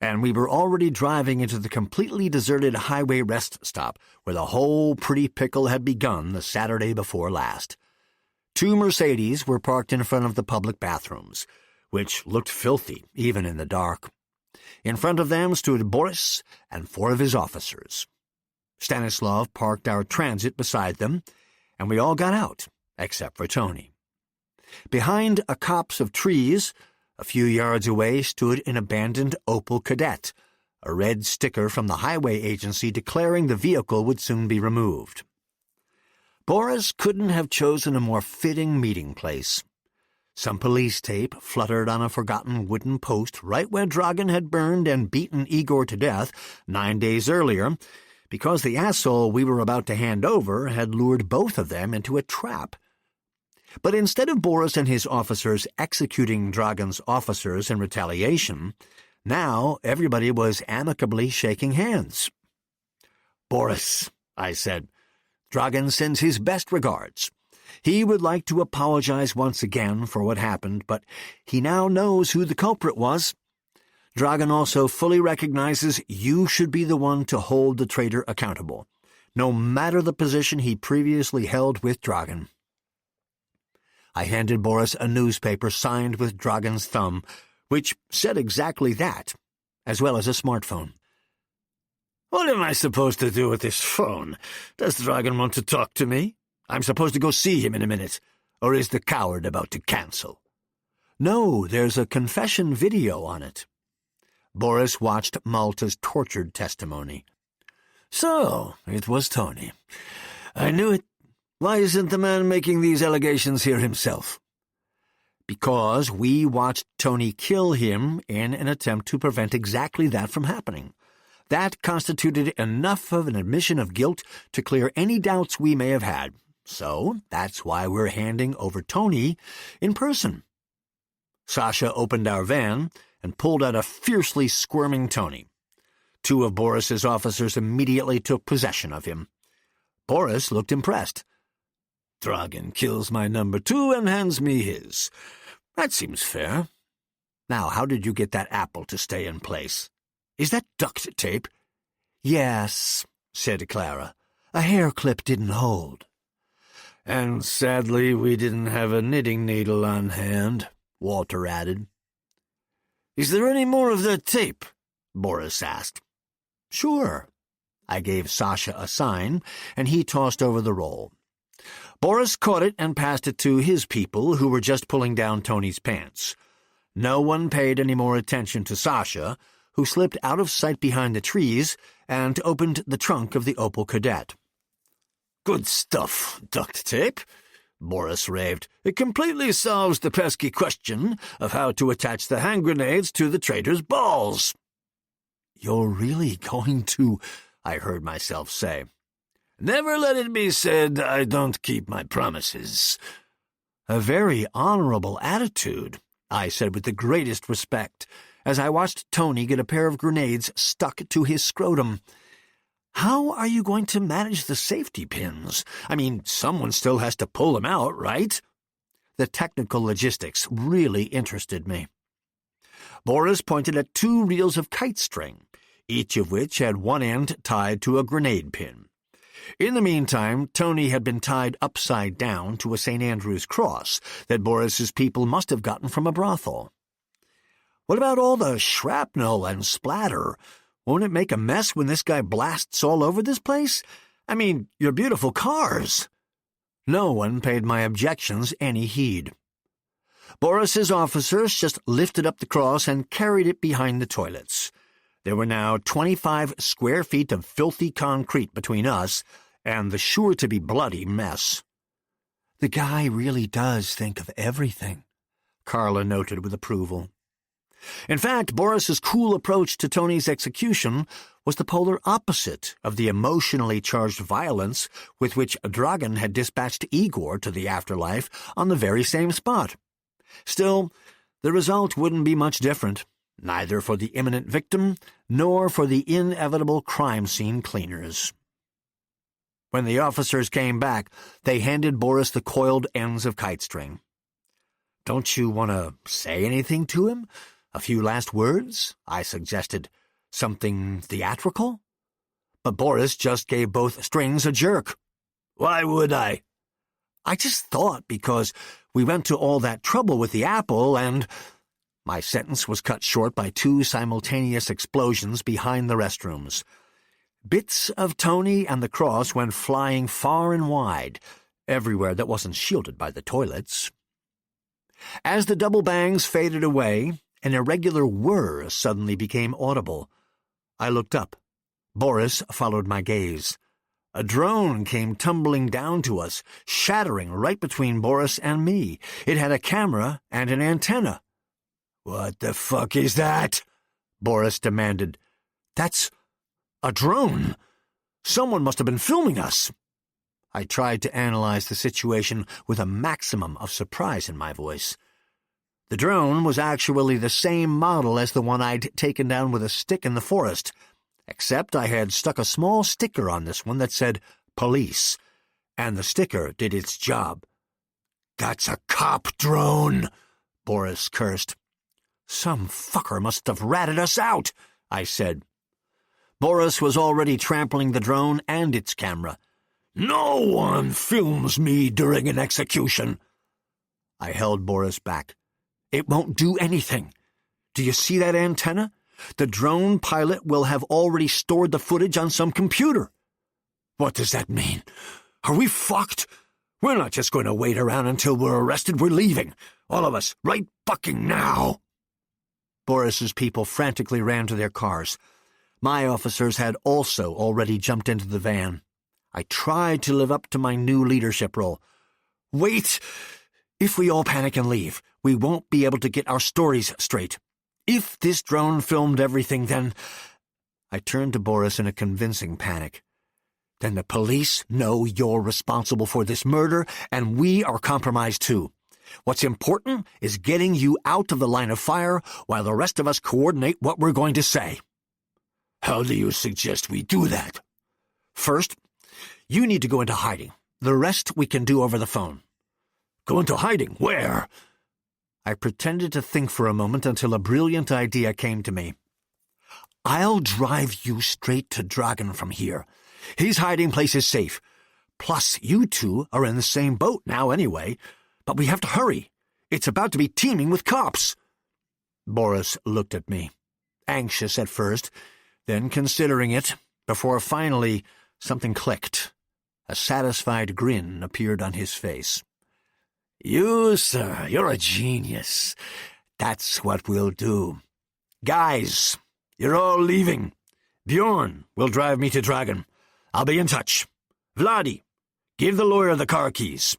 and we were already driving into the completely deserted highway rest stop where the whole pretty pickle had begun the Saturday before last. 2 Mercedes were parked in front of the public bathrooms, which looked filthy even in the dark. In front of them stood Boris and 4 of his officers. Stanislav parked our transit beside them, and we all got out, except for Tony. Behind a copse of trees, a few yards away, stood an abandoned Opel Kadett, a red sticker from the highway agency declaring the vehicle would soon be removed. Boris couldn't have chosen a more fitting meeting place. Some police tape fluttered on a forgotten wooden post right where Dragan had burned and beaten Igor to death 9 days earlier, because the asshole we were about to hand over had lured both of them into a trap. But instead of Boris and his officers executing Dragan's officers in retaliation, now everybody was amicably shaking hands. "Boris," I said, "Dragan sends his best regards. He would like to apologize once again for what happened, but he now knows who the culprit was. Dragan also fully recognizes you should be the one to hold the traitor accountable, no matter the position he previously held with Dragan." I handed Boris a newspaper signed with Dragan's thumb, which said exactly that, as well as a smartphone. "What am I supposed to do with this phone? Does Dragan want to talk to me? I'm supposed to go see him in a minute. Or is the coward about to cancel?" "No, there's a confession video on it." Boris watched Malta's tortured testimony. "So, it was Tony. I knew it. Why isn't the man making these allegations here himself?" "Because we watched Tony kill him in an attempt to prevent exactly that from happening. That constituted enough of an admission of guilt to clear any doubts we may have had. So that's why we're handing over Tony in person." Sasha opened our van and pulled out a fiercely squirming Tony. 2 of Boris's officers immediately took possession of him. Boris looked impressed. "Dragan kills my number 2 and hands me his. That seems fair. Now, how did you get that apple to stay in place? Is that duct tape?" "Yes," said Clara. "A hair clip didn't hold." "And sadly we didn't have a knitting needle on hand," Walter added. "Is there any more of that tape?" Boris asked. "Sure." I gave Sasha a sign, and he tossed over the roll. Boris caught it and passed it to his people, who were just pulling down Tony's pants. No one paid any more attention to Sasha, who slipped out of sight behind the trees and opened the trunk of the Opel Kadett. "Good stuff, duct tape. Boris raved. "It completely solves the pesky question of how to attach the hand grenades to the traitor's balls." "You're really going to—" I heard myself say. "Never let it be said I don't keep my promises." "A very honorable attitude," I said with the greatest respect, as I watched Tony get a pair of grenades stuck to his scrotum. "How are you going to manage the safety pins? I mean, someone still has to pull them out, right?" The technical logistics really interested me. Boris pointed at 2 reels of kite string, each of which had one end tied to a grenade pin. In the meantime, Tony had been tied upside down to a St. Andrew's cross that Boris's people must have gotten from a brothel. "What about all the shrapnel and splatter? Won't it make a mess when this guy blasts all over this place? I mean, your beautiful cars." No one paid my objections any heed. Boris's officers just lifted up the cross and carried it behind the toilets. There were now 25 square feet of filthy concrete between us and the sure-to-be-bloody mess. "The guy really does think of everything," Carla noted with approval. In fact, Boris's cool approach to Tony's execution was the polar opposite of the emotionally charged violence with which Dragan had dispatched Igor to the afterlife on the very same spot. Still, the result wouldn't be much different, neither for the imminent victim nor for the inevitable crime scene cleaners. When the officers came back, they handed Boris the coiled ends of kite string. "Don't you want to say anything to him? A few last words?" I suggested. "Something theatrical?" But Boris just gave both strings a jerk. "Why would I?" "I just thought because we went to all that trouble with the apple and—" My sentence was cut short by 2 simultaneous explosions behind the restrooms. Bits of Tony and the cross went flying far and wide, everywhere that wasn't shielded by the toilets. As the double bangs faded away, an irregular whir suddenly became audible. I looked up. Boris followed my gaze. A drone came tumbling down to us, shattering right between Boris and me. It had a camera and an antenna. "What the fuck is that?" Boris demanded. "That's a drone. Someone must have been filming us." I tried to analyze the situation with a maximum of surprise in my voice. The drone was actually the same model as the one I'd taken down with a stick in the forest, except I had stuck a small sticker on this one that said "Police," and the sticker did its job. "That's a cop drone," Boris cursed. "Some fucker must have ratted us out," I said. Boris was already trampling the drone and its camera. "No one films me during an execution." I held Boris back. "It won't do anything. Do you see that antenna? The drone pilot will have already stored the footage on some computer." "What does that mean? Are we fucked? We're not just going to wait around until we're arrested. We're leaving. All of us, right fucking now." Boris's people frantically ran to their cars. My officers had also already jumped into the van. I tried to live up to my new leadership role. "Wait! If we all panic and leave, we won't be able to get our stories straight. If this drone filmed everything, then—" I turned to Boris in a convincing panic. "Then the police know you're responsible for this murder, and we are compromised too. What's important is getting you out of the line of fire while the rest of us coordinate what we're going to say." "How do you suggest we do that?" "First, you need to go into hiding. The rest we can do over the phone." "Go into hiding? Where?" I pretended to think for a moment until a brilliant idea came to me. "I'll drive you straight to Dragan from here. His hiding place is safe. Plus, you two are in the same boat now anyway. But we have to hurry. It's about to be teeming with cops." Boris looked at me, anxious at first, then considering it, before finally something clicked. A satisfied grin appeared on his face. "You, sir, you're a genius. That's what we'll do. Guys, you're all leaving. Bjorn will drive me to Dragan. I'll be in touch. Vladi, give the lawyer the car keys."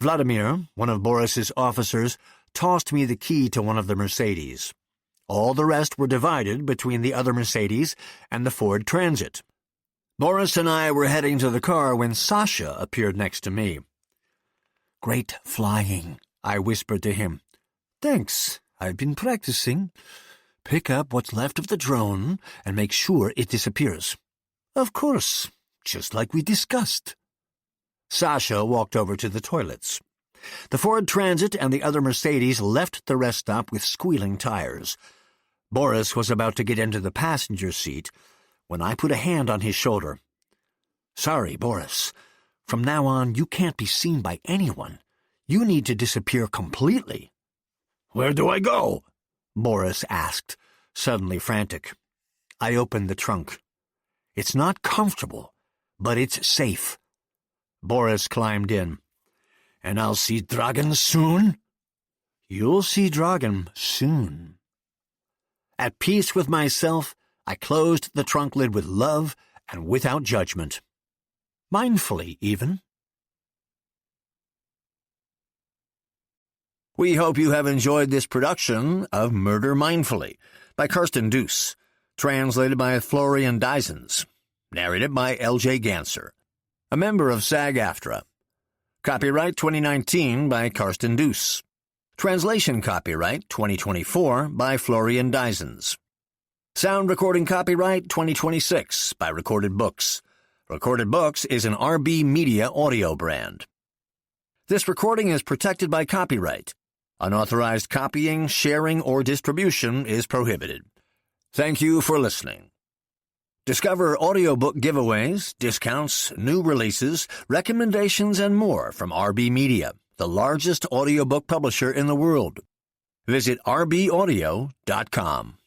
Vladimir, one of Boris's officers, tossed me the key to one of the Mercedes. All the rest were divided between the other Mercedes and the Ford Transit. Boris and I were heading to the car when Sasha appeared next to me. "Great flying," I whispered to him. "Thanks, I've been practicing. Pick up what's left of the drone and make sure it disappears." "Of course, just like we discussed." Sasha walked over to the toilets. The Ford Transit and the other Mercedes left the rest stop with squealing tires. Boris was about to get into the passenger seat when I put a hand on his shoulder. "Sorry, Boris. From now on, you can't be seen by anyone. You need to disappear completely." "Where do I go?" Boris asked, suddenly frantic. I opened the trunk. "It's not comfortable, but it's safe." Boris climbed in. "And I'll see Dragan soon?" "You'll see Dragan soon." At peace with myself, I closed the trunk lid with love and without judgment. Mindfully, even. We hope you have enjoyed this production of Murder Mindfully by Karsten Dusse, translated by Florian Dysens, narrated by L.J. Ganser, a member of SAG-AFTRA. Copyright 2019 by Karsten Dusse. Translation copyright 2024 by Florian Dysens. Sound recording copyright 2026 by Recorded Books. Recorded Books is an RB Media audio brand. This recording is protected by copyright. Unauthorized copying, sharing, or distribution is prohibited. Thank you for listening. Discover audiobook giveaways, discounts, new releases, recommendations, and more from RB Media, the largest audiobook publisher in the world. Visit rbaudio.com.